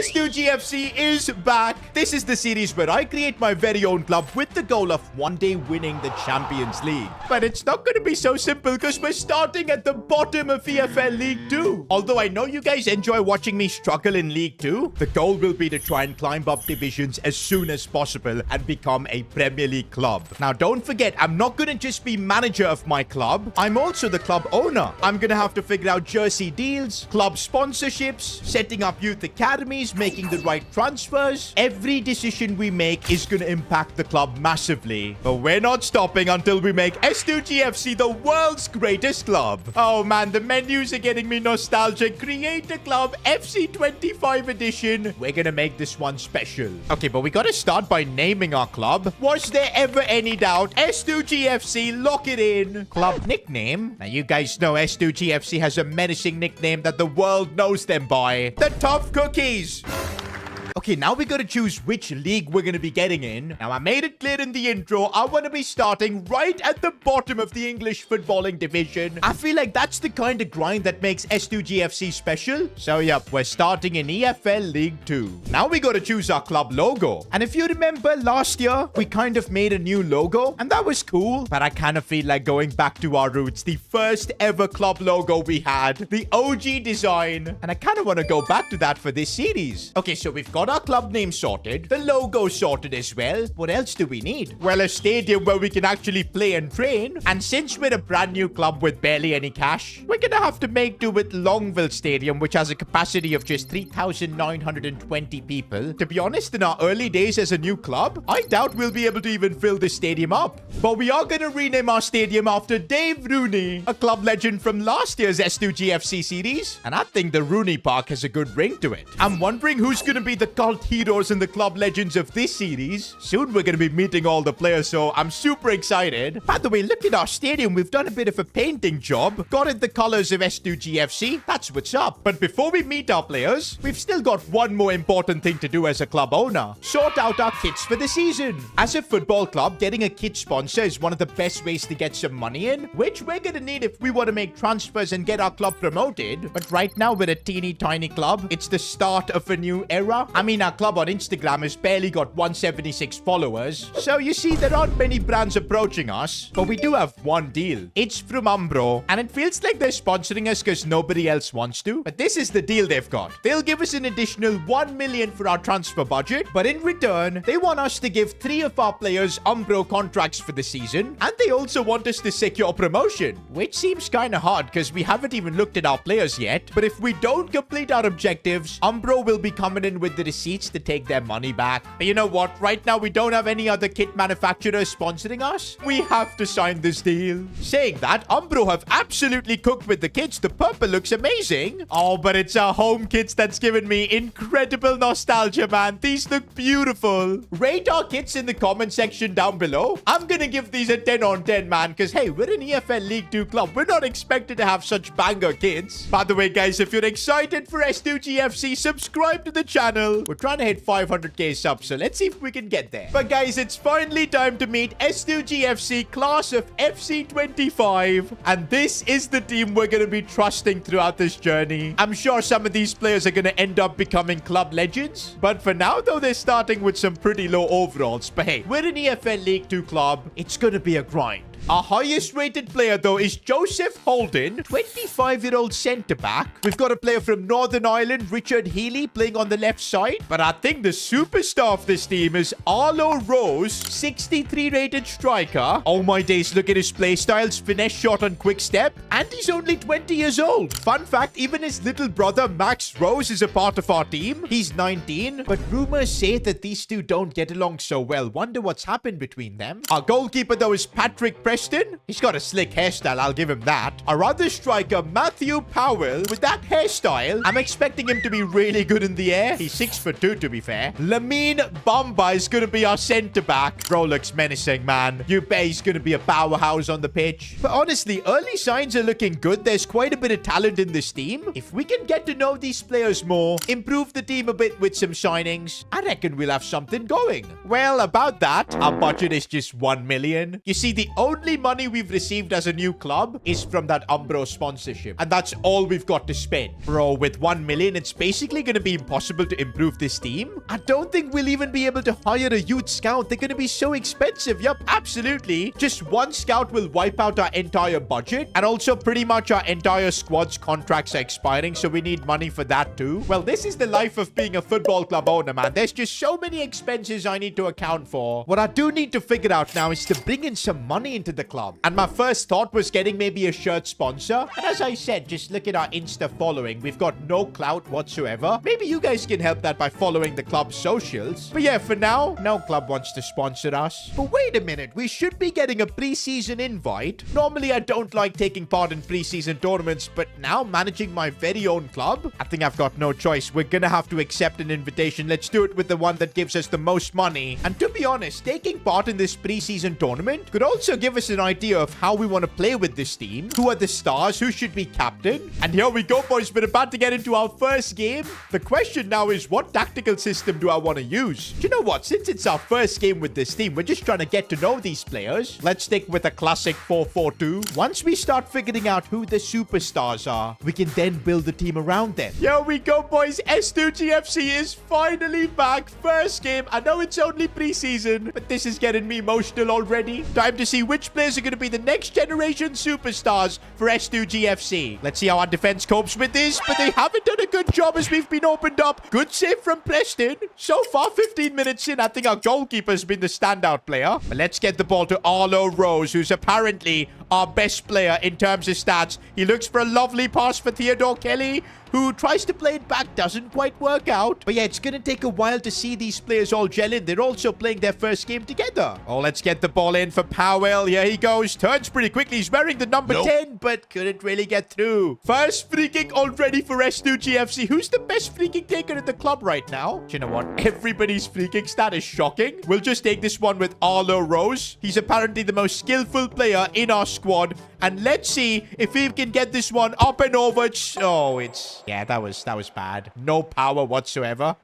S2G FC is back. This is the series where I create my very own club with the goal of one day winning the Champions League. But it's not going to be so simple because we're starting at the bottom of EFL League 2. Although I know you guys enjoy watching me struggle in League 2, the goal will be to try and climb up divisions as soon as possible and become a Premier League club. Now, don't forget, I'm not going to just be manager of my club. I'm also the club owner. I'm going to have to figure out jersey deals, club sponsorships, setting up youth academies, making the right transfers. Every decision we make is going to impact the club massively. But we're not stopping until we make S2G FC the world's greatest club. Oh man, the menus are getting me nostalgic. Create a club FC 25 edition. We're going to make this one special. Okay, but we got to start by naming our club. Was there ever any doubt? S2G FC, lock it in. Club nickname. Now you guys know S2G FC has a menacing nickname that the world knows them by. The Tough Cookies. Okay, now we gotta choose which league we're gonna be getting in. Now, I made it clear in the intro, I want to be starting right at the bottom of the English footballing division. I feel like that's the kind of grind that makes S2G FC special. So, yep, we're starting in EFL League 2. Now we gotta choose our club logo. And if you remember last year, we kind of made a new logo, and that was cool. But I kind of feel like going back to our roots, the first ever club logo we had, the OG design. And I kind of want to go back to that for this series. Okay, so we've got our club name sorted, the logo sorted as well. What else do we need? Well, a stadium where we can actually play and train. And since we're a brand new club with barely any cash, we're gonna have to make do with Longville Stadium, which has a capacity of just 3,920 people. To be honest, in our early days as a new club, I doubt we'll be able to even fill this stadium up. But we are gonna rename our stadium after Dave Rooney, a club legend from last year's S2G FC series. And I think the Rooney Park has a good ring to it. I'm wondering who's gonna be the cult heroes and the club legends of this series. Soon we're going to be meeting all the players, so I'm super excited. By the way, look at our stadium. We've done a bit of a painting job. Got it the colors of S2G FC. That's what's up. But before we meet our players, we've still got one more important thing to do as a club owner. Sort out our kits for the season. As a football club, getting a kit sponsor is one of the best ways to get some money in, which we're going to need if we want to make transfers and get our club promoted. But right now, we're a teeny tiny club. It's the start of a new era. I mean, our club on Instagram has barely got 176 followers. So you see, there aren't many brands approaching us. But we do have one deal. It's from Umbro. And it feels like they're sponsoring us because nobody else wants to. But this is the deal they've got. They'll give us an additional 1 million for our transfer budget. But in return, they want us to give 3 of our players Umbro contracts for the season. And they also want us to secure promotion. Which seems kind of hard because we haven't even looked at our players yet. But if we don't complete our objectives, Umbro will be coming in with the receipts to take their money back. But you know what? Right now, we don't have any other kit manufacturers sponsoring us. We have to sign this deal. Saying that, Umbro have absolutely cooked with the kits. The purple looks amazing. Oh, but it's our home kits that's given me incredible nostalgia, man. These look beautiful. Rate our kits in the comment section down below. I'm gonna give these a 10 on 10, man, because hey, we're an EFL League 2 club. We're not expected to have such banger kits. By the way, guys, if you're excited for S2G FC, subscribe to the channel. We're trying to hit 500k subs, so let's see if we can get there. But guys, it's finally time to meet S2G FC class of FC 25, and this is the team we're going to be trusting throughout this journey. I'm sure some of these players are going to end up becoming club legends, but for now though, they're starting with some pretty low overalls. But hey, we're an EFL League 2 club. It's going to be a grind. Our highest rated player, though, is Joseph Holden, 25-year-old centre-back. We've got a player from Northern Ireland, Richard Healy, playing on the left side. But I think the superstar of this team is Arlo Rose, 63 rated striker. Oh my days, look at his play styles, finesse shot and quick step. And he's only 20 years old. Fun fact, even his little brother, Max Rose, is a part of our team. He's 19. But rumors say that these two don't get along so well. Wonder what's happened between them. Our goalkeeper, though, is Patrick Preston. He's got a slick hairstyle, I'll give him that. Our other striker, Matthew Powell, with that hairstyle, I'm expecting him to be really good in the air. He's 6'2", to be fair. Lamine Bamba is going to be our centre-back. Bro looks menacing, man. You bet he's going to be a powerhouse on the pitch. But honestly, early signs are looking good. There's quite a bit of talent in this team. If we can get to know these players more, improve the team a bit with some signings, I reckon we'll have something going. Well, about that, our budget is just 1 million. You see, the only only money we've received as a new club is from that Umbro sponsorship. And that's all we've got to spend. Bro, with 1 million, it's basically going to be impossible to improve this team. I don't think we'll even be able to hire a youth scout. They're going to be so expensive. Yup, absolutely. Just one scout will wipe out our entire budget. And also pretty much our entire squad's contracts are expiring. So we need money for that too. Well, this is the life of being a football club owner, man. There's just so many expenses I need to account for. What I do need to figure out now is to bring in some money into the club. And my first thought was getting maybe a shirt sponsor. And as I said, just look at our Insta following. We've got no clout whatsoever. Maybe you guys can help that by following the club's socials. But yeah, for now, no club wants to sponsor us. But wait a minute, we should be getting a preseason invite. Normally, I don't like taking part in preseason tournaments, but now managing my very own club, I think I've got no choice. We're gonna have to accept an invitation. Let's do it with the one that gives us the most money. And to be honest, taking part in this preseason tournament could also give us an idea of how we want to play with this team. Who are the stars? Who should be captain? And here we go, boys. We're about to get into our first game. The question now is, what tactical system do I want to use? Do you know what? Since it's our first game with this team, we're just trying to get to know these players. Let's stick with a classic 4-4-2. Once we start figuring out who the superstars are, we can then build the team around them. Here we go, boys. S2G FC is finally back. First game. I know it's only preseason, but this is getting me emotional already. Time to see which players are going to be the next generation superstars for S2G FC. Let's see how our defense copes with this, but they haven't done a good job as we've been opened up. Good save from Preston. So far, 15 minutes in, I think our goalkeeper's been the standout player. But let's get the ball to Arlo Rose, who's apparently our best player in terms of stats. He looks for a lovely pass for Theodore Kelly, who tries to play it back, doesn't quite work out. But yeah, it's going to take a while to see these players all gel in. They're also playing their first game together. Oh, let's get the ball in for Powell. Here he goes. Turns pretty quickly. He's wearing the number 10, but couldn't really get through. First free kick already for S2G FC. Who's the best free kick taker at the club right now? Do you know what? Everybody's free kick stat is shocking. We'll just take this one with Arlo Rose. He's apparently the most skillful player in our squad. And let's see if he can get this one up and over. Oh, yeah, that was bad. No power whatsoever.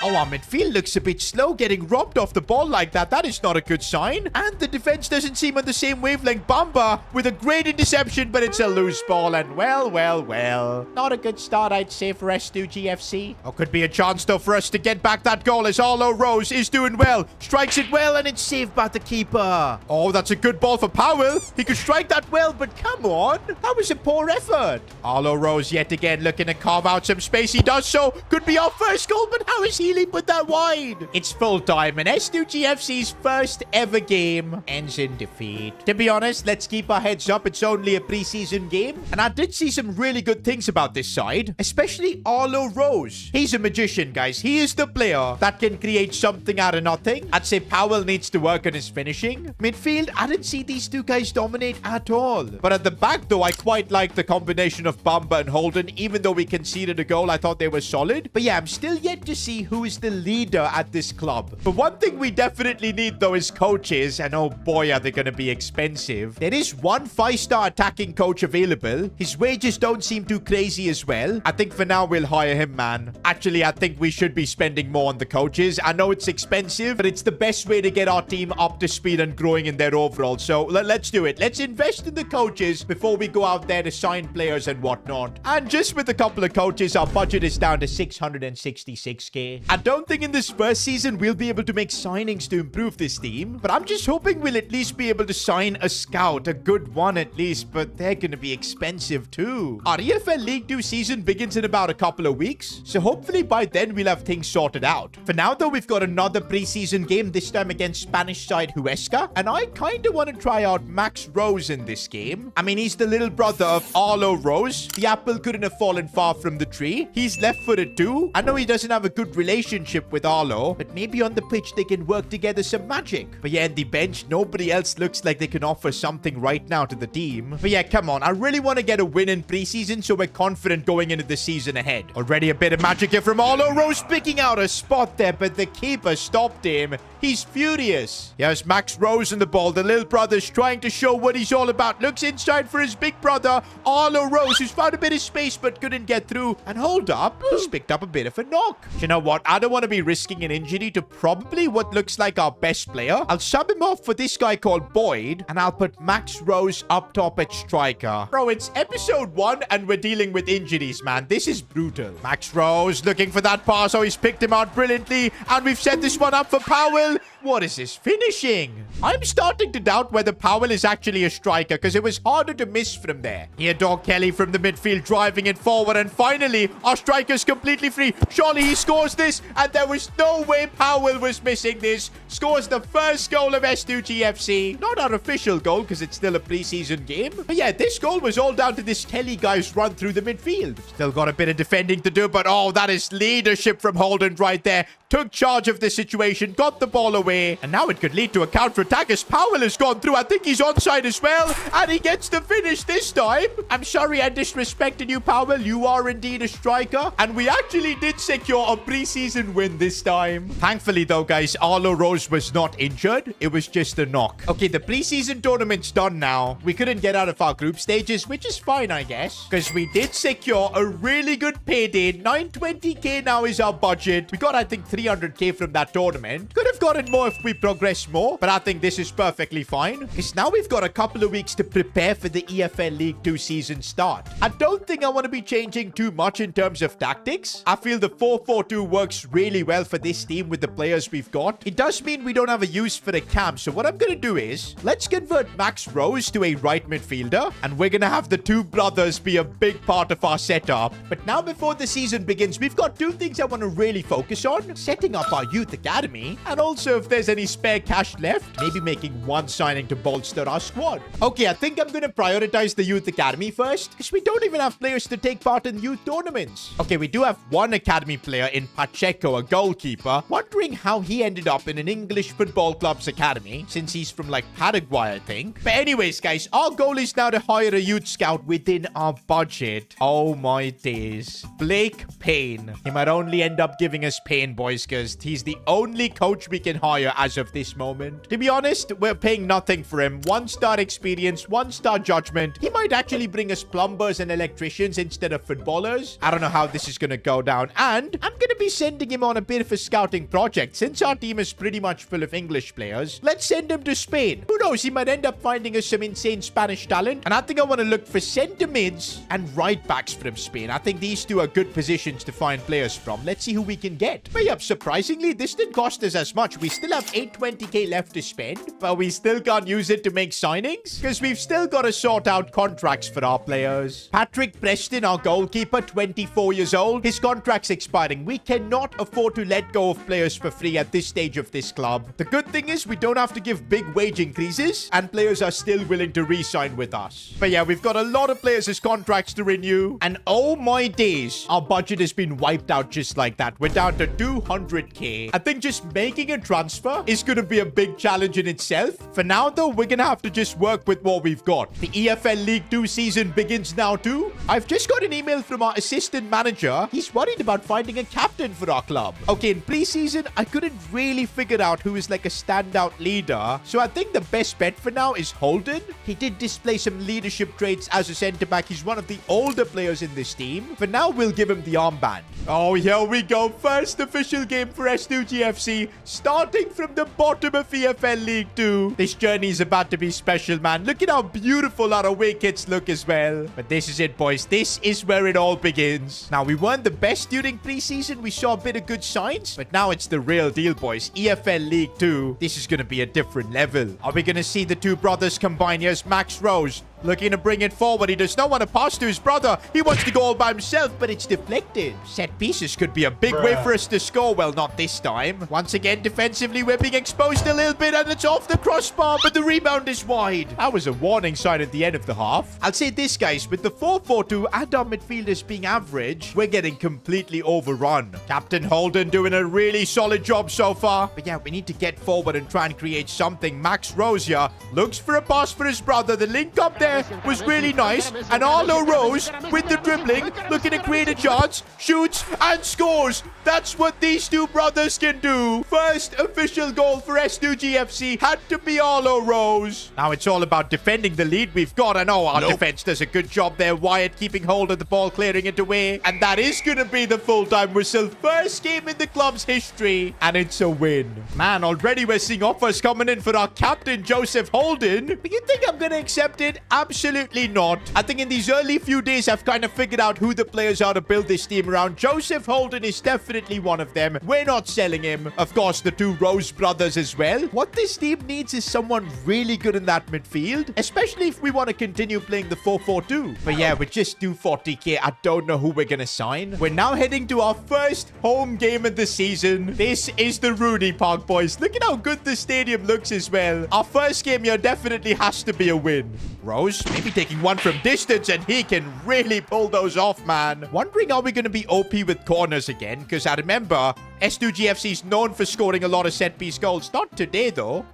Oh, our midfield looks a bit slow, getting robbed off the ball like that. That is not a good sign. And the defense doesn't seem on the same wavelength. Bamba with a great interception, but it's a loose ball. And well. Not a good start, I'd say, for S2G FC. Oh, could be a chance, though, for us to get back that goal as Arlo Rose is doing well. Strikes it well, and it's saved by the keeper. Oh, that's a good ball for Powell. He could strike that well, but come on. That was a poor effort. Arlo Rose yet again looking to carve out some space. He does so. Could be our first goal, but how is Healy put that wide? It's full time, and S2G FC's first ever game ends in defeat. To be honest, let's keep our heads up. It's only a preseason game, and I did see some really good things about this side, especially Arlo Rose. He's a magician, guys. He is the player that can create something out of nothing. I'd say Powell needs to work on his finishing. Midfield, I didn't see these two guys dominate at all. But at the back, though, I quite like the combination of Bamba and Holden. Even though we conceded a goal, I thought they were solid. But yeah, I'm still yet to see who is the leader at this club. But one thing we definitely need, though, is coaches. And oh boy, are they going to be expensive. There is one 5-star attacking coach available. His wages don't seem too crazy as well. I think for now we'll hire him, man. Actually, I think we should be spending more on the coaches. I know it's expensive, but it's the best way to get our team up to speed and growing in their overall. So let's do it. Let's invest in the coaches before we go out there to sign players and whatnot. And just with a couple of coaches, our budget is down to 666k. I don't think in this first season we'll be able to make signings to improve this team, but I'm just hoping we'll at least be able to sign a scout, a good one at least, but they're going to be expensive too. Our EFL League 2 season begins in about a couple of weeks, so hopefully by then we'll have things sorted out. For now, though, we've got another preseason game, this time against Spanish side Huesca, and I kind of want to try out Max Rose in this game. I mean, he's the little brother of Arlo Rose. The apple couldn't have fallen far from the tree. He's left-footed too. I know he doesn't have a good relationship with Arlo, but maybe on the pitch they can work together some magic. But yeah, in the bench, nobody else looks like they can offer something right now to the team. But yeah, come on. I really want to get a win in preseason so we're confident going into the season ahead. Already a bit of magic here from Arlo Rose, picking out a spot there, but the keeper stopped him. He's furious. Here's Max Rose in the ball. The little brother's trying to show what he's all about. Looks inside for his big brother, Arlo Rose, who's found a bit of space but couldn't get through. And hold up, he's picked up a bit of a knock. You know what? what? I don't want to be risking an injury to probably what looks like our best player. I'll sub him off for this guy called Boyd, and I'll put Max Rose up top at striker. Bro, it's episode 1, and we're dealing with injuries, man. This is brutal. Max Rose looking for that pass. Oh, he's picked him out brilliantly, and we've set this one up for Powell. What is this finishing? I'm starting to doubt whether Powell is actually a striker because it was harder to miss from there. Here, Dog Kelly from the midfield driving it forward, and finally, our striker's completely free. Surely he scores this, and there was no way Powell was missing this. Scores the first goal of S2G FC. Not our official goal because it's still a preseason game. But yeah, this goal was all down to this Kelly guy's run through the midfield. Still got a bit of defending to do, but oh, that is leadership from Holden right there. Took charge of the situation, got the ball away, and now it could lead to a counter-attack as Powell has gone through. I think he's onside as well, and he gets the finish this time. I'm sorry I disrespected you, Powell. You are indeed a striker, and we actually did secure a preseason win this time. Thankfully, though, guys, Arlo Rose was not injured. It was just a knock. Okay, the preseason tournament's done now. We couldn't get out of our group stages, which is fine, I guess, because we did secure a really good payday. 920k now is our budget. We got, I think, 300k from that tournament. Could have gotten more if we progressed more, but I think this is perfectly fine because now we've got a couple of weeks to prepare for the EFL League 2 season start. I don't think I want to be changing too much in terms of tactics. I feel the 4-4-2 works really well for this team with the players we've got. It does mean we don't have a use for the camp, so what I'm going to do is let's convert Max Rose to a right midfielder, and we're going to have the two brothers be a big part of our setup. But now before the season begins, we've got two things I want to really focus on: setting up our youth academy, and also if there's any spare cash left, maybe making one signing to bolster our squad. Okay, I think I'm going to prioritize the youth academy first because we don't even have players to take part in youth tournaments. Okay, we do have one academy player in Pacheco, a goalkeeper. Wondering how he ended up in an English football club's academy since he's from like Paraguay, I think. But anyways, guys, our goal is now to hire a youth scout within our budget. Oh my days. Blake Payne. He might only end up giving us pain, boys, because he's the only coach we can hire as of this moment. To be honest, we're paying nothing for him. 1-star experience, 1-star judgment. He might actually bring us plumbers and electricians instead of footballers. I don't know how this is going to go down. And I'm going to be sending him on a bit of a scouting project. Since our team is pretty much full of English players, let's send him to Spain. Who knows, he might end up finding us some insane Spanish talent. And I think I want to look for centre mids and right backs from Spain. I think these two are good positions to find players from. Let's see who we can get. But yeah, surprisingly, this didn't cost us as much. We still have 820k left to spend, but we still can't use it to make signings because we've still got to sort out contracts for our players. Patrick Preston, our goalkeeper, 24 years old. His contract's expiring. We cannot afford to let go of players for free at this stage of this club. The good thing is we don't have to give big wage increases, and players are still willing to re-sign with us. But yeah, we've got a lot of players' contracts to renew, and oh my days, our budget has been wiped out just like that. We're down to 200k. I think just making a transfer is going to be a big challenge in itself. For now, though, we're going to have to just work with what we've got. The EFL League 2 season begins now too. I've just got an email from our assistant manager. He's worried about finding a captain for our club. Okay, in preseason, I couldn't really figure out who is like a standout leader. So I think the best bet for now is Holden. He did display some leadership traits as a centre-back. He's one of the older players in this team. For now, we'll give him the armband. Oh, here we go. First official game for S2G FC, starting from the bottom of EFL League 2. This journey is about to be special, man. Look at how beautiful our away kits look as well. But this is it, boys. This is where it all begins. Now, we weren't the best during preseason. We saw a bit of good signs, but now it's the real deal, boys. EFL League 2. This is going to be a different level. Are we going to see the two brothers combine? Here's Max Rose looking to bring it forward. He does not want to pass to his brother. He wants to go all by himself, but it's deflected. Set pieces could be a big way for us to score. Well, not this time. Once again, defensively, we're being exposed a little bit, and it's off the crossbar, but the rebound is wide. That was a warning sign at the end of the half. I'll say this, guys. With the 4-4-2 and our midfielders being average, we're getting completely overrun. Captain Holden doing a really solid job so far. But yeah, we need to get forward and try and create something. Max Rose here looks for a pass for his brother. The link up there there was really nice. And Arlo Rose, with the dribbling, looking to create a chance, shoots and scores. That's what these two brothers can do. First official goal for S2G FC had to be Arlo Rose. Now it's all about defending the lead we've got. I know our defense does a good job there. Wyatt keeping hold of the ball, clearing it away. And that is going to be the full-time whistle. First game in the club's history. And it's a win. Man, already we're seeing offers coming in for our captain, Joseph Holden. But you think I'm going to accept it? Absolutely not. I think in these early few days, I've kind of figured out who the players are to build this team around. Joseph Holden is definitely one of them. We're not selling him. Of course, the two Rose brothers as well. What this team needs is someone really good in that midfield, especially if we want to continue playing the 4-4-2. But yeah, with just 240k, I don't know who we're going to sign. We're now heading to our first home game of the season. This is the Rooney Park, boys. Look at how good the stadium looks as well. Our first game here definitely has to be a win. Rose, maybe taking one from distance, and he can really pull those off, man. Wondering, are we going to be OP with corners again? Because I remember S2G FC is known for scoring a lot of set-piece goals. Not today, though.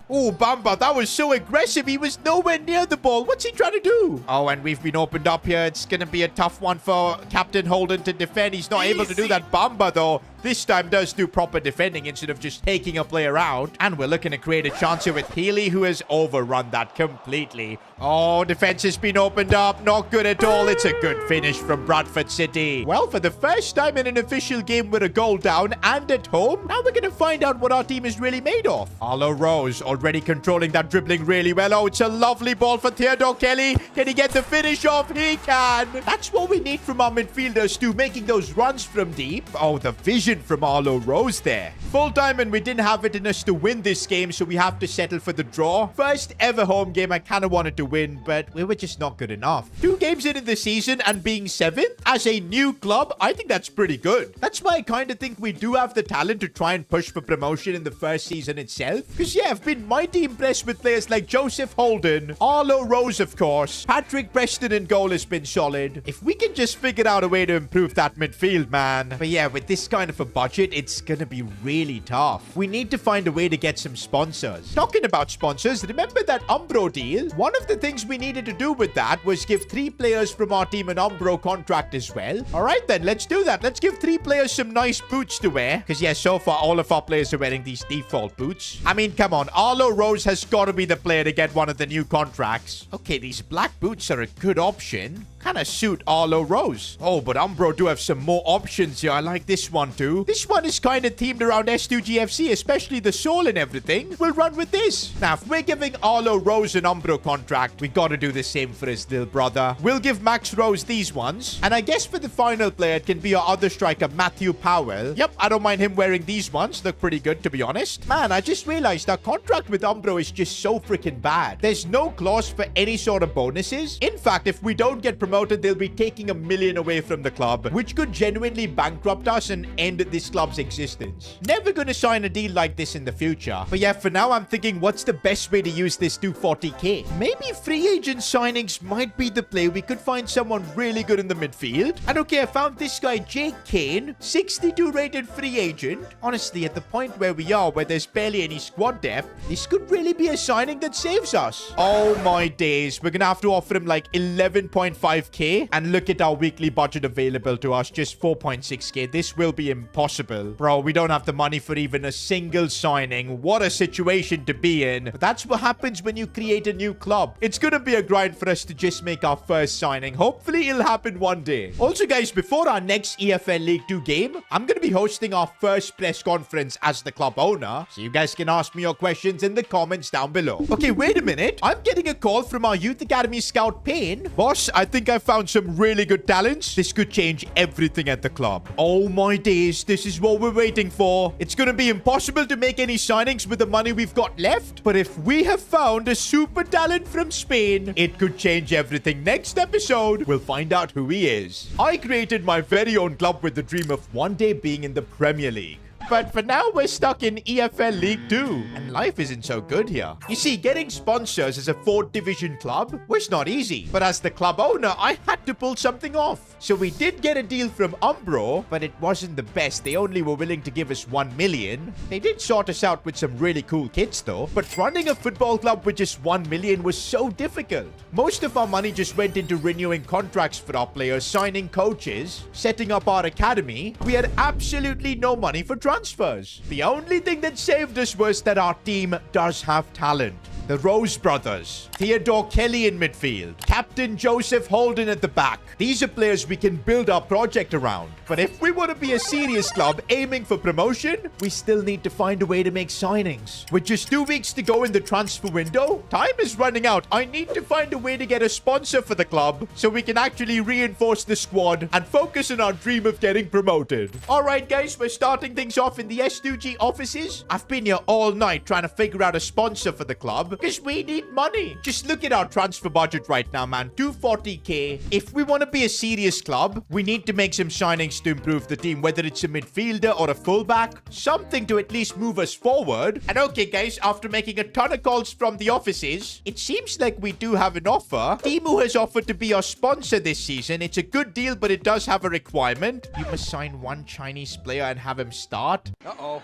Oh, Bamba, that was so aggressive. He was nowhere near the ball. What's he trying to do? Oh, and we've been opened up here. It's going to be a tough one for Captain Holden to defend. He's not able to do that. Bamba, though, this time does do proper defending instead of just taking a player out. And we're looking to create a chance here with Healy, who has overrun that completely. Oh, defense has been opened up. Not good at all. It's a good finish from Bradford City. Well, for the first time in an official game with a goal down and at home, now we're going to find out what our team is really made of. Arlo Rose already controlling that dribbling really well. Oh, it's a lovely ball for Theodore Kelly. Can he get the finish off? He can. That's what we need from our midfielders too, making those runs from deep. Oh, the vision from Arlo Rose there. Full time, and we didn't have it in us to win this game, so we have to settle for the draw. First ever home game. I kind of wanted to win, but we were just not good enough. 2 games in the season and being 7th as a new club, I think that's pretty good. That's why I kind of think we do have the talent to try and push for promotion in the first season itself. Because yeah, I've been mighty impressed with players like Joseph Holden, Arlo Rose, of course. Patrick Preston in goal has been solid. If we can just figure out a way to improve that midfield, man. But yeah, with this kind of a budget, it's gonna be really tough. We need to find a way to get some sponsors. Talking about sponsors, remember that Umbro deal? One of the things we needed to do with that was give 3 players from our team an Umbro contract as well. All right, then, let's do that. Let's give 3 players some nice boots to wear. Because yeah, so far, all of our players are wearing these default boots. I mean, come on. Arlo Rose has got to be the player to get one of the new contracts. Okay, these black boots are a good option. Kind of suit Arlo Rose. Oh, but Umbro do have some more options here. I like this one too. This one is kind of themed around S2G FC, especially the soul and everything. We'll run with this. Now, if we're giving Arlo Rose an Umbro contract, we got to do the same for his little brother. We'll give Max Rose these ones. And I guess for the final player, it can be our other striker, Matthew Powell. Yep, I don't mind him wearing these ones. Look pretty good, to be honest. Man, I just realized our contract with Umbro is just so freaking bad. There's no clause for any sort of bonuses. In fact, if we don't get promoted, they'll be taking $1 million away from the club, which could genuinely bankrupt us and end this club's existence. Never gonna sign a deal like this in the future. But yeah, for now, I'm thinking, what's the best way to use this 240k? Maybe free agent signings might be the play. We could find someone really good in the midfield. And okay, I found this guy, Jake Kane, 62 rated free agent. Honestly, at the point where we are, where there's barely any squad depth, this could really be a signing that saves us. Oh my days. We're gonna have to offer him like 11.5k. And look at our weekly budget available to us, just 4.6k. This will be impossible. Bro, we don't have the money for even a single signing. What a situation to be in. But that's what happens when you create a new club. It's gonna be a grind for us to just make our first signing. Hopefully, it'll happen one day. Also, guys, before our next EFL League 2 game, I'm gonna be hosting our first press conference as the club owner. So you guys can ask me your questions in the comments down below. Okay, wait a minute. I'm getting a call from our Youth Academy scout, Payne. Boss, I think I found some really good talents. This could change everything at the club. Oh my days, this is what we're waiting for. It's gonna be impossible to make any signings with the money we've got left. But if we have found a super talent from Spain, it could change everything. Next episode, we'll find out who he is. I created my very own club with the dream of one day being in the Premier League. But for now, we're stuck in EFL League 2, and life isn't so good here. You see, getting sponsors as a 4th division club was not easy, but as the club owner, I had to pull something off. So we did get a deal from Umbro, but it wasn't the best. They only were willing to give us 1 million. They did sort us out with some really cool kits though, but running a football club with just 1 million was so difficult. Most of our money just went into renewing contracts for our players, signing coaches, setting up our academy. We had absolutely no money for transfers. The only thing that saved us was that our team does have talent. The Rose brothers, Theodore Kelly in midfield, Captain Joseph Holden at the back. These are players we can build our project around. But if we want to be a serious club aiming for promotion, we still need to find a way to make signings. With just 2 weeks to go in the transfer window, time is running out. I need to find a way to get a sponsor for the club so we can actually reinforce the squad and focus on our dream of getting promoted. Alright guys, we're starting things off in the S2G offices. I've been here all night trying to figure out a sponsor for the club because we need money. Just look at our transfer budget right now, man. 240k. If we want to be a serious club, we need to make some signings to improve the team, whether it's a midfielder or a fullback, something to at least move us forward. And okay guys, after making a ton of calls from the offices, it seems like we do have an offer. Temu has offered to be our sponsor this season. It's a good deal, but it does have a requirement. You must sign 1 Chinese player and have him start. Uh-oh.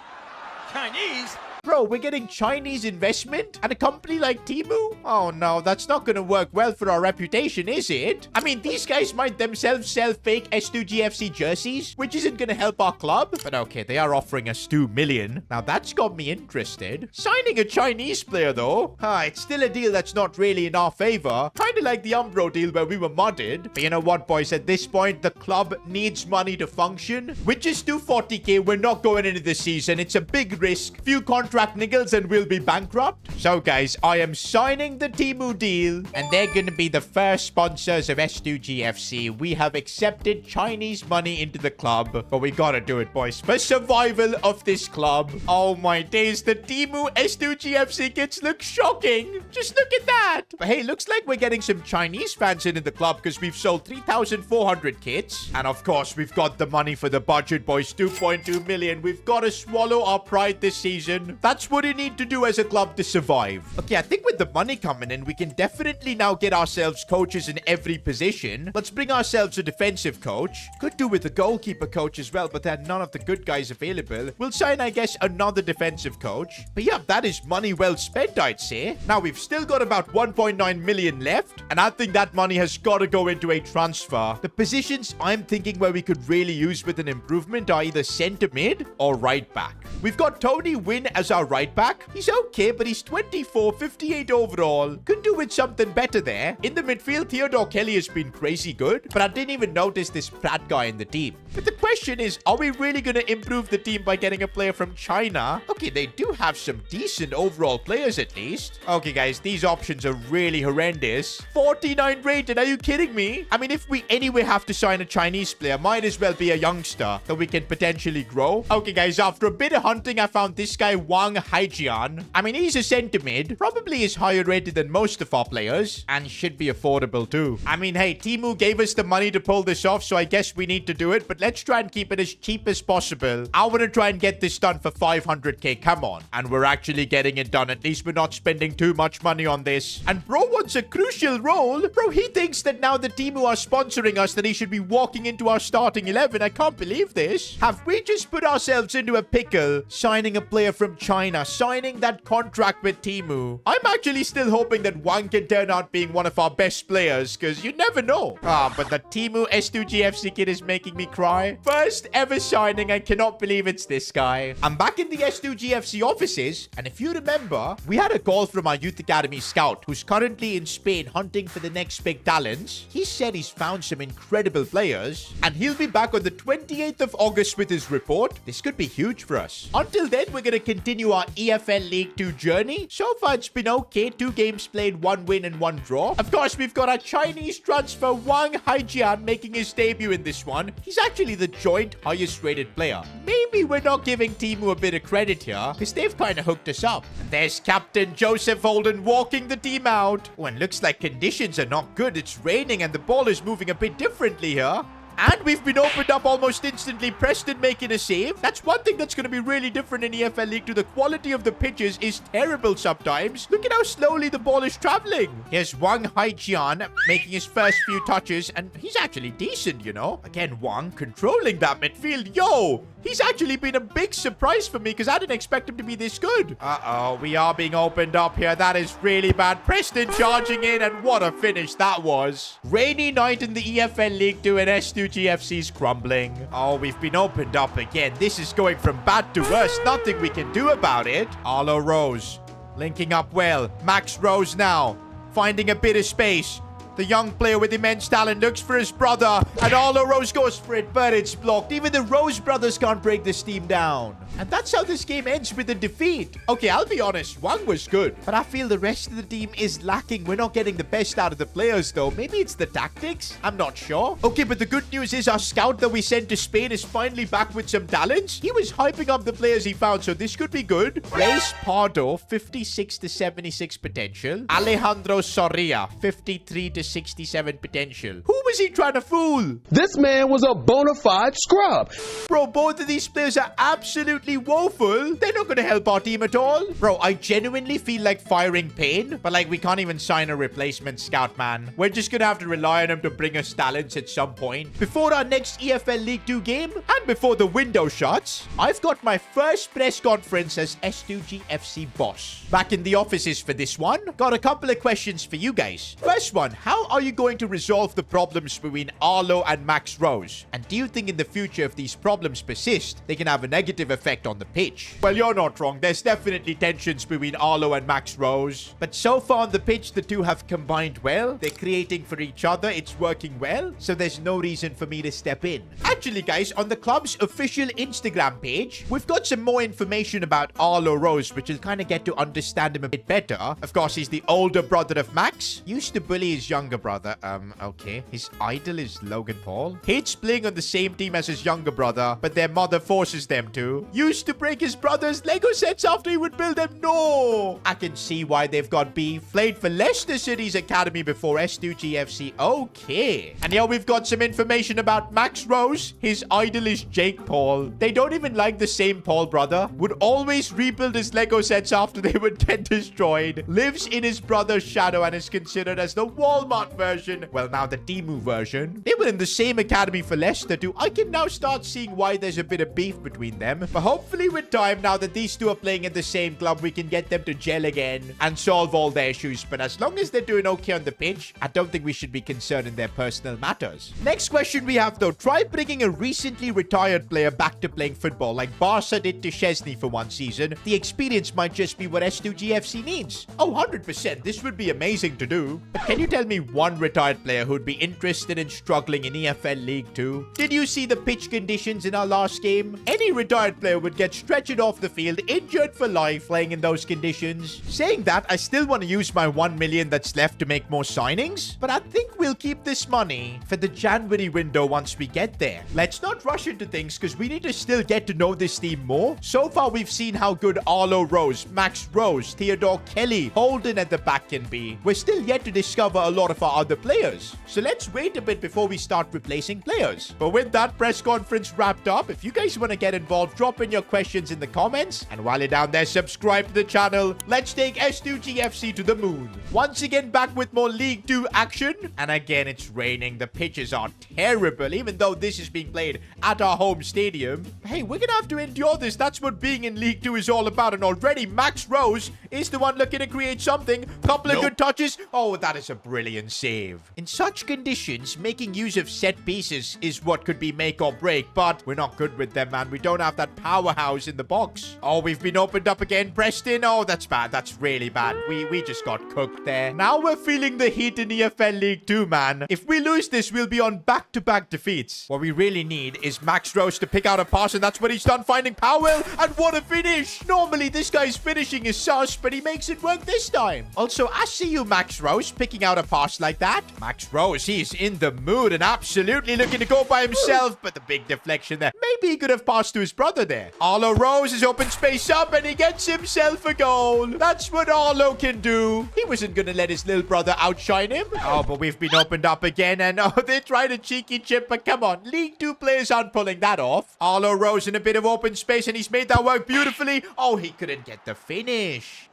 Chinese? Bro, we're getting Chinese investment at a company like Temu? Oh no, that's not gonna work well for our reputation, is it? I mean, these guys might themselves sell fake S2G FC jerseys, which isn't gonna help our club. But okay, they are offering us 2 million. Now that's got me interested. Signing a Chinese player though, it's still a deal that's not really in our favor. Kinda like the Umbro deal where we were modded. But you know what, boys? At this point, the club needs money to function. With just 240k, we're not going into the season. It's a big risk. Few contract niggles and we'll be bankrupt. So guys, I am signing the Temu deal and they're gonna be the first sponsors of S2G FC. We have accepted Chinese money into the club, but we gotta do it, boys, for survival of this club. Oh my days, the Temu S2G FC kits look shocking. Just look at that. But hey, looks like we're getting some Chinese fans in the club because we've sold 3,400 kits. And of course, we've got the money for the budget, boys. 2.2 million. We've got to swallow our pride this season. That's what you need to do as a club to survive. Okay, I think with the money coming in, we can definitely now get ourselves coaches in every position. Let's bring ourselves a defensive coach. Could do with a goalkeeper coach as well, but there are none of the good guys available. We'll sign, I guess, another defensive coach. But yeah, that is money well spent, I'd say. Now, we've still got about 1.9 million left, and I think that money has got to go into a transfer. The positions I'm thinking where we could really use with an improvement are either centre mid or right back. We've got Tony Wynn as our right back. He's okay, but he's 24, 58 overall. Could do with something better there. In the midfield, Theodore Kelly has been crazy good, but I didn't even notice this Pratt guy in the team. But the question is, are we really going to improve the team by getting a player from China? Okay, they do have some decent overall players at least. Okay, guys, these options are really horrendous. 49 rated, are you kidding me? I mean, if we anyway have to sign a Chinese player, might as well be a youngster that we can potentially grow. Okay, guys, after a bit of hunting, I found this guy Wang Haijian. I mean, he's a centre mid, probably is higher rated than most of our players, and should be affordable too. I mean, hey, Temu gave us the money to pull this off, so I guess we need to do it, but let's try and keep it as cheap as possible. I want to try and get this done for 500k, come on. And we're actually getting it done. At least we're not spending too much money on this. And bro wants a crucial role. Bro, he thinks that now the Temu are sponsoring us, that he should be walking into our starting 11. I can't believe this. Have we just put ourselves into a pickle, signing a player from China, signing that contract with Temu? I'm actually still hoping that Wang can turn out being one of our best players, because you never know. But the Temu S2G FC kid is making me cry. First ever signing, I cannot believe it's this guy. I'm back in the S2G FC offices, and if you remember, we had a call from our Youth Academy scout, who's currently in Spain hunting for the next big talents. He said he's found some incredible players, and he'll be back on the 28th of August with his report. This could be huge for us. Until then, we're going to continue our EFL League 2 journey. So far, it's been okay. 2 games played, 1 win and 1 draw. Of course, we've got our Chinese transfer Wang Haijian making his debut in this one. He's actually the joint highest rated player. Maybe we're not giving Temu a bit of credit here, because they've kind of hooked us up. And there's Captain Joseph Holden walking the team out. Oh, and looks like conditions are not good. It's raining and the ball is moving a bit differently here. And we've been opened up almost instantly. Preston making a save. That's one thing that's going to be really different in EFL League 2. The quality of the pitches is terrible sometimes. Look at how slowly the ball is traveling. Here's Wang Haiqian making his first few touches, and he's actually decent, you know. Again, Wang controlling that midfield. Yo, he's actually been a big surprise for me because I didn't expect him to be this good. Uh-oh, we are being opened up here. That is really bad. Preston charging in, and what a finish that was. Rainy night in the EFL League 2 and S2G FC's crumbling. Oh, we've been opened up again. This is going from bad to worse. Nothing we can do about it. Arlo Rose linking up well. Max Rose now finding a bit of space. The young player with immense talent looks for his brother, and Arlo Rose goes for it, but it's blocked. Even the Rose brothers can't break this team down. And that's how this game ends, with a defeat. Okay, I'll be honest, Wang was good, but I feel the rest of the team is lacking. We're not getting the best out of the players, though. Maybe it's the tactics? I'm not sure. Okay, but the good news is our scout that we sent to Spain is finally back with some talents. He was hyping up the players he found, so this could be good. Race Pardo, 56 to 76 potential. Alejandro Soria, 53 to 67 potential. Who was he trying to fool? This man was a bona fide scrub. Bro, both of these players are absolutely woeful. They're not going to help our team at all. Bro, I genuinely feel like firing Payne, but like we can't even sign a replacement scout, man. We're just going to have to rely on him to bring us talents at some point. Before our next EFL League 2 game, and before the window shuts, I've got my first press conference as S2G FC boss. Back in the offices for this one. Got a couple of questions for you guys. First one, how are you going to resolve the problems between Arlo and Max Rose? And do you think in the future, if these problems persist, they can have a negative effect on the pitch? Well, you're not wrong. There's definitely tensions between Arlo and Max Rose. But so far on the pitch, the two have combined well. They're creating for each other. It's working well. So there's no reason for me to step in. Actually, guys, on the club's official Instagram page, we've got some more information about Arlo Rose, which will kind of get to understand him a bit better. Of course, he's the older brother of Max. Used to bully his younger brother. Okay. His idol is Logan Paul. Hates playing on the same team as his younger brother, but their mother forces them to. Used to break his brother's Lego sets after he would build them. No! I can see why they've got beef. Played for Leicester City's academy before S2G FC. Okay. And here we've got some information about Max Rose. His idol is Jake Paul. They don't even like the same Paul brother. Would always rebuild his Lego sets after they would get destroyed. Lives in his brother's shadow and is considered as the Walmart version. Well, now the Temu version. They were in the same academy for Leicester too. I can now start seeing why there's a bit of beef between them. But hopefully with time, now that these two are playing in the same club, we can get them to gel again and solve all their issues. But as long as they're doing okay on the pitch, I don't think we should be concerned in their personal matters. Next question we have though. Try bringing a recently retired player back to playing football like Barca did to Szczesny for one season. The experience might just be what S2G FC needs. Oh, 100%. This would be amazing to do. But can you tell me one retired player who'd be interested in struggling in EFL League 2? Did you see the pitch conditions in our last game? Any retired player would get stretched off the field, injured for life, playing in those conditions. Saying that, I still want to use my 1 million that's left to make more signings, but I think we'll keep this money for the January window once we get there. Let's not rush into things because we need to still get to know this team more. So far, we've seen how good Arlo Rose, Max Rose, Theodore Kelly, Holden at the back can be. We're still yet to discover a lot of our other players. So let's wait a bit before we start replacing players. But with that press conference wrapped up, if you guys want to get involved, drop in your questions in the comments. And while you're down there, subscribe to the channel. Let's take S2G FC to the moon. Once again, back with more League 2 action. And again, it's raining. The pitches are terrible, even though this is being played at our home stadium. Hey, we're gonna have to endure this. That's what being in League 2 is all about. And already, Max Rose is the one looking to create something. Couple of good touches. Oh, that is a brilliant save. In such conditions, making use of set pieces is what could be make or break, but we're not good with them, man. We don't have that powerhouse in the box. Oh, we've been opened up again. Preston. Oh, that's bad. That's really bad. We just got cooked there. Now we're feeling the heat in EFL League 2, man. If we lose this, we'll be on back-to-back defeats. What we really need is Max Rose to pick out a pass, and that's what he's done, finding Powell, and what a finish. Normally, this guy's finishing is sus, but he makes it work this time. Also, I see you, Max Rose, picking out a pass like that. Max Rose, he's Rose in the mood and absolutely looking to go by himself, but the big deflection there. Maybe he could have passed to his brother there. Arlo Rose has opened space up and he gets himself a goal. That's what Arlo can do. He wasn't going to let his little brother outshine him. Oh, but we've been opened up again and oh, they're trying a cheeky chip, but come on. League 2 players aren't pulling that off. Arlo Rose in a bit of open space and he's made that work beautifully. Oh, he couldn't get the finish.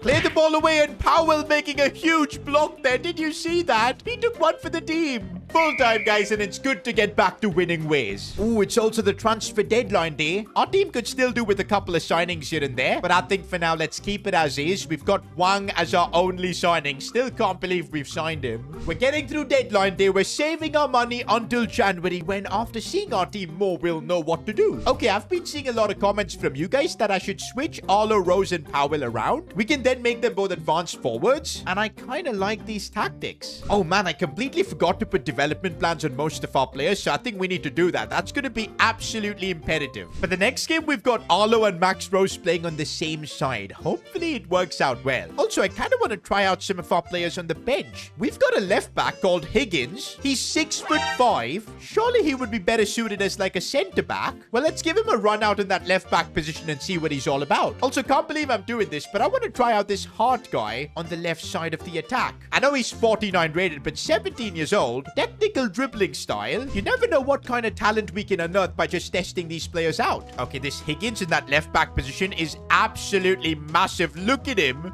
Play the ball away and Powell making a huge block there. Did you see that? He took one for the team. Full time, guys, and it's good to get back to winning ways. Ooh, it's also the transfer deadline day. Our team could still do with a couple of signings here and there, but I think for now, let's keep it as is. We've got Wang as our only signing. Still can't believe we've signed him. We're getting through deadline day. We're saving our money until January when, after seeing our team more, we'll know what to do. Okay, I've been seeing a lot of comments from you guys that I should switch Arlo, Rose, and Powell around. We can then make them both advanced forwards, and I kind of like these tactics. Oh man, I completely forgot to put development plans on most of our players, so I think we need to do that. That's going to be absolutely imperative. For the next game, we've got Arlo and Max Rose playing on the same side. Hopefully, it works out well. Also, I kind of want to try out some of our players on the bench. We've got a left back called Higgins. He's 6'5". Surely he would be better suited as like a center back. Well, let's give him a run out in that left back position and see what he's all about. Also, can't believe I'm doing this, but I want to try out this Hart guy on the left side of the attack. I know he's 49 rated, but 17 years old. Technical dribbling style. You never know what kind of talent we can unearth by just testing these players out. Okay, this Higgins in that left back position is absolutely massive. Look at him.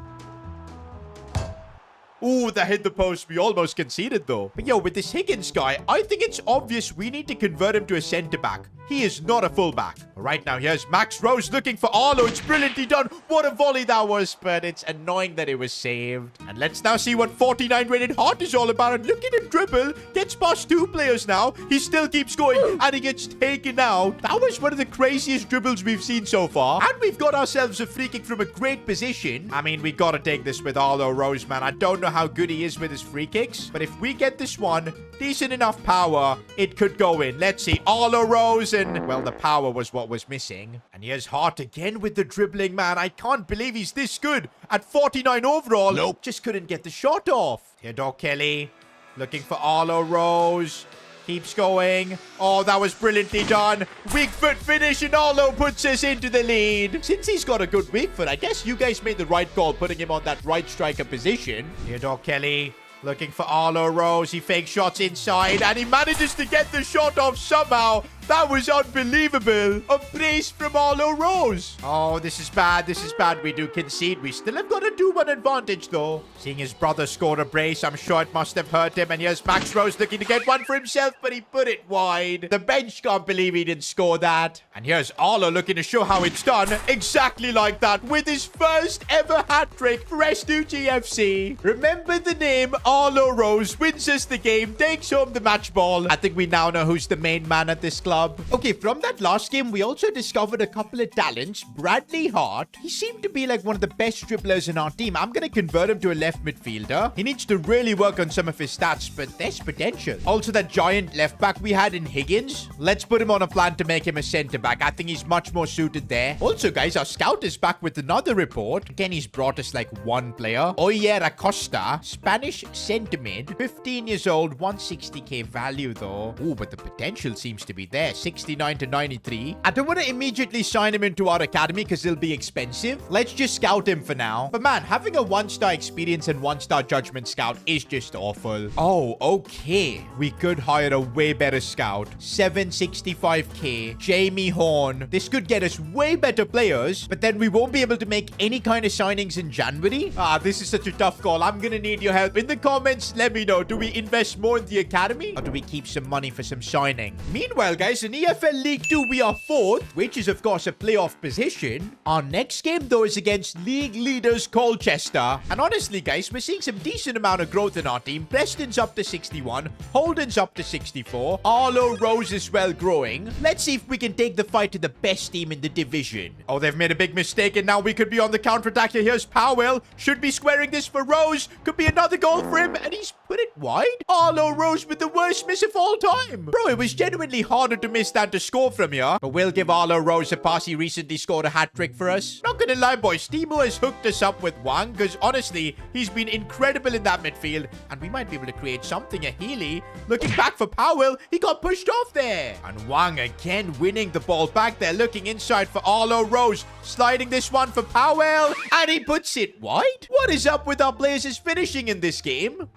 Ooh, that hit the post. We almost conceded, though. But yo, with this Higgins guy, I think it's obvious we need to convert him to a center-back. He is not a fullback. All right, now here's Max Rose looking for Arlo. It's brilliantly done. What a volley that was, but it's annoying that it was saved. And let's now see what 49 rated Hart is all about. And look at him dribble. Gets past 2 players now. He still keeps going, and he gets taken out. That was one of the craziest dribbles we've seen so far. And we've got ourselves a free kick from a great position. I mean, we got to take this with Arlo Rose, man. I don't know how good he is with his free kicks, but if we get this one, decent enough power, it could go in. Let's see. Arlo Rose, and well, the power was what was missing. And here's Hart again with the dribbling, man. I can't believe he's this good at 49 overall. Nope. Just couldn't get the shot off. Theodore Kelly looking for Arlo Rose. Keeps going. Oh, that was brilliantly done. Weak foot finish, and Arlo puts us into the lead. Since he's got a good weak foot, I guess you guys made the right call putting him on that right striker position. Theodore Kelly looking for Arlo Rose. He fakes shots inside, and he manages to get the shot off somehow. That was unbelievable. A brace from Arlo Rose. Oh, this is bad. This is bad. We do concede. We still have got a 2-1 advantage, though. Seeing his brother score a brace, I'm sure it must have hurt him. And here's Max Rose looking to get one for himself, but he put it wide. The bench can't believe he didn't score that. And here's Arlo looking to show how it's done. Exactly like that, with his first ever hat-trick for S2G FC. Remember the name, Arlo Rose wins us the game, takes home the match ball. I think we now know who's the main man at this club. Okay, from that last game, we also discovered a couple of talents. Bradley Hart, he seemed to be like one of the best dribblers in our team. I'm going to convert him to a left midfielder. He needs to really work on some of his stats, but there's potential. Also, that giant left back we had in Higgins, let's put him on a plan to make him a center back. I think he's much more suited there. Also, guys, our scout is back with another report. Again, he's brought us like one player. Oyer Acosta, Spanish center mid, 15 years old, 160k value though. Ooh, but the potential seems to be there. 69 to 93. I don't want to immediately sign him into our academy because he'll be expensive. Let's just scout him for now. But man, having a 1-star experience and 1-star judgment scout is just awful. Oh, okay. We could hire a way better scout. 765k. Jamie Horn. This could get us way better players, but then we won't be able to make any kind of signings in January. This is such a tough call. I'm gonna need your help. In the comments, let me know. Do we invest more in the academy, or do we keep some money for some signing? Meanwhile, guys, in EFL League 2, we are 4th, which is, of course, a playoff position. Our next game, though, is against league leaders Colchester. And honestly, guys, we're seeing some decent amount of growth in our team. Preston's up to 61. Holden's up to 64. Arlo Rose is well growing. Let's see if we can take the fight to the best team in the division. Oh, they've made a big mistake, and now we could be on the counter-attack here. Here's Powell. Should be squaring this for Rose. Could be another goal for him, and he's put it wide. Arlo Rose with the worst miss of all time. Bro, it was genuinely harder to miss that to score from here. But we'll give Arlo Rose a pass. He recently scored a hat-trick for us. Not gonna lie, boys. Timo has hooked us up with Wang because, honestly, he's been incredible in that midfield. And we might be able to create something. A Healy. Looking back for Powell. He got pushed off there. And Wang again winning the ball back there. Looking inside for Arlo Rose. Sliding this one for Powell. And he puts it wide. What is up with our Blazers finishing in this game?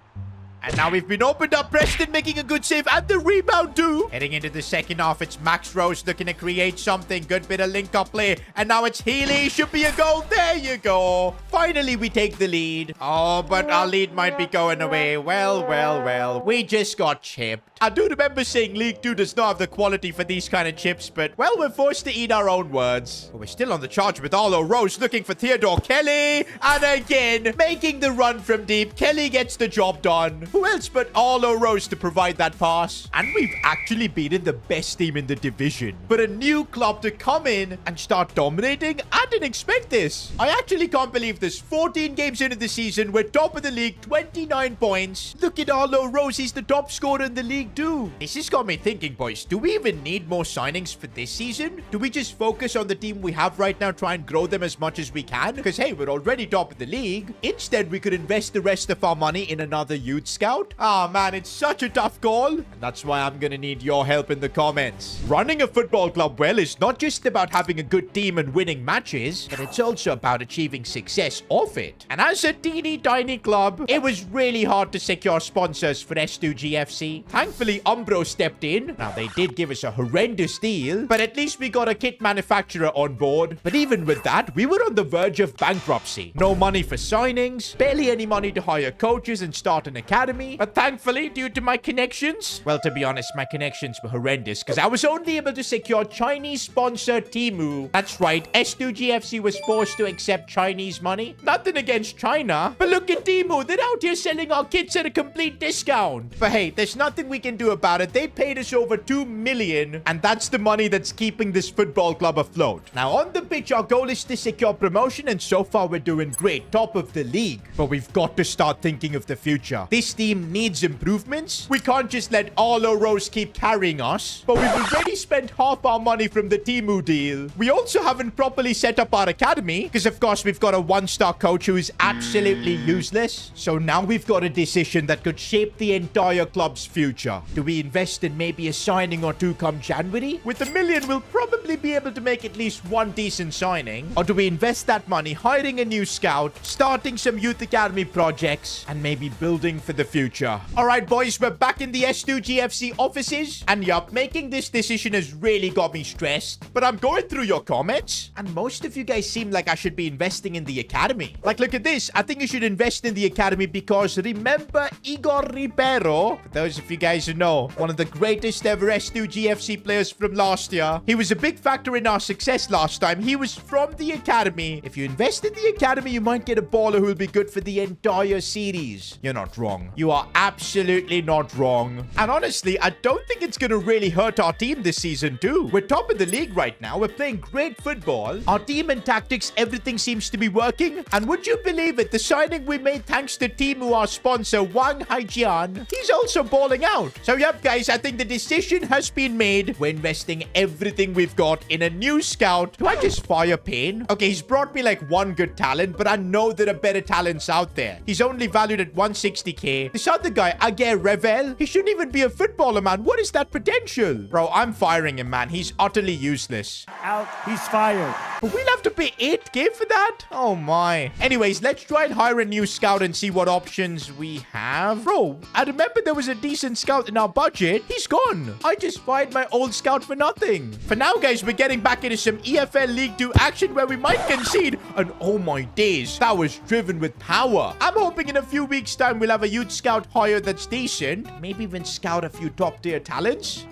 And now we've been opened up. Preston making a good save and the rebound too. Heading into the second half, it's Max Rose looking to create something. Good bit of link-up play. And now it's Healy. Should be a goal. There you go. Finally, we take the lead. Oh, but our lead might be going away. Well. We just got chipped. I do remember saying League 2 does not have the quality for these kind of chips, but, well, we're forced to eat our own words. But we're still on the charge with Arlo Rose looking for Theodore Kelly. And again, making the run from deep. Kelly gets the job done. Who else but Arlo Rose to provide that pass? And we've actually beaten the best team in the division. But a new club to come in and start dominating? I didn't expect this. I actually can't believe this. 14 games into the season, we're top of the league, 29 points. Look at Arlo Rose. He's the top scorer in the league too. This has got me thinking, boys. Do we even need more signings for this season? Do we just focus on the team we have right now, try and grow them as much as we can? Because, hey, we're already top of the league. Instead, we could invest the rest of our money in another youth scout. Ah, man, it's such a tough call. And that's why I'm gonna need your help in the comments. Running a football club well is not just about having a good team and winning matches, but it's also about achieving success off it. And as a teeny tiny club, it was really hard to secure sponsors for S2G FC. Thankfully, Umbro stepped in. Now, they did give us a horrendous deal, but at least we got a kit manufacturer on board. But even with that, we were on the verge of bankruptcy. No money for signings, barely any money to hire coaches and start an academy. But thankfully, due to my connections, well, to be honest, my connections were horrendous because I was only able to secure Chinese sponsor Temu. That's right, S2G FC was forced to accept Chinese money. Nothing against China, but look at Temu. They're out here selling our kits at a complete discount. But hey, there's nothing we can do about it. They paid us over 2 million, and that's the money that's keeping this football club afloat. Now, on the pitch, our goal is to secure promotion, and so far we're doing great, top of the league. But we've got to start thinking of the future. This team needs improvements. We can't just let Arlo Rose keep carrying us, but we've already spent half our money from the Temu deal. We also haven't properly set up our academy, because of course we've got a one-star coach who is absolutely useless. So now we've got a decision that could shape the entire club's future. Do we invest in maybe a signing or two come January? With $1 million, we'll probably be able to make at least one decent signing. Or do we invest that money hiring a new scout, starting some youth academy projects, and maybe building for the future? All right, boys, we're back in the S2G FC offices. And yup, making this decision has really got me stressed. But I'm going through your comments, and most of you guys seem like I should be investing in the academy. Like, look at this. I think you should invest in the academy because remember Igor Ribeiro? For those of you guys who know, one of the greatest ever S2G FC players from last year. He was a big factor in our success last time. He was from the academy. If you invest in the academy, you might get a baller who will be good for the entire series. You're not wrong. You are absolutely not wrong. And honestly, I don't think it's gonna really hurt our team this season too. We're top of the league right now. We're playing great football. Our team and tactics, everything seems to be working. And would you believe it? The signing we made thanks to Temu, our sponsor, Wang Haijian, he's also balling out. So yep, guys, I think the decision has been made. We're investing everything we've got in a new scout. Do I just fire Payne? Okay, he's brought me like one good talent, but I know there are better talents out there. He's only valued at 160k. This other guy, Aguirre Revel, he shouldn't even be a footballer, man. What is that potential? Bro, I'm firing him, man. He's utterly useless. Out. He's fired. But we'll have to pay 8k for that? Oh my. Anyways, let's try and hire a new scout and see what options we have. Bro, I remember there was a decent scout in our budget. He's gone. I just fired my old scout for nothing. For now, guys, we're getting back into some EFL League 2 action where we might concede. And oh my days, that was driven with power. I'm hoping in a few weeks' time we'll have a youth scout hire that's decent. Maybe even scout a few top-tier talents.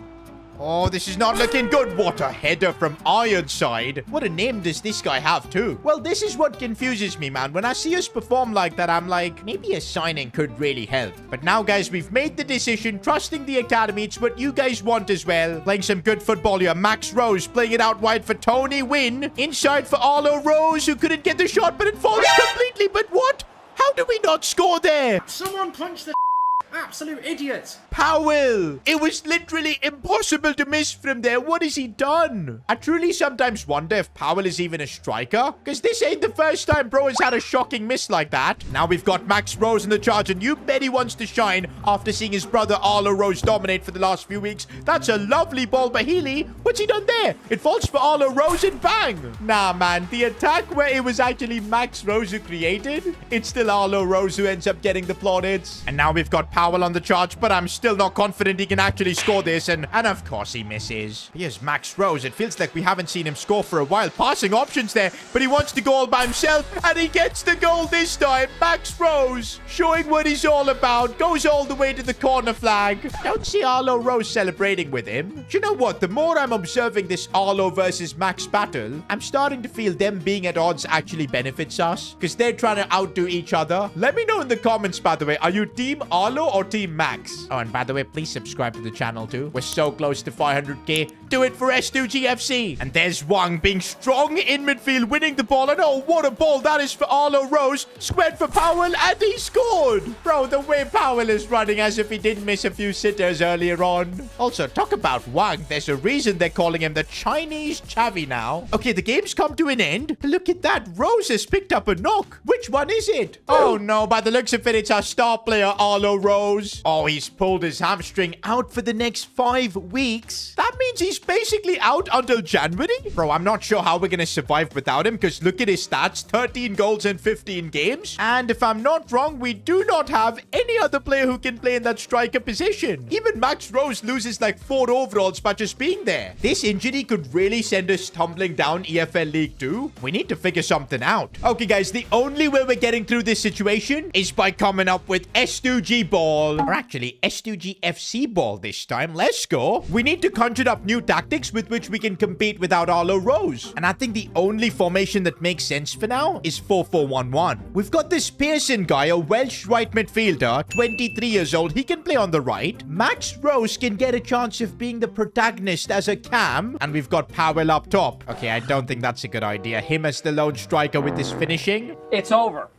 Oh, this is not looking good. What a header from Ironside. What a name does this guy have too? Well, this is what confuses me, man. When I see us perform like that, I'm like, maybe a signing could really help. But now, guys, we've made the decision, trusting the academy. It's what you guys want as well. Playing some good football here. Max Rose playing it out wide for Tony Wynn. Inside for Arlo Rose, who couldn't get the shot, but it falls completely. But what? How do we not score there? Someone punched the absolute idiot. Powell. It was literally impossible to miss from there. What has he done? I truly sometimes wonder if Powell is even a striker, because this ain't the first time bro has had a shocking miss like that. Now we've got Max Rose in the charge, and you bet he wants to shine after seeing his brother Arlo Rose dominate for the last few weeks. That's a lovely ball by Healy. What's he done there? It falls for Arlo Rose and bang. Nah, man. The attack where it was actually Max Rose who created, it's still Arlo Rose who ends up getting the plaudits. And now we've got Powell on the charge, but I'm still not confident he can actually score this. And of course he misses. Here's Max Rose. It feels like we haven't seen him score for a while. Passing options there, but he wants to go all by himself, and he gets the goal this time. Max Rose showing what he's all about. Goes all the way to the corner flag. Don't see Arlo Rose celebrating with him. Do you know what? The more I'm observing this Arlo versus Max battle, I'm starting to feel them being at odds actually benefits us, because they're trying to outdo each other. Let me know in the comments, by the way, are you Team Arlo or Team Max? Oh, and by the way, please subscribe to the channel too. We're so close to 500k. Do it for S2G FC. And there's Wang being strong in midfield, winning the ball. And oh, what a ball that is for Arlo Rose. Squared for Powell, and he scored. Bro, the way Powell is running as if he didn't miss a few sitters earlier on. Also, talk about Wang. There's a reason they're calling him the Chinese Chavi now. Okay, the game's come to an end. Look at that. Rose has picked up a knock. Which one is it? Oh, no. By the looks of it, it's our star player, Arlo Rose. Oh, he's pulled his hamstring out for the next 5 weeks. That means he's basically out until January? Bro, I'm not sure how we're going to survive without him, because look at his stats. 13 goals in 15 games. And if I'm not wrong, we do not have any other player who can play in that striker position. Even Max Rose loses like 4 overalls by just being there. This injury could really send us tumbling down EFL League 2. We need to figure something out. Okay, guys, the only way we're getting through this situation is by coming up with S2G ball. Or actually, S2G FC ball this time. Let's go. We need to conjure up new tactics with which we can compete without Arlo Rose. And I think the only formation that makes sense for now is 4-4-1-1. We've got this Pearson guy, a Welsh right midfielder, 23 years old. He can play on the right. Max Rose can get a chance of being the protagonist as a cam. And we've got Powell up top. Okay, I don't think that's a good idea. Him as the lone striker with this finishing. It's over.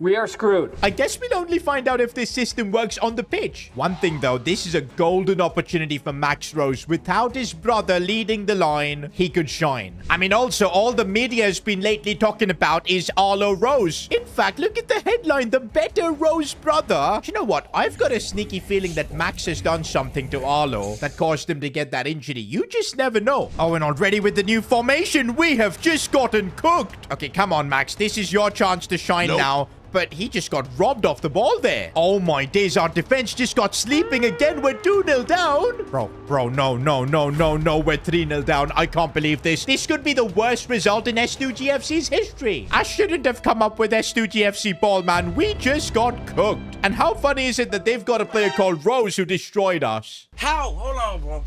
We are screwed. I guess we'll only find out if this system works on the pitch. One thing though, this is a golden opportunity for Max Rose. Without his brother leading the line, he could shine. I mean, also, all the media has been lately talking about is Arlo Rose. In fact, look at the headline, the better Rose brother. You know what? I've got a sneaky feeling that Max has done something to Arlo that caused him to get that injury. You just never know. Oh, and already with the new formation, we have just gotten cooked. Okay, come on, Max. This is your chance to shine now. But he just got robbed off the ball there. Oh my days, our defense just got sleeping again. We're 2-0 down. Bro, no. We're 3-0 down. I can't believe this. This could be the worst result in S2G FC's history. I shouldn't have come up with S2G FC ball, man. We just got cooked. And how funny is it that they've got a player called Rose who destroyed us? How? Hold on, bro.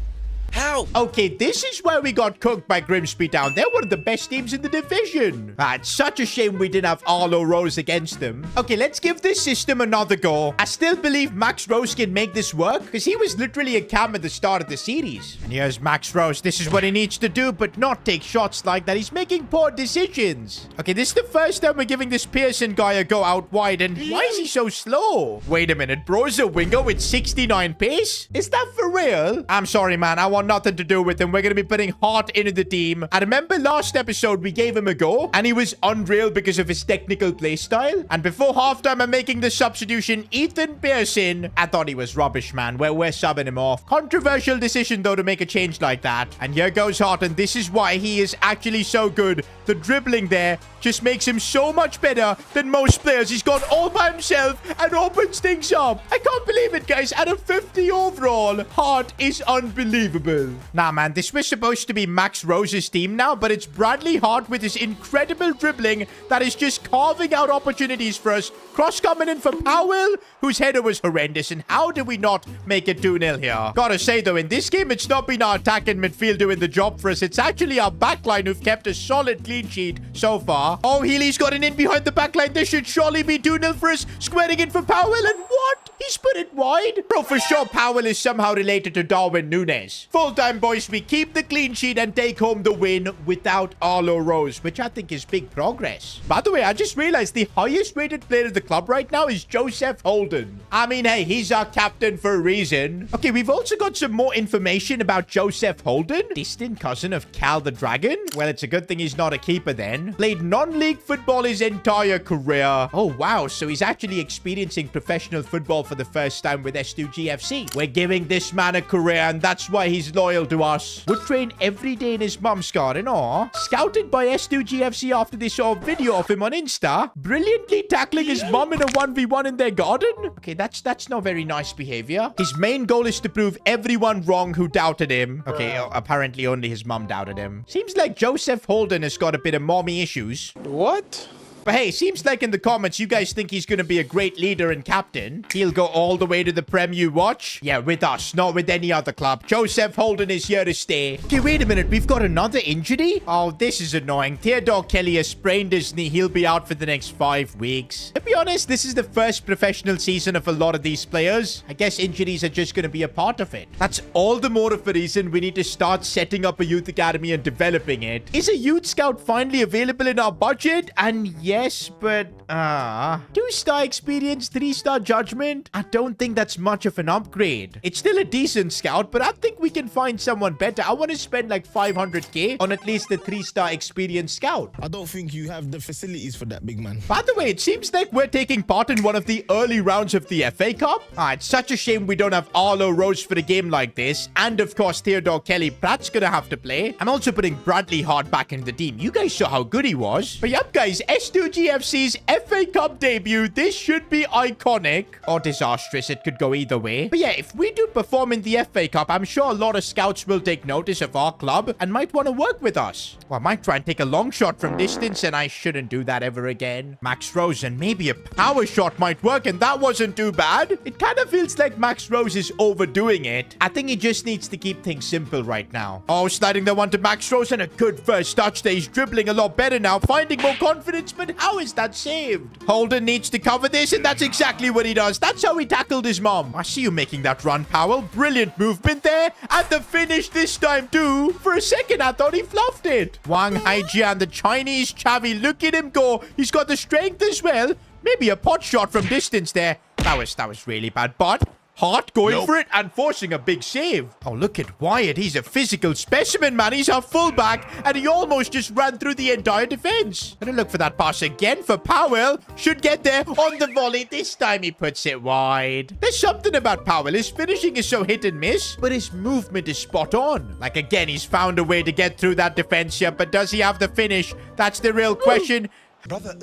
How? Okay, this is where we got cooked by Grimsby Town. They're one of the best teams in the division. It's such a shame we didn't have Arlo Rose against them. Okay, let's give this system another go. I still believe Max Rose can make this work, because he was literally a cam at the start of the series. And here's Max Rose. This is what he needs to do, but not take shots like that. He's making poor decisions. Okay, this is the first time we're giving this Pearson guy a go out wide, and why is he so slow? Wait a minute, bro, is a winger with 69 pace? Is that for real? I'm sorry, man. I want nothing to do with him. We're going to be putting heart into the team. I remember last episode we gave him a go and he was unreal because of his technical play style. And before halftime, I'm making the substitution Ethan Pearson. I thought he was rubbish, man. We're subbing him off. Controversial decision though to make a change like that. And here goes Hart, and this is why he is actually so good. The dribbling there just makes him so much better than most players. He's gone all by himself and opens things up. I can't believe it, guys. At a 50 overall, Hart is unbelievable. Nah, man, this was supposed to be Max Rose's team now, but it's Bradley Hart with his incredible dribbling that is just carving out opportunities for us. Cross coming in for Powell, whose header was horrendous. And how did we not make it 2-0 here? Gotta say, though, in this game, it's not been our attack and midfield doing the job for us. It's actually our backline who've kept a solid clean sheet so far. Oh, Healy's got an in behind the backline. This should surely be 2-0 for us. Squaring in for Powell, and what? He's put it wide. Bro, for sure, Powell is somehow related to Darwin Núñez. Full time, boys. We keep the clean sheet and take home the win without Arlo Rose, which I think is big progress. By the way, I just realized the highest rated player of the club right now is Joseph Holden. I mean, hey, he's our captain for a reason. Okay, we've also got some more information about Joseph Holden, distant cousin of Cal the Dragon. Well, it's a good thing he's not a keeper then. Played non-league football his entire career. Oh, wow. So he's actually experiencing professional football for the first time with S2G FC. We're giving this man a career, and that's why he's loyal to us. Would train every day in his mum's garden. Aw. Scouted by S2G FC after they saw a video of him on Insta. Brilliantly tackling his mum in a 1v1 in their garden. Okay, that's not very nice behavior. His main goal is to prove everyone wrong who doubted him. Okay, apparently only his mum doubted him. Seems like Joseph Holden has got a bit of mommy issues. What? But hey, seems like in the comments you guys think he's going to be a great leader and captain. He'll go all the way to the Prem you watch. Yeah, with us, not with any other club. Joseph Holden is here to stay. Okay, wait a minute. We've got another injury? Oh, this is annoying. Theodore Kelly has sprained his knee. He'll be out for the next 5 weeks. To be honest, this is the first professional season of a lot of these players. I guess injuries are just going to be a part of it. That's all the more of a reason we need to start setting up a youth academy and developing it. Is a youth scout finally available in our budget? And yes, but 2-star experience, 3-star judgment. I don't think that's much of an upgrade. It's still a decent scout, but I think we can find someone better. I want to spend like 500k on at least the 3-star experience scout. I don't think you have the facilities for that, big man. By the way, it seems like we're taking part in one of the early rounds of the FA Cup. It's such a shame we don't have Arlo Rose for a game like this. And of course, Theodore Kelly Pratt's gonna have to play. I'm also putting Bradley Hart back in the team. You guys saw how good he was. But yep, guys, S2G FC's FA Cup debut. This should be iconic or disastrous. It could go either way. But yeah, if we do perform in the FA Cup, I'm sure a lot of scouts will take notice of our club and might want to work with us. Well, I might try and take a long shot from distance, and I shouldn't do that ever again. Max Rose, and maybe a power shot might work, and that wasn't too bad. It kind of feels like Max Rose is overdoing it. I think he just needs to keep things simple right now. Oh, sliding the one to Max Rose, and a good first touch there. He's dribbling a lot better now, finding more confidence, but how is that saved? Holden needs to cover this, and that's exactly what he does. That's how he tackled his mom. I see you making that run, Powell. Brilliant movement there, and the finish this time too. For a second, I thought he fluffed it. Wang Haijian, the Chinese Chavi, look at him go. He's got the strength as well. Maybe a pot shot from distance there. That was really bad, but Hart going for it and forcing a big save. Oh, look at Wyatt. He's a physical specimen, man. He's our fullback, and he almost just ran through the entire defense. Gonna look for that pass again for Powell. Should get there on the volley. This time he puts it wide. There's something about Powell. His finishing is so hit and miss, but his movement is spot on. Like, again, he's found a way to get through that defense here, but does he have the finish? That's the real question. Brother,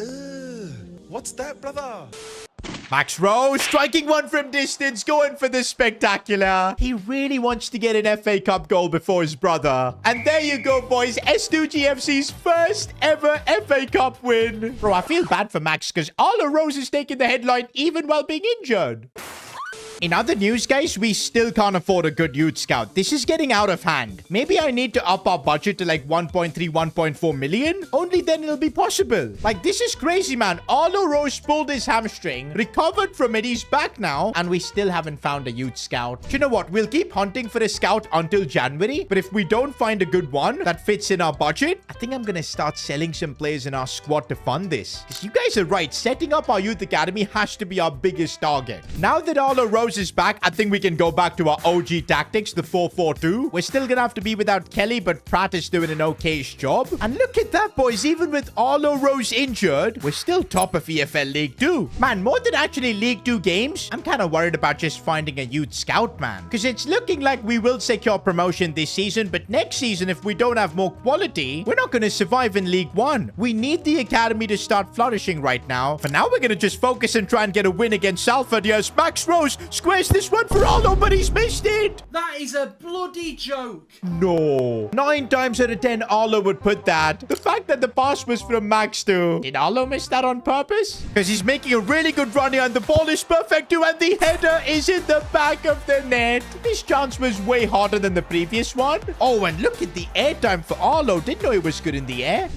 what's that, brother? Max Rose striking one from distance, going for the spectacular. He really wants to get an FA Cup goal before his brother. And there you go, boys. S2G FC's first ever FA Cup win. Bro, I feel bad for Max because Arlo Rose is taking the headline even while being injured. In other news, guys, we still can't afford a good youth scout. This is getting out of hand. Maybe I need to up our budget to like 1.3, 1.4 million. Only then it'll be possible. Like, this is crazy, man. Arlo Rose pulled his hamstring, recovered from it. He's back now, and we still haven't found a youth scout. Do you know what? We'll keep hunting for a scout until January. But if we don't find a good one that fits in our budget, I think I'm going to start selling some players in our squad to fund this. Because you guys are right. Setting up our youth academy has to be our biggest target. Now that Arlo Rose is back, I think we can go back to our OG tactics, the 4-4-2. We're still gonna have to be without Kelly, but Pratt is doing an okay-ish job. And look at that, boys. Even with Arlo Rose injured, we're still top of EFL League 2. Man, more than actually League 2 games, I'm kind of worried about just finding a youth scout, man. Because it's looking like we will secure promotion this season, but next season, if we don't have more quality, we're not gonna survive in League 1. We need the academy to start flourishing right now. For now, we're gonna just focus and try and get a win against Salford. Yes, Max Rose squares this one for Arlo, but he's missed it. That is a bloody joke. No. 9 times out of 10, Arlo would put that. The fact that the pass was from Max too. Did Arlo miss that on purpose? Because he's making a really good run here, and the ball is perfect too, and the header is in the back of the net. This chance was way harder than the previous one. Oh, and look at the air time for Arlo. Didn't know he was good in the air.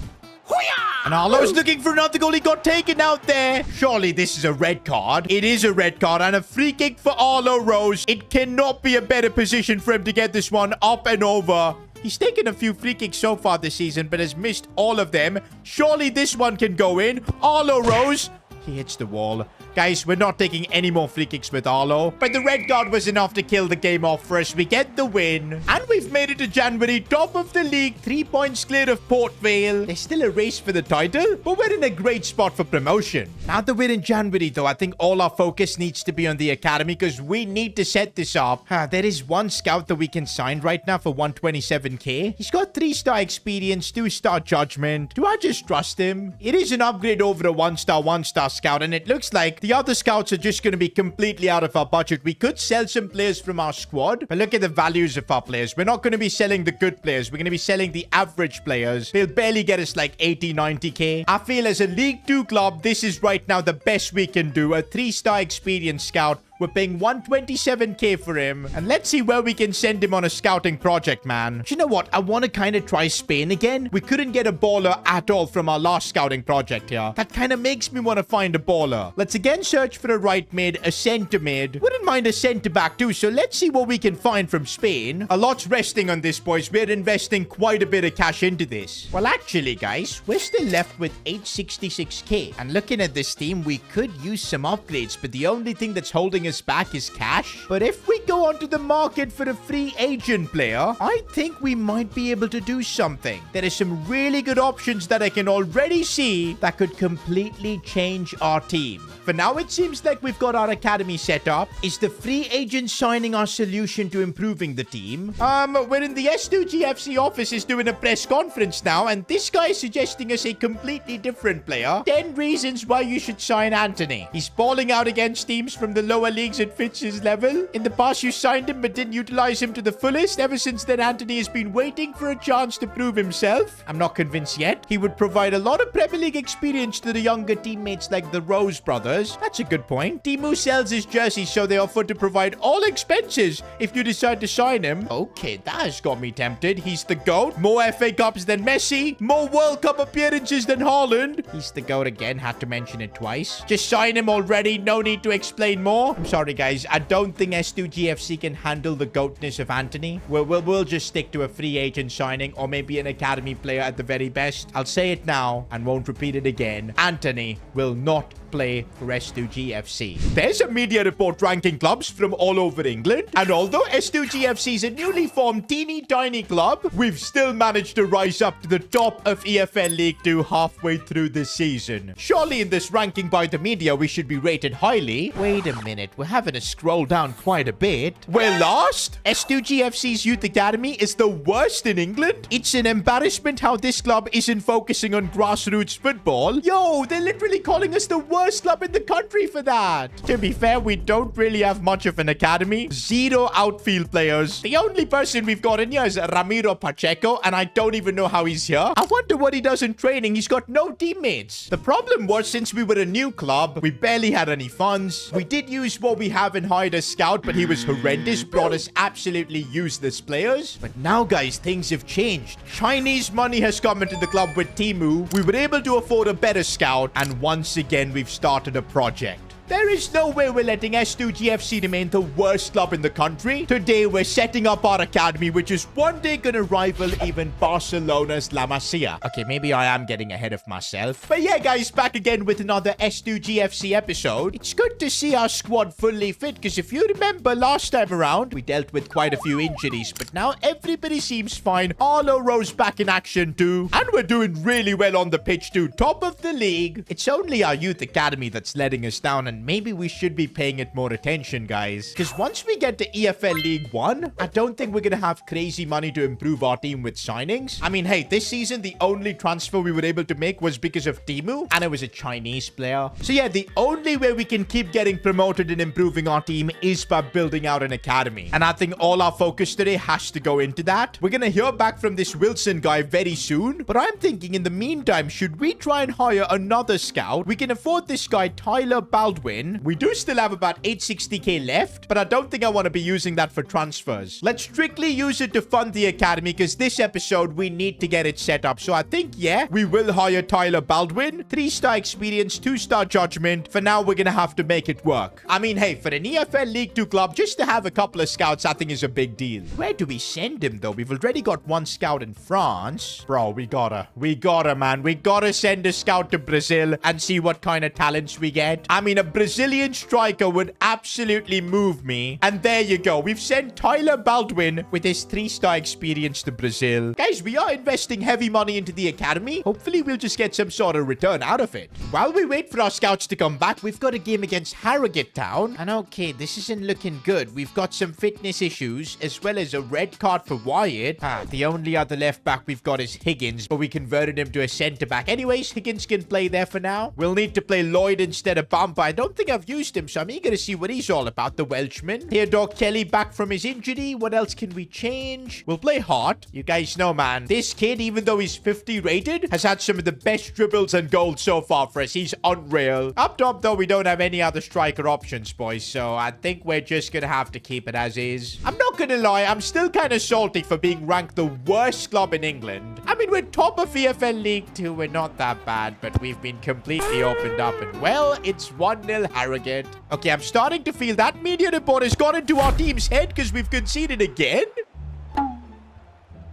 Hoo-yah! And Arlo's looking for another goal. He got taken out there. Surely this is a red card. It is a red card and a free kick for Arlo Rose. It cannot be a better position for him to get this one up and over. He's taken a few free kicks so far this season, but has missed all of them. Surely this one can go in. Arlo Rose. He hits the wall. Guys, we're not taking any more free kicks with Arlo. But the red card was enough to kill the game off for us. We get the win. And we've made it to January, top of the league. 3 points clear of Port Vale. There's still a race for the title, but we're in a great spot for promotion. Now that we're in January, though, I think all our focus needs to be on the academy because we need to set this up. There is one scout that we can sign right now for 127k. He's got 3-star experience, 2-star judgment. Do I just trust him? It is an upgrade over a 1-star scout, and it looks like the other scouts are just going to be completely out of our budget. We could sell some players from our squad, but look at the values of our players. We're not going to be selling the good players. We're going to be selling the average players. They'll barely get us like 80, 90k. I feel as a League 2 club, this is right now the best we can do. A 3-star experienced scout. We're paying 127k for him. And let's see where we can send him on a scouting project, man. Do you know what? I want to kind of try Spain again. We couldn't get a baller at all from our last scouting project here. That kind of makes me want to find a baller. Let's again search for a right mid, a centre mid. Wouldn't mind a centre back too. So let's see what we can find from Spain. A lot's resting on this, boys. We're investing quite a bit of cash into this. Well, actually, guys, we're still left with 866k. And looking at this team, we could use some upgrades. But the only thing that's holding us back is cash. But if we go onto the market for a free agent player, I think we might be able to do something. There are some really good options that I can already see that could completely change our team. For now, it seems like we've got our academy set up. Is the free agent signing our solution to improving the team? We're in the S2G FC offices doing a press conference now, and this guy is suggesting us a completely different player. 10 reasons why you should sign Anthony. He's balling out against teams from the lower leagues at fits his level. In the past, you signed him but didn't utilize him to the fullest. Ever since then, Anthony has been waiting for a chance to prove himself. I'm not convinced yet. He would provide a lot of Premier League experience to the younger teammates like the Rose brothers. That's a good point. Timu sells his jersey, so they offer to provide all expenses if you decide to sign him. Okay, that has got me tempted. He's the GOAT. More FA Cups than Messi. More World Cup appearances than Haaland. He's the GOAT again. Had to mention it twice. Just sign him already. No need to explain more. I'm sorry, guys. I don't think S2G FC can handle the GOATness of Anthony. We'll just stick to a free agent signing or maybe an academy player at the very best. I'll say it now and won't repeat it again. Anthony will not play for S2G FC. There's a media report ranking clubs from all over England, and although S2G FC is a newly formed teeny tiny club, we've still managed to rise up to the top of EFL League 2 halfway through the season. Surely in this ranking by the media we should be rated highly. Wait a minute, we're having to scroll down quite a bit. We're last? S2G FC's youth academy is the worst in England? It's an embarrassment how this club isn't focusing on grassroots football. Yo, they're literally calling us the worst club in the country for that. To be fair, we don't really have much of an academy. 0 outfield players. The only person we've got in here is Ramiro Pacheco, and I don't even know how he's here. I wonder what he does in training. He's got no teammates. The problem was, since we were a new club, we barely had any funds. We did use what we have and hired a scout, but he was horrendous, brought us absolutely useless players. But now, guys, things have changed. Chinese money has come into the club with Timu. We were able to afford a better scout, and once again, we've started a project. There is no way we're letting S2G FC remain the worst club in the country. Today, we're setting up our academy, which is one day gonna rival even Barcelona's La Masia. Okay, maybe I am getting ahead of myself. But yeah, guys, back again with another S2G FC episode. It's good to see our squad fully fit, because if you remember last time around, we dealt with quite a few injuries, but now everybody seems fine. Arlo Rose back in action too, and we're doing really well on the pitch too. Top of the league. It's only our youth academy that's letting us down, and maybe we should be paying it more attention, guys. Because once we get to EFL League 1, I don't think we're going to have crazy money to improve our team with signings. I mean, hey, this season, the only transfer we were able to make was because of Timu, and it was a Chinese player. So yeah, the only way we can keep getting promoted and improving our team is by building out an academy. And I think all our focus today has to go into that. We're going to hear back from this Wilson guy very soon, but I'm thinking in the meantime, should we try and hire another scout? We can afford this guy, Tyler Baldwin, Baldwin. We do still have about 860k left, but I don't think I want to be using that for transfers. Let's strictly use it to fund the academy because this episode, we need to get it set up. So I think, yeah, we will hire Tyler Baldwin. 3-star experience, 2-star judgment. For now, we're going to have to make it work. I mean, hey, for an EFL League 2 club, just to have a couple of scouts, I think is a big deal. Where do we send him, though? We've already got 1 scout in France. Bro, we gotta, man. We gotta send a scout to Brazil and see what kind of talents we get. I mean, a Brazilian striker would absolutely move me. And there you go. We've sent Tyler Baldwin with his 3-star experience to Brazil. Guys, we are investing heavy money into the academy. Hopefully, we'll just get some sort of return out of it. While we wait for our scouts to come back, we've got a game against Harrogate Town. And okay, this isn't looking good. We've got some fitness issues, as well as a red card for Wyatt. The only other left back we've got is Higgins, but we converted him to a centre back. Anyways, Higgins can play there for now. We'll need to play Lloyd instead of Bamba. I don't think I've used him, so I'm eager to see what he's all about, the Welshman. Theodore Kelly back from his injury. What else can we change? We'll play Hart. You guys know, man, this kid, even though he's 50 rated, has had some of the best dribbles and goals so far for us. He's unreal. Up top, though, we don't have any other striker options, boys, so I think we're just gonna have to keep it as is. I'm not gonna lie, I'm still kind of salty for being ranked the worst club in England. I mean, we're top of EFL League 2. We're not that bad, but we've been completely opened up. And, well, it's 1-0 Harrogate. Okay, I'm starting to feel that media report has got into our team's head because we've conceded again.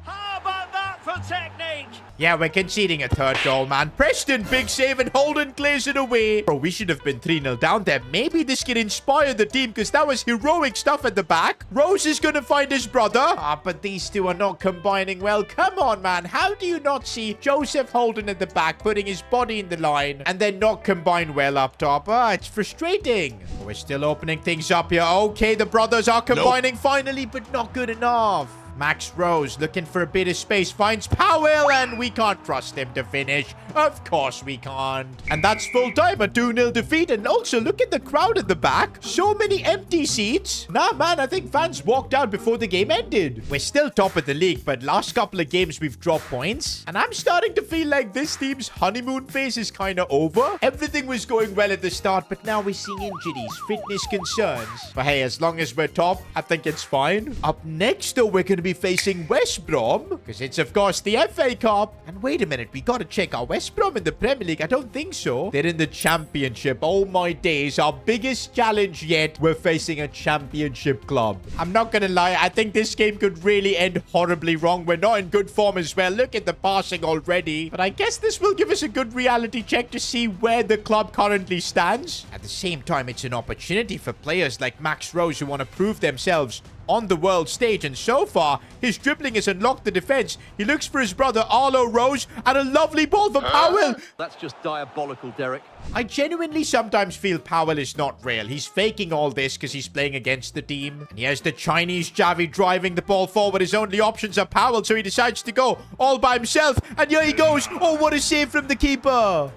How about that for technique? Yeah, we're conceding a 3rd goal, man. Preston, big save, and Holden clears it away. Bro, we should have been 3-0 down there. Maybe this can inspire the team because that was heroic stuff at the back. Rose is going to find his brother. But these two are not combining well. Come on, man. How do you not see Joseph Holden at the back putting his body in the line and then not combine well up top? It's frustrating. We're still opening things up here. Okay, the brothers are combining finally, but not good enough. Max Rose looking for a bit of space, finds Powell, and we can't trust him to finish. Of course we can't. And that's full time, a 2-0 defeat. And also, look at the crowd at the back. So many empty seats. Nah, man, I think fans walked out before the game ended. We're still top of the league, but last couple of games we've dropped points. And I'm starting to feel like this team's honeymoon phase is kind of over. Everything was going well at the start, but now we're seeing injuries, fitness concerns. But hey, as long as we're top, I think it's fine. Up next, though, we're going to be facing West Brom, because it's, of course, the FA Cup. And wait a minute, we got to check. Are West Brom in the Premier League? I don't think so. They're in the Championship. Oh my days, our biggest challenge yet. We're facing a Championship club. I'm not gonna lie, I think this game could really end horribly wrong. We're not in good form as well. Look at the passing already. But I guess this will give us a good reality check to see where the club currently stands. At the same time, it's an opportunity for players like Max Rose who want to prove themselves on the world stage, and so far his dribbling has unlocked the defense. He looks for his brother Arlo Rose, and a lovely ball for Powell. That's just diabolical, Derek. I genuinely sometimes feel Powell is not real. He's faking all this because he's playing against the team. And here's the Chinese Javi driving the ball forward. His only options are Powell, so he decides to go all by himself, and here he goes. Oh, what a save from the keeper.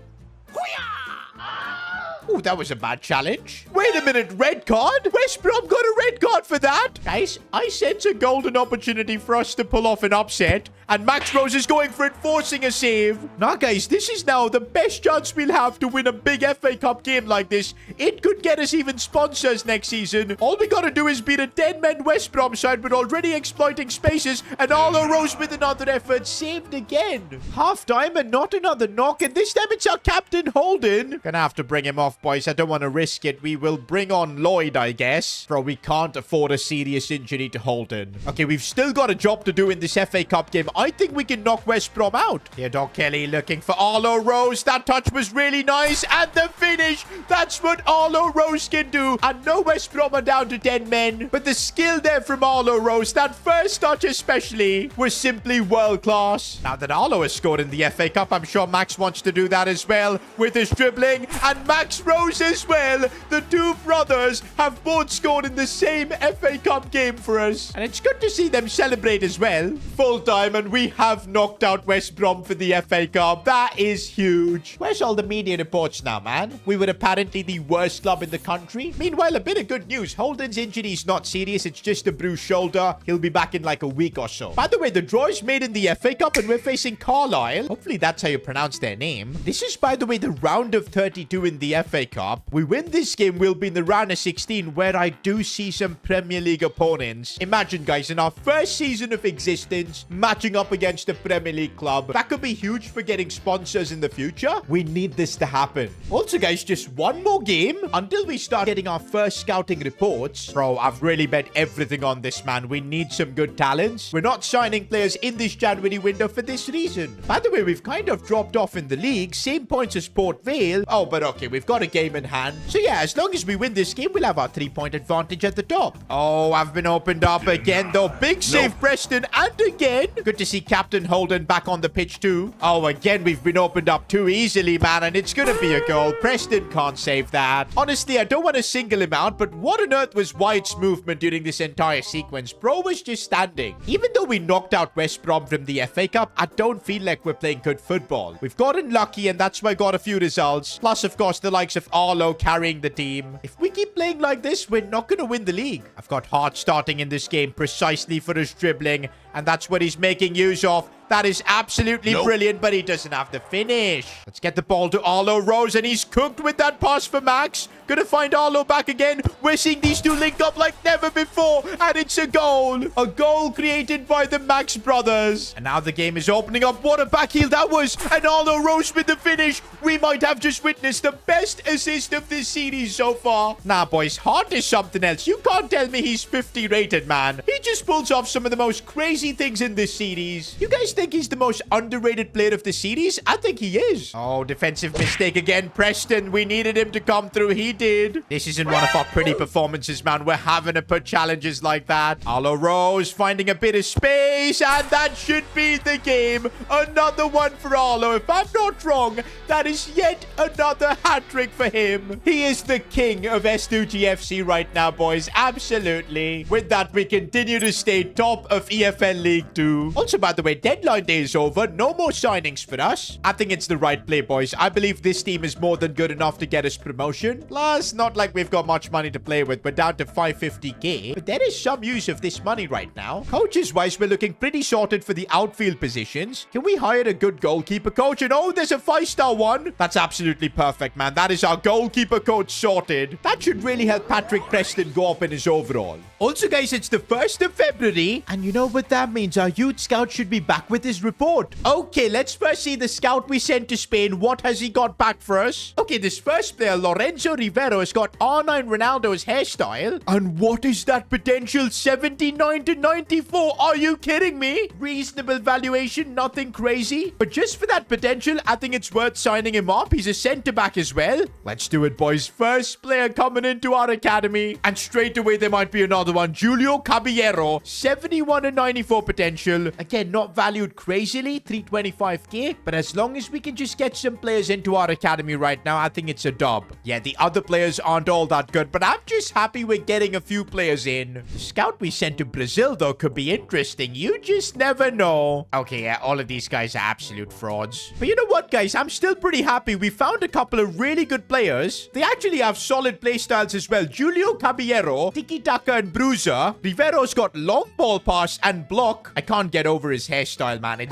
Oh, that was a bad challenge. Wait a minute, red card? West Brom got a red card for that? Guys, I sense a golden opportunity for us to pull off an upset. And Max Rose is going for it, forcing a save. Now, guys, this is now the best chance we'll have to win a big FA Cup game like this. It could get us even sponsors next season. All we gotta do is beat a 10-man West Brom side, but already exploiting spaces. And Arlo Rose with another effort, saved again. Half time and not another knock. And this time it's our captain, Holden. Gonna have to bring him off, boys. I don't want to risk it. We will bring on Lloyd, I guess. Bro, we can't afford a serious injury to Holden. Okay, we've still got a job to do in this FA Cup game. I think we can knock West Brom out. Theodore Kelly looking for Arlo Rose. That touch was really nice. And the finish. That's what Arlo Rose can do. I know West Brom are down to 10 men, but the skill there from Arlo Rose, that first touch especially, was simply world class. Now that Arlo has scored in the FA Cup, I'm sure Max wants to do that as well with his dribbling. And Max Rose as well. The two brothers have both scored in the same FA Cup game for us. And it's good to see them celebrate as well. Full time and we have knocked out West Brom for the FA Cup. That is huge. Where's all the media reports now, man? We were apparently the worst club in the country. Meanwhile, a bit of good news. Holden's injury is not serious. It's just a bruised shoulder. He'll be back in like a week or so. By the way, the draw is made in the FA Cup and we're facing Carlisle. Hopefully that's how you pronounce their name. This is, by the way, the round of 32 in the FA Cup. We win this game, we'll be in the round of 16, where I do see some Premier League opponents. Imagine, guys, in our first season of existence, matching up against a Premier League club. That could be huge for getting sponsors in the future. We need this to happen. Also, guys, just one more game until we start getting our first scouting reports. Bro, I've really bet everything on this, man. We need some good talents. We're not signing players in this January window for this reason. By the way, we've kind of dropped off in the league. Same points as Port Vale. Oh, but okay, we've got a game in hand. So yeah, as long as we win this game, we'll have our 3-point advantage at the top. Oh, I've been opened up again, though. Big save, Preston. And again, good to see Captain Holden back on the pitch too. Oh, again, we've been opened up too easily, man. And it's going to be a goal. Preston can't save that. Honestly, I don't want to single him out, but what on earth was White's movement during this entire sequence? Bro was just standing. Even though we knocked out West Brom from the FA Cup, I don't feel like we're playing good football. We've gotten lucky, and that's why I got a few results. Plus, of course, the likes of Arlo carrying the team. If we keep playing like this, we're not going to win the league. I've got Hart starting in this game precisely for his dribbling, and that's what he's making use of. That is absolutely brilliant, but he doesn't have the finish. Let's get the ball to Arlo Rose, and he's cooked with that pass for Max. Gonna find Arlo back again. We're seeing these two link up like never before, and it's a goal. A goal created by the Max brothers. And now the game is opening up. What a backheel that was. And Arlo Rose with the finish. We might have just witnessed the best assist of this series so far. Nah, boys, Hart is something else. You can't tell me he's 50 rated, man. He just pulls off some of the most crazy things in this series. You guys think he's the most underrated player of the series? I think he is. Oh, defensive mistake again. Preston, we needed him to come through. He did. This isn't one of our pretty performances, man. We're having to put challenges like that. Arlo Rose finding a bit of space, and that should be the game. Another one for Arlo. If I'm not wrong, that is yet another hat-trick for him. He is the king of S2G FC right now, boys. Absolutely. With that, we continue to stay top of EFL League 2. Also, by the way, deadline day is over. No more signings for us. I think it's the right play, boys. I believe this team is more than good enough to get us promotion. Plus, not like we've got much money to play with. We're down to 550k. But there is some use of this money right now. Coaches-wise, we're looking pretty sorted for the outfield positions. Can we hire a good goalkeeper coach? And oh, there's a 5-star one. That's absolutely perfect, man. That is our goalkeeper coach sorted. That should really help Patrick Preston go up in his overall. Also, guys, it's the 1st of February. And you know what that means? Our youth scout should be back with his report. Okay, let's first see the scout we sent to Spain. What has he got back for us? Okay, this first player, Lorenzo Rivero, has got R9 Ronaldo's hairstyle. And what is that potential? 79 to 94. Are you kidding me? Reasonable valuation, nothing crazy. But just for that potential, I think it's worth signing him up. He's a centre-back as well. Let's do it, boys. First player coming into our academy. And straight away, there might be another one. Julio Caballero, 71 to 94 potential. Again, not valued crazily, 325k. But as long as we can just get some players into our academy right now, I think it's a dub. Yeah, the other players aren't all that good, but I'm just happy we're getting a few players in. The scout we sent to Brazil, though, could be interesting. You just never know. Okay, yeah, all of these guys are absolute frauds. But you know what, guys? I'm still pretty happy. We found a couple of really good players. They actually have solid play styles as well. Julio Caballero, tiki-taka and bruiser. Rivero's got long ball pass and block. I can't get over his hairstyle, man.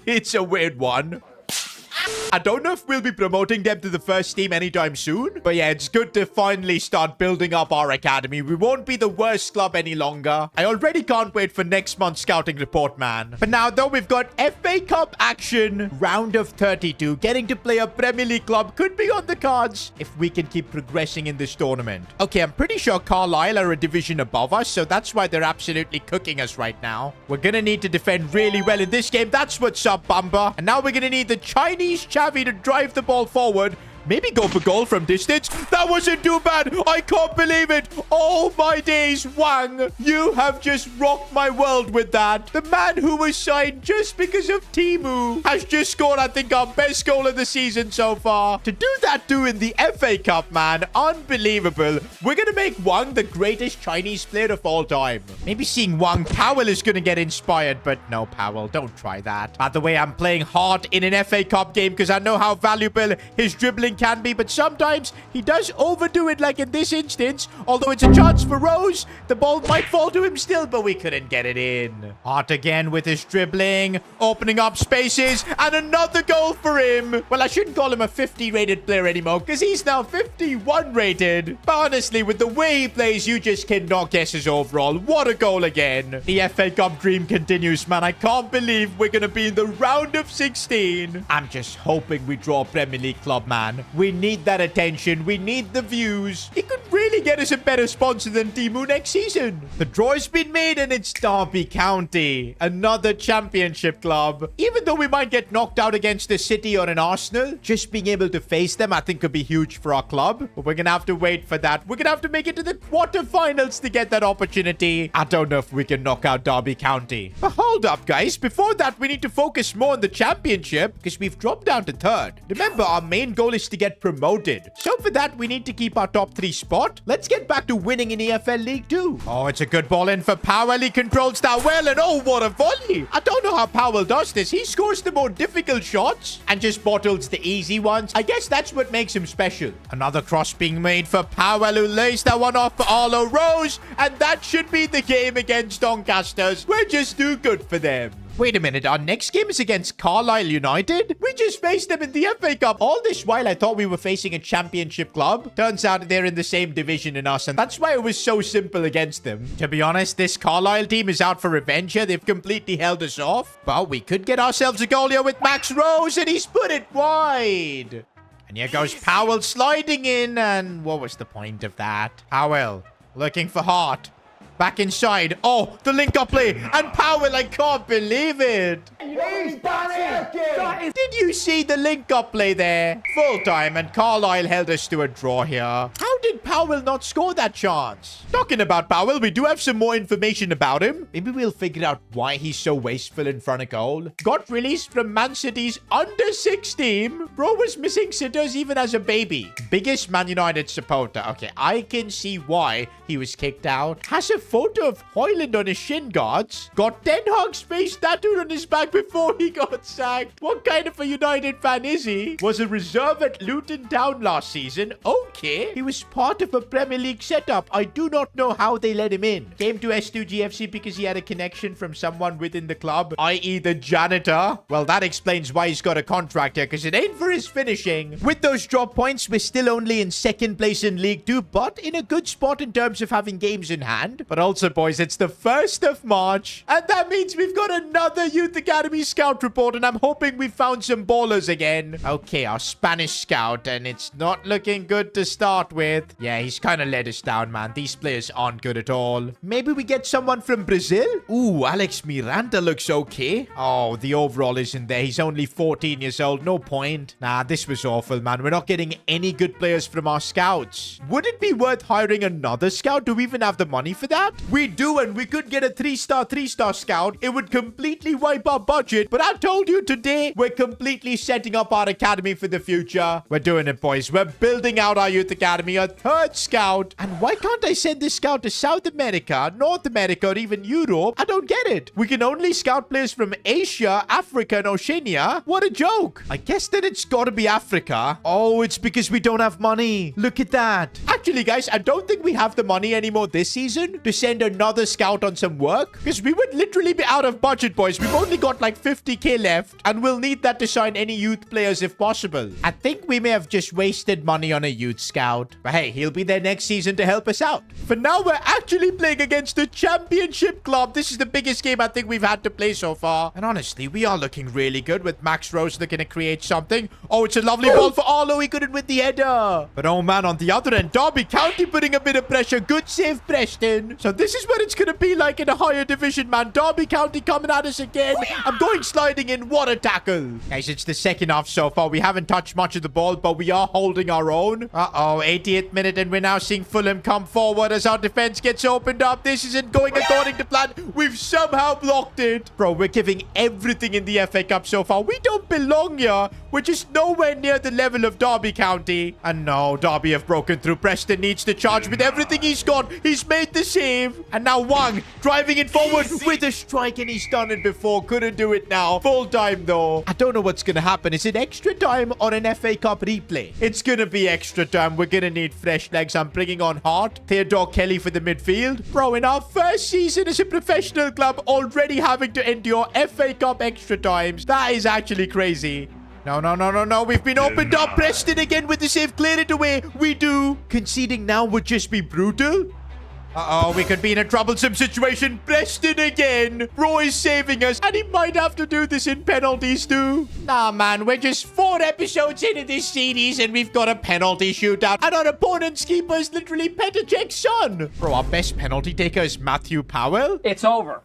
It's a weird one. I don't know if we'll be promoting them to the first team anytime soon. But yeah, it's good to finally start building up our academy. We won't be the worst club any longer. I already can't wait for next month's scouting report, man. But now, though, we've got FA Cup action. Round of 32. Getting to play a Premier League club could be on the cards if we can keep progressing in this tournament. Okay, I'm pretty sure Carlisle are a division above us, so that's why they're absolutely cooking us right now. We're gonna need to defend really well in this game. That's what's up, Bamba. And now we're gonna need the Chinese Xavi to drive the ball forward. Maybe go for goal from distance. That wasn't too bad. I can't believe it. Oh my days, Wang. You have just rocked my world with that. The man who was signed just because of Temu has just scored, I think, our best goal of the season so far. To do that too in the FA Cup, man. Unbelievable. We're going to make Wang the greatest Chinese player of all time. Maybe seeing Wang Powell is going to get inspired, but no, Powell, don't try that. By the way, I'm playing hard in an FA Cup game because I know how valuable his dribbling can be, but sometimes he does overdo it, like in this instance. Although it's a chance for Rose, the ball might fall to him still, but we couldn't get it in. Hart again with his dribbling, opening up spaces, and another goal for him. Well, I shouldn't call him a 50 rated player anymore because he's now 51 rated. But honestly, with the way he plays, you just cannot guess his overall. What a goal again. The FA Cup dream continues, man. I can't believe we're going to be in the round of 16. I'm just hoping we draw a Premier League club, man. We need that attention. We need the views. It could really get us a better sponsor than Temu next season. The draw has been made and it's Derby County. Another championship club. Even though we might get knocked out against the City or an Arsenal, just being able to face them, I think, could be huge for our club. But we're going to have to wait for that. We're going to have to make it to the quarterfinals to get that opportunity. I don't know if we can knock out Derby County. But hold up, guys. Before that, we need to focus more on the championship because we've dropped down to third. Remember, our main goal is to get promoted. So for that, we need to keep our top 3 spot. Let's get back to winning in EFL League 2. Oh, it's a good ball in for Powell. He controls that well, and oh, what a volley. I don't know how Powell does this. He scores the more difficult shots and just bottles the easy ones. I guess that's what makes him special. Another cross being made for Powell, who lays that one off for Arlo Rose, and that should be the game against Doncasters. We're just too good for them. Wait a minute, our next game is against Carlisle United? We just faced them in the FA Cup. All this while, I thought we were facing a championship club. Turns out they're in the same division in us, and that's why it was so simple against them. To be honest, this Carlisle team is out for revenge here. They've completely held us off. But we could get ourselves a goal here with Max Rose, and he's put it wide. And here goes Powell sliding in, and what was the point of that? Powell looking for Hart. Back inside. Oh, the link-up play. And Powell, I can't believe it. Did you see the link-up play there? Full time, and Carlisle held us to a draw here. How did Powell not score that chance? Talking about Powell, we do have some more information about him. Maybe we'll figure out why he's so wasteful in front of goal. Got released from Man City's under-6 team. Bro was missing sitters even as a baby. Biggest Man United supporter. Okay, I can see why he was kicked out. Has a photo of Hoyland on his shin guards. Got Ten Hag's face tattooed on his back before he got sacked. What kind of a United fan is he? Was a reserve at Luton Town last season. Okay. He was part of a Premier League setup. I do not know how they let him in. Came to S2G FC because he had a connection from someone within the club, i.e. the janitor. Well, that explains why he's got a contract here, because it ain't for his finishing. With those drop points, we're still only in 2nd place in League 2, but in a good spot in terms of having games in hand. But also, boys, it's the 1st of March, and that means we've got another Youth Academy scout report, and I'm hoping we found some ballers again. Okay, our Spanish scout, and it's not looking good to start with. Yeah, he's kind of let us down, man. These players aren't good at all. Maybe we get someone from Brazil? Ooh, Alex Miranda looks okay. Oh, the overall isn't there. He's only 14 years old. No point. Nah, this was awful, man. We're not getting any good players from our scouts. Would it be worth hiring another scout? Do we even have the money for that? We do, and we could get a 3-star scout. It would completely wipe our budget, but I told you today, we're completely setting up our academy for the future. We're doing it, boys. We're building out our youth academy, a 3rd scout. And why can't I send this scout to South America, North America, or even Europe? I don't get it. We can only scout players from Asia, Africa, and Oceania. What a joke. I guess that it's got to be Africa. Oh, it's because we don't have money. Look at that. Actually, guys, I don't think we have the money anymore this season to send another scout on some work, because we would literally be out of budget, boys. We've only got like 50k left, and we'll need that to sign any youth players if possible. I think we may have just wasted money on a youth scout. But hey, he'll be there next season to help us out. For now, we're actually playing against the championship club. This is the biggest game I think we've had to play so far. And honestly, we are looking really good with Max Rose looking to create something. Oh, it's a lovely ball for Arlo. He couldn't win the header. But oh man, on the other end, Derby County putting a bit of pressure. Good save, Preston. So this is what it's going to be like in a higher division, man. Derby County coming at us again. I'm going sliding in. What a tackle. Guys, it's the second half so far. We haven't touched much of the ball, but we are holding our own. Uh-oh, 80th minute, and we're now seeing Fulham come forward as our defense gets opened up. This isn't going according to plan. We've somehow blocked it. Bro, we're giving everything in the FA Cup so far. We don't belong here. We're just nowhere near the level of Derby County. And no, Derby have broken through. Preston needs to charge with everything he's got. He's made the save. And now Wang driving it forward with a strike, and he's done it before. Couldn't do it now. Full time, though. I don't know what's going to happen. Is it extra time or an FA Cup replay? It's going to be extra time. We're going to need fresh legs. I'm bringing on Hart. Theodore Kelly for the midfield. Bro, in our first season as a professional club, already having to endure FA Cup extra times. That is actually crazy. No, no, no, no, no. We've been opened up. Preston again with the save. Clear it away. We do. Conceding now would just be brutal. Uh-oh, we could be in a troublesome situation. Preston again. Bro is saving us, and he might have to do this in penalties too. Nah, man, we're just 4 episodes into this series, and we've got a penalty shootout, and our opponent's keeper is literally Petr Cech's son. Bro, our best penalty taker is Matthew Powell. It's over.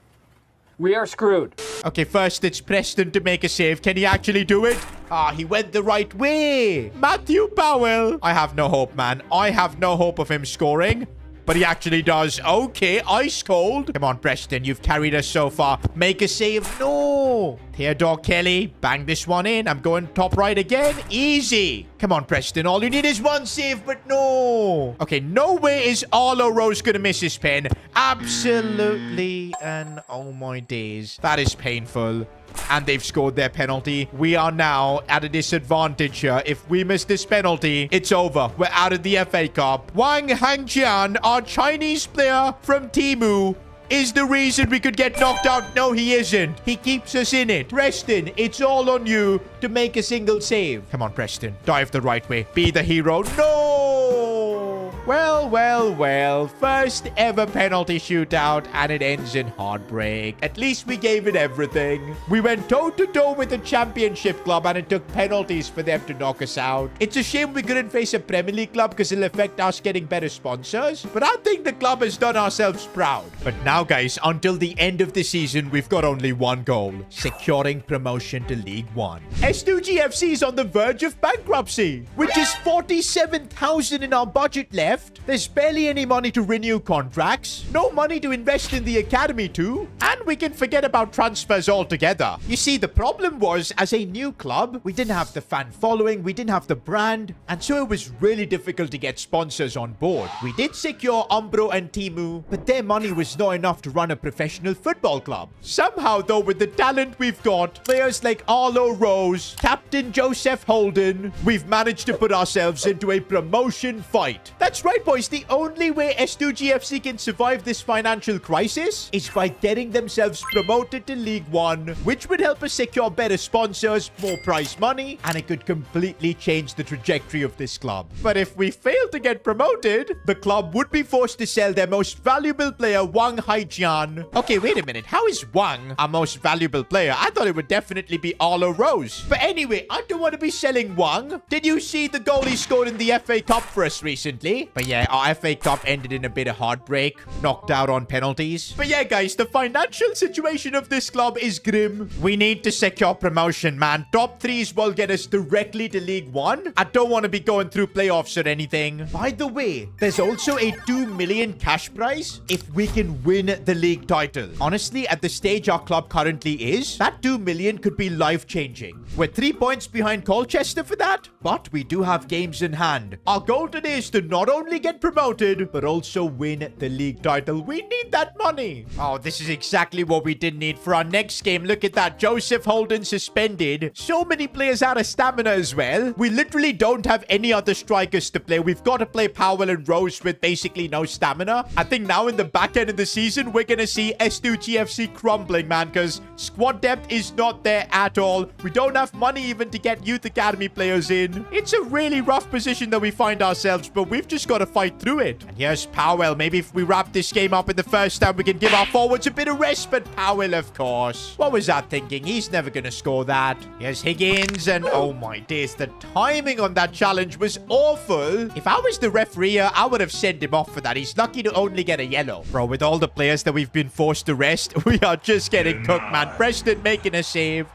We are screwed. Okay, first it's Preston to make a save. Can he actually do it? Ah, he went the right way. Matthew Powell. I have no hope, man. I have no hope of him scoring. But he actually does. Okay, ice cold. Come on, Preston. You've carried us so far. Make a save. No. Theodore Kelly. Bang this one in. I'm going top right again. Easy. Come on, Preston. All you need is one save, but no. Okay, no way is Arlo Rose going to miss his pen. Absolutely. And oh my days. That is painful. And they've scored their penalty. We are now at a disadvantage here. If we miss this penalty, it's over. We're out of the FA Cup. Wang Hangjian, our Chinese player from Temu, is the reason we could get knocked out. No, he isn't. He keeps us in it. Preston, it's all on you to make a single save. Come on, Preston. Dive the right way. Be the hero. No! Well, well, well. First ever penalty shootout, and it ends in heartbreak. At least we gave it everything. We went toe-to-toe with the championship club, and it took penalties for them to knock us out. It's a shame we couldn't face a Premier League club because it'll affect us getting better sponsors. But I think the club has done ourselves proud. But now, guys, until the end of the season, we've got only one goal. Securing promotion to League One. S2G FC is on the verge of bankruptcy. With just 47,000 in our budget left, there's barely any money to renew contracts, no money to invest in the academy too, and we can forget about transfers altogether. You see, the problem was, as a new club, we didn't have the fan following, we didn't have the brand, and so it was really difficult to get sponsors on board. We did secure Umbro and Temu, but their money was not enough to run a professional football club. Somehow, though, with the talent we've got, players like Arlo Rose, Captain Joseph Holden, we've managed to put ourselves into a promotion fight. That's right, boys. The only way S2G FC can survive this financial crisis is by getting themselves promoted to League One, which would help us secure better sponsors, more prize money, and it could completely change the trajectory of this club. But if we fail to get promoted, the club would be forced to sell their most valuable player, Wang Haijian. Okay, wait a minute. How is Wang our most valuable player? I thought it would definitely be Arlo Rose. But anyway, I don't want to be selling Wang. Did you see the goal he scored in the FA Cup for us recently? But yeah, our FA Cup ended in a bit of heartbreak. Knocked out on penalties. But yeah, guys, the financial situation of this club is grim. We need to secure promotion, man. Top 3s will get us directly to League One. I don't want to be going through playoffs or anything. By the way, there's also a 2 million cash prize if we can win the league title. Honestly, at the stage our club currently is, that 2 million could be life-changing. We're 3 points behind Colchester for that, but we do have games in hand. Our goal today is to not only get promoted, but also win the league title. We need that money. Oh, this is exactly what we did need for our next game. Look at that. Joseph Holden suspended. So many players out of stamina as well. We literally don't have any other strikers to play. We've got to play Powell and Rose with basically no stamina. I think now in the back end of the season, we're going to see S2G FC crumbling, man, because squad depth is not there at all. We don't have money even to get youth academy players in. It's a really rough position that we find ourselves, but we've just got got to fight through it. And here's Powell. Maybe if we wrap this game up in the first time, we can give our forwards a bit of rest. But Powell, of course. What was that thinking? He's never going to score that. Here's Higgins. And oh my days, the timing on that challenge was awful. If I was the referee, I would have sent him off for that. He's lucky to only get a yellow. Bro, with all the players that we've been forced to rest, we are just getting cooked, man. Preston making a save.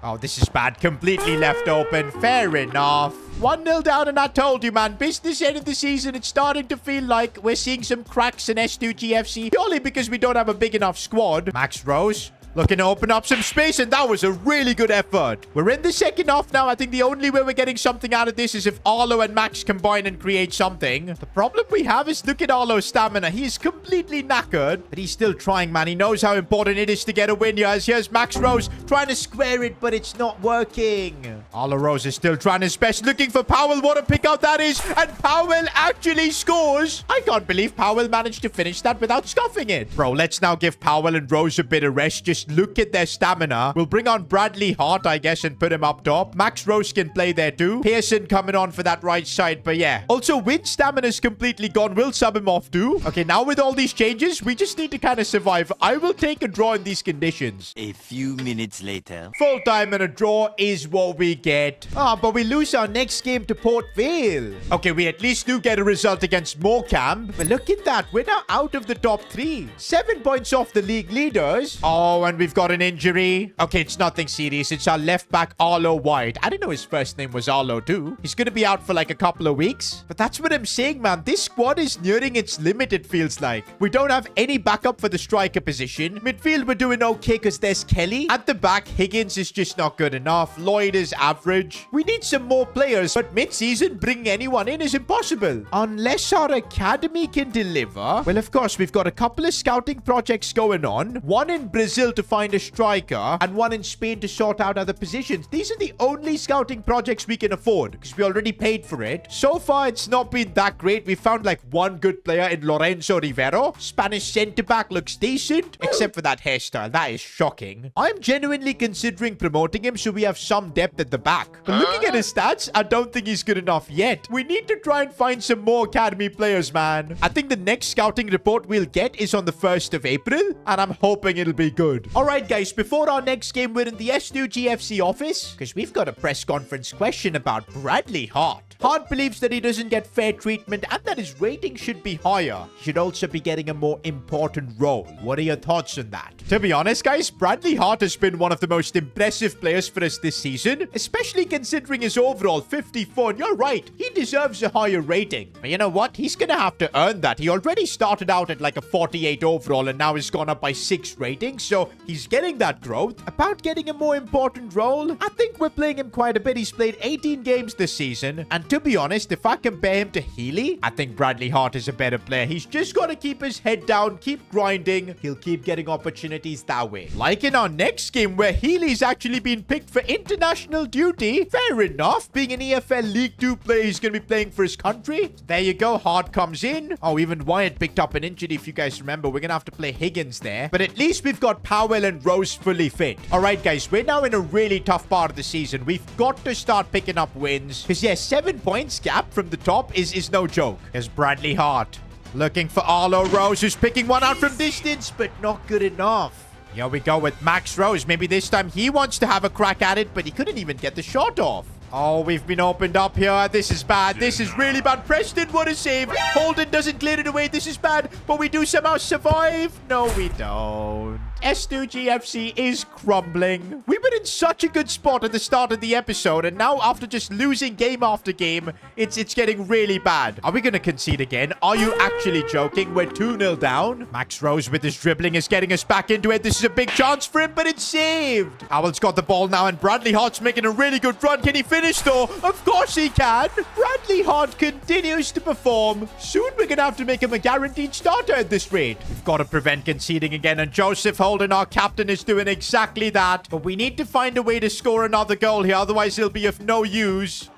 Oh, this is bad. Completely left open. Fair enough. 1-0 down, and I told you, man, business end of the season, it's starting to feel like we're seeing some cracks in S2G FC. Purely because we don't have a big enough squad. Max Rose looking to open up some space, and that was a really good effort. We're in the second half now. I think the only way we're getting something out of this is if Arlo and Max combine and create something. The problem we have is look at Arlo's stamina. He is completely knackered, but he's still trying, man. He knows how important it is to get a win. Here's Max Rose trying to square it, but it's not working. Arlo Rose is still trying his best, looking for Powell. What a pick out that is, and Powell actually scores. I can't believe Powell managed to finish that without scuffing it. Bro, let's now give Powell and Rose a bit of rest. Just look at their stamina. We'll bring on Bradley Hart, I guess, and put him up top. Max Rose can play there too. Pearson coming on for that right side, but yeah. Also, Wyn's stamina is completely gone. We'll sub him off too. Okay, now with all these changes, we just need to kind of survive. I will take a draw in these conditions. A few minutes later. Full time and a draw is what we get. But we lose our next game to Port Vale. Okay, we at least do get a result against Morecambe. But look at that. We're now out of the top 3. 7 points off the league leaders. Oh, and we've got an injury. Okay, it's nothing serious. It's our left back, Arlo White. I didn't know his first name was Arlo too. He's going to be out for like a couple of weeks. But that's what I'm saying, man. This squad is nearing its limit, it feels like. We don't have any backup for the striker position. Midfield, we're doing okay because there's Kelly. At the back, Higgins is just not good enough. Lloyd is average. We need some more players, but mid-season, bringing anyone in is impossible. Unless our academy can deliver. Well, of course, we've got a couple of scouting projects going on. One in Brazil to find a striker, and one in Spain to sort out other positions. These are the only scouting projects we can afford because we already paid for it. So far, it's not been that great. We found like one good player in Lorenzo Rivero. Spanish centre-back looks decent, except for that hairstyle. That is shocking. I'm genuinely considering promoting him so we have some depth at the back. But looking at his stats, I don't think he's good enough yet. We need to try and find some more academy players, man. I think the next scouting report we'll get is on the 1st of April, and I'm hoping it'll be good. All right, guys, before our next game, we're in the S2G FC office because we've got a press conference question about Bradley Hart. Hart believes that he doesn't get fair treatment and that his rating should be higher. He should also be getting a more important role. What are your thoughts on that? To be honest, guys, Bradley Hart has been one of the most impressive players for us this season, especially considering his overall 54. And you're right, he deserves a higher rating. But you know what? He's gonna have to earn that. He already started out at like a 48 overall and now he's gone up by 6 ratings, so he's getting that growth. About getting a more important role, I think we're playing him quite a bit. He's played 18 games this season, and to be honest, if I compare him to Healy, I think Bradley Hart is a better player. He's just got to keep his head down, keep grinding. He'll keep getting opportunities that way. Like in our next game where Healy's actually been picked for international duty. Fair enough. Being an EFL League 2 player, he's going to be playing for his country. There you go. Hart comes in. Oh, even Wyatt picked up an injury. If you guys remember, we're going to have to play Higgins there. But at least we've got Powell and Rose fully fit. All right, guys, we're now in a really tough part of the season. We've got to start picking up wins. Because, yeah, 7 points gap from the top is no joke. Here's Bradley Hart looking for Arlo Rose, who's picking one out from distance, but not good enough. Here we go with Max Rose. Maybe this time he wants to have a crack at it, but he couldn't even get the shot off. Oh, we've been opened up here. This is bad. This is really bad. Preston, what a save. Holden doesn't clear it away. This is bad, but we do somehow survive. No, we don't. S2G FC is crumbling. We were in such a good spot at the start of the episode, and now after just losing game after game, it's getting really bad. Are we going to concede again? Are you actually joking? We're 2-0 down. Max Rose with his dribbling is getting us back into it. This is a big chance for him, but it's saved. Howell's got the ball now, and Bradley Hart's making a really good run. Can he finish, though? Of course he can. Bradley Hart continues to perform. Soon we're going to have to make him a guaranteed starter at this rate. We've got to prevent conceding again, and Joseph Holden, our captain, is doing exactly that. But we need to find a way to score another goal here, otherwise he'll be of no use.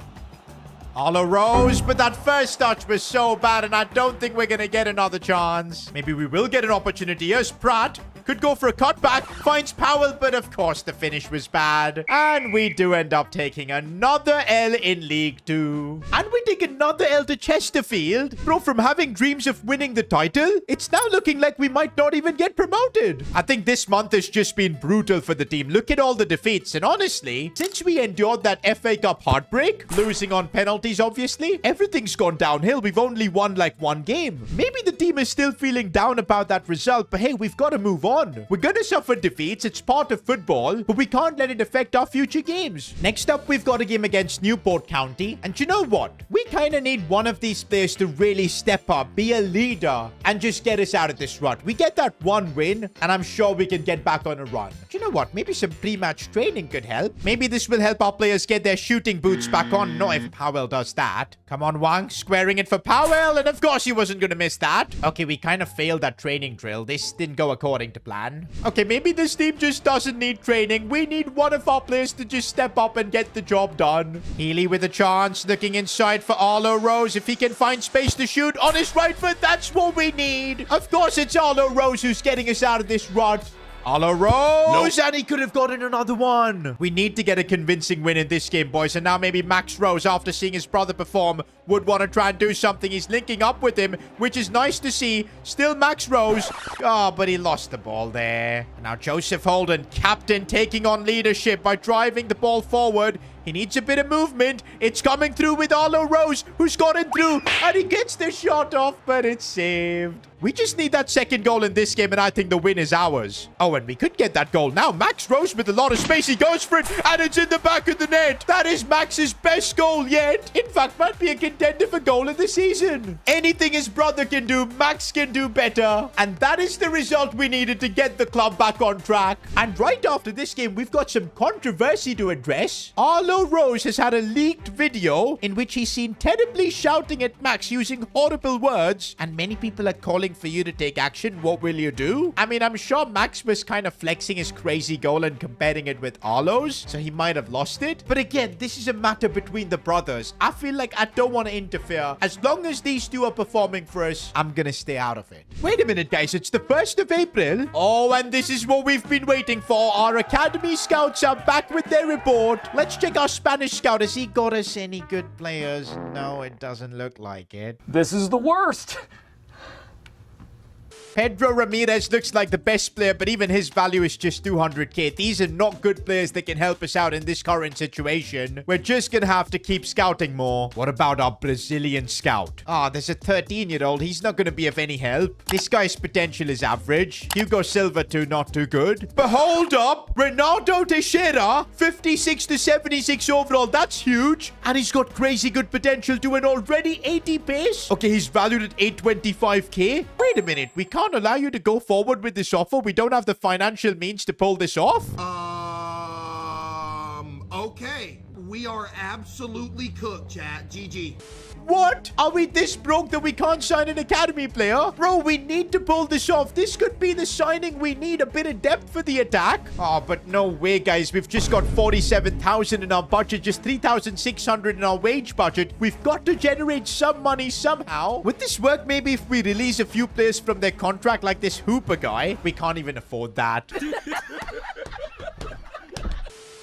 Arlo Rose, but that first touch was so bad, and I don't think we're going to get another chance. Maybe we will get an opportunity. Here's Pratt. Could go for a cutback. Finds Powell, but of course the finish was bad. And we do end up taking another L in League 2. And we take another L to Chesterfield. Bro, from having dreams of winning the title, it's now looking like we might not even get promoted. I think this month has just been brutal for the team. Look at all the defeats. And honestly, since we endured that FA Cup heartbreak, losing on penalties, obviously, everything's gone downhill. We've only won like one game. Maybe the team is still feeling down about that result, but hey, we've got to move on. We're going to suffer defeats. It's part of football, but we can't let it affect our future games. Next up, we've got a game against Newport County. And you know what? We kind of need one of these players to really step up, be a leader, and just get us out of this rut. We get that one win, and I'm sure we can get back on a run. Do you know what? Maybe some pre-match training could help. Maybe this will help our players get their shooting boots back on. Not if Powell does that. Come on, Wang. Squaring it for Powell, and of course he wasn't going to miss that. Okay, we kind of failed that training drill. This didn't go according to plan. Okay, maybe this team just doesn't need training. We need one of our players to just step up and get the job done. Healy with a chance, looking inside for Arlo Rose. If he can find space to shoot on his right foot, that's what we need. Of course, it's Arlo Rose who's getting us out of this rut. Arlo Rose, and he could have gotten another one. We need to get a convincing win in this game, boys. And now maybe Max Rose, after seeing his brother perform, would want to try and do something. He's linking up with him, which is nice to see. Still Max Rose. Oh, but he lost the ball there. And now Joseph Holden, captain, taking on leadership by driving the ball forward. He needs a bit of movement. It's coming through with Arlo Rose, who's gotten through. And he gets the shot off, but it's saved. We just need that second goal in this game, and I think the win is ours. Oh, and we could get that goal now. Max Rose with a lot of space. He goes for it, and it's in the back of the net. That is Max's best goal yet. In fact, might be a contender for goal of the season. Anything his brother can do, Max can do better. And that is the result we needed to get the club back on track. And right after this game, we've got some controversy to address. Arlo Rose has had a leaked video in which he's seen terribly shouting at Max using horrible words. And many people are calling for you to take action. What will you do? I mean, I'm sure Max was kind of flexing his crazy goal and comparing it with Arlo's, so he might have lost it. But again, this is a matter between the brothers. I feel like I don't want to interfere. As long as these two are performing for us, I'm gonna stay out of it. Wait a minute, guys. It's the 1st of April. Oh, and this is what we've been waiting for. Our academy scouts are back with their report. Let's check our Spanish scout. Has he got us any good players? No, it doesn't look like it. This is the worst. Pedro Ramirez looks like the best player, but even his value is just 200k. These are not good players that can help us out in this current situation. We're just gonna have to keep scouting more. What about our Brazilian scout? Ah, there's a 13-year-old. He's not gonna be of any help. This guy's potential is average. Hugo Silva too, not too good. But hold up. Ronaldo Teixeira, 56 to 76 overall. That's huge. And he's got crazy good potential to an already 80 pace. Okay, he's valued at 825k. Wait a minute. We can't allow you to go forward with this offer. We don't have the financial means to pull this off. Okay. We are absolutely cooked, chat. GG. What? Are we this broke that we can't sign an academy player? Bro, we need to pull this off. This could be the signing we need. A bit of depth for the attack. Oh, but no way, guys. We've just got 47,000 in our budget. Just 3,600 in our wage budget. We've got to generate some money somehow. Would this work maybe if we release a few players from their contract like this Hooper guy? We can't even afford that.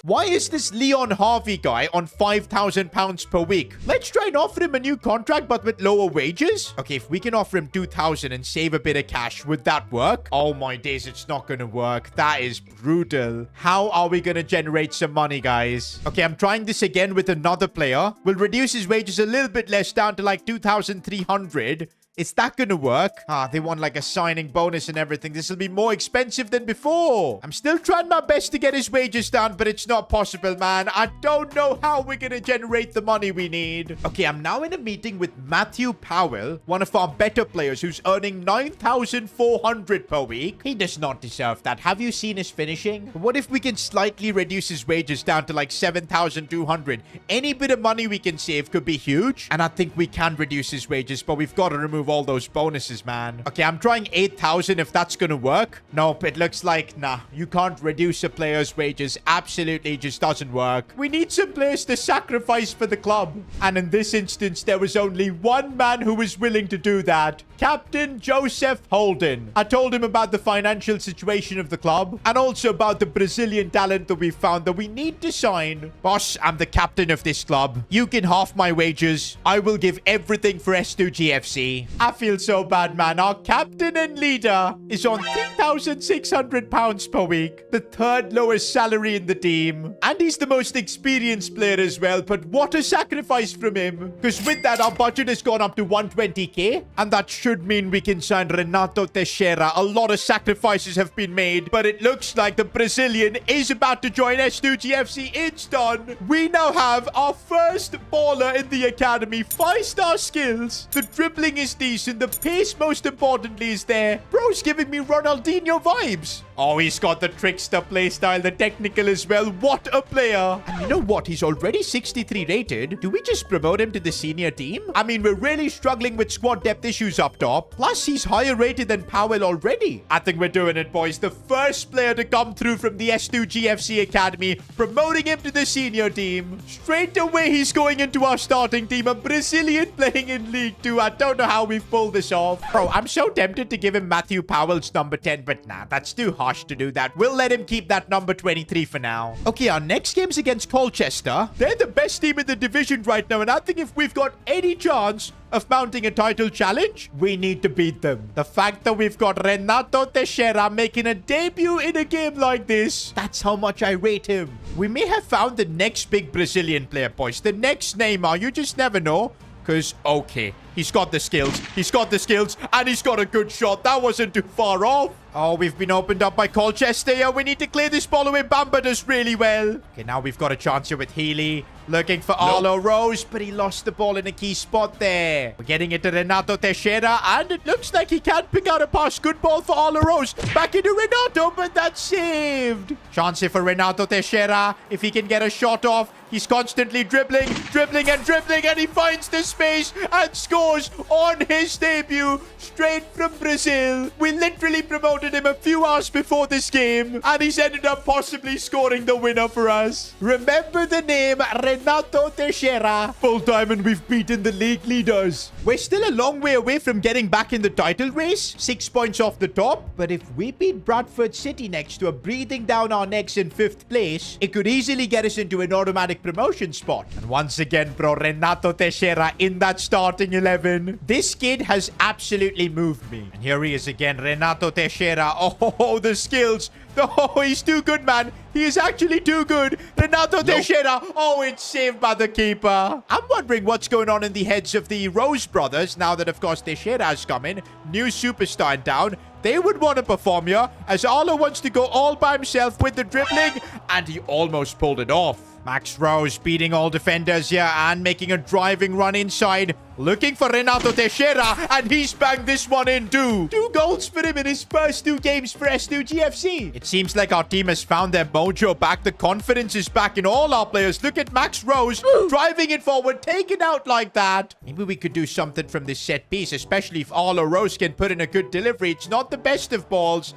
Why is this Leon Harvey guy on £5,000 per week? Let's try and offer him a new contract, but with lower wages. Okay, if we can offer him 2,000 and save a bit of cash, would that work? Oh my days, it's not gonna work. That is brutal. How are we gonna generate some money, guys? Okay, I'm trying this again with another player. We'll reduce his wages a little bit less, down to like 2,300. Is that gonna work? Ah, they want like a signing bonus and everything. This will be more expensive than before. I'm still trying my best to get his wages down, but it's not possible, man. I don't know how we're gonna generate the money we need. Okay, I'm now in a meeting with Matthew Powell, one of our better players who's earning 9,400 per week. He does not deserve that. Have you seen his finishing? What if we can slightly reduce his wages down to like 7,200? Any bit of money we can save could be huge. And I think we can reduce his wages, but we've got to remove remove all those bonuses, man. Okay, I'm trying 8,000 if that's gonna work. Nope, it looks like, nah, you can't reduce a player's wages. Absolutely just doesn't work. We need some players to sacrifice for the club. And in this instance, there was only one man who was willing to do that. Captain Joseph Holden. I told him about the financial situation of the club and also about the Brazilian talent that we found that we need to sign. Boss, I'm the captain of this club. You can half my wages. I will give everything for S2G FC. I feel so bad, man. Our captain and leader is on £3,600 per week. The third lowest salary in the team. And he's the most experienced player as well. But what a sacrifice from him. Because with that, our budget has gone up to 120k. And that should mean we can sign Renato Teixeira. A lot of sacrifices have been made. But it looks like the Brazilian is about to join S2G FC. It's done. We now have our first baller in the academy. 5-star skills. The dribbling is decent. The pace, most importantly, is there. Bro's giving me Ronaldinho vibes. Oh, he's got the trickster playstyle, the technical as well. What a player. And you know what? He's already 63 rated. Do we just promote him to the senior team? I mean, we're really struggling with squad depth issues up top. Plus, he's higher rated than Powell already. I think we're doing it, boys. The first player to come through from the S2G FC Academy, promoting him to the senior team. Straight away, he's going into our starting team. A Brazilian playing in League 2. I don't know how we've pulled this off. Bro, I'm so tempted to give him Matthew Powell's number 10, but nah, that's too harsh to do that. We'll let him keep that number 23 for now. Okay, our next game's against Colchester. They're the best team in the division right now, and I think if we've got any chance of mounting a title challenge, we need to beat them. The fact that we've got Renato Teixeira making a debut in a game like this, that's how much I rate him. We may have found the next big Brazilian player, boys. The next Neymar. You just never know. Because, okay, he's got the skills. He's got the skills. And he's got a good shot. That wasn't too far off. Oh, we've been opened up by Colchester here. We need to clear this ball away. Bamba does really well. Okay, now we've got a chance here with Healy. Looking for Arlo Rose, but he lost the ball in a key spot there. We're getting it to Renato Teixeira, and it looks like he can't pick out a pass. Good ball for Arlo Rose. Back into Renato, but that's saved. Chance here for Renato Teixeira. If he can get a shot off, he's constantly dribbling, and he finds the space and scores on his debut straight from Brazil. We literally promoted him a few hours before this game, and he's ended up possibly scoring the winner for us. Remember the name, Renato Teixeira. Full time, and we've beaten the league leaders. We're still a long way away from getting back in the title race. 6 points off the top. But if we beat Bradford City next to a breathing down our necks in 5th place, it could easily get us into an automatic promotion spot. And once again, bro, Renato Teixeira in that starting 11. This kid has absolutely moved me. And here he is again, Renato Teixeira. Oh, the skills. Oh, he's too good, man. He is actually too good. Renato Teixeira. Oh, it's saved by the keeper. I'm wondering what's going on in the heads of the Rose brothers now that, of course, Teixeira has come in. New superstar in town. They would want to perform here, as Arlo wants to go all by himself with the dribbling, and he almost pulled it off. Max Rose beating all defenders here and making a driving run inside. Looking for Renato Teixeira, and he's banged this one in too. 2 goals for him in his first 2 games for S2G FC. It seems like our team has found their mojo back. The confidence is back in all our players. Look at Max Rose driving it forward, taking out like that. Maybe we could do something from this set piece, especially if Arlo Rose can put in a good delivery. It's not the best of balls.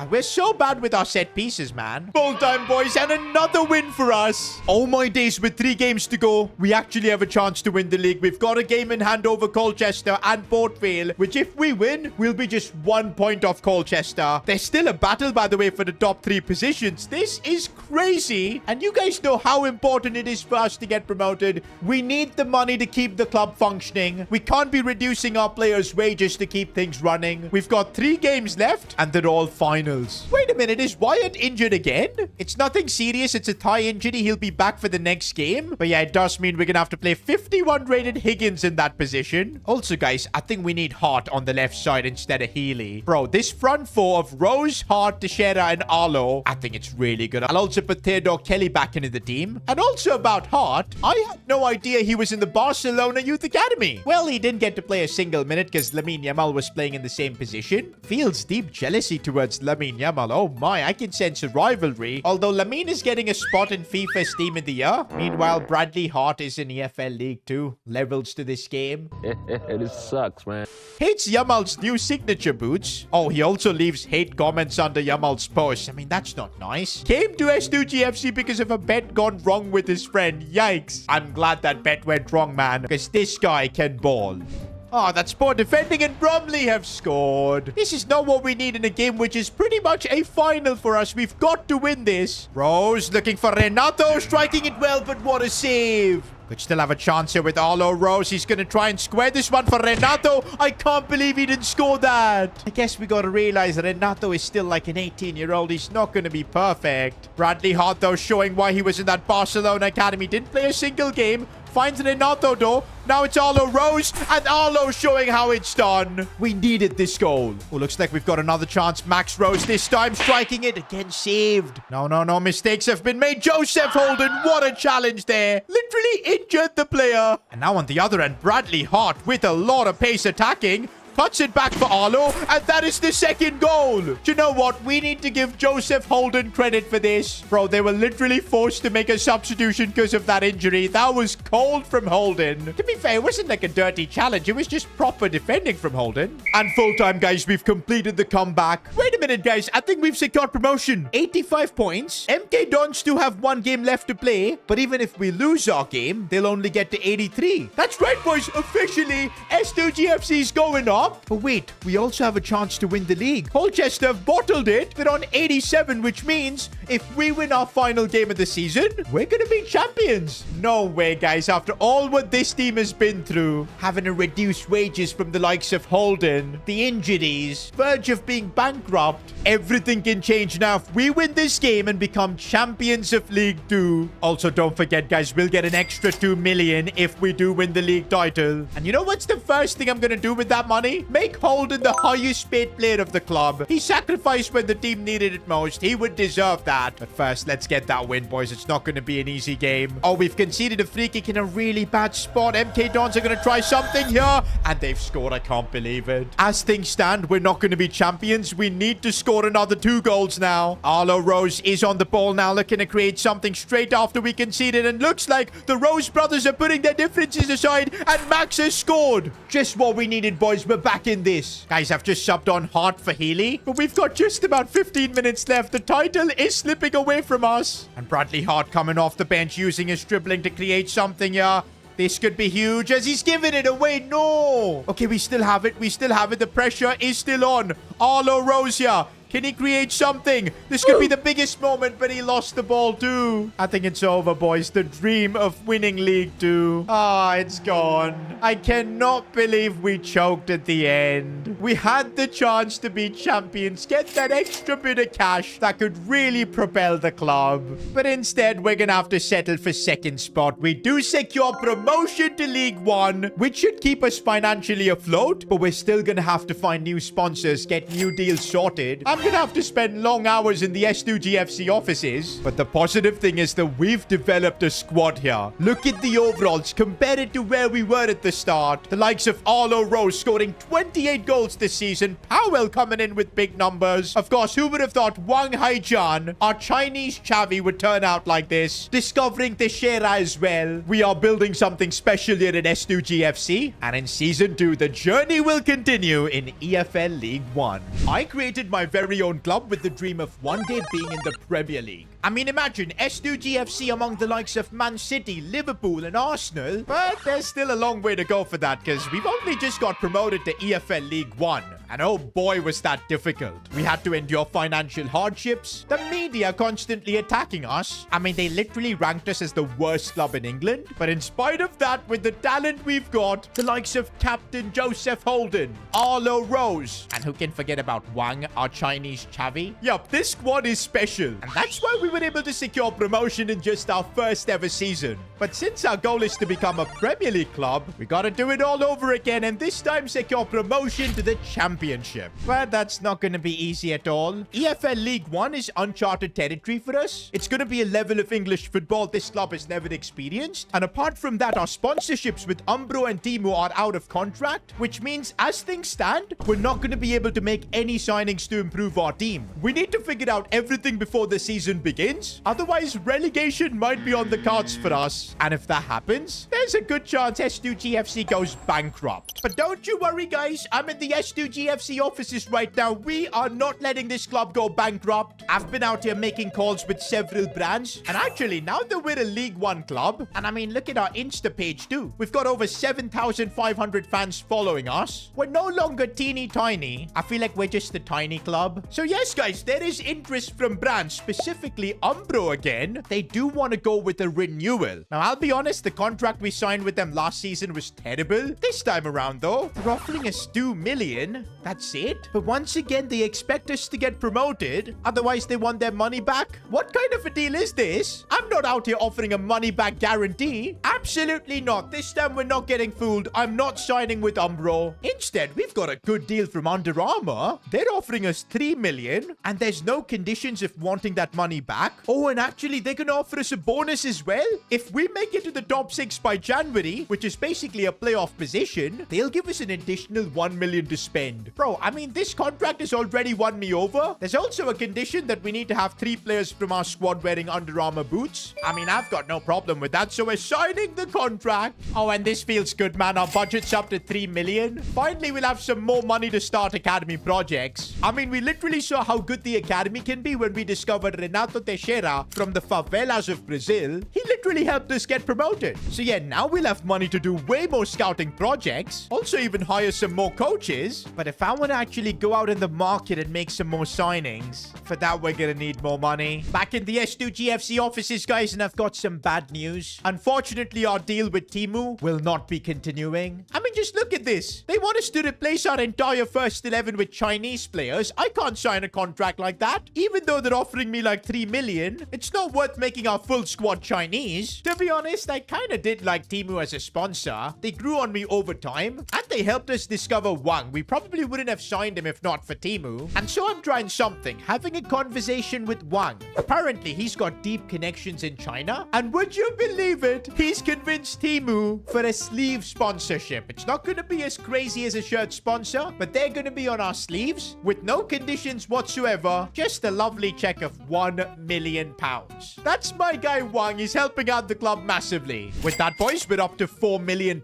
We're so bad with our set pieces, man. Full time, boys, and another win for us. Oh my days, with 3 games to go, we actually have a chance to win the league. We've got a game in hand over Colchester and Port Vale, which if we win, we'll be just 1 point off Colchester. There's still a battle, by the way, for the top 3 positions. This is crazy. And you guys know how important it is for us to get promoted. We need the money to keep the club functioning. We can't be reducing our players' wages to keep things running. We've got 3 games left, and they're all finals. Wait a minute, is Wyatt injured again? It's nothing serious. It's a thigh injury. He'll be back for the next game. But yeah, it does mean we're gonna have to play 51 rated Higgins in that position. Also, guys, I think we need Hart on the left side instead of Healy. Bro, this front 4 of Rose, Hart, Teixeira, and Arlo, I think it's really good. I'll also put Theodore Kelly back into the team. And also about Hart, I had no idea he was in the Barcelona Youth Academy. Well, he didn't get to play a single minute because Lamine Yamal was playing in the same position. Feels deep jealousy towards Lamine Yamal. Oh my, I can sense a rivalry. Although Lamine is getting a spot in FIFA's Team of the Year. Meanwhile, Bradley Hart is in EFL League 2. Levels to this game. This sucks, man. Hates Yamal's new signature boots. Oh, he also leaves hate comments under Yamal's post. I mean, that's not nice. Came to S2G FC because of a bet gone wrong with his friend. Yikes. I'm glad that bet went wrong, man. Because this guy can ball. Oh, that's poor defending, and Bromley have scored. This is not what we need in a game which is pretty much a final for us. We've got to win this. Rose looking for Renato, striking it well, but what a save. Could still have a chance here with Arlo Rose. He's going to try and square this one for Renato. I can't believe he didn't score that. I guess we got to realize Renato is still like an 18-year-old. He's not going to be perfect. Bradley Hart, though, showing why he was in that Barcelona academy. Didn't play a single game. Finds Renato, though. Now it's Arlo Rose, and Arlo showing how it's done. We needed this goal. Oh, looks like we've got another chance. Max Rose this time striking it. Again, saved. No. Mistakes have been made. Joseph Holden, what a challenge there. Literally injured the player. And now on the other end, Bradley Hart with a lot of pace attacking. Cuts it back for Arlo, and that is the second goal. Do you know what? We need to give Joseph Holden credit for this. Bro, they were literally forced to make a substitution because of that injury. That was cold from Holden. To be fair, it wasn't like a dirty challenge. It was just proper defending from Holden. And full time, guys, we've completed the comeback. Wait a minute, guys. I think we've secured promotion. 85 points. MK Dons do have one game left to play. But even if we lose our game, they'll only get to 83. That's right, boys. Officially, S2G FC is going on. But wait, we also have a chance to win the league. Colchester have bottled it. They're on 87, which means if we win our final game of the season, we're going to be champions. No way, guys. After all what this team has been through, having to reduce wages from the likes of Holden, the injuries, verge of being bankrupt, everything can change now if we win this game and become champions of League 2. Also, don't forget, guys, we'll get an extra 2 million if we do win the league title. And you know what's the first thing I'm going to do with that money? Make Holden the highest paid player of the club. He sacrificed when the team needed it most. He would deserve that. But first, let's get that win, boys. It's not going to be an easy game. Oh, we've conceded a free kick in a really bad spot. MK Dons are going to try something here. And they've scored. I can't believe it. As things stand, we're not going to be champions. We need to score another 2 goals now. Arlo Rose is on the ball now, looking to create something straight after we conceded. And looks like the Rose brothers are putting their differences aside. And Max has scored. Just what we needed, boys. We're back in this. Guys, I've just subbed on Hart for Healy, but we've got just about 15 minutes left. The title is slipping away from us. And Bradley Hart coming off the bench, using his dribbling to create something here. This could be huge as he's giving it away. No. Okay, we still have it. We still have it. The pressure is still on. Arlo Rose here. Can he create something? This could be the biggest moment, but he lost the ball too. I think it's over, boys. The dream of winning League 2. Ah, it's gone. I cannot believe we choked at the end. We had the chance to be champions, get that extra bit of cash that could really propel the club. But instead, we're going to have to settle for second spot. We do secure promotion to League 1, which should keep us financially afloat, but we're still going to have to find new sponsors, get new deals sorted. I'm going to have to spend long hours in the S2G FC offices. But the positive thing is that we've developed a squad here. Look at the overalls. Compare it to where we were at the start. The likes of Arlo Rose scoring 28 goals this season. Powell coming in with big numbers. Of course, who would have thought Wang Haijian, our Chinese Chavi, would turn out like this? Discovering Teixeira as well. We are building something special here in S2G FC. And in Season 2, the journey will continue in EFL League 1. I created my very own club with the dream of one day being in the Premier League. I mean, imagine S2G FC among the likes of Man City, Liverpool, and Arsenal. But there's still a long way to go for that because we've only just got promoted to EFL League 1. And oh boy, was that difficult. We had to endure financial hardships. The media constantly attacking us. I mean, they literally ranked us as the worst club in England. But in spite of that, with the talent we've got, the likes of Captain Joseph Holden, Arlo Rose, and who can forget about Wang, our Chinese Chavi? Yup, this squad is special. And that's why we were able to secure promotion in just our first ever season. But since our goal is to become a Premier League club, we gotta do it all over again and this time secure promotion to to the championship. But that's not going to be easy at all. EFL League 1 is uncharted territory for us. It's going to be a level of English football this club has never experienced. And apart from that, our sponsorships with Umbro and Temu are out of contract, which means as things stand, we're not going to be able to make any signings to improve our team. We need to figure out everything before the season begins. Otherwise, relegation might be on the cards for us. And if that happens, there's a good chance S2G FC goes bankrupt. But don't you worry, guys. I'm in the S2G FC offices right now. We are not letting this club go bankrupt. I've been out here making calls with several brands. And actually, now that we're a League 1 club, and I mean, look at our Insta page too. We've got over 7,500 fans following us. We're no longer teeny tiny. I feel like we're just a tiny club. So yes, guys, there is interest from brands, specifically Umbro again. They do want to go with a renewal. Now, I'll be honest, the contract we signed with them last season was terrible. This time around, though, they're offering us 2 million. That's it. But once again, they expect us to get promoted. Otherwise, they want their money back. What kind of a deal is this? I'm not out here offering a money back guarantee. Absolutely not. This time, we're not getting fooled. I'm not signing with Umbro. Instead, we've got a good deal from Under Armour. They're offering us 3 million, and there's no conditions if wanting that money back. Oh, and actually, they're going to offer us a bonus as well. If we make it to the top 6 by January, which is basically a playoff position, they'll give us an additional 1 million to spend. Bro, I mean, this contract has already won me over. There's also a condition that we need to have 3 players from our squad wearing Under Armour boots. I mean, I've got no problem with that, so we're signing the contract. Oh, and this feels good, man. Our budget's up to 3 million. Finally, we'll have some more money to start academy projects. I mean, we literally saw how good the academy can be when we discovered Renato Teixeira from the favelas of Brazil. He literally helped us get promoted. So yeah, now we'll have money to do way more scouting projects. Also even hire some more coaches. But if I want to actually go out in the market and make some more signings, for that we're gonna need more money. Back in the S2G FC offices, guys, and I've got some bad news. Unfortunately, our deal with Temu will not be continuing. I mean, just look at this. They want us to replace our entire first 11 with Chinese players. I can't sign a contract like that. Even though they're offering me like 3 million, it's not worth making our full squad Chinese. To be honest, I kind of did like Temu as a sponsor. They grew on me over time, and they helped us discover Wang. We probably wouldn't have signed him if not for Temu. And so I'm trying something, having a conversation with Wang. Apparently, he's got deep connections in China, and would you believe it? He's convinced Temu for a sleeve sponsorship. It's not going to be as crazy as a shirt sponsor, but they're going to be on our sleeves with no conditions whatsoever. Just a lovely check of £1 million. That's my guy Wang. He's helping out the club massively. With that, boys, we're up to £4 million.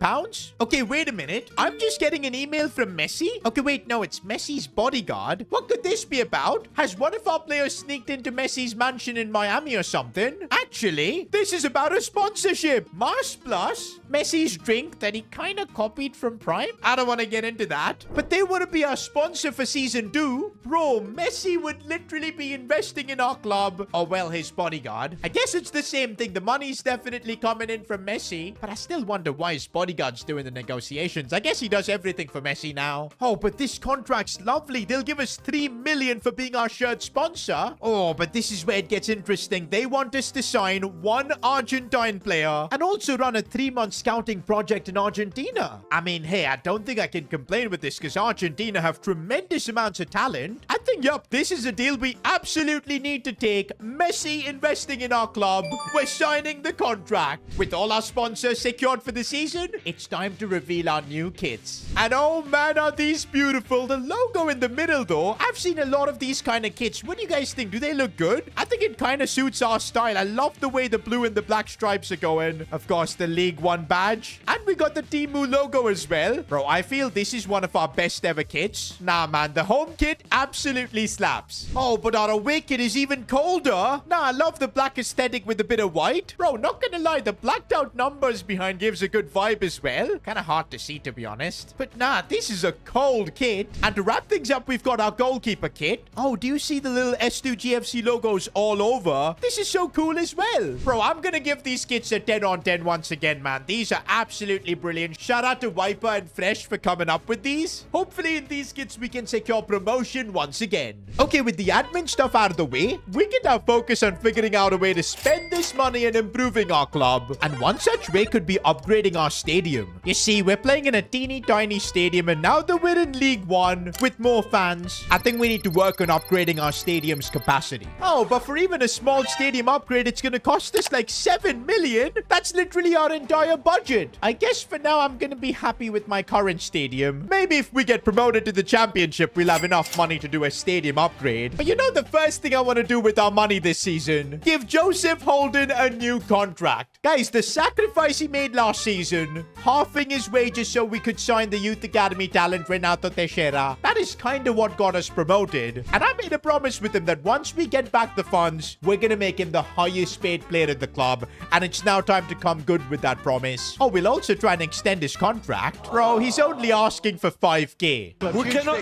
Okay, wait a minute. I'm just getting an email from Messi. Okay, wait, no, it's Messi's bodyguard. What could this be about? Has one of our players sneaked into Messi's mansion in Miami or something? Actually, this is about a sponsorship. Mars Plus, Messi's drink that he kind of copied from Prime. I don't want to get into that. But they want to be our sponsor for season 2. Bro, Messi would literally be investing in our club. Oh, well, his bodyguard. I guess it's the same thing. The money's definitely coming in from Messi. But I still wonder why his bodyguard's doing the negotiations. I guess he does everything for Messi now. Oh, but this contract's lovely. They'll give us 3 million for being our shirt sponsor. Oh, but this is where it gets interesting. They want us to sign 1 Argentine player and also run a 3-month scouting project in Argentina. I mean, hey, I don't think I can complain with this because Argentina have tremendous amounts of talent. I think, yup, this is a deal we absolutely need to take. Messi investing in our club. We're signing the contract. With all our sponsors secured for the season, it's time to reveal our new kits. And oh man, are these beautiful. The logo in the middle though, I've seen a lot of these kind of kits. What do you guys think? Do they look good? I think it kind of suits our style. I love the way the blue and the black stripes are going. Of course, the League 1 badge. And we got the Temu logo as well. Bro, I feel this is one of our best ever kits. Nah, man, the home kit absolutely slaps. Oh, but our away kit is even colder. Nah, I love the black aesthetic with a bit of white. Bro, not gonna lie, the blacked out numbers behind gives a good vibe as well. Kind of hard to see, to be honest. But nah, this is a cold kit. And to wrap things up, we've got our goalkeeper kit. Oh, do you see the little S2G FC logos all over? This is so cool as well. Bro, I'm gonna give these kits a 10 on 10 once again, man. These are absolutely brilliant. Shout out to Wiper and Fresh for coming up with these. Hopefully in these kits we can secure promotion once again. again. Okay, with the admin stuff out of the way, we can now focus on figuring out a way to spend this money and improving our club. And one such way could be upgrading our stadium. You see, we're playing in a teeny tiny stadium and now that we're in League One with more fans, I think we need to work on upgrading our stadium's capacity. Oh, but for even a small stadium upgrade, it's gonna cost us like 7 million. That's literally our entire budget. I guess for now, I'm gonna be happy with my current stadium. Maybe if we get promoted to the championship, we'll have enough money to do a stadium upgrade. But you know the first thing I want to do with our money this season? Give Joseph Holden a new contract. Guys, the sacrifice he made last season, halving his wages so we could sign the Youth Academy talent Renato Teixeira, that is kind of what got us promoted. And I made a promise with him that once we get back the funds, we're gonna make him the highest paid player at the club, and it's now time to come good with that promise. Oh, we'll also try and extend his contract. Bro, he's only asking for 5k.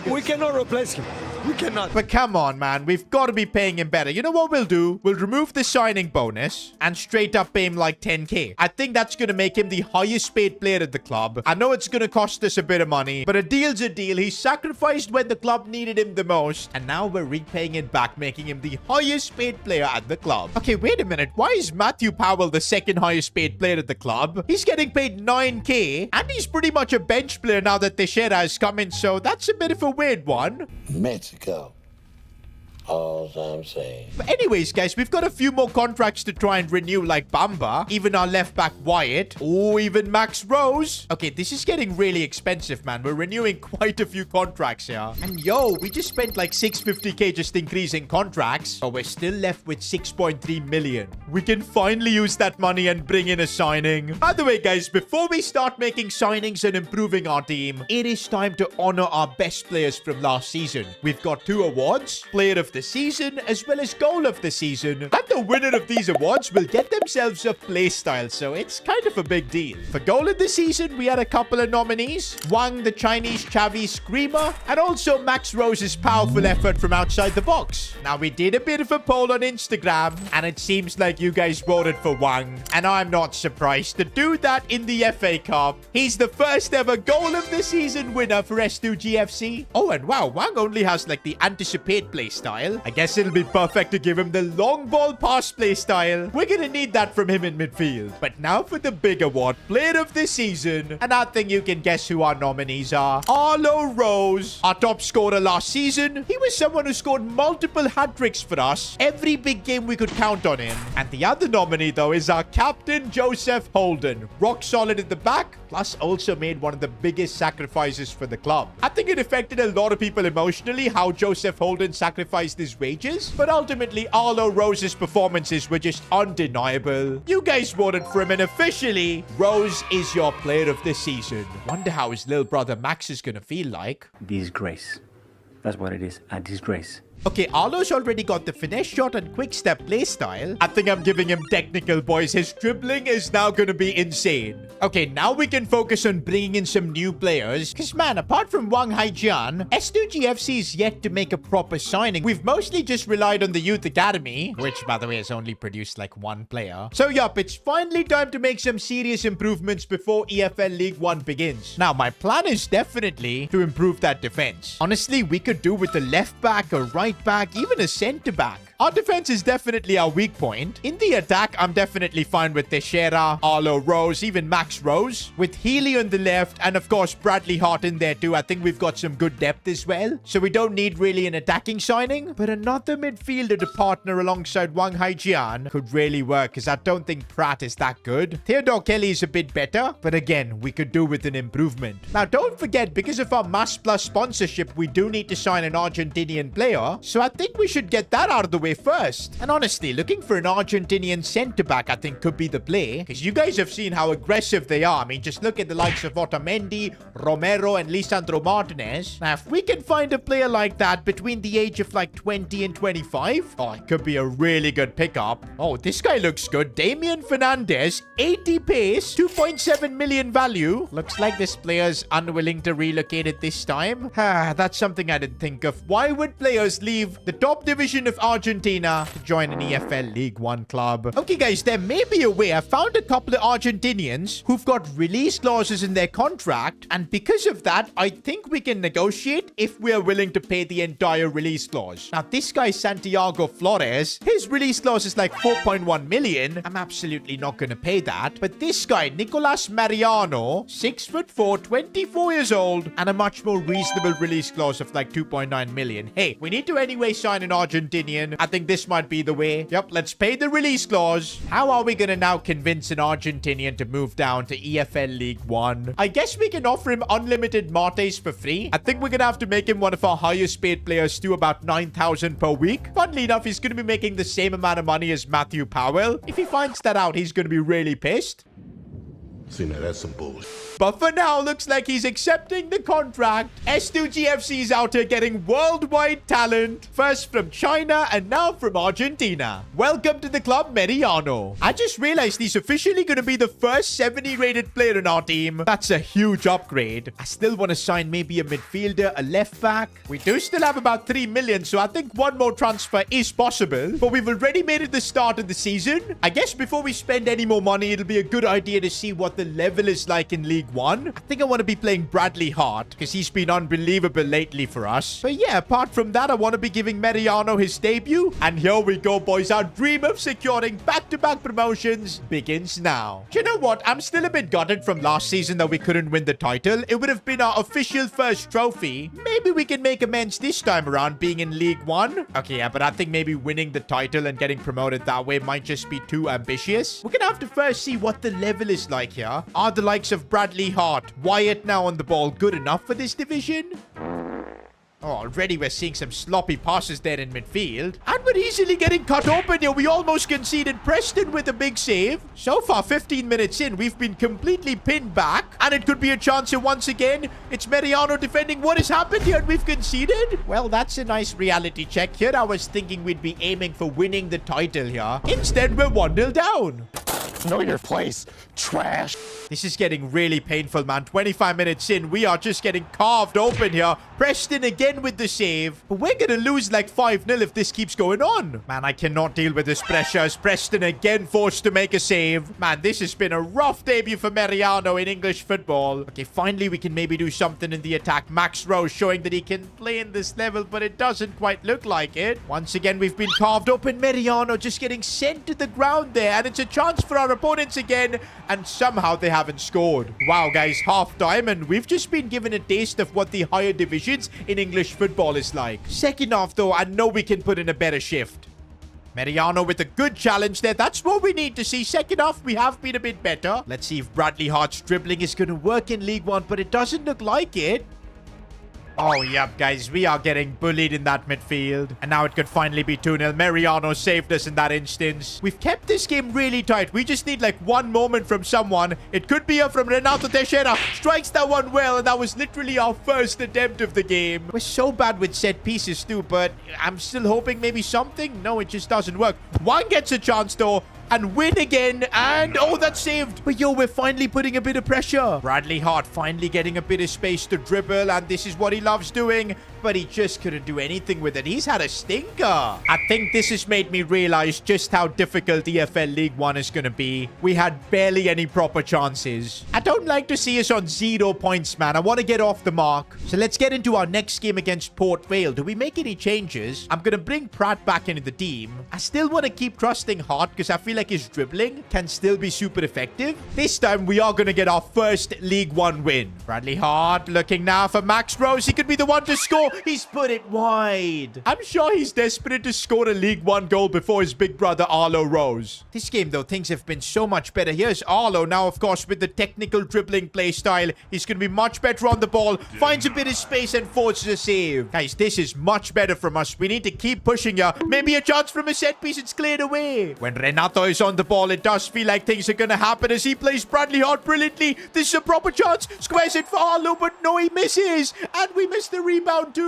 We cannot replace him. We cannot. But come on, man. We've got to be paying him better. You know what we'll do? We'll remove the signing bonus and straight up pay him like 10k. I think that's going to make him the highest paid player at the club. I know it's going to cost us a bit of money, but a deal's a deal. He sacrificed when the club needed him the most, and now we're repaying it back, making him the highest paid player at the club. Okay, wait a minute. Why is Matthew Powell the second highest paid player at the club? He's getting paid 9k, and he's pretty much a bench player now that Teixeira has come in, so that's a bit of a weird one. Mexico. All I'm saying. But anyways, guys, we've got a few more contracts to try and renew, like Bamba, even our left back Wyatt, or even Max Rose. Okay, this is getting really expensive, man. We're renewing quite a few contracts here. And yo, we just spent like 650k just increasing contracts, but we're still left with 6.3 million. We can finally use that money and bring in a signing. By the way, guys, before we start making signings and improving our team, it is time to honor our best players from last season. We've got 2 awards, Player of the Season as well as Goal of the Season. And the winner of these awards will get themselves a playstyle, so it's kind of a big deal. For Goal of the Season, we had a couple of nominees. Wang, the Chinese Chavi Screamer, and also Max Rose's powerful effort from outside the box. Now, we did a bit of a poll on Instagram, and it seems like you guys voted for Wang. And I'm not surprised to do that in the FA Cup. He's the first ever Goal of the Season winner for S2G FC. Oh, and wow, Wang only has like the anticipate playstyle. I guess it'll be perfect to give him the long ball pass play style. We're gonna need that from him in midfield. But now for the big award, Player of the Season. And I think you can guess who our nominees are. Arlo Rose, our top scorer last season. He was someone who scored multiple hat-tricks for us. Every big game we could count on him. And the other nominee, though, is our captain, Joseph Holden. Rock solid at the back, plus also made one of the biggest sacrifices for the club. I think it affected a lot of people emotionally how Joseph Holden sacrificed his wages, but ultimately Arlo Rose's performances were just undeniable. You guys voted for him, and officially Rose is your Player of the Season. Wonder how his little brother Max is gonna feel like. Disgrace. That's what it is, a disgrace. Okay, Arlo's already got the finesse shot and quick step playstyle. I think I'm giving him technical, boys. His dribbling is now going to be insane. Okay, now we can focus on bringing in some new players. Because, man, apart from Wang Haijian, S2G FC is yet to make a proper signing. We've mostly just relied on the Youth Academy, which, by the way, has only produced like 1 player. So, yup, it's finally time to make some serious improvements before EFL League 1 begins. Now, my plan is definitely to improve that defense. Honestly, we could do with a left back, a right back, even a center back. Our defense is definitely our weak point. In the attack, I'm definitely fine with Teixeira, Arlo Rose, even Max Rose. With Healy on the left, and of course, Bradley Hart in there too. I think we've got some good depth as well. So we don't need really an attacking signing. But another midfielder to partner alongside Wang Haijian could really work, because I don't think Pratt is that good. Theodore Kelly is a bit better, but again, we could do with an improvement. Now, don't forget, because of our Mass Plus sponsorship, we do need to sign an Argentinian player. So I think we should get that out of the way first. And honestly, looking for an Argentinian centre-back I think could be the play, because you guys have seen how aggressive they are. I mean, just look at the likes of Otamendi, Romero, and Lisandro Martinez. Now, if we can find a player like that between the age of like 20 and 25, oh, it could be a really good pickup. Oh, this guy looks good. Damian Fernandez, 80 pace, 2.7 million value. Looks like this player's unwilling to relocate at this time. That's something I didn't think of. Why would players leave the top division of Argentina Argentina to join an EFL League One club. Okay, guys, there may be a way. I found a couple of Argentinians who've got release clauses in their contract, and because of that, I think we can negotiate if we are willing to pay the entire release clause. Now, this guy, Santiago Flores, his release clause is like 4.1 million. I'm absolutely not going to pay that. But this guy, Nicolas Mariano, 6'4", 24 years old, and a much more reasonable release clause of like 2.9 million. Hey, we need to anyway sign an Argentinian. I think this might be the way. Yep, let's pay the release clause. How are we going to now convince an Argentinian to move down to EFL League One? I guess we can offer him unlimited mates for free. I think we're going to have to make him one of our highest paid players to about 9,000 per week. Funnily enough, he's going to be making the same amount of money as Matthew Powell. If he finds that out, he's going to be really pissed. See, now that's some bullshit. But for now, looks like he's accepting the contract. S2G FC is out here getting worldwide talent. First from China and now from Argentina. Welcome to the club, Mariano. I just realized he's officially going to be the first 70-rated player in our team. That's a huge upgrade. I still want to sign maybe a midfielder, a left back. We do still have about 3 million, so I think one more transfer is possible. But we've already made it the start of the season. I guess before we spend any more money, it'll be a good idea to see what the level is like in League One. I think I want to be playing Bradley Hart because he's been unbelievable lately for us. But yeah, apart from that, I want to be giving Mariano his debut. And here we go, boys. Our dream of securing back-to-back promotions begins now. Do you know what? I'm still a bit gutted from last season that we couldn't win the title. It would have been our official first trophy. Maybe we can make amends this time around being in League One. Okay, yeah, but I think maybe winning the title and getting promoted that way might just be too ambitious. We're going to have to first see what the level is like here. Are the likes of Bradley Hart, Wyatt now on the ball good enough for this division? Oh, already we're seeing some sloppy passes there in midfield. And we're easily getting cut open here. We almost conceded. Preston with a big save. So far, 15 minutes in, we've been completely pinned back. And it could be a chance here once again. It's Mariano defending. What has happened here? And we've conceded? Well, that's a nice reality check here. I was thinking we'd be aiming for winning the title here. Instead, we're 1-0 down. Know your place, trash. This is getting really painful, man. 25 minutes in, we are just getting carved open here. Preston again with the save. But we're going to lose like 5-0 if this keeps going on. Man, I cannot deal with this pressure as Preston again forced to make a save. Man, this has been a rough debut for Mariano in English football. Okay, finally we can maybe do something in the attack. Max Rose showing that he can play in this level, but it doesn't quite look like it. Once again, we've been carved open. Mariano just getting sent to the ground there. And it's a chance for our opponents again. And somehow they haven't scored. Wow, guys, half time, and we've just been given a taste of what the higher divisions in English football is like. Second half, though, I know we can put in a better shift. Mariano with a good challenge there. That's what we need to see. Second half, we have been a bit better. Let's see if Bradley Hart's dribbling is going to work in League One, but it doesn't look like it. Oh, yep, guys. We are getting bullied in that midfield. And now it could finally be 2-0. Mariano saved us in that instance. We've kept this game really tight. We just need, like, one moment from someone. It could be from Renato Teixeira. Strikes that one well, and that was literally our first attempt of the game. We're so bad with set pieces, too, but I'm still hoping maybe something. No, it just doesn't work. One gets a chance, though. And win again. And, oh, that's saved. But, yo, we're finally putting a bit of pressure. Bradley Hart finally getting a bit of space to dribble. And this is what he loves doing. But he just couldn't do anything with it. He's had a stinker. I think this has made me realize just how difficult EFL League One is going to be. We had barely any proper chances. I don't like to see us on 0 points, man. I want to get off the mark. So let's get into our next game against Port Vale. Do we make any changes? I'm going to bring Pratt back into the team. I still want to keep trusting Hart because I feel like his dribbling can still be super effective. This time, we are going to get our first League One win. Bradley Hart looking now for Max Rose. He could be the one to score. He's put it wide. I'm sure he's desperate to score a League One goal before his big brother Arlo Rose. This game, though, things have been so much better. Here's Arlo now, of course, with the technical dribbling play style. He's going to be much better on the ball. Finds a bit of space and forces a save. Guys, this is much better from us. We need to keep pushing here. Maybe a chance from a set piece. It's cleared away. When Renato is on the ball, it does feel like things are going to happen as he plays Bradley Hart brilliantly. This is a proper chance. Squares it for Arlo, but no, he misses. And we miss the rebound too.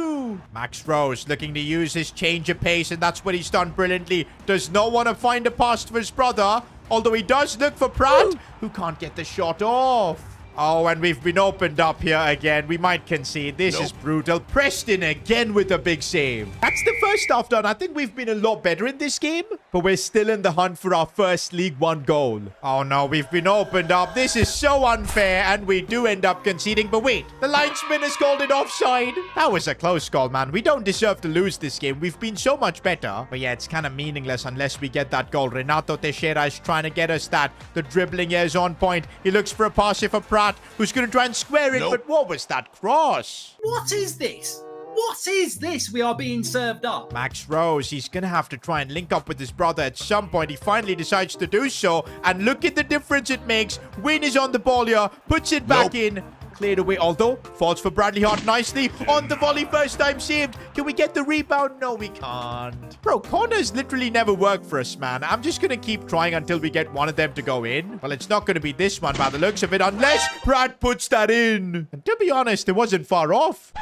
Max Rose looking to use his change of pace, and that's what he's done brilliantly. Does not want to find a pass for his brother, although he does look for Pratt, who can't get the shot off. Oh, and we've been opened up here again. We might concede. This is brutal. Preston again with a big save. That's the first half done. I think we've been a lot better in this game, but we're still in the hunt for our first League One goal. Oh no, we've been opened up. This is so unfair, and we do end up conceding. But wait, the linesman has called it offside. That was a close call, man. We don't deserve to lose this game. We've been so much better. But yeah, it's kind of meaningless unless we get that goal. Renato Teixeira is trying to get us that. The dribbling here is on point. He looks for a pass here for Pratt, who's going to try and square it. But what was that cross? What is this? What is this we are being served up? Max Rose, he's going to have to try and link up with his brother at some point. He finally decides to do so. And look at the difference it makes. Win is on the ball here. Puts it back in. Cleared away, although falls for Bradley Hart nicely on the volley. First time saved. Can we get the rebound? No, we can't. Bro, corners literally never work for us, man. I'm just going to keep trying until we get one of them to go in. Well, it's not going to be this one by the looks of it, unless Brad puts that in. And to be honest, it wasn't far off.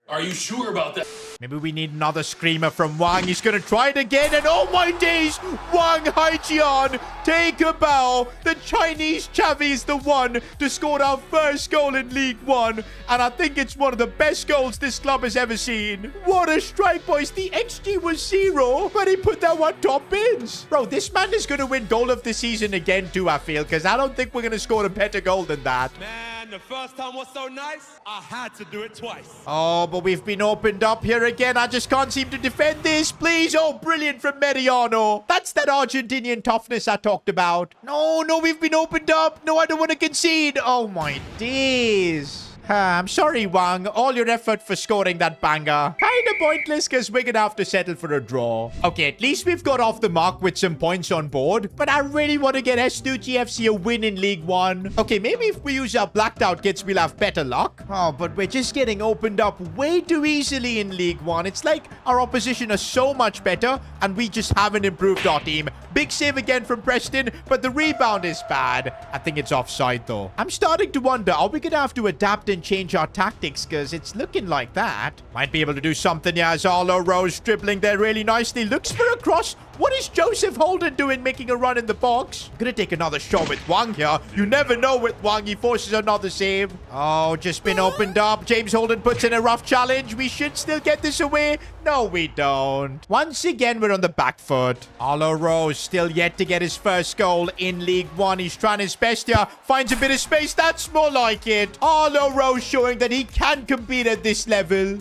Are you sure about that? Maybe we need another screamer from Wang. He's going to try it again. And oh my days, Wang Haijian, take a bow. The Chinese Chavi is the one to score our first goal in League One. And I think it's one of the best goals this club has ever seen. What a strike, boys. The XG was 0, but he put that one top bins. Bro, this man is going to win goal of the season again too, I feel, because I don't think we're going to score a better goal than that. Man, the first time was so nice, I had to do it twice. Oh, but we've been opened up here again. I just can't seem to defend this. Please. Oh, brilliant from Mariano. That's that Argentinian toughness I talked about. No, we've been opened up. No, I don't want to concede. Oh, my days. I'm sorry, Wang. All your effort for scoring that banger. Kind of pointless because we're going to have to settle for a draw. Okay, at least we've got off the mark with some points on board. But I really want to get S2G FC a win in League One. Okay, maybe if we use our blacked out kits, we'll have better luck. Oh, but we're just getting opened up way too easily in League One. It's like our opposition is so much better and we just haven't improved our team. Big save again from Preston, but the rebound is bad. I think it's offside though. I'm starting to wonder, are we going to have to adapt and change our tactics? Because it's looking like that. Might be able to do something here as Arlo Rose dribbling there really nicely. Looks for a cross. What is Joseph Holden doing making a run in the box? Gonna take another shot with Wang here. You never know with Wang. He forces another save. Oh, just been opened up. James Holden puts in a rough challenge. We should still get this away. No, we don't. Once again, we're on the back foot. Arlo Rose still yet to get his first goal in League One. He's trying his best here. Finds a bit of space. That's more like it. Arlo Rose showing that he can compete at this level.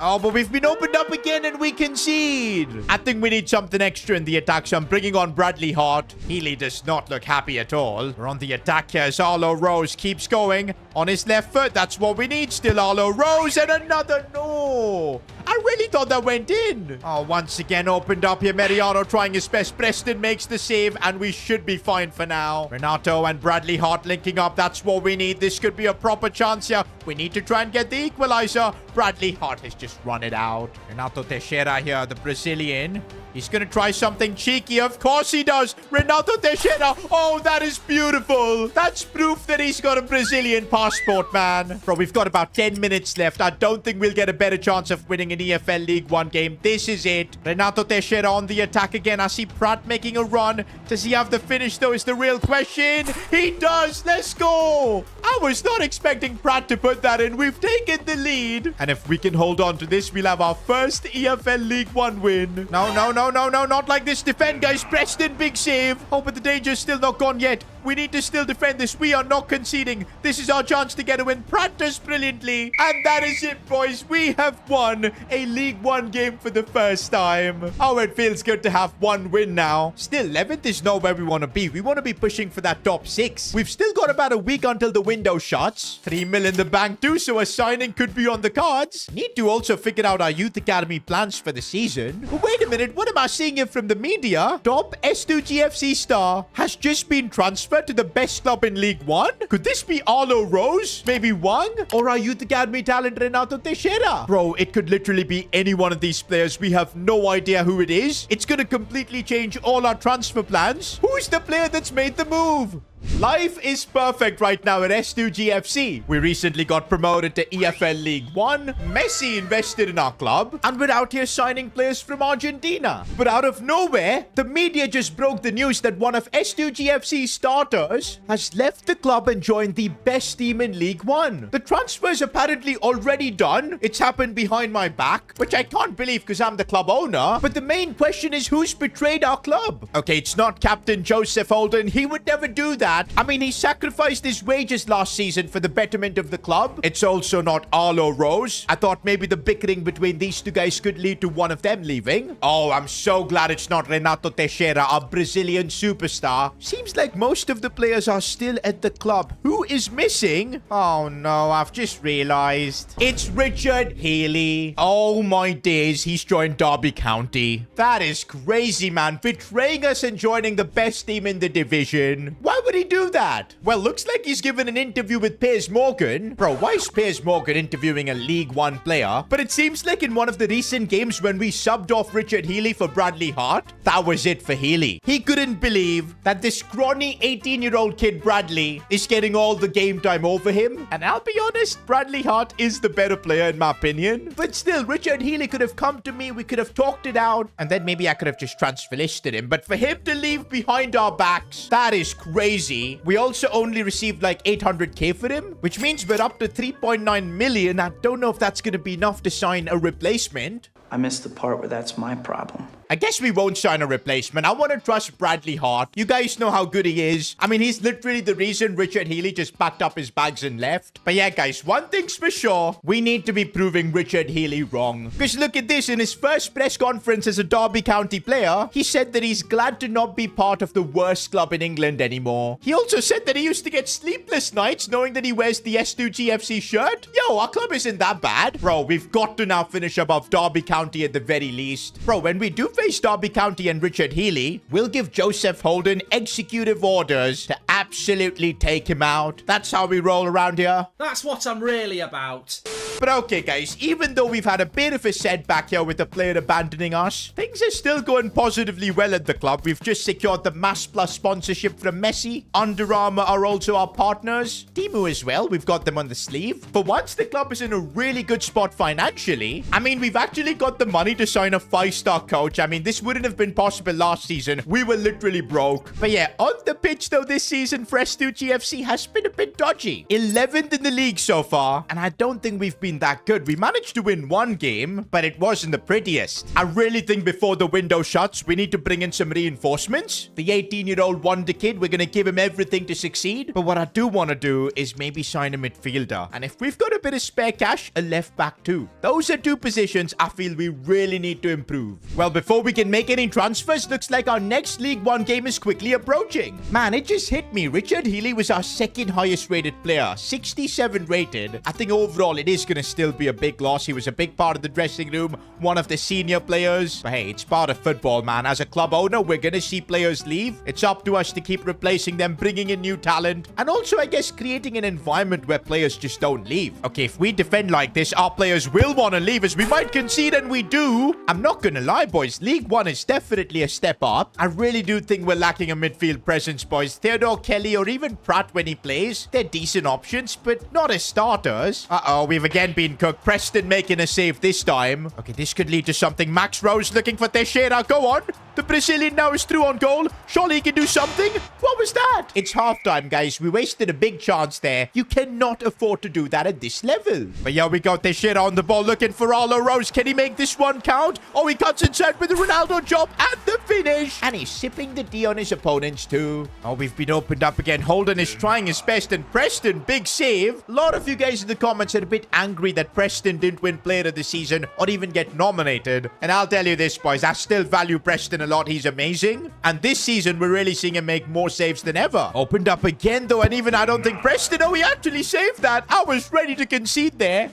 Oh, but we've been opened up again and we concede. I think we need something extra in the attack, so I'm bringing on Bradley Hart. Healy does not look happy at all. We're on the attack here as Arlo Rose keeps going on his left foot. That's what we need. Still Arlo Rose and another no. I really thought that went in. Oh, once again opened up here. Mariano trying his best. Preston makes the save and we should be fine for now. Renato and Bradley Hart linking up. That's what we need. This could be a proper chance here. We need to try and get the equalizer. Bradley Hart has just run it out. Renato Teixeira here, the Brazilian. He's going to try something cheeky. Of course he does. Renato Teixeira. Oh, that is beautiful. That's proof that he's got a Brazilian passport, man. Bro, we've got about 10 minutes left. I don't think we'll get a better chance of winning an EFL League One game. This is it. Renato Teixeira on the attack again. I see Pratt making a run. Does he have the finish, though, is the real question. He does. Let's go. I was not expecting Pratt to put that in. We've taken the lead. And if we can hold on to this, we'll have our first EFL League One win. No, not like this. Defend, guys. Preston, big save. Oh, but the danger's still not gone yet. We need to still defend this. We are not conceding. This is our chance to get a win. Pratt does brilliantly. And that is it, boys. We have won a League One game for the first time. Oh, it feels good to have one win now. Still, 11th is not where we want to be. We want to be pushing for that top 6. We've still got about a week until the window shuts. 3 mil in the bank too, so a signing could be on the cards. Need to also figure out our youth academy plans for the season. But wait a minute. What am I seeing here from the media? Top S2G FC star has just been transferred to the best club in League One? Could this be Arlo Rose? Maybe Wang? Or our youth academy talent Renato Teixeira? Bro, it could literally be any one of these players. We have no idea who it is. It's going to completely change all our transfer plans. Who's the player that's made the move? Life is perfect right now at S2G FC. We recently got promoted to EFL League 1. Messi invested in our club. And we're out here signing players from Argentina. But out of nowhere, the media just broke the news that one of S2G FC's starters has left the club and joined the best team in League 1. The transfer's apparently already done. It's happened behind my back, which I can't believe because I'm the club owner. But the main question is who's betrayed our club? Okay, it's not Captain Joseph Holden. He would never do that. I mean, he sacrificed his wages last season for the betterment of the club. It's also not Arlo Rose. I thought maybe the bickering between these two guys could lead to one of them leaving. Oh, I'm so glad it's not Renato Teixeira, a Brazilian superstar. Seems like most of the players are still at the club. Who is missing? Oh no, I've just realized. It's Richard Healy. Oh my days, he's joined Derby County. That is crazy, man. Betraying us and joining the best team in the division. Why would he do that? Well, looks like he's given an interview with Piers Morgan. Bro, why is Piers Morgan interviewing a League 1 player? But it seems like in one of the recent games when we subbed off Richard Healy for Bradley Hart, that was it for Healy. He couldn't believe that this scrawny 18-year-old kid Bradley is getting all the game time over him. And I'll be honest, Bradley Hart is the better player in my opinion. But still, Richard Healy could have come to me, we could have talked it out, and then maybe I could have just transfer listed him. But for him to leave behind our backs, that is crazy. We also only received like 800k for him, which means we're up to 3.9 million. I don't know if that's going to be enough to sign a replacement. I missed the part where that's my problem. I guess we won't sign a replacement. I want to trust Bradley Hart. You guys know how good he is. I mean, he's literally the reason Richard Healy just packed up his bags and left. But yeah, guys, one thing's for sure. We need to be proving Richard Healy wrong. Because look at this. In his first press conference as a Derby County player, he said that he's glad to not be part of the worst club in England anymore. He also said that he used to get sleepless nights knowing that he wears the S2G FC shirt. Yo, our club isn't that bad. Bro, we've got to now finish above Derby County at the very least. Bro, when we do face Derby County and Richard Healy, we'll give Joseph Holden executive orders to absolutely take him out. That's how we roll around here. That's what I'm really about. But okay, guys, even though we've had a bit of a setback here with the player abandoning us, things are still going positively well at the club. We've just secured the Mass Plus sponsorship from Messi. Under Armour are also our partners. Timu as well. We've got them on the sleeve. But once the club is in a really good spot financially, I mean, we've actually got the money to sign a 5-star coach. I mean, this wouldn't have been possible last season. We were literally broke. But yeah, on the pitch though, this season for S2G FC has been a bit dodgy. 11th in the league so far, and I don't think we've been that good. We managed to win one game, but it wasn't the prettiest. I really think before the window shuts, we need to bring in some reinforcements. The 18-year-old wonder kid, we're going to give him everything to succeed. But what I do want to do is maybe sign a midfielder. And if we've got a bit of spare cash, a left back too. Those are two positions I feel we really need to improve. Well, before we can make any transfers, looks like our next League 1 game is quickly approaching. Man, it just hit me. Richard Healy was our second highest rated player, 67 rated. I think overall it is going to still be a big loss. He was a big part of the dressing room, one of the senior players. But hey, it's part of football, man. As a club owner, we're going to see players leave. It's up to us to keep replacing them, bringing in new talent, and also, I guess, creating an environment where players just don't leave. Okay, if we defend like this, our players will want to leave as we might concede, and we do. I'm not going to lie, boys. League 1 is definitely a step up. I really do think we're lacking a midfield presence, boys. Theodore Kelly or even Pratt when he plays, they're decent options, but not as starters. Uh-oh, we've again been cooked. Preston making a save this time. Okay, this could lead to something. Max Rose looking for Teixeira. Go on. The Brazilian now is through on goal. Surely he can do something. What was that? It's halftime, guys. We wasted a big chance there. You cannot afford to do that at this level. But yeah, we got Teixeira on the ball looking for Arlo Rose. Can he make this one count? Oh, he cuts inside with the Ronaldo job and the finish. And he's sipping the D on his opponents too. Oh, we've been opened up again. Holden is trying his best, and Preston, big save. A lot of you guys in the comments are a bit angry that Preston didn't win player of the season or even get nominated. And I'll tell you this, boys, I still value Preston a lot. He's amazing. And this season, we're really seeing him make more saves than ever. Opened up again, though, and even I don't think Preston, oh, he actually saved that. I was ready to concede there.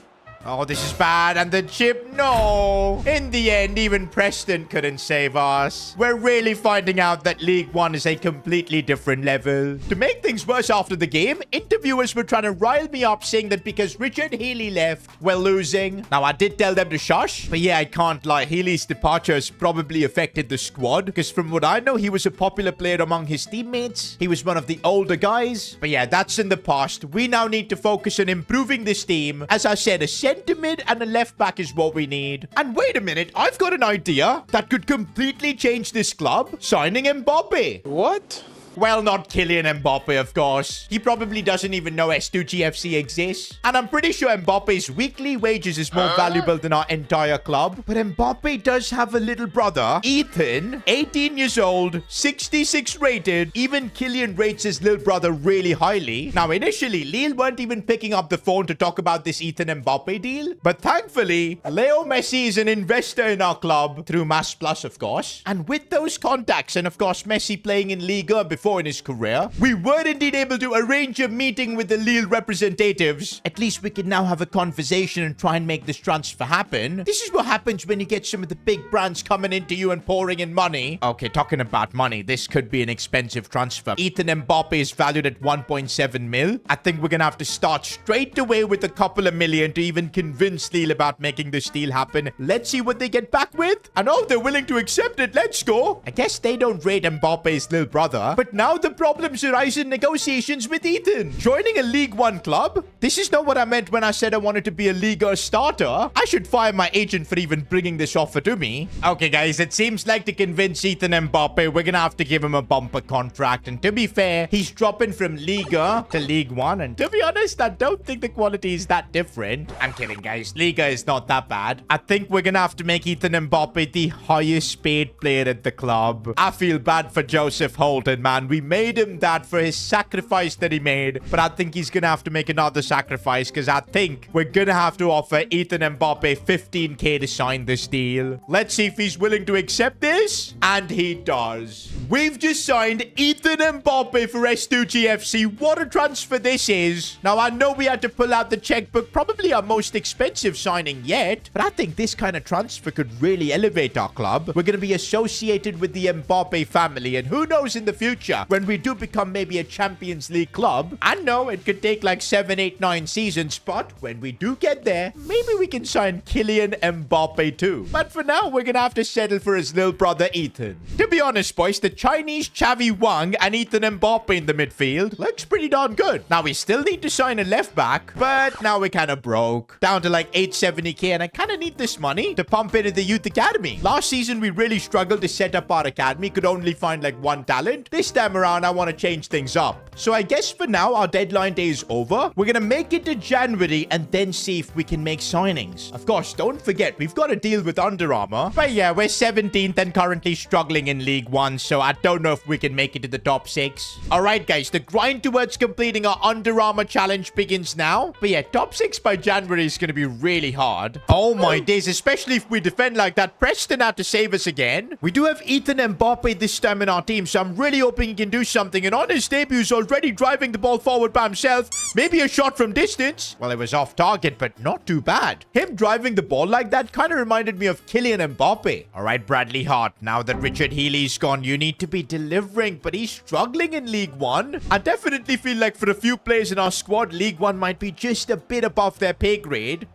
Oh, this is bad. And the chip, no. In the end, even Preston couldn't save us. We're really finding out that League One is a completely different level. To make things worse after the game, interviewers were trying to rile me up saying that because Richard Healy left, we're losing. Now, I did tell them to shush, but yeah, I can't lie. Healy's departure has probably affected the squad because from what I know, he was a popular player among his teammates. He was one of the older guys. But yeah, that's in the past. We now need to focus on improving this team. As I said, a centre mid and a left back is what we need. And wait a minute, I've got an idea that could completely change this club. Signing Mbappe. What? Well, not Kylian Mbappe, of course. He probably doesn't even know S2G FC exists. And I'm pretty sure Mbappe's weekly wages is more valuable than our entire club. But Mbappe does have a little brother, Ethan, 18 years old, 66 rated. Even Kylian rates his little brother really highly. Now, initially, Lille weren't even picking up the phone to talk about this Ethan Mbappe deal. But thankfully, Leo Messi is an investor in our club through Mass Plus, of course. And with those contacts, and of course, Messi playing in Liga before in his career, we were indeed able to arrange a meeting with the Lille representatives. At least we can now have a conversation and try and make this transfer happen. This is what happens when you get some of the big brands coming into you and pouring in money. Okay, talking about money, this could be an expensive transfer. Ethan Mbappe is valued at 1.7 mil. I think we're gonna have to start straight away with a couple of million to even convince Lille about making this deal happen. Let's see what they get back with. I know they're willing to accept it. Let's go. I guess they don't rate Mbappe's little brother, but now the problems arise in negotiations with Ethan. Joining a League One club? This is not what I meant when I said I wanted to be a Liga starter. I should fire my agent for even bringing this offer to me. Okay, guys, it seems like to convince Ethan Mbappe, we're gonna have to give him a bumper contract. And to be fair, he's dropping from Liga to League One. And to be honest, I don't think the quality is that different. I'm kidding, guys. Liga is not that bad. I think we're gonna have to make Ethan Mbappe the highest paid player at the club. I feel bad for Joseph Holton, man. We made him that for his sacrifice that he made, but I think he's gonna have to make another sacrifice because I think we're gonna have to offer Ethan Mbappe 15k to sign this deal. Let's see if he's willing to accept this, and he does. We've just signed Ethan Mbappe for S2G FC. What a transfer this is. Now, I know we had to pull out the checkbook, probably our most expensive signing yet, but I think this kind of transfer could really elevate our club. We're gonna be associated with the Mbappe family, and who knows in the future, when we do become maybe a Champions League club. I know it could take like 7, 8, 9 seasons, but when we do get there, maybe we can sign Kylian Mbappe too. But for now, we're gonna have to settle for his little brother Ethan. To be honest, boys, the Chinese Xavi Wang and Ethan Mbappe in the midfield looks pretty darn good. Now, we still need to sign a left back, but now we're kind of broke. Down to like 870k, and I kind of need this money to pump into the youth academy. Last season, we really struggled to set up our academy, could only find like one talent. This time around, I want to change things up. So I guess for now, our deadline day is over. We're gonna make it to January and then see if we can make signings. Of course, don't forget, we've got to deal with Under Armour. But yeah, we're 17th and currently struggling in League One, so I don't know if we can make it to the top 6. Alright guys, the grind towards completing our Under Armour challenge begins now. But yeah, top 6 by January is gonna be really hard. Oh my days, especially if we defend like that. Preston had to save us again. We do have Ethan Mbappe this time in our team, so I'm really hoping he can do something. And on his debut, he's already driving the ball forward by himself. Maybe a shot from distance. Well, it was off target, but not too bad. Him driving the ball like that kind of reminded me of Kylian Mbappe. All right, Bradley Hart, now that Richard Healy's gone, you need to be delivering, but he's struggling in League One. I definitely feel like for a few players in our squad, League One might be just a bit above their pay grade.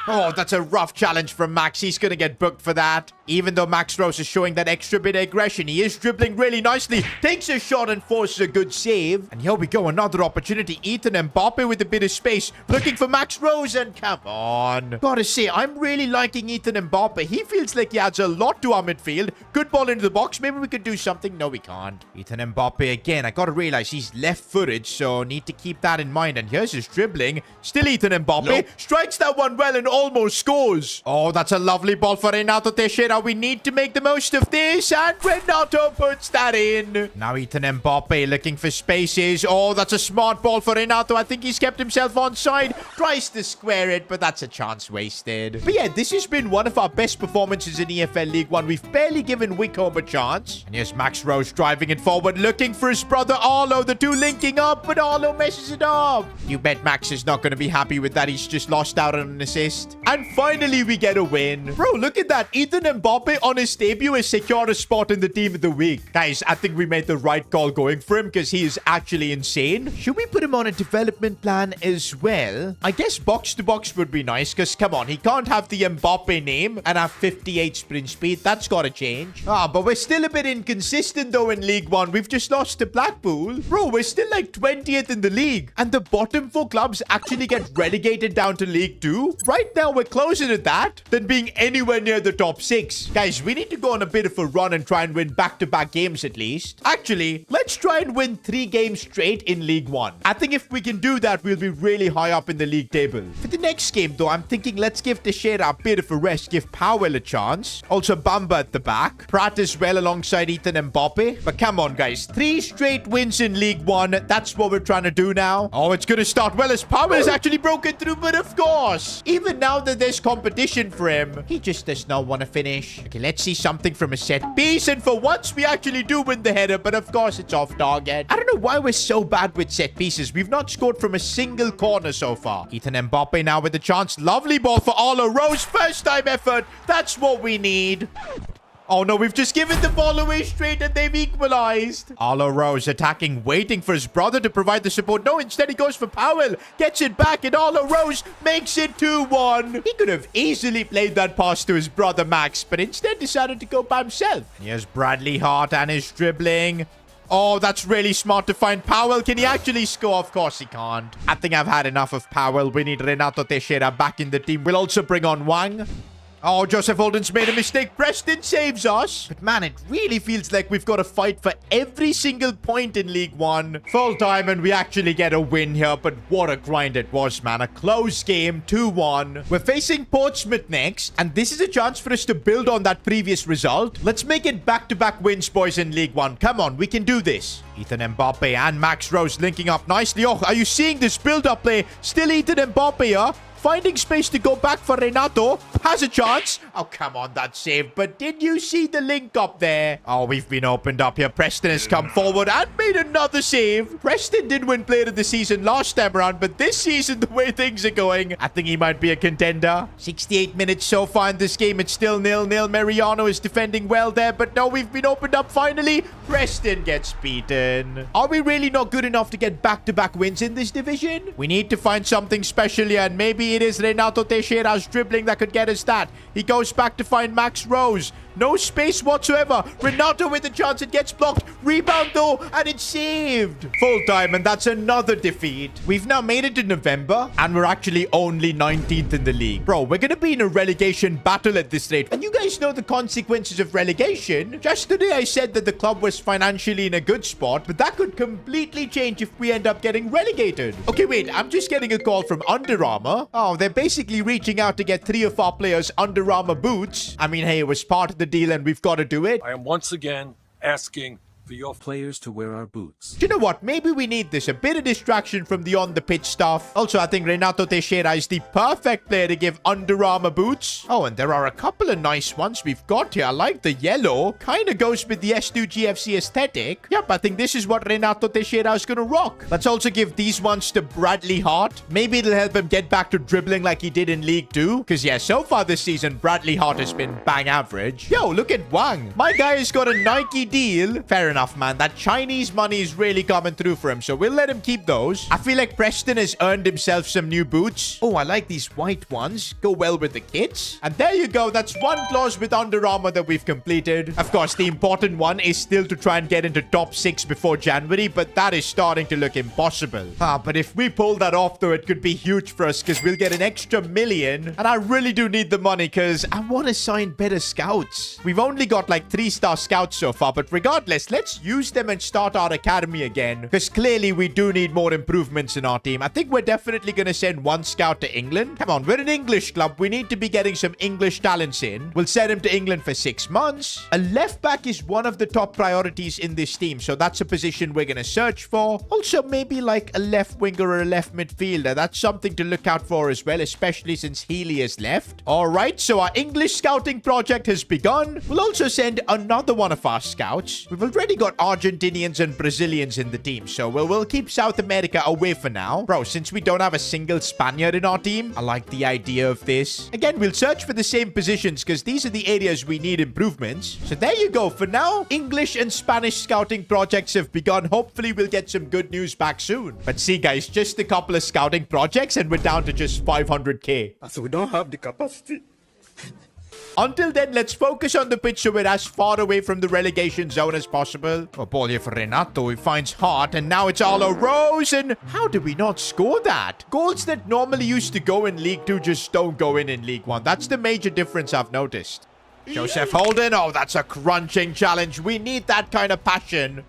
Oh, that's a rough challenge from Max. He's going to get booked for that. Even though Max Rose is showing that extra bit of aggression, he is dribbling really nicely. Takes a shot and forces a good save. And here we go, another opportunity. Ethan Mbappe with a bit of space. Looking for Max Rose, and come on. Gotta say, I'm really liking Ethan Mbappe. He feels like he adds a lot to our midfield. Good ball into the box. Maybe we could do something. No, we can't. Ethan Mbappe again. I gotta realize he's left-footed, so need to keep that in mind. And here's his dribbling. Still Ethan Mbappe. Nope. Strikes that one well and almost scores. Oh, that's a lovely ball for Renato Teixeira. we need to make the most of this. And Renato puts that in. Now Ethan Mbappe looking for spaces. Oh, that's a smart ball for Renato. I think he's kept himself onside. Tries to square it, but that's a chance wasted. But yeah, this has been one of our best performances in EFL League One. We've barely given Wickham a chance. And here's Max Rose driving it forward, looking for his brother Arlo. The two linking up, but Arlo messes it up. You bet Max is not going to be happy with that. He's just lost out on an assist. And finally, we get a win. Bro, look at that. Ethan Mbappe on his debut has secured a spot in the team of the week. Guys, I think we made the right call going for him because he is actually insane. Should we put him on a development plan as well? I guess box to box would be nice because, come on, he can't have the Mbappe name and have 58 sprint speed. That's got to change. But we're still a bit inconsistent though in League One. We've just lost to Blackpool. Bro, we're still like 20th in the league. And the bottom 4 clubs actually get relegated down to League 2. Right now, we're closer to that than being anywhere near the top 6. Guys, we need to go on a bit of a run and try and win back-to-back games at least. Actually, let's try and win 3 games straight in League 1. I think if we can do that, we'll be really high up in the league table. For the next game, though, I'm thinking let's give Teixeira a bit of a rest, give Powell a chance. Also, Bamba at the back. Pratt as well alongside Ethan Mbappe. But come on, guys. 3 straight wins in League 1. That's what we're trying to do now. Oh, it's going to start well as Powell has actually broken through, but of course, even now that there's competition for him, he just does not want to finish. Okay, let's see something from a set piece, and for once, we actually do win the header, but of course, it's off target. I don't know why we're so bad with set pieces. We've not scored from a single corner so far. Ethan Mbappe now with the chance. Lovely ball for Arlo Rose. First time effort. That's what we need. Oh no, we've just given the ball away straight and they've equalized. Arlo Rose attacking, waiting for his brother to provide the support. No, instead he goes for Powell. Gets it back and Arlo Rose makes it 2-1. He could have easily played that pass to his brother Max, but instead decided to go by himself. Here's Bradley Hart and his dribbling. Oh, that's really smart to find Powell. Can he actually score? Of course he can't. I think I've had enough of Powell. We need Renato Teixeira back in the team. We'll also bring on Wang. Oh, Joseph Holden's made a mistake. Preston saves us. But man, it really feels like we've got to fight for every single point in League One. Full time and we actually get a win here. But what a grind it was, man. A close game, 2-1. We're facing Portsmouth next. And this is a chance for us to build on that previous result. Let's make it back-to-back wins, boys, in League One. Come on, we can do this. Ethan Mbappe and Max Rose linking up nicely. Oh, are you seeing this build-up play? Still Ethan Mbappe here. Finding space to go back for Renato. Has a chance. Oh, come on, that save. But did you see the link up there? Oh, we've been opened up here. Preston has come forward and made another save. Preston did win Player of the Season last time around, but this season, the way things are going, I think he might be a contender. 68 minutes so far in this game. It's still 0-0. Mariano is defending well there, but no, we've been opened up finally. Preston gets beaten. Are we really not good enough to get back-to-back wins in this division? We need to find something special here, and maybe it is Renato Teixeira's dribbling that could get us that. He goes back to find Max Rose. No space whatsoever. Renato with the chance. It gets blocked. Rebound though, and it's saved. Full time, and that's another defeat. We've now made it to November, and we're actually only 19th in the league. Bro, we're going to be in a relegation battle at this rate. And you guys know the consequences of relegation. Just today, I said that the club was financially in a good spot, but that could completely change if we end up getting relegated. Okay, wait. I'm just getting a call from Under Armour. Oh, they're basically reaching out to get 3 of our players Under Armour boots. I mean, hey, it was part of the deal and we've got to do it. I am once again asking for your players to wear our boots. Do you know what? Maybe we need this. A bit of distraction from the on-the-pitch stuff. Also, I think Renato Teixeira is the perfect player to give Under Armour boots. Oh, and there are a couple of nice ones we've got here. I like the yellow. Kind of goes with the S2G FC aesthetic. Yep, I think this is what Renato Teixeira is going to rock. Let's also give these ones to Bradley Hart. Maybe it'll help him get back to dribbling like he did in League 2. Because, yeah, so far this season, Bradley Hart has been bang average. Yo, look at Wang. My guy has got a Nike deal. Fair enough, man. That Chinese money is really coming through for him, so we'll let him keep those. I feel like Preston has earned himself some new boots. Oh, I like these white ones. Go well with the kits. And there you go. That's one clause with Under Armour that we've completed. Of course, the important one is still to try and get into top 6 before January, but that is starting to look impossible. But if we pull that off, though, it could be huge for us because we'll get an extra $1 million. And I really do need the money because I want to sign better scouts. We've only got like 3-star scouts so far, but regardless, let's let's use them and start our academy again. Because clearly we do need more improvements in our team. I think we're definitely going to send one scout to England. Come on, we're an English club. We need to be getting some English talents in. We'll send him to England for 6 months. A left back is one of the top priorities in this team. So that's a position we're going to search for. Also, maybe like a left winger or a left midfielder. That's something to look out for as well, especially since Healy has left. All right, so our English scouting project has begun. We'll also send another one of our scouts. We've already got Argentinians and Brazilians in the team, so we'll keep South America away for now. Bro, since we don't have a single Spaniard in our team, I like the idea of this. Again, we'll search for the same positions because these are the areas we need improvements. So there you go. For now, English and Spanish scouting projects have begun. Hopefully, we'll get some good news back soon. But see, guys, just a couple of scouting projects and we're down to just 500k. So we don't have the capacity. Until then, let's focus on the pitch so we're as far away from the relegation zone as possible. A ball here for Renato. He finds Hart, and now it's Arlo Rose. And how did we not score that? Goals that normally used to go in League 2 just don't go in League 1. That's the major difference I've noticed. Joseph Holden. Oh, that's a crunching challenge. We need that kind of passion.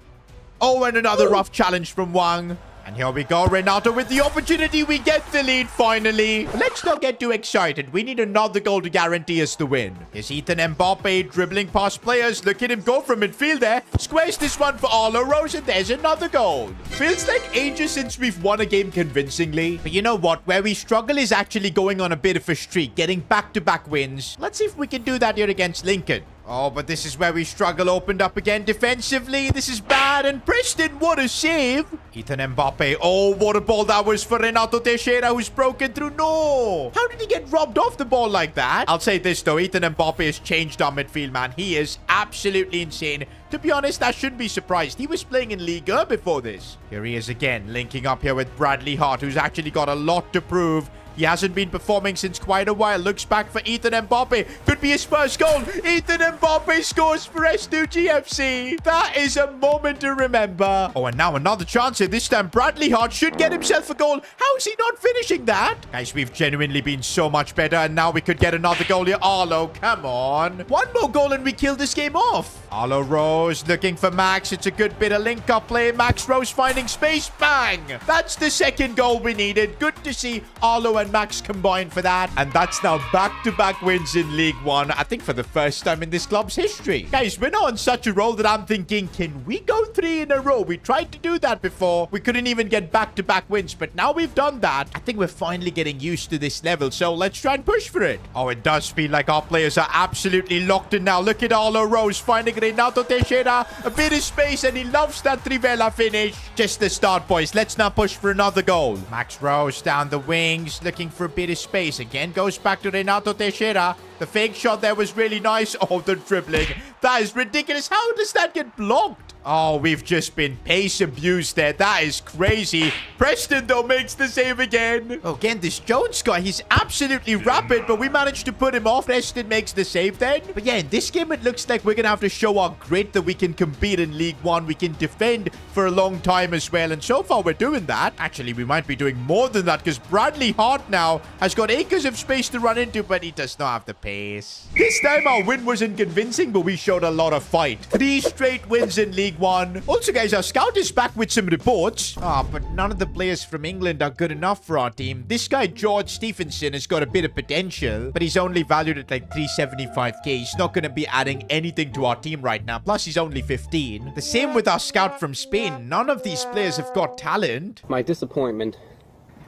Oh, and another rough challenge from Wang. And here we go, Renato with the opportunity. We get the lead finally. Let's not get too excited. We need another goal to guarantee us the win. Here's Ethan Mbappe dribbling past players. Look at him go from midfield there. Squares this one for Arlo Rose, and there's another goal. Feels like ages since we've won a game convincingly. But you know what? Where we struggle is actually going on a bit of a streak, getting back-to-back wins. Let's see if we can do that here against Lincoln. Oh, but this is where we struggle. Opened up again defensively. This is bad. And Preston, what a save. Ethan Mbappe. Oh, what a ball that was for Renato Teixeira, who's broken through. No. How did he get robbed off the ball like that? I'll say this, though. Ethan Mbappe has changed our midfield, man. He is absolutely insane. To be honest, I shouldn't be surprised. He was playing in Ligue 1 before this. Here he is again, linking up here with Bradley Hart, who's actually got a lot to prove. He hasn't been performing since quite a while. Looks back for Ethan Mbappe. Could be his first goal. Ethan Mbappe scores for S2G FC. That is a moment to remember. Oh, and now another chance here. This time, Bradley Hart should get himself a goal. How is he not finishing that? Guys, we've genuinely been so much better. And now we could get another goal here. Arlo, come on. One more goal and we kill this game off. Arlo Rose looking for Max. It's a good bit of link-up play. Max Rose finding space. Bang. That's the second goal we needed. Good to see Arlo and Max combined for that. And that's now back-to-back wins in League 1. I think for the first time in this club's history. Guys, we're now on such a roll that I'm thinking, can we go 3 in a row? We tried to do that before. We couldn't even get back-to-back wins. But now we've done that. I think we're finally getting used to this level. So let's try and push for it. Oh, it does feel like our players are absolutely locked in now. Look at Arlo Rose finding Renato Teixeira. A bit of space, and he loves that Trivela finish. Just the start, boys. Let's now push for another goal. Max Rose down the wings, looking for a bit of space. Again, goes back to Renato Teixeira. The fake shot there was really nice. Oh, the dribbling. That is ridiculous. How does that get blocked? Oh, we've just been pace abused there. That is crazy. Preston, though, makes the save again. Oh, again, this Jones guy, he's absolutely rapid, but we managed to put him off. Preston makes the save then. But yeah, in this game, it looks like we're going to have to show our grit that we can compete in League 1. We can defend for a long time as well. And so far, we're doing that. Actually, we might be doing more than that because Bradley Hart now has got acres of space to run into, but he does not have the pace. This time, our win wasn't convincing, but we showed a lot of fight. 3 straight wins in League 1. Also, guys, our scout is back with some reports. But none of the players from England are good enough for our team. This guy, George Stephenson, has got a bit of potential, but he's only valued at like 375k. He's not going to be adding anything to our team right now. Plus, he's only 15. The same with our scout from Spain. None of these players have got talent. My disappointment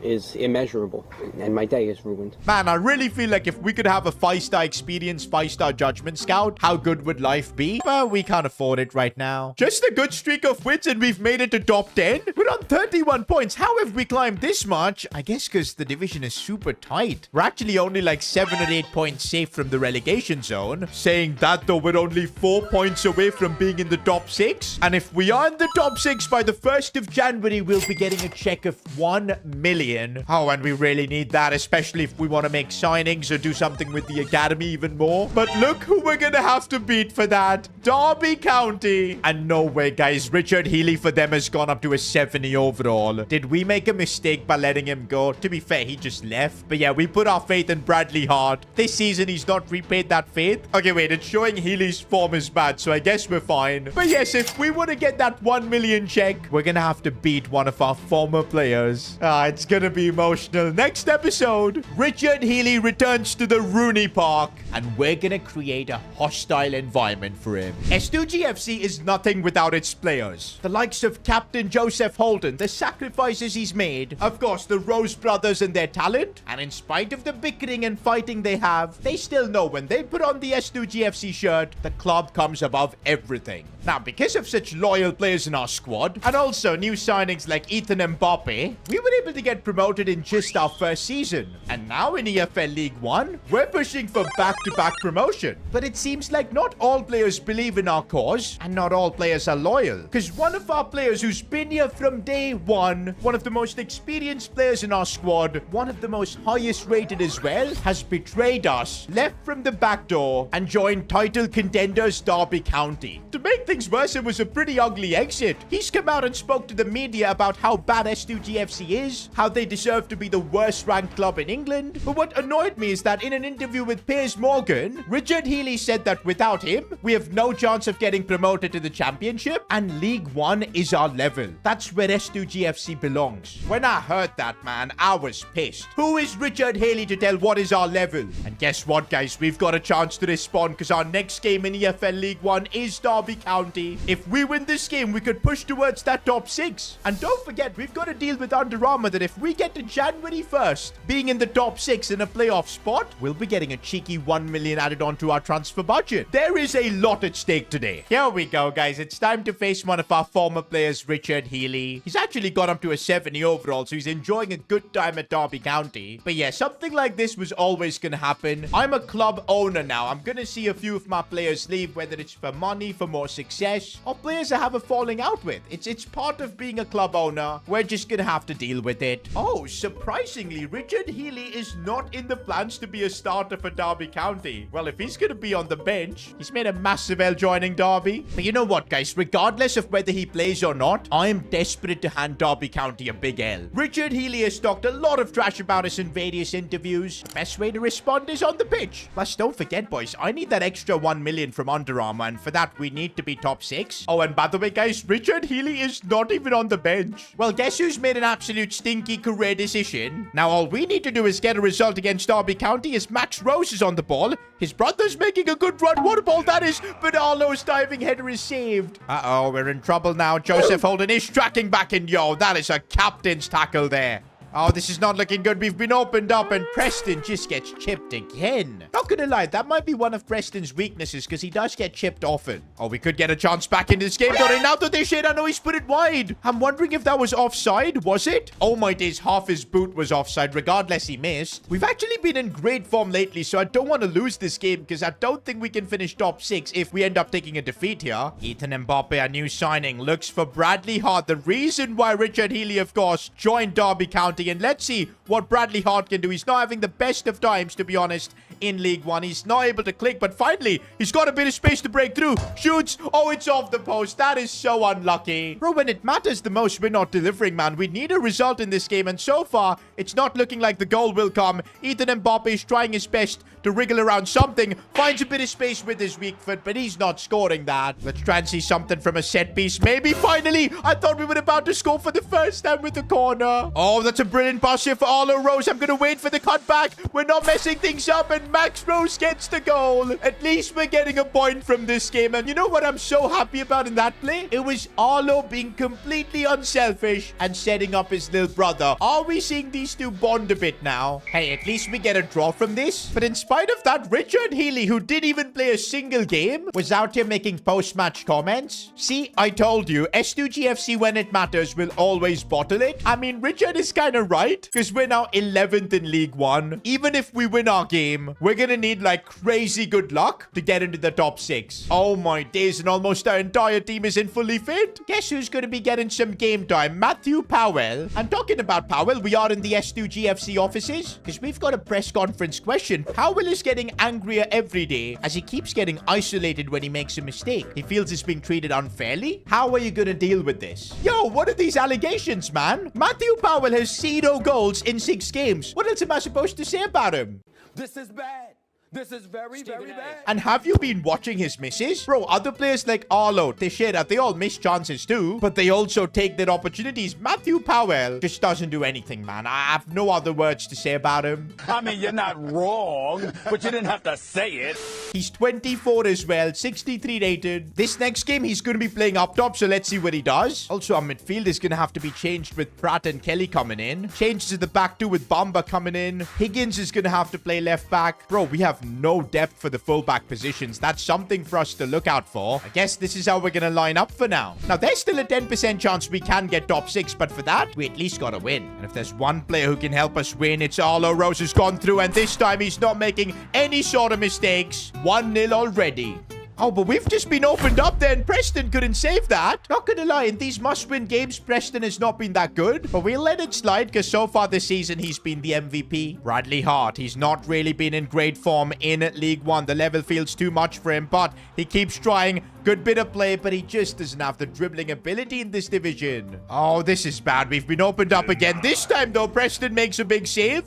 is immeasurable, and my day is ruined. Man, I really feel like if we could have a 5-star experience, 5-star judgment scout, how good would life be? But we can't afford it right now. Just a good streak of wins and we've made it to top 10. We're on 31 points. How have we climbed this much? I guess because the division is super tight. We're actually only like 7 or 8 points safe from the relegation zone. Saying that though, we're only 4 points away from being in the top 6. And if we are in the top 6 by the 1st of January, we'll be getting a check of 1 million. million. Oh, and we really need that, especially if we want to make signings or do something with the academy even more. But look who we're going to have to beat for that. Derby County. And no way, guys. Richard Healy for them has gone up to a 70 overall. Did we make a mistake by letting him go? To be fair, he just left. But yeah, we put our faith in Bradley Hart. This season, he's not repaid that faith. Okay, wait. It's showing Healy's form is bad, so I guess we're fine. But yes, if we want to get that 1 million check, we're going to have to beat one of our former players. It's going to be emotional. Next episode, Richard Healy returns to the Rooney Park, and we're going to create a hostile environment for him. S2G FC is nothing without its players. The likes of Captain Joseph Holden, the sacrifices he's made, of course, the Rose brothers and their talent, and in spite of the bickering and fighting they have, they still know when they put on the S2G FC shirt, the club comes above everything. Now, because of such loyal players in our squad, and also new signings like Ethan Mbappe, we were able to get promoted in just our first season. And now in EFL League 1, we're pushing for back-to-back promotion. But it seems like not all players believe in our cause, and not all players are loyal. Because one of our players who's been here from day one, one of the most experienced players in our squad, one of the most highest rated as well, has betrayed us, left from the back door, and joined title contenders Derby County. To make things worse, it was a pretty ugly exit. He's come out and spoke to the media about how bad S2G FC is, how they deserve to be the worst ranked club in England. But what annoyed me is that in an interview with Piers Morgan, Richard Healy said that without him, we have no chance of getting promoted to the championship, and League 1 is our level. That's where S2G FC belongs. When I heard that, man, I was pissed. Who is Richard Healy to tell what is our level? And guess what, guys? We've got a chance to respond because our next game in EFL League 1 is Derby County. If we win this game, we could push towards that top 6. And don't forget, we've got a deal with Under Armour that if we get to January 1st, being in the top 6 in a playoff spot, we'll be getting a cheeky 1 million added onto our transfer budget. There is a lot at stake today. Here we go, guys. It's time to face one of our former players, Richard Healy. He's actually got up to a 70 overall, so he's enjoying a good time at Derby County. But yeah, something like this was always going to happen. I'm a club owner now. I'm going to see a few of my players leave, whether it's for money, for more success, or players I have a falling out with. It's part of being a club owner. We're just going to have to deal with it. Oh, surprisingly, Richard Healy is not in the plans to be a starter for Derby County. Well, if he's going to be on the bench, he's made a massive L joining Derby. But you know what, guys? Regardless of whether he plays or not, I am desperate to hand Derby County a big L. Richard Healy has talked a lot of trash about us in various interviews. The best way to respond is on the pitch. Plus, don't forget, boys, I need that extra 1 million from Under Armour, and for that, we need to be top 6. Oh, and by the way, guys, Richard Healy is not even on the bench. Well, guess who's made an absolute stinky career decision? Now, all we need to do is get a result against Derby County as Max Rose is on the ball. His brother's making a good run. What a ball that is. But Arlo's diving header is saved. Uh-oh, we're in trouble now. Joseph Holden is tracking back in. Yo, that is a captain's tackle there. Oh, this is not looking good. We've been opened up and Preston just gets chipped again. Not gonna lie, that might be one of Preston's weaknesses because he does get chipped often. Oh, we could get a chance back in this game. Renato Teixeira, I know he's put it wide. I'm wondering if that was offside. Was it? Oh my days, half his boot was offside. Regardless, he missed. We've actually been in great form lately, so I don't want to lose this game because I don't think we can finish top 6 if we end up taking a defeat here. Ethan Mbappe, a new signing, looks for Bradley Hart. The reason why Richard Healy, of course, joined Derby County. And let's see what Bradley Hart can do. He's not having the best of times, to be honest, in League 1. He's not able to click, but finally, he's got a bit of space to break through. Shoots. Oh, it's off the post. That is so unlucky. Bro, when it matters the most, we're not delivering, man. We need a result in this game, and so far, it's not looking like the goal will come. Ethan Mbappe is trying his best to wriggle around something. Finds a bit of space with his weak foot, but he's not scoring that. Let's try and see something from a set piece. Maybe, finally. I thought we were about to score for the first time with the corner. Oh, that's a brilliant pass here for Arlo Rose. I'm going to wait for the cutback. We're not messing things up, and Max Rose gets the goal. At least we're getting a point from this game, and you know what I'm so happy about in that play? It was Arlo being completely unselfish and setting up his little brother. Are we seeing these two bond a bit now? Hey, at least we get a draw from this. But in spite spite of that, Richard Healy, who didn't even play a single game, was out here making post-match comments. See, I told you, S2G FC, when it matters, will always bottle it. I mean, Richard is kind of right, because we're now 11th in League One. Even if we win our game, we're gonna need like crazy good luck to get into the top 6. Oh my days, and almost our entire team isn't fully fit. Guess who's gonna be getting some game time? Matthew Powell. And talking about Powell, we are in the S2G FC offices, because we've got a press conference question. Powell is getting angrier every day as he keeps getting isolated when he makes a mistake. He feels he's being treated unfairly. How are you gonna deal with this? Yo, what are these allegations, man? Matthew Powell has 0 goals in 6 games. What else am I supposed to say about him? This is bad. This is very, very bad. And have you been watching his misses? Bro, other players like Arlo, Teixeira, they all miss chances too, but they also take their opportunities. Matthew Powell just doesn't do anything, man. I have no other words to say about him. I mean, you're not wrong, but you didn't have to say it. He's 24 as well, 63 rated. This next game, he's going to be playing up top, so let's see what he does. Also, our midfield is going to have to be changed with Pratt and Kelly coming in. Changes at the back too with Bamba coming in. Higgins is going to have to play left back. Bro, we have no depth for the fullback positions. That's something for us to look out for. I guess this is how we're going to line up for now. Now, there's still a 10% chance we can get top 6, but for that, we at least got to win. And if there's one player who can help us win, it's Arlo Rose who's gone through, and this time he's not making any sort of mistakes. 1-0 already. Oh, but we've just been opened up there, and Preston couldn't save that. Not gonna lie, in these must-win games, Preston has not been that good. But we'll let it slide, because so far this season, he's been the MVP. Bradley Hart, he's not really been in great form in League One. The level feels too much for him, but he keeps trying. Good bit of play, but he just doesn't have the dribbling ability in this division. Oh, this is bad. We've been opened up again. This time, though, Preston makes a big save.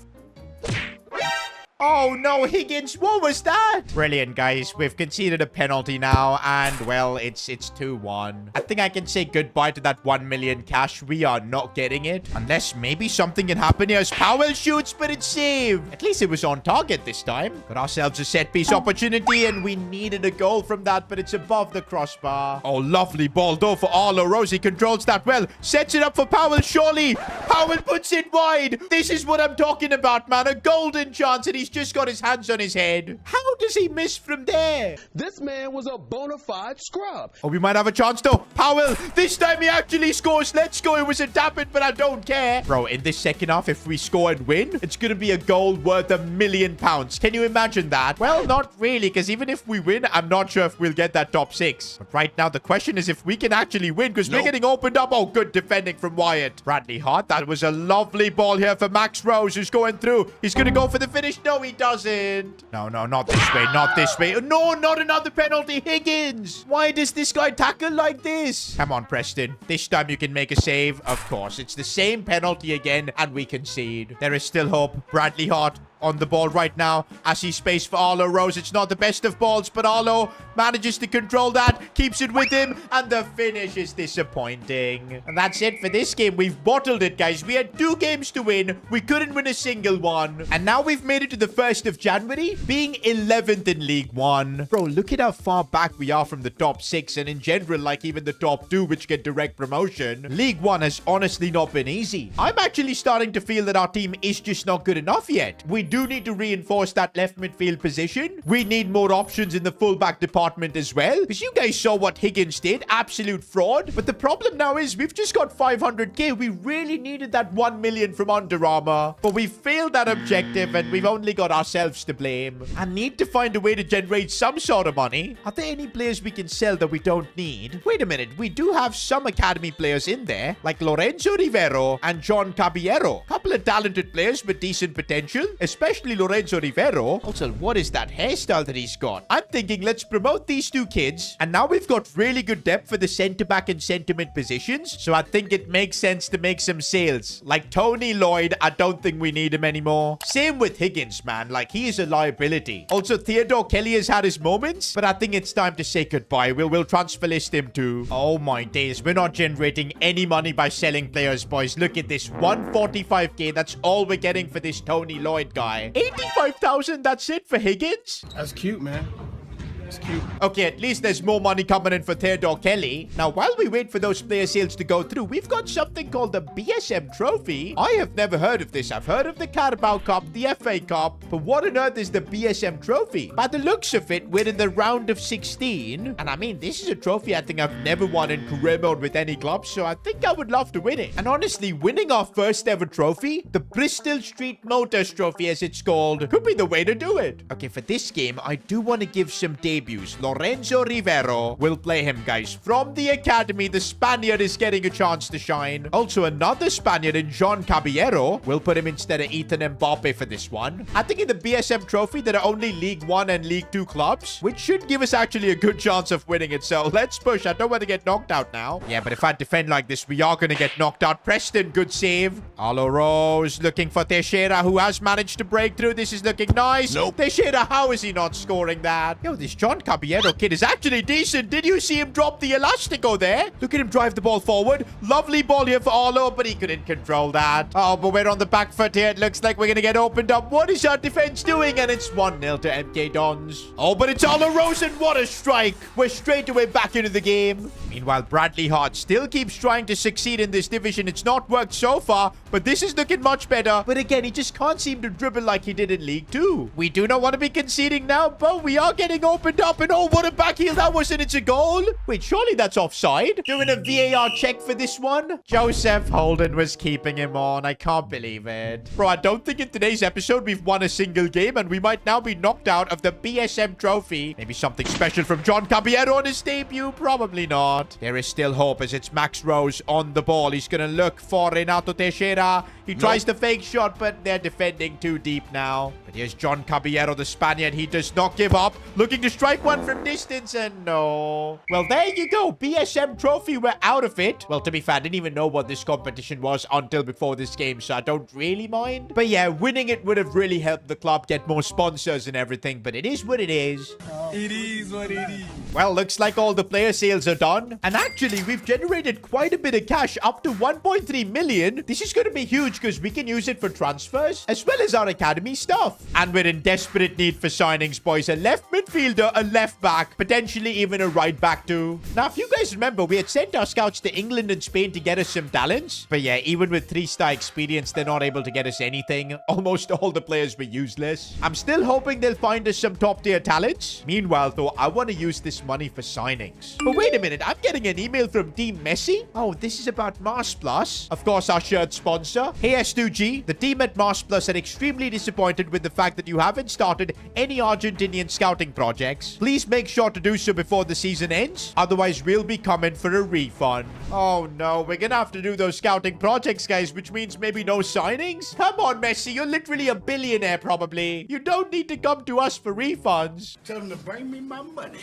Oh, no, Higgins. What was that? Brilliant, guys. We've conceded a penalty now, and, well, it's 2-1. I think I can say goodbye to that 1 million cash. We are not getting it. Unless maybe something can happen here as Powell shoots, but it's saved. At least it was on target this time. Got ourselves a set-piece opportunity, and we needed a goal from that, but it's above the crossbar. Oh, lovely ball, though, for Arlo Rose. He controls that well. Sets it up for Powell, surely. Powell puts it wide. This is what I'm talking about, man. A golden chance, and he's just got his hands on his head. How does he miss from there? This man was a bona fide scrub. Oh, we might have a chance though. Powell, this time he actually scores. Let's go. It was a tap it, but I don't care. Bro, in this second half, if we score and win, it's going to be a goal worth £1 million. Can you imagine that? Well, not really, because even if we win, I'm not sure if we'll get that top 6. But right now, the question is if we can actually win, because we're getting opened up. Oh, good defending from Wyatt. Bradley Hart, that was a lovely ball here for Max Rose, who's going through. He's going to go for the finish. No, he doesn't. No, not this way. Not this way. No, not another penalty. Higgins. Why does this guy tackle like this? Come on, Preston. This time you can make a save. Of course. It's the same penalty again, and we concede. There is still hope. Bradley Hart on the ball right now as he space for Arlo Rose. It's not the best of balls, but Arlo manages to control that, keeps it with him, and the finish is disappointing. And that's it for this game. We've bottled it, guys. We had 2 games to win. We couldn't win a single one. And now we've made it to the 1st of January, being 11th in League One. Bro, look at how far back we are from the top 6, and in general, like even the top 2, which get direct promotion. League One has honestly not been easy. I'm actually starting to feel that our team is just not good enough yet. We do need to reinforce that left midfield position. We need more options in the fullback department as well, because you guys saw what Higgins did. Absolute fraud. But the problem now is we've just got 500k. We really needed that 1 million from Under Armour, but we failed that objective, and we've only got ourselves to blame. I need to find a way to generate some sort of money. Are there any players we can sell that we don't need? Wait a minute. We do have some academy players in there, like Lorenzo Rivero and John Caballero. Couple of talented players with decent potential, especially Lorenzo Rivero. Also, what is that hairstyle that he's got? I'm thinking let's promote these 2 kids, and now we've got really good depth for the centre-back and centre-mid positions, so I think it makes sense to make some sales. Like Tony Lloyd, I don't think we need him anymore. Same with Higgins, man. Like, he is a liability. Also, Theodore Kelly has had his moments, but I think it's time to say goodbye. We'll transfer list him too. Oh my days, we're not generating any money by selling players, boys. Look at this, 145k. That's all we're getting for this Tony Lloyd guy. 85,000, that's it for Higgins? That's cute, man. It's cute. Okay, at least there's more money coming in for Theodore Kelly. Now, while we wait for those player sales to go through, we've got something called the BSM Trophy. I have never heard of this. I've heard of the Carabao Cup, the FA Cup, but what on earth is the BSM Trophy? By the looks of it, we're in the round of 16, and I mean, this is a trophy I think I've never won in career mode with any club, so I think I would love to win it. And honestly, winning our first ever trophy, the Bristol Street Motors Trophy as it's called, could be the way to do it. Okay, for this game, I do want to give some debuts. Lorenzo Rivero will play him, guys. From the academy, the Spaniard is getting a chance to shine. Also, another Spaniard in John Caballero. We'll put him instead of Ethan Mbappe for this one. I think in the BSM Trophy, there are only League 1 and League 2 clubs, which should give us actually a good chance of winning it. So let's push. I don't want to get knocked out now. Yeah, but if I defend like this, we are going to get knocked out. Preston, good save. Arlo Rose looking for Teixeira, who has managed to break through. This is looking nice. Nope. Teixeira, how is he not scoring that? Yo, this John Caballero kid is actually decent. Did you see him drop the elastico there? Look at him drive the ball forward. Lovely ball here for Arlo, but he couldn't control that. Oh, but we're on the back foot here. It looks like we're going to get opened up. What is our defense doing? And it's 1-0 to MK Dons. Oh, but it's Arlo Rose, and what a strike. We're straight away back into the game. Meanwhile, Bradley Hart still keeps trying to succeed in this division. It's not worked so far, but this is looking much better. But again, he just can't seem to dribble like he did in League 2. We do not want to be conceding now, but we are getting opened up. And oh, what a back heel that was, and it's a goal. Wait, surely that's offside. Doing a VAR check for this one. Joseph Holden was keeping him on. I can't believe it. Bro, I don't think in today's episode we've won a single game, and we might now be knocked out of the BSM Trophy. Maybe something special from John Caballero on his debut? Probably not. There is still hope as it's Max Rose on the ball. He's going to look for Renato Teixeira. He tries the fake shot, but they're defending too deep now. But here's John Caballero, the Spaniard. He does not give up. Looking to strike one from distance, and no. Well, there you go. BSM Trophy, we're out of it. Well, to be fair, I didn't even know what this competition was until before this game, so I don't really mind. But yeah, winning it would have really helped the club get more sponsors and everything, but it is what it is. It is what it is. Well, looks like all the player sales are done. And actually, we've generated quite a bit of cash, up to 1.3 million. This is going to be huge because we can use it for transfers as well as our academy stuff. And we're in desperate need for signings, boys. A left midfielder, a left back, potentially even a right back too. Now, if you guys remember, we had sent our scouts to England and Spain to get us some talents. But yeah, even with 3-star experience, they're not able to get us anything. Almost all the players were useless. I'm still hoping they'll find us some top-tier talents. Meanwhile, though, I want to use this money for signings. But wait a minute, I'm getting an email from Team Messi. Oh, this is about Mars Plus. Of course, our shirt sponsor. Hey, S2G, the team at Mars Plus are extremely disappointed with the fact that you haven't started any Argentinian scouting projects. Please make sure to do so before the season ends. Otherwise, we'll be coming for a refund. Oh, no. We're gonna have to do those scouting projects, guys, which means maybe no signings? Come on, Messi. You're literally a billionaire, probably. You don't need to come to us for refunds. Tell them to bring me my money.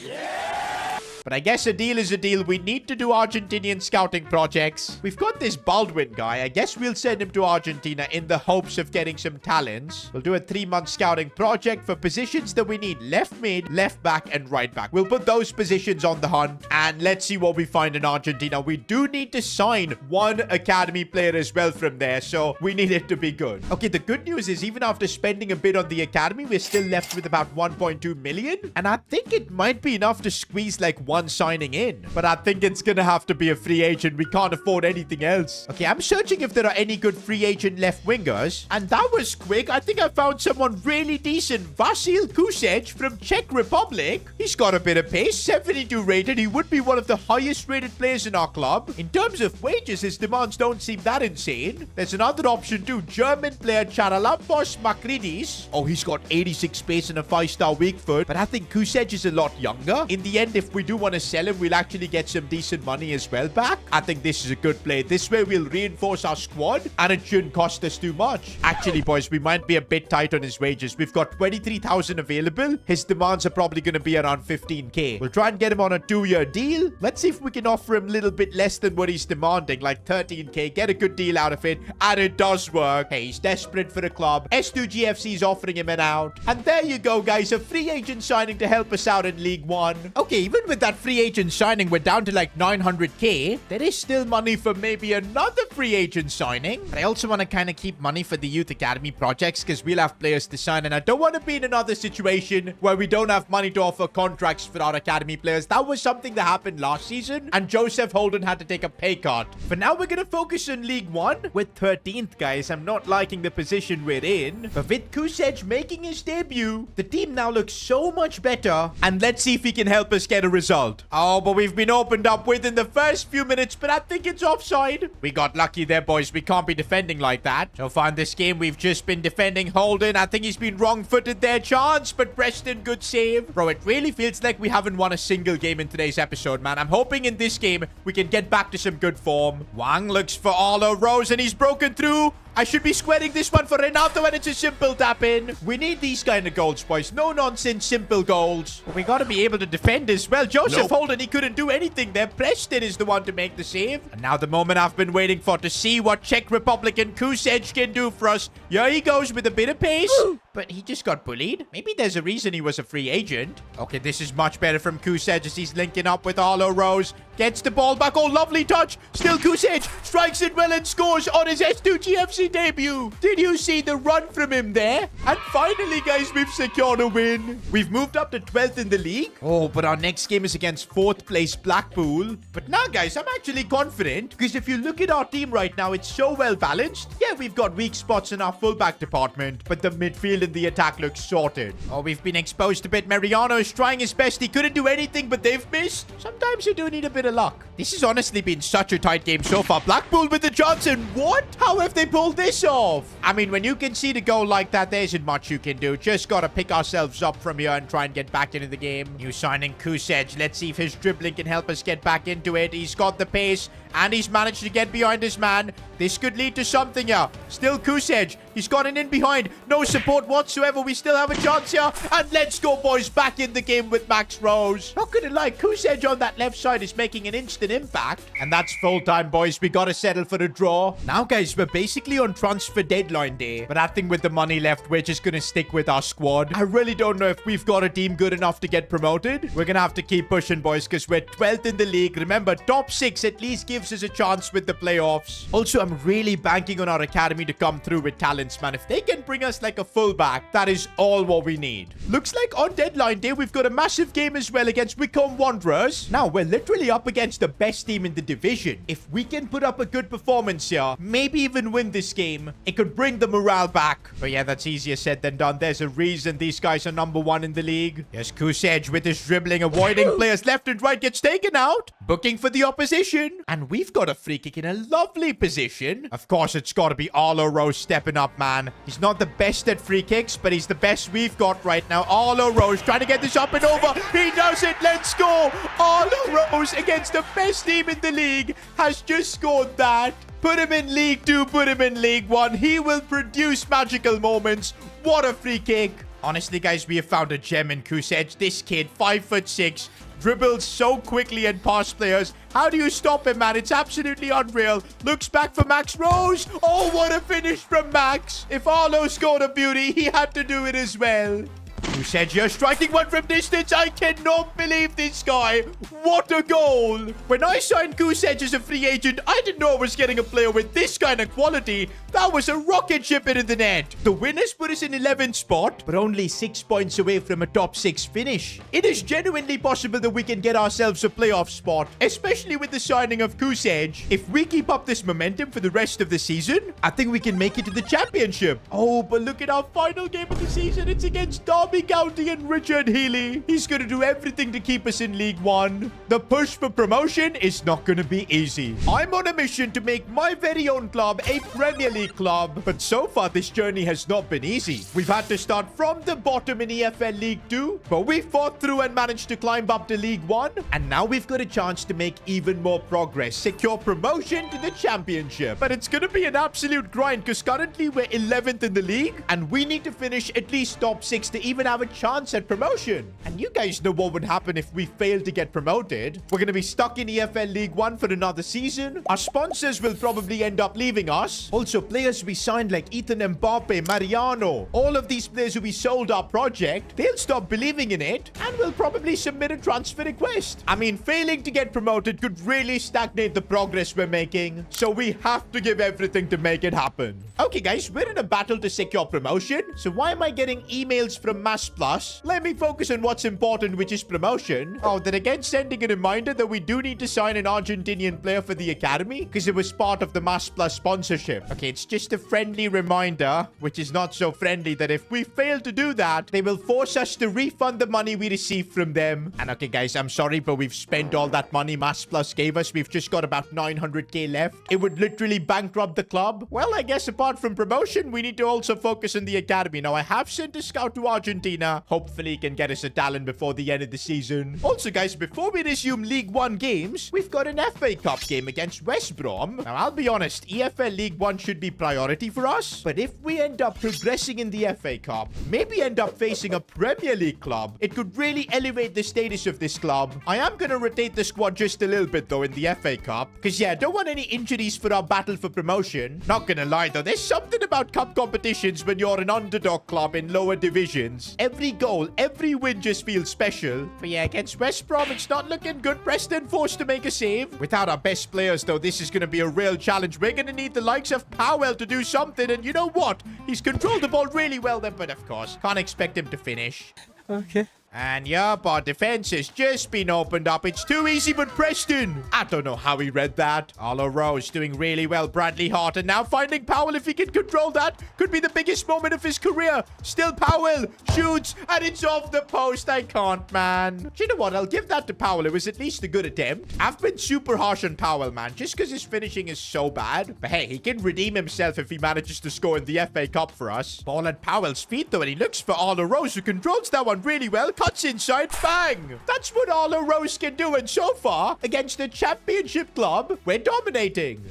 But I guess a deal is a deal. We need to do Argentinian scouting projects. We've got this Baldwin guy. I guess we'll send him to Argentina in the hopes of getting some talents. We'll do a 3-month scouting project for positions that we need. Left mid, left back, and right back. We'll put those positions on the hunt. And let's see what we find in Argentina. We do need to sign one academy player as well from there. So we need it to be good. Okay, the good news is even after spending a bit on the academy, we're still left with about 1.2 million. And I think it might be enough to squeeze like one signing in. But I think it's gonna have to be a free agent. We can't afford anything else. Okay, I'm searching if there are any good free agent left wingers. And that was quick. I think I found someone really decent. Vasil Kusec from Czech Republic. He's got a bit of pace. 72 rated. He would be one of the highest rated players in our club. In terms of wages, his demands don't seem that insane. There's another option too. German player Charalampos Makridis. Oh, he's got 86 pace and a 5-star weak foot. But I think Kusec is a lot younger. In the end, if we do want to sell him, we'll actually get some decent money as well back. I think this is a good play. This way we'll reinforce our squad and it shouldn't cost us too much. Actually, boys, we might be a bit tight on his wages. We've got 23,000 available. His demands are probably going to be around 15k. We'll try and get him on a 2-year deal. Let's see if we can offer him a little bit less than what he's demanding, like 13k. Get a good deal out of it, and it does work. Hey, he's desperate for a club. S2G FC is offering him an out. And there you go, guys. A free agent signing to help us out in League 1. Okay, even with that that free agent signing, we're down to like 900k. There is still money for maybe another free agent signing. But I also want to kind of keep money for the youth academy projects because we'll have players to sign. And I don't want to be in another situation where we don't have money to offer contracts for our academy players. That was something that happened last season. And Joseph Holden had to take a pay cut. For now, we're going to focus on League 1. We're 13th, guys. I'm not liking the position we're in. But with Kusej making his debut, the team now looks so much better. And let's see if he can help us get a result. Oh, but we've been opened up within the first few minutes, but I think it's offside. We got lucky there, boys. We can't be defending like that. So far in this game, we've just been defending Holden. I think he's been wrong-footed there, chance, but Preston, good save. Bro, it really feels like we haven't won a single game in today's episode, man. I'm hoping in this game, we can get back to some good form. Wang looks for Arlo Rose, and he's broken through. I should be squaring this one for Renato, and it's a simple tap-in. We need these kind of goals, boys. No nonsense, simple goals. But we got to be able to defend as well. Joseph Holden, he couldn't do anything there. Preston is the one to make the save. And now the moment I've been waiting for to see what Czech Republic and Kusej can do for us. Here he goes with a bit of pace. But he just got bullied. Maybe there's a reason he was a free agent. Okay, this is much better from Kusej as he's linking up with Arlo Rose. Gets the ball back. Oh, lovely touch. Still Kusej strikes it well and scores on his S2G FC debut. Did you see the run from him there? And finally, guys, we've secured a win. We've moved up to 12th in the league. Oh, but our next game is against 4th place Blackpool. But now, guys, I'm actually confident because if you look at our team right now, it's so well balanced. Yeah, we've got weak spots in our fullback department, but the midfield and the attack looks sorted. Oh, we've been exposed a bit. Mariano is trying his best. He couldn't do anything, but they've missed. Sometimes you do need a bit of luck. This has honestly been such a tight game so far. Blackpool with the Johnson. What? How have they pulled this off? I mean, when you can see the goal like that, there isn't much you can do. Just got to pick ourselves up from here and try and get back into the game. New signing Kusej. Let's see if his dribbling can help us get back into it. He's got the pace and he's managed to get behind his man. This could lead to something here. Still Kusej. He's gotten in behind. No support whatsoever. We still have a chance here. And let's go, boys. Back in the game with Max Rose. Not gonna lie, Kusej on that left side is making an instant impact. And that's full time, boys. We gotta settle for a draw. Now, guys, we're basically on transfer deadline day. But I think with the money left, we're just gonna stick with our squad. I really don't know if we've got a team good enough to get promoted. We're gonna have to keep pushing, boys, because we're 12th in the league. Remember, top 6 at least gives us a chance with the playoffs. Also, I'm really banking on our academy to come through with talents, man. If they can bring us like a fullback, that is all what we need. Looks like on deadline day, we've got a massive game as well against Wycombe Wanderers. Now, we're literally up against the best team in the division. If we can put up a good performance here, maybe even win this game, it could bring the morale back. But yeah, that's easier said than done. There's a reason these guys are number 1 in the league. Yes, Kusej with his dribbling, avoiding players left and right, gets taken out. Booking for the opposition. And we've got a free kick in a lovely position. Of course, it's got to be Arlo Rose stepping up, man. He's not the best at free kicks, but he's the best we've got right now. Arlo Rose trying to get this up and over. He does it. Let's go. Arlo Rose against the best team in the league has just scored that. Put him in League 2, put him in League 1. He will produce magical moments. What a free kick. Honestly, guys, we have found a gem in Kusej. This kid, 5'6", dribbles so quickly and past players. How do you stop him, man? It's absolutely unreal. Looks back for Max Rose. Oh, what a finish from Max. If Arlo scored a beauty, he had to do it as well. Kusej here striking one from distance. I cannot believe this guy. What a goal. When I signed Kusej as a free agent, I didn't know I was getting a player with this kind of quality. That was a rocket ship into the net. The winners put us in 11th spot, but only 6 points away from a top 6 finish. It is genuinely possible that we can get ourselves a playoff spot, especially with the signing of Kusej. If we keep up this momentum for the rest of the season, I think we can make it to the championship. Oh, but look at our final game of the season. It's against Derby County and Richard Healy. He's going to do everything to keep us in League 1. The push for promotion is not going to be easy. I'm on a mission to make my very own club a Premier League club, but so far this journey has not been easy. We've had to start from the bottom in EFL League 2, but we fought through and managed to climb up to League 1, and now we've got a chance to make even more progress, secure promotion to the championship. But it's going to be an absolute grind because currently we're 11th in the league, and we need to finish at least top 6 to even even have a chance at promotion. And you guys know what would happen if we fail to get promoted. We're going to be stuck in EFL League 1 for another season. Our sponsors will probably end up leaving us. Also, players we signed like Ethan Mbappe, Mariano, all of these players who we sold our project, they'll stop believing in it and will probably submit a transfer request. I mean, failing to get promoted could really stagnate the progress we're making. So we have to give everything to make it happen. Okay, guys, we're in a battle to secure promotion. So why am I getting emails from Mass Plus? Let me focus on what's important, which is promotion. Oh, then again, sending a reminder that we do need to sign an Argentinian player for the academy because it was part of the Mass Plus sponsorship. Okay, it's just a friendly reminder, which is not so friendly, that if we fail to do that, they will force us to refund the money we received from them. And okay, guys, I'm sorry, but we've spent all that money Mass Plus gave us. We've just got about 900k left. It would literally bankrupt the club. Well, I guess apart from promotion, we need to also focus on the academy. Now, I have sent a scout to Argentina. Hopefully, he can get us a talent before the end of the season. Also, guys, before we resume League 1 games, we've got an FA Cup game against West Brom. Now, I'll be honest, EFL League 1 should be priority for us. But if we end up progressing in the FA Cup, maybe end up facing a Premier League club, it could really elevate the status of this club. I am going to rotate the squad just a little bit, though, in the FA Cup. Because, yeah, I don't want any injuries for our battle for promotion. Not gonna lie, though, there's something about cup competitions when you're an underdog club in lower divisions. Every goal, every win just feels special. But yeah, against West Brom, it's not looking good. Preston forced to make a save. Without our best players, though, this is gonna be a real challenge. We're gonna need the likes of Powell to do something. And you know what? He's controlled the ball really well then, but of course, can't expect him to finish. Okay. And yup, our defense has just been opened up. It's too easy, but Preston. I don't know how he read that. Arlo Rose doing really well. Bradley Hart, and now finding Powell. If he can control that, could be the biggest moment of his career. Still Powell shoots, and it's off the post. I can't, man. Do you know what? I'll give that to Powell. It was at least a good attempt. I've been super harsh on Powell, man, just because his finishing is so bad. But hey, he can redeem himself if he manages to score in the FA Cup for us. Ball at Powell's feet, though, and he looks for Arlo Rose, who controls that one really well. Cuts inside, bang! That's what Arlo Rose can do, and so far, against the championship club, we're dominating.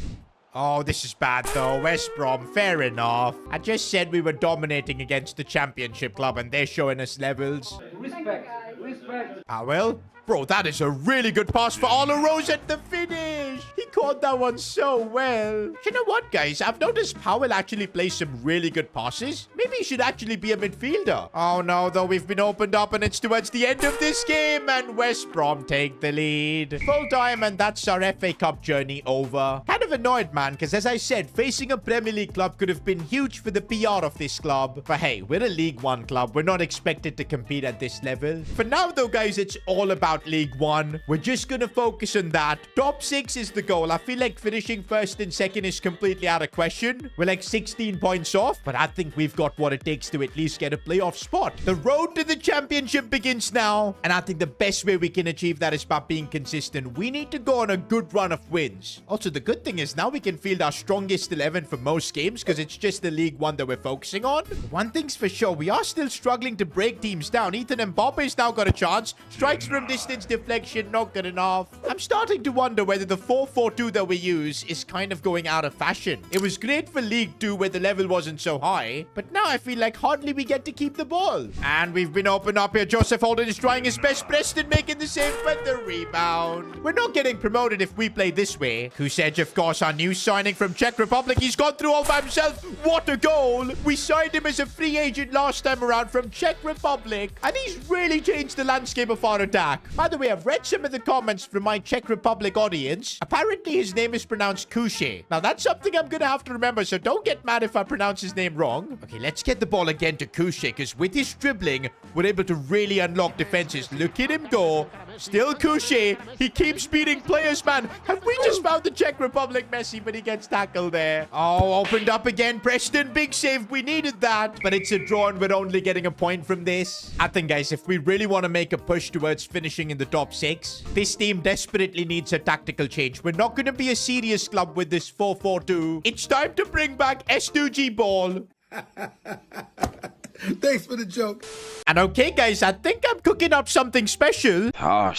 Oh, this is bad, though. West Brom, fair enough. I just said we were dominating against the championship club, and they're showing us levels. Respect. Powell? Bro, that is a really good pass for Arlo Rose at the finish. He caught that one so well. You know what, guys? I've noticed Powell actually plays some really good passes. Maybe he should actually be a midfielder. Oh, no, though. We've been opened up, and it's towards the end of this game, and West Brom take the lead. Full time, and that's our FA Cup journey over. Kind of annoyed, man, because as I said, facing a Premier League club could have been huge for the PR of this club. But hey, we're a League 1 club. We're not expected to compete at this level. For now, though, guys, it's all about League 1. We're just gonna focus on that. Top 6 is the goal. I feel like finishing first and second is completely out of question. We're like 16 points off, but I think we've got what it takes to at least get a playoff spot. The road to the championship begins now, and I think the best way we can achieve that is by being consistent. We need to go on a good run of wins. Also, the good thing is now we can field our strongest 11 for most games because it's just the League 1 that we're focusing on. One thing's for sure, we are still struggling to break teams down. Ethan Mbappe's now got a chance. Strikes from distance, deflection, not good enough. I'm starting to wonder whether the 4-4-2 that we use is kind of going out of fashion. It was great for League 2 where the level wasn't so high, but now I feel like hardly we get to keep the ball. And we've been opened up here. Joseph Holden is trying his best. Preston making the save, but the rebound. We're not getting promoted if we play this way. Kusej, of course, our new signing from Czech Republic. He's gone through all by himself. What a goal. We signed him as a free agent last time around from Czech Republic, and he's really changed the landscape of our attack. By the way, I've read some of the comments from my Czech Republic audience. Apparently, his name is pronounced Kushe. Now, that's something I'm gonna have to remember, so don't get mad if I pronounce his name wrong. Okay, let's get the ball again to Kushe, because with his dribbling, we're able to really unlock defenses. Look at him go. Still Kushe. He keeps beating players, man. Have we just found the Czech Republic Messi, but he gets tackled there? Oh, opened up again. Preston, big save. We needed that. But it's a draw, and we're only getting a point from this. I think, guys, if we really want to make a push towards finishing in the top 6, this team desperately needs a tactical change. We're not going to be a serious club with this 4-4-2. It's time to bring back S2G ball. Thanks for the joke. And okay, guys, I think I'm cooking up something special. Oh,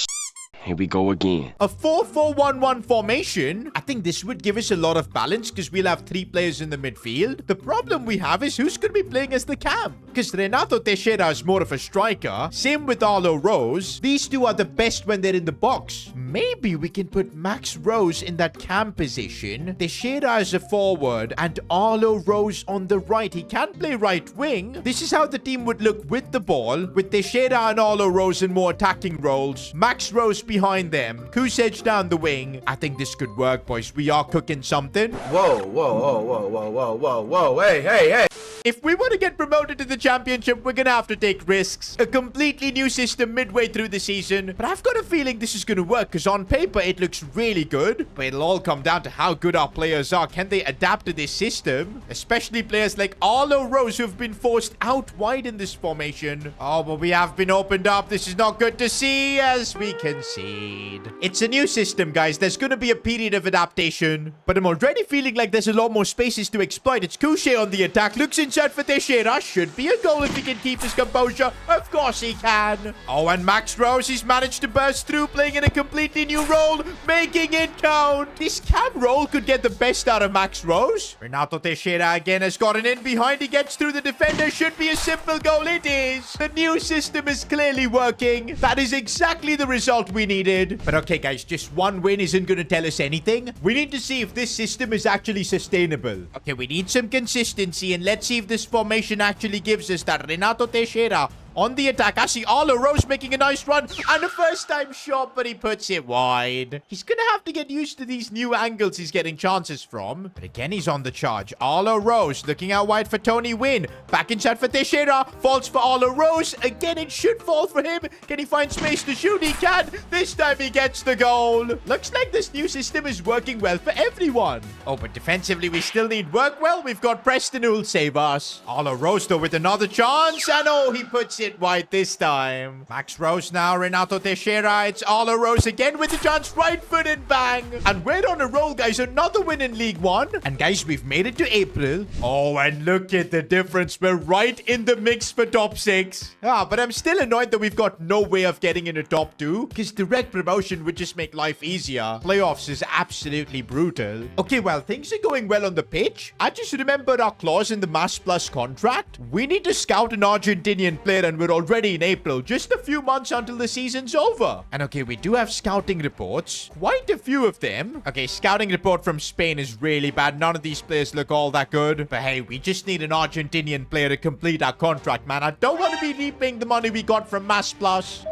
Here we go again. A 4-4-1-1 formation. I think this would give us a lot of balance because we'll have 3 players in the midfield. The problem we have is who's going to be playing as the cam? Because Renato Teixeira is more of a striker. Same with Arlo Rose. These two are the best when they're in the box. Maybe we can put Max Rose in that cam position. Teixeira as a forward and Arlo Rose on the right. He can play right wing. This is how the team would look with the ball, with Teixeira and Arlo Rose in more attacking roles. Max Rose behind them. Kusej down the wing. I think this could work, boys. We are cooking something. Whoa, whoa, whoa, whoa, whoa, whoa, whoa, whoa, hey, hey, hey. If we want to get promoted to the championship, we're going to have to take risks. A completely new system midway through the season. But I've got a feeling this is going to work because on paper, it looks really good. But it'll all come down to how good our players are. Can they adapt to this system? Especially players like Arlo Rose who have been forced out wide in this formation. Oh, but we have been opened up. This is not good to see as we concede. It's a new system, guys. There's going to be a period of adaptation. But I'm already feeling like there's a lot more spaces to exploit. It's Couché on the attack. Looks inside for Teixeira. Should be a goal if he can keep his composure. Of course he can. Oh, and Max Rose, he's managed to burst through, playing in a completely new role, making it count. This cam role could get the best out of Max Rose. Renato Teixeira again has gotten in behind. He gets through the defender. Should be a simple goal. It is. The new system is clearly working. That is exactly the result we needed. But okay, guys, just one win isn't going to tell us anything. We need to see if this system is actually sustainable. Okay, we need some consistency, and let's see if this formation actually gives us that. Renato Teixeira on the attack. I see Arlo Rose making a nice run and a first-time shot, but he puts it wide. He's going to have to get used to these new angles he's getting chances from. But again, he's on the charge. Arlo Rose looking out wide for Tony Wynn. Back inside for Teixeira. Falls for Arlo Rose. Again, it should fall for him. Can he find space to shoot? He can. This time he gets the goal. Looks like this new system is working well for everyone. Oh, but defensively, we still need work well. We've got Preston who will save us. Arlo Rose, though, with another chance. And oh, he puts it wide this time. Max Rose now, Renato Teixeira. It's Arlo Rose again with the chance, right foot and bang. And we're on a roll, guys. Another win in League One. And guys, we've made it to April. Oh, and look at the difference. We're right in the mix for top 6. But I'm still annoyed that we've got no way of getting into top 2 because direct promotion would just make life easier. Playoffs is absolutely brutal. Okay, well, things are going well on the pitch. I just remembered our clause in the Mass Plus contract. We need to scout an Argentinian player, and we're already in April, just a few months until the season's over. And okay, we do have scouting reports, quite a few of them. Okay, scouting report from Spain is really bad. None of these players look all that good. But hey, we just need an Argentinian player to complete our contract, man. I don't want to be repaying the money we got from Mass Plus.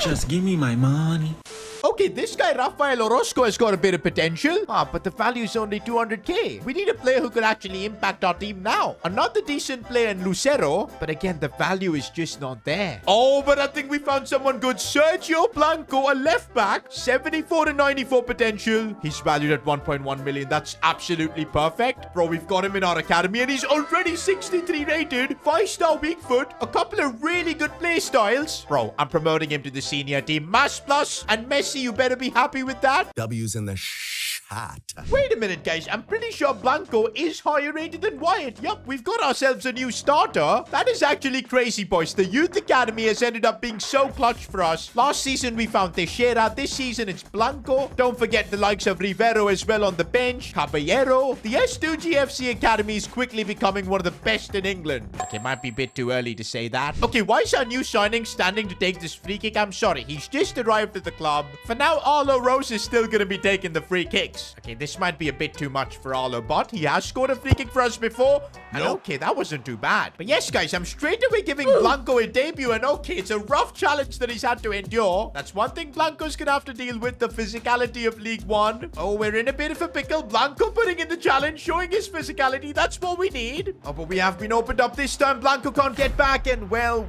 Just give me my money. Okay, this guy, Rafael Orozco, has got a bit of potential. But the value is only 200k. We need a player who could actually impact our team now. Another decent player in Lucero, but again, the value is just not there. Oh, but I think we found someone good. Sergio Blanco, a left back, 74 to 94 potential. He's valued at 1.1 million. That's absolutely perfect. Bro, we've got him in our academy, and he's already 63 rated. 5-star weak foot, a couple of really good play styles. Bro, I'm promoting him to the senior team. Mass Plus and Messi, you better be happy with that. W's in the shot. Wait a minute, guys. I'm pretty sure Blanco is higher rated than Wyatt. Yup, we've got ourselves a new starter. That is actually crazy, boys. The Youth Academy has ended up being so clutch for us. Last season, we found Teixeira. This season, it's Blanco. Don't forget the likes of Rivero as well on the bench. Caballero. The S2G FC Academy is quickly becoming one of the best in England. Okay, might be a bit too early to say that. Okay, why is our new signing standing to take this free kick? I'm sorry. He's just arrived at the club. For now, Arlo Rose is still going to be taking the free kicks. Okay, this might be a bit too much for Arlo, but he has scored a free kick for us before. And okay, that wasn't too bad. But yes, guys, I'm straight away giving Blanco a debut. And okay, it's a rough challenge that he's had to endure. That's one thing Blanco's going to have to deal with, the physicality of League One. Oh, we're in a bit of a pickle. Blanco putting in the challenge, showing his physicality. That's what we need. Oh, but we have been opened up this time. Blanco can't get back. And well.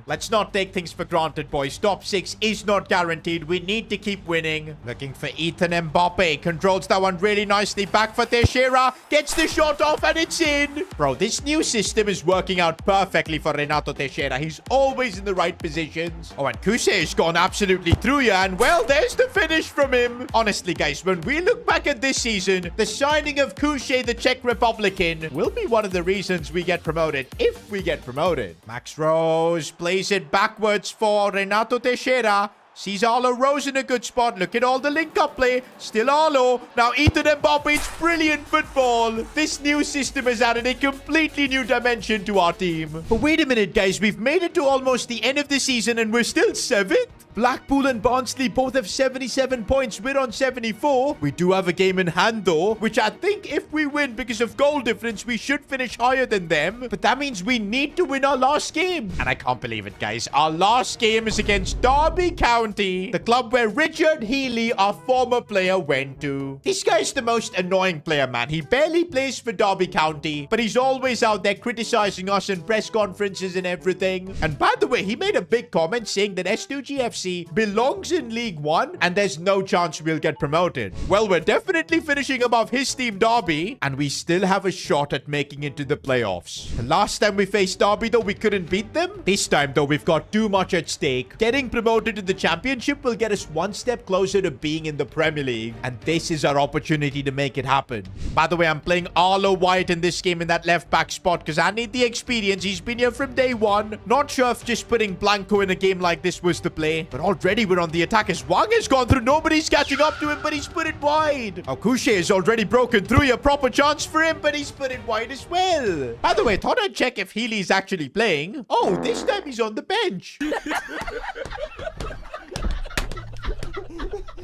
Let's not take things for granted, boys. Top 6 is not guaranteed. We need to keep winning. Looking for Ethan Mbappe controls that one really nicely. Back for Teixeira. Gets the shot off and it's in. Bro, this new system is working out perfectly for Renato Teixeira. He's always in the right positions. Oh, and Kuse has gone absolutely through you. And, well, there's the finish from him. Honestly, guys, when we look back at this season, the signing of Kuse, the Czech Republican, will be one of the reasons we get promoted, if we get promoted. Max Rose plays it backwards for Renato Teixeira. Sees Arlo Rose in a good spot. Look at all the link-up play. Still Arlo. Now Ethan Mbappe. It's brilliant football. This new system has added a completely new dimension to our team. But wait a minute, guys. We've made it to almost the end of the season and we're still 7th? Blackpool and Barnsley both have 77 points. We're on 74. We do have a game in hand, though, which I think if we win because of goal difference, we should finish higher than them. But that means we need to win our last game. And I can't believe it, guys. Our last game is against Derby County, the club where Richard Healy, our former player, went to. This guy's the most annoying player, man. He barely plays for Derby County, but he's always out there criticizing us in press conferences and everything. And by the way, he made a big comment saying that S2G FC belongs in League 1 and there's no chance we'll get promoted. Well, we're definitely finishing above his team Derby and we still have a shot at making it to the playoffs. The last time we faced Derby, though, we couldn't beat them. This time, though, we've got too much at stake. Getting promoted to the championship will get us one step closer to being in the Premier League, and this is our opportunity to make it happen. By the way, I'm playing Arlo Wyatt in this game in that left back spot because I need the experience. He's been here from day one. Not sure if just putting Blanco in a game like this was the play, but already we're on the attack as Wang has gone through. Nobody's catching up to him, but he's put it wide. Oh, Kouché is already broken through. A proper chance for him, but he's put it wide as well. By the way, thought I'd check if Healy's actually playing. Oh, this time he's on the bench.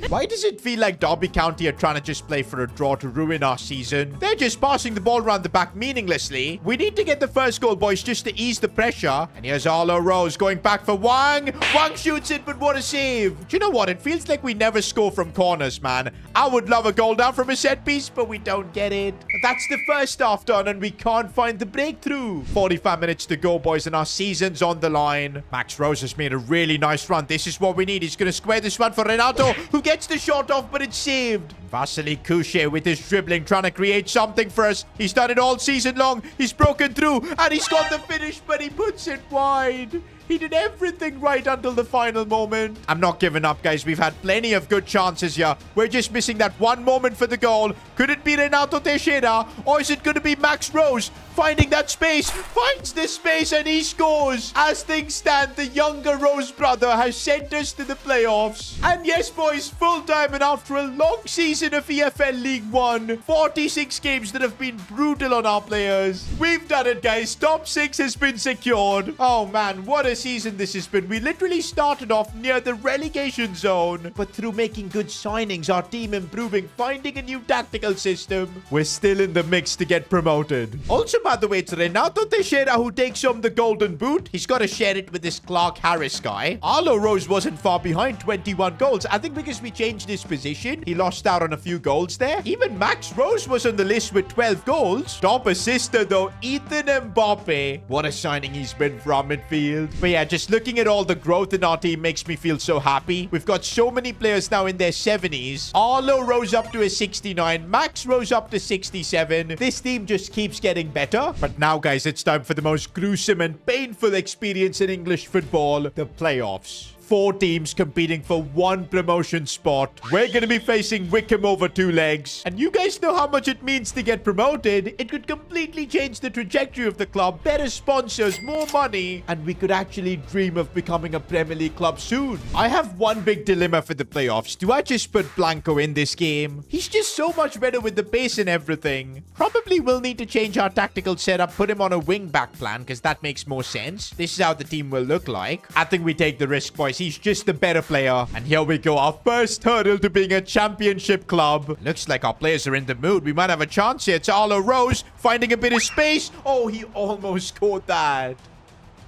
Why does it feel like Derby County are trying to just play for a draw to ruin our season? They're just passing the ball around the back meaninglessly. We need to get the first goal, boys, just to ease the pressure. And here's Arlo Rose going back for Wang. Wang shoots it, but what a save. Do you know what? It feels like we never score from corners, man. I would love a goal down from a set piece, but we don't get it. That's the first half done, and we can't find the breakthrough. 45 minutes to go, boys, and our season's on the line. Max Rose has made a really nice run. This is what we need. He's going to square this one for Renato, who gets the shot off, but it's saved. Vasily Kouché with his dribbling, trying to create something for us. He's done it all season long. He's broken through, and he's got the finish, but he puts it wide. He did everything right until the final moment. I'm not giving up, guys. We've had plenty of good chances here. We're just missing that one moment for the goal. Could it be Renato Teixeira? Or is it going to be Max Rose finding that space? Finds the space and he scores. As things stand, the younger Rose brother has sent us to the playoffs. And yes, boys, full time, and after a long season of EFL League 1, 46 games that have been brutal on our players. We've done it, guys. Top 6 has been secured. Oh, man, what a season this has been. We literally started off near the relegation zone, but through making good signings, our team improving, finding a new tactical system, we're still in the mix to get promoted. Also, by the way, it's Renato Teixeira who takes home the golden boot. He's got to share it with this Clark Harris guy. Arlo Rose wasn't far behind, 21 goals. I think because we changed his position, he lost out on a few goals there. Even Max Rose was on the list with 12 goals. Top assister, though, Ethan Mbappe. What a signing he's been for our midfield. But yeah, just looking at all the growth in our team makes me feel so happy. We've got so many players now in their 70s. Arlo rose up to a 69. Max rose up to 67. This team just keeps getting better. But now, guys, it's time for the most gruesome and painful experience in English football, the playoffs. 4 teams competing for 1 promotion spot. We're going to be facing Wickham over 2 legs. And you guys know how much it means to get promoted. It could completely change the trajectory of the club. Better sponsors, more money, and we could actually dream of becoming a Premier League club soon. I have one big dilemma for the playoffs. Do I just put Blanco in this game? He's just so much better with the pace and everything. Probably will need to change our tactical setup, put him on a wing-back plan, because that makes more sense. This is how the team will look like. I think we take the risk, boys. He's just the better player. And here we go. Our first hurdle to being a championship club. Looks like our players are in the mood. We might have a chance here. It's Arlo Rose finding a bit of space. Oh, he almost scored that.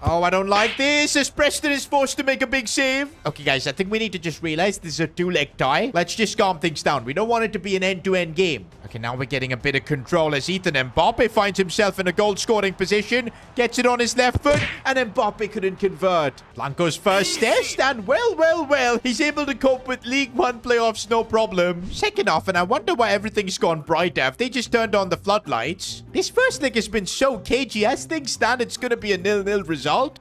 Oh, I don't like this, as Preston is forced to make a big save. Okay, guys, I think we need to just realize this is a 2-leg tie. Let's just calm things down. We don't want it to be an end-to-end game. Okay, now we're getting a bit of control as Ethan Mbappe finds himself in a goal-scoring position. Gets it on his left foot, and Mbappe couldn't convert. Blanco's first test, and well, he's able to cope with League One playoffs, no problem. Second half, and I wonder why everything's gone brighter. If they just turned on the floodlights. This first leg has been so cagey. As things stand, it's going to be a 0-0 result.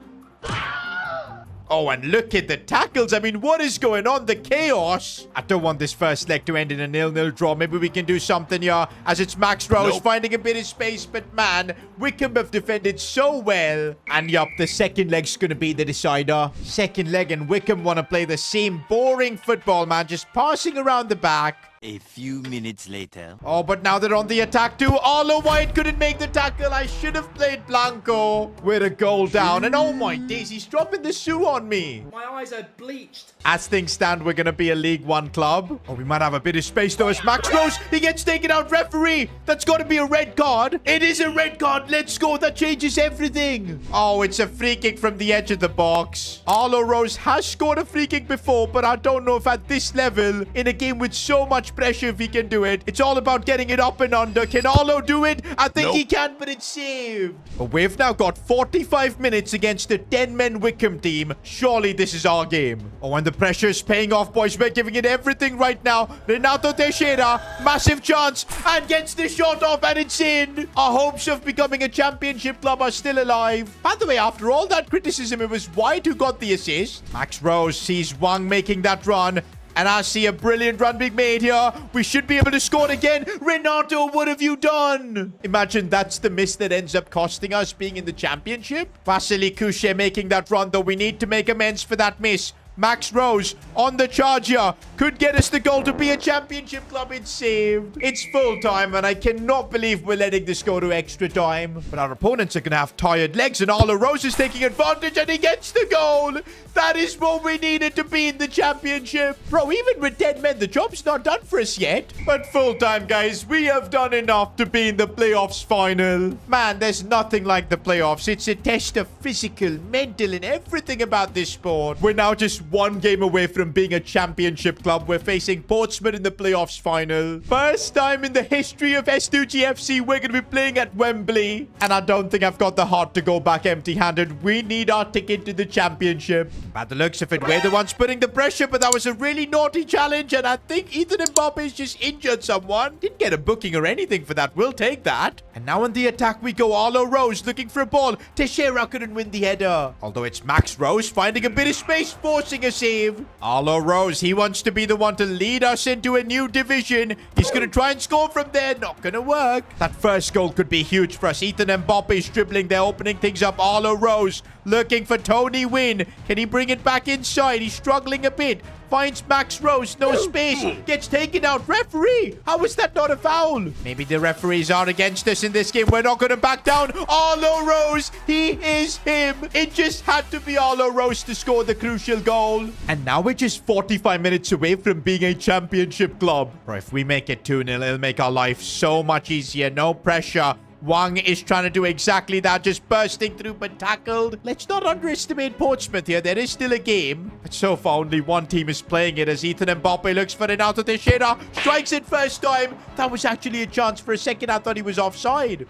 Oh, and look at the tackles. I mean, what is going on? The chaos. I don't want this first leg to end in a 0-0 draw. Maybe we can do something here as it's Max Rose finding a bit of space. But man, Wickham have defended so well. And yup, the second leg's going to be the decider. Second leg and Wickham want to play the same boring football, man. Just passing around the back. A few minutes later. Oh, but now they're on the attack too. Arlo White couldn't make the tackle. I should have played Blanco with a goal down. And oh my days, he's dropping the shoe on me. My eyes are bleached. As things stand, we're going to be a League One club. Oh, we might have a bit of space though. As Max Rose, he gets taken out. Referee, that's got to be a red card. It is a red card. Let's go. That changes everything. Oh, it's a free kick from the edge of the box. Arlo Rose has scored a free kick before, but I don't know if at this level, in a game with so much pressure, if he can do it. It's all about getting it up and under. Can Arlo do it? I think he can, but it's saved. But we've now got 45 minutes against a 10-man Wickham team. Surely this is our game. Oh, and the pressure is paying off, boys. We're giving it everything right now. Renato Teixeira, massive chance, and gets the shot off, and it's in. Our hopes of becoming a championship club are still alive. By the way, after all that criticism, it was White who got the assist. Max Rose sees Wang making that run. And I see a brilliant run being made here. We should be able to score again. Renato, what have you done? Imagine that's the miss that ends up costing us being in the championship. Vasily Couchet making that run, though. We need to make amends for that miss. Max Rose on the charge here. Could get us the goal to be a championship club. It's saved. It's full time, and I cannot believe we're letting this go to extra time. But our opponents are going to have tired legs, and Arlo Rose is taking advantage, and he gets the goal. That is what we needed to be in the championship. Bro, even with 10 men, the job's not done for us yet. But full time, guys, we have done enough to be in the playoffs final. Man, there's nothing like the playoffs. It's a test of physical, mental, and everything about this sport. We're now just one game away from being a championship club. We're facing Portsmouth in the playoffs final. First time in the history of S2G FC, we're going to be playing at Wembley. And I don't think I've got the heart to go back empty-handed. We need our ticket to the championship. By the looks of it, we're the ones putting the pressure, but that was a really naughty challenge. And I think Ethan Mbappe's just injured someone. Didn't get a booking or anything for that. We'll take that. And now on the attack we go. Arlo Rose looking for a ball. Teixeira couldn't win the header. Although it's Max Rose finding a bit of space, forcing a save. Arlo Rose, he wants to be the one to lead us into a new division. He's going to try and score from there. Not going to work. That first goal could be huge for us. Ethan Mbappe is dribbling. They're opening things up. Arlo Rose looking for Tony Wynn. Can he bring it back inside? He's struggling a bit. Finds Max Rose. No space. Gets taken out. Referee. How is that not a foul? Maybe the referees are against us in this game. We're not going to back down. Arlo Rose. He is him. It just had to be Arlo Rose to score the crucial goal. And now we're just 45 minutes away from being a championship club. Or if we make it 2-0, it'll make our life so much easier. No pressure. Wang is trying to do exactly that, just bursting through but tackled. Let's not underestimate Portsmouth here. There is still a game. But so far, only one team is playing it as Ethan Mbappe looks for Renato Teixeira. Strikes it first time. That was actually a chance. For a second, I thought he was offside.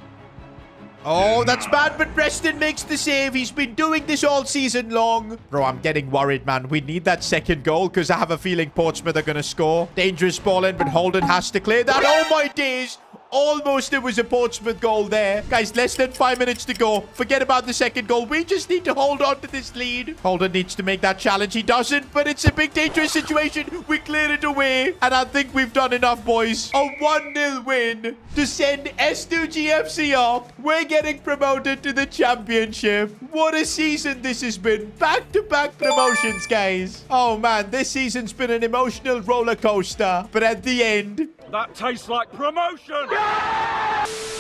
Oh, that's bad, but Preston makes the save. He's been doing this all season long. Bro, I'm getting worried, man. We need that second goal because I have a feeling Portsmouth are going to score. Dangerous ball in, but Holden has to clear that. Oh, my days. Almost it was a Portsmouth goal there. Guys, less than 5 minutes to go. Forget about the second goal. We just need to hold on to this lead. Holden needs to make that challenge. He doesn't, but it's a big dangerous situation. We cleared it away. And I think we've done enough, boys. A 1-0 win to send S2G FC up. We're getting promoted to the championship. What a season this has been. Back-to-back promotions, guys. Oh, man, this season's been an emotional roller coaster. But at the end... That tastes like promotion!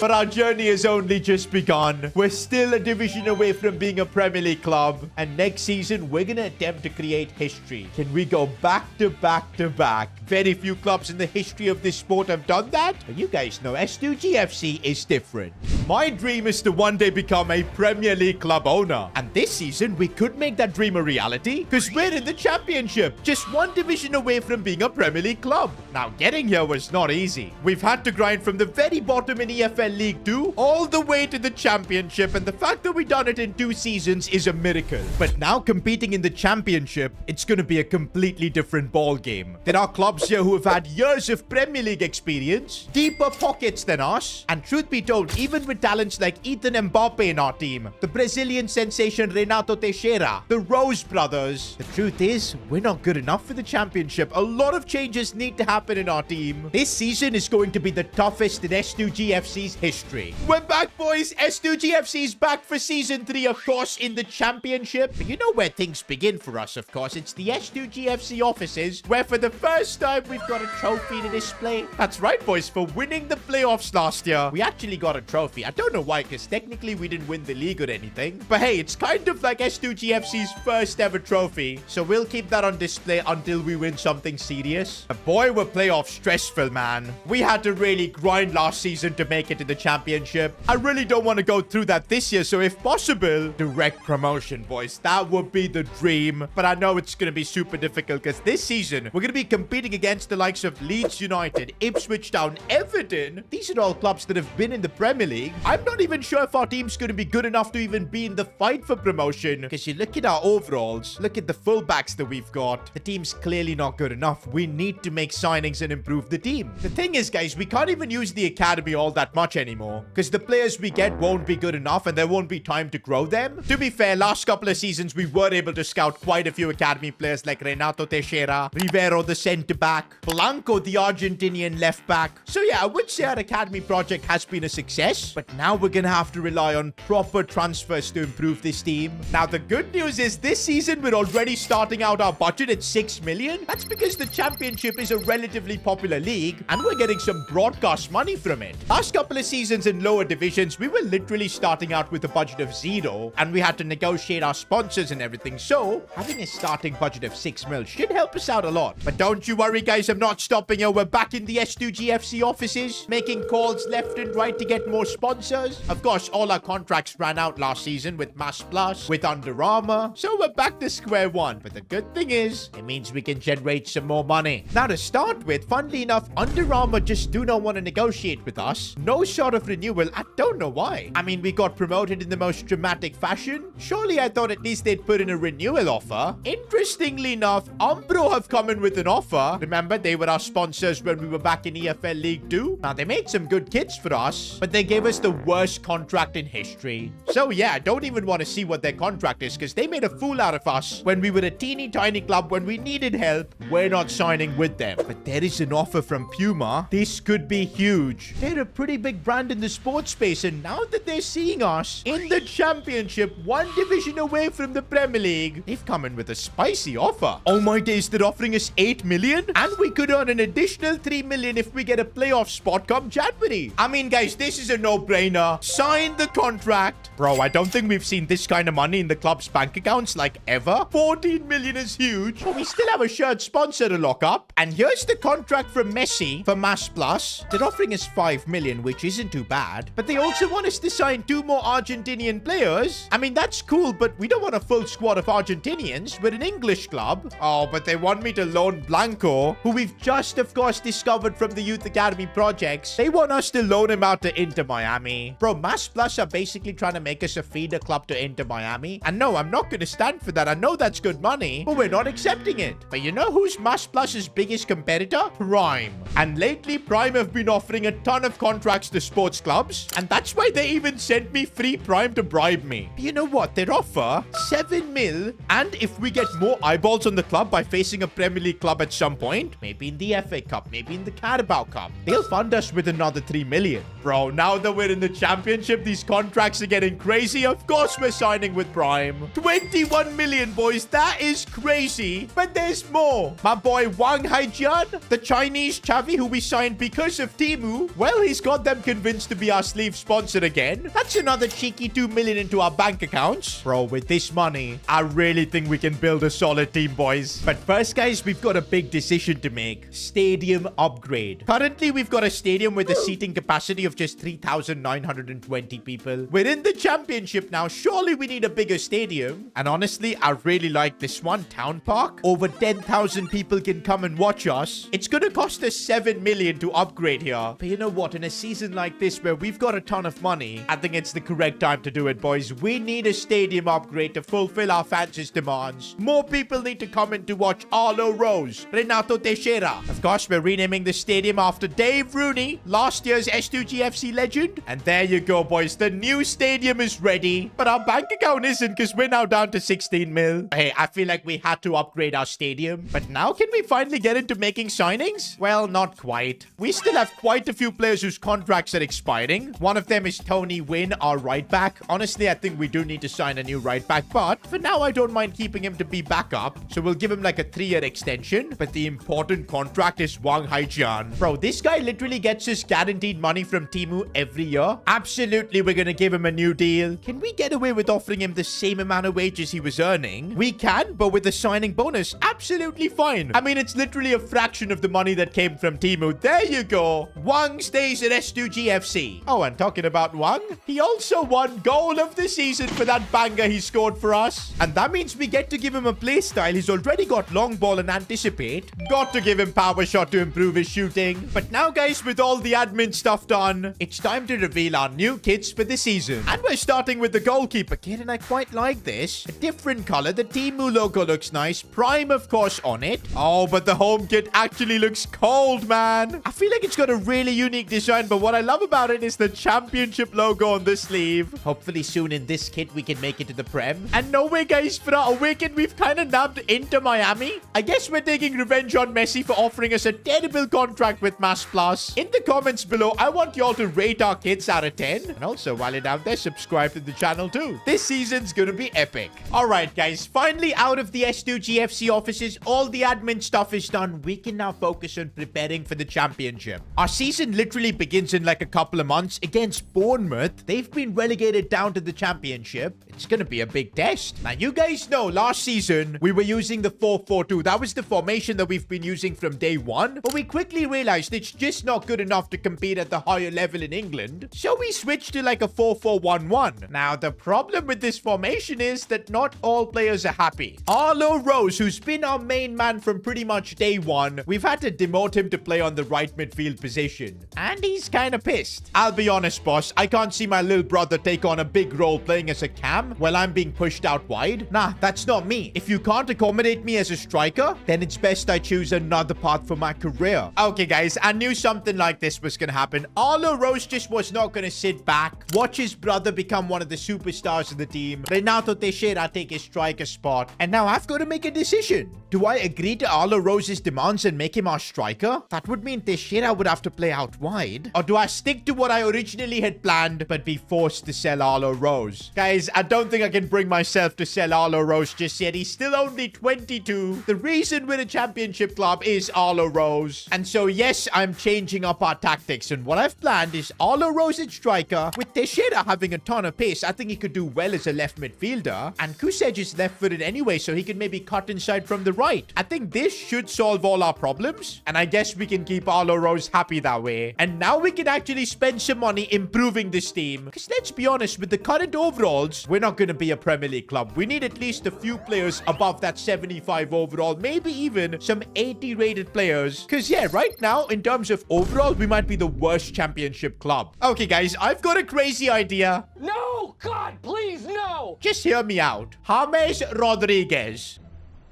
But our journey has only just begun. We're still a division away from being a Premier League club. And next season, we're going to attempt to create history. Can we go back to back to back? Very few clubs in the history of this sport have done that. But you guys know S2G FC is different. My dream is to one day become a Premier League club owner. And this season, we could make that dream a reality because we're in the Championship, just one division away from being a Premier League club. Now, getting here was not easy. We've had to grind from the very bottom in EFL League 2 all the way to the Championship, and the fact that we've done it in 2 seasons is a miracle. But now competing in the Championship, it's going to be a completely different ball game. There are clubs here who have had years of Premier League experience, deeper pockets than us, and truth be told, even with talents like Ethan Mbappe in our team, the Brazilian sensation Renato Teixeira, the Rose brothers, the truth is, we're not good enough for the Championship. A lot of changes need to happen in our team. This season is going to be the toughest in S2G FC's history. We're back, boys. S2G FC is back for Season 3, of course, in the Championship. But you know where things begin for us, of course. It's the S2G FC offices, where for the first time, we've got a trophy to display. That's right, boys. For winning the playoffs last year, we actually got a trophy. I don't know why, because technically we didn't win the league or anything. But hey, it's kind of like S2G FC's first ever trophy. So we'll keep that on display until we win something serious. But boy, were playoffs stressful, man. We had to really grind last season to make it to the Championship. I really don't want to go through that this year. So if possible, direct promotion, boys. That would be the dream. But I know it's going to be super difficult because this season, we're going to be competing against the likes of Leeds United, Ipswich Town, Everton. These are all clubs that have been in the Premier League. I'm not even sure if our team's going to be good enough to even be in the fight for promotion. Because you look at our overalls, look at the fullbacks that we've got. The team's clearly not good enough. We need to make signings and improve the team. The thing is, guys, we can't even use the academy all that much anymore. Because the players we get won't be good enough and there won't be time to grow them. To be fair, last couple of seasons, we were able to scout quite a few academy players like Renato Teixeira, Rivero, the centre-back, Blanco, the Argentinian left-back. So yeah, I would say our academy project has been a success, but now we're gonna have to rely on proper transfers to improve this team. Now, the good news is this season, we're already starting out our budget at 6 million. That's because the Championship is a relatively popular league, and we're getting some broadcast money from it. Last couple of seasons in lower divisions, we were literally starting out with a budget of 0, and we had to negotiate our sponsors and everything. So, having a starting budget of 6 mil should help us out a lot. But don't you worry, guys, I'm not stopping here. We're back in the S2G FC offices, making calls left and right to get more sponsors. Of course, all our contracts ran out last season with Mass Plus, with Under Armour, so we're back to square one. But the good thing is, it means we can generate some more money. Now, to start with, funnily enough, Under Armour just do not want to negotiate with us. No sort of renewal. I don't know why. I mean, we got promoted in the most dramatic fashion. Surely I thought at least they'd put in a renewal offer. Interestingly enough, Umbro have come in with an offer. Remember, they were our sponsors when we were back in EFL League 2. Now, they made some good kits for us, but they gave us the worst contract in history. So yeah, I don't even want to see what their contract is because they made a fool out of us when we were a teeny tiny club when we needed help. We're not signing with them. But there is an offer from Puma. This could be huge. They're a pretty big brand in the sports space, and now that they're seeing us in the Championship, one division away from the Premier League, they've come in with a spicy offer. Oh my days, they're offering us 8 million, and we could earn an additional 3 million if we get a playoff spot come January. I mean, guys, this is a no-brainer. Sign the contract. Bro, I don't think we've seen this kind of money in the club's bank accounts like ever. 14 million is huge. But we still have a shirt sponsor to lock up. And here's the contract from Messi for Mass Plus. They're offering us 5 million, which isn't too bad. But they also want us to sign 2 more Argentinian players. I mean, that's cool, but we don't want a full squad of Argentinians. We're an English club. Oh, but they want me to loan Blanco, who we've just, of course, discovered from the Youth Academy projects. They want us to loan him out to Inter Miami. Bro, Mass Plus are basically trying to make us a feeder club to Inter Miami. And no, I'm not going to stand for that. I know that's good money, but we're not accepting it. But you know who's Mass Plus's biggest competitor? Prime. And lately, Prime have been offering a ton of contracts to sports clubs. And that's why they even sent me free Prime to bribe me. But you know what? Their offer, 7 mil. And if we get more eyeballs on the club by facing a Premier League club at some point, maybe in the FA Cup, maybe in the Carabao Cup, they'll fund us with another 3 million. Bro, now that we're in the Championship, these contracts are getting crazy. Of course, we're signing with Prime. 21 million, boys. That is crazy. But there's more. My boy Wang Haijian, the Chinese Chavi who we signed because of Timu, well, he's got them convinced to be our sleeve we've sponsored again. That's another cheeky 2 million into our bank accounts. Bro, with this money, I really think we can build a solid team, boys. But first, guys, we've got a big decision to make. Stadium upgrade. Currently, we've got a stadium with a seating capacity of just 3,920 people. We're in the championship now. Surely we need a bigger stadium. And honestly, I really like this one. Town Park. Over 10,000 people can come and watch us. It's going to cost us 7 million to upgrade here. But you know what? In a season like this where we've got a ton of money, I think it's the correct time to do it, boys. We need a stadium upgrade to fulfill our fans' demands. More people need to come in to watch Arlo Rose, Renato Teixeira. Of course, we're renaming the stadium after Dave Rooney, last year's S2G FC legend. And there you go, boys. The new stadium is ready. But our bank account isn't because we're now down to 16 mil. Hey, I feel like we had to upgrade our stadium. But now can we finally get into making signings? Well, not quite. We still have quite a few players whose contracts are expiring. One of them is Tony Wynn, our right back. Honestly, I think we do need to sign a new right back. But for now, I don't mind keeping him to be backup. So we'll give him like a 3-year extension. But the important contract is Wang Haijian. Bro, this guy literally gets his guaranteed money from Temu every year. Absolutely, we're going to give him a new deal. Can we get away with offering him the same amount of wages he was earning? We can, but with the signing bonus, absolutely fine. I mean, it's literally a fraction of the money that came from Temu. There you go. Wang stays at S2G FC. Oh, and talking about Wang, he also won goal of the season for that banger he scored for us. And that means we get to give him a play style. He's already got long ball and anticipate. Got to give him power shot to improve his shooting. But now, guys, with all the admin stuff done, it's time to reveal our new kits for the season. And we're starting with the goalkeeper kit, and I quite like this. A different color. The Temu logo looks nice. Prime, of course, on it. Oh, but the home kit actually looks cold, man. I feel like it's got a really unique design, but what I love about it is the championship logo on the sleeve. Hopefully soon in this kit, we can make it to the Prem. And no way, guys, for our weekend, we've kind of nabbed Inter Miami. I guess we're taking revenge on Messi for offering us a terrible contract with Mass Plus. In the comments below, I want y'all to rate our kits out of 10. And also, while you're down there, subscribe to the channel too. This season's gonna be epic. Alright, guys, finally out of the S2G FC offices, all the admin stuff is done. We can now focus on preparing for the championship. Our season literally begins in like a couple of months against Bournemouth. They've been relegated down to the championship. It's gonna be a big test. Now, you guys know last season we were using the 4-4-2. That was the formation that we've been using from day one. But we quickly realized it's just not good enough to compete at the higher level in England. So we switched to like a 4-4-1-1. Now, the problem with this formation is that not all players are happy. Arlo Rose, who's been our main man from pretty much day one, we've had to demote him to play on the right midfield position. And he's kind of pissed. I'll be honest, boss. I can't see my little brother take on a big role playing as a cam while I'm being pushed out wide. Nah, that's not me. If you can't accommodate me as a striker, then it's best I choose another path for my career. Okay, guys, I knew something like this was gonna happen. Arlo Rose just was not gonna sit back, watch his brother become one of the superstars of the team, Renato Teixeira take his striker spot, and now I've got to make a decision. Do I agree to Arlo Rose's demands and make him our striker? That would mean Teixeira would have to play out wide. Or do I stick to what I originally had planned, but be forced to sell Arlo Rose? Guys, I don't think I can bring myself to sell Arlo Rose just yet. He's still only 22. The reason we're a championship club is Arlo Rose. And so, yes, I'm changing up our tactics. And what I've planned is Arlo Rose at striker. With Teixeira having a ton of pace, I think he could do well as a left midfielder. And Kusej is left-footed anyway, so he can maybe cut inside from the right. I think this should solve all our problems. And I guess we can keep Arlo Rose happy that way. And now we can actually spend some money improving this team. Because let's be honest, with the current overalls, we're not going to be a Premier League club. We need at least a few players above that 75 overall. Maybe even some 80 rated players. Because yeah, right now, in terms of overall, we might be the worst championship club. Okay, guys, I've got a crazy idea. No! God, please, no! Just hear me out. James Rodriguez.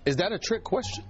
Is that a trick question?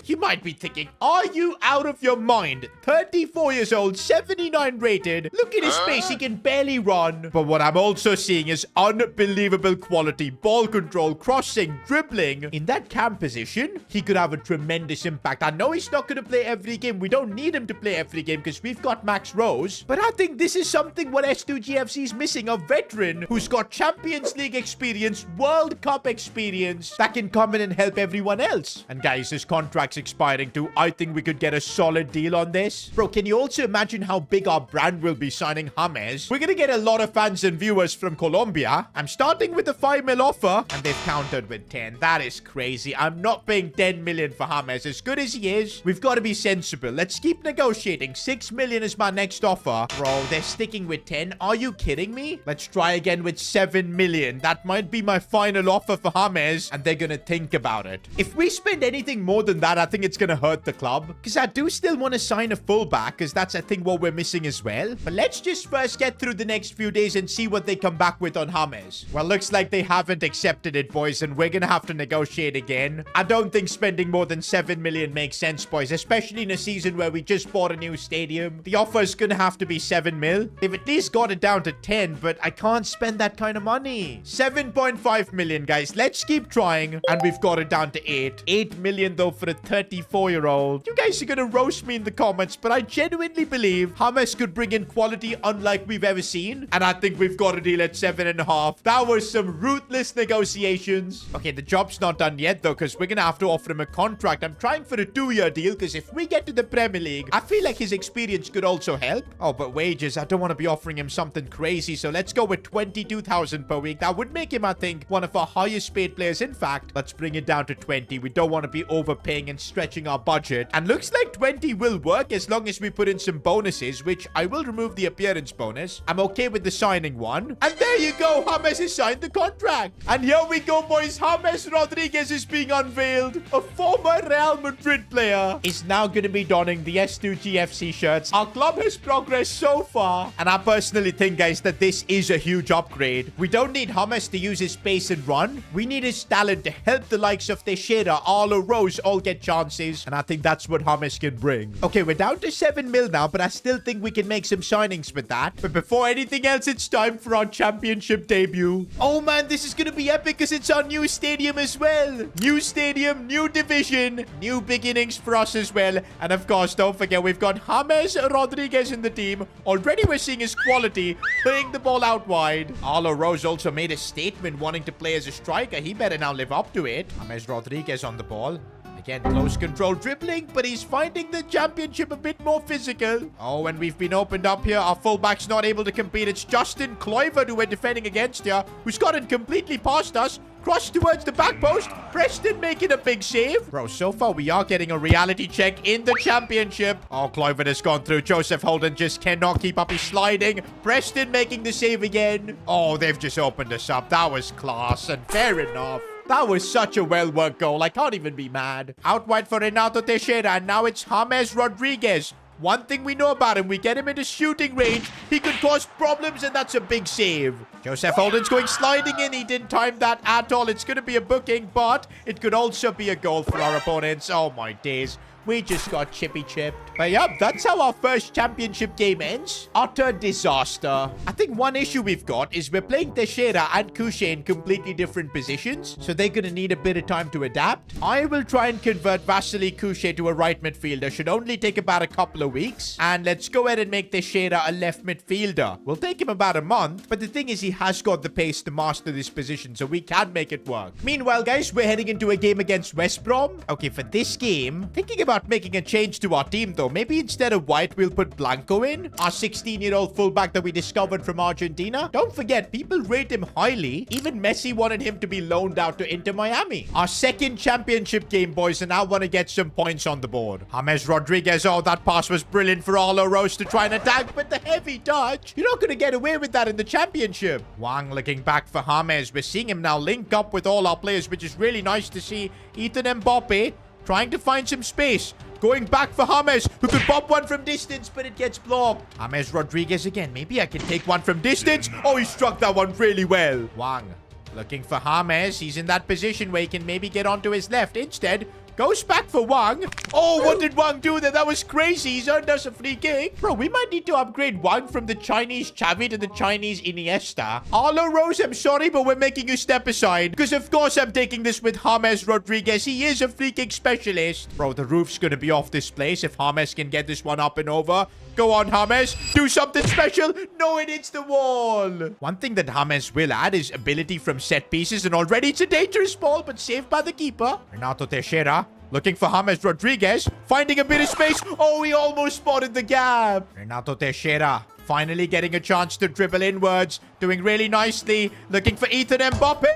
You might be thinking, are you out of your mind? 34 years old, 79 rated. Look at his face, he can barely run. But what I'm also seeing is unbelievable quality. Ball control, crossing, dribbling. In that cam position, he could have a tremendous impact. I know he's not going to play every game. We don't need him to play every game because we've got Max Rose. But I think this is something what S2G FC is missing. A veteran who's got Champions League experience, World Cup experience that can come in and help everyone else. And guys, his contract packs expiring too. I think we could get a solid deal on this. Bro, can you also imagine how big our brand will be signing James? We're gonna get a lot of fans and viewers from Colombia. I'm starting with a 5 mil offer, and they've countered with 10. That is crazy. I'm not paying 10 million for James. As good as he is, we've got to be sensible. Let's keep negotiating. 6 million is my next offer. Bro, they're sticking with 10. Are you kidding me? Let's try again with 7 million. That might be my final offer for James, and they're gonna think about it. If we spend anything more than that, I think it's gonna hurt the club, because I do still want to sign a fullback, because that's, I think, what we're missing as well. But let's just first get through the next few days and see what they come back with on James. Well, looks like they haven't accepted it, boys, and we're gonna have to negotiate again. I don't think spending more than 7 million makes sense, boys, especially in a season where we just bought a new stadium. The offer is gonna have to be 7 mil. They've at least got it down to 10, but I can't spend that kind of money. 7.5 million, guys. Let's keep trying, and we've got it down to 8. 8 million, though, for a 34-year-old. You guys are gonna roast me in the comments, but I genuinely believe James could bring in quality unlike we've ever seen, and I think we've got a deal at 7.5. That was some ruthless negotiations. Okay, the job's not done yet, though, because we're gonna have to offer him a contract. I'm trying for a 2-year deal, because if we get to the Premier League, I feel like his experience could also help. Oh, but wages, I don't want to be offering him something crazy, so let's go with 22,000 per week. That would make him, I think, one of our highest paid players. In fact, let's bring it down to 20. We don't want to be overpaying and stretching our budget, and looks like 20 will work as long as we put in some bonuses, which I will remove the appearance bonus. I'm okay with the signing one, and there you go. James has signed the contract, and here we go, boys. James Rodriguez is being unveiled. A former Real Madrid player is now going to be donning the S2G FC shirts. Our club has progressed so far, and I personally think, guys, that this is a huge upgrade. We don't need James to use his pace and run. We need his talent to help the likes of Teixeira, Arlo, Rose all get chances, and I think that's what James can bring. Okay, we're down to 7 mil now, but I still think we can make some signings with that. But before anything else, it's time for our championship debut. Oh man, this is gonna be epic because it's our new stadium as well. New stadium, new division, new beginnings for us as well. And of course, don't forget, we've got James Rodriguez in the team. Already we're seeing his quality, playing the ball out wide. Arlo Rose also made a statement wanting to play as a striker. He better now live up to it. James Rodriguez on the ball. Again, close control dribbling, but he's finding the championship a bit more physical. Oh, and we've been opened up here. Our fullback's not able to compete. It's Justin Kluivert who we're defending against here, who's gotten completely past us. Cross towards the back post. Preston making a big save. Bro, so far we are getting a reality check in the championship. Oh, Kluivert has gone through. Joseph Holden just cannot keep up his sliding. Preston making the save again. Oh, they've just opened us up. That was class, and fair enough. That was such a well-worked goal. I can't even be mad. Out wide for Renato Teixeira, and now it's James Rodriguez. One thing we know about him, we get him into shooting range, he could cause problems, and that's a big save. Joseph Holden's going sliding in. He didn't time that at all. It's going to be a booking, but it could also be a goal for our opponents. Oh, my days. We just got chippy-chipped. But yep, that's how our first championship game ends. Utter disaster. I think one issue we've got is we're playing Teixeira and Couché in completely different positions, so they're going to need a bit of time to adapt. I will try and convert Vasily Couché to a right midfielder. Should only take about a couple of weeks. And let's go ahead and make Teixeira a left midfielder. Will take him about a month, but the thing is he has got the pace to master this position, so we can make it work. Meanwhile, guys, we're heading into a game against West Brom. Okay, for this game, thinking about making a change to our team, though. Maybe instead of White, we'll put Blanco in, our 16-year-old fullback that we discovered from Argentina. Don't forget, people rate him highly. Even Messi wanted him to be loaned out to Inter Miami. Our second championship game, boys, and I want to get some points on the board. James Rodriguez, oh, that pass was brilliant for Arlo Rose to try and attack, but the heavy touch. You're not going to get away with that in the championship. Wang looking back for James. We're seeing him now link up with all our players, which is really nice to see. Ethan Mbappe trying to find some space. Going back for James, who could pop one from distance, but it gets blocked. James Rodriguez again. Maybe I can take one from distance. Oh, he struck that one really well. Wang looking for James. He's in that position where he can maybe get onto his left. Instead, goes back for Wang. Oh, what did Wang do there? That was crazy. He's earned us a free kick. Bro, we might need to upgrade Wang from the Chinese Xavi to the Chinese Iniesta. Arlo Rose, I'm sorry, but we're making you step aside. Because, of course, I'm taking this with James Rodriguez. He is a free kick specialist. Bro, the roof's going to be off this place if James can get this one up and over. Go on, James. Do something special. No, it hits the wall. One thing that James will add is ability from set pieces. And already it's a dangerous ball, but saved by the keeper. Renato Teixeira Looking for James Rodriguez. Finding a bit of space. Oh, he almost spotted the gap. Renato Teixeira finally getting a chance to dribble inwards. Doing really nicely. Looking for Ethan Mbappe.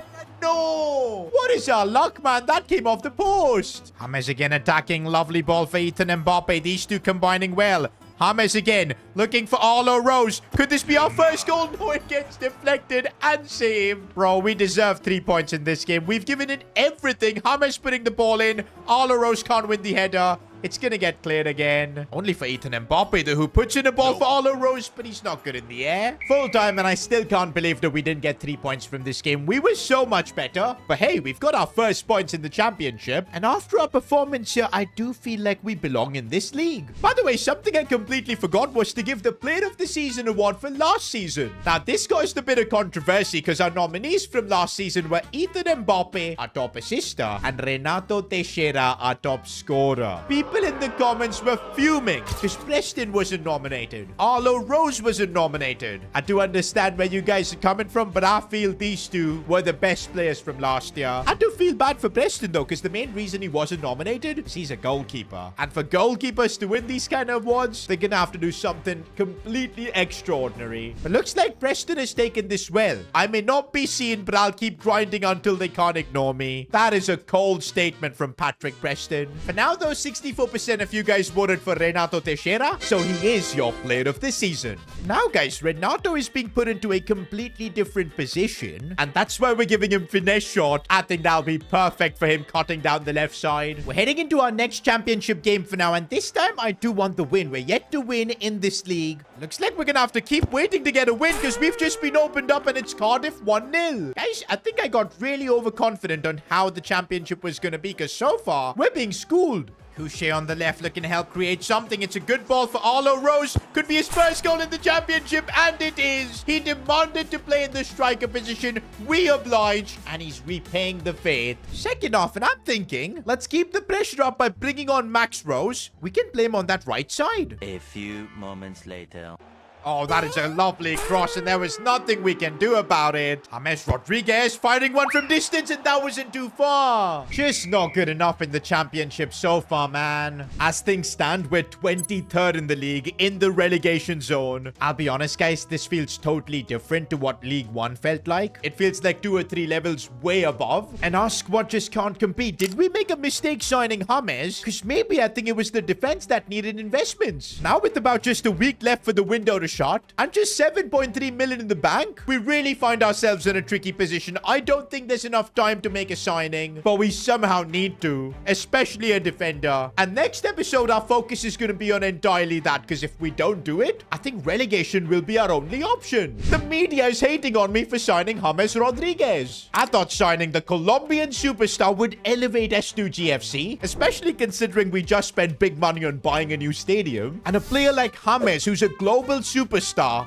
No! What is our luck, man? That came off the post. James again attacking. Lovely ball for Ethan Mbappe. These two combining well. James again, looking for Arlo Rose. Could this be our first goal? No, it gets deflected and saved. Bro, we deserve 3 points in this game. We've given it everything. James putting the ball in. Arlo Rose can't win the header. It's gonna get cleared again. Only for Ethan Mbappe, though, who puts in a ball for Arlo Rose, but he's not good in the air. Full time, and I still can't believe that we didn't get 3 points from this game. We were so much better. But hey, we've got our first points in the championship. And after our performance here, I do feel like we belong in this league. By the way, something I completely forgot was to give the Player of the Season award for last season. Now, this caused a bit of controversy because our nominees from last season were Ethan Mbappe, our top assister, and Renato Teixeira, our top scorer. People in the comments were fuming because Preston wasn't nominated. Arlo Rose wasn't nominated. I do understand where you guys are coming from, but I feel these two were the best players from last year. I do feel bad for Preston, though, because the main reason he wasn't nominated is he's a goalkeeper. And for goalkeepers to win these kind of awards, they're going to have to do something completely extraordinary. But looks like Preston has taken this well. I may not be seen, but I'll keep grinding until they can't ignore me. That is a cold statement from Patrick Preston. For now, though, 64% of you guys voted for Renato Teixeira, so he is your Player of the Season. Now, guys, Renato is being put into a completely different position, and that's why we're giving him finesse shot. I think that'll be perfect for him cutting down the left side. We're heading into our next championship game for now, and this time I do want the win. We're yet to win in this league. Looks like we're gonna have to keep waiting to get a win because we've just been opened up and it's Cardiff 1-0. Guys, I think I got really overconfident on how the championship was gonna be because so far, we're being schooled. Couché on the left looking to help create something. It's a good ball for Arlo Rose. Could be his first goal in the championship, and it is. He demanded to play in the striker position. We oblige, and he's repaying the faith. Second off, and I'm thinking, let's keep the pressure up by bringing on Max Rose. We can play him on that right side. A few moments later. Oh, that is a lovely cross, and there was nothing we can do about it. James Rodriguez firing one from distance, and that wasn't too far. Just not good enough in the championship so far, man. As things stand, we're 23rd in the league, in the relegation zone. I'll be honest, guys, this feels totally different to what League 1 felt like. It feels like 2 or 3 levels way above. And our squad just can't compete. Did we make a mistake signing James? Because maybe I think it was the defense that needed investments. Now, with about just a week left for the window to shot and just 7.3 million in the bank, we really find ourselves in a tricky position. I don't think there's enough time to make a signing, but we somehow need to, especially a defender. And next episode, our focus is going to be on entirely that, because if we don't do it, I think relegation will be our only option. The media is hating on me for signing James Rodriguez. I thought signing the Colombian superstar would elevate S2G FC, especially considering we just spent big money on buying a new stadium. And a player like James, who's a global superstar,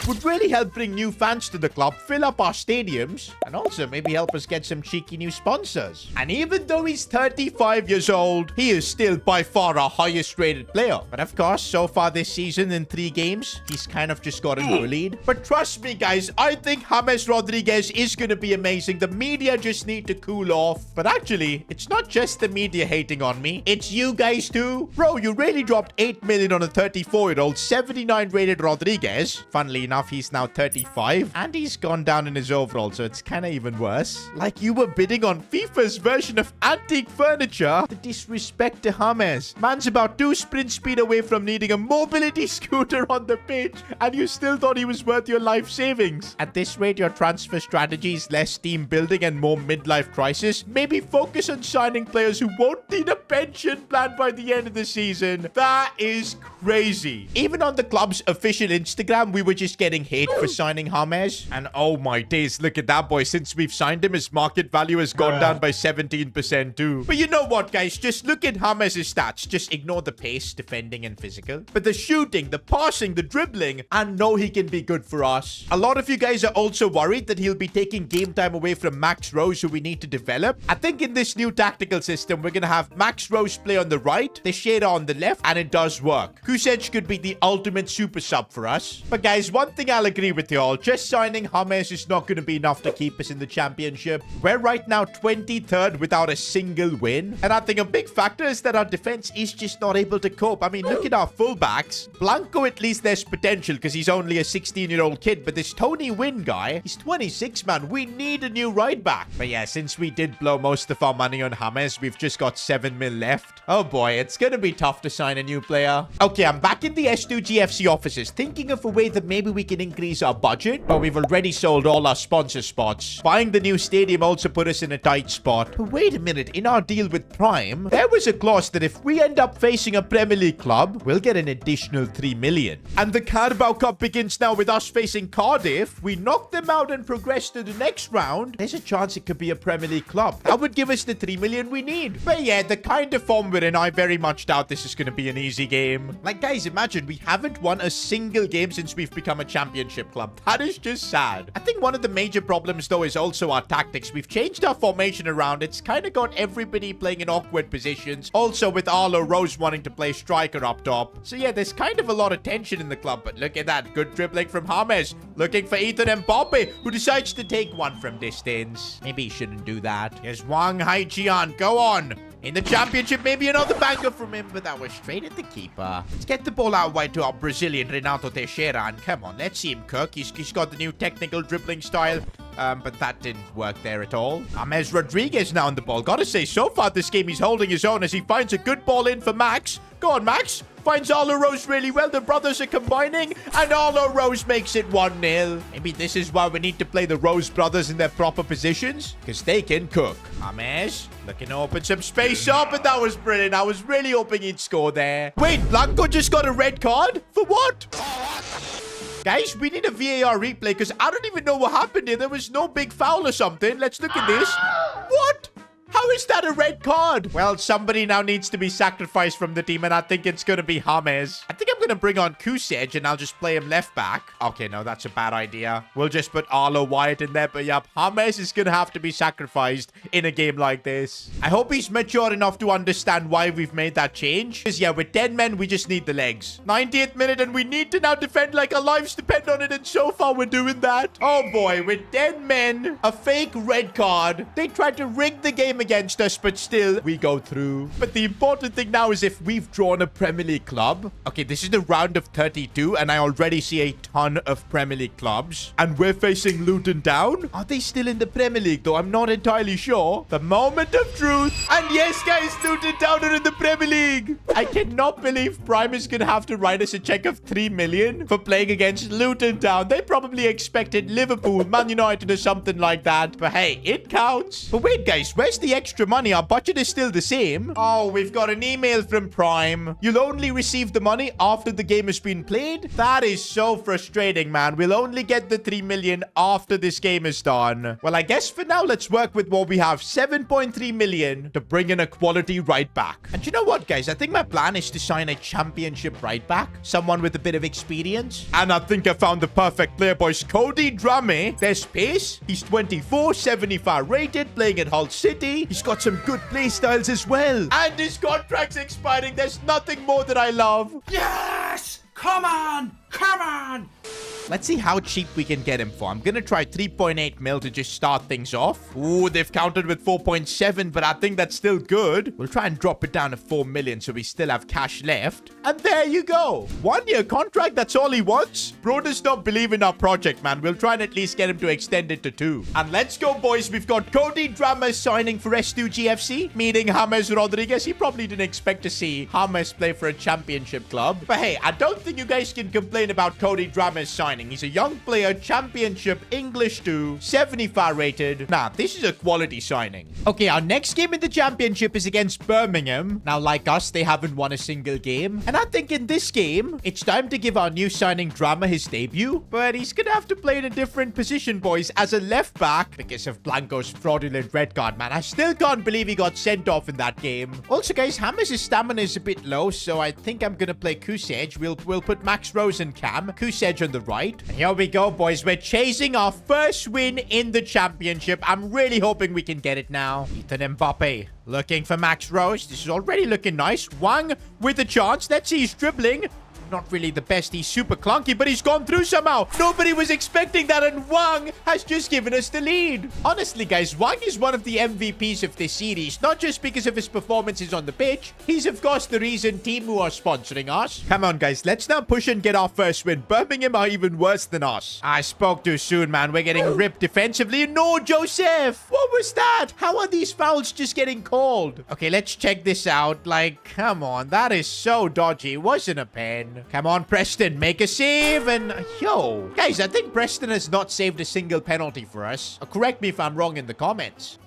would really help bring new fans to the club, fill up our stadiums, and also maybe help us get some cheeky new sponsors. And even though he's 35 years old, he is still by far our highest rated player. But of course, so far this season in 3 games, he's kind of just gotten bullied. But trust me, guys, I think James Rodriguez is going to be amazing. The media just need to cool off. But actually, it's not just the media hating on me. It's you guys too. Bro, you really dropped 8 million on a 34-year-old, 79 rated Rodriguez. Funnily enough, he's now 35 and he's gone down in his overall, so it's kind of even worse. Like you were bidding on FIFA's version of antique furniture. The disrespect to James. Man's about 2 sprint speed away from needing a mobility scooter on the pitch, and you still thought he was worth your life savings. At this rate, your transfer strategy is less team building and more midlife crisis. Maybe focus on signing players who won't need a pension plan by the end of the season. That is crazy. Even on the club's official Instagram, we were just getting hate for signing James. And oh my days, look at that boy. Since we've signed him, his market value has gone down by 17% too. But you know what, guys? Just look at James' stats. Just ignore the pace, defending, and physical. But the shooting, the passing, the dribbling, I know he can be good for us. A lot of you guys are also worried that he'll be taking game time away from Max Rose, who we need to develop. I think in this new tactical system, we're going to have Max Rose play on the right, Teixeira on the left, and it does work. Kusec could be the ultimate super sub for us. But guys, one thing I'll agree with you all. Just signing James is not going to be enough to keep us in the championship. We're right now 23rd without a single win. And I think a big factor is that our defense is just not able to cope. I mean, look at our fullbacks. Blanco, at least there's potential because he's only a 16-year-old kid. But this Tony Wynn guy, he's 26, man. We need a new right back. But yeah, since we did blow most of our money on James, we've just got 7 mil left. Oh boy, it's going to be tough to sign a new player. Okay, I'm back in the S2G FC offices, thinking of a way that maybe we can increase our budget. But we've already sold all our sponsor spots. Buying the new stadium also put us in a tight spot. But wait a minute, in our deal with Prime, there was a clause that if we end up facing a Premier League club, we'll get an additional 3 million. And the Carabao Cup begins now with us facing Cardiff. We knock them out and progress to the next round. There's a chance it could be a Premier League club. That would give us the 3 million we need. But yeah, the kind of form we're in, I very much doubt this is going to be an easy game. Like, guys, imagine we haven't won a single game since we've become a championship club. That is just sad. I think one of the major problems, though, is also our tactics. We've changed our formation around. It's kind of got everybody playing in awkward positions. Also, with Arlo Rose wanting to play striker up top. So yeah, there's kind of a lot of tension in the club. But look at that. Good dribbling from James. Looking for Ethan Mbappe, who decides to take one from distance. Maybe he shouldn't do that. Here's Wang Haijian. Go on. In the championship, maybe another banger from him, but that was straight at the keeper. Let's get the ball out wide to our Brazilian Renato Teixeira, and come on, let's see him cook. He's got the new technical dribbling style, but that didn't work there at all. James Rodriguez now on the ball. Gotta say, so far this game, he's holding his own as he finds a good ball in for Max. Go on, Max. Finds Arlo Rose really well. The brothers are combining, and Arlo Rose makes it 1-0. Maybe this is why we need to play the Rose brothers in their proper positions, because they can cook. James looking to open some space up, and that was brilliant. I was really hoping he'd score there. Wait, Blanco just got a red card? For what? Guys, we need a VAR replay, because I don't even know what happened here. There was no big foul or something. Let's look at this. What? How is that a red card? Well, somebody now needs to be sacrificed from the team, and I think it's going to be James. I think I'm going to bring on Kusej, and I'll just play him left back. Okay, no, that's a bad idea. We'll just put Arlo Wyatt in there, but yep, James is going to have to be sacrificed in a game like this. I hope he's mature enough to understand why we've made that change. Because, yeah, with 10 men, we just need the legs. 90th minute, and we need to now defend like our lives depend on it, and so far we're doing that. Oh, boy, with 10 men, a fake red card. They tried to rig the game against us, but still we go through. But the important thing now is if we've drawn a Premier League club. Okay, this is the round of 32, and I already see a ton of Premier League clubs, and we're facing Luton Town. Are they still in the Premier League though? I'm not entirely sure. The moment of truth, and yes guys, Luton Town are in the Premier League. I cannot believe Prime is gonna have to write us a check of 3 million for playing against Luton Town. They probably expected Liverpool, Man United or something like that, but hey, it counts. But wait guys, where's the extra money? Our budget is still the same. Oh, we've got an email from Prime. You'll only receive the money after the game has been played. That is so frustrating, man. We'll only get the 3 million after this game is done. Well, I guess for now, let's work with what we have. 7.3 million to bring in a quality right back. And you know what, guys? I think my plan is to sign a championship right back. Someone with a bit of experience. And I think I found the perfect player, boys. Cody Drame. There's pace. He's 24, 75 rated, playing at Hull City. He's got some good play styles as well. And his contract's expiring. There's nothing more that I love. Yes! Come on! Come on! Let's see how cheap we can get him for. I'm going to try 3.8 mil to just start things off. Ooh, they've countered with 4.7, but I think that's still good. We'll try and drop it down to 4 million so we still have cash left. And there you go. 1-year contract, that's all he wants. Bro does not believe in our project, man. We'll try and at least get him to extend it to 2. And let's go, boys. We've got Cody Drama signing for S2G FC, meeting James Rodriguez. He probably didn't expect to see James play for a championship club. But hey, I don't think you guys can complain about Cody Drama's signing. He's a young player, championship, English 2, 75 rated. Nah, this is a quality signing. Okay, our next game in the championship is against Birmingham. Now, like us, they haven't won a single game. And I think in this game, it's time to give our new signing Drama his debut. But he's gonna have to play in a different position, boys, as a left back because of Blanco's fraudulent red card, man. I still can't believe he got sent off in that game. Also, guys, James' stamina is a bit low, so I think I'm gonna play Kusej. We'll put Max Rose and Cam. Kusej on the right. And here we go, boys. We're chasing our first win in the championship. I'm really hoping we can get it now. Ethan Mbappe looking for Max Rose. This is already looking nice. Wang with a chance. Let's see, he's dribbling. not really the best. He's super clunky, but he's gone through somehow. Nobody was expecting that, and Wang has just given us the lead. Honestly, guys, Wang is one of the MVPs of this series, not just because of his performances on the pitch. He's, of course, the reason Teemu are sponsoring us. Come on, guys, let's now push and get our first win. Birmingham are even worse than us. I spoke too soon, man. We're getting ripped defensively. No, Joseph! What was that? How are these fouls just getting called? Okay, let's check this out. Like, come on. That is so dodgy. It wasn't a pen. Come on, Preston. Make a save. And, yo. Guys, I think Preston has not saved a single penalty for us. Correct me if I'm wrong in the comments.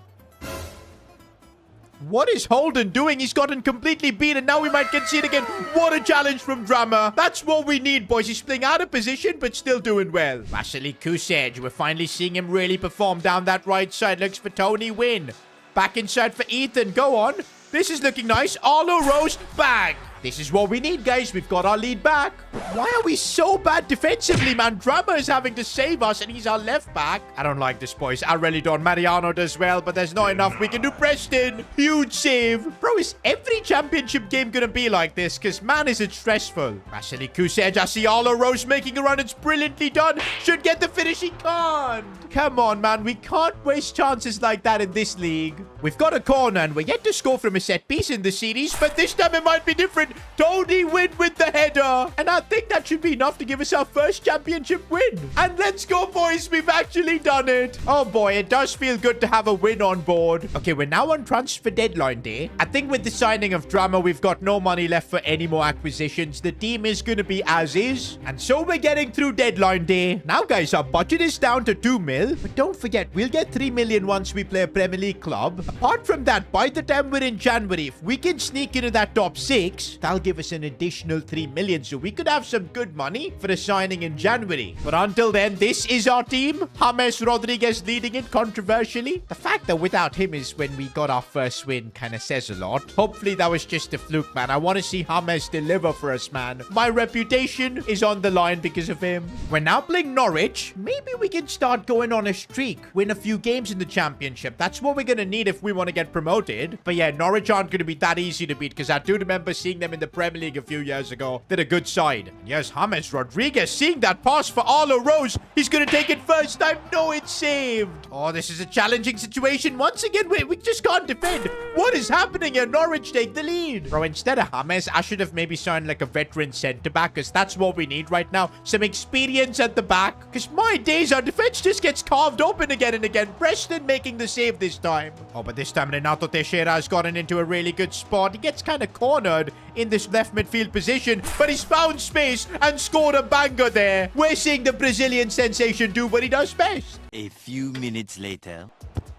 What is Holden doing? He's gotten completely beat, and now we might concede again. What a challenge from Drama. That's what we need, boys. He's playing out of position, but still doing well. Vasily Kusej. We're finally seeing him really perform down that right side. Looks for Tony Win. Back inside for Ethan. Go on. This is looking nice. Arlo Rose. Bang. This is what we need, guys. We've got our lead back. Why are we so bad defensively, man? Drama is having to save us, and he's our left back. I don't like this, boys. I really don't. Mariano does well, but there's not enough. We can do Preston. Huge save. Bro, is every championship game gonna be like this? Because, man, is it stressful. Vasily Kusej. I see Arlo Rose making a run. It's brilliantly done. Should get the finish. He can't. Come on, man. We can't waste chances like that in this league. We've got a corner, and we're yet to score from a set piece in the series, but this time it might be different. Tony Win with the header. And I think that should be enough to give us our first championship win. And let's go, boys. We've actually done it. Oh, boy. It does feel good to have a win on board. Okay, we're now on transfer deadline day. I think with the signing of Drama, we've got no money left for any more acquisitions. The team is going to be as is. And so we're getting through deadline day. Now, guys, our budget is down to 2 mil. But don't forget, we'll get 3 million once we play a Premier League club. Apart from that, by the time we're in January, if we can sneak into that top 6, that'll give us an additional 3 million. So we could have some good money for a signing in January. But until then, this is our team. James Rodriguez leading it controversially. The fact that without him is when we got our first win kind of says a lot. Hopefully that was just a fluke, man. I want to see James deliver for us, man. My reputation is on the line because of him. We're now playing Norwich. Maybe we can start going on a streak. Win a few games in the championship. That's what we're going to need if we want to get promoted. But yeah, Norwich aren't going to be that easy to beat because I do remember seeing them in the Premier League a few years ago. They're a good side. Yes, James Rodriguez seeing that pass for Arlo Rose. He's going to take it first time. No, it's saved. Oh, this is a challenging situation. Once again, we just can't defend. What is happening here? Norwich take the lead. Bro, instead of James, I should have maybe signed like a veteran centre-back because that's what we need right now. Some experience at the back. Because my days, our defense just gets carved open again and again. Preston making the save this time. Oh, but this time Renato Teixeira has gotten into a really good spot. He gets kind of cornered in this left midfield position, but he's found space and scored a banger there. We're seeing the Brazilian sensation do what he does best. A few minutes later.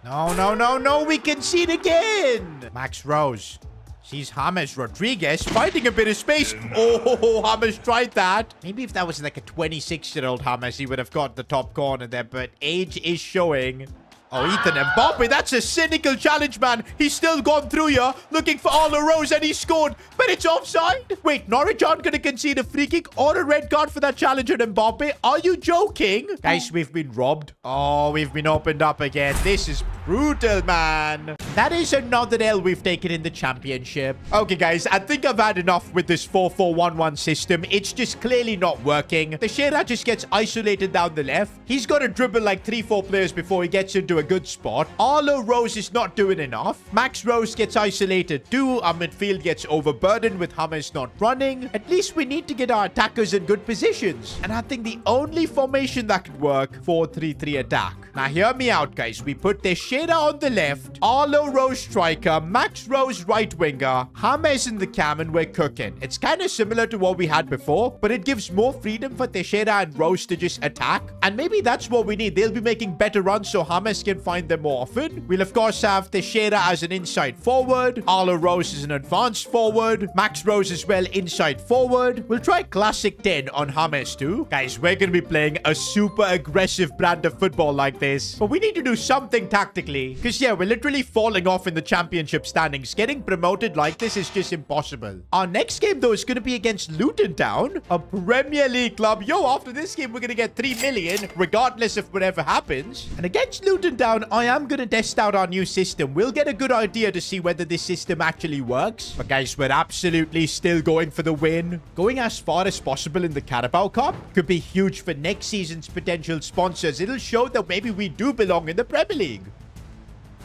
No, no, no, no. We concede again. Max Rose sees James Rodriguez finding a bit of space. Oh, James tried that. Maybe if that was like a 26-year-old James, he would have got the top corner there, but age is showing. Oh, Ethan Mbappe, that's a cynical challenge, man. He's still gone through here, looking for Arlo Rose, and he scored, but it's offside. Wait, Norwich aren't going to concede a free kick or a red card for that challenge on Mbappe. Are you joking? Guys, we've been robbed. Oh, we've been opened up again. This is brutal, man. That is another L we've taken in the championship. Okay, guys, I think I've had enough with this 4-4-1-1 system. It's just clearly not working. Teixeira just gets isolated down the left. He's got to dribble like 3-4 players before he gets into a good spot. Arlo Rose is not doing enough. Max Rose gets isolated too. Our midfield gets overburdened with James not running. At least we need to get our attackers in good positions. And I think the only formation that could work, 4-3-3 attack. Now hear me out, guys. We put Teixeira on the left, Arlo Rose striker, Max Rose right winger, James in the cam, and we're cooking. It's kind of similar to what we had before, but it gives more freedom for Teixeira and Rose to just attack. And maybe that's what we need. They'll be making better runs so James can find them more often. We'll of course have Teixeira as an inside forward, Arlo Rose as an advanced forward, Max Rose as well inside forward. We'll try classic 10 on James too. Guys, we're going to be playing a super aggressive brand of football like this, but we need to do something tactically because yeah, we're literally falling falling off in the championship standings. Getting promoted like this is just impossible. Our next game, though, is going to be against Luton Town, a Premier League club. Yo, after this game, we're going to get 3 million, regardless of whatever happens. And against Luton Town, I am going to test out our new system. We'll get a good idea to see whether this system actually works. But guys, we're absolutely still going for the win. Going as far as possible in the Carabao Cup could be huge for next season's potential sponsors. It'll show that maybe we do belong in the Premier League.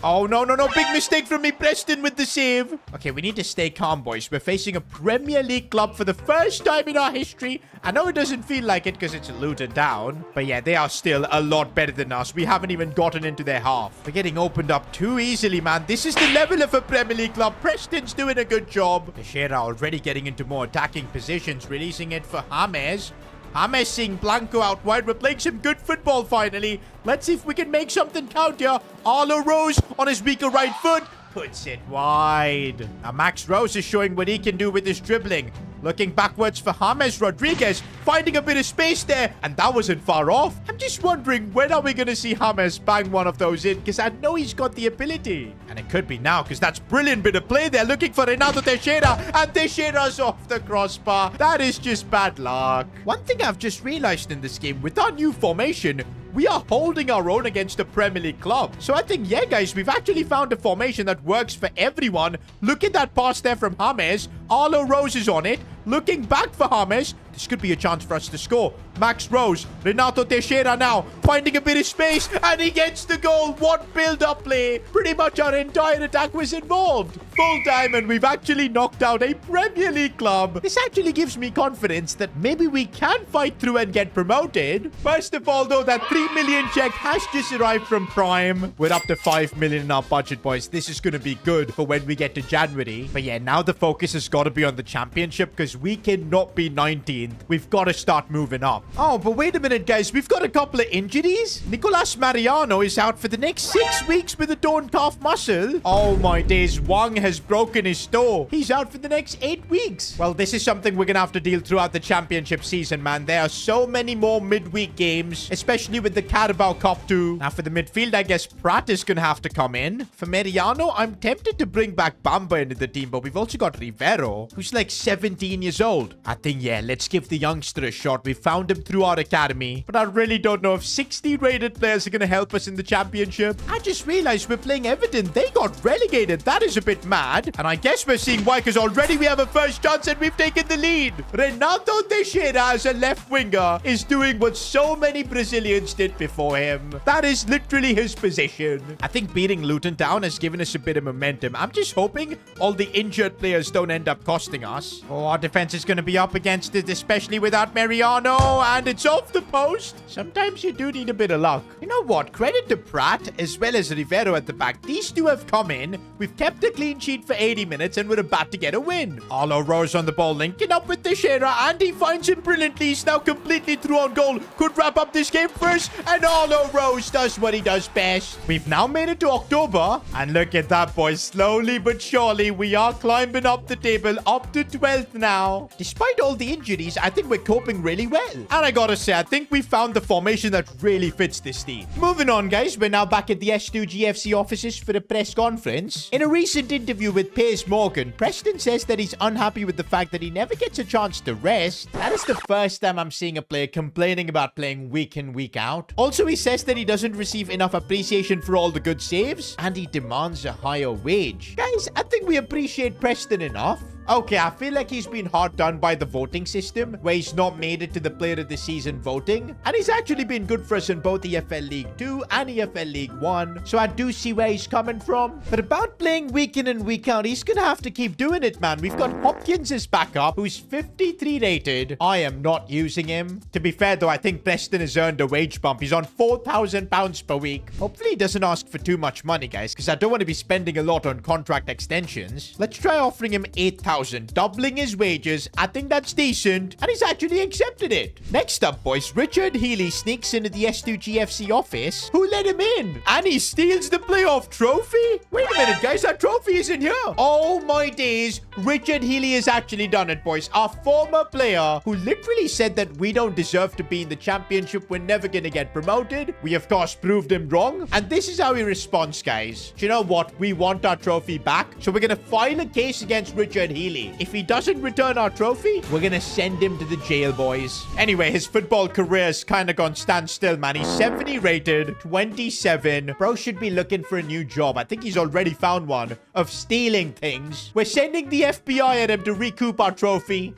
Oh, no. Big mistake from me. Preston with the save. Okay, we need to stay calm, boys. We're facing a Premier League club for the first time in our history. I know it doesn't feel like it because it's Luton Town. But yeah, they are still a lot better than us. We haven't even gotten into their half. We're getting opened up too easily, man. This is the level of a Premier League club. Preston's doing a good job. Teixeira already getting into more attacking positions. Releasing it for James. James seeing Blanco out wide. We're playing some good football finally. Let's see if we can make something count here. Arlo Rose on his weaker right foot. Puts it wide. Now Max Rose is showing what he can do with his dribbling. Looking backwards for James Rodriguez. Finding a bit of space there. And that wasn't far off. I'm just wondering, when are we going to see James bang one of those in? Because I know he's got the ability. And it could be now, because that's brilliant bit of play there. Looking for Renato Teixeira. And Teixeira's off the crossbar. That is just bad luck. One thing I've just realized in this game, with our new formation, we are holding our own against a Premier League club. So I think, yeah, guys, we've actually found a formation that works for everyone. Look at that pass there from James. Arlo Rose is on it. Looking back for James. This could be a chance for us to score. Max Rose. Renato Teixeira now. Finding a bit of space. And he gets the goal. What build-up play. Pretty much our entire attack was involved. Full time, and we've actually knocked out a Premier League club. This actually gives me confidence that maybe we can fight through and get promoted. First of all, though, that 3 million check has just arrived from Prime. We're up to 5 million in our budget, boys. This is going to be good for when we get to January. But yeah, now the focus has got to be on the championship because we cannot be 19th. We've got to start moving up. Oh, but wait a minute, guys. We've got a couple of injuries. Nicolas Mariano is out for the next 6 weeks with a torn calf muscle. Oh, my days. Wang has broken his toe. He's out for the next 8 weeks. Well, this is something we're going to have to deal throughout the championship season, man. There are so many more midweek games, especially with the Carabao Cup too. Now, for the midfield, I guess Pratt is going to have to come in. For Mariano, I'm tempted to bring back Bamba into the team, but we've also got Rivero, who's like 17 years old. I think, yeah, let's give the youngster a shot. We found him through our academy, but I really don't know if 60 rated players are going to help us in the championship. I just realized we're playing Everton. They got relegated. That is a bit mad. And I guess we're seeing why, because already we have a first chance and we've taken the lead. Renato Teixeira as a left winger is doing what so many Brazilians did before him. That is literally his position. I think beating Luton Town has given us a bit of momentum. I'm just hoping all the injured players don't end up costing us. Oh, our defense is going to be up against it, especially without Mariano, and it's off the post. Sometimes you do need a bit of luck. You know what? Credit to Pratt as well as Rivero at the back. These two have come in. We've kept a clean sheet for 80 minutes and we're about to get a win. Arlo Rose on the ball, linking up with Teixeira, and he finds him brilliantly. He's now completely through on goal. Could wrap up this game first, and Arlo Rose does what he does best. We've now made it to October, and look at that, boys. Slowly but surely, we are climbing up the table, up to 12th now. Despite all the injuries, I think we're coping really well. And I gotta say, I think we found the formation that really fits this team. Moving on, guys. We're now back at the S2G FC offices for a press conference. In a recent interview with Piers Morgan, Preston says that he's unhappy with the fact that he never gets a chance to rest. That is the first time I'm seeing a player complaining about playing week in, week out. Also, he says that he doesn't receive enough appreciation for all the good saves, and he demands a higher wage. Guys, I think we appreciate Preston enough. Okay, I feel like he's been hard done by the voting system, where he's not made it to the Player of the Season voting. And he's actually been good for us in both EFL League 2 and EFL League 1. So I do see where he's coming from. But about playing week in and week out, he's going to have to keep doing it, man. We've got Hopkins as backup, who's 53 rated. I am not using him. To be fair, though, I think Preston has earned a wage bump. He's on £4,000 per week. Hopefully he doesn't ask for too much money, guys, because I don't want to be spending a lot on contract extensions. Let's try offering him £8,000 100,000, doubling his wages. I think that's decent, and he's actually accepted it. Next up, boys, Richard Healy sneaks into the S2G FC office. Who let him in? And he steals the playoff trophy? Wait a minute, guys, that trophy isn't here. Oh my days, Richard Healy has actually done it, boys. Our former player who literally said that we don't deserve to be in the championship, we're never gonna get promoted. We, of course, proved him wrong. And this is how he responds, guys. Do you know what? We want our trophy back, so we're gonna file a case against Richard Healy. If he doesn't return our trophy, we're gonna send him to the jail, boys. Anyway, his football career's kind of gone standstill, man. He's 70 rated, 27. Bro should be looking for a new job. I think he's already found one of stealing things. We're sending the FBI at him to recoup our trophy.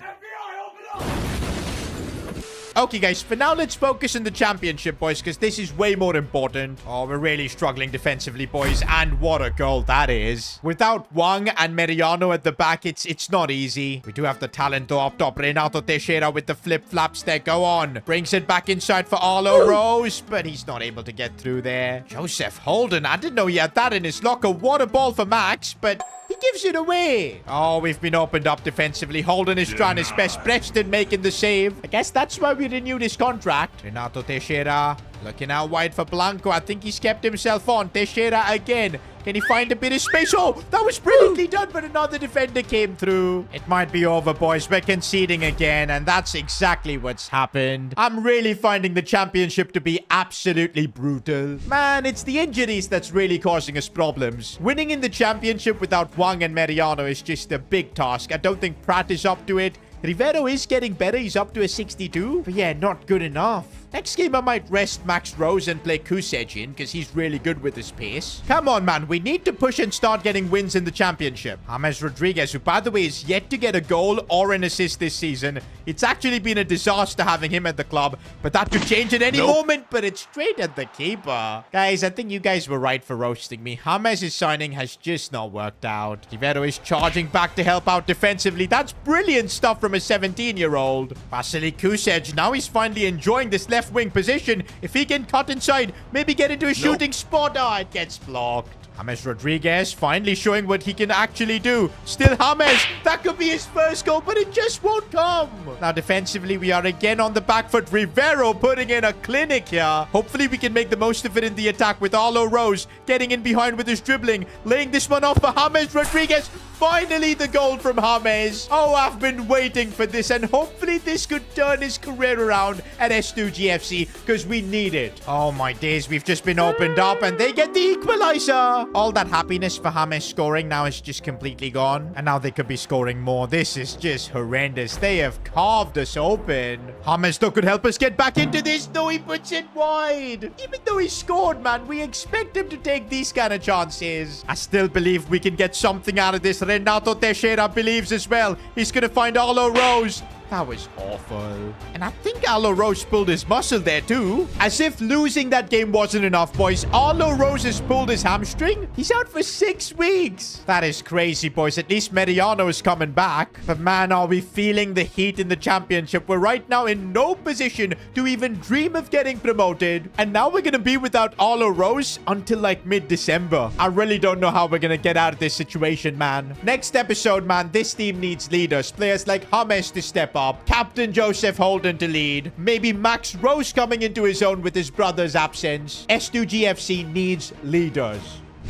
Okay, guys, for now, let's focus on the championship, boys, because this is way more important. Oh, we're really struggling defensively, boys, and what a goal that is. Without Wang and Mariano at the back, it's not easy. We do have the talent, though, up top. Renato Teixeira with the flip-flaps there. Go on. Brings it back inside for Arlo Rose, but he's not able to get through there. Joseph Holden, I didn't know he had that in his locker. What a ball for Max, but he gives it away. Oh, we've been opened up defensively. Holden is trying his best. Preston making the save. I guess that's why we renewed his contract. Renato Teixeira looking out wide for Blanco. I think he's kept himself on. Teixeira again. Can he find a bit of space? Oh, that was brilliantly done, but another defender came through. It might be over, boys. We're conceding again, and that's exactly what's happened. I'm really finding the championship to be absolutely brutal. Man, it's the injuries that's really causing us problems. Winning in the championship without Wang and Mariano is just a big task. I don't think Pratt is up to it. Rivero is getting better. He's up to a 62. But yeah, not good enough. Next game, I might rest Max Rose and play Kusej in because he's really good with his pace. Come on, man. We need to push and start getting wins in the championship. James Rodriguez, who, by the way, is yet to get a goal or an assist this season. It's actually been a disaster having him at the club, but that could change at any moment, but it's straight at the keeper. Guys, I think you guys were right for roasting me. James' signing has just not worked out. Rivero is charging back to help out defensively. That's brilliant stuff from a 17-year-old. Vasily Kusej, now he's finally enjoying this left wing position. If he can cut inside, maybe get into a shooting spot. Oh, it gets blocked. James Rodriguez finally showing what he can actually do. Still James. That could be his first goal, but it just won't come. Now, defensively, we are again on the back foot. Rivero putting in a clinic here. Hopefully, we can make the most of it in the attack with Arlo Rose getting in behind with his dribbling. Laying this one off for James Rodriguez. Finally, the goal from James. Oh, I've been waiting for this, and hopefully this could turn his career around at S2G FC because we need it. Oh, my days. We've just been opened up, and they get the equalizer. All that happiness for James scoring now is just completely gone. And now they could be scoring more. This is just horrendous. They have carved us open. James, though, could help us get back into this. No, he puts it wide. Even though he scored, man, we expect him to take these kind of chances. I still believe we can get something out of this. Renato Teixeira believes as well. He's going to find Arlo Rose. That was awful. And I think Arlo Rose pulled his muscle there too. As if losing that game wasn't enough, boys. Arlo Rose has pulled his hamstring. He's out for 6 weeks. That is crazy, boys. At least Mariano is coming back. But man, are we feeling the heat in the championship. We're right now in no position to even dream of getting promoted. And now we're going to be without Arlo Rose until like mid-December. I really don't know how we're going to get out of this situation, man. Next episode, man, this team needs leaders. Players like James to step up. Captain Joseph Holden to lead. Maybe Max Rose coming into his own with his brother's absence. S2G FC needs leaders.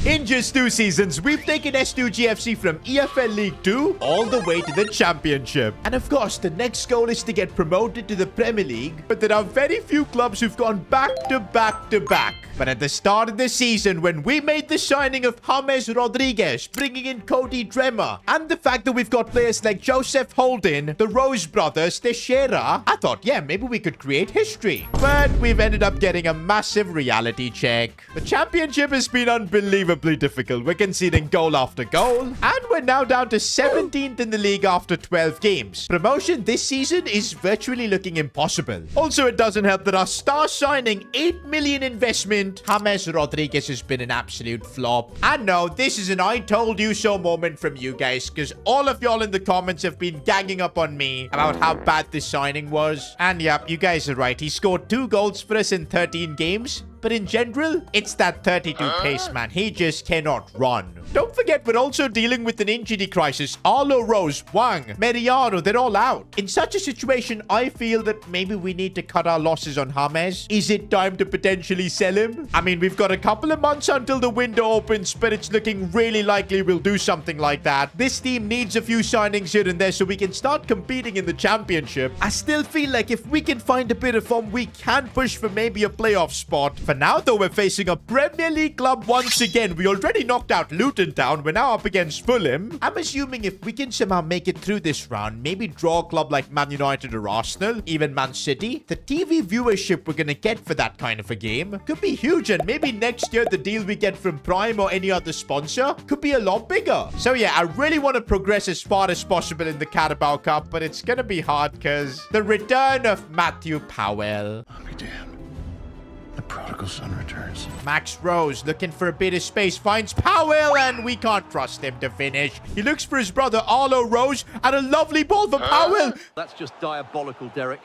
In just 2 seasons, we've taken S2G FC from EFL League 2 all the way to the championship. And of course, the next goal is to get promoted to the Premier League. But there are very few clubs who've gone back to back to back. But at the start of the season, when we made the signing of James Rodriguez, bringing in Cody Dremer, and the fact that we've got players like Joseph Holden, the Rose brothers, Teixeira, I thought, yeah, maybe we could create history. But we've ended up getting a massive reality check. The championship has been unbelievably difficult. We're conceding goal after goal, and we're now down to 17th in the league after 12 games. Promotion this season is virtually looking impossible. Also, it doesn't help that our star signing, 8 million investment, James Rodriguez, has been an absolute flop. And no, this is an I told you so moment from you guys, because all of y'all in the comments have been ganging up on me about how bad this signing was. And yep, you guys are right. He scored 2 goals for us in 13 games. But in general, it's that 32 pace, man. He just cannot run. Don't forget, we're also dealing with an injury crisis. Arlo, Rose, Wang, Mariano, they're all out. In such a situation, I feel that maybe we need to cut our losses on James. Is it time to potentially sell him? I mean, we've got a couple of months until the window opens, but it's looking really likely we'll do something like that. This team needs a few signings here and there so we can start competing in the championship. I still feel like if we can find a bit of form, we can push for maybe a playoff spot. For now, though, we're facing a Premier League club once again. We already knocked out Luton Town. We're now up against Fulham. I'm assuming if we can somehow make it through this round, maybe draw a club like Man United or Arsenal, even Man City, the TV viewership we're going to get for that kind of a game could be huge. And maybe next year, the deal we get from Prime or any other sponsor could be a lot bigger. So yeah, I really want to progress as far as possible in the Carabao Cup, but it's going to be hard because the return of Matthew Powell. I'll be damned. The prodigal son returns. Max Rose looking for a bit of space, finds Powell, and we can't trust him to finish. He looks for his brother Arlo Rose, and a lovely ball for Powell. That's just diabolical, Derek.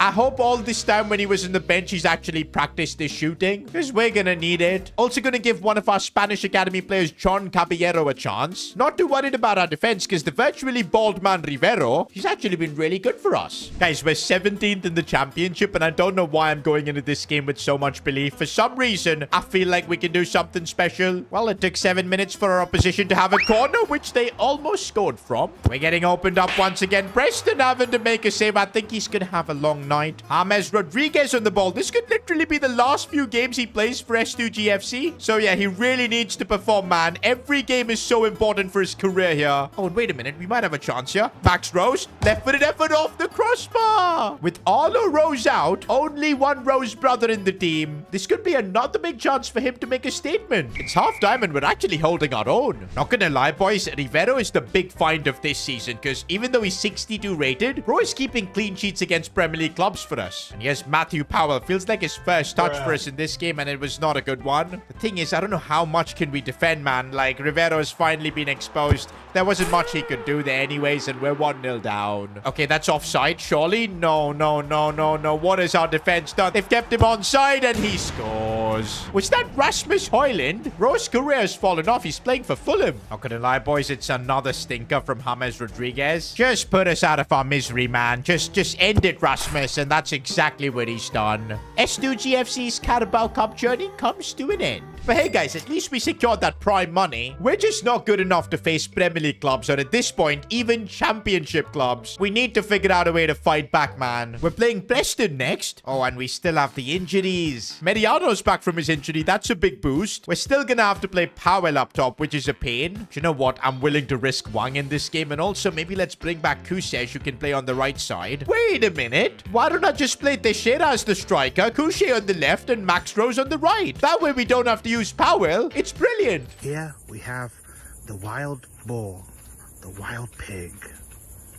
I hope all this time when he was in the bench, he's actually practiced his shooting, because we're going to need it. Also going to give one of our Spanish Academy players, John Caballero, a chance. Not too worried about our defense, because the virtually bald man Rivero, he's actually been really good for us. Guys, we're 17th in the championship, and I don't know why I'm going into this game with so much belief. For some reason, I feel like we can do something special. Well, it took 7 minutes for our opposition to have a corner, which they almost scored from. We're getting opened up once again. Preston having to make a save. I think he's going to have a long night. James Rodriguez on the ball. This could literally be the last few games he plays for S2G FC. So yeah, he really needs to perform, man. Every game is so important for his career here. Oh, and wait a minute. We might have a chance here. Max Rose, left-footed effort off the crossbar. With Arlo Rose out, only one Rose brother in the team. This could be another big chance for him to make a statement. It's half-time and we're actually holding our own. Not gonna lie, boys. Rivero is the big find of this season because even though he's 62 rated, bro is keeping clean sheets against Premier League clubs for us. And yes, Matthew Powell feels like his first touch for us in this game, and it was not a good one. The thing is, I don't know how much can we defend, man. Like, Rivero has finally been exposed. There wasn't much he could do there anyways, and we're 1-0 down. Okay, that's offside, surely? No, no, no, no, no. What has our defense done? They've kept him onside, and he scores. Was that Rasmus Højlund? Ro's career has fallen off. He's playing for Fulham. Not gonna lie, boys, it's another stinker from James Rodriguez. Just put us out of our misery, man. Just end it, Rasmus, and that's exactly what he's done. S2G FC's Carabao Cup journey comes to an end. But hey, guys, at least we secured that prime money. We're just not good enough to face Premier League clubs, or at this point, even championship clubs. We need to figure out a way to fight back, man. We're playing Preston next. Oh, and we still have the injuries. Mariano's back from his injury. That's a big boost. We're still gonna have to play Powell up top, which is a pain. Do you know what? I'm willing to risk Wang in this game, and also maybe let's bring back Kusesh, who can play on the right side. Wait a minute. Why don't I just play Teixeira as the striker, Kushe on the left, and Max Rose on the right? That way we don't have to use Powell. It's brilliant. Here we have the wild boar, the wild pig.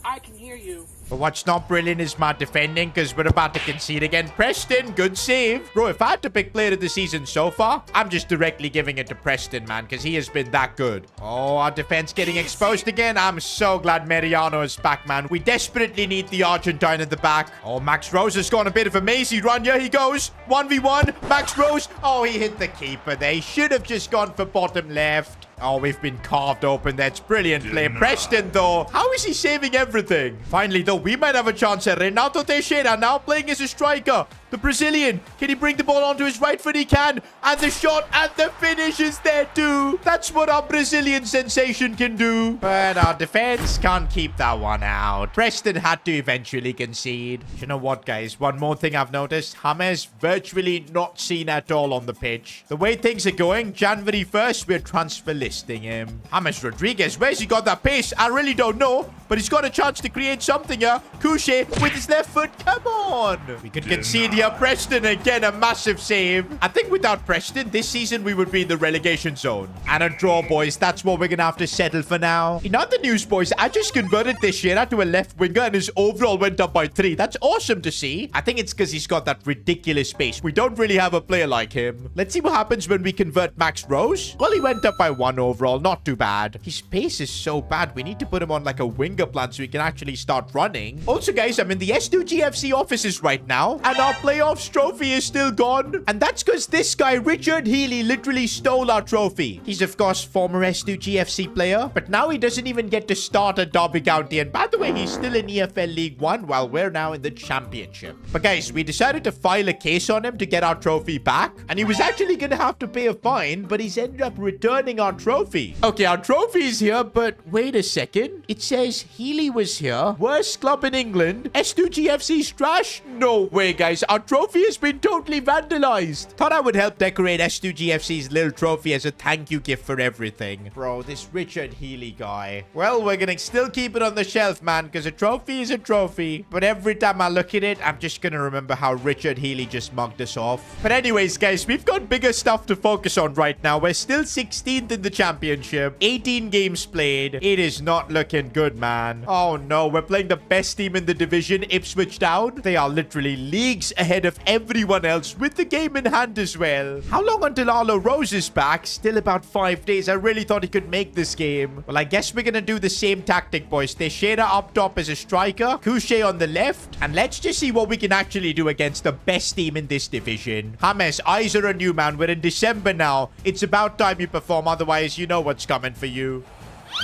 I can hear you. But what's not brilliant is my defending, because we're about to concede again. Preston, good save. Bro, if I had to pick player of the season so far, I'm just directly giving it to Preston, man, because he has been that good. Oh, our defense getting exposed again. I'm so glad Mariano is back, man. We desperately need the Argentine at the back. Oh, Max Rose has gone a bit of a mazy run. Here he goes. 1v1. Max Rose. Oh, he hit the keeper. They should have just gone for bottom left. Oh, we've been carved open. That's brilliant play. Preston, though. How is he saving everything? Finally, though, we might have a chance here. Renato Teixeira now playing as a striker. The Brazilian. Can he bring the ball onto his right foot? He can. And the shot and the finish is there too. That's what our Brazilian sensation can do. But our defense can't keep that one out. Preston had to eventually concede. You know what, guys? One more thing I've noticed. James virtually not seen at all on the pitch. The way things are going, January 1st, we're transfer listing him. James Rodriguez, where's he got that pace? I really don't know. But he's got a chance to create something here. Kushe with his left foot. Come on. We could concede here. Preston again, a massive save. I think without Preston, this season we would be in the relegation zone. And a draw, boys. That's what we're going to have to settle for now. In other news, boys, I just converted Teixeira to a left winger and his overall went up by 3. That's awesome to see. I think it's because he's got that ridiculous pace. We don't really have a player like him. Let's see what happens when we convert Max Rose. Well, he went up by 1 overall. Not too bad. His pace is so bad. We need to put him on like a winger plan so he can actually start running. Also, guys, I'm in the S2G FC offices right now. And our player playoffs trophy is still gone. And that's because this guy, Richard Healy, literally stole our trophy. He's, of course, former S2G FC player, but now he doesn't even get to start at Derby County. And by the way, he's still in EFL League 1 while we're now in the Championship. But guys, we decided to file a case on him to get our trophy back. And he was actually going to have to pay a fine, but he's ended up returning our trophy. Okay, our trophy is here, but wait a second. It says Healy was here. Worst club in England. S2G FC's trash? No way, guys. Our trophy has been totally vandalized. Thought I would help decorate S2G FC's little trophy as a thank you gift for everything. Bro, this Richard Healy guy. Well, we're gonna still keep it on the shelf, man, because a trophy is a trophy. But every time I look at it, I'm just gonna remember how Richard Healy just mugged us off. But anyways, guys, we've got bigger stuff to focus on right now. We're still 16th in the Championship. 18 games played. It is not looking good, man. Oh no, we're playing the best team in the division, Ipswich Town. They are literally leagues ahead of everyone else with the game in hand as well. How long until Arlo Rose is back? Still about 5 days. I really thought he could make this game. Well, I guess we're gonna do the same tactic, boys. Teixeira up top as a striker, Couché on the left, and let's just see what we can actually do against the best team in this division. James, eyes are on you, man. We're in December now. It's about time you perform, otherwise you know what's coming for you.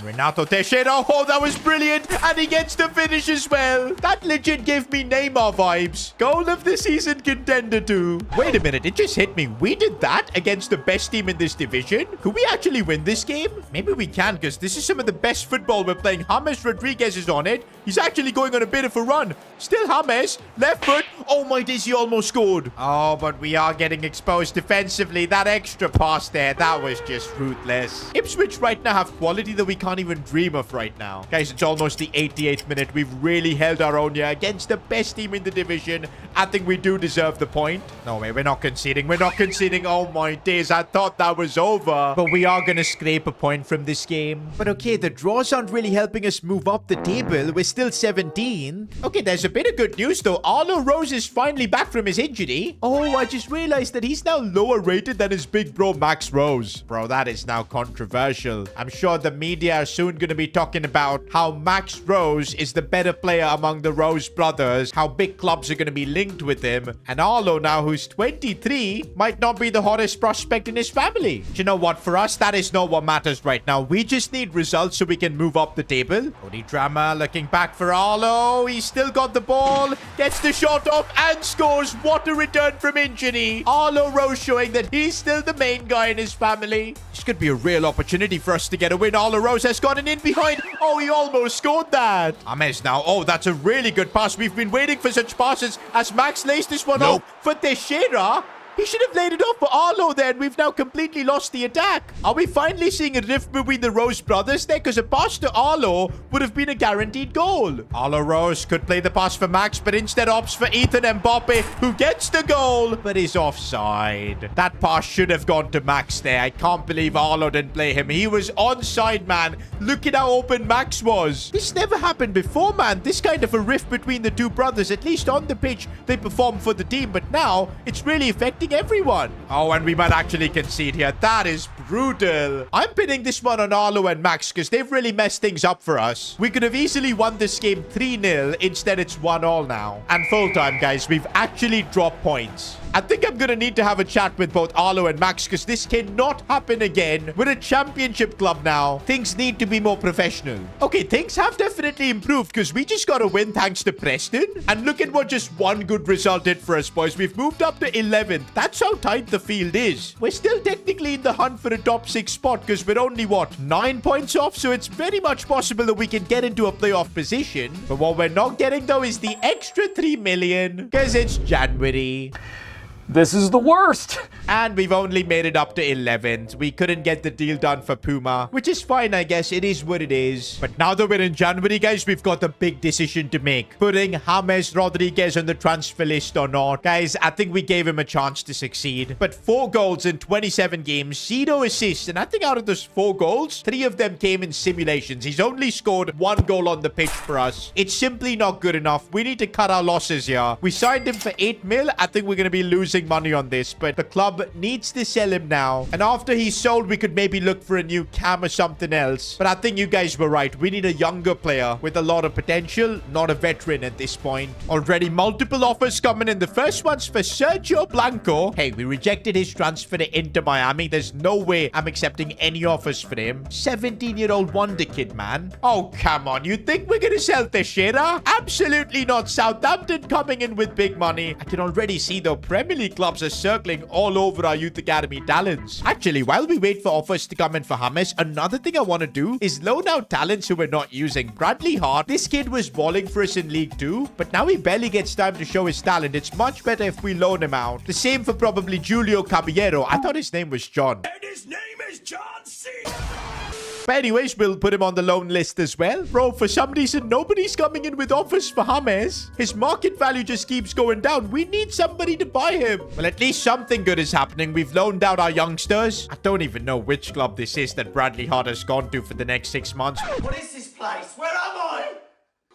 Renato Teixeira, oh, that was brilliant. And he gets the finish as well. That legit gave me Neymar vibes. Goal of the season contender too. Wait a minute, it just hit me. We did that against the best team in this division? Could we actually win this game? Maybe we can, because this is some of the best football we're playing. James Rodriguez is on it. He's actually going on a bit of a run. Still James, left foot. Oh my days, he almost scored. Oh, but we are getting exposed defensively. That extra pass there, that was just ruthless. Ipswich right now have quality that we can't even dream of right now. Guys, it's almost the 88th minute. We've really held our own here against the best team in the division. I think we do deserve the point. No way, we're not conceding. We're not conceding. Oh my days, I thought that was over. But we are going to scrape a point from this game. But okay, the draws aren't really helping us move up the table. We're still 17. Okay, there's a bit of good news though. Arlo Rose is finally back from his injury. Oh, I just realized that he's now lower rated than his big bro Max Rose. Bro, that is now controversial. I'm sure the media are soon going to be talking about how Max Rose is the better player among the Rose brothers, how big clubs are going to be linked with him, and Arlo now, who's 23, might not be the hottest prospect in his family. Do you know what? For us, that is not what matters right now. We just need results so we can move up the table. Cody Drama looking back for Arlo. He's still got the ball, gets the shot off and scores. What a return from injury. Arlo Rose showing that he's still the main guy in his family. This could be a real opportunity for us to get a win. Arlo Rose has gotten in behind. Oh, he almost scored that. James now. Oh, that's a really good pass. We've been waiting for such passes as Max lays this one off for Teixeira. He should have laid it off for Arlo then. We've now completely lost the attack. Are we finally seeing a rift between the Rose brothers there? Because a pass to Arlo would have been a guaranteed goal. Arlo Rose could play the pass for Max, but instead opts for Ethan Mbappe, who gets the goal, but is offside. That pass should have gone to Max there. I can't believe Arlo didn't play him. He was onside, man. Look at how open Max was. This never happened before, man. This kind of a rift between the two brothers, at least on the pitch, they perform for the team, but now it's really affecting everyone. Oh, and we might actually concede here. That is brutal. I'm pinning this one on Arlo and Max because they've really messed things up for us. We could have easily won this game 3-0. Instead, it's 1-1 now. And full time, guys, we've actually dropped points. I think I'm going to need to have a chat with both Arlo and Max because this cannot happen again. We're a championship club now. Things need to be more professional. Okay, things have definitely improved because we just got a win thanks to Preston. And look at what just one good result did for us, boys. We've moved up to 11th. That's how tight the field is. We're still technically in the hunt for a top 6 spot because we're only, what, 9 points off? So it's very much possible that we can get into a playoff position. But what we're not getting, though, is the extra 3 million because it's January. This is the worst. And we've only made it up to 11th. We couldn't get the deal done for Puma, which is fine, I guess. It is what it is. But now that we're in January, guys, we've got a big decision to make. Putting James Rodriguez on the transfer list or not. Guys, I think we gave him a chance to succeed. But 4 goals in 27 games, 0 assists. And I think out of those 4 goals, 3 of them came in simulations. He's only scored 1 goal on the pitch for us. It's simply not good enough. We need to cut our losses here. We signed him for 8 mil. I think we're going to be losing losing money on this, but the club needs to sell him now. And after he's sold, we could maybe look for a new cam or something else. But I think you guys were right. We need a younger player with a lot of potential, not a veteran at this point. Already multiple offers coming in. The first one's for Sergio Blanco. Hey, we rejected his transfer to Inter Miami. There's no way I'm accepting any offers for him. 17-year-old wonder kid, man. Oh, come on. You think we're gonna sell Teixeira? Absolutely not. Southampton coming in with big money. I can already see the Premier League clubs are circling all over our youth academy talents. Actually, while we wait for offers to come in for James, another thing I want to do is loan out talents who we're not using. Bradley Hart, this kid was balling for us in League 2, but now he barely gets time to show his talent. It's much better if we loan him out. The same for probably Julio Caballero. I thought his name was John. And his name is John C. But anyways, we'll put him on the loan list as well. Bro, for some reason, nobody's coming in with offers for James. His market value just keeps going down. We need somebody to buy him. Well, at least something good is happening. We've loaned out our youngsters. I don't even know which club this is that Bradley Hart has gone to for the next 6 months. What is this place? Where am I?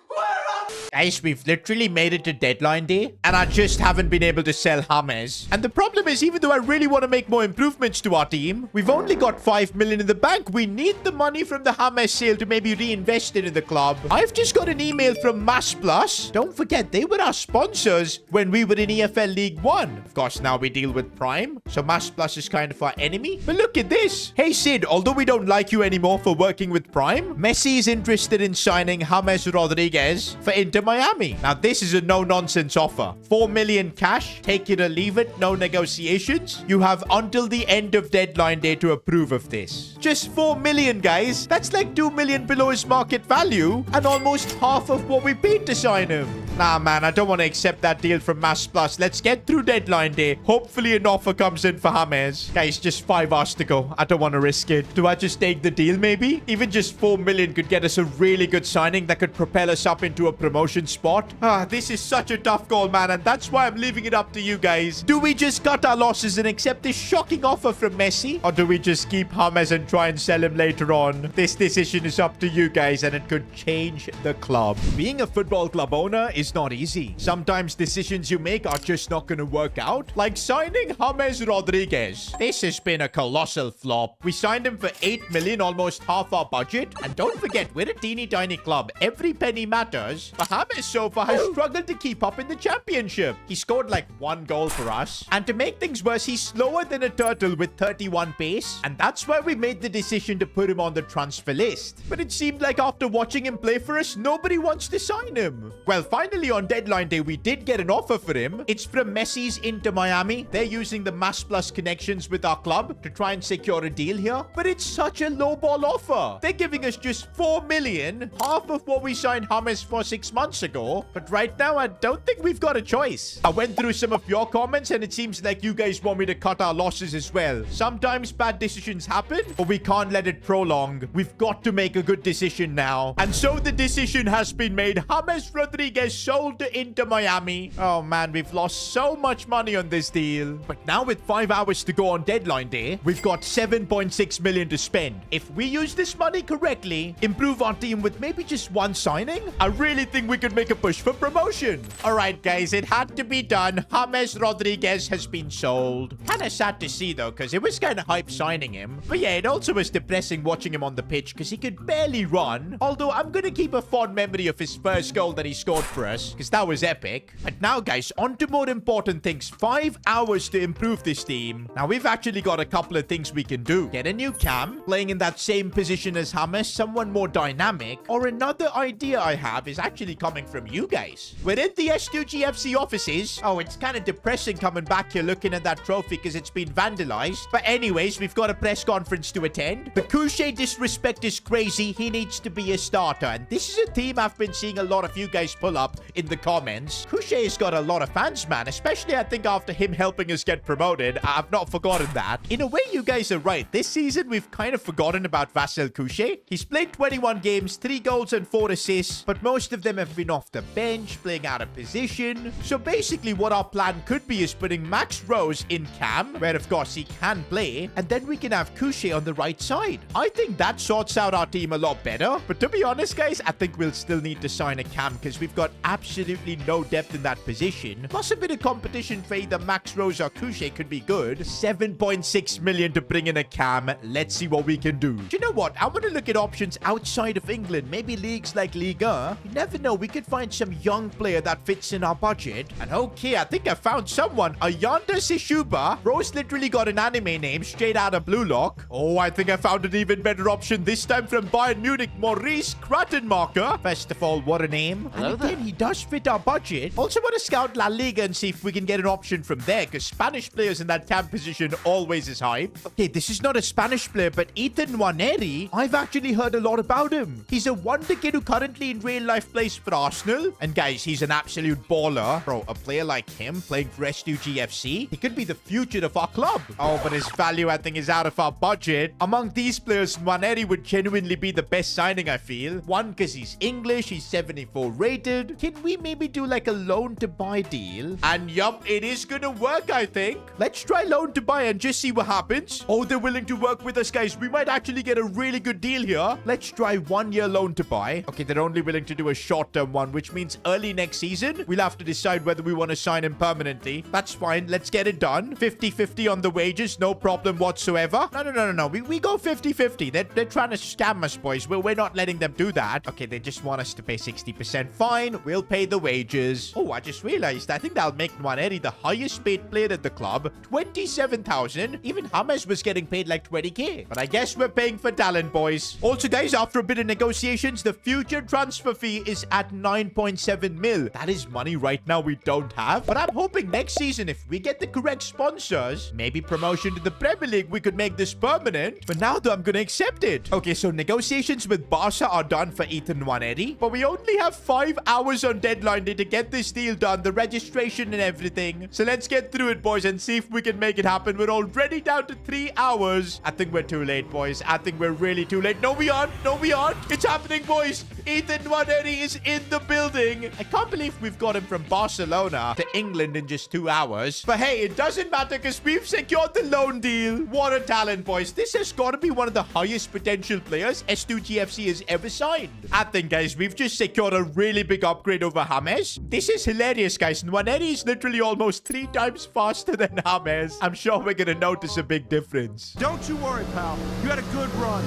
Where am I? Guys, we've literally made it to deadline day, and I just haven't been able to sell James. And the problem is, even though I really want to make more improvements to our team, we've only got 5 million in the bank. We need the money from the James sale to maybe reinvest it in the club. I've just got an email from Mass Plus. Don't forget, they were our sponsors when we were in EFL League 1. Of course, now we deal with Prime, so Mass Plus is kind of our enemy. But look at this. Hey, Sid, although we don't like you anymore for working with Prime, Messi is interested in signing James Rodriguez for Inter Miami. Now, this is a no-nonsense offer. 4 million cash, take it or leave it, no negotiations. You have until the end of deadline day to approve of this. Just 4 million, guys. That's like 2 million below his market value and almost half of what we paid to sign him. Nah, man, I don't want to accept that deal from Mass Plus. Let's get through deadline day. Hopefully an offer comes in for James. Guys, just 5 hours to go. I don't want to risk it. Do I just take the deal, maybe? Even just 4 million could get us a really good signing that could propel us up into a promotion spot. This is such a tough call, man, and that's why I'm leaving it up to you guys. Do we just cut our losses and accept this shocking offer from Messi? Or do we just keep James and try and sell him later on? This decision is up to you guys, and it could change the club. Being a football club owner is not easy. Sometimes decisions you make are just not going to work out, like signing James Rodriguez. This has been a colossal flop. We signed him for 8 million, almost half our budget. And don't forget, we're a teeny tiny club. Every penny matters. But James so far has struggled to keep up in the championship. He scored like 1 goal for us. And to make things worse, he's slower than a turtle with 31 pace. And that's why we made the decision to put him on the transfer list. But it seemed like after watching him play for us, nobody wants to sign him. Well, finally on deadline day, we did get an offer for him. It's from Messi's Inter Miami. They're using the Mass Plus connections with our club to try and secure a deal here. But it's such a lowball offer. They're giving us just 4 million, half of what we signed James for 6 months ago. But right now, I don't think we've got a choice. I went through some of your comments, and it seems like you guys want me to cut our losses as well. Sometimes bad decisions happen, but we can't let it prolong. We've got to make a good decision now. And so the decision has been made. James Rodriguez sold to Inter Miami. Oh man, we've lost so much money on this deal. But now with 5 hours to go on deadline day, we've got 7.6 million to spend. If we use this money correctly, improve our team with maybe just 1 signing, I really think we could make a push for promotion. Alright guys, it had to be done. James Rodriguez has been sold. Kinda sad to see though, because it was kinda hype signing him. But yeah, it also was depressing watching him on the pitch because he could barely run. Although I'm gonna keep a fond memory of his first goal that he scored for us, because that was epic. But now guys, on to more important things. 5 hours to improve this team. Now we've actually got a couple of things we can do. Get a new cam, playing in that same position as James, someone more dynamic. Or another idea I have is actually coming from you guys. We're in the S2G FC offices. Oh, it's kind of depressing coming back here looking at that trophy because it's been vandalized. But anyways, we've got a press conference to attend. The Couché disrespect is crazy. He needs to be a starter. And this is a theme I've been seeing a lot of you guys pull up in the comments. Couché has got a lot of fans, man. Especially, I think, after him helping us get promoted. I've not forgotten that. In a way, you guys are right. This season, we've kind of forgotten about Vassel Couché. He's played 21 games, 3 goals and 4 assists. But most of them have been off the bench, playing out of position. So basically, what our plan could be is putting Max Rose in cam, where of course he can play, and then we can have Couché on the right side. I think that sorts out our team a lot better. But to be honest, guys, I think we'll still need to sign a cam because we've got absolutely no depth in that position. Plus a bit of competition for either Max Rose or Couché could be good. 7.6 million to bring in a cam. Let's see what we can do. Do you know what? I want to look at options outside of England. Maybe leagues like Ligue 1. You never know. We could find some young player that fits in our budget. And okay, I think I found someone. Ayanda Sishuba. Rose literally got an anime name straight out of Blue Lock. Oh, I think I found an even better option this time from Bayern Munich. Maurice Krattenmacher. First of all, what a name. And again, he does fit our budget. Also want to scout La Liga and see if we can get an option from there, because Spanish players in that cam position always is hype. Okay, this is not a Spanish player, but Ethan Nwaneri, I've actually heard a lot about him. He's a wonder kid who currently in real life plays for Arsenal. And guys, he's an absolute baller. Bro, a player like him playing for S2G FC, he could be the future of our club. Oh, but his value, I think, is out of our budget. Among these players, Nwaneri would genuinely be the best signing, I feel. One, because he's English, he's 74 rated. Can we maybe do like a loan to buy deal? And yup, it is gonna work, I think. Let's try loan to buy and just see what happens. Oh, they're willing to work with us, guys. We might actually get a really good deal here. Let's try 1 year loan to buy. Okay, they're only willing to do a short-term one, which means early next season, we'll have to decide whether we want to sign him permanently. That's fine. Let's get it done. 50-50 on the wages. No problem whatsoever. No. We go 50-50. They're trying to scam us, boys. We're not letting them do that. Okay, they just want us to pay 60%. Fine. We'll pay the wages. Oh, I just realized. I think that'll make Nwaneri the highest paid player at the club. 27,000. Even James was getting paid like 20k. But I guess we're paying for talent, boys. Also, guys, after a bit of negotiations, the future transfer fee is at 9.7 mil. That is money right now we don't have. But I'm hoping next season, if we get the correct sponsors, maybe promotion to the Premier League, we could make this permanent. For now, though, I'm going to accept it. Okay, so negotiations with Barca are done for Ethan Nwaneri. But we only have 5 hours on deadline day to get this deal done, the registration and everything. So let's get through it, boys, and see if we can make it happen. We're already down to 3 hours. I think we're too late, boys. I think we're really too late. No, we aren't. No, we aren't. It's happening, boys. Ethan Nwaneri is in the building. I can't believe we've got him from Barcelona to England in just 2 hours. But hey, it doesn't matter because we've secured the loan deal. What a talent, boys. This has got to be one of the highest potential players S2G FC has ever signed. I think, guys, we've just secured a really big upgrade over James. This is hilarious, guys. Nwaneri is literally almost 3 times faster than James. I'm sure we're going to notice a big difference. Don't you worry, pal. You had a good run.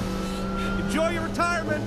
Enjoy your retirement.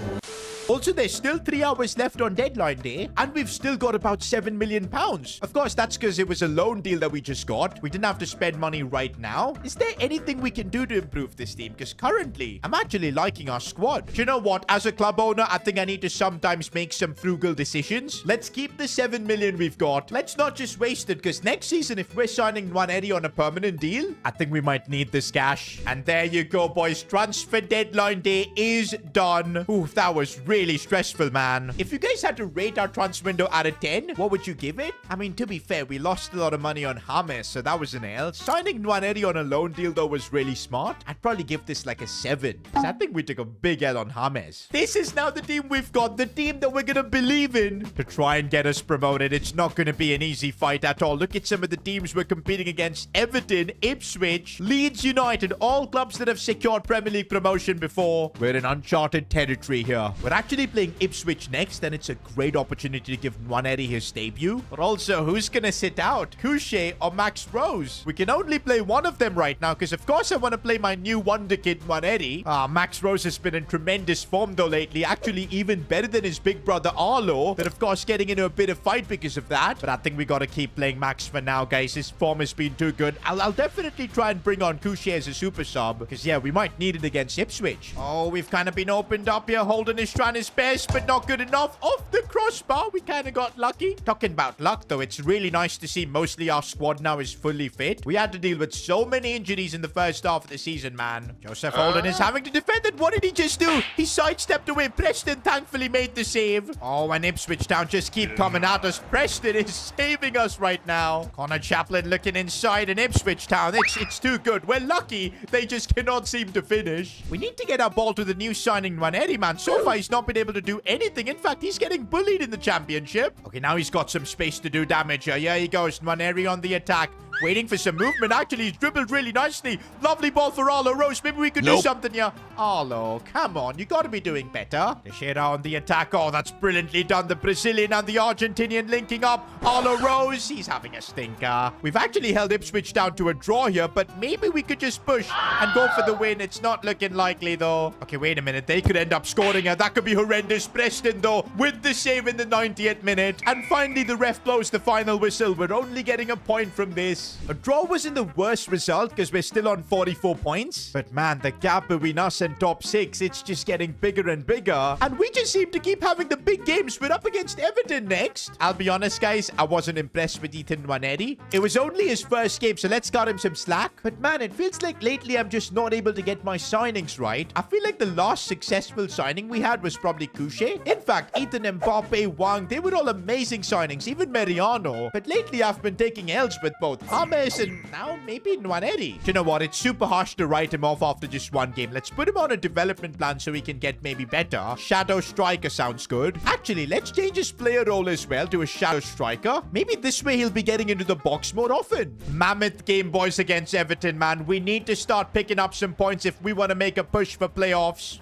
Also, there's still 3 hours left on deadline day, and we've still got about £7 million. Of course, that's because it was a loan deal that we just got. We didn't have to spend money right now. Is there anything we can do to improve this team? Because currently, I'm actually liking our squad. Do you know what? As a club owner, I think I need to sometimes make some frugal decisions. Let's keep the 7 million we've got. Let's not just waste it, because next season, if we're signing Nwaneri on a permanent deal, I think we might need this cash. And there you go, boys. Transfer deadline day is done. Ooh, that was really stressful, man. If you guys had to rate our transfer window out of 10, what would you give it? I mean, to be fair, we lost a lot of money on James, so that was an L. Signing Nwaneri on a loan deal, though, was really smart. I'd probably give this like a 7, because I think we took a big L on James. This is now the team we've got, the team that we're going to believe in to try and get us promoted. It's not going to be an easy fight at all. Look at some of the teams we're competing against. Everton, Ipswich, Leeds United, all clubs that have secured Premier League promotion before. We're in uncharted territory here. We're actually playing Ipswich next, and it's a great opportunity to give Nwaneri his debut. But also, who's gonna sit out? Couché or Max Rose? We can only play one of them right now, because of course I want to play my new wonder kid Nwaneri. Max Rose has been in tremendous form though lately, actually even better than his big brother Arlo, but of course getting into a bit of fight because of that. But I think we gotta keep playing Max for now, guys. His form has been too good. I'll definitely try and bring on Couché as a super sub, because yeah, we might need it against Ipswich. Oh, we've kind of been opened up here. Holden is trying his best, but not good enough. Off the crossbar, we kind of got lucky. Talking about luck, though, it's really nice to see mostly our squad now is fully fit. We had to deal with so many injuries in the first half of the season, man. Joseph Holden is having to defend it. What did he just do? He sidestepped away. Preston thankfully made the save. Oh, and Ipswich Town just keep coming at us. Preston is saving us right now. Connor Chaplin looking inside, and Ipswich Town, it's too good. We're lucky they just cannot seem to finish. We need to get our ball to the new signing Nwaneri, man. So far, he's not been able to do anything. In fact, he's getting bullied in the championship. Okay, now he's got some space to do damage here. Here he goes. Nwaneri on the attack. Waiting for some movement. Actually, he's dribbled really nicely. Lovely ball for Arlo Rose. Maybe we could do something here. Arlo, come on. You got to be doing better. Teixeira on the attack. Oh, that's brilliantly done. The Brazilian and the Argentinian linking up. Arlo Rose, he's having a stinker. We've actually held Ipswich down to a draw here, but maybe we could just push and go for the win. It's not looking likely, though. Okay, wait a minute. They could end up scoring here. That could be horrendous. Preston, though, with the save in the 90th minute. And finally, the ref blows the final whistle. We're only getting a point from this. A draw wasn't the worst result because we're still on 44 points. But man, the gap between us and top 6, it's just getting bigger and bigger. And we just seem to keep having the big games. We're up against Everton next. I'll be honest, guys, I wasn't impressed with Ethan Nwaneri. It was only his first game, so let's cut him some slack. But man, it feels like lately I'm just not able to get my signings right. I feel like the last successful signing we had was probably Couché. In fact, Ethan, Mbappe, Wang, they were all amazing signings, even Mariano. But lately I've been taking L's with both James and now maybe Nwaneri. You know what? It's super harsh to write him off after just one game. Let's put him on a development plan so he can get maybe better. Shadow striker sounds good. Actually, let's change his player role as well to a shadow striker. Maybe this way he'll be getting into the box more often. Mammoth game, boys, against Everton, man. We need to start picking up some points if we want to make a push for playoffs.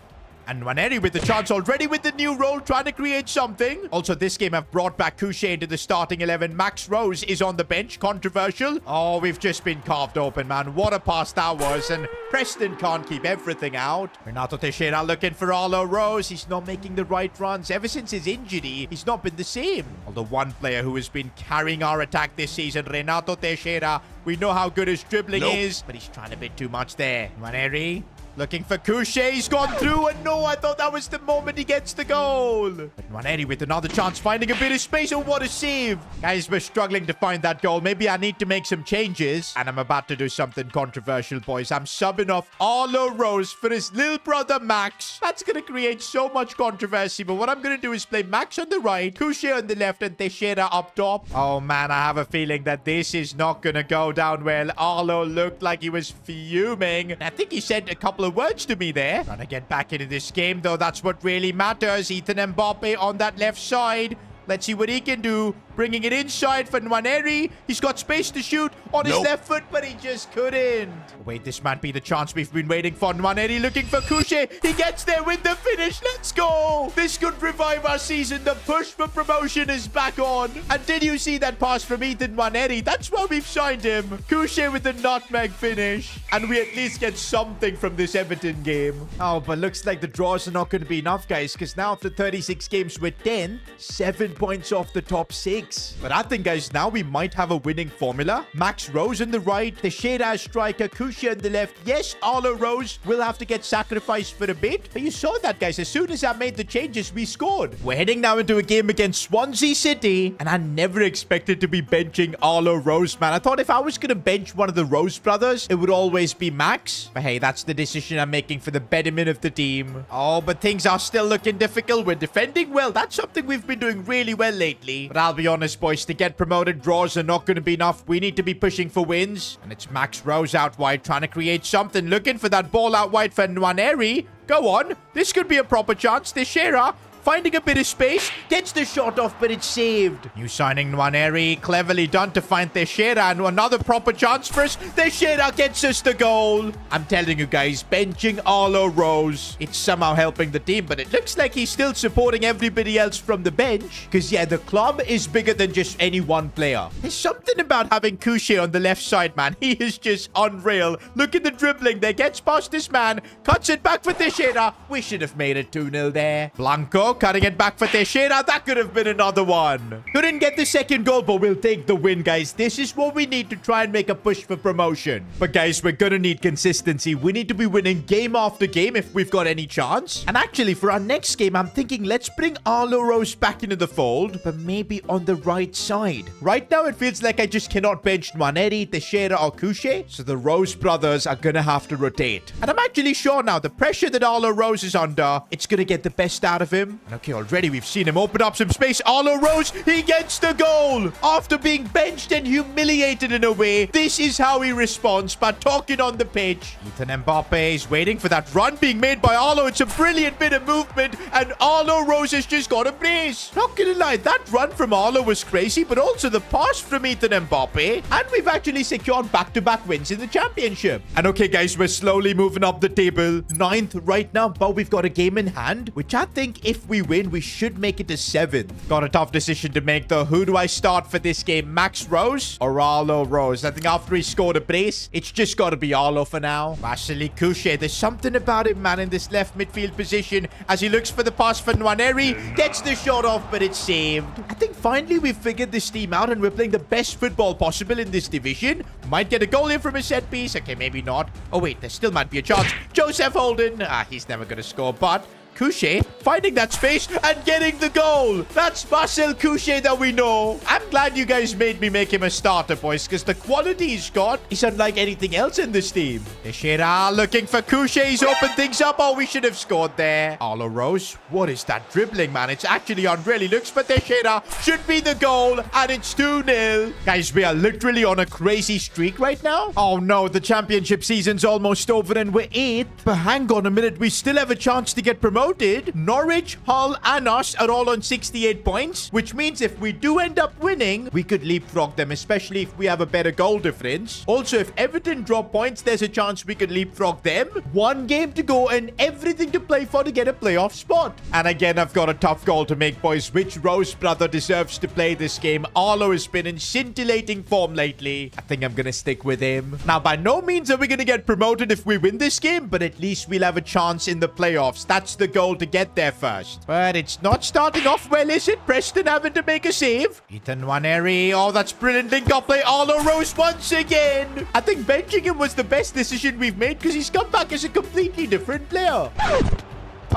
And Nwaneri with the chance already with the new role, trying to create something. Also, this game I've brought back Couché into the starting 11. Max Rose is on the bench. Controversial. Oh, we've just been carved open, man. What a pass that was. And Preston can't keep everything out. Renato Teixeira looking for Arlo Rose. He's not making the right runs. Ever since his injury, he's not been the same. Although one player who has been carrying our attack this season, Renato Teixeira, we know how good his dribbling is, but he's trying a bit too much there. Nwaneri looking for Couché. He's gone through. And no, I thought that was the moment he gets the goal. But Nwaneri with another chance, finding a bit of space. Oh, what a save. Guys, we're struggling to find that goal. Maybe I need to make some changes. And I'm about to do something controversial, boys. I'm subbing off Arlo Rose for his little brother, Max. That's going to create so much controversy. But what I'm going to do is play Max on the right, Couché on the left, and Teixeira up top. Oh, man, I have a feeling that this is not going to go down well. Arlo looked like he was fuming. I think he sent a couple of words to me there. Trying to get back into this game, though. That's what really matters. Ethan Mbappe on that left side. Let's see what he can do. Bringing it inside for Nwaneri. He's got space to shoot on his left foot, but he just couldn't. Wait, this might be the chance we've been waiting for. Nwaneri looking for Couché. He gets there with the finish. Let's go. This could revive our season. The push for promotion is back on. And did you see that pass from Ethan Nwaneri? That's why we've signed him. Couché with the nutmeg finish. And we at least get something from this Everton game. Oh, but looks like the draws are not going to be enough, guys, because now after 36 games, we're 10, 7 points off the top 6. But I think, guys, now we might have a winning formula. Max Rose on the right, Teixeira as striker, Couché on the left. Yes, Arlo Rose will have to get sacrificed for a bit. But you saw that, guys. As soon as I made the changes, we scored. We're heading now into a game against Swansea City. And I never expected to be benching Arlo Rose, man. I thought if I was going to bench one of the Rose brothers, it would always be Max. But hey, that's the decision I'm making for the betterment of the team. Oh, but things are still looking difficult. We're defending well. That's something we've been doing really well lately. But I'll be honest, boys, to get promoted, draws are not going to be enough. We need to be pushing for wins. And it's Max Rose out wide, trying to create something. Looking for that ball out wide for Nwaneri. Go on. This could be a proper chance. Teixeira finding a bit of space, gets the shot off, but it's saved. New signing Nwaneri, cleverly done to find Teixeira, and another proper chance for us. Teixeira gets us the goal. I'm telling you guys, benching Arlo Rose, it's somehow helping the team, but it looks like he's still supporting everybody else from the bench, because yeah, the club is bigger than just any one player. There's something about having Couché on the left side, man. He is just unreal. Look at the dribbling there, gets past this man, cuts it back for Teixeira. We should have made it 2-0 there. Blanco cutting it back for Teixeira. That could have been another one. Couldn't get the second goal, but we'll take the win, guys. This is what we need to try and make a push for promotion. But guys, we're gonna need consistency. We need to be winning game after game if we've got any chance. And actually, for our next game, I'm thinking let's bring Arlo Rose back into the fold, but maybe on the right side. Right now, it feels like I just cannot bench Nwaneri, Teixeira, or Couché, so the Rose brothers are gonna have to rotate. And I'm actually sure now, the pressure that Arlo Rose is under, it's gonna get the best out of him. Okay, already we've seen him open up some space. Arlo Rose, he gets the goal. After being benched and humiliated in a way, this is how he responds by talking on the pitch. Ethan Mbappe is waiting for that run being made by Arlo. It's a brilliant bit of movement, and Arlo Rose has just got a brace. Not gonna lie, that run from Arlo was crazy, but also the pass from Ethan Mbappe. And we've actually secured back-to-back wins in the championship. And okay, guys, we're slowly moving up the table. 9th right now, but we've got a game in hand, which I think if we win, we should make it to 7th. Got a tough decision to make, though. Who do I start for this game? Max Rose or Arlo Rose? I think after he scored a brace, it's just got to be Arlo for now. Vasily Couchet, there's something about him, man, in this left midfield position as he looks for the pass for Nwaneri. Gets the shot off, but it's saved. I think finally we've figured this team out and we're playing the best football possible in this division. Might get a goal in from a set piece. Okay, maybe not. Oh, wait, there still might be a chance. Joseph Holden. He's never going to score, but Couchet finding that space and getting the goal. That's Marcel Couchet that we know. I'm glad you guys made me make him a starter, boys, because the quality he's got is unlike anything else in this team. Teixeira looking for Couchet. He's opened things up. Oh, we should have scored there. Arlo Rose. What is that dribbling, man? It's actually unreal. He looks for Teixeira. Should be the goal, and it's 2-0. Guys, we are literally on a crazy streak right now. Oh, no. The championship season's almost over, and we're 8th. But hang on a minute. We still have a chance to get promoted. Norwich, Hull, and us are all on 68 points, which means if we do end up winning, we could leapfrog them, especially if we have a better goal difference. Also, if Everton drop points, there's a chance we could leapfrog them. 1 game to go and everything to play for to get a playoff spot. And again, I've got a tough goal to make, boys. Which Rose brother deserves to play this game? Arlo has been in scintillating form lately. I think I'm going to stick with him. Now, by no means are we going to get promoted if we win this game, but at least we'll have a chance in the playoffs. That's the goal to get there first. But it's not starting off well, is it? Preston having to make a save. Ethan Nwaneri. Oh, that's brilliant link-up play. Arlo Rose once again. I think benching him was the best decision we've made because he's come back as a completely different player.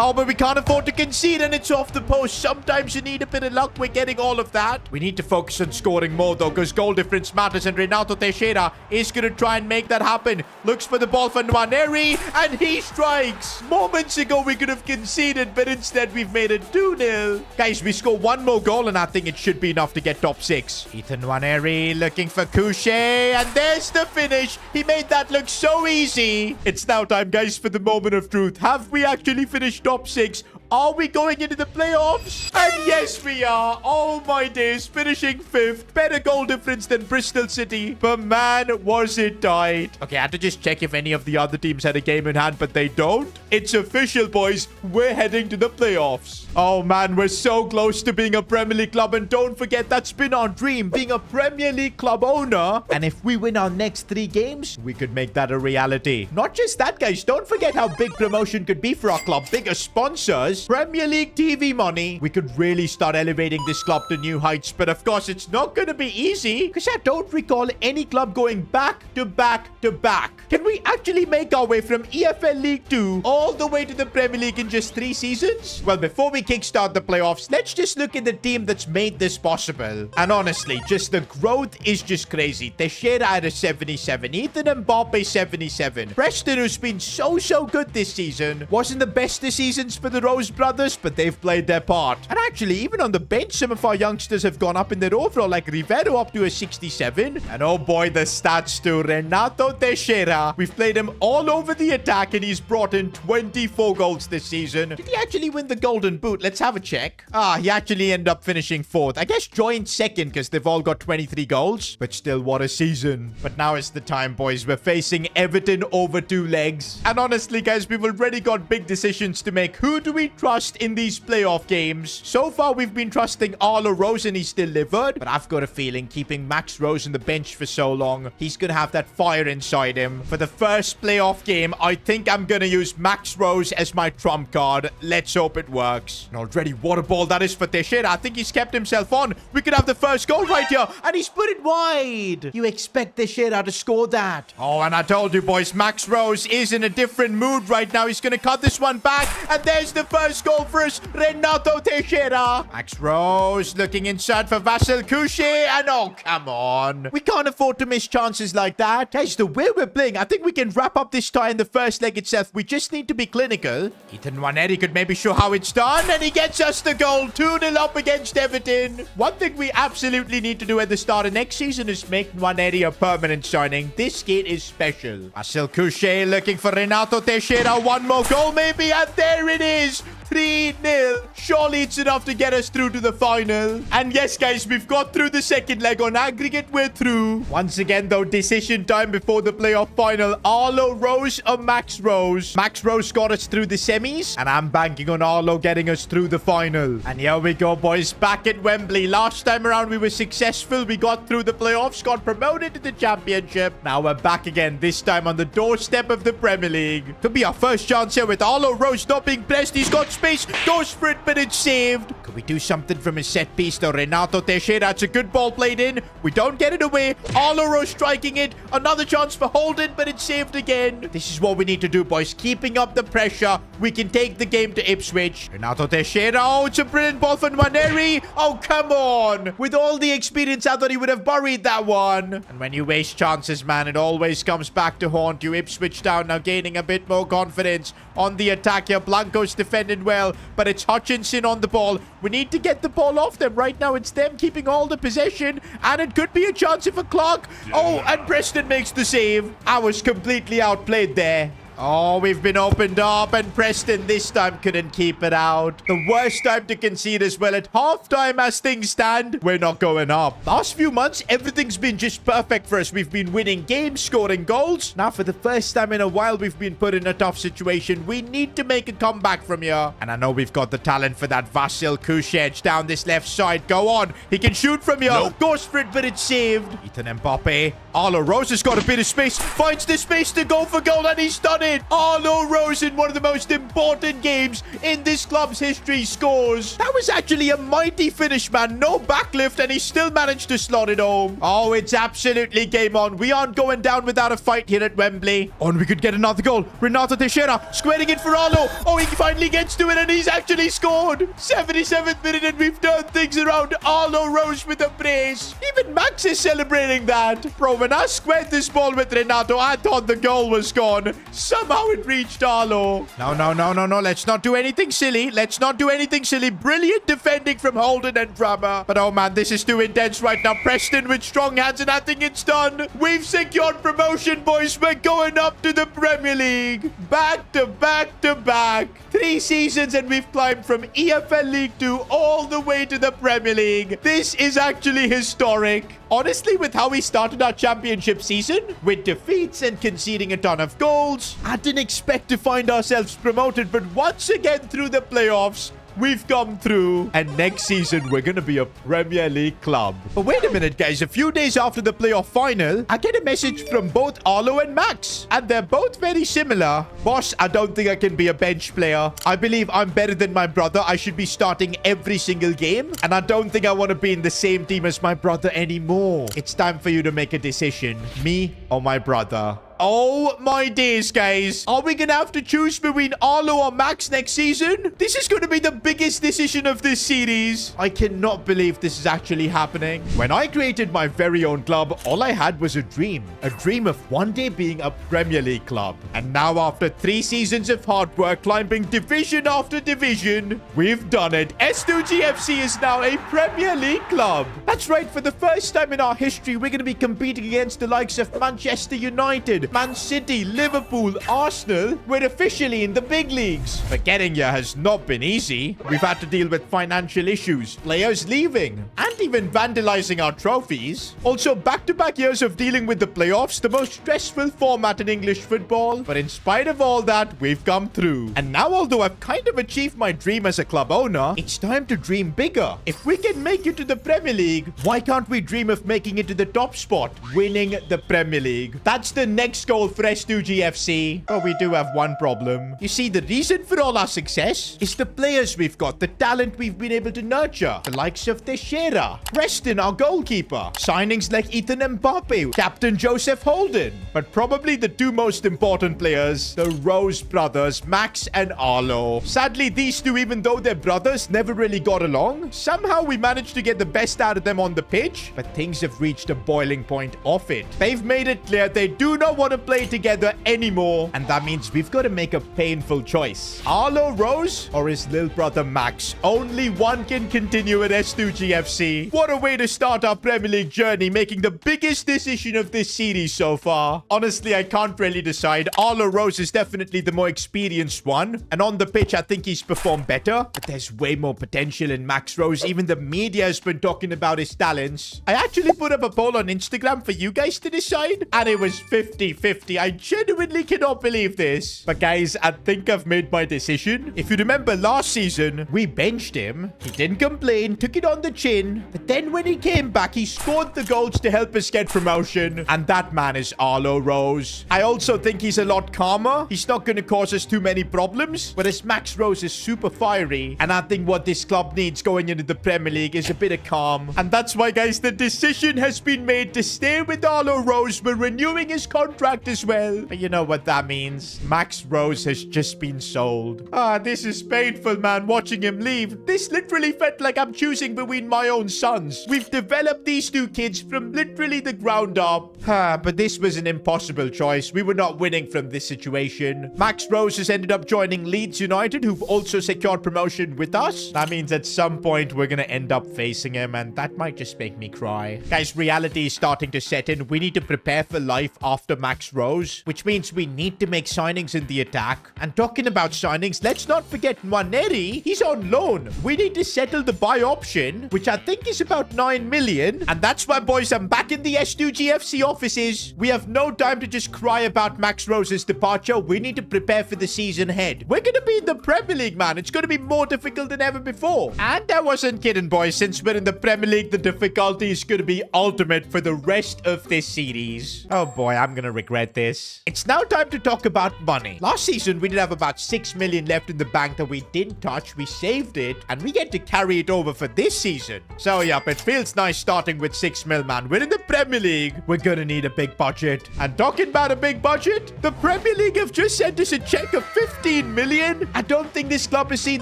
Oh, but we can't afford to concede, and it's off the post. Sometimes you need a bit of luck. We're getting all of that. We need to focus on scoring more, though, because goal difference matters, and Renato Teixeira is going to try and make that happen. Looks for the ball for Nwaneri, and he strikes. Moments ago, we could have conceded, but instead, we've made it 2-0. Guys, we score 1 more goal, and I think it should be enough to get top 6. Ethan Nwaneri looking for Couchet, and there's the finish. He made that look so easy. It's now time, guys, for the moment of truth. Have we actually finished top 6? Are we going into the playoffs? And yes, we are. Oh my days, finishing 5th. Better goal difference than Bristol City. But man, was it tight. Okay, I had to just check if any of the other teams had a game in hand, but they don't. It's official, boys. We're heading to the playoffs. Oh man, we're so close to being a Premier League club. And don't forget, that's been our dream, being a Premier League club owner. And if we win our next 3 games, we could make that a reality. Not just that, guys. Don't forget how big promotion could be for our club. Bigger sponsors, Premier League TV money. We could really start elevating this club to new heights. But of course, it's not going to be easy because I don't recall any club going back to back to back. Can we actually make our way from EFL League 2 all the way to the Premier League in just 3 seasons? Well, before we kickstart the playoffs, let's just look at the team that's made this possible. And honestly, just the growth is just crazy. Teixeira at a 77. Ethan Mbappe 77. Preston, who's been so good this season, wasn't the best this seasons for the Rose brothers, but they've played their part. And actually, even on the bench, some of our youngsters have gone up in their overall, like Rivero up to a 67. And oh boy, the stats too. Renato Teixeira. We've played him all over the attack, and he's brought in 24 goals this season. Did he actually win the Golden Boot? Let's have a check. He actually ended up finishing 4th. I guess joined 2nd because they've all got 23 goals. But still, what a season. But now is the time, boys. We're facing Everton over 2 legs. And honestly, guys, we've already got big decisions to make. Who do we trust in these playoff games? So far, we've been trusting Arlo Rose, and he's delivered. But I've got a feeling keeping Max Rose on the bench for so long, he's going to have that fire inside him. For the first playoff game, I think I'm going to use Max Rose as my trump card. Let's hope it works. And already, what a ball that is for Teixeira. I think he's kept himself on. We could have the first goal right here. And he's put it wide. You expect Teixeira to score that. Oh, and I told you, boys, Max Rose is in a different mood right now. He's going to cut this one back. And there's the first goal for us, Renato Teixeira. Max Rose looking inside for Vasily Couchet. And oh, come on. We can't afford to miss chances like that. Guys, the way we're playing, I think we can wrap up this tie in the first leg itself. We just need to be clinical. Ethan Nwaneri could maybe show how it's done, and he gets us the goal. 2-0 up against Everton. One thing we absolutely need to do at the start of next season is make Nwaneri a permanent signing. This kid is special. Marcel Couchet looking for Renato Teixeira. One more goal maybe, and there it is. 3-0. Surely it's enough to get us through to the final. And yes, guys, we've got through the second leg. On aggregate, we're through. Once again, though, decision time before the playoff final. Arlo Rose or Max Rose? Max Rose got us through the semis, and I'm banking on Arlo getting us through the final. And here we go, boys. Back at Wembley. Last time around, we were successful. We got through the playoffs, got promoted to the championship. Now we're back again, this time on the doorstep of the Premier League. Could be our first chance here with Arlo Rose not being pressed. He's got space, goes for it, but it's saved. Could we do something from his set piece though? Renato Teixeira, that's a good ball played in. We don't get it away. Arlo Rose striking it. Another chance for Holden, but it's saved again. This is what we need to do, boys. Keeping up the pressure. We can take the game to Ipswich. Renato Teixeira. Oh, it's a brilliant ball for Nwaneri. Oh, come on. With all the experience, I thought he would have buried that one. And when you waste chances, man, it always comes back to haunt you. Ipswich Town now gaining a bit more confidence on the attack here. Blanco's defended well, but it's Hutchinson on the ball. We need to get the ball off them. Right now, it's them keeping all the possession, and it could be a chance if a Clark. Oh, and Preston makes the save. I was completely outplayed there. Oh, we've been opened up, and Preston this time couldn't keep it out. The worst time to concede as well. At halftime, as things stand, we're not going up. Last few months, everything's been just perfect for us. We've been winning games, scoring goals. Now, for the first time in a while, we've been put in a tough situation. We need to make a comeback from here. And I know we've got the talent for that. Vasil Kushech down this left side. Go on. He can shoot from here. Nope. Goes for it, but it's saved. Ethan Mbappe. Arlo Rose has got a bit of space. Finds the space to go for goal, and he's done it. Arlo Rose, in one of the most important games in this club's history, scores. That was actually a mighty finish, man. No backlift, and he still managed to slot it home. Oh, it's absolutely game on. We aren't going down without a fight here at Wembley. Oh, and we could get another goal. Renato Teixeira squaring it for Arlo. Oh, he finally gets to it, and he's actually scored. 77th minute, and we've turned things around. Arlo Rose with a brace. Even Max is celebrating that. Bro, when I squared this ball with Renato, I thought the goal was gone. Somehow it reached Arlo. No. Let's not do anything silly. Let's not do anything silly. Brilliant defending from Holden and Drummer. But oh man, this is too intense right now. Preston with strong hands, and I think it's done. We've secured promotion, boys. We're going up to the Premier League. Back to back to back. 3 seasons, and we've climbed from EFL League 2 all the way to the Premier League. This is actually historic. Honestly, with how we started our championship season, with defeats and conceding a ton of goals, I didn't expect to find ourselves promoted, but once again through the playoffs, we've come through, and next season we're gonna be a Premier League club. But wait a minute, guys. A few days after the playoff final, I get a message from both Arlo and Max, and they're both very similar. Boss, I don't think I can be a bench player. I believe I'm better than my brother. I should be starting every single game, and I don't think I want to be in the same team as my brother anymore. It's time for you to make a decision. Me or my brother? Oh my days, guys. Are we gonna have to choose between Arlo or Max next season? This is gonna be the biggest decision of this series. I cannot believe this is actually happening. When I created my very own club, all I had was a dream. A dream of one day being a Premier League club. And now, after 3 seasons of hard work, climbing division after division, we've done it. S2G FC is now a Premier League club. That's right. For the first time in our history, we're gonna be competing against the likes of Manchester United, Man City, Liverpool, Arsenal. We're officially in the big leagues. But getting here has not been easy. We've had to deal with financial issues, players leaving, and even vandalizing our trophies. Also, back-to-back years of dealing with the playoffs, the most stressful format in English football. But in spite of all that, we've come through. And now, although I've kind of achieved my dream as a club owner, it's time to dream bigger. If we can make it to the Premier League, why can't we dream of making it to the top spot, winning the Premier League? That's the next goal for S2G FC. But we do have one problem. You see, the reason for all our success is the players we've got, the talent we've been able to nurture. The likes of Teixeira, Preston, our goalkeeper, signings like Ethan Mbappe, Captain Joseph Holden. But probably the 2 most important players, the Rose brothers, Max and Arlo. Sadly, these 2, even though they're brothers, never really got along. Somehow we managed to get the best out of them on the pitch, but things have reached a boiling point off it. They've made it clear they do not want want to play together anymore. And that means we've got to make a painful choice. Arlo Rose or his little brother Max? Only one can continue at S2G FC. What a way to start our Premier League journey, making the biggest decision of this series so far. Honestly, I can't really decide. Arlo Rose is definitely the more experienced one. And on the pitch, I think he's performed better. But there's way more potential in Max Rose. Even the media has been talking about his talents. I actually put up a poll on Instagram for you guys to decide. And it was 50-50. I genuinely cannot believe this. But guys, I think I've made my decision. If you remember last season, we benched him. He didn't complain, took it on the chin. But then when he came back, he scored the goals to help us get promotion. And that man is Arlo Rose. I also think he's a lot calmer. He's not going to cause us too many problems. Whereas Max Rose is super fiery. And I think what this club needs going into the Premier League is a bit of calm. And that's why, guys, the decision has been made to stay with Arlo Rose. We're renewing his contract as well. But you know what that means. Max Rose has just been sold. This is painful, man, watching him leave. This literally felt like I'm choosing between my own sons. We've developed these two kids from literally the ground up. But this was an impossible choice. We were not winning from this situation. Max Rose has ended up joining Leeds United, who've also secured promotion with us. That means at some point we're gonna end up facing him, and that might just make me cry. Guys, reality is starting to set in. We need to prepare for life after Max Rose, which means we need to make signings in the attack. And talking about signings, let's not forget Nwaneri. He's on loan. We need to settle the buy option, which I think is about 9 million. And that's why, boys, I'm back in the S2G FC offices. We have no time to just cry about Max Rose's departure. We need to prepare for the season ahead. We're going to be in the Premier League, man. It's going to be more difficult than ever before. And I wasn't kidding, boys. Since we're in the Premier League, the difficulty is going to be ultimate for the rest of this series. Oh boy, I'm going to regret this. It's now time to talk about money. Last season, we did have about 6 million left in the bank that we didn't touch. We saved it, and we get to carry it over for this season. So, yep, it feels nice starting with 6 mil, man. We're in the Premier League. We're gonna need a big budget. And talking about a big budget, the Premier League have just sent us a check of 15 million. I don't think this club has seen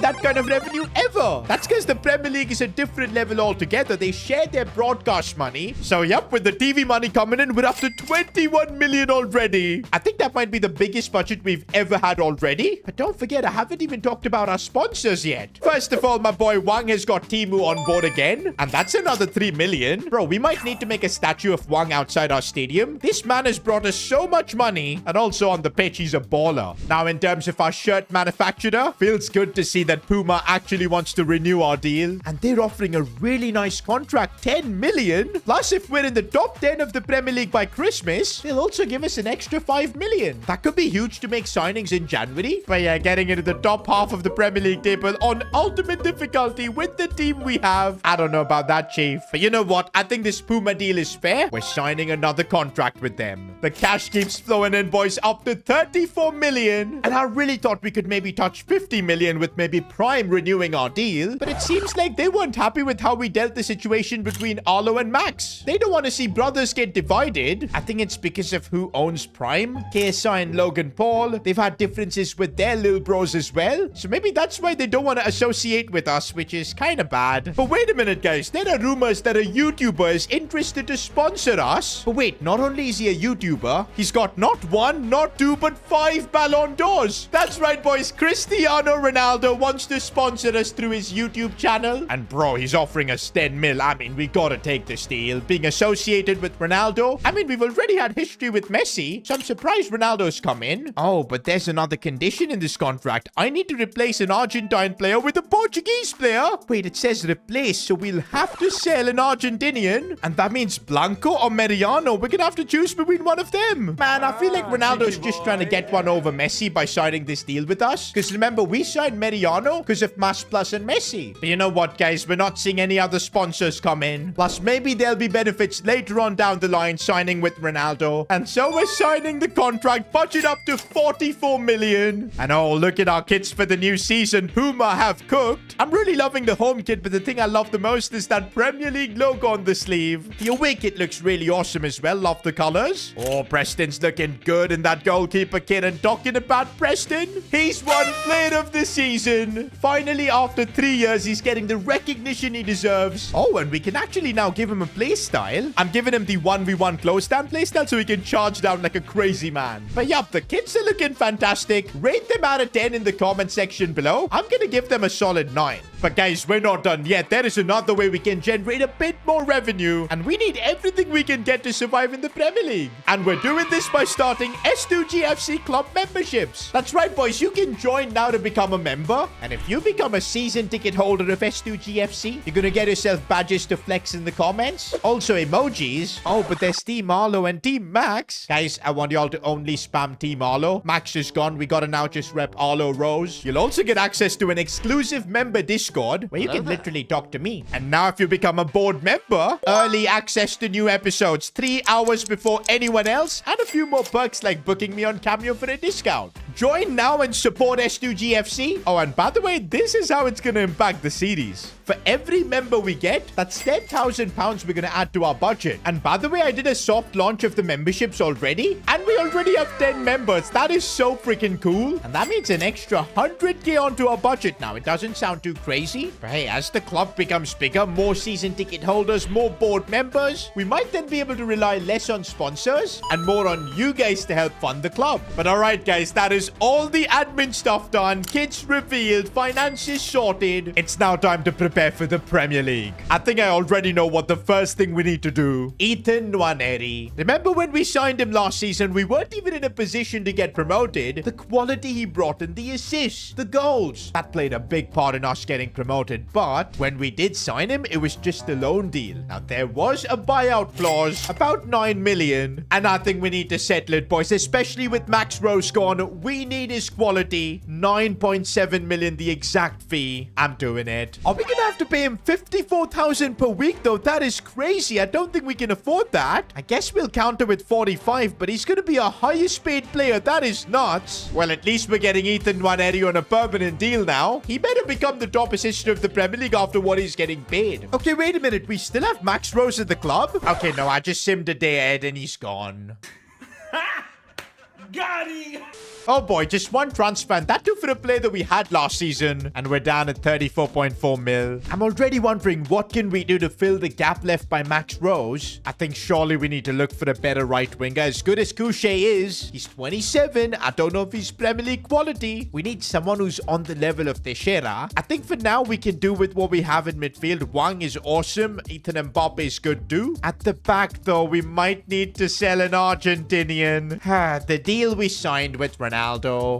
that kind of revenue ever. That's because the Premier League is a different level altogether. They share their broadcast money. So, yep, with the TV money coming in, we're up to 21 million already. I think that might be the biggest budget we've ever had already. But don't forget, I haven't even talked about our sponsors yet. First of all, my boy Wang has got Timu on board again. And that's another 3 million. Bro, we might need to make a statue of Wang outside our stadium. This man has brought us so much money. And also on the pitch, he's a baller. Now, in terms of our shirt manufacturer, feels good to see that Puma actually wants to renew our deal. And they're offering a really nice contract, 10 million. Plus, if we're in the top 10 of the Premier League by Christmas, they'll also give us an extra 5 million. That could be huge to make signings in January. But yeah, getting into the top half of the Premier League table on ultimate difficulty with the team we have. I don't know about that, Chief. But you know what? I think this Puma deal is fair. We're signing another contract with them. The cash keeps flowing in, boys, up to 34 million. And I really thought we could maybe touch 50 million with maybe Prime renewing our deal. But it seems like they weren't happy with how we dealt the situation between Arlo and Max. They don't want to see brothers get divided. I think it's because of who owns Prime. KSI and Logan Paul, they've had differences with their little bros as well. So maybe that's why they don't want to associate with us, which is kind of bad. But wait a minute, guys. There are rumors that a YouTuber is interested to sponsor us. But wait, not only is he a YouTuber, he's got not 1, not 2, but 5 Ballon d'Ors. That's right, boys. Cristiano Ronaldo wants to sponsor us through his YouTube channel. And bro, he's offering us 10 mil. I mean, we gotta take this deal. Being associated with Ronaldo. I mean, we've already had history with Messi, so I'm surprised Ronaldo's come in. Oh, but there's another condition in this contract. I need to replace an Argentine player with a Portuguese player. Wait, it says replace, so we'll have to sell an Argentinian. And that means Blanco or Mariano. We're gonna have to choose between one of them. Man, I feel like Ronaldo's just trying to get one over Messi by signing this deal with us. Because remember, we signed Mariano because of Mas Plus and Messi. But you know what, guys? We're not seeing any other sponsors come in. Plus, maybe there'll be benefits later on down the line signing with Ronaldo. And so we're signing the contract, budget up to 44 million. And oh, look at our kits for the new season. Puma have cooked. I'm really loving the home kit, but the thing I love the most is that Premier League logo on the sleeve. The away kit looks really awesome as well. Love the colors. Oh, Preston's looking good in that goalkeeper kit. And talking about Preston, he's won Player of the Season. Finally, after 3 years, he's getting the recognition he deserves. Oh, and we can actually now give him a play style. I'm giving him the 1v1 close stand play style so he can charge charge down like a crazy man. But yup, the kids are looking fantastic. Rate them out of 10 in the comment section below. I'm gonna give them a solid 9. But guys, we're not done yet. There is another way we can generate a bit more revenue. And we need everything we can get to survive in the Premier League. And we're doing this by starting S2G FC club memberships. That's right, boys. You can join now to become a member. And if you become a season ticket holder of S2G FC, you're gonna get yourself badges to flex in the comments. Also emojis. Oh, but there's Team Arlo and Team Max. Guys, I want y'all to only spam Team Arlo. Max is gone. We gotta now just rep Arlo Rose. You'll also get access to an exclusive member Discord where you can literally talk to me. And now if you become a board member, early access to new episodes 3 hours before anyone else, and a few more perks like booking me on Cameo for a discount. Join now and support S2G FC. Oh, and by the way, this is how it's gonna impact the series. For every member we get, that's £10,000 we're gonna add to our budget. And by the way, I did a soft launch of the memberships already, and we already have 10 members. That is so freaking cool. And that means an extra 100k onto our budget now. It doesn't sound too crazy, but hey, as the club becomes bigger, more season ticket holders, more board members, we might then be able to rely less on sponsors and more on you guys to help fund the club. But all right, guys, that is all the admin stuff done. Kids revealed, finances sorted. It's now time to prepare for the Premier League. I think I already know what the first thing we need to do. Ethan Nwaneri. Remember when we signed him last season, we weren't even in a position to get promoted. The quality he brought in, the assists, the goals, that played a big part in us getting promoted. But when we did sign him, it was just a loan deal. Now, there was a buyout clause, about 9 million. And I think we need to settle it, boys, especially with Max Rose gone. We need his quality. 9.7 million, the exact fee. I'm doing it. Are we gonna have to pay him 54,000 per week, though? That is crazy. I don't think we can afford that. I guess we'll counter with 45, but he's gonna be a highest paid player. That is nuts. Well, at least we're getting Ethan Nwaneri on a permanent deal now. He better become the top assister of the Premier League after what he's getting paid. Okay, wait a minute. We still have Max Rose at the club? Okay, no, I just simmed a day ahead and he's gone. Got him! Oh boy, just one transfer, and that too for a player that we had last season. And we're down at 34.4 mil. I'm already wondering, what can we do to fill the gap left by Max Rose? I think surely we need to look for a better right winger. As good as Couché is, he's 27. I don't know if he's Premier League quality. We need someone who's on the level of Teixeira. I think for now, we can do with what we have in midfield. Wang is awesome. Ethan Mbappe is good too. At the back, though, we might need to sell an Argentinian. The deal we signed with Ronaldo.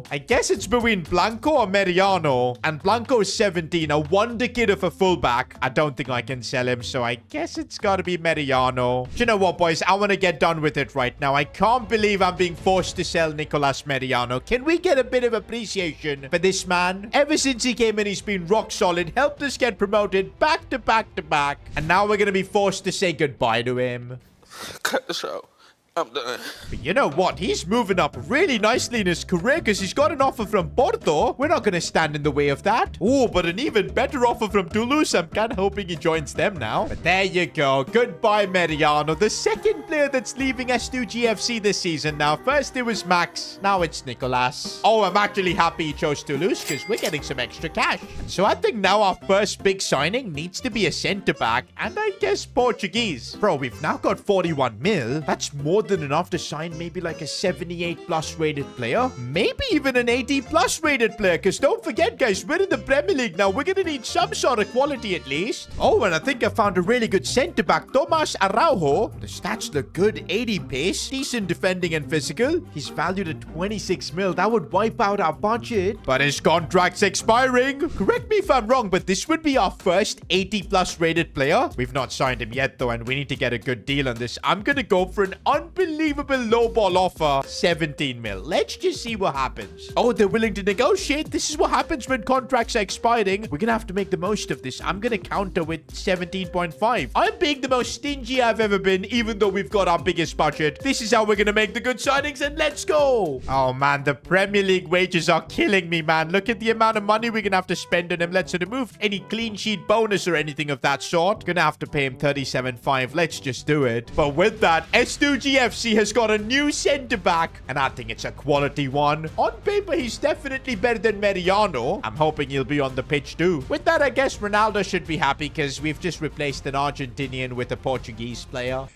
I guess it's between Blanco or Mariano. And Blanco is 17, a wonder kid of a fullback. I don't think I can sell him, so I guess it's gotta be Mariano. Do you know what, boys? I want to get done with it right now. I can't believe I'm being forced to sell Nicolas Mariano. Can we get a bit of appreciation for this man? Ever since he came in, he's been rock solid, helped us get promoted back to back to back. And now we're gonna be forced to say goodbye to him. Cut the show. I'm done. But you know what? He's moving up really nicely in his career because he's got an offer from Porto. We're not going to stand in the way of that. Oh, but an even better offer from Toulouse. I'm kind of hoping he joins them now. But there you go. Goodbye, Mariano. The second player that's leaving S2G FC this season now. First it was Max. Now it's Nicolas. Oh, I'm actually happy he chose Toulouse because we're getting some extra cash. So I think now our first big signing needs to be a centre-back. And I guess Portuguese. Bro, we've now got 41 mil. That's more than enough to sign maybe like a 78+ rated player, maybe even an 80+ rated player, because don't forget, guys, we're in the Premier League now. We're gonna need some sort of quality at least. Oh, and I think I found a really good centre-back, Tomas Araujo. The stats look good. 80 pace, decent defending and physical. He's valued at 26 mil. That would wipe out our budget, but his contract's expiring. Correct me if I'm wrong, but this would be our first 80+ rated player. We've not signed him yet though, and we need to get a good deal on this. I'm gonna go for an unbelievable lowball offer, 17 mil. Let's just see what happens. Oh, they're willing to negotiate. This is what happens when contracts are expiring. We're gonna have to make the most of this. I'm gonna counter with 17.5. I'm being the most stingy I've ever been, even though we've got our biggest budget. This is how we're gonna make the good signings, and let's go. Oh man, the Premier League wages are killing me, man. Look at the amount of money we're gonna have to spend on him. Let's remove any clean sheet bonus or anything of that sort. Gonna have to pay him 37.5. Let's just do it. But with that, S2G FC has got a new centre-back, and I think it's a quality one. On paper, he's definitely better than Mariano. I'm hoping he'll be on the pitch too. With that, I guess Ronaldo should be happy because we've just replaced an Argentinian with a Portuguese player.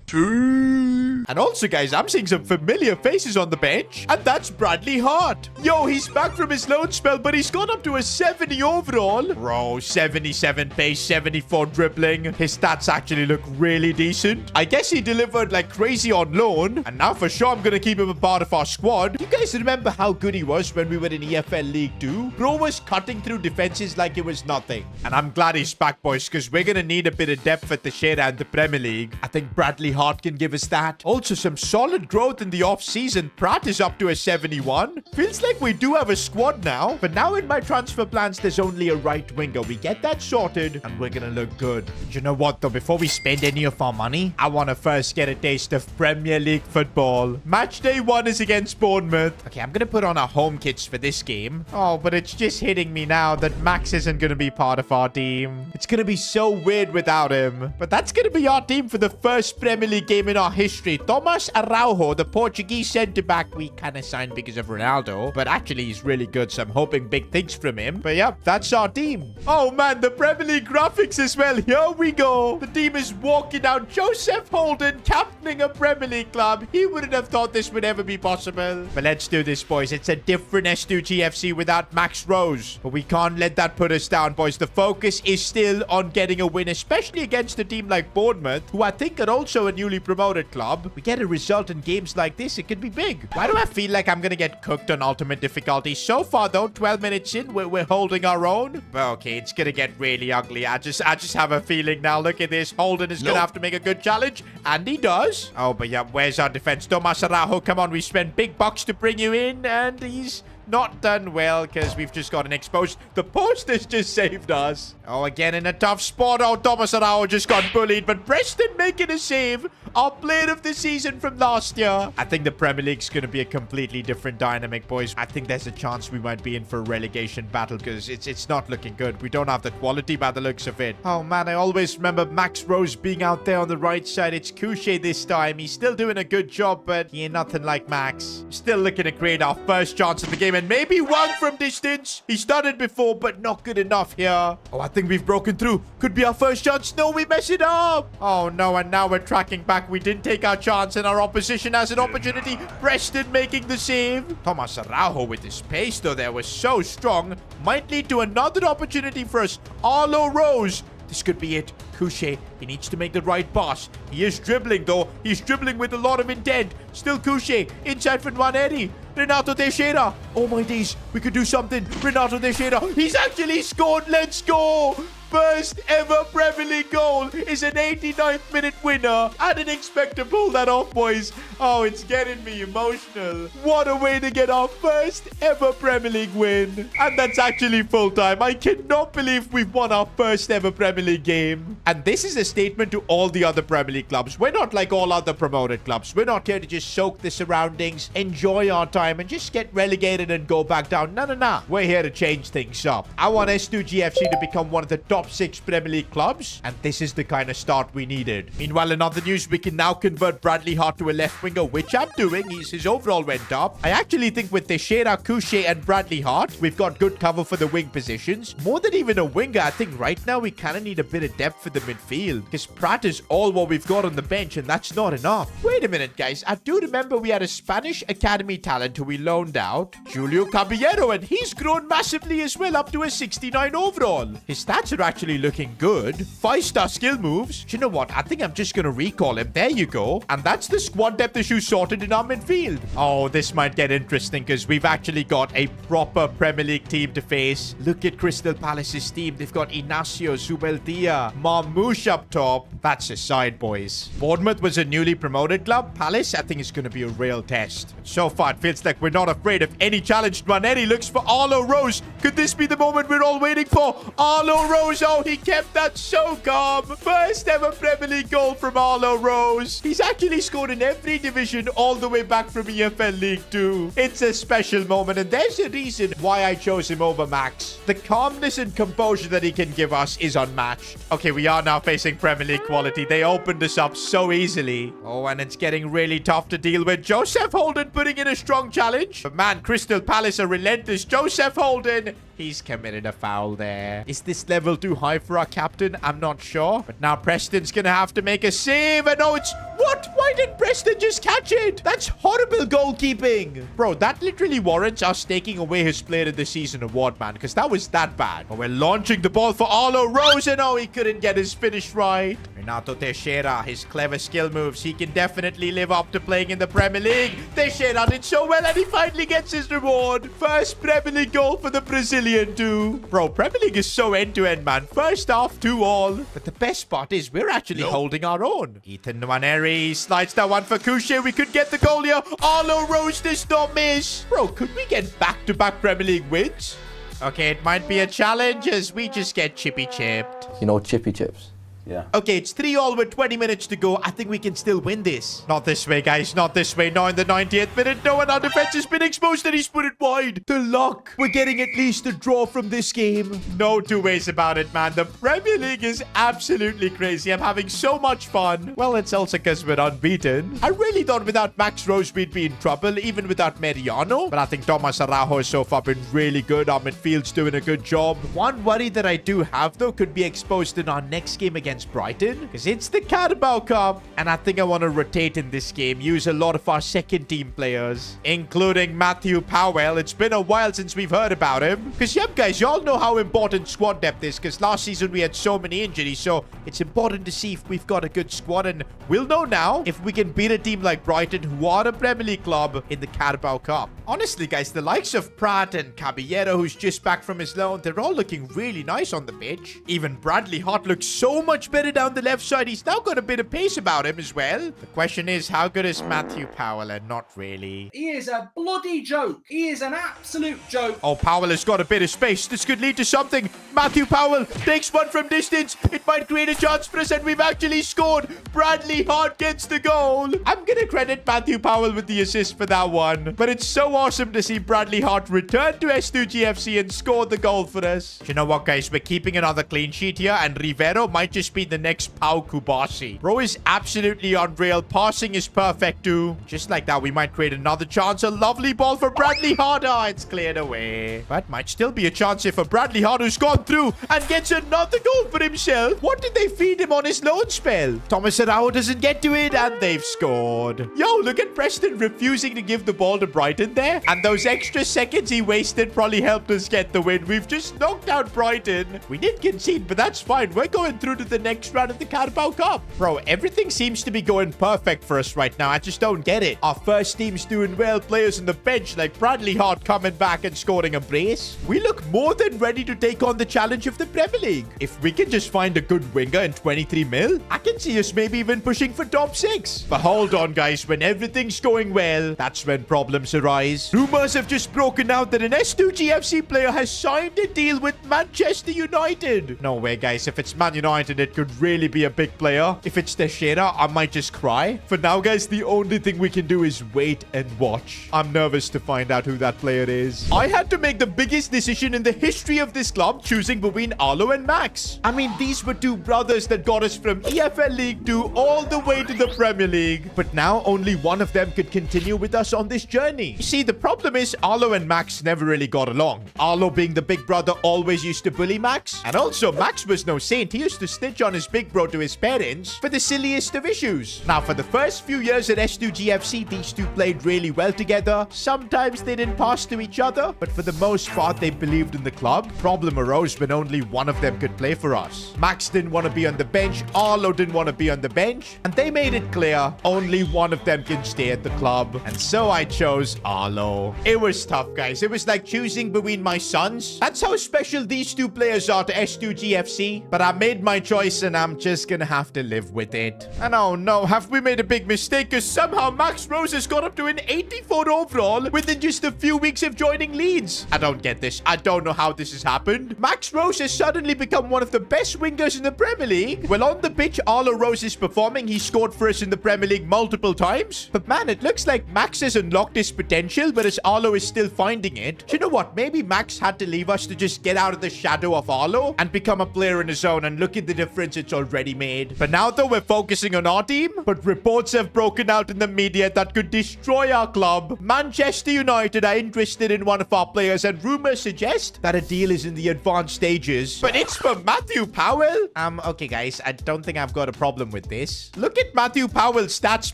True. And also, guys, I'm seeing some familiar faces on the bench. And that's Bradley Hart. Yo, he's back from his loan spell, but he's gone up to a 70 overall. Bro, 77 pace, 74 dribbling. His stats actually look really decent. I guess he delivered like crazy on loan. And now for sure, I'm going to keep him a part of our squad. You guys remember how good he was when we were in EFL League 2? Bro was cutting through defenses like it was nothing. And I'm glad he's back, boys, because we're going to need a bit of depth at the Teixeira and the Premier League. I think Bradley Hart can give us that. Also, some solid growth in the off-season. Pratt is up to a 71. Feels like we do have a squad now. But now in my transfer plans, there's only a right winger. We get that sorted, and we're going to look good. Do you know what, though? Before we spend any of our money, I want to first get a taste of Premier League football. Match day 1 is against Bournemouth. Okay, I'm going to put on our home kits for this game. Oh, but it's just hitting me now that Max isn't going to be part of our team. It's going to be so weird without him. But that's going to be our team for the first Premier League game in our history. Thomas Araujo, the Portuguese centre-back we kind of signed because of Ronaldo. But actually, he's really good, so I'm hoping big things from him. But yeah, that's our team. Oh, man, the Premier League graphics as well. Here we go. The team is walking out. Joseph Holden captaining a Premier League club. He wouldn't have thought this would ever be possible. But let's do this, boys. It's a different S2G FC without Max Rose. But we can't let that put us down, boys. The focus is still on getting a win, especially against a team like Bournemouth, who I think are also a newly promoted club. We get a result in games like this, it could be big. Why do I feel like I'm gonna get cooked on ultimate difficulty? So far, though, 12 minutes in, we're holding our own. But okay, it's gonna get really ugly. I just have a feeling now. Look at this. Holden is gonna have to make a good challenge, and he does. Oh, but yeah, where's our defense? Thomas Araujo, come on. We spent big bucks to bring you in, and he's not done well because we've just gotten exposed. The post has just saved us. Oh, again in a tough spot. Oh, Thomas Araujo just got bullied, but Preston making a save. Our player of the season from last year. I think the Premier League's going to be a completely different dynamic, boys. I think there's a chance we might be in for a relegation battle because it's not looking good. We don't have the quality by the looks of it. Oh, man, I always remember Max Rose being out there on the right side. It's Couché this time. He's still doing a good job, but he ain't nothing like Max. Still looking to create our first chance of the game, and maybe one from distance. He started before, but not good enough here. Oh, I think we've broken through. Could be our first chance. No, we mess it up. Oh, no, and now we're tracking back. We didn't take our chance, and our opposition has an opportunity. Preston making the save. Thomas Araujo with his pace, though, there was so strong. Might lead to another opportunity for us. Arlo Rose. This could be it. Couché, he needs to make the right pass. He is dribbling, though. He's dribbling with a lot of intent. Still Couché. Inside for Nwaneri. Renato Teixeira. Oh, my days. We could do something. Renato Teixeira. He's actually scored. Let's go. First ever Premier League goal is an 89th minute winner. I didn't expect to pull that off, boys. Oh, it's getting me emotional. What a way to get our first ever Premier League win. And that's actually full time. I cannot believe we've won our first ever Premier League game. And this is a statement to all the other Premier League clubs. We're not like all other promoted clubs. We're not here to just soak the surroundings, enjoy our time, and just get relegated and go back down. No. We're here to change things up. I want S2G FC to become one of the top 6 Premier League clubs, and this is the kind of start we needed. Meanwhile, in other news, we can now convert Bradley Hart to a left winger, which I'm doing. His overall went up. I actually think with Teixeira, Couché, and Bradley Hart, we've got good cover for the wing positions. More than even a winger, I think right now we kind of need a bit of depth for the midfield, because Pratt is all what we've got on the bench, and that's not enough. Wait a minute, guys. I do remember we had a Spanish academy talent who we loaned out, Julio Caballero, and he's grown massively as well, up to a 69 overall. His stats are actually looking good. 5-star skill moves. Do you know what? I think I'm just going to recall him. There you go. And that's the squad depth issue sorted in our midfield. Oh, this might get interesting because we've actually got a proper Premier League team to face. Look at Crystal Palace's team. They've got Inacio, Zubeldia, Marmouche up top. That's a side, boys. Bournemouth was a newly promoted club. Palace, I think, is going to be a real test. So far, it feels like we're not afraid of any challenge. Nwaneri looks for Arlo Rose. Could this be the moment we're all waiting for? Arlo Rose. Oh, he kept that so calm. First ever Premier League goal from Arlo Rose. He's actually scored in every division all the way back from EFL League 2. It's a special moment, and there's a reason why I chose him over Max. The calmness and composure that he can give us is unmatched. Okay, we are now facing Premier League quality. They opened us up so easily. Oh, and it's getting really tough to deal with. Joseph Holden putting in a strong challenge. But man, Crystal Palace are relentless. Joseph Holden, he's committed a foul there. Is this level 2 too high for our captain. I'm not sure. But now Preston's gonna have to make a save. And no, it's... What? Why did Preston just catch it? That's horrible goalkeeping. Bro, that literally warrants us taking away his Player of the Season award, man. Because that was that bad. But we're launching the ball for Arlo Rose. And oh, he couldn't get his finish right. Renato Teixeira, his clever skill moves. He can definitely live up to playing in the Premier League. Teixeira did so well and he finally gets his reward. First Premier League goal for the Brazilian too. Bro, Premier League is so end-to-end, man. First half, 2-2. But the best part is we're actually holding our own. Ethan Nwaneri slides that one for Couché. We could get the goal here. Arlo Rose does not miss. Bro, could we get back-to-back Premier League wins? Okay, it might be a challenge as we just get chippy-chipped. You know chippy chips? Yeah. Okay, it's 3-3 with 20 minutes to go. I think we can still win this. Not this way, guys. Not this way. Not in the 90th minute. No, and our defense has been exposed and he's put it wide. The luck. We're getting at least a draw from this game. No two ways about it, man. The Premier League is absolutely crazy. I'm having so much fun. Well, it's also because we're unbeaten. I really thought without Max Rose we'd be in trouble, even without Mariano. But I think Thomas Araujo has so far been really good. Our midfield's doing a good job. One worry that I do have, though, could be exposed in our next game against Brighton, because it's the Carabao Cup, and I think I want to rotate in this game, use a lot of our second team players, including Matthew Powell. It's been a while since we've heard about him, because yep guys, y'all know how important squad depth is, because last season we had so many injuries, so it's important to see if we've got a good squad, and we'll know now if we can beat a team like Brighton, who are a Premier League club, in the Carabao Cup. Honestly guys, the likes of Pratt and Caballero, who's just back from his loan, they're all looking really nice on the pitch. Even Bradley Hart looks so much better down the left side. He's now got a bit of pace about him as well. The question is, how good is Matthew Powell? And not really. He is a bloody joke. He is an absolute joke. Oh, Powell has got a bit of space. This could lead to something. Matthew Powell takes one from distance. It might create a chance for us, and we've actually scored. Bradley Hart gets the goal. I'm going to credit Matthew Powell with the assist for that one. But it's so awesome to see Bradley Hart return to S2G FC and score the goal for us. You know what, guys? We're keeping another clean sheet here, and Rivero might just be the next Pau Kubasi. Bro is absolutely unreal. Passing is perfect too. Just like that, we might create another chance. A lovely ball for Bradley Hart. Oh, it's cleared away. But might still be a chance here for Bradley Hart, who's gone through and gets another goal for himself. What did they feed him on his loan spell? Thomas Araujo doesn't get to it, and they've scored. Yo, look at Preston refusing to give the ball to Brighton there. And those extra seconds he wasted probably helped us get the win. We've just knocked out Brighton. We did concede, but that's fine. We're going through to the next round of the Carabao Cup. Bro, everything seems to be going perfect for us right now. I just don't get it. Our first team's doing well. Players on the bench like Bradley Hart coming back and scoring a brace. We look more than ready to take on the challenge of the Premier League. If we can just find a good winger in 23 mil, I can see us maybe even pushing for top 6. But hold on, guys. When everything's going well, that's when problems arise. Rumors have just broken out that an S2G FC player has signed a deal with Manchester United. No way, guys. If it's Man United, it could really be a big player. If it's Teixeira, I might just cry. For now, guys, the only thing we can do is wait and watch. I'm nervous to find out who that player is. I had to make the biggest decision in the history of this club, choosing between Arlo and Max. I mean, these were two brothers that got us from EFL League 2 all the way to the Premier League. But now only one of them could continue with us on this journey. You see, the problem is Arlo and Max never really got along. Arlo, being the big brother, always used to bully Max. And also, Max was no saint. He used to snitch on his big bro to his parents for the silliest of issues. Now, for the first few years at S2G FC, these two played really well together. Sometimes they didn't pass to each other, but for the most part, they believed in the club. Problem arose when only one of them could play for us. Max didn't want to be on the bench. Arlo didn't want to be on the bench. And they made it clear only one of them can stay at the club. And so I chose Arlo. It was tough, guys. It was like choosing between my sons. That's how special these two players are to S2G FC. But I made my choice and I'm just gonna have to live with it. And oh no, have we made a big mistake? Because somehow Max Rose has got up to an 84 overall within just a few weeks of joining Leeds. I don't get this. I don't know how this has happened. Max Rose has suddenly become one of the best wingers in the Premier League. Well, on the pitch, Arlo Rose is performing. He scored for us in the Premier League multiple times. But man, it looks like Max has unlocked his potential, whereas Arlo is still finding it. Do you know what? Maybe Max had to leave us to just get out of the shadow of Arlo and become a player in his own and look at the difference it's already made. But now, though, we're focusing on our team. But reports have broken out in the media that could destroy our club. Manchester United are interested in one of our players, and rumors suggest that a deal is in the advanced stages. But it's for Matthew Powell? Okay, guys, I don't think I've got a problem with this. Look at Matthew Powell's stats,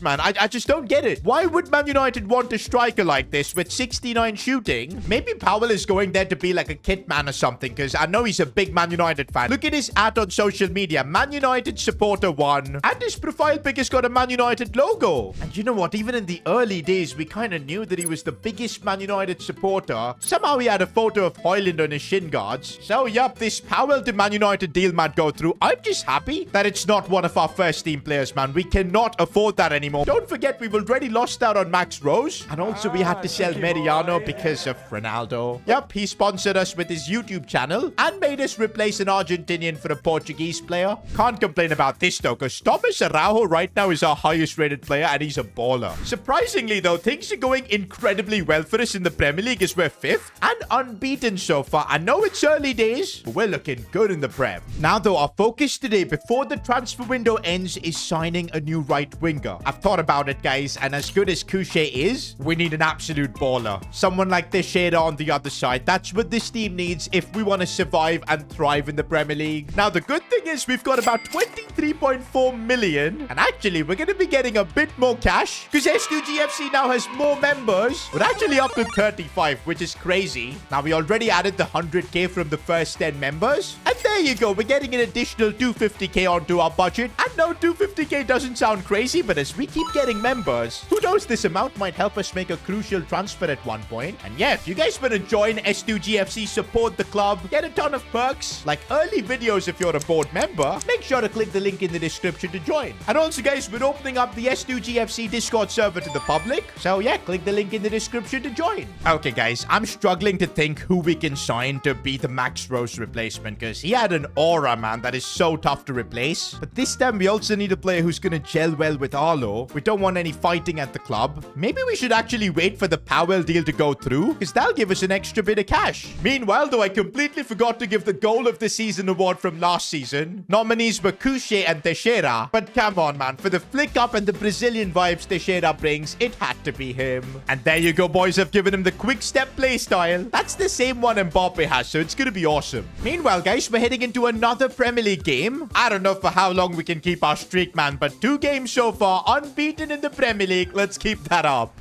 man. I just don't get it. Why would Man United want a striker like this with 69 shooting? Maybe Powell is going there to be like a kit man or something, because I know he's a big Man United fan. Look at his ad on social media. Man United supporter 1. And his profile pic has got a Man United logo. And you know what? Even in the early days, we kind of knew that he was the biggest Man United supporter. Somehow he had a photo of Højlund on his shin guards. So, yup, this Powell to Man United deal might go through. I'm just happy that it's not one of our first team players, man. We cannot afford that anymore. Don't forget, we've already lost out on Max Rose. And also, we had to sell Mariano because of Ronaldo. Yup, he sponsored us with his YouTube channel and made us replace an Argentinian for a Portuguese player. Can't complain about this, though, because Thomas Araujo right now is our highest rated player, and he's a baller. Surprisingly, though, things are going incredibly well for us in the Premier League as we're 5th and unbeaten so far. I know it's early days, but we're looking good in the Prem. Now, though, our focus today before the transfer window ends is signing a new right winger. I've thought about it, guys, and as good as Couché is, we need an absolute baller. Someone like Teixeira on the other side. That's what this team needs if we want to survive and thrive in the Premier League. Now, the good thing is we've got about 23.4 million, and actually, we're going to be getting a bit more cash because S2G FC now has more members. We're actually up to 35, which is crazy. Now, we already added the 100k from the first 10 members, and there you go. We're getting an additional 250k onto our budget. And no, 250k doesn't sound crazy, but as we keep getting members, who knows, this amount might help us make a crucial transfer at one point. And yeah, if you guys want to join S2G FC, support the club, get a ton of perks like early videos if you're a board member, make sure to click the link in the description to join. And also, guys, we're opening up the S2G FC Discord server to the public, so yeah, click the link in the description to join. Okay, guys, I'm struggling to think who we can sign to be the Max Rose replacement, because he had an aura, man, that is so tough to replace. But this time we also need a player who's gonna gel well with Arlo. We don't want any fighting at the club. Maybe we should actually wait for the Powell deal to go through, because that'll give us an extra bit of cash. Meanwhile, though, I completely forgot to give the goal of the season award from last season. Nominees were Couché and Teixeira. But come on, man, for the flick up and the Brazilian vibes Teixeira brings, it had to be him. And there you go, boys. I've given him the quick step play style. That's the same one Mbappe has, so it's gonna be awesome. Meanwhile, guys, we're heading into another Premier League game. I don't know for how long we can keep our streak, man, but 2 games so far, unbeaten in the Premier League. Let's keep that up.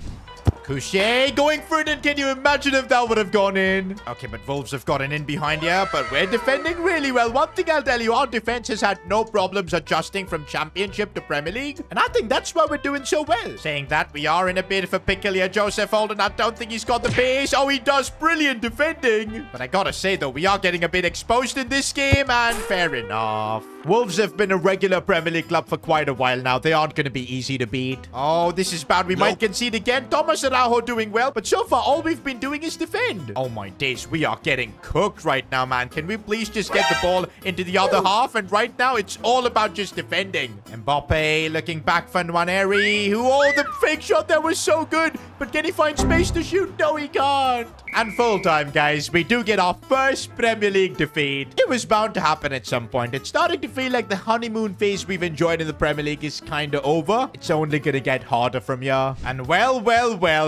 Couché going for it, and can you imagine if that would have gone in? Okay, but Wolves have gotten in behind here, but we're defending really well. One thing I'll tell you, our defense has had no problems adjusting from Championship to Premier League, and I think that's why we're doing so well. Saying that, we are in a bit of a pickle here. Joseph Holden, I don't think he's got the pace. Oh, he does brilliant defending. But I gotta say, though, we are getting a bit exposed in this game, and fair enough. Wolves have been a regular Premier League club for quite a while now. They aren't going to be easy to beat. Oh, this is bad. We might concede again. Thomas Araujo doing well, but so far all we've been doing is defend. Oh my days, we are getting cooked right now, man. Can we please just get the ball into the other half? And right now, it's all about just defending. Mbappe looking back for Nwaneri, who, oh, the fake shot there was so good. But can he find space to shoot? No, he can't. And full time, guys, we do get our first Premier League defeat. It was bound to happen at some point. It's starting to feel like the honeymoon phase we've enjoyed in the Premier League is kind of over. It's only gonna get harder from here. And well,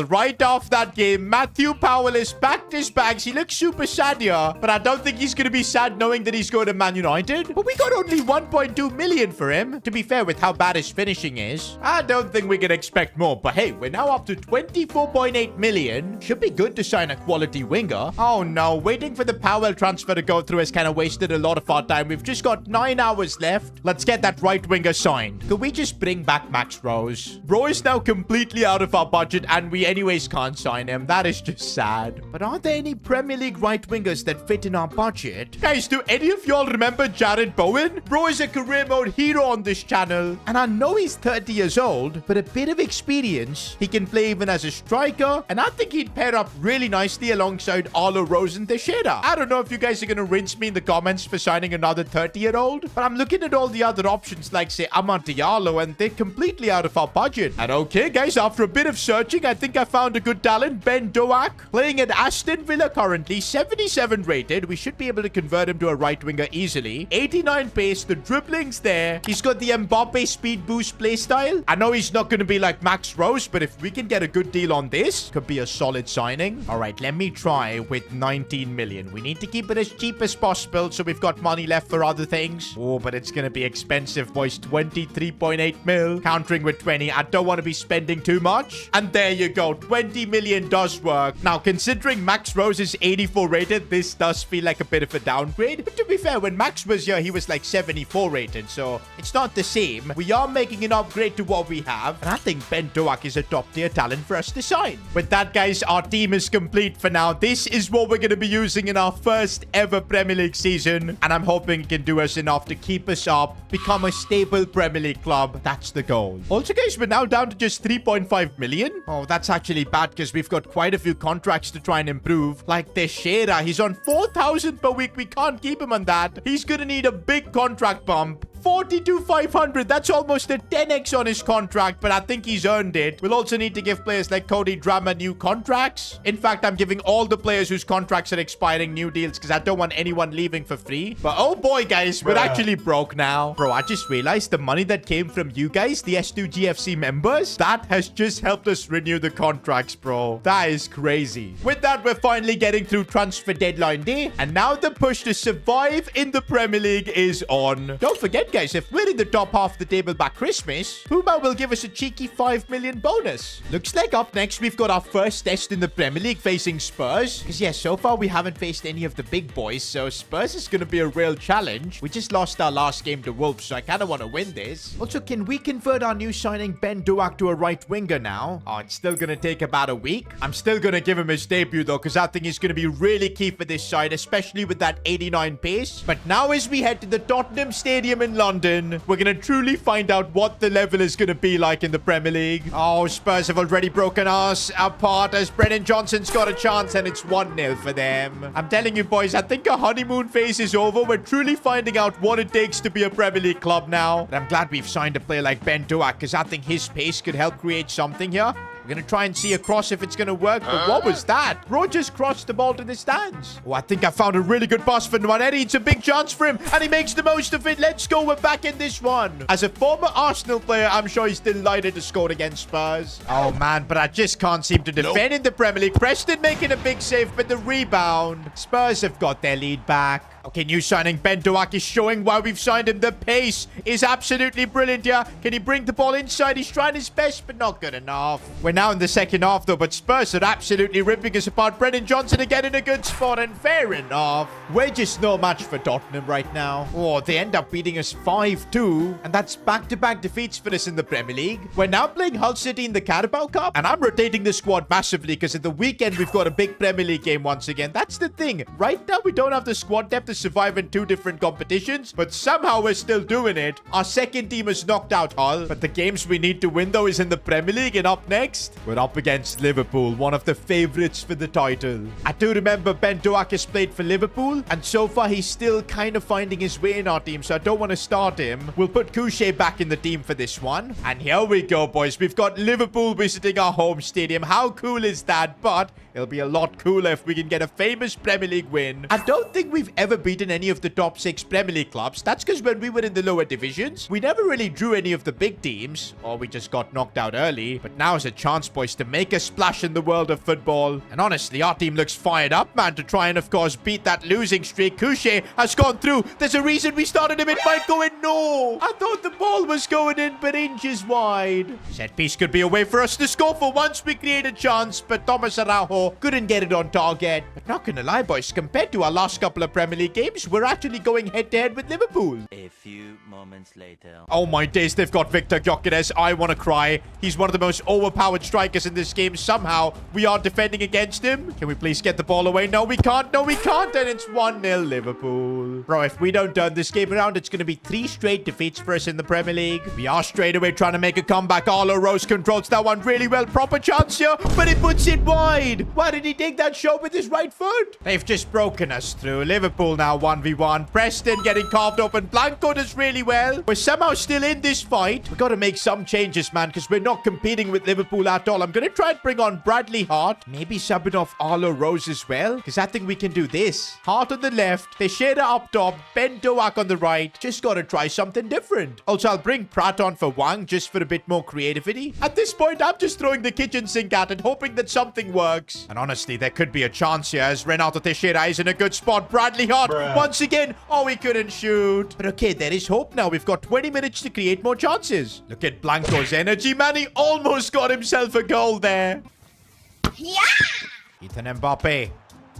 right off that game, Matthew Powell has packed his bags. He looks super sad here, but I don't think he's gonna be sad knowing that he's going to Man United. But we got only 1.2 million for him. To be fair, with how bad his finishing is, I don't think we can expect more. But hey, we're now up to 24.8 million. Should be good to sign a quality winger. Oh no, waiting for the Powell transfer to go through has kind of wasted a lot of our time. We've just got 9 hours left. Let's get that right winger signed. Could we just bring back Max Rose? Bro is now completely out of our budget, and we anyways can't sign him. That is just sad. But are there any Premier League right wingers that fit in our budget? Guys, do any of y'all remember Jared Bowen? Bro is a career mode hero on this channel, and I know he's 30 years old, but a bit of experience. He can play even as a striker, and I think he'd pair up really nicely alongside Arlo Rose and Teixeira. I don't know if you guys are going to rinse me in the comments for signing another 30-year-old, but I'm looking at all the other options like, say, Amad Diallo, and they're completely out of our budget. And okay, guys, after a bit of searching, I think I found a good talent. Ben Doak, playing at Aston Villa currently, 77 rated. We should be able to convert him to a right winger easily. 89 pace, the dribbling's there. He's got the Mbappe speed boost playstyle. I know he's not going to be like Max Rose, but if we can get a good deal on this, could be a solid signing. All right, let me try with 19 million. We need to keep it as cheap as possible so we've got money left for other things. Oh, but it's going to be expensive, boys. 23.8 mil, countering with 20. I don't want to be spending too much. And there you go. 20 million does work. Now, considering Max Rose is 84 rated, this does feel like a bit of a downgrade. But to be fair, when Max was here, he was like 74 rated, so it's not the same. We are making an upgrade to what we have, and I think Ben Doak is a top-tier talent for us to sign. With that, guys, our team is complete for now. This is what we're going to be using in our first ever Premier League season, and I'm hoping it can do us enough to keep us up, become a stable Premier League club. That's the goal. Also, guys, we're now down to just 3.5 million. Oh, that's actually bad because we've got quite a few contracts to try and improve. Like Teixeira, he's on 4,000 per week. We can't keep him on that. He's going to need a big contract bump. 42,500. That's almost a 10x on his contract, but I think he's earned it. We'll also need to give players like Cody Drama new contracts. In fact, I'm giving all the players whose contracts are expiring new deals because I don't want anyone leaving for free. But oh boy, guys, we're actually broke now. Bro, I just realized the money that came from you guys, the S2G FC members, that has just helped us renew the contracts, bro. That is crazy. With that, we're finally getting through transfer deadline day, and now the push to survive in the Premier League is on. Don't forget, guys, if we're in the top half of the table by Christmas, Puma will give us a cheeky 5 million bonus. Looks like up next, we've got our first test in the Premier League facing Spurs. Because, yeah, so far we haven't faced any of the big boys, so Spurs is going to be a real challenge. We just lost our last game to Wolves, so I kind of want to win this. Also, can we convert our new signing Ben Doak to a right winger now? Oh, it's still going to take about a week. I'm still going to give him his debut, though, because I think he's going to be really key for this side, especially with that 89 pace. But now as we head to the Tottenham Stadium in London, we're going to truly find out what the level is going to be like in the Premier League. Oh, Spurs have already broken us apart as Brennan Johnson's got a chance and it's 1-0 for them. I'm telling you, boys, I think our honeymoon phase is over. We're truly finding out what it takes to be a Premier League club now. But I'm glad we've signed a player like Ben Doak because I think his pace could help create something here. We're going to try and see a cross if it's going to work. But what was that? Bro just crossed the ball to the stands. Oh, I think I found a really good pass for Nwaneri. It's a big chance for him. And he makes the most of it. Let's go. We're back in this one. As a former Arsenal player, I'm sure he's delighted to score against Spurs. Oh, man. But I just can't seem to defend in the Premier League. Preston making a big save, but the rebound. Spurs have got their lead back. Okay, new signing Ben Doak is showing why we've signed him. The pace is absolutely brilliant here. Can he bring the ball inside? He's trying his best, but not good enough. We're now in the second half, though, but Spurs are absolutely ripping us apart. Brennan Johnson again in a good spot, and fair enough. We're just no match for Tottenham right now. Oh, they end up beating us 5-2, and that's back-to-back defeats for us in the Premier League. We're now playing Hull City in the Carabao Cup, and I'm rotating the squad massively because at the weekend, we've got a big Premier League game once again. That's the thing. Right now, we don't have the squad depth to survive in 2 different competitions, but somehow we're still doing it. Our second team has knocked out Hull, but the games we need to win, though, is in the Premier League, and up next, we're up against Liverpool, one of the favourites for the title. I do remember Ben Doak has played for Liverpool, and so far he's still kind of finding his way in our team, so I don't want to start him. We'll put Kouché back in the team for this one. And here we go, boys. We've got Liverpool visiting our home stadium. How cool is that? But it'll be a lot cooler if we can get a famous Premier League win. I don't think we've ever beaten any of the top 6 Premier League clubs. That's because when we were in the lower divisions, we never really drew any of the big teams, or we just got knocked out early. But now's a chance, boys, to make a splash in the world of football. And honestly, our team looks fired up, man, to try and, of course, beat that losing streak. Kouché has gone through. There's a reason we started him. It might go in. No! I thought the ball was going in, but inches wide. Set piece could be a way for us to score for once we create a chance, but Thomas Araujo couldn't get it on target. But not gonna lie, boys, compared to our last couple of Premier League games, we're actually going head-to-head with Liverpool. A few moments later. Oh my days, they've got Victor Gyökeres. I want to cry. He's one of the most overpowered strikers in this game. Somehow, we are defending against him. Can we please get the ball away? No, we can't. No, we can't. And it's 1-0 Liverpool. Bro, if we don't turn this game around, it's going to be 3 straight defeats for us in the Premier League. We are straight away trying to make a comeback. Arlo Rose controls that one really well. Proper chance here, but it puts it wide. Why did he take that shot with his right foot? They've just broken us through. Liverpool now 1v1. Preston getting carved open. Blanco does really well. We're somehow still in this fight. We've got to make some changes, man, because we're not competing with Liverpool at all. I'm going to try and bring on Bradley Hart. Maybe subbing off Arlo Rose as well, because I think we can do this. Hart on the left. Teixeira up top. Ben Doak on the right. Just got to try something different. Also, I'll bring Pratt on for Wang just for a bit more creativity. At this point, I'm just throwing the kitchen sink at it, hoping that something works. And honestly, there could be a chance here as Renato Teixeira is in a good spot. Bradley Hart, once again. Oh, he couldn't shoot. But okay, there is hope now. We've got 20 minutes to create more chances. Look at Blanco's energy, man. He almost got himself a goal there. Yeah! Ethan Mbappe.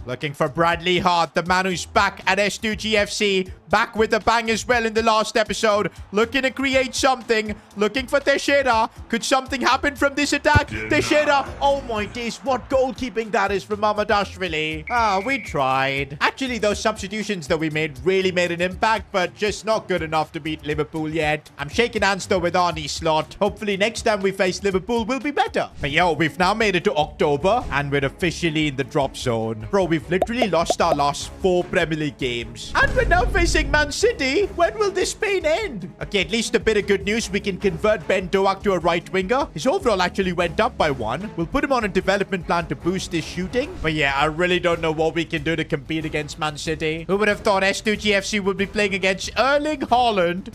Looking for Bradley Hart, the man who's back at S2G FC. Back with a bang as well in the last episode. Looking to create something. Looking for Teixeira. Could something happen from this attack? Teixeira. Oh my days. What goalkeeping that is from Mamadashvili. Ah, we tried. Actually, those substitutions that we made really made an impact, but just not good enough to beat Liverpool yet. I'm shaking hands though with Arnie Slot. Hopefully next time we face Liverpool, we'll be better. But yo, we've now made it to October and we're officially in the drop zone. Bro, we've literally lost our last 4 Premier League games. And we're now facing Man City. When will this pain end? Okay, at least a bit of good news. We can convert Ben Doak to a right winger. His overall actually went up by 1. We'll put him on a development plan to boost his shooting. But yeah, I really don't know what we can do to compete against Man City. Who would have thought S2G FC would be playing against Erling Haaland?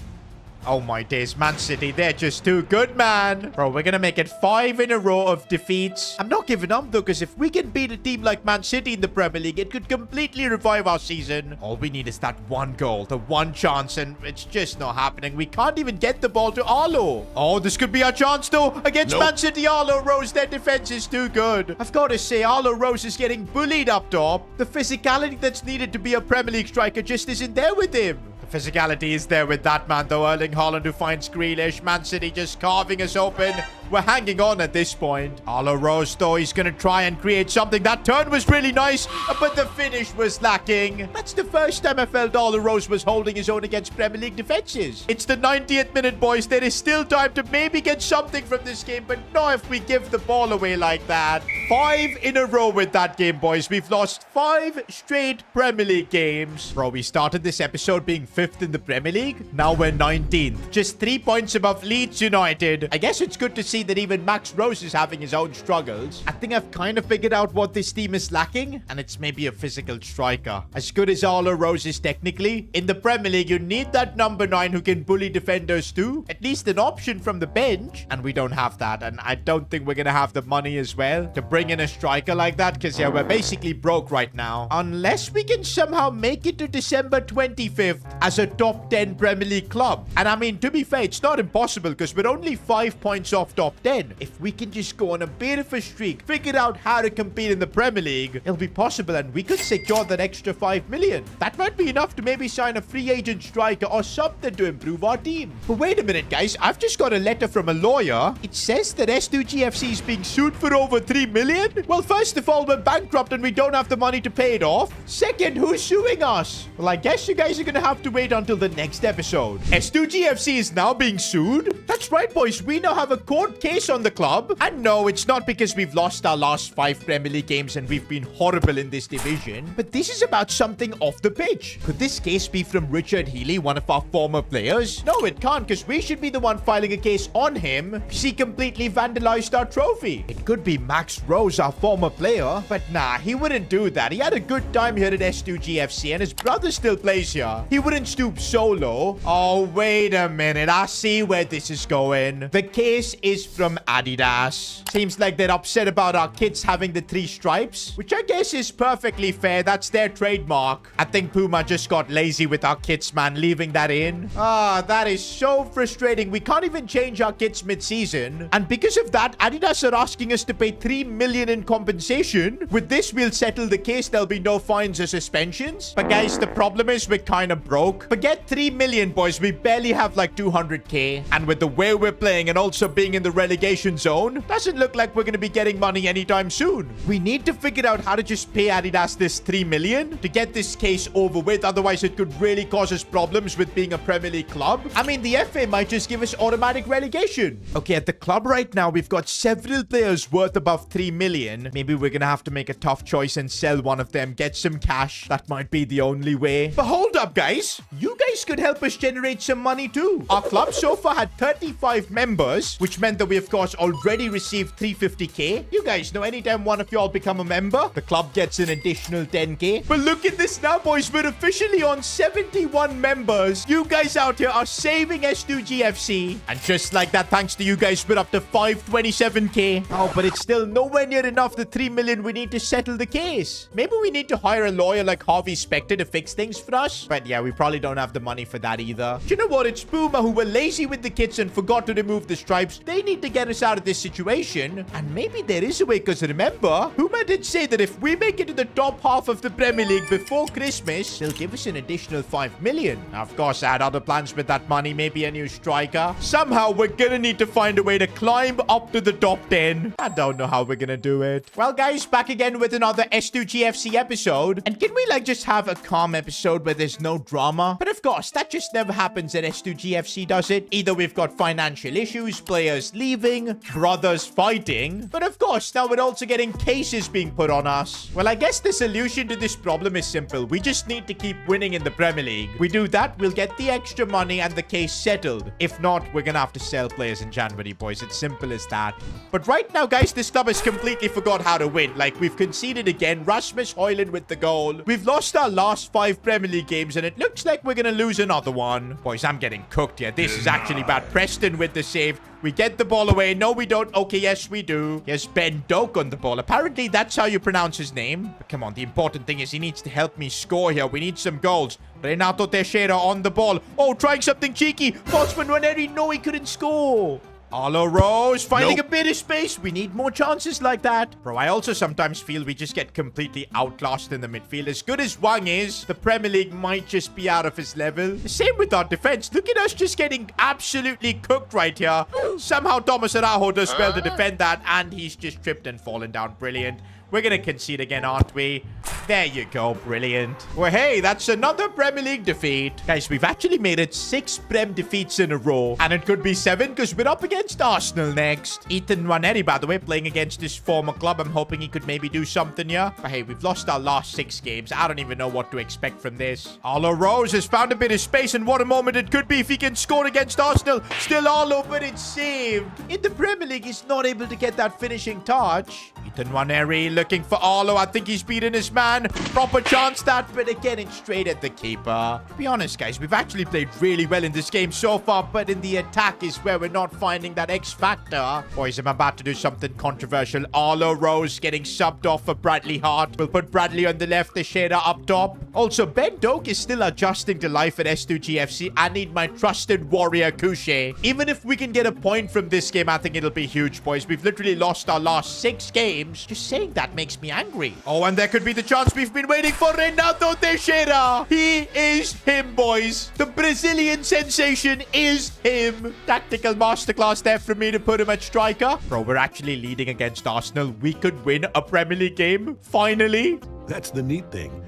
Oh my days, Man City, they're just too good, man. Bro, we're gonna make it 5 in a row of defeats. I'm not giving up, though, because if we can beat a team like Man City in the Premier League, it could completely revive our season. All we need is that 1 goal, the 1 chance, and it's just not happening. We can't even get the ball to Arlo. Oh, this could be our chance, though. Against Man City, Arlo Rose, their defense is too good. I've got to say, Arlo Rose is getting bullied up top. The physicality that's needed to be a Premier League striker just isn't there with him. Physicality is there with that man, though. Erling Haaland who finds Grealish. Man City just carving us open. We're hanging on at this point. Arlo Rose, though, he's going to try and create something. That turn was really nice, but the finish was lacking. That's the first time I felt Arlo Rose was holding his own against Premier League defenses. It's the 90th minute, boys. There is still time to maybe get something from this game, but not if we give the ball away like that. 5 in a row with that game, boys. We've lost 5 straight Premier League games. Bro, we started this episode being 5th in the Premier League. Now we're 19th. Just 3 points above Leeds United. I guess it's good to see that even Max Rose is having his own struggles. I think I've kind of figured out what this team is lacking, and it's maybe a physical striker. As good as Arlo Rose is technically, in the Premier League, you need that number 9 who can bully defenders too. At least an option from the bench, and we don't have that, and I don't think we're gonna have the money as well to bring in a striker like that, because yeah, we're basically broke right now. Unless we can somehow make it to December 25th as a top 10 Premier League club. And I mean, to be fair, it's not impossible because we're only 5 points off top 10. If we can just go on a bit of a streak, figure out how to compete in the Premier League, it'll be possible and we could secure that extra 5 million. That might be enough to maybe sign a free agent striker or something to improve our team. But wait a minute, guys. I've just got a letter from a lawyer. It says that S2G FC is being sued for over 3 million. Well, first of all, we're bankrupt and we don't have the money to pay it off. Second, who's suing us? Well, I guess you guys are gonna have to wait until the next episode. S2G FC is now being sued? That's right, boys. We now have a court case on the club. And no, it's not because we've lost our last 5 Premier League games and we've been horrible in this division. But this is about something off the pitch. Could this case be from Richard Healy, one of our former players? No, it can't, because we should be the one filing a case on him because he completely vandalized our trophy. It could be Max Rose, our former player. But nah, he wouldn't do that. He had a good time here at S2G FC and his brother still plays here. He wouldn't stoop so low. Oh, wait a minute. I see where this is going. The case is from Adidas. Seems like they're upset about our kits having the 3 stripes, which I guess is perfectly fair. That's their trademark. I think Puma just got lazy with our kits, man, leaving that in. Ah, that is so frustrating. We can't even change our kits mid-season. And because of that, Adidas are asking us to pay 3 million in compensation. With this, we'll settle the case. There'll be no fines or suspensions. But guys, the problem is we're kind of broke. Forget 3 million, boys. We barely have like 200k. And with the way we're playing and also being in the the relegation zone. Doesn't look like we're going to be getting money anytime soon. We need to figure out how to just pay Adidas this 3 million to get this case over with. Otherwise, it could really cause us problems with being a Premier League club. I mean, the FA might just give us automatic relegation. Okay, at the club right now, we've got several players worth above 3 million. Maybe we're going to have to make a tough choice and sell one of them, get some cash. That might be the only way. But hold up, guys. You guys could help us generate some money too. Our club so far had 35 members, which meant that we, of course, already received 350k. You guys know anytime one of y'all become a member, the club gets an additional 10k. But look at this now, boys. We're officially on 71 members. You guys out here are saving S2G FC. And just like that, thanks to you guys, we're up to 527k. Oh, but it's still nowhere near enough the 3 million we need to settle the case. Maybe we need to hire a lawyer like Harvey Specter to fix things for us. But yeah, we probably don't have the money for that either. Do you know what? It's Puma who were lazy with the kits and forgot to remove the stripes. They need to get us out of this situation. And maybe there is a way, because remember, Puma did say that if we make it to the top half of the Premier League before Christmas, they'll give us an additional 5 million. Now, of course, I had other plans with that money. Maybe a new striker. Somehow, we're gonna need to find a way to climb up to the top 10. I don't know how we're gonna do it. Well, guys, back again with another S2G FC episode. And can we, like, just have a calm episode where there's no drama? But of course, that just never happens at S2G FC, does it? Either we've got financial issues, players leaving, brothers fighting. But of course, now we're also getting cases being put on us. Well, I guess the solution to this problem is simple. We just need to keep winning in the Premier League. We do that, we'll get the extra money and the case settled. If not, we're gonna have to sell players in January, boys. It's simple as that. But right now, guys, this club has completely forgot how to win. Like, we've conceded again. Rasmus Højlund with the goal. We've lost our last 5 Premier League games, and it looks like we're gonna lose another one. Boys, I'm getting cooked here. This is actually bad. Preston with the save. We get the ball away. No, we don't. Okay, yes, we do. Yes, Ben Doak on the ball. Apparently, that's how you pronounce his name. But come on, the important thing is he needs to help me score here. We need some goals. Renato Teixeira on the ball. Oh, trying something cheeky. Bosman Ranieri. No, he couldn't score. Arlo Rose finding a bit of space. We need more chances like that. Bro, I also sometimes feel we just get completely outclassed in the midfield. As good as Wang is, the Premier League might just be out of his level. The same with our defense. Look at us just getting absolutely cooked right here. Somehow Thomas Araujo does well to defend that, and he's just tripped and fallen down. Brilliant. We're going to concede again, aren't we? There you go. Brilliant. Well, hey, that's another Premier League defeat. Guys, we've actually made it 6 Prem defeats in a row. And it could be 7 because we're up against Arsenal next. Ethan Nwaneri, by the way, playing against his former club. I'm hoping he could maybe do something here. But hey, we've lost our last 6 games. I don't even know what to expect from this. Arlo Rose has found a bit of space, and what a moment it could be if he can score against Arsenal. Still Arlo, but it's saved. In the Premier League, he's not able to get that finishing touch. Ethan Nwaneri looking for Arlo. I think he's beaten his man. Proper chance that, but again, it's straight at the keeper. To be honest, guys, we've actually played really well in this game so far, but in the attack is where we're not finding that X factor. Boys, I'm about to do something controversial. Arlo Rose getting subbed off for Bradley Hart. We'll put Bradley on the left, the shader up top. Also, Ben Doak is still adjusting to life at S2G FC. I need my trusted warrior, Couché. Even if we can get a point from this game, I think it'll be huge, boys. We've literally lost our last 6 games. Just saying that makes me angry. Oh, and there could be the chance we've been waiting for. Renato Teixeira. He is him, boys. The Brazilian sensation is him. Tactical masterclass there for me to put him at striker. Bro, we're actually leading against Arsenal. We could win a Premier League game. Finally. That's the neat thing.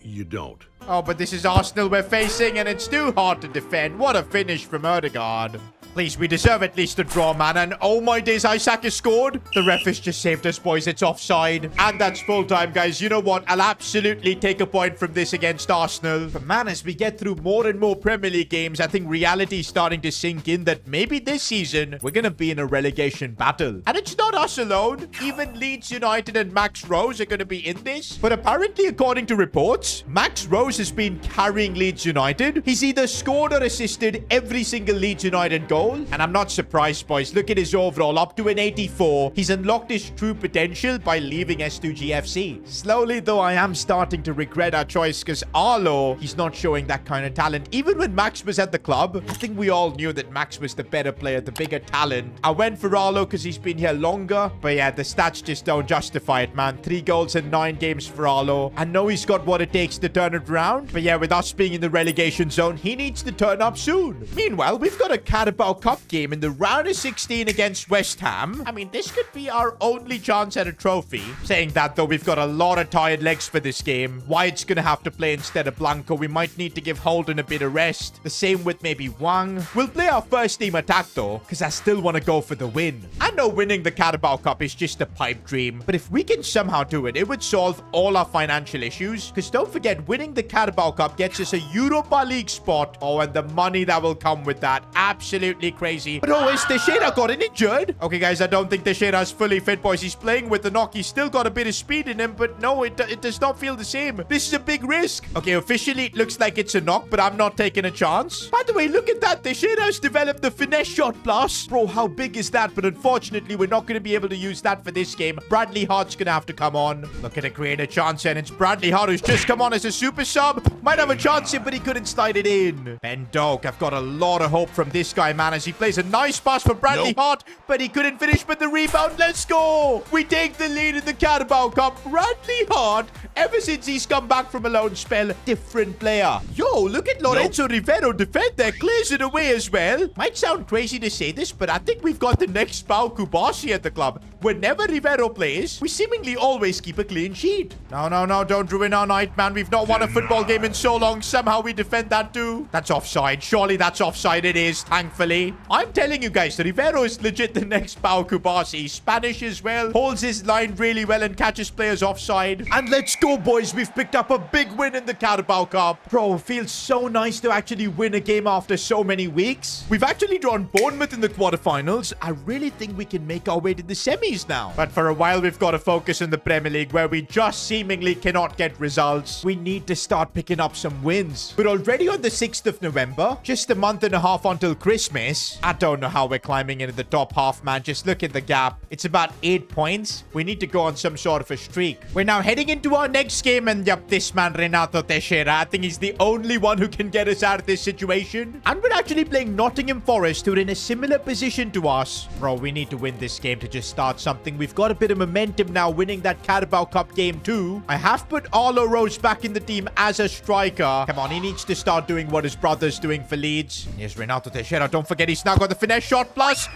You don't. Oh, but this is Arsenal we're facing, and it's too hard to defend. What a finish from Ødegaard. Please, we deserve at least a draw, man. And oh my days, Isaac has scored. The ref has just saved us, boys. It's offside. And that's full time, guys. You know what? I'll absolutely take a point from this against Arsenal. But man, as we get through more and more Premier League games, I think reality is starting to sink in that maybe this season, we're going to be in a relegation battle. And it's not us alone. Even Leeds United and Max Rose are going to be in this. But apparently, according to reports, Max Rose has been carrying Leeds United. He's either scored or assisted every single Leeds United goal. And I'm not surprised, boys. Look at his overall, up to an 84. He's unlocked his true potential by leaving S2G FC. Slowly, though, I am starting to regret our choice because Arlo, he's not showing that kind of talent. Even when Max was at the club, I think we all knew that Max was the better player, the bigger talent. I went for Arlo because he's been here longer. But yeah, the stats just don't justify it, man. 3 goals in 9 games for Arlo. I know he's got what it takes to turn it around. But yeah, with us being in the relegation zone, he needs to turn up soon. Meanwhile, we've got a Carabao Carabao Cup game in the round of 16 against West Ham. I mean, this could be our only chance at a trophy. Saying that, though, we've got a lot of tired legs for this game. Wyatt's going to have to play instead of Blanco. We might need to give Holden a bit of rest. The same with maybe Wang. We'll play our first team attack, though, because I still want to go for the win. I know winning the Carabao Cup is just a pipe dream, but if we can somehow do it, it would solve all our financial issues. Because don't forget, winning the Carabao Cup gets us a Europa League spot. Oh, and the money that will come with that. Absolutely crazy. But oh, is Teixeira gotten injured? Okay, guys, I don't think Teixeira's fully fit, boys. He's playing with the knock. He's still got a bit of speed in him, but no, it does not feel the same. This is a big risk. Okay, officially, it looks like it's a knock, but I'm not taking a chance. By the way, look at that. Teixeira's developed the finesse shot plus. Bro, how big is that? But unfortunately, we're not going to be able to use that for this game. Bradley Hart's going to have to come on. Looking to create a chance, and it's Bradley Hart who's just come on as a super sub. Might have a chance here, but he couldn't slide it in. Ben Doak, I've got a lot of hope from this guy, man, as he plays a nice pass for Bradley Hart, but he couldn't finish with the rebound. Let's go. We take the lead in the Carabao Cup. Bradley Hart, ever since he's come back from a loan spell, different player. Yo, look at Lorenzo Rivero defend there. Clears it away as well. Might sound crazy to say this, but I think we've got the next Pau Kubasi at the club. Whenever Rivero plays, we seemingly always keep a clean sheet. No, no, no, don't ruin our night, man. We've not won a football game in so long. Somehow we defend that too. That's offside. Surely that's offside. It is, thankfully. I'm telling you guys, Rivero is legit the next Pau Kubasi. Spanish as well. Holds his line really well and catches players offside. And let's go, boys. We've picked up a big win in the Carabao Cup. Bro, it feels so nice to actually win a game after so many weeks. We've actually drawn Bournemouth in the quarterfinals. I really think we can make our way to the semis now. But for a while, we've got to focus on the Premier League, where we just seemingly cannot get results. We need to start picking up some wins. But already on the 6th of November, just a month and a half until Christmas, I don't know how we're climbing into the top half, man. Just look at the gap. It's about 8 points. We need to go on some sort of a streak. We're now heading into our next game, and yep, this man, Renato Teixeira, I think he's the only one who can get us out of this situation. And we're actually playing Nottingham Forest, who are in a similar position to us. Bro, we need to win this game to just start something. We've got a bit of momentum now, winning that Carabao Cup game too. I have put Arlo Rose back in the team as a striker. Come on, he needs to start doing what his brother's doing for Leeds. Here's Renato Teixeira. Don't forget, he's now got the finesse shot plus.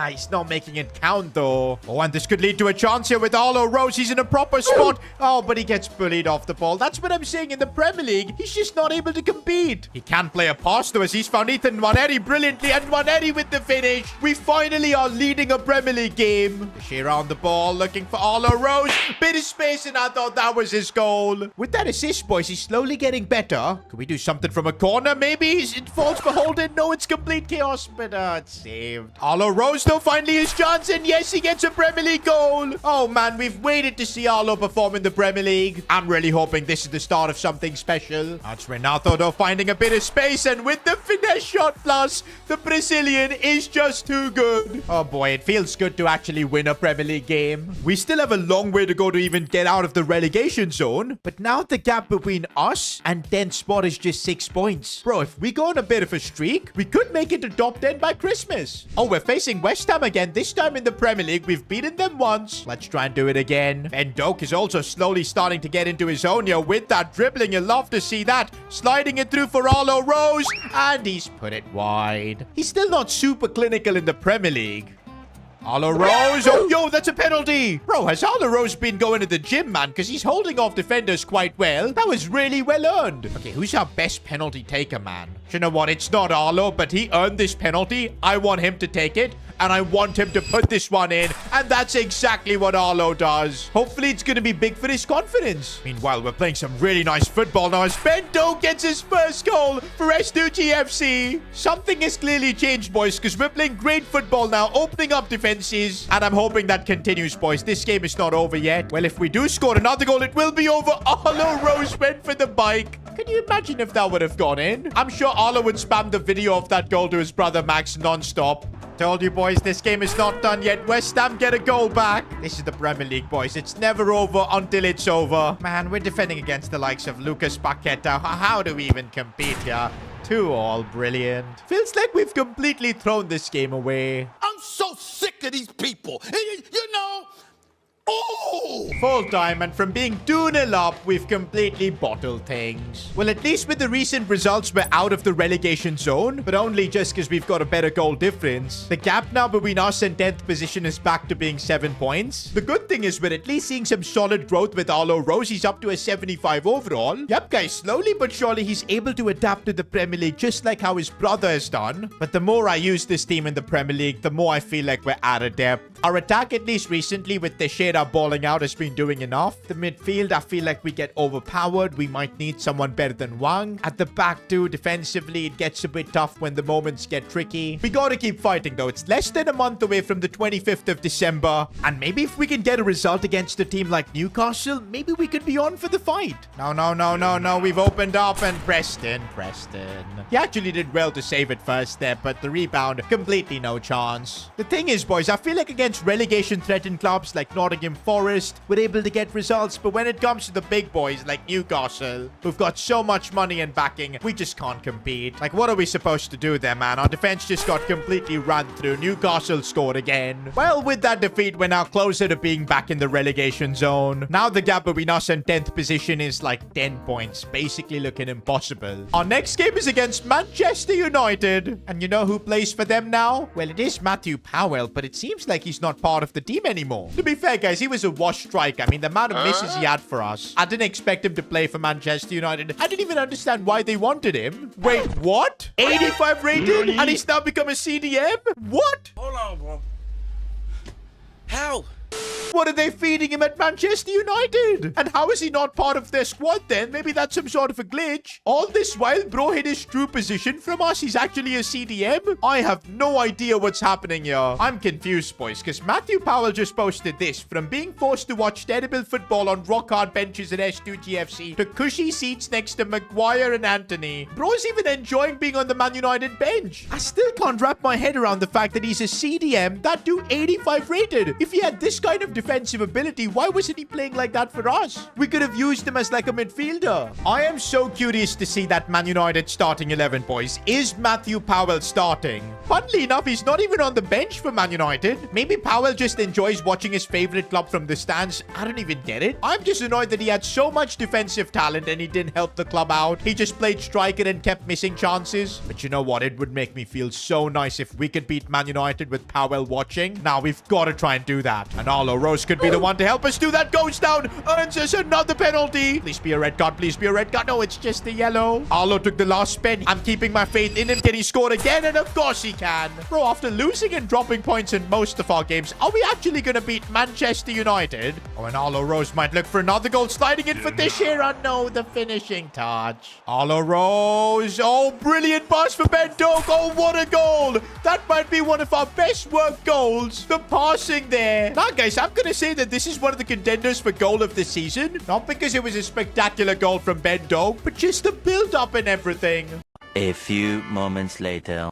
He's not making it count though. Oh, and this could lead to a chance here with Arlo Rose. He's in a proper spot. Oh, but he gets bullied off the ball. That's what I'm saying. In the Premier League, he's just not able to compete. He can play a pass though, as he's found Ethan Nwaneri brilliantly, and Nwaneri with the finish. We finally are leading a Premier League game. Teixeira on the ball, looking for Arlo Rose. Bit of space, and I thought that was his goal. With that assist, boys, he's slowly getting better. Can we do something from a corner? Maybe it falls for Holden. No, it's complete chaos, but it's saved. Arlo Rose, though, finally his chance, and yes, he gets a Premier League goal. Oh, man, we've waited to see Arlo perform in the Premier League. I'm really hoping this is the start of something special. That's Renato, though, finding a bit of space, and with the finesse shot plus, the Brazilian is just too good. Oh, boy, it feels good to actually win a Premier League game. We still have a long way to go to even get out of the relegation zone, but now the gap between us and 10th spot is just 6 points. Bro, if we go on a bit of a streak, we could make it to top 10 by Christmas. Oh, we're facing West Ham again, this time in the Premier League. We've beaten them once. Let's try and do it again. Ben Doak is also slowly starting to get into his own here with that dribbling. You'll love to see that. Sliding it through for Arlo Rose, and he's put it wide. He's still not super clinical in the Premier League. Arlo Rose. Oh, yo, that's a penalty. Bro, has Arlo Rose been going to the gym, man? Because he's holding off defenders quite well. That was really well earned. Okay, who's our best penalty taker, man? You know what? It's not Arlo, but he earned this penalty. I want him to take it, and I want him to put this one in. And that's exactly what Arlo does. Hopefully, it's going to be big for his confidence. Meanwhile, we're playing some really nice football now as Ben Doak gets his first goal for S2G FC. Something has clearly changed, boys, because we're playing great football now, opening up defenses. And I'm hoping that continues, boys. This game is not over yet. Well, if we do score another goal, it will be over. Arlo Rose went for the bike. Can you imagine if that would have gone in? I'm sure Arlo would spam the video of that goal to his brother Max non-stop. Told you, boys, this game is not done yet. West Ham get a goal back. This is the Premier League, boys. It's never over until it's over. Man, we're defending against the likes of Lucas Paqueta. How do we even compete here? 2-2, brilliant. Feels like we've completely thrown this game away. I'm so sick of these people. You know, Oh! Full time, and from being 2-0 up, we've completely bottled things. Well, at least with the recent results, we're out of the relegation zone, but only just because we've got a better goal difference. The gap now between us and 10th position is back to being 7 points. The good thing is we're at least seeing some solid growth with Arlo Rose. He's up to a 75 overall. Yep, guys, slowly but surely he's able to adapt to the Premier League just like how his brother has done. But the more I use this team in the Premier League, the more I feel like we're out of depth. Our attack, at least recently, with Teixeira balling out, has been doing enough. The midfield, I feel like we get overpowered. We might need someone better than Wang. At the back, too, defensively, it gets a bit tough when the moments get tricky. We gotta keep fighting, though. It's less than a month away from the 25th of December. And maybe if we can get a result against a team like Newcastle, maybe we could be on for the fight. No. We've opened up, and Preston. He actually did well to save it first there, but the rebound, completely no chance. The thing is, boys, I feel like against relegation-threatened clubs like Nottingham Forest, we're able to get results, but when it comes to the big boys like Newcastle, who've got so much money and backing, we just can't compete. Like, what are we supposed to do there, man? Our defense just got completely run through. Newcastle scored again. Well, with that defeat, we're now closer to being back in the relegation zone. Now the gap between us and 10th position is like 10 points, basically looking impossible. Our next game is against Manchester United. And you know who plays for them now? Well, it is Matthew Powell, but it seems like he's not part of the team anymore. To be fair, guys, he was a wash striker. I mean, the amount of misses he had for us. I didn't expect him to play for Manchester United. I didn't even understand why they wanted him. Wait, what? 85 rated? And he's now become a CDM? What? Hold on, bro. How? What are they feeding him at Manchester United? And how is he not part of their squad then? Maybe that's some sort of a glitch. All this while, bro hit his true position from us. He's actually a CDM. I have no idea what's happening here. I'm confused, boys, because Matthew Powell just posted this. From being forced to watch terrible football on rock-hard benches at S2G FC to cushy seats next to Maguire and Anthony. Bro's even enjoying being on the Man United bench. I still can't wrap my head around the fact that he's a CDM. That dude 85 rated. If he had this kind of defensive ability, why wasn't he playing like that for us? We could have used him as like a midfielder. I am so curious to see that Man United starting 11, boys. Is Matthew Powell starting? Funnily enough, he's not even on the bench for Man United. Maybe Powell just enjoys watching his favorite club from the stands. I don't even get it. I'm just annoyed that he had so much defensive talent and he didn't help the club out. He just played striker and kept missing chances. But you know what? It would make me feel so nice if we could beat Man United with Powell watching. Now we've got to try and do that. And Arlo Rose could be the one to help us do that. Goes down, earns us another penalty. Please be a red card. Please be a red card. No, it's just a yellow. Arlo took the last spin. I'm keeping my faith in him. Can he score again? And of course he can. Bro, after losing and dropping points in most of our games, are we actually going to beat Manchester United? Oh, and Arlo Rose might look for another goal. Sliding in for Teixeira. No, the finishing touch. Arlo Rose. Oh, brilliant pass for Ben Doak. Oh, what a goal. That might be one of our best work goals. The passing there. Now, guys, I'm going to say that this is one of the contenders for goal of the season. Not because it was a spectacular goal from Ben Doak, but just the build-up and everything. A few moments later.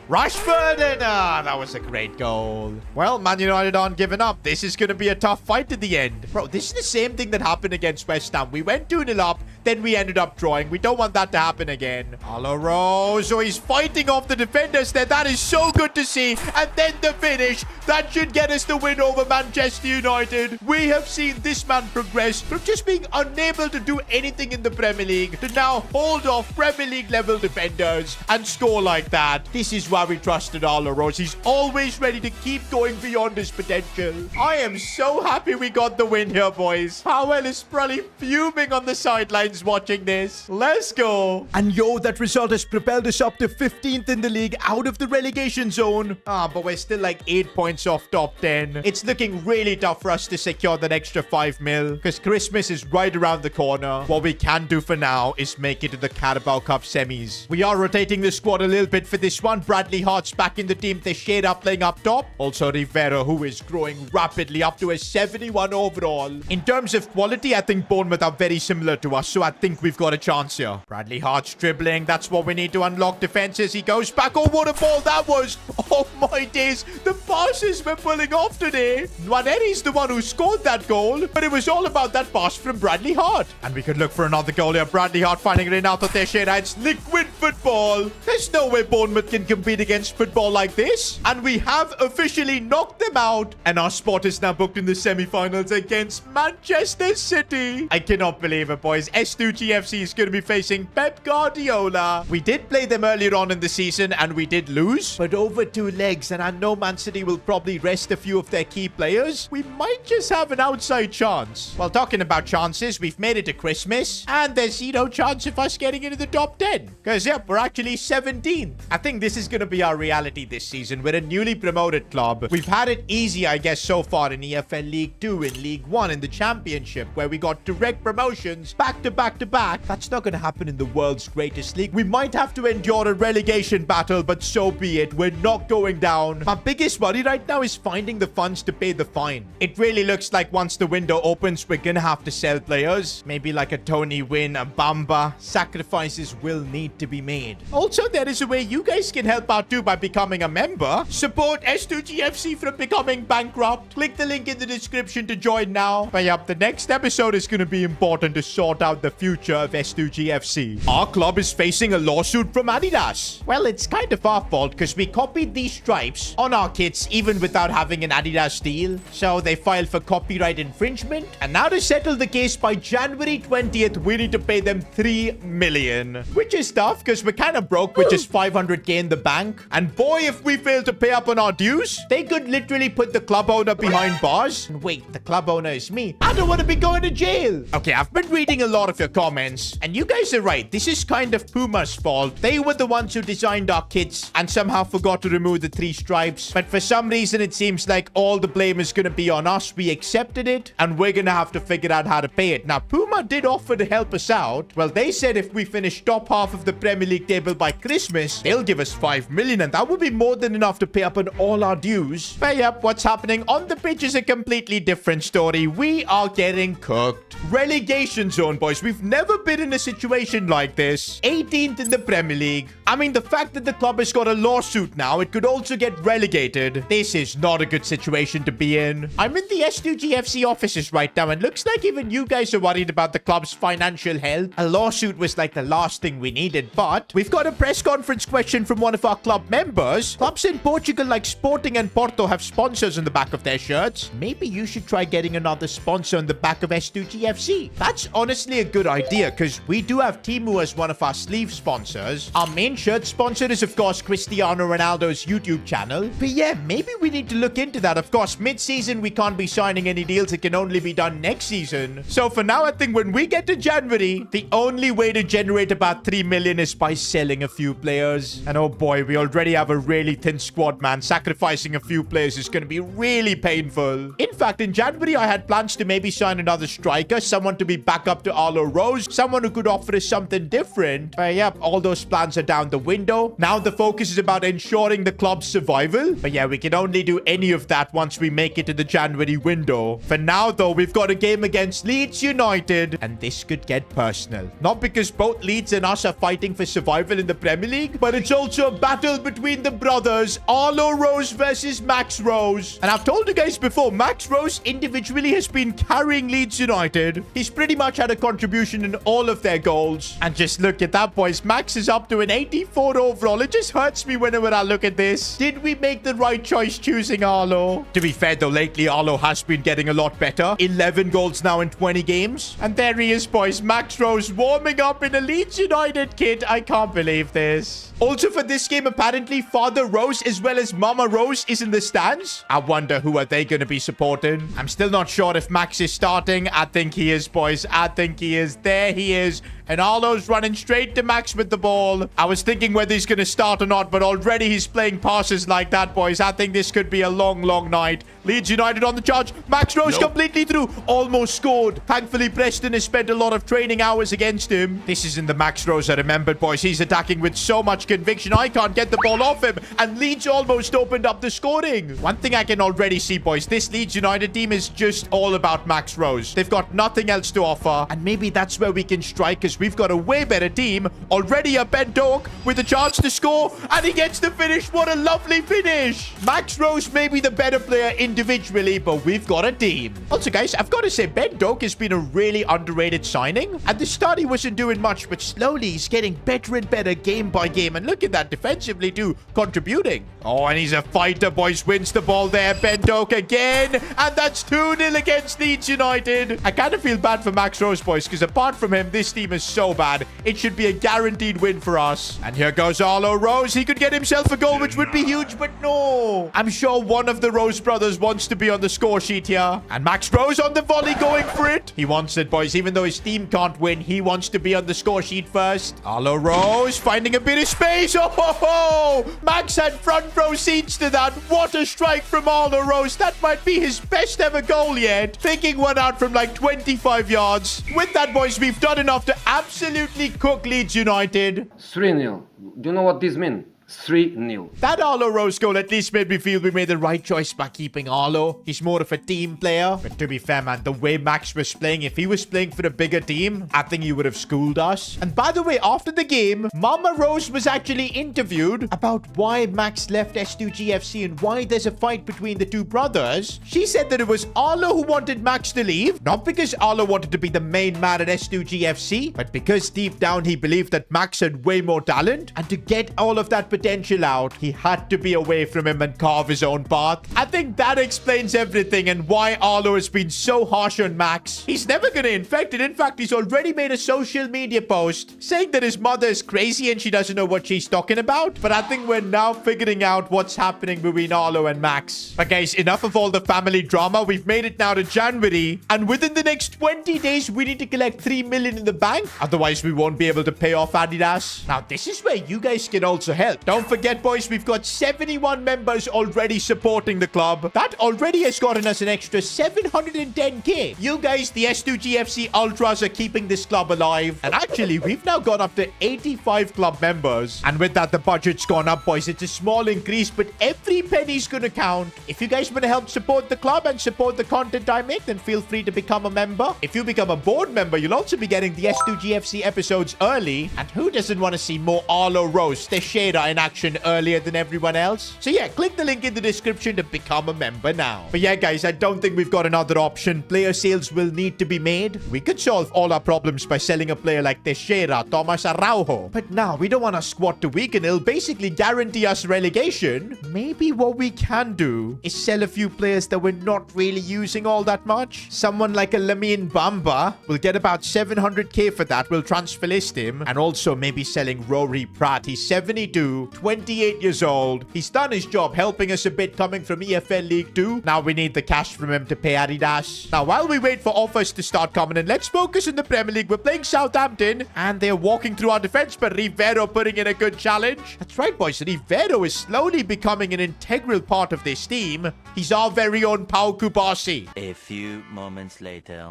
Rashford, and that was a great goal. Well, Man United aren't giving up. This is going to be a tough fight at the end. Bro, this is the same thing that happened against West Ham. We went 2-0 up, then we ended up drawing. We don't want that to happen again. Arlo Rose, so he's fighting off the defenders there. That is so good to see. And then the finish. That should get us the win over Manchester United. We have seen this man progress from just being unable to do anything in the Premier League to now hold off Premier League level defenders and score like that. This is why we trusted Arlo Rose. He's always ready to keep going beyond his potential. I am so happy we got the win here, boys. Powell is probably fuming on the sidelines watching this. Let's go. And yo, that result has propelled us up to 15th in the league, out of the relegation zone. But we're still like 8 points off top 10. It's looking really tough for us to secure that extra 5 mil because Christmas is right around the corner. What we can do for now is make it to the Carabao Cup semis. We are rotating the squad a little bit for this one. Bradley Hart's back in the team. Teixeira playing up top. Also Rivera, who is growing rapidly up to a 71 overall. In terms of quality, I think Bournemouth are very similar to us. So also, I think we've got a chance here. Bradley Hart's dribbling. That's what we need to unlock defenses. He goes back. Oh, what a ball that was. Oh, my days. The passes we're pulling off today. Nwaneri's the one who scored that goal, but it was all about that pass from Bradley Hart. And we could look for another goal here. Bradley Hart finding Renato Teixeira. It's liquid football. There's no way Bournemouth can compete against football like this. And we have officially knocked them out. And our spot is now booked in the semi-finals against Manchester City. I cannot believe it, boys. S2G FC is going to be facing Pep Guardiola. We did play them earlier on in the season and we did lose, but over 2 legs, and I know Man City will probably rest a few of their key players. We might just have an outside chance. Well, talking about chances, we've made it to Christmas and there's zero chance of us getting into the top 10 because, yep, we're actually 17th. I think this is going to be our reality this season. We're a newly promoted club. We've had it easy, I guess, so far in EFL League 2, in League 1, in the Championship, where we got direct promotions back to back to back. That's not going to happen in the world's greatest league. We might have to endure a relegation battle, but so be it. We're not going down. My biggest worry right now is finding the funds to pay the fine. It really looks like once the window opens, we're going to have to sell players. Maybe like a Tony Wynn, a Bamba. Sacrifices will need to be made. Also, there is a way you guys can help out too by becoming a member. Support S2G FC from becoming bankrupt. Click the link in the description to join now. But yep, the next episode is going to be important to sort out the future of S2G FC. Our club is facing a lawsuit from Adidas. Well, it's kind of our fault because we copied these stripes on our kits even without having an Adidas deal. So they filed for copyright infringement. And now to settle the case by January 20th, we need to pay them 3 million. Which is tough because we're kind of broke with just 500k in the bank. And boy, if we fail to pay up on our dues, they could literally put the club owner behind bars. And wait, the club owner is me. I don't want to be going to jail. Okay, I've been reading a lot of your comments. And you guys are right. This is kind of Puma's fault. They were the ones who designed our kits and somehow forgot to remove the 3 stripes. But for some reason, it seems like all the blame is going to be on us. We accepted it and we're going to have to figure out how to pay it. Now, Puma did offer to help us out. Well, they said if we finish top half of the Premier League table by Christmas, they'll give us 5 million and that would be more than enough to pay up on all our dues. But yep, what's happening on the pitch is a completely different story. We are getting cooked. Relegation zone, boys. We've never been in a situation like this. 18th in the Premier League. I mean, the fact that the club has got a lawsuit now, it could also get relegated. This is not a good situation to be in. I'm in the S2G FC offices right now and looks like even you guys are worried about the club's financial health. A lawsuit was like the last thing we needed, but we've got a press conference question from one of our club members. Clubs in Portugal like Sporting and Porto have sponsors on the back of their shirts. Maybe you should try getting another sponsor on the back of S2G FC. That's honestly a good idea because we do have Temu as one of our sleeve sponsors. Our main shirt sponsor is, of course, Cristiano Ronaldo's YouTube channel. But yeah, maybe we need to look into that. Of course, mid-season, we can't be signing any deals. It can only be done next season. So for now, I think when we get to January, the only way to generate about 3 million is by selling a few players. And oh boy, we already have a really thin squad, man. Sacrificing a few players is going to be really painful. In fact, in January, I had plans to maybe sign another striker, someone to be back up to Arlo Rose, someone who could offer us something different. But yep, all those plans are down the window. Now the focus is about ensuring the club's survival. But yeah, we can only do any of that once we make it to the January window. For now, though, we've got a game against Leeds United, and this could get personal. Not because both Leeds and us are fighting for survival in the Premier League, but it's also a battle between the brothers, Arlo Rose versus Max Rose. And I've told you guys before, Max Rose individually has been carrying Leeds United. He's pretty much had a contribution in all of their goals. And just look at that, boys. Max is up to an 84 overall. It just hurts me whenever I look at this. Did we make the right choice choosing Arlo? To be fair, though, lately Arlo has been getting a lot better. 11 goals now in 20 games. And there he is, boys. Max Rose warming up in a Leeds United kit. I can't believe this. Also for this game, apparently Father Rose as well as Mama Rose is in the stands. I wonder who are they going to be supporting. I'm still not sure if Max is starting. I think he is, boys. I think he is. There he is. And Arlo's running straight to Max with the ball. I was thinking whether he's going to start or not, but already he's playing passes like that, boys. I think this could be a long, long night. Leeds United on the charge. Max Rose completely through. Almost scored. Thankfully, Preston has spent a lot of training hours against him. This isn't the Max Rose I remembered, boys. He's attacking with so much conviction. I can't get the ball off him. And Leeds almost opened up the scoring. One thing I can already see, boys. This Leeds United team is just all about Max Rose. They've got nothing else to offer. And maybe that's where we can strike, because we've got a way better team. Already a Ben Doak with a chance to score. And he gets the finish. What a lovely finish. Max Rose may be the better player individually, but we've got a team. Also, guys, I've got to say, Ben Doak has been a really underrated signing. At the start, he wasn't doing much, but slowly he's getting better and better game by game. And look at that, defensively too, contributing. Oh, and he's a fighter, boys. Wins the ball there. Ben Doak again. And that's 2-0 against Leeds United. I kind of feel bad for Max Rose, boys, because apart from him, this team is so bad. It should be a guaranteed win for us. And here goes Arlo Rose. He could get himself a goal, which would be huge, but no. I'm sure one of the Rose brothers wants to be on the score sheet here. And Max Rose on the volley going for it. He wants it, boys. Even though his team can't win, he wants to be on the score sheet first. Arlo Rose finding a bit of space. Oh, ho, ho. Max had front row seats to that. What a strike from Arlo Rose. That might be his best ever goal yet. Picking one out from like 25 yards. With that, boys, we've done enough to absolutely cook Leeds United. 3-0. Do you know what this means? 3-0. That Arlo Rose goal at least made me feel we made the right choice by keeping Arlo. He's more of a team player. But to be fair, man, the way Max was playing, if he was playing for a bigger team, I think he would have schooled us. And by the way, after the game, Mama Rose was actually interviewed about why Max left S2G FC and why there's a fight between the two brothers. She said that it was Arlo who wanted Max to leave, not because Arlo wanted to be the main man at S2G FC, but because deep down he believed that Max had way more talent, and to get all of that potential out, he had to be away from him and carve his own path. I think that explains everything and why Arlo has been so harsh on Max. He's never going to infect it. In fact, he's already made a social media post saying that his mother is crazy and she doesn't know what she's talking about. But I think we're now figuring out what's happening between Arlo and Max. But guys, enough of all the family drama. We've made it now to January, and within the next 20 days, we need to collect 3 million in the bank. Otherwise, we won't be able to pay off Adidas. Now, this is where you guys can also help. Don't forget, boys, we've got 71 members already supporting the club. That already has gotten us an extra 710k. You guys, the S2G FC Ultras, are keeping this club alive. And actually, we've now got up to 85 club members. And with that, the budget's gone up, boys. It's a small increase, but every penny's gonna count. If you guys want to help support the club and support the content I make, then feel free to become a member. If you become a board member, you'll also be getting the S2G FC episodes early. And who doesn't want to see more Arlo Rose, Teixeira in action earlier than everyone else? So yeah, click the link in the description to become a member now. But yeah, guys, I don't think we've got another option. Player sales will need to be made. We could solve all our problems by selling a player like Teixeira, Thomas Araujo. But now, we don't want a squad to weaken. It'll basically guarantee us relegation. Maybe what we can do is sell a few players that we're not really using all that much. Someone like a Lamine Bamba. We'll get about 700k for that. We'll transfer list him. And also maybe selling Rory Pratt. He's 72, 28 years old. He's done his job helping us a bit coming from EFL League 2. Now we need the cash from him to pay Adidas. Now while we wait for offers to start coming in, let's focus in the Premier League. We're playing Southampton and they're walking through our defense, but Rivero putting in a good challenge. That's right, boys. Rivero is slowly becoming an integral part of this team. He's our very own Pau Kubasi. A few moments later.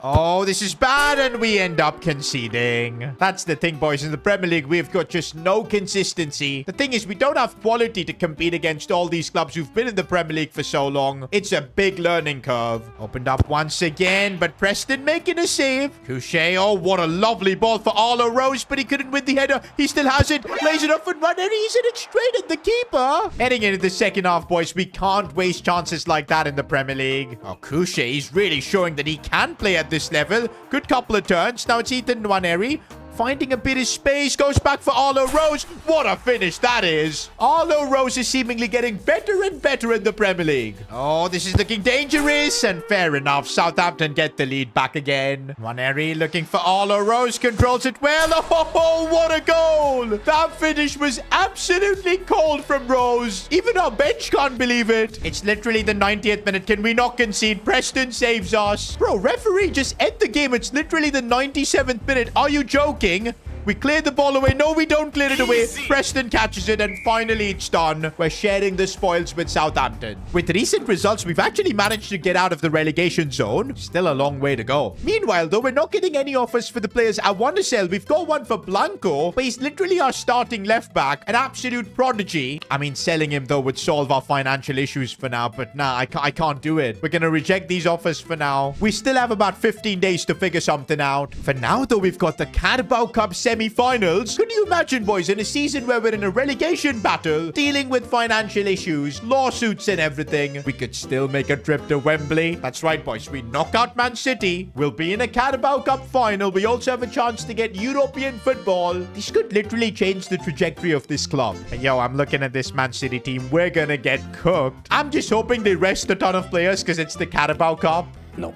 Oh, this is bad, and we end up conceding. That's the thing, boys. In the Premier League, we've got just no consistency. The thing is, we don't have quality to compete against all these clubs who've been in the Premier League for so long. It's a big learning curve. Opened up once again, but Preston making a save. Couché, oh, what a lovely ball for Arlo Rose, but he couldn't win the header. He still has it. Lays it up and run, and he's in it straight at the keeper. Heading into the second half, boys, we can't waste chances like that in the Premier League. Oh, Couché, he's really showing that he can play at this level. Good couple of turns. Now it's Ethan Nwaneri. Finding a bit of space. Goes back for Arlo Rose. What a finish that is. Arlo Rose is seemingly getting better and better in the Premier League. Oh, this is looking dangerous. And fair enough. Southampton get the lead back again. Ranieri looking for Arlo Rose. Controls it well. Oh, what a goal. That finish was absolutely cold from Rose. Even our bench can't believe it. It's literally the 90th minute. Can we not concede? Preston saves us. Bro, referee, just end the game. It's literally the 97th minute. Are you joking? We cleared the ball away. No, we don't clear it away. Preston catches it, and finally it's done. We're sharing the spoils with Southampton. With recent results, we've actually managed to get out of the relegation zone. Still a long way to go. Meanwhile, though, we're not getting any offers for the players I want to sell. We've got one for Blanco, but he's literally our starting left back. An absolute prodigy. I mean, selling him, though, would solve our financial issues for now, but nah, I can't do it. We're going to reject these offers for now. We still have about 15 days to figure something out. For now, though, we've got the Carabao Cup semi-finals. Can you imagine, boys, in a season where we're in a relegation battle, dealing with financial issues, lawsuits and everything, we could still make a trip to Wembley. That's right, boys. We knock out Man City. We'll be in a Carabao Cup final. We also have a chance to get European football. This could literally change the trajectory of this club. And yo, I'm looking at this Man City team. We're gonna get cooked. I'm just hoping they rest a ton of players because it's the Carabao Cup. No.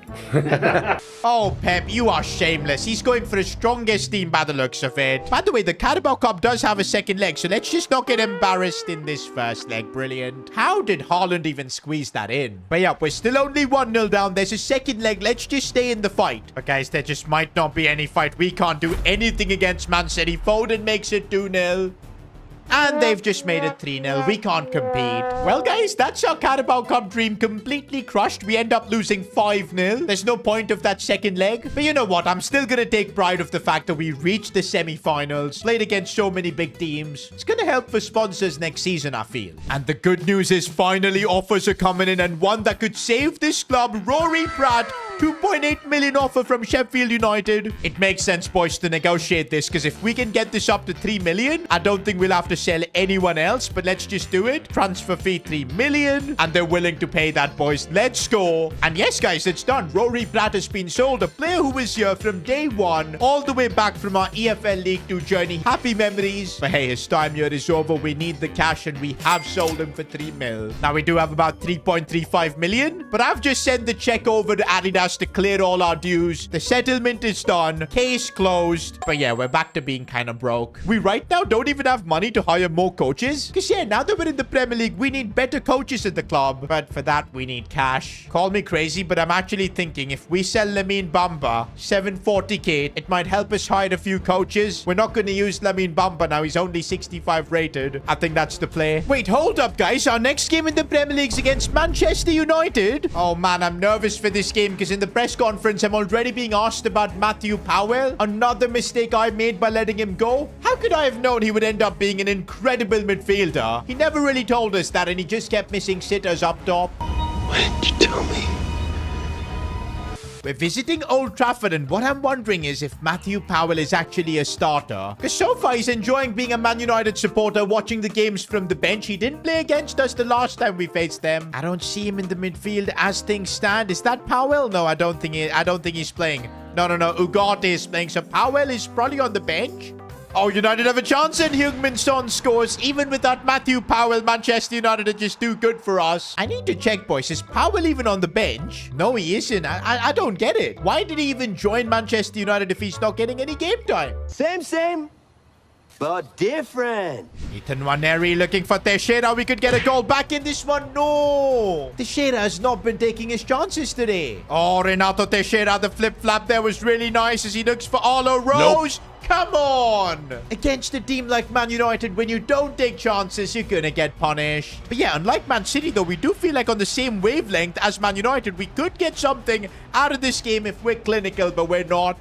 Oh, Pep, you are shameless. He's going for the strongest team by the looks of it. By the way, the Carabao Cup does have a second leg, so let's just not get embarrassed in this first leg. Brilliant. How did Haaland even squeeze that in? But yeah, we're still only 1-0 down. There's a second leg. Let's just stay in the fight. But guys, there just might not be any fight. We can't do anything against Man City. Foden makes it 2-0. And they've just made it 3-0. We can't compete. Well, guys, that's our Carabao Cup dream completely crushed. We end up losing 5-0. There's no point of that second leg. But you know what? I'm still going to take pride of the fact that we reached the semi-finals, played against so many big teams. It's going to help for sponsors next season, I feel. And the good news is finally offers are coming in, and one that could save this club, Rory Pratt. 2.8 million offer from Sheffield United. It makes sense, boys, to negotiate this, because if we can get this up to 3 million, I don't think we'll have to sell anyone else, but let's just do it. Transfer fee 3 million, and they're willing to pay that, boys. Let's go. And yes, guys, it's done. Rory Pratt has been sold. A player who was here from day one, all the way back from our EFL League 2 journey. Happy memories. But hey, his time here is over. We need the cash, and we have sold him for 3 mil. Now, we do have about 3.35 million, but I've just sent the check over to Adidas to clear all our dues. The settlement is done. Case closed. But yeah, we're back to being kind of broke. We right now don't even have money to hire more coaches. Because yeah, now that we're in the Premier League, we need better coaches at the club. But for that, we need cash. Call me crazy, but I'm actually thinking if we sell Lamine Bamba, 740k, it might help us hire a few coaches. We're not going to use Lamine Bamba now. He's only 65 rated. I think that's the play. Wait, hold up, guys. Our next game in the Premier League is against Manchester United. Oh man, I'm nervous for this game because in the press conference, I'm already being asked about Matthew Powell. Another mistake I made by letting him go. How could I have known he would end up being an incredible midfielder? He never really told us that, and he just kept missing sitters up top. Why didn't you tell me? We're visiting Old Trafford, and what I'm wondering is if Matthew Powell is actually a starter. Because so far, he's enjoying being a Man United supporter, watching the games from the bench. He didn't play against us the last time we faced them. I don't see him in the midfield as things stand. Is that Powell? No, I don't think he's playing. No. Ugarte is playing, so Powell is probably on the bench. Oh, United have a chance, and Heung-min Son scores. Even without Matthew Powell, Manchester United are just too good for us. I need to check, boys. Is Powell even on the bench? No, he isn't. I don't get it. Why did he even join Manchester United if he's not getting any game time? Same, but different. Ethan Nwaneri looking for Teixeira. We could get a goal back in this one. No. Teixeira has not been taking his chances today. Oh, Renato Teixeira. The flip-flap there was really nice as he looks for Arlo Rose. Nope. Come on! Against a team like Man United, when you don't take chances, you're gonna get punished. But yeah, unlike Man City, though, we do feel like on the same wavelength as Man United. We could get something out of this game if we're clinical, but we're not.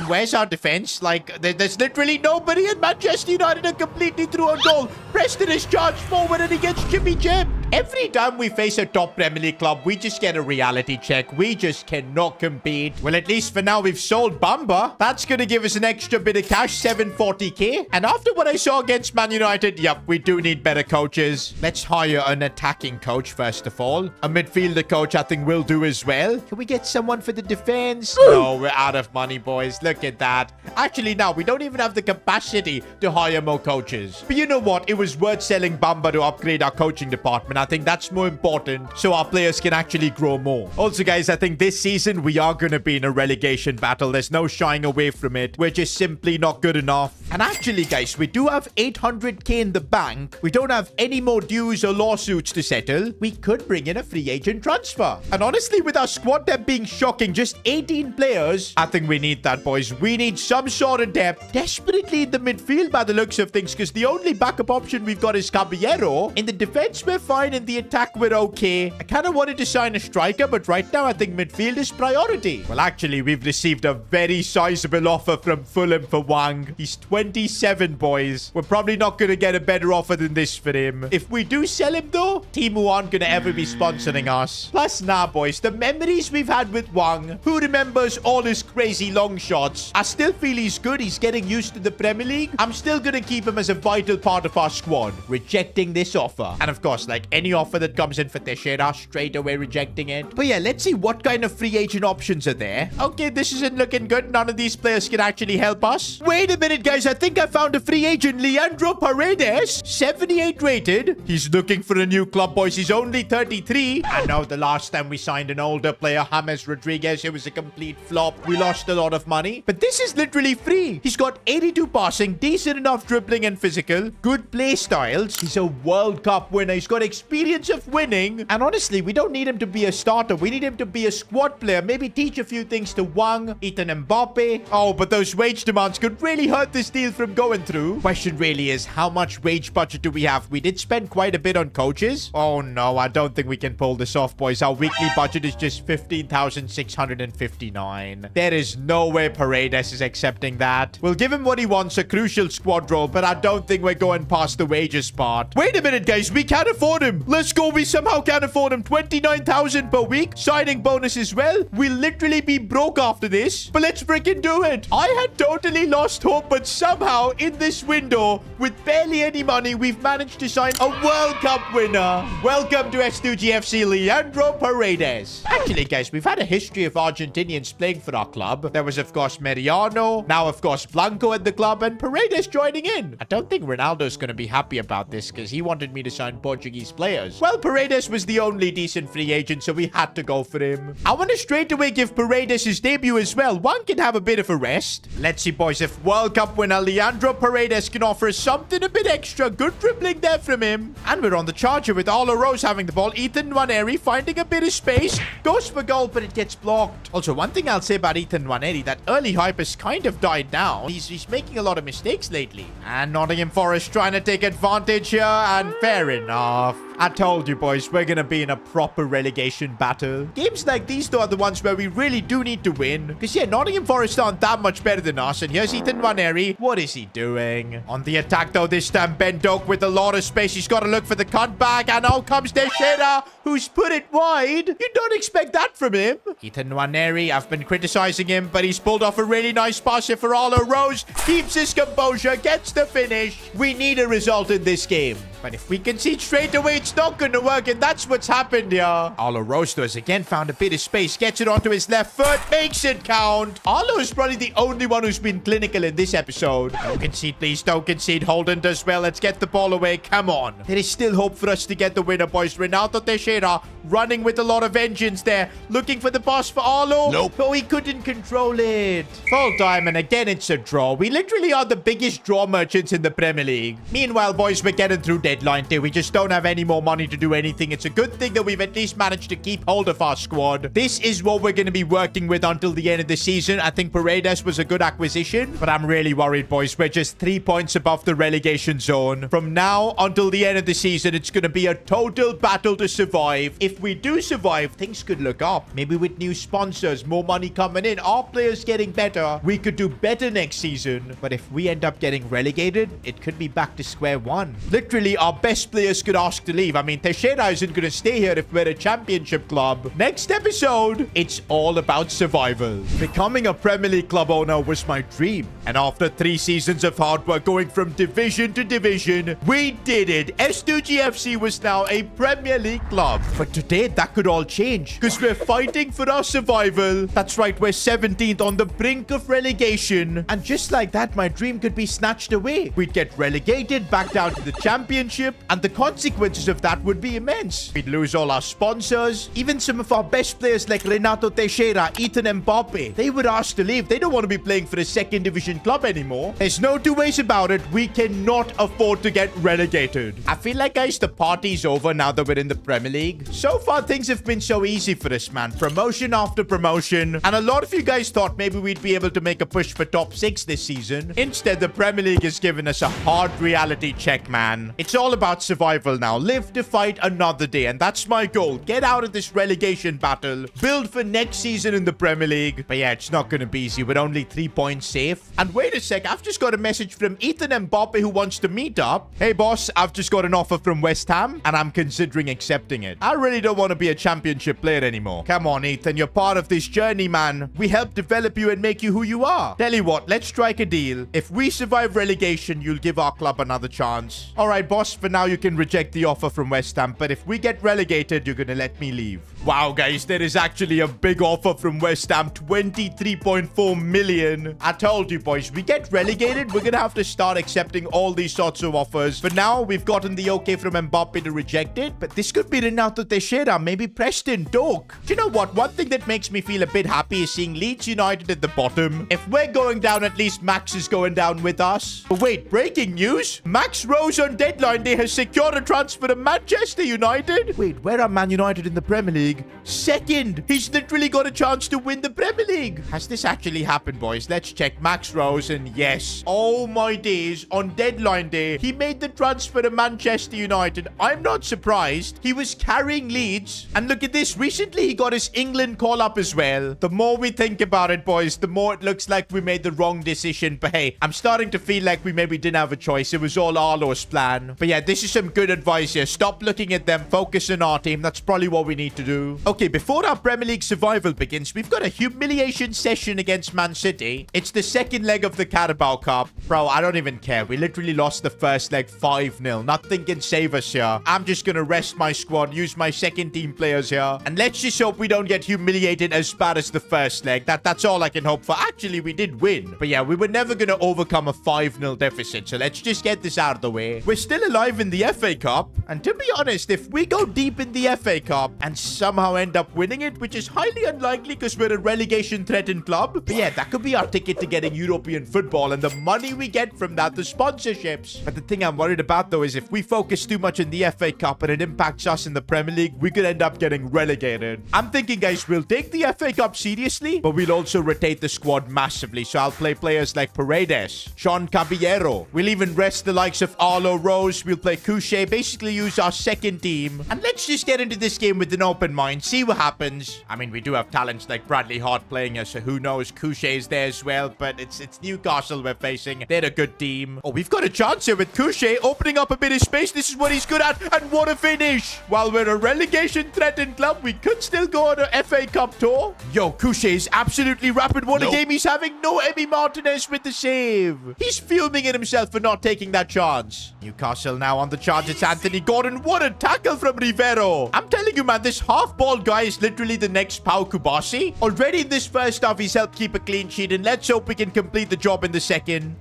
Where's our defense? Like, there's literally nobody, and Manchester United are completely through on goal. Preston is charged forward, and he gets Jimmy Jim. Every time we face a top Premier League club, we just get a reality check. We just cannot compete. Well, at least for now, we've sold Bamba. That's going to give us an extra bit of cash, 740k. And after what I saw against Man United, yep, we do need better coaches. Let's hire an attacking coach, first of all. A midfielder coach, I think, will do as well. Can we get someone for the defense? No, we're out of money, boys. Look at that. Actually, now, we don't even have the capacity to hire more coaches. But you know what? It was worth selling Bamba to upgrade our coaching department. I think that's more important so our players can actually grow more. Also, guys, I think this season we are going to be in a relegation battle. There's no shying away from it. We're just simply not good enough. And actually, guys, we do have 800k in the bank. We don't have any more dues or lawsuits to settle. We could bring in a free agent transfer. And honestly, with our squad depth being shocking, just 18 players, I think we need that, boys. We need some sort of depth desperately in the midfield by the looks of things, because the only backup option we've got is Caballero. In the defense, we're fine. In the attack, we're okay. I kind of wanted to sign a striker, but right now, I think midfield is priority. Well, actually, we've received a very sizable offer from Fulham for Wang. He's 27, boys. We're probably not going to get a better offer than this for him. If we do sell him, though, Timu aren't going to ever be sponsoring us. Plus, nah, boys, the memories we've had with Wang, who remembers all his crazy long shots? I still feel he's good. He's getting used to the Premier League. I'm still going to keep him as a vital part of our squad. Rejecting this offer. And of course, like any offer that comes in for Teixeira, straight away rejecting it. But yeah, let's see what kind of free agent options are there. Okay, this isn't looking good. None of these players can actually help us. Wait a minute, guys. I think I found a free agent. Leandro Paredes, 78 rated. He's looking for a new club, boys. He's only 33. I know the last time we signed an older player, James Rodriguez, it was a complete flop. We lost a lot of money. But this is literally free. He's got 82 passing, decent enough dribbling and physical, good play styles. He's a World Cup winner. He's got experience of winning. And honestly, we don't need him to be a starter. We need him to be a squad player. Maybe teach a few things to Wang, Ethan Mbappe. Oh, but those wage demands could really hurt this deal from going through. Question really is, how much wage budget do we have? We did spend quite a bit on coaches. Oh no, I don't think we can pull this off, boys. Our weekly budget is just 15,659. There is no way Paredes is accepting that. We'll give him what he wants, a crucial squad role, but I don't think we're going past the wages part. Wait a minute, guys. We can't afford him. Let's go. We somehow can't afford him. 29,000 per week. Signing bonus as well. We'll literally be broke after this, but let's freaking do it. I had totally lost hope, but somehow in this window, with barely any money, we've managed to sign a World Cup winner. Welcome to S2G FC, Leandro Paredes. Actually, guys, we've had a history of Argentinians playing for our club. There was, of course, Mariano. Now, of course, Blanco at the club, and Paredes joining in. I don't think Ronaldo's going to be happy about this, because he wanted me to sign Portuguese players. Well, Paredes was the only decent free agent, so we had to go for him. I want to straight away give Paredes his debut as well. One can have a bit of a rest. Let's see, boys, if World Cup winner Leandro Paredes can offer us something a bit extra. Good dribbling there from him. And we're on the charger with Arlo Rose having the ball. Ethan Nwaneri finding a bit of space. Goes for goal, but it gets blocked. Also, one thing I'll say about Ethan Nwaneri, that early hype has kind of died down. He's making a lot of mistakes lately. And Nottingham Forest trying to take advantage here, and fair enough. I told you, boys, we're going to be in a proper relegation battle. Games like these, though, are the ones where we really do need to win. Because, yeah, Nottingham Forest aren't that much better than us. And here's Ethan Nwaneri. What is he doing? On the attack, though, this time, Ben Doak with a lot of space. He's got to look for the cutback. And out comes Teixeira, who's put it wide. You don't expect that from him. Ethan Nwaneri, I've been criticizing him, but he's pulled off a really nice pass here for Arlo Rose. Keeps his composure, gets the finish. We need a result in this game. But if we concede straight away, it's not going to work, and that's what's happened here. Arlo Rose has again found a bit of space, gets it onto his left foot, makes it count. Arlo is probably the only one who's been clinical in this episode. Don't concede, please. Don't concede. Holden does well. Let's get the ball away. Come on. There is still hope for us to get the winner, boys. Renato Teixeira running with a lot of vengeance there. Looking for the pass for Arlo. Nope. Oh, he couldn't control it. Full time, and again, it's a draw. We literally are the biggest draw merchants in the Premier League. Meanwhile, boys, we're getting through deadline day. We just don't have any more money to do anything. It's a good thing that we've at least managed to keep hold of our squad. This is what we're going to be working with until the end of the season. I think Paredes was a good acquisition, but I'm really worried, boys. We're just 3 points above the relegation zone. From now until the end of the season, it's going to be a total battle to survive. If we do survive, things could look up. Maybe with new sponsors, more money coming in, our players getting better, we could do better next season. But if we end up getting relegated, it could be back to square one. Literally, our best players could ask to leave. I mean, Teixeira isn't going to stay here if we're a championship club. Next episode, it's all about survival. Becoming a Premier League club owner was my dream. And after 3 seasons of hard work going from division to division, we did it. S2G FC was now a Premier League club. But today, that could all change because we're fighting for our survival. That's right, we're 17th on the brink of relegation. And just like that, my dream could be snatched away. We'd get relegated back down to the championship, and the consequences of that would be immense. We'd lose all our sponsors. Even some of our best players like Renato Teixeira, Ethan Mbappe, they would ask to leave. They don't want to be playing for a second division club anymore. There's no two ways about it. We cannot afford to get relegated. I feel like, guys, the party's over now that we're in the Premier League. So far, things have been so easy for us, man. Promotion after promotion. And a lot of you guys thought maybe we'd be able to make a push for top 6 this season. Instead, the Premier League has given us a hard reality check, man. It's all about survival now. Live to fight another day. And that's my goal. Get out of this relegation battle. Build for next season in the Premier League. But yeah, it's not going to be easy. We're only 3 points safe. And wait a sec. I've just got a message from Ethan Mbappe who wants to meet up. Hey, boss. I've just got an offer from West Ham and I'm considering accepting it. I really don't want to be a championship player anymore. Come on, Ethan. You're part of this journey, man. We helped develop you and make you who you are. Tell you what, let's strike a deal. If we survive relegation, you'll give our club another chance. All right, boss. For now, you can reject the offer from West Ham. But if we get relegated, you're going to let me leave. Wow, guys. There is actually a big offer from West Ham. 23.4 million. I told you, boys. We get relegated, we're going to have to start accepting all these sorts of offers. For now, we've gotten the okay from Mbappe to reject it. But this could be Renato Teixeira, maybe Preston, Doak. Do you know what? One thing that makes me feel a bit happy is seeing Leeds United at the bottom. If we're going down, at least Max is going down with us. But wait, breaking news? Max Rose on deadline day has secured a transfer to Manchester United. Wait, where are Man United in the Premier League? Second. He's literally got a chance to win the Premier League. Has this actually happened, boys? Let's check. Max Rose, and yes. Oh my days. On deadline day, he made the transfer to Manchester United. I'm not surprised. He was carrying Leeds. And look at this. Recently, he got his England call-up as well. The more we think about it, boys, the more it looks like we made the wrong decision. But hey, I'm starting to feel like we maybe didn't have a choice. It was all Arlo's plan. But yeah, this is some good advice here. Stop looking at them. Focus on our team. That's probably what we need to do. Okay, before our Premier League survival begins, we've got a humiliation session against Man City. It's the second leg of the Carabao Cup. Bro, I don't even care. We literally lost the first leg 5-0. Nothing can save us here. I'm just gonna rest my squad, use my second team players here. And let's just hope we don't get humiliated as bad as the first leg. That's all I can hope for. Actually, we did win. But yeah, we were never gonna overcome a 5-0 deficit. So let's just get this out of the way. We're still alive in the FA Cup. And to be honest, if we go deep in the FA Cup and somehow end up winning it, which is highly unlikely because we're a relegation-threatened club. But yeah, that could be our ticket to getting European football and the money we get from that, the sponsorships. But the thing I'm worried about, though, is if we focus too much in the FA Cup and it impacts us in the Premier League, we could end up getting relegated. I'm thinking, guys, we'll take the FA Cup seriously, but we'll also rotate the squad massively. So I'll play players like Paredes, Sean Caballero. We'll even rest the likes of Arlo Rose. We'll play Couché, basically use our second team. And let's just get into this game with an open mind, see what happens. I mean, we do have talents like Bradley Hart playing here, so who knows? Couché is there as well, but it's Newcastle we're facing. They're a good team. Oh, we've got a chance here with Couché opening up a bit of space. This is what he's good at, and what a finish. While we're a relegation-threatened club, we could still go on a FA Cup tour. Yo, Couché is absolutely rapid. What a game he's having. No Emi Martinez with the save. He's fuming at himself for not taking that chance. Newcastle now on the charge. It's Anthony Gordon. What a tackle from Rivero. I'm telling you, man, this half-ball guy is literally the next Pau Kubasi. Already in this first half, he's helped keep a clean sheet, and let's hope we can complete the job in the second.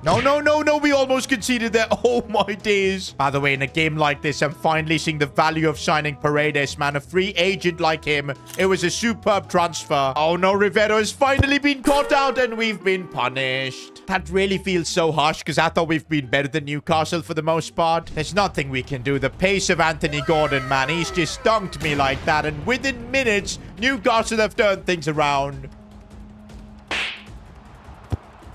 No, no, no, no. We almost conceded there. Oh, my days. By the way, in a game like this, I'm finally seeing the value of signing Paredes, man. A free agent like him. It was a superb transfer. Oh, no. Rivero has finally been caught out, and we've been punished. That really feels so harsh, because I thought we've been better than Newcastle for the most part. There's nothing we can do. The pace of Anthony Gordon, man. He's just dunked me like that, and within minutes, Newcastle have turned things around.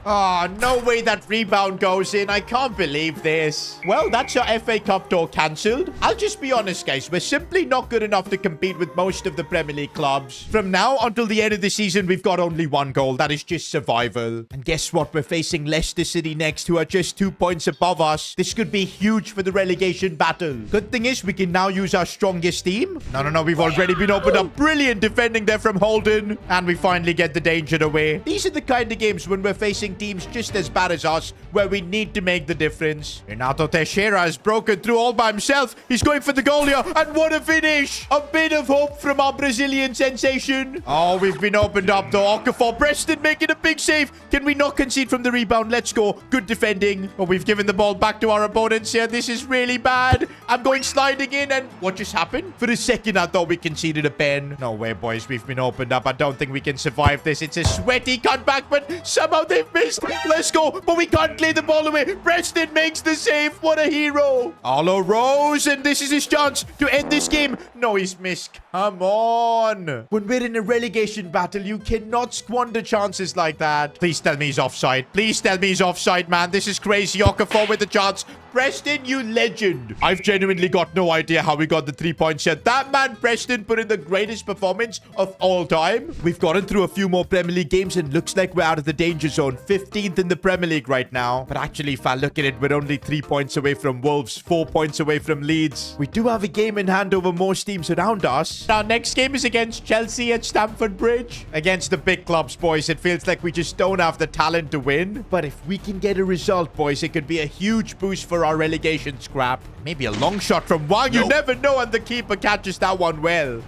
Oh, no way that rebound goes in. I can't believe this. Well, that's your FA Cup tour cancelled. I'll just be honest, guys. We're simply not good enough to compete with most of the Premier League clubs. From now until the end of the season, we've got only one goal. That is just survival. And guess what? We're facing Leicester City next, who are just 2 points above us. This could be huge for the relegation battle. Good thing is we can now use our strongest team. No. We've already been opened up. Brilliant defending there from Holden. And we finally get the danger away. These are the kind of games when we're facing teams just as bad as us, where we need to make the difference. Renato Teixeira has broken through all by himself. He's going for the goal here, and what a finish! A bit of hope from our Brazilian sensation. Oh, we've been opened up though. Okafor, Preston making a big save. Can we not concede from the rebound? Let's go. Good defending. Oh, we've given the ball back to our opponents here. This is really bad. I'm going sliding in, and what just happened? For a second, I thought we conceded a pen. No way, boys. We've been opened up. I don't think we can survive this. It's a sweaty cutback, but somehow they've missed. Let's go. But we can't clear the ball away. Preston makes the save. What a hero. Arlo Rose, and this is his chance to end this game. No, he's missed. Come on. When we're in a relegation battle, you cannot squander chances like that. Please tell me he's offside. Please tell me he's offside, man. This is crazy. Okafor with the chance. Preston, you legend. I've genuinely got no idea how we got the 3 points yet. That man, Preston, put in the greatest performance of all time. We've gotten through a few more Premier League games and looks like we're out of the danger zone. 15th in the Premier League right now. But actually, if I look at it, we're only 3 points away from Wolves, 4 points away from Leeds. We do have a game in hand over most teams around us. Our next game is against Chelsea at Stamford Bridge. Against the big clubs, boys. It feels like we just don't have the talent to win. But if we can get a result, boys, it could be a huge boost for our relegation scrap. Maybe a long shot from Wang. You never know, and the keeper catches that one well.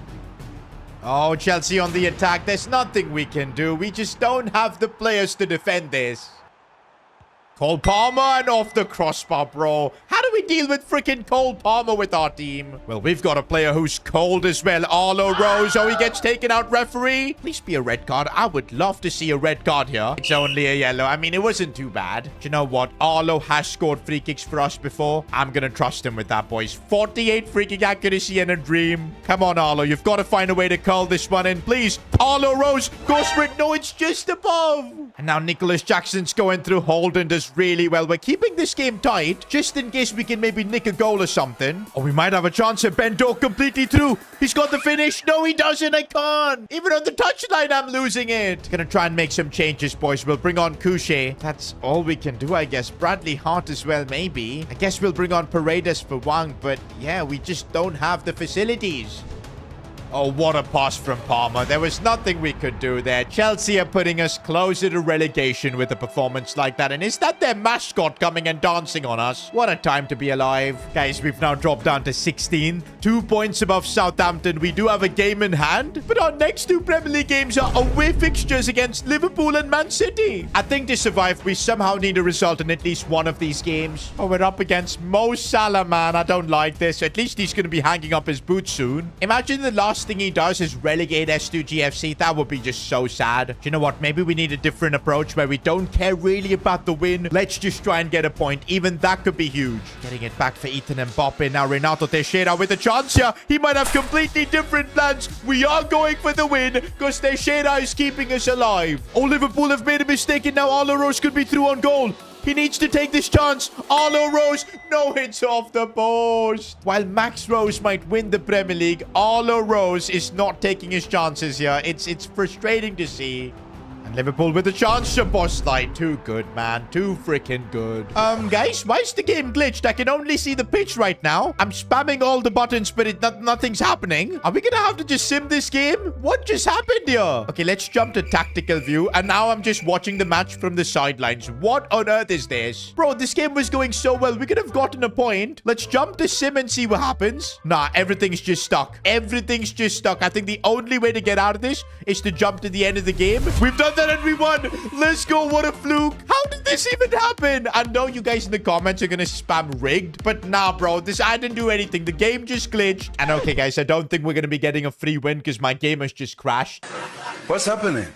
Oh, Chelsea on the attack. There's nothing we can do. We just don't have the players to defend this. Cole Palmer and off the crossbar, bro. How do we deal with freaking Cole Palmer with our team? Well, we've got a player who's cold as well. Arlo Rose. Oh, he gets taken out, referee. Please be a red card. I would love to see a red card here. It's only a yellow. I mean, it wasn't too bad. Do you know what? Arlo has scored free kicks for us before. I'm going to trust him with that, boys. 48 free kick accuracy and a dream. Come on, Arlo. You've got to find a way to curl this one in. Please. Arlo Rose. Go sprint. No, it's just above. And now Nicholas Jackson's going through. Holden does really well. We're keeping this game tight just in case we can maybe nick a goal or something. Or we might have a chance at Bento completely through. He's got the finish. No, he doesn't. I can't. Even on the touchline, I'm losing it. Gonna try and make some changes, boys. We'll bring on Couché. That's all we can do, I guess. Bradley Hart as well, maybe. I guess we'll bring on Paredes for Wang, but yeah, we just don't have the facilities. Oh, what a pass from Palmer. There was nothing we could do there. Chelsea are putting us closer to relegation with a performance like that. And is that their mascot coming and dancing on us? What a time to be alive. Guys, we've now dropped down to 16. 2 points above Southampton. We do have a game in hand. But our next 2 Premier League games are away fixtures against Liverpool and Man City. I think to survive, we somehow need a result in at least one of these games. Oh, we're up against Mo Salah, man. I don't like this. At least he's going to be hanging up his boots soon. Imagine the last thing he does is relegate S2G FC. That would be just so sad. Do you know what? Maybe we need a different approach where we don't care really about the win. Let's just try and get a point. Even that could be huge. Getting it back for Ethan Mbappe. Now Renato Teixeira with a chance here. He might have completely different plans. We are going for the win because Teixeira is keeping us alive. Oh, Liverpool have made a mistake and now Arlo Rose could be through on goal. He needs to take this chance. Arlo Rose. No, hits off the post. While Max Rose might win the Premier League, Arlo Rose is not taking his chances here. It's frustrating to see. And Liverpool with a chance to boss slide. Too good, man. Too freaking good. Guys, why is the game glitched? I can only see the pitch right now. I'm spamming all the buttons, but nothing's happening. Are we gonna have to just sim this game? What just happened here? Okay, let's jump to tactical view. And now I'm just watching the match from the sidelines. What on earth is this? Bro, this game was going so well. We could have gotten a point. Let's jump to sim and see what happens. Nah, everything's just stuck. Everything's just stuck. I think the only way to get out of this is to jump to the end of the game. We've done that and we won. Let's go. What a fluke. How did this even happen? I know you guys in the comments are gonna spam rigged, but nah, bro. I didn't do anything. The game just glitched. And okay, guys, I don't think we're gonna be getting a free win because my game has just crashed. What's happening?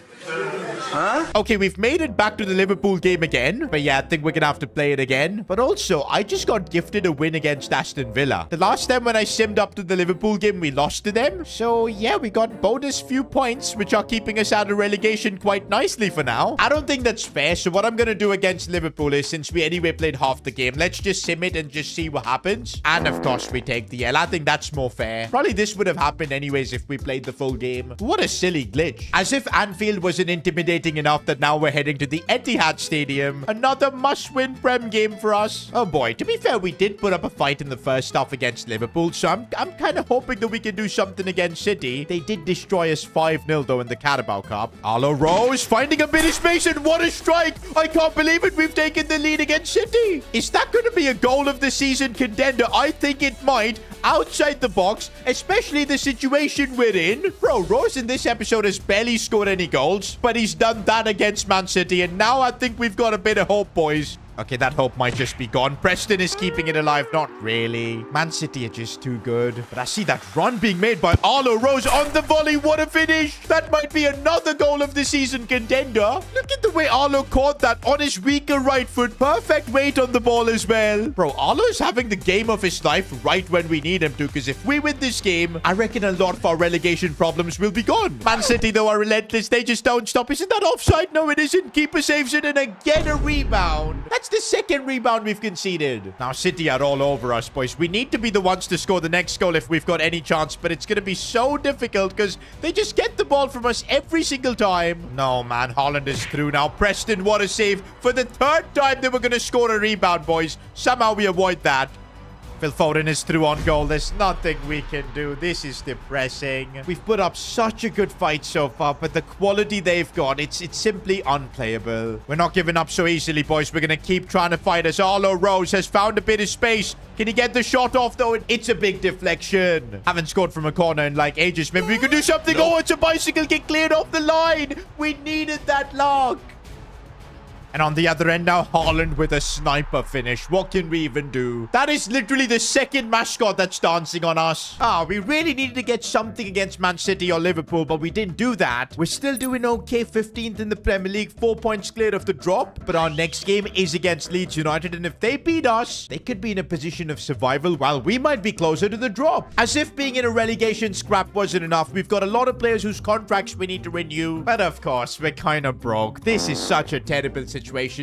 Okay, we've made it back to the Liverpool game again. But yeah, I think we're gonna have to play it again. But also, I just got gifted a win against Aston Villa. The last time when I simmed up to the Liverpool game, we lost to them. So yeah, we got bonus few points, which are keeping us out of relegation quite nicely for now. I don't think that's fair. So what I'm gonna do against Liverpool is, since we anyway played half the game, let's just sim it and just see what happens. And of course, we take the L. I think that's more fair. Probably this would have happened anyways if we played the full game. What a silly glitch. As if Anfield wasn't intimidating enough that now we're heading to the Etihad Stadium. Another must-win Prem game for us. Oh boy, to be fair, we did put up a fight in the first half against Liverpool, so I'm kind of hoping that we can do something against City. They did destroy us 5-0 though in the Carabao Cup. Arlo Rose finding a bit of space, and what a strike. I can't believe it. We've taken the lead against City. Is that going to be a goal of the season contender? I think it might. Outside the box, especially the situation we're in. Bro, Rose in this episode has barely scored any goals, but he's done that against Man City, and now I think we've got a bit of hope, boys. Okay, that hope might just be gone. Preston is keeping it alive. Not really. Man City are just too good. But I see that run being made by Arlo Rose on the volley. What a finish. That might be another goal of the season contender. Look at the way Arlo caught that on his weaker right foot. Perfect weight on the ball as well. Bro, Arlo is having the game of his life right when we need him to. Because if we win this game, I reckon a lot of our relegation problems will be gone. Man City, though, are relentless. They just don't stop. Isn't that offside? No, it isn't. Keeper saves it, and again a rebound. That's the second rebound we've conceded. Now, City are all over us, boys. We need to be the ones to score the next goal if we've got any chance, but it's going to be so difficult because they just get the ball from us every single time. No, man. Holland is through now. Preston, what a save. For the third time, they were going to score a rebound, boys. Somehow we avoid that. Phil Foden is through on goal. There's nothing we can do. This is depressing. We've put up such a good fight so far, but the quality they've got, it's simply unplayable. We're not giving up so easily, boys. We're going to keep trying to fight as Arlo Rose has found a bit of space. Can he get the shot off, though? It's a big deflection. Haven't scored from a corner in like ages. Maybe we could do something. No. Oh, it's a bicycle get cleared off the line. We needed that lock. And on the other end now, Haaland with a sniper finish. What can we even do? That is literally the second mascot that's dancing on us. We really needed to get something against Man City or Liverpool, but we didn't do that. We're still doing okay. 15th in the Premier League, 4 points clear of the drop. But our next game is against Leeds United, and if they beat us, they could be in a position of survival while we might be closer to the drop. As if being in a relegation scrap wasn't enough, we've got a lot of players whose contracts we need to renew. But of course, we're kind of broke. This is such a terrible situation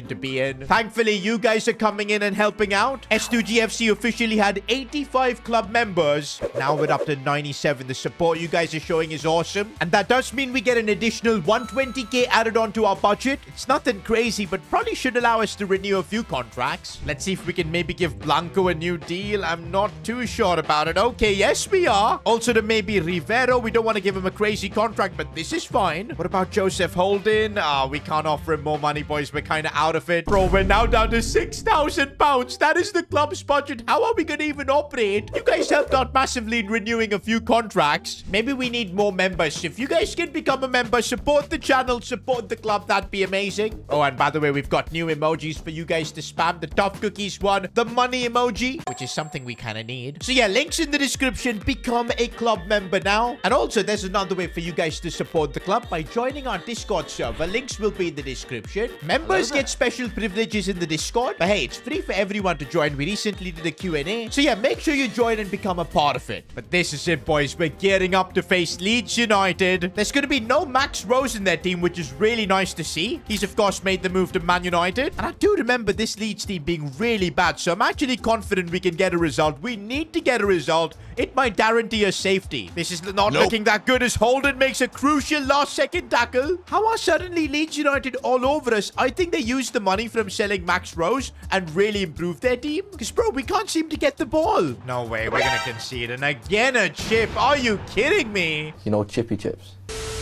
to be in. Thankfully, you guys are coming in and helping out. S2G FC officially had 85 club members. Now we're up to 97. The support you guys are showing is awesome. And that does mean we get an additional 120k added onto our budget. It's nothing crazy, but probably should allow us to renew a few contracts. Let's see if we can maybe give Blanco a new deal. I'm not too sure about it. Okay, yes, we are. Also to maybe Rivero. We don't want to give him a crazy contract, but this is fine. What about Joseph Holden? We can't offer him more money, boys. We're kind of out of it. Bro, we're now down to £6,000. That is the club's budget. How are we going to even operate? You guys helped out massively in renewing a few contracts. Maybe we need more members. If you guys can become a member, support the channel, support the club, that'd be amazing. Oh, and by the way, we've got new emojis for you guys to spam. The tough cookies one, the money emoji, which is something we kind of need. So yeah, links in the description. Become a club member now. And also, there's another way for you guys to support the club by joining our Discord server. Links will be in the description. Members get special privileges in the Discord, but hey, it's free for everyone to join. We recently did a Q&A, so yeah, make sure you join and become a part of it. But this is it, boys. We're gearing up to face Leeds United. There's going to be no Max Rose in their team, which is really nice to see. He's of course made the move to Man United, and I do remember this Leeds team being really bad, so I'm actually confident we can get a result. We need to get a result. It might guarantee us safety. This is not looking that good as Holden makes a crucial last-second tackle. How are suddenly Leeds United all over us? I think they used the money from selling Max Rose and really improved their team. Because, bro, we can't seem to get the ball. No way. We're going to concede. And again, a chip. Are you kidding me? You know, chippy chips.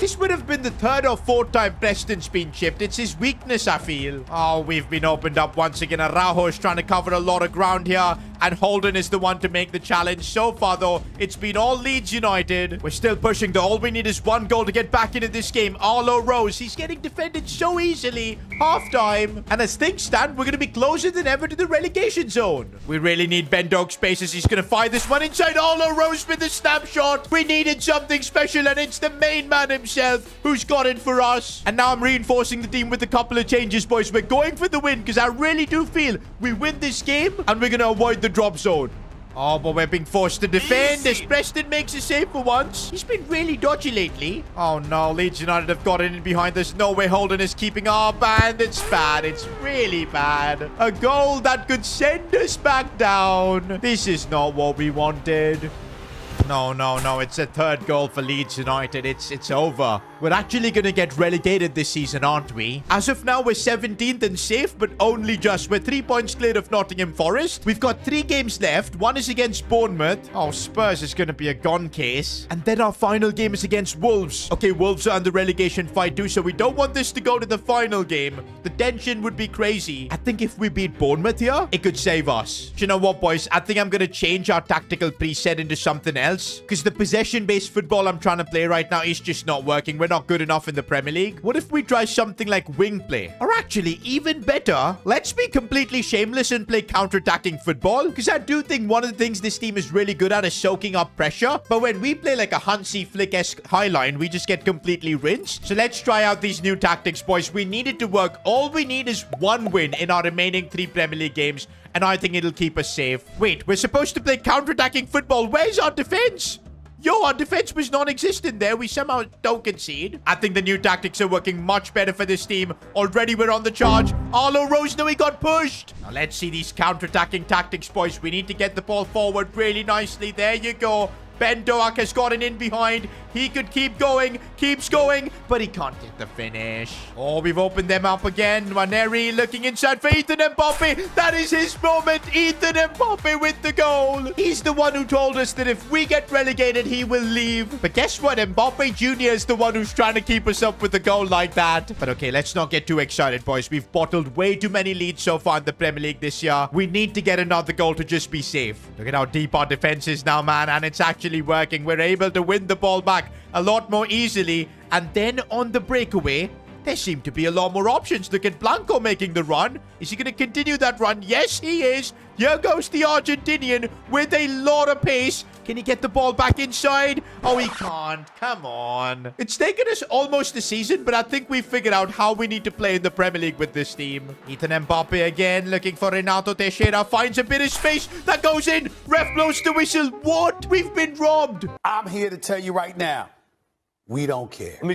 This would have been the third or fourth time Preston's been chipped. It's his weakness, I feel. Oh, we've been opened up once again. Araujo's trying to cover a lot of ground here. and Holden is the one to make the challenge. So far, though, it's been all Leeds United. We're still pushing, though. All we need is one goal to get back into this game. Arlo Rose, he's getting defended so easily. Half-time. And as things stand, we're going to be closer than ever to the relegation zone. We really need Ben Doak spaces. He's going to fire this one inside. Arlo Rose with the snapshot. We needed something special, and it's the main man himself who's got it for us. And now I'm reinforcing the team with a couple of changes, boys. We're going for the win because I really do feel we win this game and we're going to avoid the drop zone. Oh, but we're being forced to defend as Preston makes a save for once. He's been really dodgy lately. Oh, no. Leeds United have gotten in behind. There's no way Holden is keeping our band. It's bad. It's really bad. A goal that could send us back down. This is not what we wanted. No, no, no. It's a third goal for Leeds United. It's over. We're actually going to get relegated this season, aren't we? As of now, we're 17th and safe, but only just. We're 3 points clear of Nottingham Forest. We've got 3 games left. One is against Bournemouth. Oh, Spurs is going to be a gone case. And then our final game is against Wolves. Okay, Wolves are on the relegation fight too, so we don't want this to go to the final game. The tension would be crazy. I think if we beat Bournemouth here, it could save us. Do you know what, boys? I think I'm going to change our tactical preset into something else, because the possession-based football I'm trying to play right now is just not working. We're not good enough in the Premier League. What if we try something like wing play? Or actually, even better, let's be completely shameless and play counter-attacking football, because I do think one of the things this team is really good at is soaking up pressure. But when we play like a Hansi Flick-esque high line, we just get completely rinsed. So let's try out these new tactics, boys. We need it to work. All we need is one win in our remaining 3 Premier League games, and I think it'll keep us safe. Wait, we're supposed to play counter-attacking football. Where's our defense? Yo, our defense was non-existent there. We somehow don't concede. I think the new tactics are working much better for this team. Already we're on the charge. Arlo Rose, no, he got pushed. Now let's see these counter-attacking tactics, boys. We need to get the ball forward really nicely. There you go. Ben Doak has gotten in behind. He could keep going, keeps going, but he can't get the finish. Oh, we've opened them up again. Waneri looking inside for Ethan Mbappe. That is his moment. Ethan Mbappe with the goal. He's the one who told us that if we get relegated, he will leave. But guess what? Mbappe Jr. is the one who's trying to keep us up with a goal like that. But okay, let's not get too excited, boys. We've bottled way too many leads so far in the Premier League this year. We need to get another goal to just be safe. Look at how deep our defense is now, man. And it's actually working. We're able to win the ball back a lot more easily. And then on the breakaway, there seem to be a lot more options. Look at Blanco making the run. Is he going to continue that run? Yes, he is. Here goes the Argentinian with a lot of pace. Can he get the ball back inside? Oh, he can't. Come on. It's taken us almost a season, but I think we've figured out how we need to play in the Premier League with this team. Ethan Mbappe again, looking for Renato Teixeira. Finds a bit of space. That goes in. Ref blows the whistle. What? We've been robbed. I'm here to tell you right now, we don't care. Let me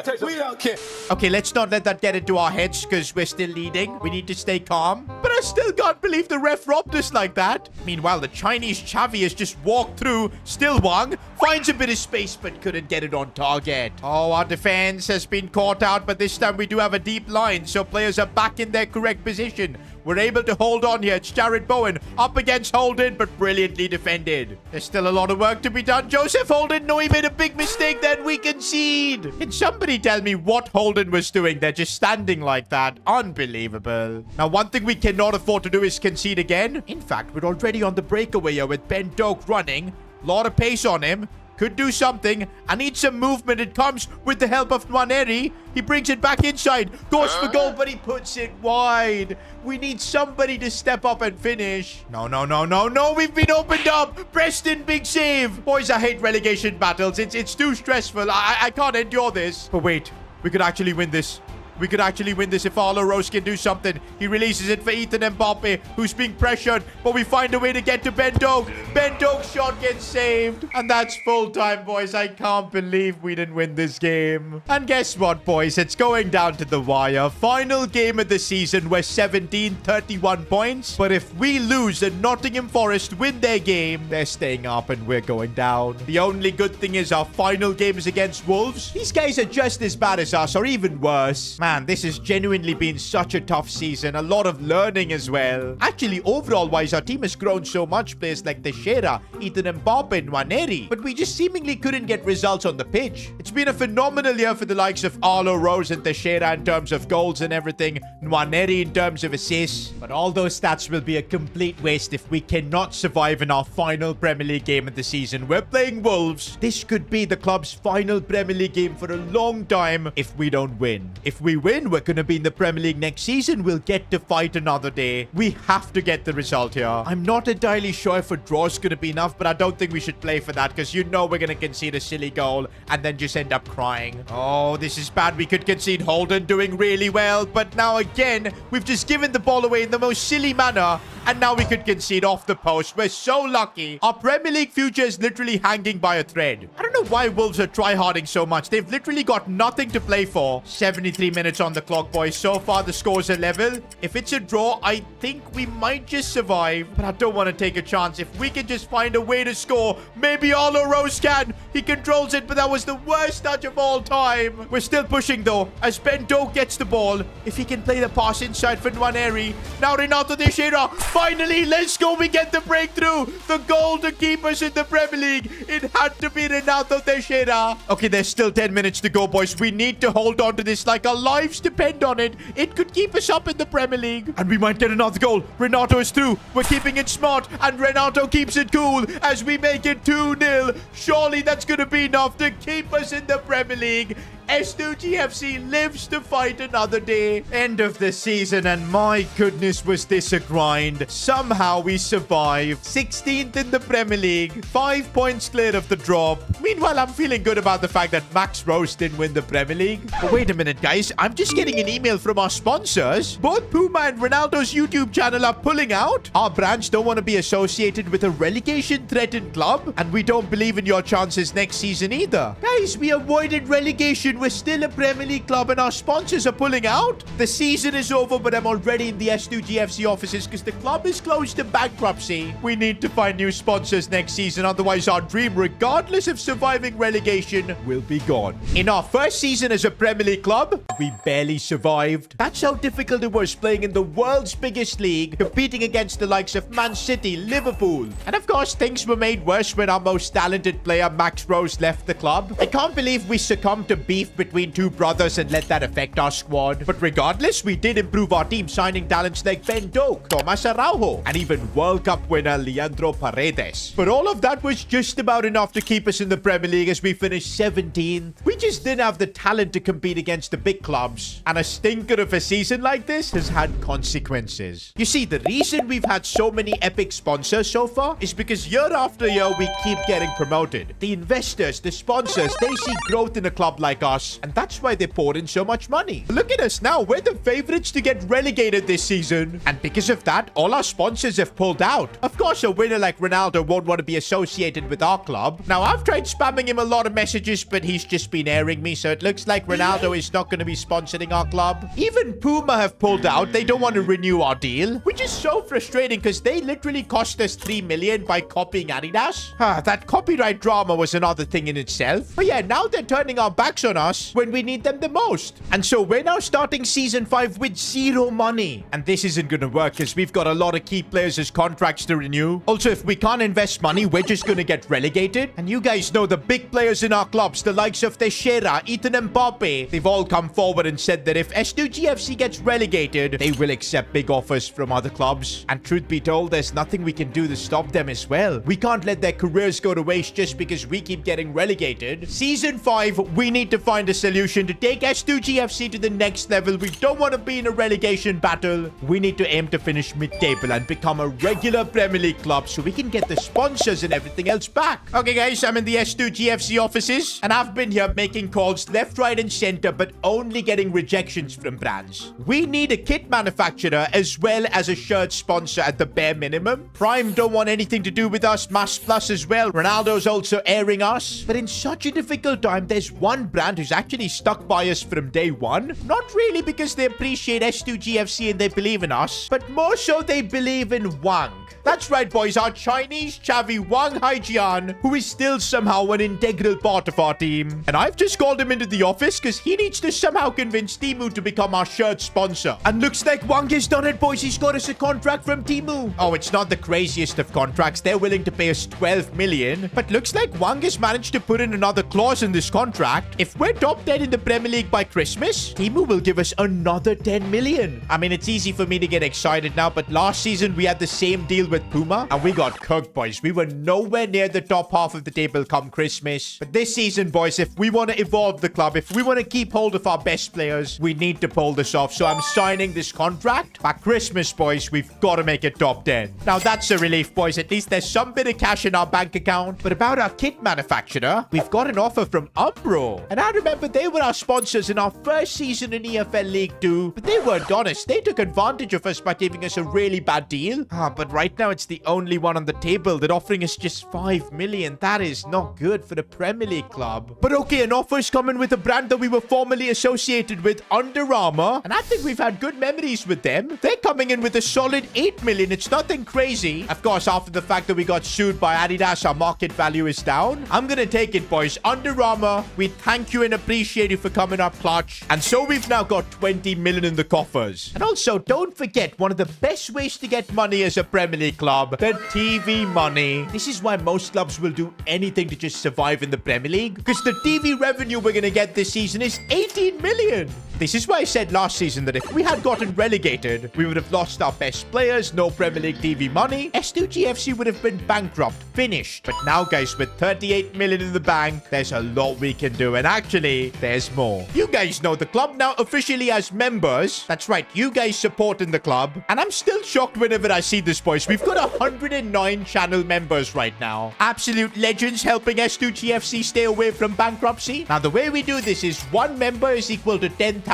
tell you. We don't care. Okay, let's not let that get into our heads because we're still leading. We need to stay calm. But I still can't believe the ref robbed us like that. Meanwhile, the Chinese Xavi has just walked through. Still Wang finds a bit of space but couldn't get it on target. Oh, our defense has been caught out, but this time we do have a deep line, so players are back in their correct position. We're able to hold on here. It's Jared Bowen up against Holden, but brilliantly defended. There's still a lot of work to be done. Joseph Holden, no, he made a big mistake. Then we concede. Can somebody tell me what Holden was doing there, just standing like that? Unbelievable. Now, one thing we cannot afford to do is concede again. In fact, we're already on the breakaway here with Ben Doak running. A lot of pace on him. Could do something. I need some movement. It comes with the help of Nwaneri. He brings it back inside. Goes for goal, but he puts it wide. We need somebody to step up and finish. No, no, no, no, no. We've been opened up. Preston, big save. Boys, I hate relegation battles. It's too stressful. I can't endure this. But wait, we could actually win this. We could actually win this if Arlo Rose can do something. He releases it for Ethan Mbappe, who's being pressured. But we find a way to get to Ben Doak. Ben Doak's shot gets saved. And that's full time, boys. I can't believe we didn't win this game. And guess what, boys? It's going down to the wire. Final game of the season. We're 17, 31 points. But if we lose and Nottingham Forest win their game, they're staying up and we're going down. The only good thing is our final game is against Wolves. These guys are just as bad as us, or even worse. Man, Man, this has genuinely been such a tough season. A lot of learning as well. Actually, overall-wise, our team has grown so much. Players like Teixeira, Ethan Mbappe, and Nwaneri. But we just seemingly couldn't get results on the pitch. It's been a phenomenal year for the likes of Arlo, Rose, and Teixeira in terms of goals and everything. Nwaneri in terms of assists. But all those stats will be a complete waste if we cannot survive in our final Premier League game of the season. We're playing Wolves. This could be the club's final Premier League game for a long time if we don't win. If we win, we're going to be in the Premier League next season. We'll get to fight another day. We have to get the result here. I'm not entirely sure if a draw is going to be enough, but I don't think we should play for that because you know we're going to concede a silly goal and then just end up crying. Oh, this is bad. We could concede Holden doing really well, but now again, we've just given the ball away in the most silly manner, and now we could concede off the post. We're so lucky. Our Premier League future is literally hanging by a thread. I don't know why Wolves are tryharding so much. They've literally got nothing to play for. 73 minutes on the clock, boys. So far, the scores are level. If it's a draw, I think we might just survive, but I don't want to take a chance. If we can just find a way to score, maybe Arlo Rose can. He controls it, but that was the worst touch of all time. We're still pushing, though, as Ben Doak gets the ball. If he can play the pass inside for Nwaneri. Now Renato Teixeira. Finally, let's go. We get the breakthrough. The goal to keep us in the Premier League. It had to be Renato Teixeira. Okay, there's still 10 minutes to go, boys. We need to hold on to this like our lives depend on it. It could keep us up in the Premier League. And we might get another goal. Renato is through. We're keeping it smart. And Renato keeps it cool as we make it 2-0. Surely that's going to be enough to keep us in the Premier League. S2G FC lives to fight another day. End of the season, and my goodness, was this a grind. Somehow we survived. 16th in the Premier League. 5 points clear of the drop. Meanwhile, I'm feeling good about the fact that Max Rose didn't win the Premier League. But wait a minute, guys. I'm just getting an email from our sponsors. Both Puma and Ronaldo's YouTube channel are pulling out. Our brands don't want to be associated with a relegation-threatened club, and we don't believe in your chances next season either. Guys, we avoided relegation. We're still a Premier League club and our sponsors are pulling out. The season is over, but I'm already in the S2G FC offices because the club is close to bankruptcy. We need to find new sponsors next season, otherwise our dream, regardless of surviving relegation, will be gone. In our first season as a Premier League club, we barely survived. That's how difficult it was playing in the world's biggest league, competing against the likes of Man City, Liverpool. And of course, things were made worse when our most talented player, Max Rose, left the club. I can't believe we succumbed to beef between two brothers and let that affect our squad. But regardless, we did improve our team, signing talents like Ben Doak, Thomas Araujo, and even World Cup winner Leandro Paredes. But all of that was just about enough to keep us in the Premier League as we finished 17th. We just didn't have the talent to compete against the big clubs. And a stinker of a season like this has had consequences. You see, the reason we've had so many epic sponsors so far is because year after year, we keep getting promoted. The investors, the sponsors, they see growth in a club like us, and that's why they poured in so much money. Look at us now. We're the favorites to get relegated this season. And because of that, all our sponsors have pulled out. Of course, a winner like Ronaldo won't want to be associated with our club. Now, I've tried spamming him a lot of messages, but he's just been airing me, so it looks like Ronaldo is not going to be sponsoring our club. Even Puma have pulled out. They don't want to renew our deal, which is so frustrating because they literally cost us 3 million by copying Adidas. That copyright drama was another thing in itself. But yeah, now they're turning our backs on us when we need them the most. And so we're now starting season 5 with 0 money. And this isn't going to work because we've got a lot of key players as contracts to renew. Also, if we can't invest money, we're just going to get relegated. And you guys know the big players in our clubs, the likes of Teixeira, Ethan Mbappe, they've all come forward and said that if S2G FC gets relegated, they will accept big offers from other clubs. And truth be told, there's nothing we can do to stop them as well. We can't let their careers go to waste just because we keep getting relegated. Season 5, we need to find a solution to take S2G FC to the next level. We don't want to be in a relegation battle. We need to aim to finish mid-table and become a regular Premier League club so we can get the sponsors and everything else back. Okay, guys, I'm in the S2G FC offices, and I've been here making calls left, right, and center, but only getting rejections from brands. We need a kit manufacturer as well as a shirt sponsor at the bare minimum. Prime don't want anything to do with us. Mass Plus as well. Ronaldo's also airing us. But in such a difficult time, there's one brand who's actually stuck by us from day one. Not really because they appreciate S2G FC and they believe in us, but more so they believe in Wang. That's right, boys. Our Chinese Chavi Wang Haijian, who is still somehow an integral part of our team. And I've just called him into the office because he needs to somehow convince Temu to become our shirt sponsor. And looks like Wang has done it, boys. He's got us a contract from Temu. Oh, it's not the craziest of contracts. They're willing to pay us 12 million. But looks like Wang has managed to put in another clause in this contract. If we're top 10 in the Premier League by Christmas, Temu will give us another 10 million. I mean, it's easy for me to get excited now, but last season we had the same deal with Puma and we got cooked, boys. We were nowhere near the top half of the table come Christmas. But this season, boys, if we want to evolve the club, if we want to keep hold of our best players, we need to pull this off. So I'm signing this contract. By Christmas, boys, we've got to make it top 10. Now that's a relief, boys. At least there's some bit of cash in our bank account. But about our kit manufacturer, we've got an offer from Umbro. And I remember they were our sponsors in our first season in EFL League 2. But they weren't honest. They took advantage of us by giving us a really bad deal. But right now it's the only one on the table that offering us just 5 million. That is not good for the Premier League club. But okay, an offer's coming with a brand that we were formerly associated with, Under Armour. And I think we've had good memories with them. They're coming in with a solid 8 million. It's nothing crazy. Of course, after the fact that we got sued by Adidas, our market value is down. I'm gonna take it, boys. Under Armour, we thank you and appreciate you for coming up clutch. And so we've now got 20 million in the coffers. And also, don't forget, one of the best ways to get money as a Premier League club, the TV money. This is why most clubs will do anything to just survive in the Premier League, because the TV revenue we're gonna get this season is 18 million. This is why I said last season that if we had gotten relegated, we would have lost our best players, no Premier League TV money. S2G FC would have been bankrupt, finished. But now, guys, with 38 million in the bank, there's a lot we can do. And actually, there's more. You guys know the club now officially has members. That's right, you guys supporting the club. And I'm still shocked whenever I see this, boys. We've got 109 channel members right now. Absolute legends helping S2G FC stay away from bankruptcy. Now, the way we do this is one member is equal to £10,000.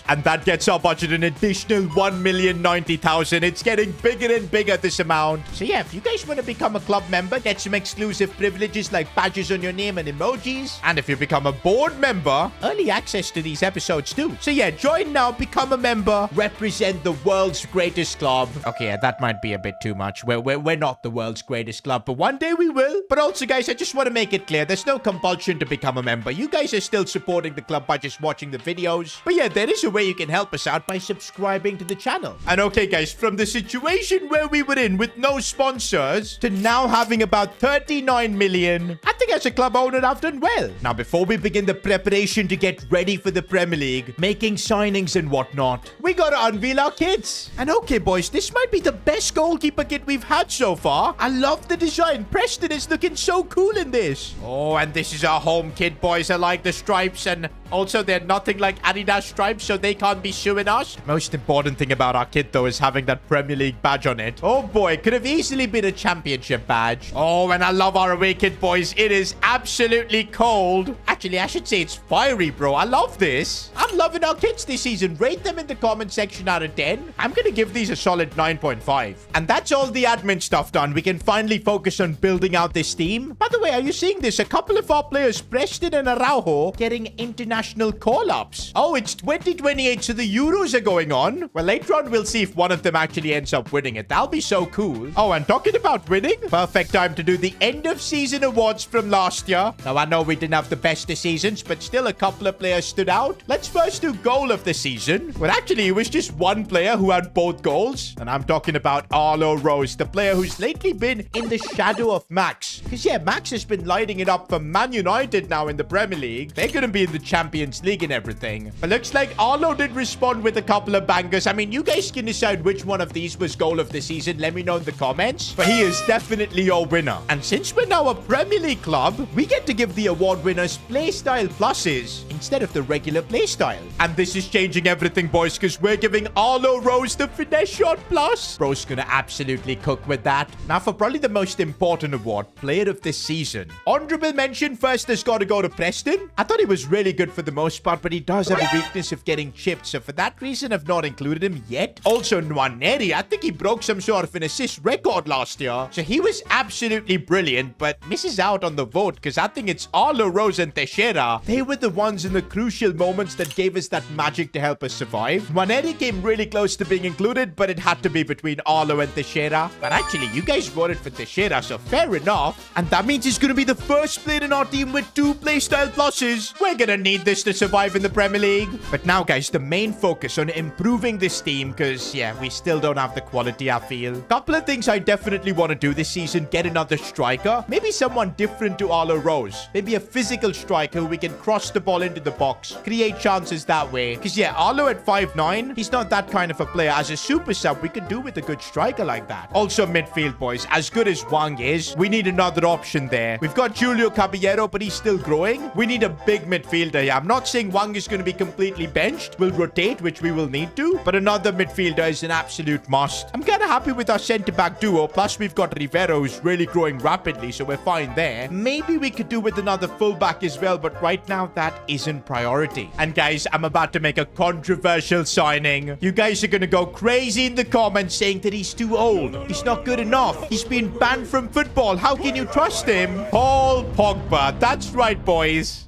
And that gets our budget an additional 1,090,000. It's getting bigger and bigger, this amount. So yeah, if you guys want to become a club member, get some exclusive privileges like badges on your name and emojis. And if you become a board member, early access to these episodes too. So yeah, join now, become a member, represent the world's greatest club. Okay, yeah, that might be a bit too much. We're not the world's greatest club, but one day we will. But also, guys, I just want to make it clear, there's no compulsion to become a member. You guys are still supporting the club by just watching the videos. But yeah, there is a way you can help us out by subscribing to the channel. And okay, guys, from the situation where we were in with no sponsors to now having about 39 million, I think as a club owner, I've done well. Now, before we begin the preparation to get ready for the Premier League, making signings and whatnot, we gotta unveil our kits. And okay, boys, this might be the best goalkeeper kit we've had so far. I love the design. Preston is looking so cool in this. Oh, and this is our home kit, boys. I like the stripes, and also they're nothing like Adidas stripes, so they can't be suing us. Most important thing about our kit, though, is having that Premier League badge on it. Oh boy, could have easily been a championship badge. Oh, and I love our away kit, boys. It is absolutely cold. Actually, I should say it's fiery, bro. I love this. I'm loving our kits this season. Rate them in the comment section out of 10. I'm gonna give these a solid 9.5. And that's all the admin stuff done. We can finally focus on building out this team. By the way, are you seeing this? A couple of our players, Preston and Araujo, getting international call-ups. Oh, it's 2028, so the Euros are going on. Well, later on, we'll see if one of them actually ends up winning it. That'll be so cool. Oh, and talking about winning, perfect time to do the end-of-season awards from last year. Now, I know we didn't have the best of seasons, but still a couple of players stood out. Let's first do goal of the season. Well, actually, it was just one player who had both goals. And I'm talking about Arlo Rose, the player who's lately been in the shadow of Max. Because, yeah, Max has been lighting it up for Man United now in the Premier League. They're going to be in the Champions League and everything. But looks like Arlo did respond with a couple of bangers. I mean, you guys can decide which one of these was goal of the season. Let me know in the comments. But he is definitely your winner. And since we're now a Premier League club, we get to give the award winners playstyle pluses instead of the regular playstyle. And this is changing everything, boys, because we're giving Arlo Rose the finesse shot plus. Bro's gonna absolutely cook with that. Now, for probably the most important award, player of this season. Honorable mention first has got to go to Preston. I thought he was really good for the most part, but he does have a weakness of getting chipped. So for that reason, I've not included him yet. Also, Nwaneri, I think he broke some sort of an assist record last year. So he was absolutely brilliant, but misses out on the vote because I think it's Arlo Rose and Teixeira, they were the ones in the crucial moments that gave us that magic to help us survive. Maneri came really close to being included, but it had to be between Arlo and Teixeira. But actually, you guys voted for Teixeira, so fair enough. And that means he's going to be the first player in our team with 2 playstyle pluses. We're going to need this to survive in the Premier League. But now, guys, the main focus on improving this team, because, yeah, we still don't have the quality, I feel. Couple of things I definitely want to do this season. Get another striker. Maybe someone different to Arlo Rose. Maybe a physical striker who we can cross the ball into the box. Create chances that way. Because, yeah, Arlo at 5'9", he's not that kind of a player. As a super sub, we could do with a good striker like that. Also, midfield, boys. As good as Wang is, we need another option there. We've got Julio Caballero, but he's still growing. We need a big midfielder here. I'm not saying Wang is going to be completely benched. We'll rotate, which we will need to. But another midfielder is an absolute must. I'm kind of happy with our centre-back duo. Plus, we've got Rivero, who's really growing rapidly, so we're fine there. Maybe we could do with another fullback as well, but right now, that isn't priority. And guys, I'm about to make a controversial signing. You guys are going to go crazy in the comments saying that he's too old. He's not good enough. He's been banned from football. How can you trust him? Paul Pogba. That's right, boys.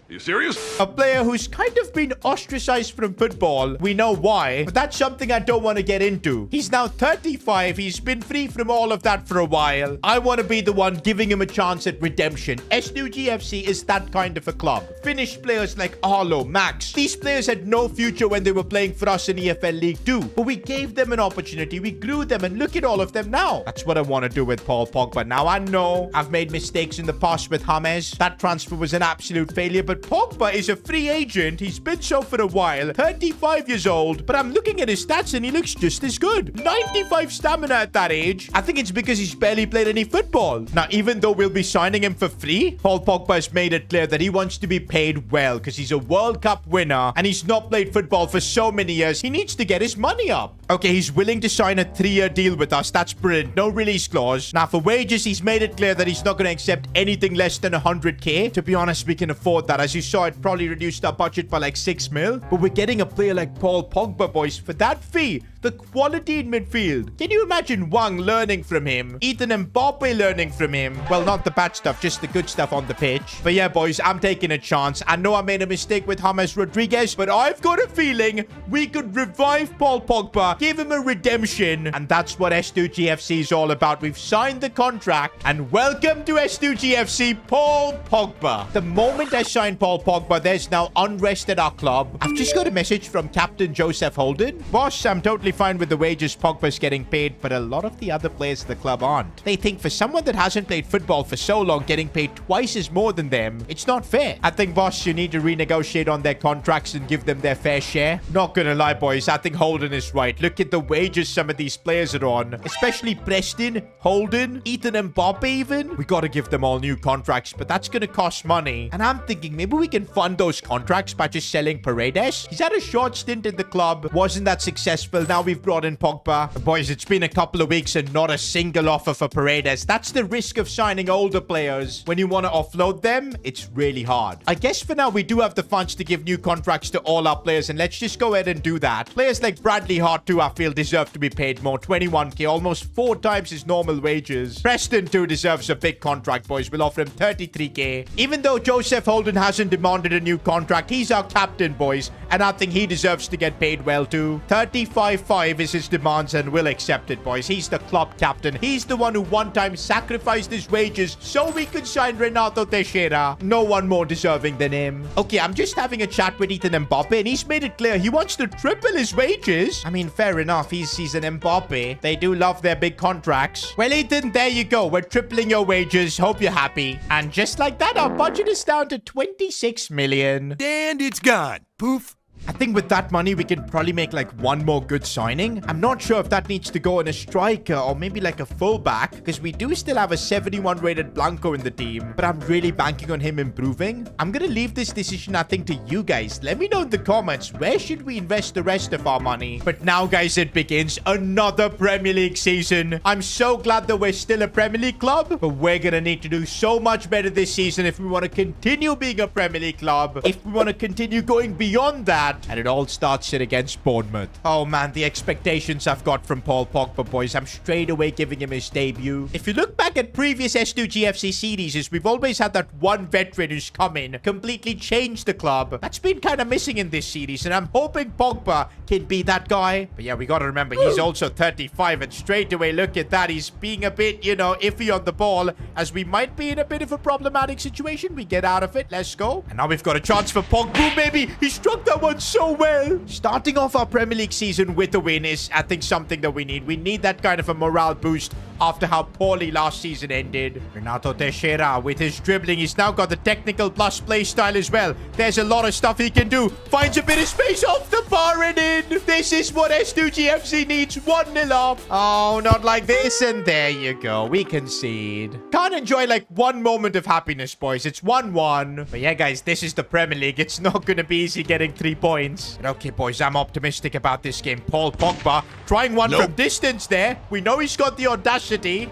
You serious? A player who's kind of been ostracized from football. We know why, but that's something I don't want to get into. He's now 35. He's been free from all of that for a while. I want to be the one giving him a chance at redemption. S2G FC is that kind of a club. Finnish players like Arlo, Max. These players had no future when they were playing for us in EFL League 2, but we gave them an opportunity. We grew them, and look at all of them now. That's what I want to do with Paul Pogba. Now, I know I've made mistakes in the past with James. That transfer was an absolute failure, but Pogba is a free agent. He's been so for a while. 35 years old. But I'm looking at his stats and he looks just as good. 95 stamina at that age. I think it's because he's barely played any football. Now, even though we'll be signing him for free, Paul Pogba has made it clear that he wants to be paid well because he's a World Cup winner and he's not played football for so many years. He needs to get his money up. Okay, he's willing to sign a 3-year deal with us. That's brilliant. No release clause. Now, for wages, he's made it clear that he's not going to accept anything less than 100k. To be honest, we can afford that. As you saw, it probably reduced our budget by like 6 mil. But we're getting a player like Paul Pogba, boys, for that fee. The quality in midfield. Can you imagine Wang learning from him? Ethan Mbappe learning from him? Well, not the bad stuff, just the good stuff on the pitch. But yeah, boys, I'm taking a chance. I know I made a mistake with James Rodriguez, but I've got a feeling we could revive Paul Pogba, give him a redemption. And that's what S2G FC is all about. We've signed the contract. And welcome to S2G FC, Paul Pogba. The moment I signed Paul Pogba, there's now unrest at our club. I've just got a message from Captain Joseph Holden. Boss, I'm totally fine with the wages Pogba's getting paid, but a lot of the other players of the club aren't. They think for someone that hasn't played football for so long, getting paid twice as more than them, it's not fair. I think, boss, you need to renegotiate on their contracts and give them their fair share. Not gonna lie, boys, I think Holden is right. Look at the wages some of these players are on, especially Preston, Holden, Ethan Mbappe even. We gotta give them all new contracts, but that's gonna cost money. And I'm thinking maybe we can fund those contracts by just selling Paredes. He's had a short stint in the club, wasn't that successful. Now we've brought in Pogba. Boys, it's been a couple of weeks and not a single offer for Paredes. That's the risk of signing older players. When you want to offload them, it's really hard. I guess for now, we do have the funds to give new contracts to all our players, and let's just go ahead and do that. Players like Bradley Hart, too, I feel deserve to be paid more. 21k, almost 4 times his normal wages. Preston, too, deserves a big contract, boys. We'll offer him 33k. Even though Joseph Holden hasn't demanded a new contract, he's our captain, boys, and I think he deserves to get paid well, too. 35.5 is his demands, and we'll accept it, boys. He's the club captain. He's the one who one time sacrificed his wages so we could sign Renato Teixeira. No one more deserving than him. Okay, I'm just having a chat with Ethan Mbappe, and he's made it clear he wants to triple his wages. I mean, fair enough. He's an Mbappe. They do love their big contracts. Well, Ethan, there you go. We're tripling your wages. Hope you're happy. And just like that, our budget is down to 26 million. And it's gone. Poof. I think with that money, we can probably make like one more good signing. I'm not sure if that needs to go on a striker or maybe like a fullback, because we do still have a 71 rated Blanco in the team, but I'm really banking on him improving. I'm going to leave this decision, I think, to you guys. Let me know in the comments, where should we invest the rest of our money? But now, guys, it begins another Premier League season. I'm so glad that we're still a Premier League club, but we're going to need to do so much better this season if we want to continue being a Premier League club. If we want to continue going beyond that, that. And it all starts it against Bournemouth. Oh, man, the expectations I've got from Paul Pogba, boys. I'm straight away giving him his debut. If you look back at previous S2G FC series, we've always had that one veteran who's come in, completely changed the club. That's been kind of missing in this series, and I'm hoping Pogba can be that guy. But yeah, we got to remember, he's also 35, and straight away, look at that. He's being a bit, you know, iffy on the ball, as we might be in a bit of a problematic situation. We get out of it. Let's go. And now we've got a chance for Pogba, baby. He struck that one so well. Starting off our Premier League season with a win is, I think, something that we need. We need that kind of a morale boost after how poorly last season ended. Renato Teixeira with his dribbling. He's now got the technical plus play style as well. There's a lot of stuff he can do. Finds a bit of space off the bar and in. This is what S2G FC needs. 1-0 up. Oh, not like this. And there you go. We concede. Can't enjoy like one moment of happiness, boys. It's 1-1. But yeah, guys, this is the Premier League. It's not going to be easy getting 3 points. But okay, boys, I'm optimistic about this game. Paul Pogba trying one from distance there. We know he's got the audacity.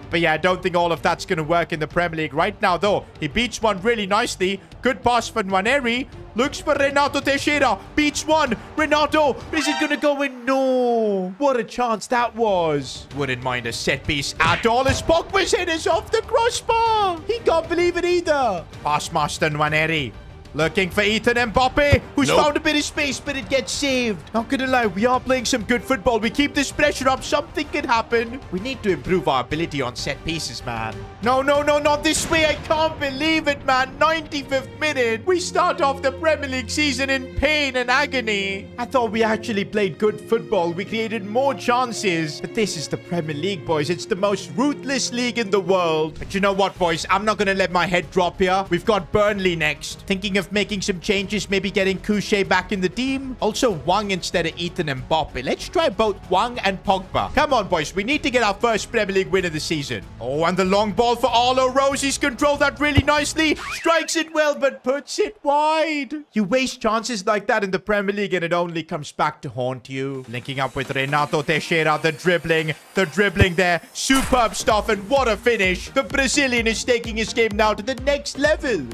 But yeah, I don't think all of that's going to work in the Premier League right now, though. He beats one really nicely. Good pass for Nwaneri. Looks for Renato Teixeira. Beats one. Renato. Is it going to go in? No. What a chance that was. Wouldn't mind a set piece at all as Pogba's head is off the crossbar. He can't believe it either. Pass master Nwaneri. Looking for Ethan Mbappe, who's found a bit of space, but it gets saved. Not gonna lie, we are playing some good football. We keep this pressure up. Something can happen. We need to improve our ability on set pieces, man. No, no, no, not this way. I can't believe it, man. 95th minute. We start off the Premier League season in pain and agony. I thought we actually played good football. We created more chances. But this is the Premier League, boys. It's the most ruthless league in the world. But you know what, boys? I'm not gonna let my head drop here. We've got Burnley next. Thinking of making some changes, maybe getting Couché back in the team. Also, Wang instead of Ethan and Mbappe. Let's try both Wang and Pogba. Come on, boys. We need to get our first Premier League win of the season. Oh, and the long ball for Arlo Rose. He's controlled that really nicely. Strikes it well, but puts it wide. You waste chances like that in the Premier League, and it only comes back to haunt you. Linking up with Renato Teixeira. The dribbling there. Superb stuff, and what a finish. The Brazilian is taking his game now to the next level.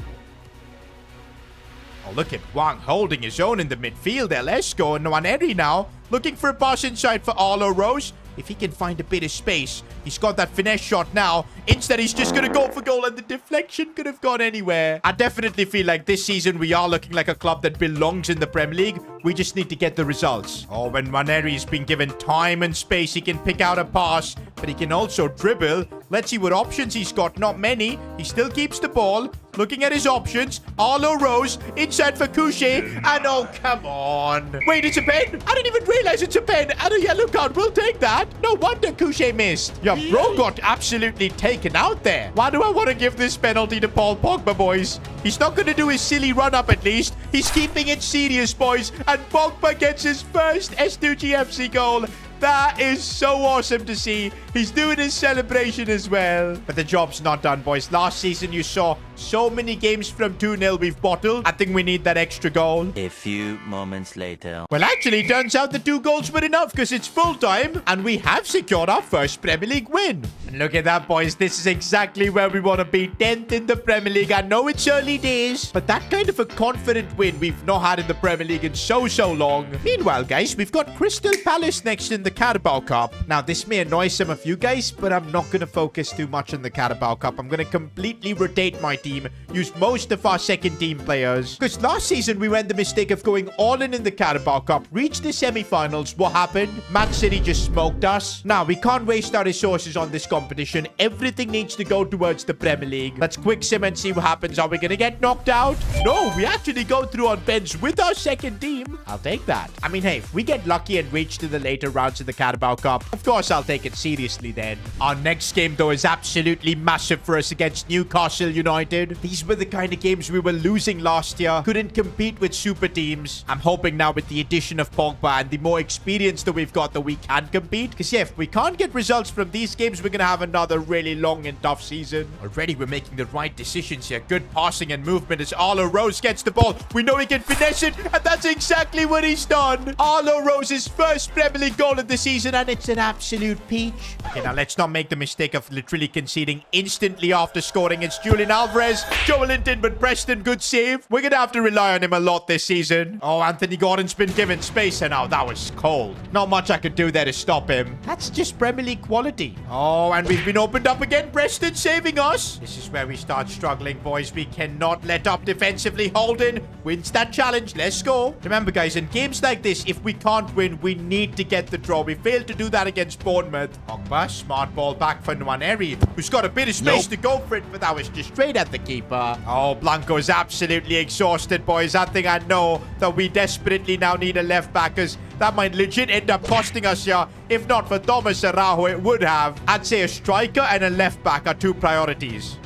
Oh, look at Wang holding his own in the midfield there. Let's go. Nwaneri now looking for a pass inside for Arlo Rose. If he can find a bit of space. He's got that finesse shot now. Instead, he's just going to go for goal, and the deflection could have gone anywhere. I definitely feel like this season we are looking like a club that belongs in the Premier League. We just need to get the results. Oh, when Nwaneri's been given time and space, he can pick out a pass, but he can also dribble. Let's see what options he's got. Not many. He still keeps the ball. Looking at his options. Arlo Rose inside for Couché. And oh, come on. Wait, it's a pen? I didn't even realize it's a pen. And a yellow card. We'll take that. No wonder Couché missed. Yeah, bro got absolutely taken out there. Why do I want to give this penalty to Paul Pogba, boys? He's not going to do his silly run-up at least. He's keeping it serious, boys. And Pogba gets his first S2G FC goal. That is so awesome to see. He's doing his celebration as well. But the job's not done, boys. Last season, you saw so many games from 2-0 we've bottled. I think we need that extra goal. A few moments later. Well, actually, turns out the 2 goals were enough because it's full time. And we have secured our first Premier League win. And look at that, boys. This is exactly where we want to be. 10th in the Premier League. I know it's early days, but that kind of a confident win we've not had in the Premier League in so long. Meanwhile, guys, we've got Crystal Palace next in the Carabao Cup. Now, this may annoy some of you guys, but I'm not going to focus too much on the Carabao Cup. I'm going to completely rotate my team, use most of our second team players. Because last season, we made the mistake of going all in the Carabao Cup, reached the semi-finals. What happened? Man City just smoked us. Now, we can't waste our resources on this competition. Everything needs to go towards the Premier League. Let's quick sim and see what happens. Are we going to get knocked out? No, we actually go through on bench with our second team. I'll take that. I mean, hey, if we get lucky and reach to the later rounds of the Carabao Cup, of course I'll take it seriously then. Our next game, though, is absolutely massive for us against Newcastle United. These were the kind of games we were losing last year. Couldn't compete with super teams. I'm hoping now with the addition of Pogba and the more experience that we've got that we can compete. Because yeah, if we can't get results from these games, we're going to have another really long and tough season. Already we're making the right decisions here. Good passing and movement as Arlo Rose gets the ball. We know he can finesse it, and that's exactly what he's done. Arlo Rose's first Premier League goal of the season, and it's an absolute peach. Okay, now let's not make the mistake of literally conceding instantly after scoring. It's Julian Alvarez. says. Joe Linton, but Preston, good save. We're going to have to rely on him a lot this season. Oh, Anthony Gordon's been given space, and now that was cold. Not much I could do there to stop him. That's just Premier League quality. Oh, and we've been opened up again. Preston saving us. This is where we start struggling, boys. We cannot let up defensively. Holden wins that challenge. Let's go. Remember, guys, in games like this, if we can't win, we need to get the draw. We failed to do that against Bournemouth. Pogba, smart ball back for Nwaneri, who's got a bit of space to go for it, but that was just straight at the keeper. Oh, Blanco is absolutely exhausted, boys. I think I know that we desperately now need a left back, because that might legit end up costing us here. If not for Thomas Araujo, it would have. I'd say a striker and a left back are two priorities.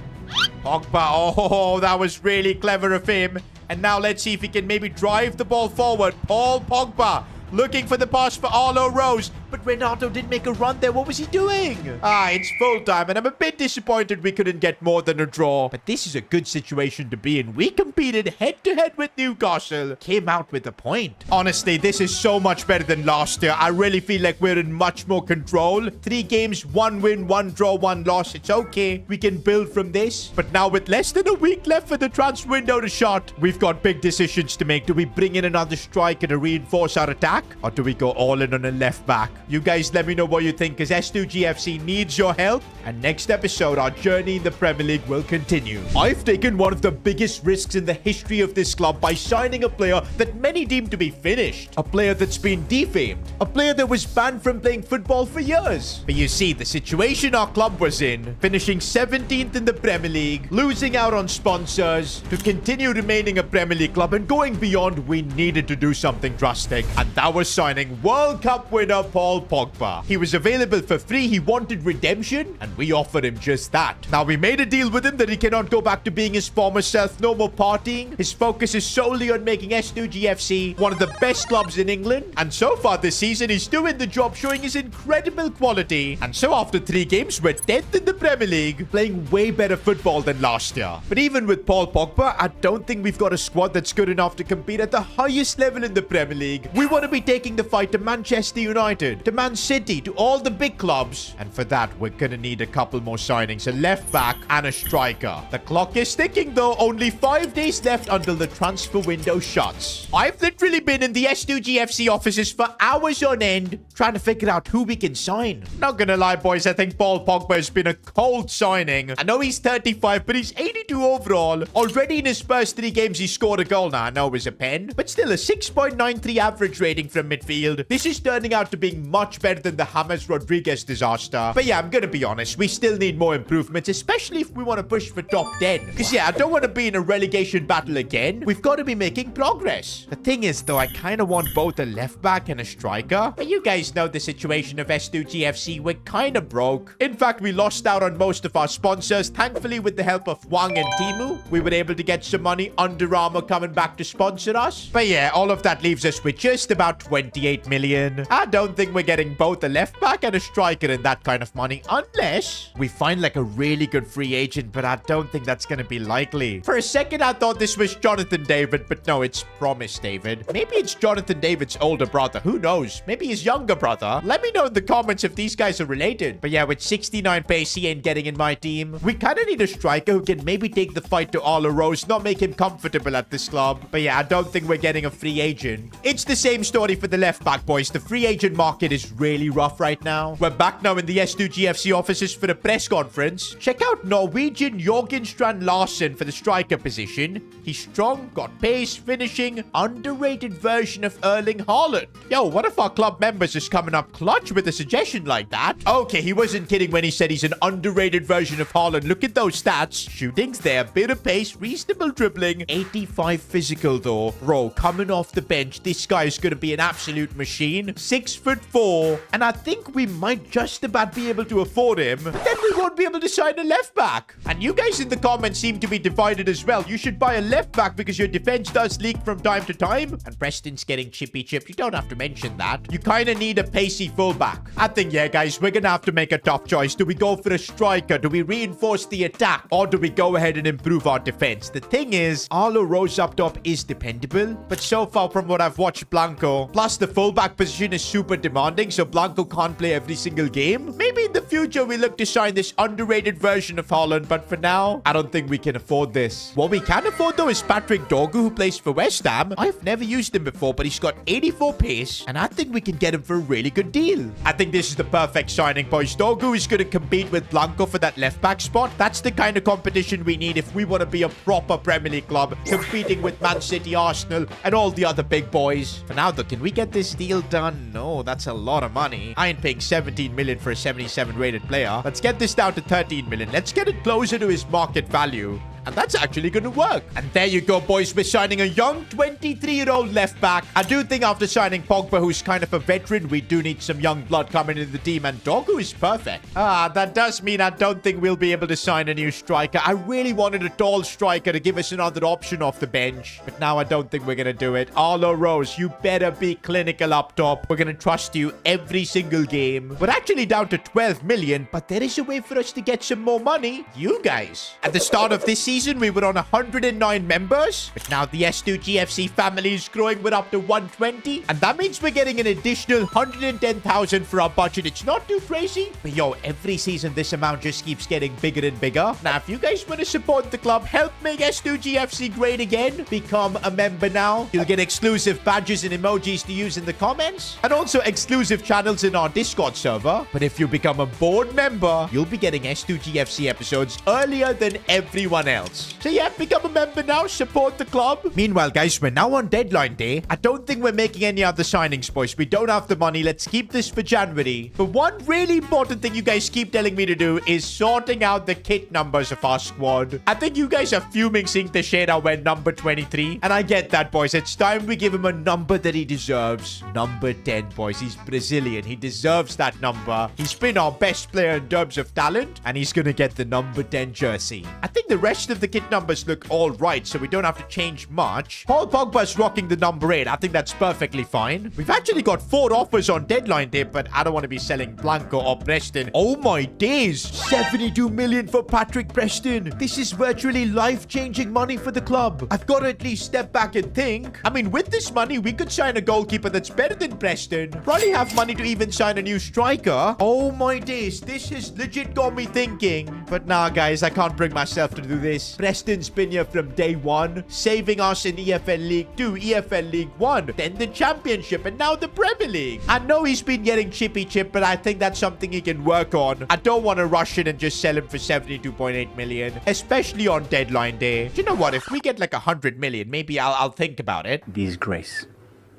Pogba, oh, that was really clever of him. And now let's see if he can maybe drive the ball forward. Paul Pogba looking for the pass for Arlo Rose. But Renato didn't make a run there. What was he doing? It's full time, and I'm a bit disappointed we couldn't get more than a draw. But this is a good situation to be in. We competed head-to-head with Newcastle. Came out with a point. Honestly, this is so much better than last year. I really feel like we're in much more control. 3 games, 1 win, 1 draw, 1 loss. It's okay. We can build from this. But now with less than a week left for the transfer window to shut, we've got big decisions to make. Do we bring in another striker to reinforce our attack? Or do we go all in on a left back? You guys let me know what you think, because S2G FC needs your help. And next episode, our journey in the Premier League will continue. I've taken one of the biggest risks in the history of this club by signing a player that many deem to be finished. A player that's been defamed. A player that was banned from playing football for years. But you see, the situation our club was in, finishing 17th in the Premier League, losing out on sponsors, to continue remaining a Premier League club and going beyond, we needed to do something drastic. And that was signing World Cup winner Paul Pogba. He was available for free. He wanted redemption, and we offered him just that. Now, we made a deal with him that he cannot go back to being his former self. No more partying. His focus is solely on making S2G FC one of the best clubs in England. And so far this season, he's doing the job, showing his incredible quality. And so after 3 games, we're 10th in the Premier League, playing way better football than last year. But even with Paul Pogba, I don't think we've got a squad that's good enough to compete at the highest level in the Premier League. We want to be taking the fight to Manchester United, to Man City, to all the big clubs. And for that, we're gonna need a couple more signings, a left back and a striker. The clock is ticking though. Only 5 days left until the transfer window shuts. I've literally been in the S2G FC offices for hours on end, trying to figure out who we can sign. Not gonna lie, boys, I think Paul Pogba has been a cold signing. I know he's 35, but he's 82 overall. Already in his first 3 games, he scored a goal. Now, I know it was a pen, but still a 6.93 average rating from midfield. This is turning out to be much better than the James Rodriguez disaster. But yeah, I'm gonna be honest, we still need more improvements, especially if we want to push for top 10. Because yeah, I don't want to be in a relegation battle again. We've got to be making progress. The thing is, though, I kind of want both a left back and a striker. But you guys know the situation of S2G FC. We're kind of broke. In fact, we lost out on most of our sponsors. Thankfully, with the help of Wang and Timu, we were able to get some money. Under Armour coming back to sponsor us. But yeah, all of that leaves us with just about 28 million. I don't think we're getting both a left back and a striker in that kind of money, unless we find like a really good free agent, but I don't think that's gonna be likely. For a second, I thought this was Jonathan David, but no, it's Promise David. Maybe it's Jonathan David's older brother. Who knows? Maybe his younger brother. Let me know in the comments if these guys are related. But yeah, with 69 pace, he ain't getting in my team. We kind of need a striker who can maybe take the fight to Arlo Rose, not make him comfortable at this club. But yeah, I don't think we're getting a free agent. It's the same story for the left back, boys. The free agent market is really rough right now. We're back now in the S2G FC offices for a press conference. Check out Norwegian Jorgen Strand Larsen for the striker position. He's strong, got pace, finishing, underrated version of Erling Haaland. Yo, one of our club members is coming up clutch with a suggestion like that. Okay, he wasn't kidding when he said he's an underrated version of Haaland. Look at those stats. Shootings there, bit of pace, reasonable dribbling, 85 physical though. Bro, coming off the bench, this guy is going to be an absolute machine. 6'4", and I think we might just about be able to afford him. But then we won't be able to sign a left back. And you guys in the comments seem to be divided as well. You should buy a left back because your defense does leak from time to time. And Preston's getting chippy chipped. You don't have to mention that. You kind of need a pacey fullback. I think, yeah, guys, we're going to have to make a tough choice. Do we go for a striker? Do we reinforce the attack? Or do we go ahead and improve our defense? The thing is, Arlo Rose up top is dependable. But so far from what I've watched Blanco, plus the fullback position is super demanding, so Blanco can't play every single game. Maybe in the future, we look to sign this underrated version of Haaland, but for now, I don't think we can afford this. What we can afford, though, is Patrick Dorgu, who plays for West Ham. I've never used him before, but he's got 84 pace, and I think we can get him for a really good deal. I think this is the perfect signing, boys. Dorgu is going to compete with Blanco for that left-back spot. That's the kind of competition we need if we want to be a proper Premier League club, competing with Man City, Arsenal, and all the other big boys. For now, though, can we get this deal done? No, that's a lot of money. I ain't paying 17 million for a 77 rated player. Let's get this down to 13 million. Let's get it closer to his market value. And that's actually going to work. And there you go, boys. We're signing a young 23-year-old left back. I do think after signing Pogba, who's kind of a veteran, we do need some young blood coming into the team. And Dorgu is perfect. That does mean I don't think we'll be able to sign a new striker. I really wanted a tall striker to give us another option off the bench. But now I don't think we're going to do it. Arlo Rose, you better be clinical up top. We're going to trust you every single game. We're actually down to 12 million, but there is a way for us to get some more money. You guys. At the start of this season, we were on 109 members, but now the S2G FC family is growing. We're up to 120, and that means we're getting an additional 110,000 for our budget. It's not too crazy, but yo, every season this amount just keeps getting bigger and bigger. Now, if you guys want to support the club, help make S2G FC great again, become a member now. You'll get exclusive badges and emojis to use in the comments, and also exclusive channels in our Discord server. But if you become a board member, you'll be getting S2G FC episodes earlier than everyone else. So yeah, become a member now, support the club. Meanwhile, guys, we're now on deadline day. I don't think we're making any other signings, boys. We don't have the money. Let's keep this for January. But one really important thing you guys keep telling me to do is sorting out the kit numbers of our squad. I think you guys are fuming seeing Teixeira wear number 23. And I get that, boys. It's time we give him a number that he deserves. Number 10, boys. He's Brazilian. He deserves that number. He's been our best player in terms of talent, and he's going to get the number 10 jersey. I think the rest of the kit numbers look all right, so we don't have to change much. Paul Pogba's rocking the number 8. I think that's perfectly fine. We've actually got 4 offers on deadline day, but I don't want to be selling Blanco or Preston. Oh my days! 72 million for Patrick Preston. This is virtually life-changing money for the club. I've got to at least step back and think. I mean, with this money, we could sign a goalkeeper that's better than Preston. Probably have money to even sign a new striker. Oh my days, this has legit got me thinking. But nah, guys, I can't bring myself to do this. Preston's been here from day one, saving us in EFL League 2, EFL League 1, then the Championship, and now the Premier League. I know he's been getting chippy chip, but I think that's something he can work on. I don't want to rush in and just sell him for 72.8 million, especially on deadline day. Do you know what? If we get like 100 million, maybe I'll think about it. Disgrace.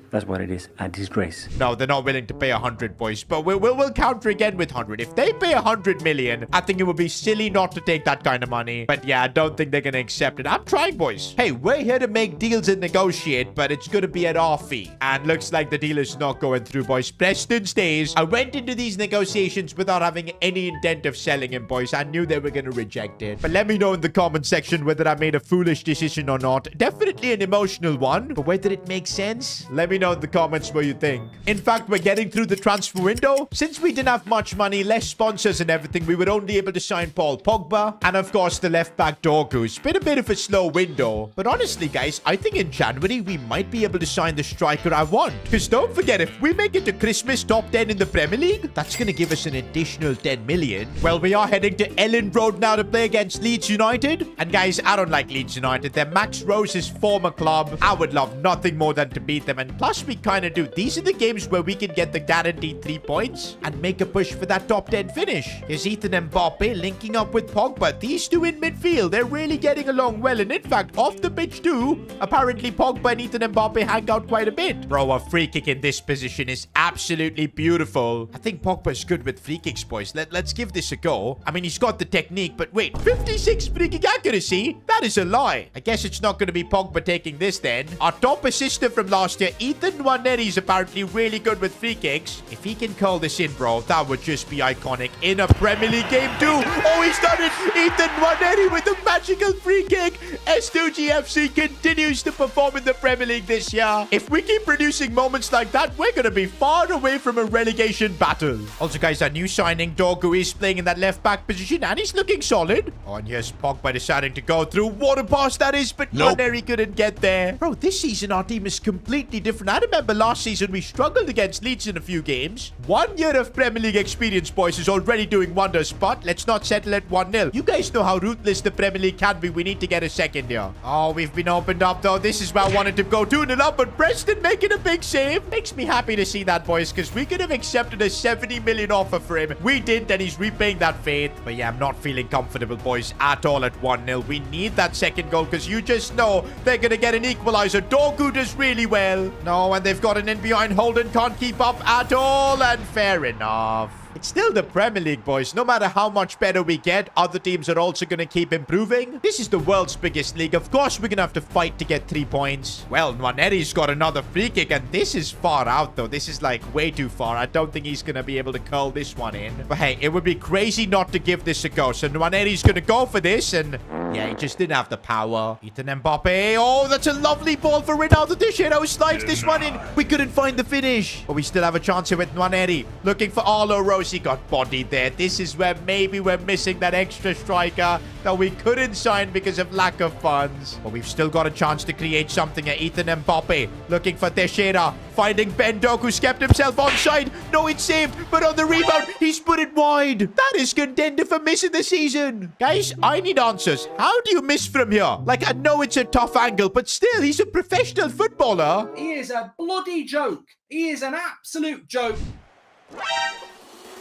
That's what it is, a disgrace. No, they're not willing to pay 100, boys. But we'll counter again with 100. If they pay 100 million, I think it would be silly not to take that kind of money. But yeah, I don't think they're going to accept it. I'm trying, boys. Hey, we're here to make deals and negotiate, but it's going to be at our fee. And looks like the deal is not going through, boys. Preston stays. I went into these negotiations without having any intent of selling him, boys. I knew they were going to reject it. But let me know in the comment section whether I made a foolish decision or not. Definitely an emotional one. But whether it makes sense, let me know in the comments what you think. In fact, we're getting through the transfer window. Since we didn't have much money, less sponsors and everything, we were only able to sign Paul Pogba and of course the left back Dorgu. It's been a bit of a slow window, but honestly guys, I think in January we might be able to sign the striker I want. Because don't forget, if we make it to Christmas top 10 in the Premier League, that's going to give us an additional 10 million. Well, we are heading to Ellen Road now to play against Leeds United. And guys, I don't like Leeds United. They're Max Rose's former club. I would love nothing more than to beat them, and plus we kind of do. These are the games where we can get the guaranteed 3 points and make a push for that top 10 finish. Here's Ethan and Mbappe linking up with Pogba. These two in midfield, they're really getting along well. And in fact, off the pitch too, apparently Pogba and Ethan and Mbappe hang out quite a bit. Bro, a free kick in this position is absolutely beautiful. I think Pogba's good with free kicks, boys. Let's give this a go. I mean, he's got the technique, but wait, 56 free kick accuracy? That is a lie. I guess it's not going to be Pogba taking this then. Our top assister from last year, Ethan Nwaneri's apparently really good with free kicks. If he can call this in, bro, that would just be iconic in a Premier League game too. Oh, he's done it. Ethan Nwaneri with a magical free kick. S2G FC continues to perform in the Premier League this year. If we keep producing moments like that, we're going to be far away from a relegation battle. Also, guys, our new signing, Dorgu, is playing in that left back position and he's looking solid. Oh, and here's Pogba deciding to go through. know what a pass that is, but Nwaneri couldn't get there. Bro, this season our team is completely different. I remember last season we struggled against Leeds in a few games. 1 year of Premier League experience, boys, is already doing wonders, but let's not settle at 1-0. You guys know how ruthless the Premier League can be. We need to get a second here. Oh, we've been opened up, though. This is where I wanted to go 2-0 up, but Preston making a big save. Makes me happy to see that, boys, because we could have accepted a 70 million offer for him. We didn't, and he's repaying that faith. But yeah, I'm not feeling comfortable, boys, at all at 1-0. We need that second goal, because you just know they're going to get an equalizer. Dogu does really well. No, and they've got an in behind. Holden can't keep up at all, and fair enough. It's still the Premier League, boys. No matter how much better we get, other teams are also going to keep improving. This is the world's biggest league. Of course, we're going to have to fight to get 3 points. Well, Nwaneri's got another free kick, and this is far out, though. This is, like, way too far. I don't think he's going to be able to curl this one in. But, hey, it would be crazy not to give this a go. So, Nwaneri's going to go for this, and, yeah, he just didn't have the power. Ethan Mbappe. Oh, that's a lovely ball for Ronaldo Teixeira, who slides this one in. We couldn't find the finish. But we still have a chance here with Nwaneri. Looking for Arlo Rose. He got bodied there. This is where maybe we're missing that extra striker that we couldn't sign because of lack of funds. But we've still got a chance to create something at Ethan Mbappe. Looking for Teixeira. Finding Ben Doku, who's kept himself onside. No, it's saved. But on the rebound, he's put it wide. That is contender for missing the season. Guys, I need answers. How do you miss from here? Like, I know it's a tough angle, but still, he's a professional footballer. He is a bloody joke. He is an absolute joke.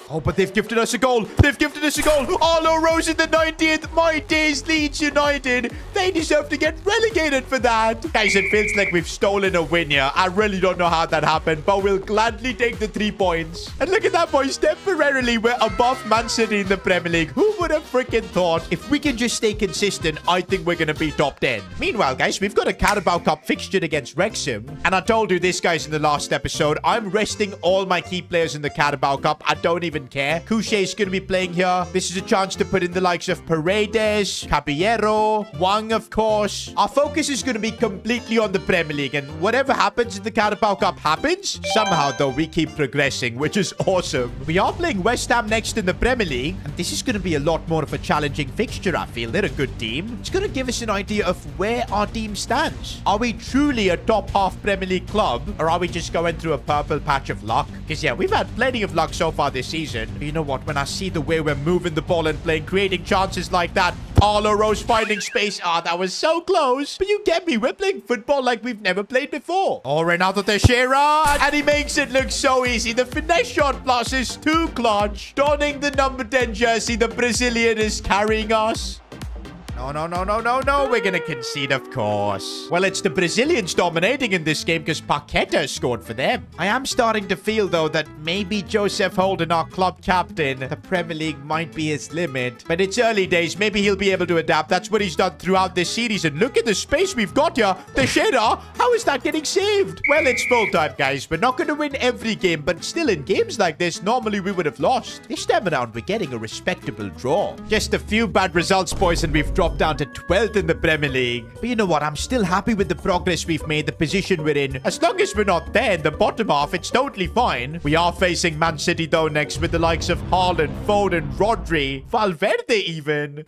Oh, but they've gifted us a goal. They've gifted us a goal. Arlo Rose in the 90th. My days, Leeds United. They deserve to get relegated for that. Guys, it feels like we've stolen a win here. I really don't know how that happened, but we'll gladly take the 3 points. And look at that, boys. Temporarily, we're above Man City in the Premier League. Who would have freaking thought? If we can just stay consistent, I think we're going to be top 10. Meanwhile, guys, we've got a Carabao Cup fixture against Wrexham. And I told you this, guys, in the last episode. I'm resting all my key players in the Carabao Cup. I don't even care. Couché's going to be playing here. This is a chance to put in the likes of Paredes, Caballero, Wang, of course. Our focus is going to be completely on the Premier League, and whatever happens in the Carabao Cup happens. Somehow, though, we keep progressing, which is awesome. We are playing West Ham next in the Premier League, and this is going to be a lot more of a challenging fixture, I feel. They're a good team. It's going to give us an idea of where our team stands. Are we truly a top half Premier League club, or are we just going through a purple patch of luck? Because, yeah, we've had plenty of luck so far this season. You know what? When I see the way we're moving the ball and playing, creating chances like that, Arlo Rose finding space. Ah, that was so close. But you get me. We're playing football like we've never played before. Oh, Ronaldo Teixeira. And he makes it look so easy. The finesse shot plus is too clutch. Donning the number 10 jersey, the Brazilian is carrying us. No, no, no, no, no, no. We're going to concede, of course. Well, it's the Brazilians dominating in this game because Paqueta scored for them. I am starting to feel, though, that maybe Joseph Holden, our club captain, the Premier League might be his limit. But it's early days. Maybe he'll be able to adapt. That's what he's done throughout this series. And look at the space we've got here. Teixeira, how is that getting saved? Well, it's full time, guys. We're not going to win every game, but still in games like this, normally we would have lost. This time around, we're getting a respectable draw. Just a few bad results, boys, and we've dropped down to 12th in the Premier League. But you know what? I'm still happy with the progress we've made, the position we're in. As long as we're not there in the bottom half, it's totally fine. We are facing Man City, though, next with the likes of Haaland, Foden, Rodri, Valverde even.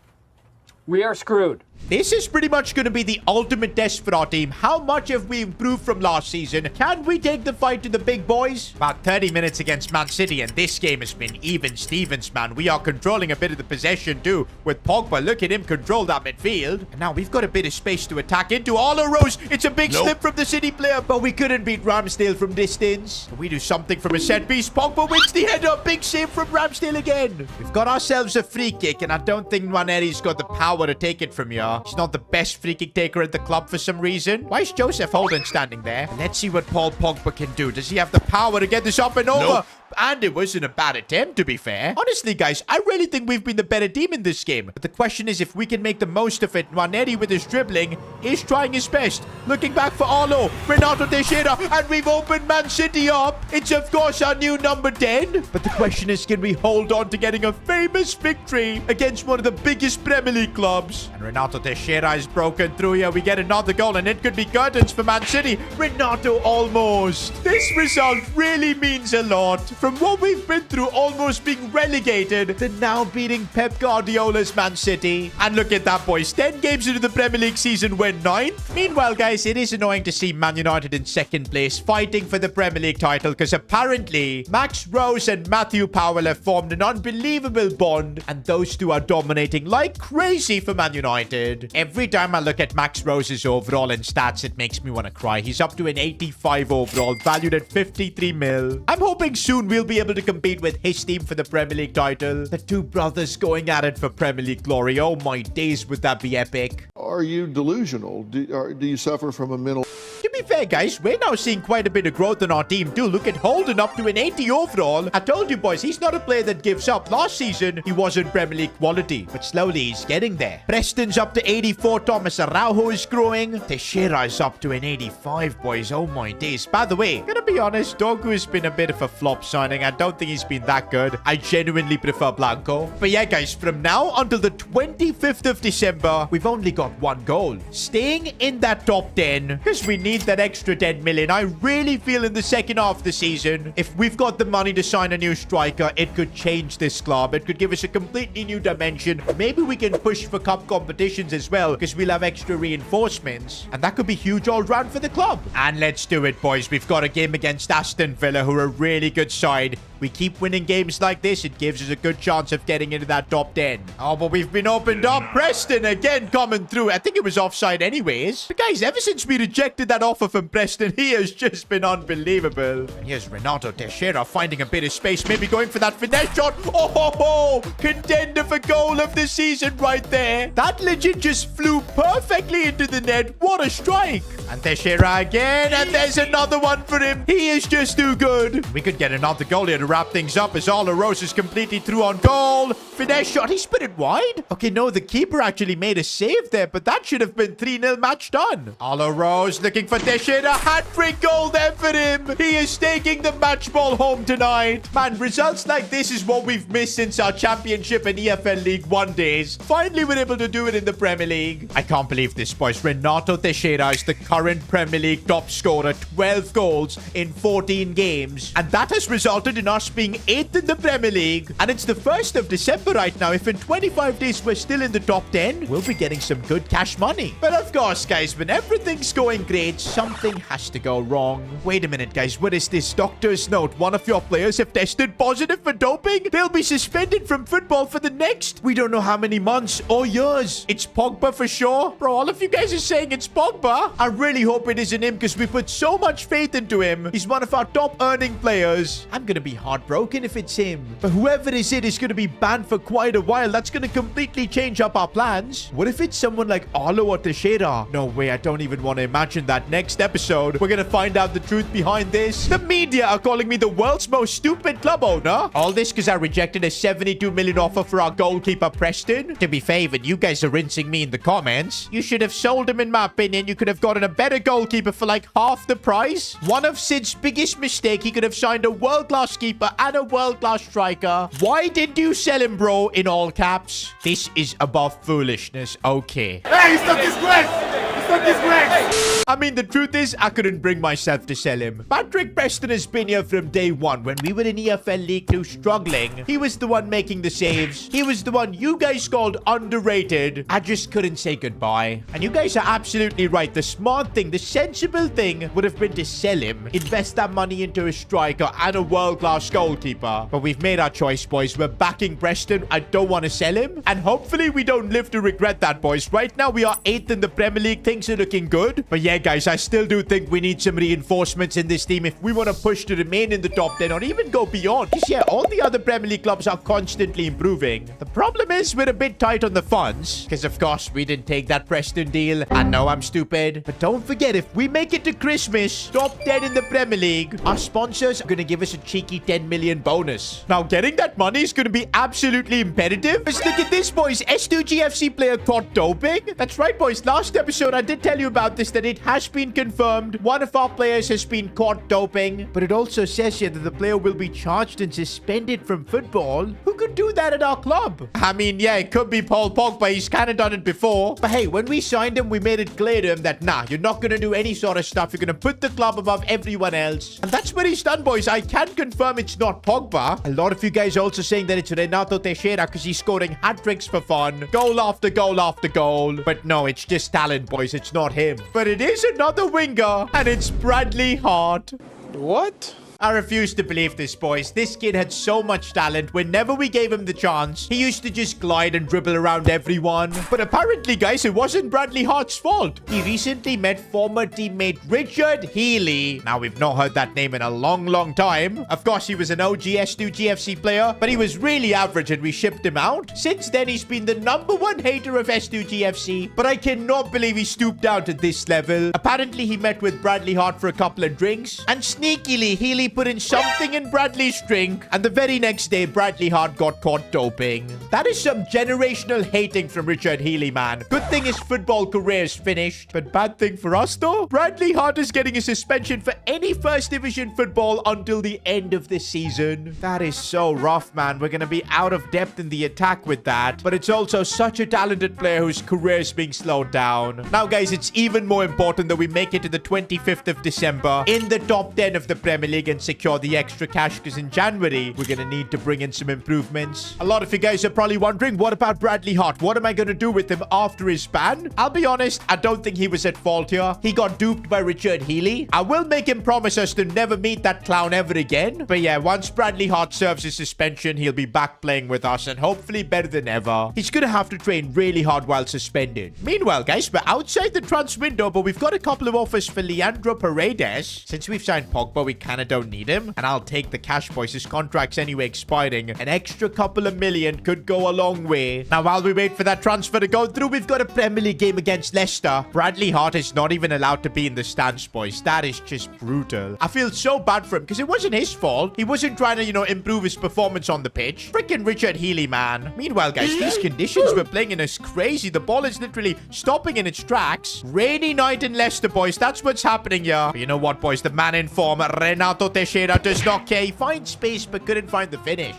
We are screwed. This is pretty much going to be the ultimate test for our team. How much have we improved from last season? Can we take the fight to the big boys? About 30 minutes against Man City, and this game has been even Stevens, man. We are controlling a bit of the possession too with Pogba. Look at him control that midfield. And now we've got a bit of space to attack into. Arlo Rose. It's a big slip from the City player, but we couldn't beat Ramsdale from distance. We do something from a set piece. Pogba wins the header. Big save from Ramsdale again. We've got ourselves a free kick, and I don't think Nwaneri's got the power to take it from here. He's not the best free kick taker at the club for some reason. Why is Joseph Holden standing there? Let's see what Paul Pogba can do. Does he have the power to get this up and over? And it wasn't a bad attempt, to be fair. Honestly, guys, I really think we've been the better team in this game. But the question is if we can make the most of it. Nwaneri with his dribbling is trying his best. Looking back for Arlo. Renato Teixeira. And we've opened Man City up. It's, of course, our new number 10. But the question is, can we hold on to getting a famous victory against one of the biggest Premier League clubs? And Renato Teixeira is broken through here. We get another goal, and it could be curtains for Man City. Renato almost. This result really means a lot. From what we've been through, almost being relegated, to now beating Pep Guardiola's Man City. And look at that, boys. 10 games into the Premier League season, we're 9th. Meanwhile, guys, it is annoying to see Man United in 2nd place, fighting for the Premier League title, because apparently Max Rose and Matthew Powell have formed an unbelievable bond, and those two are dominating like crazy for Man United. Every time I look at Max Rose's overall and stats, it makes me want to cry. He's up to an 85 overall, valued at 53 mil. I'm hoping soon we'll be able to compete with his team for the Premier League title. The two brothers going at it for Premier League glory. Oh my days, would that be epic? Are you delusional? Do you suffer from a mental... To be fair, guys, we're now seeing quite a bit of growth in our team too. Look at Holden up to an 80 overall. I told you, boys, he's not a player that gives up. Last season, he wasn't Premier League quality, but slowly he's getting there. Preston's up to 84. Thomas Araujo is growing. Teixeira is up to an 85, boys. Oh my days. By the way, gonna be honest, Dogu has been a bit of a flop signing. I don't think he's been that good. I genuinely prefer Blanco. But yeah, guys, from now until the 25th of December, we've only got one goal. Staying in that top 10, because we need that extra 10 million. I really feel in the second half of the season, if we've got the money to sign a new striker, it could change this club. It could give us a completely new dimension. Maybe we can push for cup competitions as well, because we'll have extra reinforcements. And that could be huge all round for the club. And let's do it, boys. We've got a game against Aston Villa, who are a really good side. We keep winning games like this, it gives us a good chance of getting into that top 10. Oh, but we've been opened up. Preston again coming through. I think it was offside anyways. But guys, ever since we rejected that offer from Preston, he has just been unbelievable. And here's Renato Teixeira finding a bit of space, maybe going for that finesse shot. Oh, ho, ho. Contender for goal of the season right there. That legit just flew perfectly into the net. What a strike. And Teixeira again, and there's another one for him. He is just too good. We could get another goal here to wrap things up as Arlo Rose is completely through on goal. Finesse shot. He spit it wide. Okay, no, the keeper actually made a save there, but that should have been 3-0 match done. Arlo Rose looking for Teixeira. Hat-trick goal there for him. He is taking the match ball home tonight. Man, results like this is what we've missed since our championship and EFL League 1 days. Finally, we're able to do it in the Premier League. I can't believe this, boys. Renato Teixeira is the current Premier League top scorer. 12 goals in 14 games. And that has resulted in us being 8th in the Premier League. And it's the 1st of December right now. If in 25 days we're still in the top 10, we'll be getting some good cash money. But of course, guys, when everything's going great, something has to go wrong. Wait a minute, guys. What is this? Doctor's note. One of your players have tested positive for doping. They'll be suspended from football for the next, we don't know how many months or years. It's Pogba for sure. Bro, all of you guys are saying it's Pogba. I really hope it isn't him, because we put so much faith into him. He's one of our top earning players. I'm gonna be heartbroken if it's him. But whoever is gonna be banned for quite a while. That's gonna completely change up our plans. What if it's someone like Arlo or Teixeira? No way, I don't even want to imagine that. Next episode, we're gonna find out the truth behind this. The media are calling me the world's most stupid club owner. All this because I rejected a 72 million offer for our goalkeeper Preston. To be fair, even you guys are rinsing me in the comments. You should have sold him, in my opinion. You could have gotten a better goalkeeper for like half the price. One of Sid's biggest mistake, he could have signed a world-class keeper and a world-class striker. Why did you sell him, bro? In all caps. This is above foolishness. Okay. Hey, it's not disgrace! It's not disgrace! I mean, the truth is, I couldn't bring myself to sell him. Patrick Preston has been here from day one. When we were in EFL League 2 struggling, he was the one making the saves. He was the one you guys called underrated. I just couldn't say goodbye. And you guys are absolutely right. The smart thing, the sensible thing would have been to sell him, invest that money into a striker and a world-class goalkeeper. But we've made our choice, boys. We're backing Preston. I don't want to sell him. And hopefully we don't live to regret that, boys. Right now, we are 8th in the Premier League. Things are looking good. But yeah, guys, I still do think we need some reinforcements in this team if we want to push to remain in the top 10 or even go beyond. Because yeah, all the other Premier League clubs are constantly improving. The problem is we're a bit tight on the funds. Because of course, we didn't take that Preston deal. I know I'm stupid. But don't forget, if we make it to Christmas, top 10 in the Premier League, our sponsors are going to give us a cheeky 10 million bonus. Now, getting that money is going to be absolutely imperative. Let's look at this, boys. S2G FC player caught doping. That's right, boys. Last episode, I did tell you about this, that it has been confirmed. One of our players has been caught doping. But it also says here that the player will be charged and suspended from football. Who could do that at our club? I mean, yeah, it could be Paul Pogba. He's kind of done it before. But hey, when we signed him, we made it clear to him that, nah, you're not going to do any sort of stuff. You're going to put the club above everyone else. And that's what he's done, boys. I can confirm it's not Pogba. A lot of you guys are also saying that it's Renato Teixeira because he's scoring hat-tricks for fun. Goal after goal after goal. But no, it's just talent, boys. It's not him. But it is another winger. And it's Bradley Hart. What? I refuse to believe this, boys. This kid had so much talent. Whenever we gave him the chance, he used to just glide and dribble around everyone. But apparently, guys, it wasn't Bradley Hart's fault. He recently met former teammate Richard Healy. Now, we've not heard that name in a long, long time. Of course, he was an OG S2G FC player, but he was really average and we shipped him out. Since then, he's been the #1 hater of S2G FC. But I cannot believe he stooped down to this level. Apparently, he met with Bradley Hart for a couple of drinks. And sneakily, Healy put in something in Bradley's drink, and the very next day, Bradley Hart got caught doping. That is some generational hating from Richard Healy, man. Good thing his football career is finished, but bad thing for us, though. Bradley Hart is getting a suspension for any first division football until the end of the season. That is so rough, man. We're going to be out of depth in the attack with that, but it's also such a talented player whose career is being slowed down. Now, guys, it's even more important that we make it to the 25th of December in the top 10 of the Premier League and secure the extra cash, because in January, we're going to need to bring in some improvements. A lot of you guys are probably wondering, what about Bradley Hart? What am I going to do with him after his ban? I'll be honest, I don't think he was at fault here. He got duped by Richard Healy. I will make him promise us to never meet that clown ever again. But yeah, once Bradley Hart serves his suspension, he'll be back playing with us and hopefully better than ever. He's going to have to train really hard while suspended. Meanwhile, guys, we're outside the transfer window, but we've got a couple of offers for Leandro Paredes. Since we've signed Pogba, we kind of don't need him. And I'll take the cash, boys. His contract's anyway expiring. An extra couple of million could go a long way. Now, while we wait for that transfer to go through, we've got a Premier League game against Leicester. Bradley Hart is not even allowed to be in the stands, boys. That is just brutal. I feel so bad for him because it wasn't his fault. He wasn't trying to, improve his performance on the pitch. Freaking Richard Healy, man. Meanwhile, guys, these conditions we're playing in is crazy. The ball is literally stopping in its tracks. Rainy night in Leicester, boys. That's what's happening here. But you know what, boys? The man in form, Renato Teixeira, does not care. He finds space but couldn't find the finish.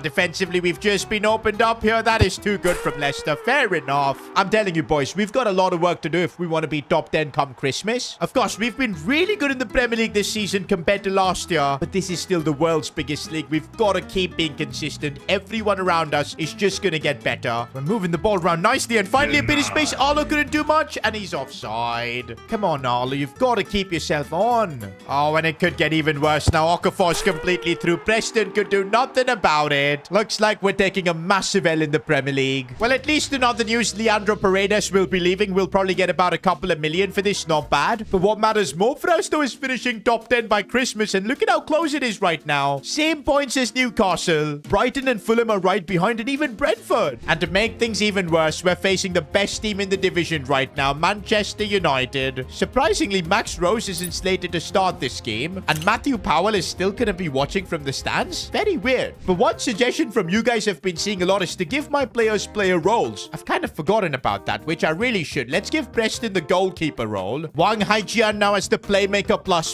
Defensively, we've just been opened up here. That is too good from Leicester. Fair enough. I'm telling you, boys, we've got a lot of work to do if we want to be top 10 come Christmas. Of course, we've been really good in the Premier League this season compared to last year, but this is still the world's biggest league. We've got to keep being consistent. Everyone around us is just going to get better. We're moving the ball around nicely, and finally a bit of space. Arlo couldn't do much, and he's offside. Come on, Arlo. You've got to keep yourself on. Oh, and it could get even worse now. Okafor's completely through. Preston could do nothing about it. Looks like we're taking a massive L in the Premier League. Well, at least in other news, Leandro Paredes will be leaving. We'll probably get about a couple of million for this. Not bad. But what matters more for us, though, is finishing top 10 by Christmas. And look at how close it is right now. Same points as Newcastle. Brighton and Fulham are right behind, and even Brentford. And to make things even worse, we're facing the best team in the division right now, Manchester United. Surprisingly, Max Rose isn't slated to start this game, and Matthew Powell is still going to be watching from the stands. Very weird. But one suggestion from you guys have been seeing a lot is to give my players player roles. I've kind of forgotten about that, which I really should. Let's give Preston the goalkeeper role. Wang Haijian now as the playmaker plus.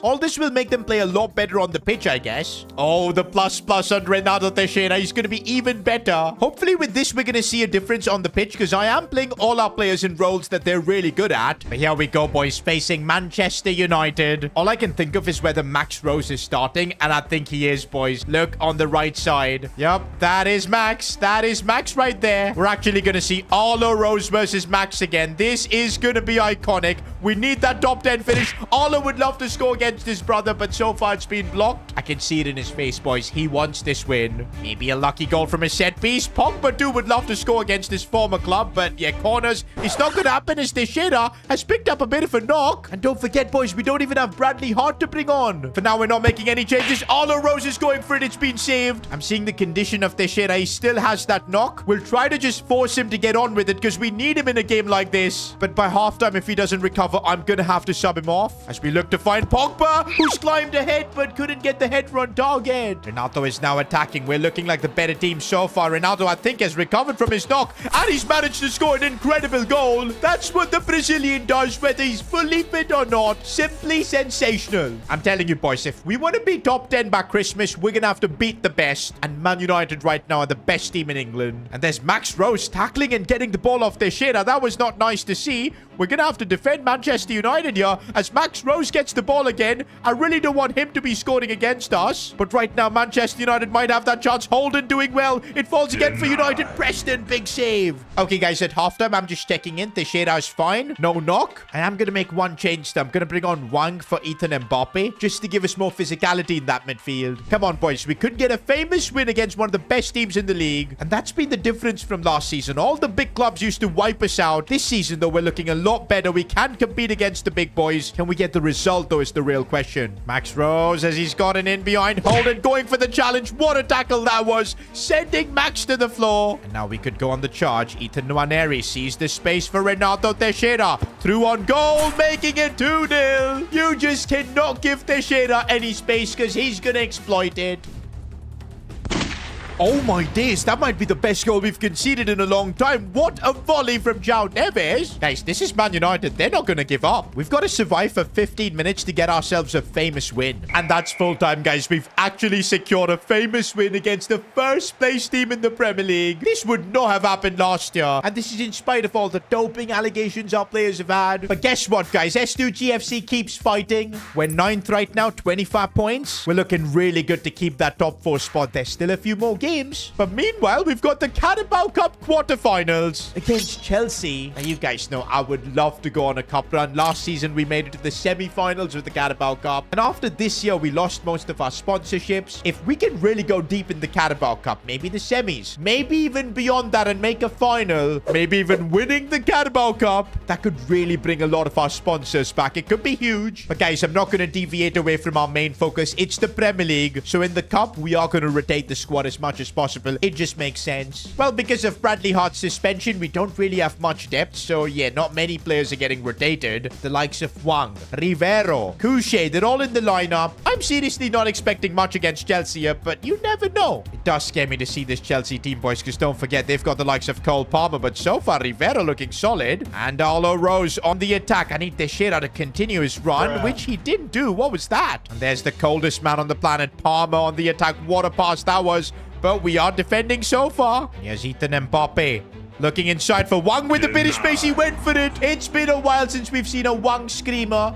All this will make them play a lot better on the pitch, I guess. Oh, the plus on Renato Teixeira. He's going to be even better. Hopefully with this, we're going to see a difference on the pitch, because I am playing all our players in roles that they're really good at. But here we go, boys, facing Manchester United. All I can think of is whether Max Rose is starting, and I think he is, boys. Look on the right side. Yep, that is Max. That is Max right there. We're actually going to see Arlo Rose versus Max again. This is going to be iconic. We need that top 10 finish. Arlo would love to score against his brother, but so far it's been blocked. I can see it in his face, boys. He wants this win. Maybe a lucky goal from a set piece. Pogba too would love to score against his former club, but yeah, corners, it's not going to happen as Teixeira has picked up a bit of a knock. And don't forget, boys, we don't even have Bradley Hart to bring on. For now, we're not making any changes. Arlo Rose is going for it. It's been saved. I'm seeing the condition of Teixeira. He still has that knock. We'll try to just force him to get on with it, because we need him in a game like this. But by halftime, if he doesn't recover recover, I'm going to have to sub him off as we look to find Pogba, who's climbed ahead but couldn't get the header on target. Ronaldo is now attacking. We're looking like the better team so far. Ronaldo, I think, has recovered from his knock, and he's managed to score an incredible goal. That's what the Brazilian does, whether he's fully fit or not. Simply sensational. I'm telling you, boys, if we want to be top 10 by Christmas, we're going to have to beat the best. And Man United right now are the best team in England. And there's Max Rose tackling and getting the ball off Teixeira. That was not nice to see. We're going to have to defend Manchester United here as Max Rose gets the ball again. I really don't want him to be scoring against us. But right now, Manchester United might have that chance. Holden doing well. It falls again for United. Preston, big save. Okay, guys, at halftime, I'm just checking in. Teixeira is fine. No knock. I am going to make one change. I'm going to bring on Wang for Ethan Mbappe just to give us more physicality in that midfield. Come on, boys. We could get a famous win against one of the best teams in the league. And that's been the difference from last season. All the big clubs used to wipe us out. This season, though, we're looking a lot better. We can compete against the big boys. Can we get the result, though, is the real question. Max Rose, as he's gotten in behind Holden, going for the challenge. What a tackle that was. Sending Max to the floor. And now we could go on the charge. Ethan Nwaneri sees the space for Renato Teixeira. Through on goal, making it 2-0. You just cannot give Teixeira any space because he's going to exploit it. Oh my days, that might be the best goal we've conceded in a long time. What a volley from João Neves. Guys, this is Man United. They're not going to give up. We've got to survive for 15 minutes to get ourselves a famous win. And that's full time, guys. We've actually secured a famous win against the first place team in the Premier League. This would not have happened last year. And this is in spite of all the doping allegations our players have had. But guess what, guys? S2G FC keeps fighting. We're 9th right now, 25 points. We're looking really good to keep that top 4 spot. There's still a few more games. But meanwhile, we've got the Carabao Cup quarterfinals against Chelsea. Now, you guys know I would love to go on a cup run. Last season, we made it to the semi-finals of the Carabao Cup. And after this year, we lost most of our sponsorships. If we can really go deep in the Carabao Cup, maybe the semis, maybe even beyond that and make a final, maybe even winning the Carabao Cup, that could really bring a lot of our sponsors back. It could be huge. But guys, I'm not going to deviate away from our main focus. It's the Premier League. So in the cup, we are going to rotate the squad as much as possible. It just makes sense. Well, because of Bradley Hart's suspension, we don't really have much depth. So yeah, not many players are getting rotated. The likes of Wang, Rivero, Couché, they're all in the lineup. I'm seriously not expecting much against Chelsea here, but you never know. It does scare me to see this Chelsea team, boys, because don't forget, they've got the likes of Cole Palmer, but so far, Rivero looking solid. And Arlo Rose on the attack. I need Teixeira to continue his run, which he didn't do. What was that? And there's the coldest man on the planet, Palmer on the attack. What a pass that was. But we are defending so far. Here's Ethan Mbappe. Looking inside for Wang with a bit of space. He went for it. It's been a while since we've seen a Wang screamer.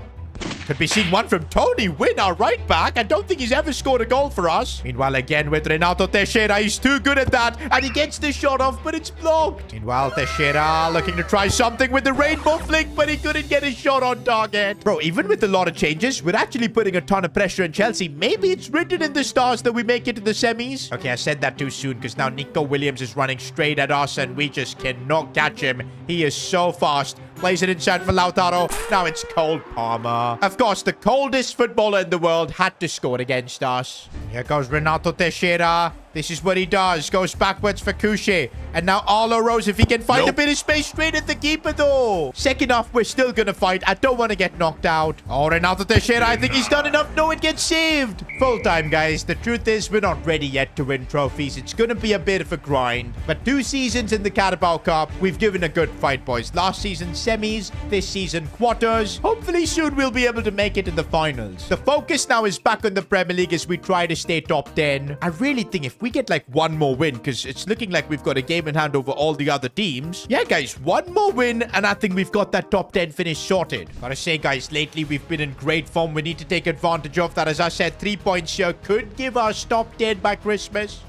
Could be seeing one from Tony Wynn, our right back. I don't think he's ever scored a goal for us. Meanwhile, again with Renato Teixeira. He's too good at that. And he gets the shot off, but it's blocked. Meanwhile, Teixeira looking to try something with the rainbow flick, but he couldn't get his shot on target. Bro, even with a lot of changes, we're actually putting a ton of pressure on Chelsea. Maybe it's written in the stars that we make it to the semis. Okay, I said that too soon because now Nico Williams is running straight at us and we just cannot catch him. He is so fast. Plays it inside for Lautaro. Now it's Cole Palmer. Of course, the coldest footballer in the world had to score against us. Here goes Renato Teixeira. This is what he does. Goes backwards for Couché. And now Arlo Rose, if he can find a bit of space, straight at the keeper, though. Second half, we're still going to fight. I don't want to get knocked out. Oh, Renato Teixeira, I think he's done enough. No, it gets saved. Full time, guys. The truth is, we're not ready yet to win trophies. It's going to be a bit of a grind. But 2 seasons in the Carabao Cup, we've given a good fight, boys. Last season, semis. This season, quarters. Hopefully, soon we'll be able to make it in the finals. The focus now is back on the Premier League as we try to stay top 10. I really think if we get like one more win, because it's looking like we've got a game in hand over all the other teams. Yeah, guys, one more win, and I think we've got that top 10 finish sorted. Gotta say, guys, lately we've been in great form. We need to take advantage of that. As I said, 3 points here could give us top 10 by Christmas.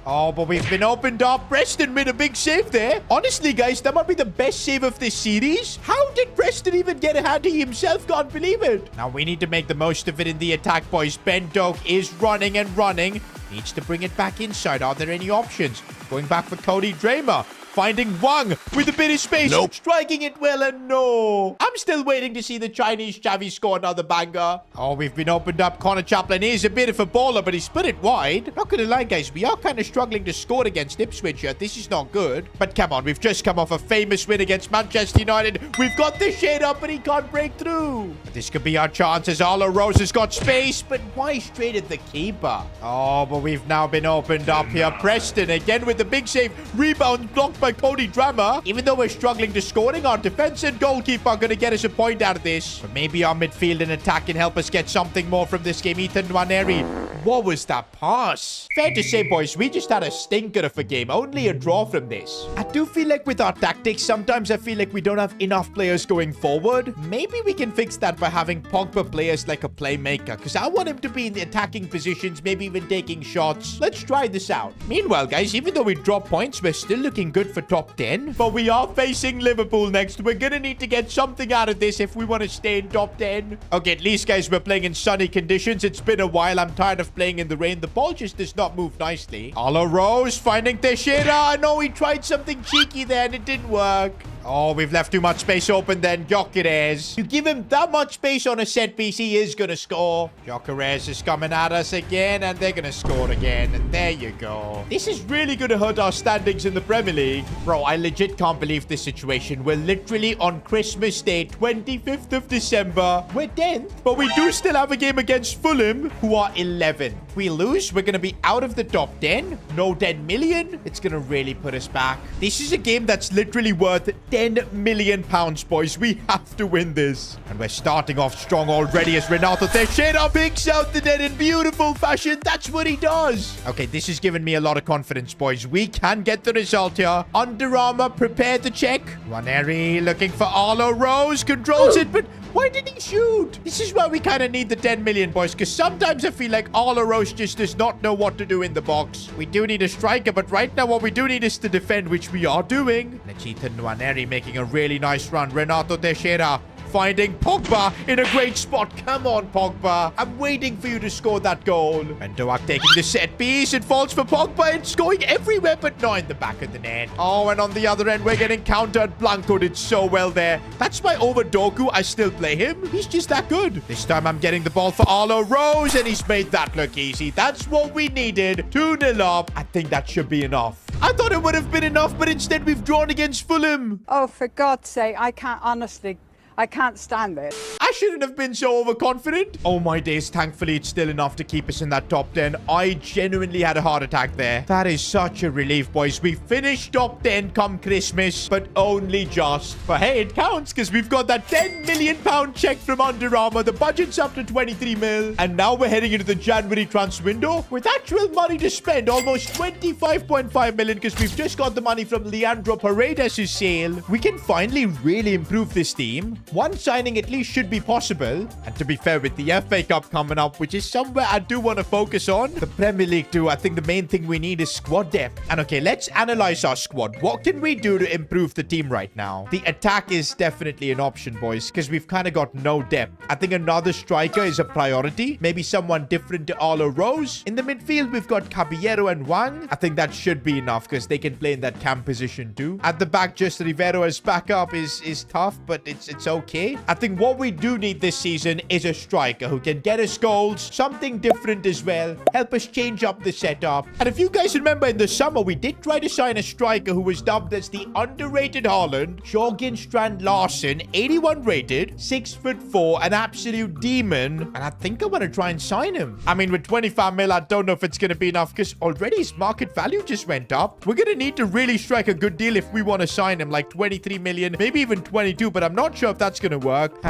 Oh, but we've been opened up. Preston made a big save there. Honestly, guys, that might be the best save of this series. How did Preston even get a hand? He himself can't believe it. Now we need to make the most of it in the attack, boys. Ben Doak is running and running. Needs to bring it back inside. Are there any options? Going back for Cody Dramer. Finding Wang with a bit of space. Nope. Striking it well, and no. I'm I'm still waiting to see the Chinese Xavi score another banger. Oh, we've been opened up. Connor Chaplin is a bit of a baller, but he's put it wide. Not gonna lie, guys. We are kind of struggling to score against Ipswich here. This is not good. But come on, we've just come off a famous win against Manchester United. We've got the shade up, but he can't break through. This could be our chance as Arlo Rose has got space, but why straight at the keeper? Oh, but we've now been opened up here. Preston again with the big save. Rebound blocked by Cody Drammer. Even though we're struggling to scoring, our defense and goalkeeper are going to get us a point out of this. But maybe our midfield and attack can help us get something more from this game. Ethan Nwaneri. What was that pass? Fair to say, boys, we just had a stinker of a game. Only a draw from this. I do feel like with our tactics, sometimes I feel like we don't have enough players going forward. Maybe we can fix that by having Pogba play as like a playmaker, because I want him to be in the attacking positions, maybe even taking shots. Let's try this out. Meanwhile, guys, even though we drop points, we're still looking good for top 10. But we are facing Liverpool next. We're gonna need to get something out of this if we want to stay in top 10. Okay, at least, guys, we're playing in sunny conditions. It's been a while. I'm tired of playing in the rain. The ball just does not move nicely. Arlo Rose finding Teixeira. I know he tried something cheeky there and it didn't work. Oh, we've left too much space open then. Gyökeres. You give him that much space on a set piece, he is going to score. Gyökeres is coming at us again, and they're going to score again. And there you go. This is really going to hurt our standings in the Premier League. Bro, I legit can't believe this situation. We're literally on Christmas Day, 25th of December. We're 10th, but we do still have a game against Fulham, who are 11th. If we lose, we're going to be out of the top 10. No 10 million. It's going to really put us back. This is a game that's literally worth 10 million pounds, boys. We have to win this. And we're starting off strong already as Renato Teixeira picks out the net in beautiful fashion. That's what he does. Okay, this has given me a lot of confidence, boys. We can get the result here. Under Armour, prepare to check. Nwaneri looking for Arlo Rose. Controls it, but why did he shoot? This is why we kind of need the 10 million, boys, because sometimes I feel like Arlo Rose just does not know what to do in the box. We do need a striker, but right now what we do need is to defend, which we are doing. Ethan Nwaneri making a really nice run. Renato Teixeira finding Pogba in a great spot. Come on, Pogba. I'm waiting for you to score that goal. And Doak taking the set piece. It falls for Pogba. It's going everywhere, but not in the back of the net. Oh, and on the other end, we're getting countered. Blanco did so well there. That's why over Doku, I still play him. He's just that good. This time, I'm getting the ball for Arlo Rose, and he's made that look easy. That's what we needed. 2-0 up. I think that should be enough. I thought it would have been enough, but instead we've drawn against Fulham. Oh, for God's sake, I can't stand it. I shouldn't have been so overconfident. Oh my days, thankfully it's still enough to keep us in that top 10. I genuinely had a heart attack there. That is such a relief, boys. We finished top 10 come Christmas, but only just. But hey, it counts because we've got that 10 million pound check from Under Armour. The budget's up to 23 mil. And now we're heading into the January transfer window with actual money to spend. Almost 25.5 million because we've just got the money from Leandro Paredes' sale. We can finally really improve this team. One signing at least should be possible. And to be fair, with the FA Cup coming up, which is somewhere I do want to focus on, the Premier League too, I think the main thing we need is squad depth. And okay, let's analyze our squad. What can we do to improve the team right now? The attack is definitely an option, boys, because we've kind of got no depth. I think another striker is a priority. Maybe someone different to Arlo Rose. In the midfield, we've got Caballero and Wang. I think that should be enough because they can play in that cam position too. At the back, just Rivero as backup is tough, but it's okay. I think what we do need this season is a striker who can get us goals, something different as well, help us change up the setup. And if you guys remember in the summer, we did try to sign a striker who was dubbed as the underrated Haaland, Sjorgen Strand Larsen, 81 rated, 6'4", an absolute demon. And I think I want to try and sign him. I mean, with 25 mil, I don't know if it's going to be enough because already his market value just went up. We're going to need to really strike a good deal if we want to sign him, like 23 million, maybe even 22, but I'm not sure if that's going to work.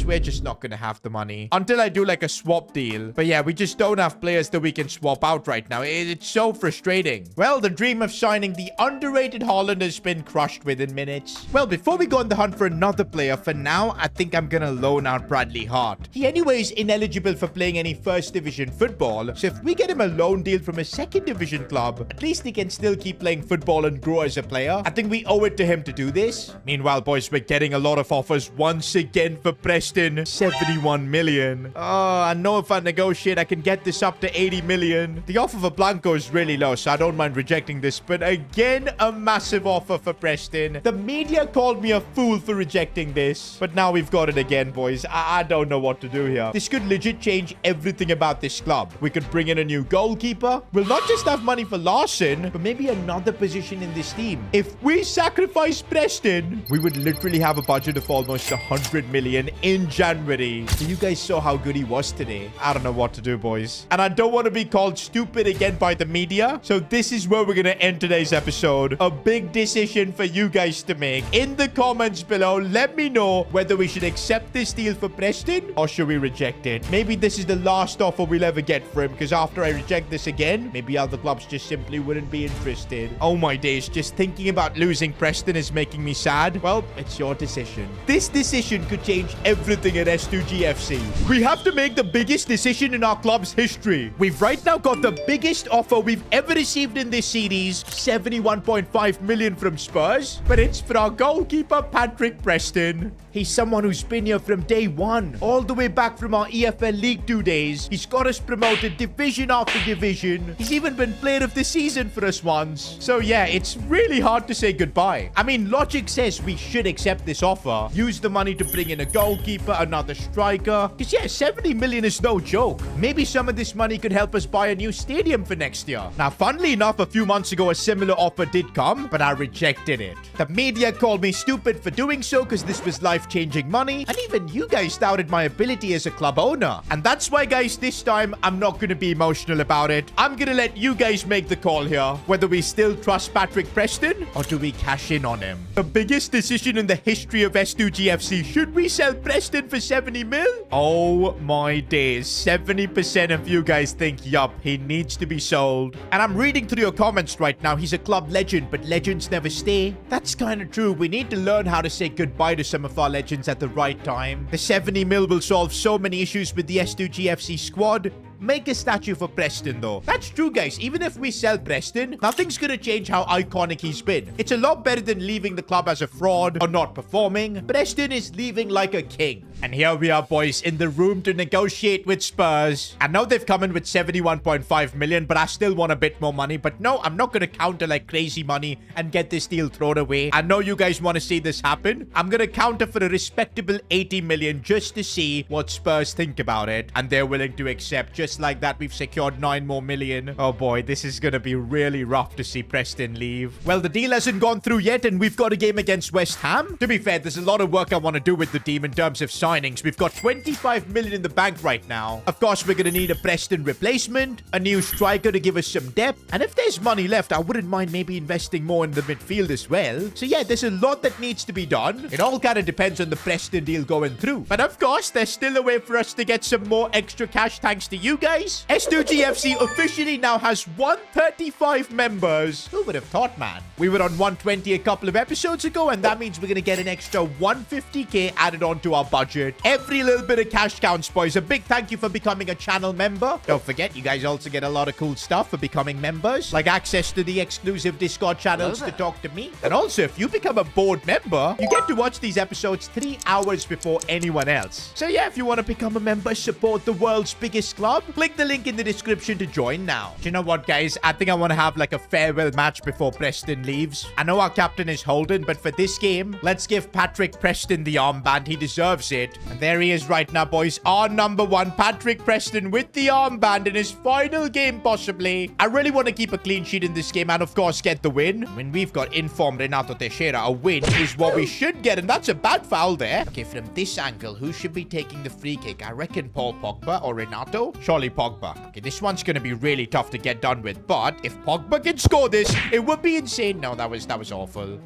We're just not going to have the money until I do like a swap deal. But yeah, we just don't have players that we can swap out right now. It's so frustrating. Well, the dream of signing the underrated Haaland has been crushed within minutes. Well, before we go on the hunt for another player, for now, I think I'm going to loan out Bradley Hart. He anyway is ineligible for playing any first division football. So if we get him a loan deal from a second division club, at least he can still keep playing football and grow as a player. I think we owe it to him to do this. Meanwhile, boys, we're getting a lot of offers once again for Preston. 71 million. Oh, I know if I negotiate, I can get this up to 80 million. The offer for Blanco is really low, so I don't mind rejecting this. But again, a massive offer for Preston. The media called me a fool for rejecting this. But now we've got it again, boys. I don't know what to do here. This could legit change everything about this club. We could bring in a new goalkeeper. We'll not just have money for Larson, but maybe another position in this team. If we sacrifice Preston, we would literally have a budget of almost 100 million in January. So you guys saw how good he was today. I don't know what to do, boys. And I don't want to be called stupid again by the media. So this is where we're going to end today's episode. A big decision for you guys to make. In the comments below, let me know whether we should accept this deal for Preston or should we reject it. Maybe this is the last offer we'll ever get for him, because after I reject this again, maybe other clubs just simply wouldn't be interested. Oh my days, just thinking about losing Preston is making me sad. Well, it's your decision. This decision could change everything at S2G FC. We have to make the biggest decision in our club's history. We've right now got the biggest offer we've ever received in this series, 71.5 million from Spurs, but it's for our goalkeeper, Patrick Preston. He's someone who's been here from day one, all the way back from our EFL League 2 days. He's got us promoted division after division. He's even been player of the season for us once. So yeah, it's really hard to say goodbye. I mean, logic says we should accept this offer. Use the money to bring in a goalkeeper, another striker. Because yeah, 70 million is no joke. Maybe some of this money could help us buy a new stadium for next year. Now, funnily enough, a few months ago, a similar offer did come, but I rejected it. The media called me stupid for doing so because this was life-changing money. And even you guys doubted my ability as a club owner. And that's why, guys, this time, I'm not going to be emotional about it. I'm going to let you guys make the call here. Whether we still trust Patrick Preston or do we cash in on him? The biggest decision in the history of S2G FC. Should we sell Preston for 70 mil? Oh my days. 70% of you guys think, yup, he needs to be sold. And I'm reading through your comments right now. He's a club legend, but legends never stay. That's kind of true. We need to learn how to say goodbye to some of our legends at the right time. The 70 mil will solve so many issues with the S2G FC squad. Make a statue for Preston, though. That's true, guys. Even if we sell Preston, nothing's gonna change how iconic he's been. It's a lot better than leaving the club as a fraud or not performing. Preston is leaving like a king. And here we are, boys, in the room to negotiate with Spurs. I know they've come in with 71.5 million, but I still want a bit more money. But no, I'm not gonna counter like crazy money and get this deal thrown away. I know you guys want to see this happen. I'm gonna counter for a respectable 80 million just to see what Spurs think about it. And they're willing to accept. Just like that, we've secured 9 more million. Oh boy, this is gonna be really rough to see Preston leave. Well, the deal hasn't gone through yet, and we've got a game against West Ham. To be fair, there's a lot of work I want to do with the team in terms of signings. We've got 25 million in the bank right now. Of course, we're gonna need a Preston replacement, a new striker to give us some depth, and if there's money left, I wouldn't mind maybe investing more in the midfield as well. So yeah, there's a lot that needs to be done. It all kind of depends on the Preston deal going through. But of course, there's still a way for us to get some more extra cash thanks to you guys. S2G FC officially now has 135 members. Who would have thought, man? We were on 120 a couple of episodes ago, and that means we're going to get an extra 150k added onto our budget. Every little bit of cash counts, boys. A big thank you for becoming a channel member. Don't forget, you guys also get a lot of cool stuff for becoming members, like access to the exclusive Discord channels to talk to me. And also, if you become a board member, you get to watch these episodes 3 hours before anyone else. So yeah, if you want to become a member, support the world's biggest club, click the link in the description to join now. Do you know what, guys? I think I want to have like a farewell match before Preston leaves. I know our captain is Holden, but for this game, let's give Patrick Preston the armband. He deserves it. And there he is right now, boys. Our number 1, Patrick Preston, with the armband in his final game, possibly. I really want to keep a clean sheet in this game and, of course, get the win. When we've got informed Renato Teixeira, a win is what we should get, and that's a bad foul there. Okay, from this angle, who should be taking the free kick? I reckon Paul Pogba or Renato? Surely Pogba. Okay, this one's going to be really tough to get done with, but if Pogba can score this, it would be insane. No, that was awful.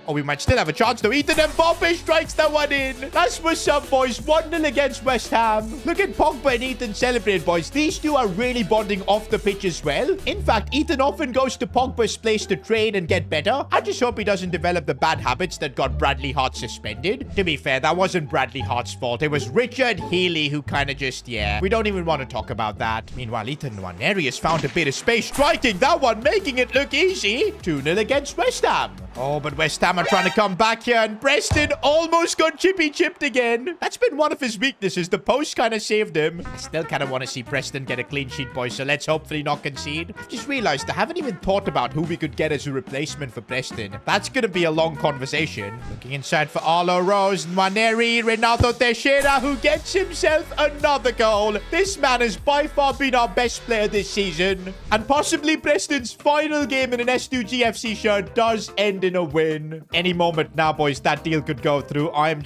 Oh, we might still have a chance though. Ethan Mbappe strikes that one in. That's what's up, boys. 1-0 against West Ham. Look at Pogba and Ethan celebrate, boys. These two are really bonding off the pitch as well. In fact, Ethan often goes to Pogba's place to train and get better. I just hope he doesn't develop the bad habits that got Bradley Hart suspended. To be fair, that wasn't Bradley Hart's fault. It was Richard Healy who kind of just, yeah. We don't even want to talk about that. Meanwhile, Ethan Nwaneri has found a bit of space, striking that one, making it look easy. 2-0 against West Ham. Oh, but West Ham are trying to come back here, and Preston almost got chippy-chipped again. That's been one of his weaknesses. The post kind of saved him. I still kind of want to see Preston get a clean sheet, boys, so let's hopefully not concede. I've just realized I haven't even thought about who we could get as a replacement for Preston. That's going to be a long conversation. Looking inside for Arlo Rose, Nwaneri, Renato Teixeira, who gets himself another goal. This man has by far been our best player this season. And possibly Preston's final game in an S2G FC shirt does end in a win. Any moment now, boys, that deal could go through. I'm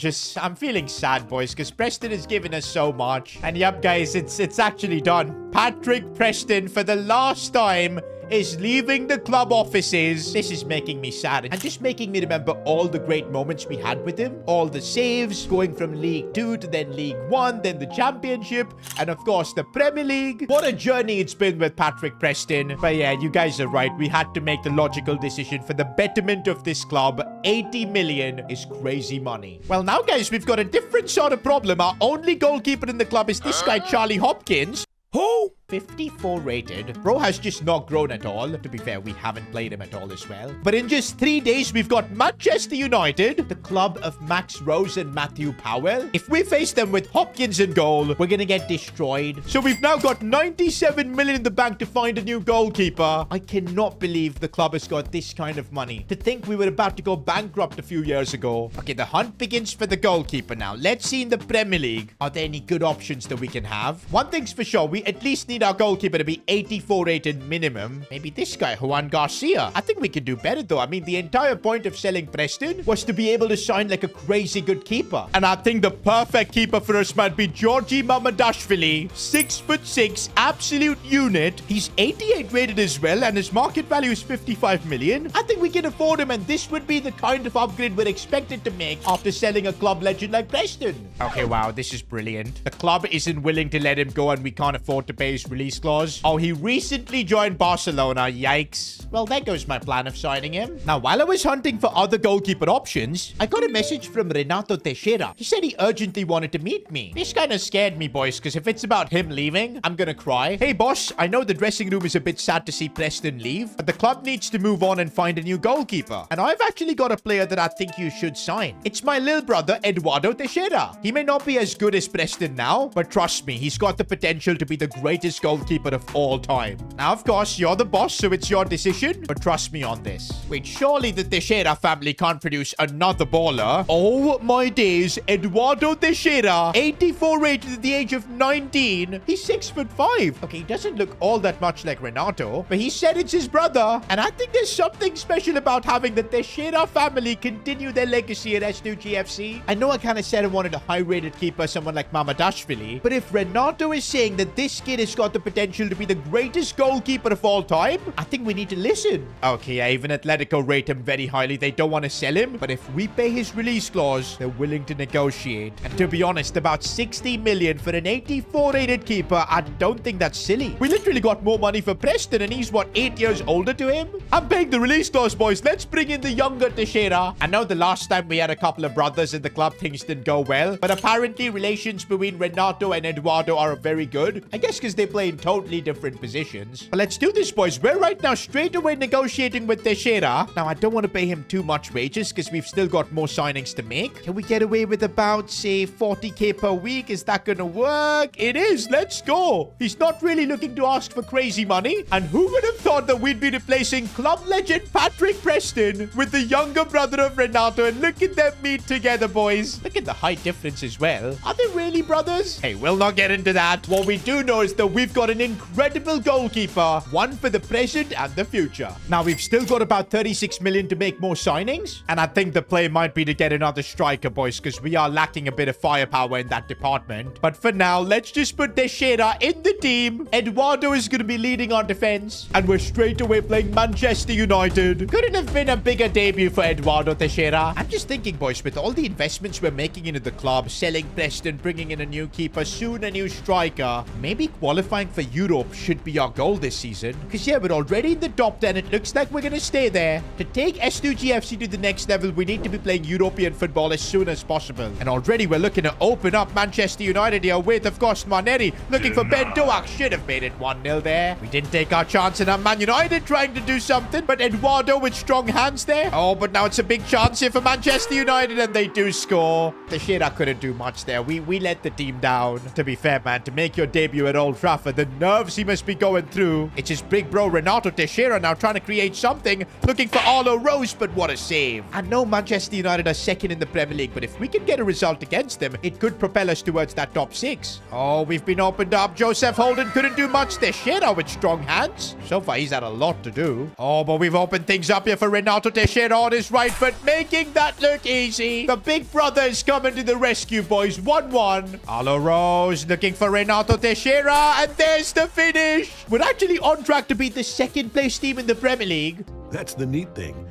feeling sad, boys, because Preston has given us so much. And yep, guys, it's actually done. Patrick Preston, for the last time, is leaving the club offices. This is making me sad and just making me remember all the great moments we had with him. All the saves, going from League 2 to then League 1, then the Championship, and of course the Premier League. What a journey it's been with Patrick Preston. But yeah, you guys are right. We had to make the logical decision for the betterment of this club. 80 million is crazy money. Well, now, guys, we've got a different sort of problem. Our only goalkeeper in the club is this guy, Charlie Hopkins. Who? 54 rated. Bro has just not grown at all. To be fair, we haven't played him at all as well. But in just 3 days, we've got Manchester United, the club of Max Rose and Matthew Powell. If we face them with Hopkins in goal, we're going to get destroyed. So we've now got 97 million in the bank to find a new goalkeeper. I cannot believe the club has got this kind of money. To think we were about to go bankrupt a few years ago. Okay, the hunt begins for the goalkeeper now. Let's see in the Premier League. Are there any good options that we can have? One thing's for sure, we at least need our goalkeeper to be 84 rated minimum. Maybe this guy, Juan Garcia. I think we can do better though. I mean, the entire point of selling Preston was to be able to sign like a crazy good keeper. And I think the perfect keeper for us might be Georgi Mamadashvili. 6'6", absolute unit. He's 88 rated as well, and his market value is 55 million. I think we can afford him, and this would be the kind of upgrade we're expected to make after selling a club legend like Preston. Okay, wow, this is brilliant. The club isn't willing to let him go, and we can't afford to pay his release clause. Oh, he recently joined Barcelona. Yikes. Well, there goes my plan of signing him. Now, while I was hunting for other goalkeeper options, I got a message from Renato Teixeira. He said he urgently wanted to meet me. This kind of scared me, boys, because if it's about him leaving, I'm gonna cry. Hey, boss, I know the dressing room is a bit sad to see Preston leave, but the club needs to move on and find a new goalkeeper. And I've actually got a player that I think you should sign. It's my little brother, Eduardo Teixeira. He may not be as good as Preston now, but trust me, he's got the potential to be the greatest goalkeeper of all time. Now, of course, you're the boss, so it's your decision, but trust me on this. Wait, surely the Teixeira family can't produce another baller. Oh my days, Eduardo Teixeira, 84 rated at the age of 19. He's 6'5". Okay, he doesn't look all that much like Renato, but he said it's his brother, and I think there's something special about having the Teixeira family continue their legacy at S2G FC. I know I kind of said I wanted a high-rated keeper, someone like Mamadashvili, but if Renato is saying that this kid has got the potential to be the greatest goalkeeper of all time, I think we need to listen. Okay, yeah, even Atletico rate him very highly. They don't want to sell him, but if we pay his release clause, they're willing to negotiate. And to be honest, about 60 million for an 84 rated keeper, I don't think that's silly. We literally got more money for Preston, and he's, what, 8 years older to him? I'm paying the release clause, boys. Let's bring in the younger Teixeira. I know the last time we had a couple of brothers in the club, things didn't go well, but apparently relations between Renato and Eduardo are very good. I guess because they play in totally different positions. But let's do this, boys. We're right now straight away negotiating with Teixeira. Now, I don't want to pay him too much wages because we've still got more signings to make. Can we get away with about, say, 40k per week? Is that gonna work? It is. Let's go. He's not really looking to ask for crazy money. And who would have thought that we'd be replacing club legend Patrick Preston with the younger brother of Renato? And look at them meet together, boys. Look at the height difference as well. Are they really brothers? Hey, we'll not get into that. What we do know is that we've got an incredible goalkeeper, one for the present and the future. Now, we've still got about 36 million to make more signings, and I think the play might be to get another striker, boys, because we are lacking a bit of firepower in that department. But for now, let's just put Teixeira in the team. Eduardo is going to be leading our defense, and we're straight away playing Manchester United. Couldn't have been a bigger debut for Eduardo Teixeira. I'm just thinking, boys, with all the investments we're making into the club, selling Preston, bringing in a new keeper, soon a new striker, maybe qualify qualifying for Europe should be our goal this season. Because, yeah, we're already in the top 10. It looks like we're going to stay there. To take S2G FC to the next level, we need to be playing European football as soon as possible. And already we're looking to open up Manchester United here with, of course, Maneri looking for Ben Doak. Should have made it 1-0 there. We didn't take our chance in Man United trying to do something, but Eduardo with strong hands there. Oh, but now it's a big chance here for Manchester United, and they do score. Teixeira couldn't do much there. We let the team down. To be fair, man, to make your debut at Old Trafford, the nerves he must be going through. It's his big bro, Renato Teixeira, now trying to create something, looking for Arlo Rose, but what a save. I know Manchester United are second in the Premier League, but if we can get a result against them, it could propel us towards that top 6. Oh, we've been opened up. Joseph Holden couldn't do much. Teixeira with strong hands. So far, he's had a lot to do. Oh, but we've opened things up here for Renato Teixeira on his right foot, making that look easy. The big brother is coming to the rescue, boys. 1-1. Arlo Rose looking for Renato Teixeira, and there's the finish. We're actually on track to beat the second place team in the Premier League. That's the neat thing.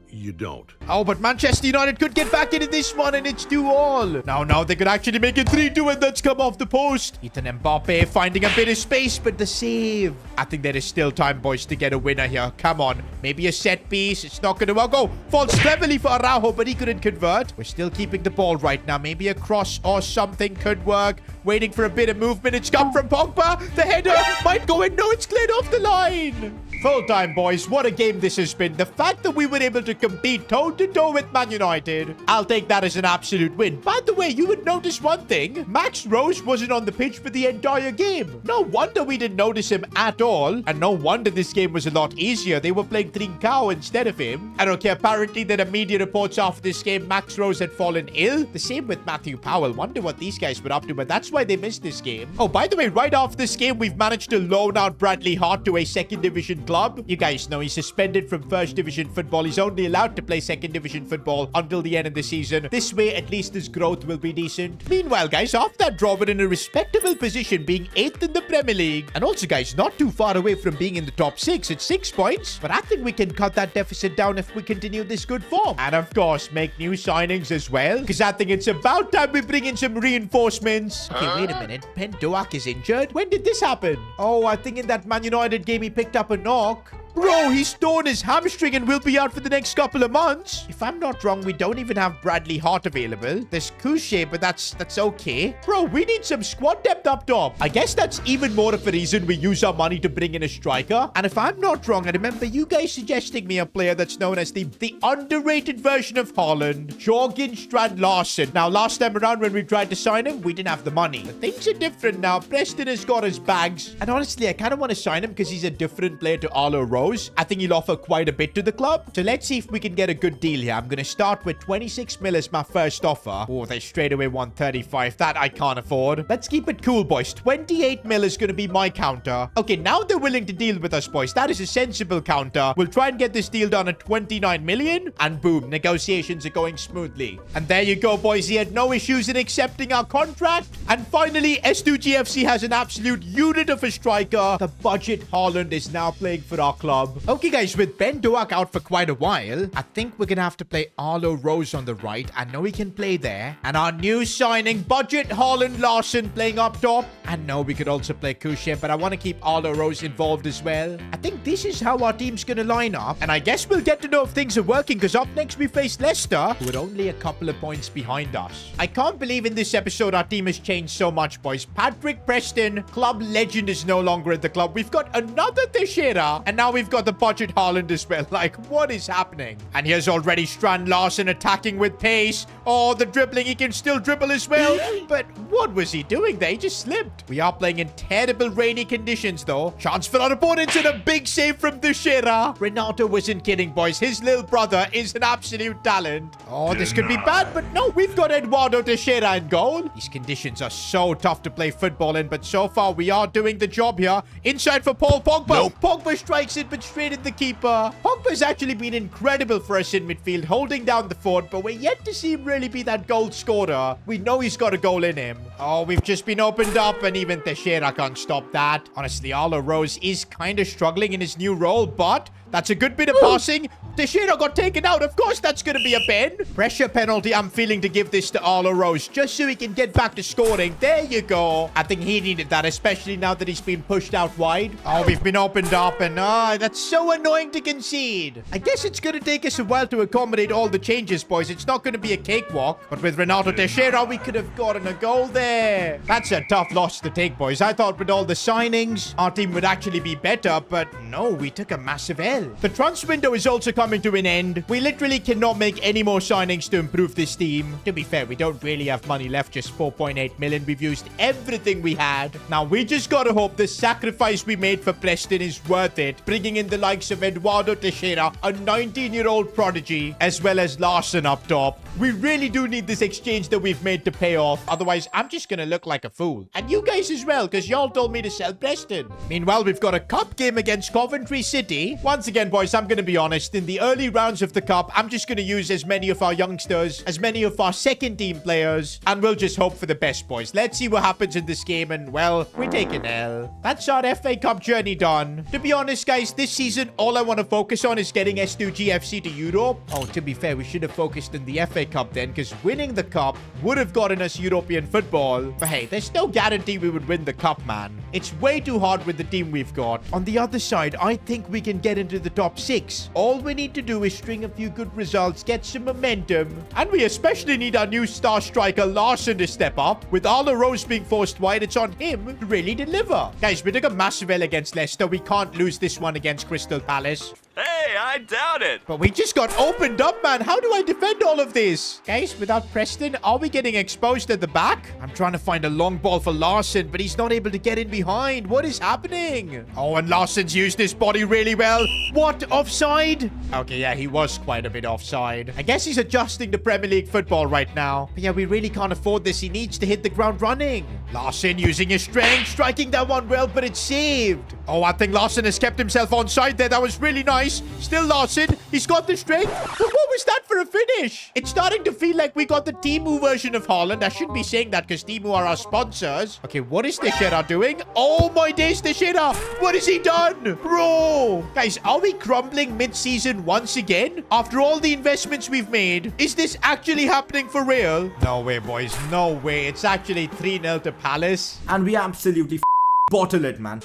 You don't. Oh, but Manchester United could get back into this one, and it's 2-all. Now they could actually make it 3-2, and that's come off the post. Ethan Mbappe finding a bit of space, but the save. I think there is still time, boys, to get a winner here. Come on. Maybe a set piece. It's not going to work. Oh, falls cleverly for Araujo, but he couldn't convert. We're still keeping the ball right now. Maybe a cross or something could work. Waiting for a bit of movement. It's come from Pogba. The header might go in. No, it's cleared off the line. Full time, boys. What a game this has been. The fact that we were able to compete toe-to-toe with Man United, I'll take that as an absolute win. By the way, you would notice one thing. Max Rose wasn't on the pitch for the entire game. No wonder we didn't notice him at all. And no wonder this game was a lot easier. They were playing Trincao instead of him. And okay, apparently there are media reports after this game. Max Rose had fallen ill. The same with Matthew Powell. Wonder what these guys were up to, but that's why they missed this game. Oh, by the way, right after this game, we've managed to loan out Bradley Hart to a second division club. You guys know he's suspended from first division football. He's only allowed to play second division football until the end of the season. This way, at least his growth will be decent. Meanwhile, guys, after that draw, we're in a respectable position, being 8th in the Premier League. And also, guys, not too far away from being in the top 6. It's 6 points. But I think we can cut that deficit down if we continue this good form. And of course, make new signings as well. Because I think it's about time we bring in some reinforcements. Okay, wait a minute. Ben Doak is injured? When did this happen? Oh, I think in that Man United game he picked up a knock. Bro, he's torn his hamstring and will be out for the next couple of months. If I'm not wrong, we don't even have Bradley Hart available. There's Couché, but that's okay. Bro, we need some squad depth up top. I guess that's even more of a reason we use our money to bring in a striker. And if I'm not wrong, I remember you guys suggesting me a player that's known as the underrated version of Haaland, Jorgen Strand Larsen. Now, last time around when we tried to sign him, we didn't have the money. But things are different now. Preston has got his bags. And honestly, I kind of want to sign him because he's a different player to Arlo Rose. I think he'll offer quite a bit to the club. So let's see if we can get a good deal here. I'm going to start with 26 mil as my first offer. Oh, they straight away want 35. That I can't afford. Let's keep it cool, boys. 28 mil is going to be my counter. Okay, now they're willing to deal with us, boys. That is a sensible counter. We'll try and get this deal done at 29 million. And boom, negotiations are going smoothly. And there you go, boys. He had no issues in accepting our contract. And finally, S2G FC has an absolute unit of a striker. The budget Haaland is now playing for our club. Okay, guys, with Ben Doak out for quite a while, I think we're going to have to play Arlo Rose on the right. I know he can play there. And our new signing, Budget Haaland Larsen playing up top. And no, we could also play Couché, but I want to keep Arlo Rose involved as well. I think this is how our team's going to line up. And I guess we'll get to know if things are working, because up next we face Leicester, who are only a couple of points behind us. I can't believe in this episode our team has changed so much, boys. Patrick Preston, club legend, is no longer at the club. We've got another Teixeira, and now we've got the Budget Haaland as well. Like, what is happening? And here's already Strand Larsen attacking with pace. Oh, the dribbling. He can still dribble as well. But what was he doing there? He just slipped. We are playing in terrible rainy conditions, though. Chance for our opponents and a big save from Teixeira. Renato wasn't kidding, boys. His little brother is an absolute talent. Oh, this could be bad, but no, we've got Eduardo Teixeira in goal. These conditions are so tough to play football in, but so far we are doing the job here. Inside for Paul Pogba. Nope. Pogba strikes it, but straight at the keeper. Pogba's actually been incredible for us in midfield, holding down the fort, but we're yet to see him really be that goal scorer. We know he's got a goal in him. Oh, we've just been opened up, and even Teixeira can't stop that. Honestly, Arlo Rose is kind of struggling in his new role, but That's a good bit of passing. Teixeira got taken out. Of course, that's going to be a pen. Pressure penalty. I'm feeling to give this to Arlo Rose just so he can get back to scoring. There you go. I think he needed that, especially now that he's been pushed out wide. Oh, we've been opened up, and that's so annoying to concede. I guess it's going to take us a while to accommodate all the changes, boys. It's not going to be a cakewalk, but with Renato Teixeira, we could have gotten a goal there. That's a tough loss to take, boys. I thought with all the signings, our team would actually be better, but no, we took a massive L. The transfer window is also coming to an end. We literally cannot make any more signings to improve this team. To be fair, we don't really have money left, just 4.8 million. We've used everything we had. Now, we just gotta hope the sacrifice we made for Preston is worth it, bringing in the likes of Eduardo Teixeira, a 19-year-old prodigy, as well as Larson up top. We really do need this exchange that we've made to pay off. Otherwise, I'm just gonna look like a fool. And you guys as well, because y'all told me to sell Preston. Meanwhile, we've got a cup game against Coventry City. Once again, boys, I'm gonna be honest. In the early rounds of the cup, I'm just gonna use as many of our youngsters, as many of our second team players, and we'll just hope for the best, boys. Let's see what happens in this game, and well, we take an L. That's our FA Cup journey done. To be honest, guys, this season, all I want to focus on is getting S2G FC to Europe. Oh, to be fair, we should have focused in the FA Cup then, because winning the cup would have gotten us European football. But hey, there's no guarantee we would win the cup, man. It's way too hard with the team we've got. On the other side, I think we can get into the top 6. All we need to do is string a few good results, get some momentum, and we especially need our new star striker Larson to step up. With Arlo Rose being forced wide, it's on him to really deliver. Guys, we took a massive L against Leicester. We can't lose this one against Crystal Palace. Hey, I doubt it. But we just got opened up, man. How do I defend all of this? Guys, without Preston, are we getting exposed at the back? I'm trying to find a long ball for Larson, but he's not able to get in behind. What is happening? Oh, and Larson's used his body really well. What? Offside? Okay, yeah, he was quite a bit offside. I guess he's adjusting to Premier League football right now. But yeah, we really can't afford this. He needs to hit the ground running. Larson using his strength, striking that one well, but it's saved. Oh, I think Larson has kept himself onside there. That was really nice. Still Larson. He's got the strength. But what was that for a finish? It's starting to feel like we got the Temu version of Haaland. I shouldn't be saying that because Temu are our sponsors. Okay, what is Teixeira doing? Oh my days, Teixeira. What has he done? Bro. Guys, are we crumbling mid-season once again? After all the investments we've made, is this actually happening for real? No way, boys. No way. It's actually 3-0 to Palace. And we absolutely bottle it, man.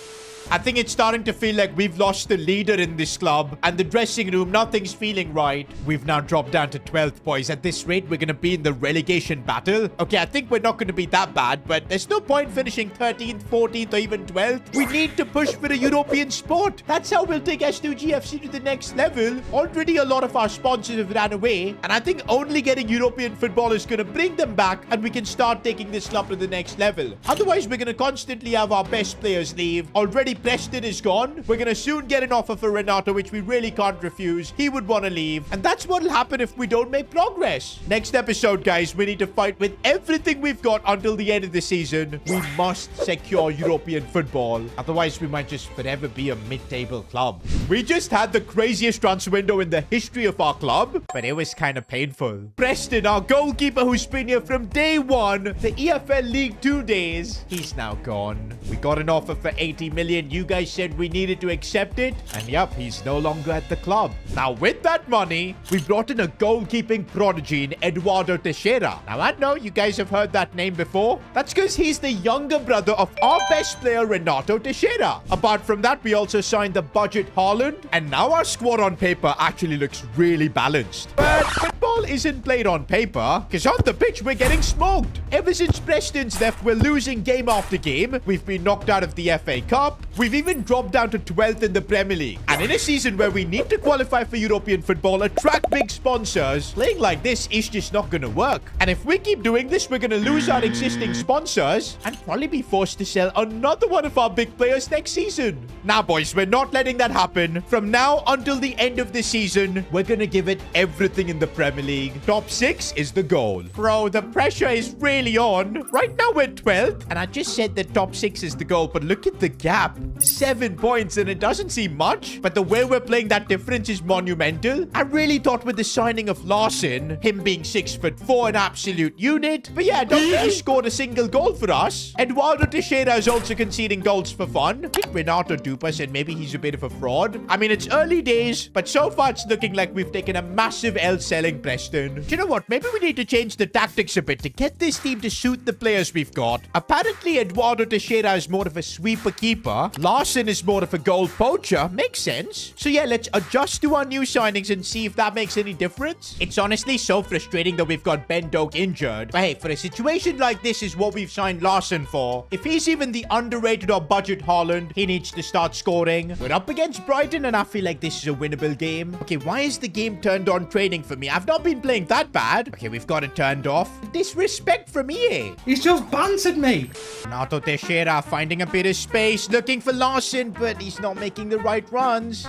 I think it's starting to feel like we've lost the leader in this club. And the dressing room, nothing's feeling right. We've now dropped down to 12th, boys. At this rate, we're going to be in the relegation battle. Okay, I think we're not going to be that bad. But there's no point finishing 13th, 14th, or even 12th. We need to push for a European spot. That's how we'll take S2G FC to the next level. Already a lot of our sponsors have ran away. And I think only getting European football is going to bring them back. And we can start taking this club to the next level. Otherwise, we're going to constantly have our best players leave. Already Preston is gone. We're gonna soon get an offer for Renato, which we really can't refuse. He would want to leave. And that's what'll happen if we don't make progress. Next episode, guys, we need to fight with everything we've got until the end of the season. We must secure European football. Otherwise, we might just forever be a mid-table club. We just had the craziest transfer window in the history of our club, but it was kind of painful. Preston, our goalkeeper who's been here from day one, the EFL League 2 days, he's now gone. We got an offer for 80 million. You guys said we needed to accept it, and yep, he's no longer at the club. Now, with that money, we brought in a goalkeeping prodigy in Eduardo Teixeira. Now, I know you guys have heard that name before. That's because he's the younger brother of our best player, Renato Teixeira. Apart from that, we also signed the budget Haaland, and now our squad on paper actually looks really balanced. But football isn't played on paper, because on the pitch, we're getting smoked. Ever since Preston's left, we're losing game after game. We've been knocked out of the FA Cup. We've even dropped down to 12th in the Premier League. And in a season where we need to qualify for European football, attract big sponsors, playing like this is just not going to work. And if we keep doing this, we're going to lose our existing sponsors and probably be forced to sell another one of our big players next season. Now, boys, we're not letting that happen. From now until the end of the season, we're going to give it everything in the Premier League. Top 6 is the goal. Bro, the pressure is really on. Right now, we're 12th. And I just said that top 6 is the goal, but look at the gap. 7 points, and it doesn't seem much, but the way we're playing, that difference is monumental. I really thought with the signing of Larson, him being 6'4", an absolute unit. But yeah, I don't think he scored a single goal for us. Eduardo Teixeira is also conceding goals for fun. I think Renato Dupa said maybe he's a bit of a fraud. I mean, it's early days, but so far it's looking like we've taken a massive L selling Preston. Do you know what? Maybe we need to change the tactics a bit to get this team to suit the players we've got. Apparently, Eduardo Teixeira is more of a sweeper keeper. Larson is more of a goal poacher. Makes sense. So yeah, let's adjust to our new signings and see if that makes any difference. It's honestly so frustrating that we've got Ben Doak injured. But hey, for a situation like this is what we've signed Larson for. If he's even the underrated or budget Haaland, he needs to start scoring. We're up against Brighton and I feel like this is a winnable game. Okay, why is the game turned on training for me? I've not been playing that bad. Okay, we've got it turned off. Disrespect from EA. He's just bantered me. Renato Teixeira finding a bit of space, looking for Larson, but he's not making the right runs.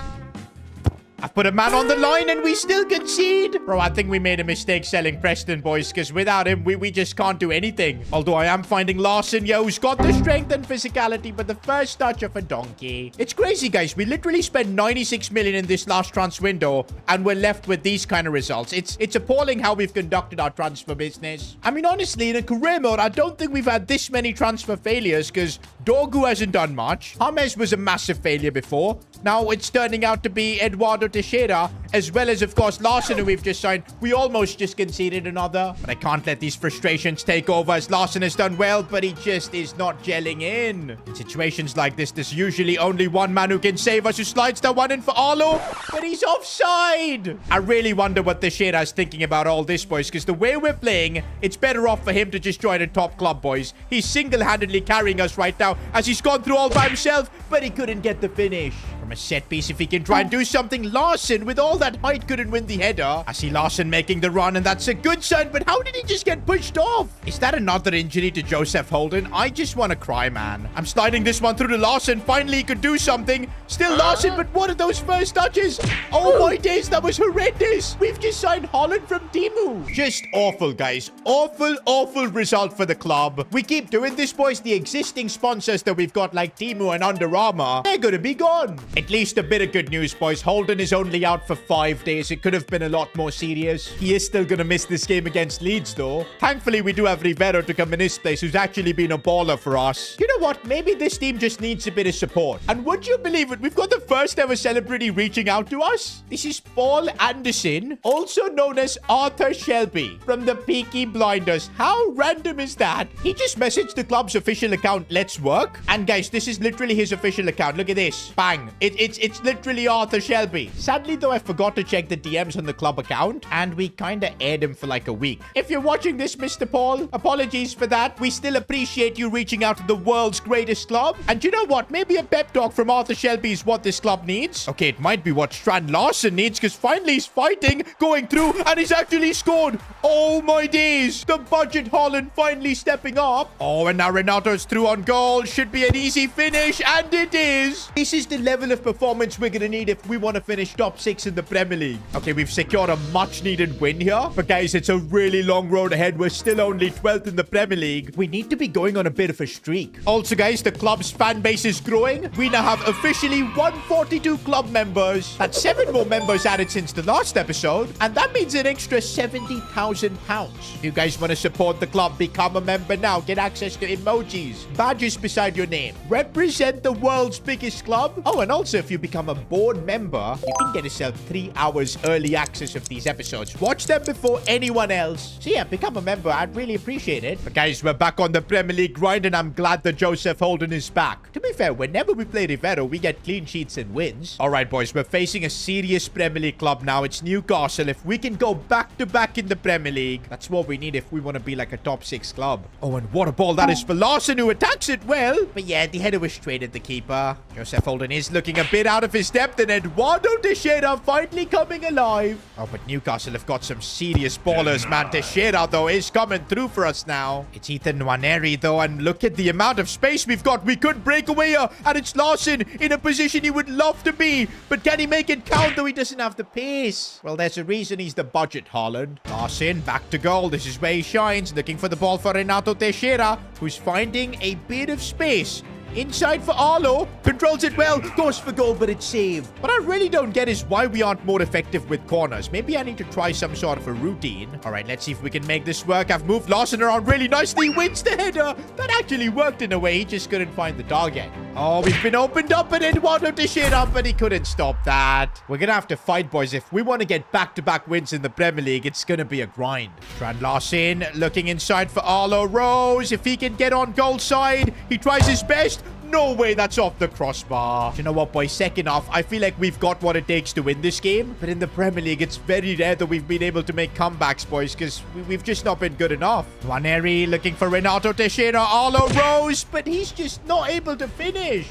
I've put a man on the line and we still concede. Bro, I think we made a mistake selling Preston, boys, because without him, we just can't do anything. Although I am finding Larson, yo, who's got the strength and physicality, but the first touch of a donkey. It's crazy, guys. We literally spent 96 million in this last transfer window, and we're left with these kind of results. It's appalling how we've conducted our transfer business. I mean, honestly, in a career mode, I don't think we've had this many transfer failures, because Dorgu hasn't done much. James was a massive failure before. Now it's turning out to be Eduardo Teixeira, as well as, of course, Larson, who we've just signed. We almost just conceded another. But I can't let these frustrations take over, as Larson has done well, but he just is not gelling in. In situations like this, there's usually only one man who can save us, who slides that one in for Arlo, but he's offside. I really wonder what Teixeira is thinking about all this, boys, because the way we're playing, it's better off for him to just join a top club, boys. He's single-handedly carrying us right now, as he's gone through all by himself, but he couldn't get the finish. From a set piece, if he can try and do something, Larson, with all that height, couldn't win the header. I see Larson making the run, and that's a good sign, but how did he just get pushed off? Is that another injury to Joseph Holden? I just want to cry, man. I'm sliding this one through to Larson. Finally, he could do something. Still Larson, but what are those first touches? Oh my days, that was horrendous. We've just signed Haaland from Temu. Just awful, guys. Awful, awful result for the club. We keep doing this, boys. The existing sponsors that we've got, like Temu and Under Armour, they're gonna be gone. At least a bit of good news, boys. Holden is only out for 5 days. It could have been a lot more serious. He is still gonna miss this game against Leeds, though. Thankfully, we do have Rivero to come in his place, who's actually been a baller for us. You know what? Maybe this team just needs a bit of support. And would you believe it? We've got the first ever celebrity reaching out to us. This is Paul Anderson, also known as Arthur Shelby, from the Peaky Blinders. How random is that? He just messaged the club's official account, Let's Work. And guys, this is literally his official account. Look at this. Bang. It's literally Arthur Shelby. Sadly, though, I forgot to check the DMs on the club account, and we kind of aired him for like a week. If you're watching this, Mr. Paul, apologies for that. We still appreciate you reaching out to the world's greatest club. And you know what? Maybe a pep talk from Arthur Shelby is what this club needs. Okay, it might be what Strand Larson needs, because finally he's fighting, going through, and he's actually scored. Oh my days. The budget Haaland finally stepping up. Oh, and now Renato's through on goal. Should be an easy finish, and it is. This is the level of performance we're gonna need if we want to finish top 6 in the Premier League. Okay, we've secured a much needed win here, but guys, it's a really long road ahead. We're still only 12th in the Premier League. We need to be going on a bit of a streak. Also, guys, the club's fan base is growing. We now have officially 142 club members. That's 7 more members added since the last episode, and that means an extra £70,000. If you guys want to support the club, become a member now. Get access to emojis, badges beside your name. Represent the world's biggest club. Oh, and also, if you become a board member, you can get yourself 3 hours early access of these episodes. Watch them before anyone else. So yeah, become a member. I'd really appreciate it. But guys, we're back on the Premier League grind, and I'm glad that Joseph Holden is back. To be fair, whenever we play Rivero, we get clean sheets and wins. All right, boys, we're facing a serious Premier League club now. It's Newcastle. If we can go back-to-back in the Premier League, that's what we need if we want to be like a top 6 club. Oh, and what a ball that is for Larson, who attacks it well. But yeah, the header was straight at the keeper. Joseph Holden is looking a bit out of his depth, and Eduardo Teixeira finally coming alive. Oh, but Newcastle have got some serious ballers, man. Teixeira, though, is coming through for us now. It's Ethan Nwaneri, though, and look at the amount of space we've got. We could break away here, and it's Larson in a position he would love to be. But can he make it count, though he doesn't have the pace? Well, there's a reason he's the budget Haaland. Larson, back to goal. This is where he shines. Looking for the ball for Renato Teixeira, who's finding a bit of space. Inside for Arlo. Controls it well. Goes for goal, but it's saved. What I really don't get is why we aren't more effective with corners. Maybe I need to try some sort of a routine. All right, let's see if we can make this work. I've moved Larson around really nicely. Wins the header. That actually worked in a way. He just couldn't find the target. Oh, we've been opened up and Eduardo Teixeira, but he couldn't stop that. We're going to have to fight, boys. If we want to get back-to-back wins in the Premier League, it's going to be a grind. Trent Larson looking inside for Arlo Rose. If he can get on goal side, he tries his best. No way, that's off the crossbar. You know what, boys? Second half, I feel like we've got what it takes to win this game. But in the Premier League, it's very rare that we've been able to make comebacks, boys, because we've just not been good enough. Waneri looking for Renato Teixeira. Arlo Rose, but he's just not able to finish.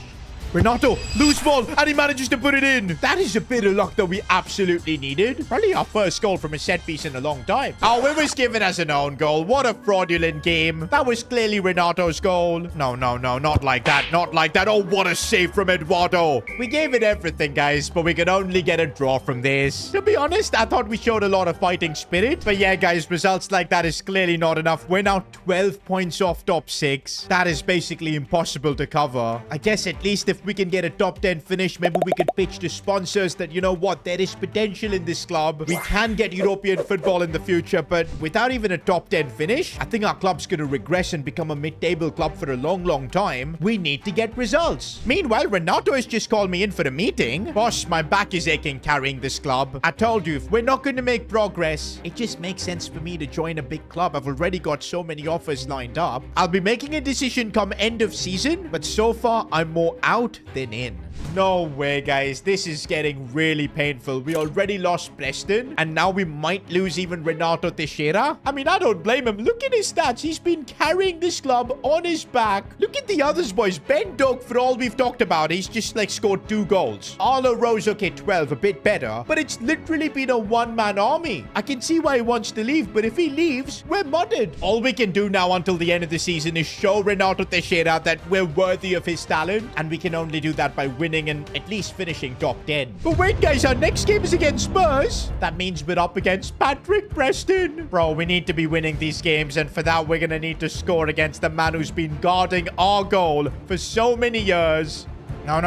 Renato, loose ball, and he manages to put it in. That is a bit of luck that we absolutely needed. Probably our first goal from a set piece in a long time. Oh, it was given as an own goal. What a fraudulent game. That was clearly Renato's goal. No, not like that. Not like that. Oh, what a save from Eduardo. We gave it everything, guys, but we could only get a draw from this. To be honest, I thought we showed a lot of fighting spirit. But yeah, guys, results like that is clearly not enough. We're now 12 points off top 6. That is basically impossible to cover. I guess at least if we can get a top 10 finish, maybe we could pitch to sponsors that, you know what, there is potential in this club. We can get European football in the future, but without even a top 10 finish, I think our club's going to regress and become a mid-table club for a long time. We need to get results. Meanwhile, Renato has just called me in for a meeting. Boss, my back is aching carrying this club. I told you, if we're not going to make progress, it just makes sense for me to join a big club. I've already got so many offers lined up. I'll be making a decision come end of season, but so far, I'm more out than in. No way, guys. This is getting really painful. We already lost Preston, and now we might lose even Renato Teixeira. I mean, I don't blame him. Look at his stats. He's been carrying this club on his back. Look at the others, boys. Ben Doak, for all we've talked about, he's just like scored 2 goals. Arlo Rose, okay, 12, a bit better, but it's literally been a one-man army. I can see why he wants to leave, but if he leaves, we're mudded. All we can do now until the end of the season is show Renato Teixeira that we're worthy of his talent, and we can only do that by winning and at least finishing top 10. But wait, guys, our next game is against Spurs. That means we're up against Patrick Preston. Bro, we need to be winning these games, and for that, we're going to need to score against the man who's been guarding our goal for so many years. No,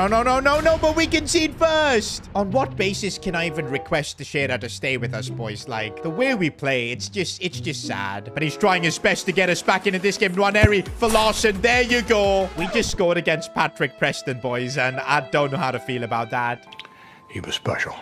but we concede first. On what basis can I even request Teixeira to stay with us, boys? Like, the way we play, it's just sad. But he's trying his best to get us back into this game. Nwaneri for Larson. There you go. We just scored against Patrick Preston, boys, and I don't know how to feel about that. He was special.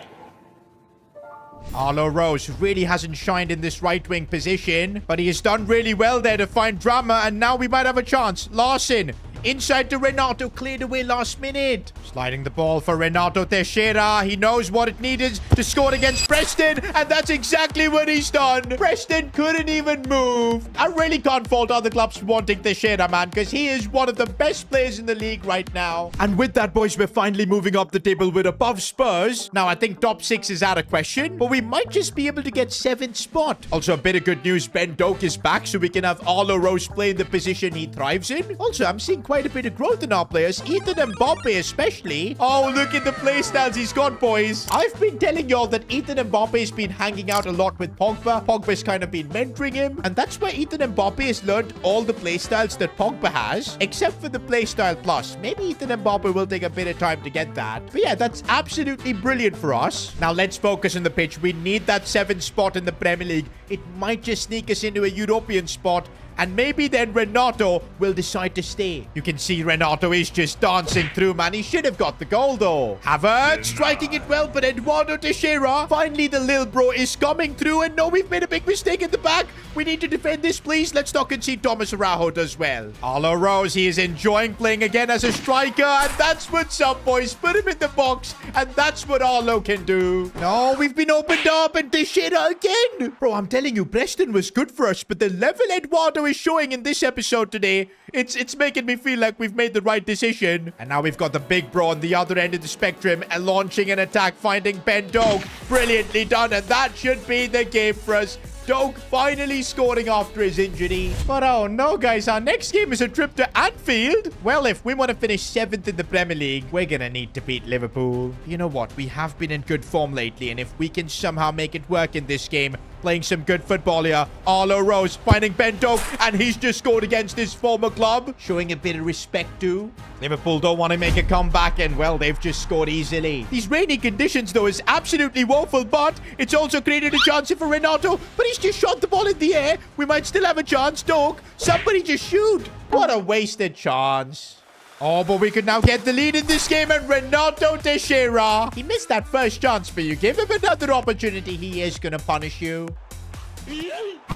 Arlo Rose really hasn't shined in this right-wing position, but he has done really well there to find drama, and now we might have a chance. Larson. Inside to Renato, cleared away last minute. Sliding the ball for Renato Teixeira. He knows what it needed to score against Preston, and that's exactly what he's done. Preston couldn't even move. I really can't fault other clubs wanting Teixeira, man, because he is one of the best players in the league right now. And with that, boys, we're finally moving up the table. We're above Spurs. Now, I think top 6 is out of question, but we might just be able to get 7th spot. Also, a bit of good news. Ben Doak is back, so we can have Arlo Rose play in the position he thrives in. Also, I'm seeing quite a bit of growth in our players, Ethan Mbappe especially. Oh, look at the play styles he's got, boys. I've been telling y'all that Ethan Mbappe has been hanging out a lot with Pogba. Pogba's kind of been mentoring him, and that's why Ethan Mbappe has learned all the play styles that Pogba has, except for the play style plus. Maybe Ethan Mbappe will take a bit of time to get that. But yeah, that's absolutely brilliant for us. Now let's focus on the pitch. We need that 7th spot in the Premier League. It might just sneak us into a European spot, and maybe then Renato will decide to stay. You can see Renato is just dancing through, man. He should have got the goal, though. Havertz striking it well, but Eduardo Teixeira. Finally, the little bro is coming through. And no, we've made a big mistake in the back. We need to defend this, please. Let's not concede. Thomas Araujo does well. Arlo Rose, he is enjoying playing again as a striker. And that's what's up, boys. Put him in the box. And that's what Arlo can do. No, we've been opened up. And Teixeira again. Bro, I'm telling you, Preston was good for us. But the level Eduardo is showing in this episode today, it's making me feel like we've made the right decision. And now we've got the big bro on the other end of the spectrum and launching an attack, finding Ben Doak. Brilliantly done, and that should be the game for us. Doak finally scoring after his injury. But oh no, guys, our next game is a trip to Anfield. Well, if we want to finish 7th in the Premier League, we're gonna need to beat Liverpool. You know what? We have been in good form lately, and if we can somehow make it work in this game, playing some good football here. Arlo Rose finding Bento, and he's just scored against his former club, showing a bit of respect too. Liverpool don't want to make a comeback, and well, they've just scored easily. These rainy conditions, though, is absolutely woeful, but it's also created a chance for Renato, but he's just shot the ball in the air. We might still have a chance. Doak, somebody just shoot. What a wasted chance. Oh, but we could now get the lead in this game, and Renato Teixeira. He missed that first chance, but you give him another opportunity. He is going to punish you.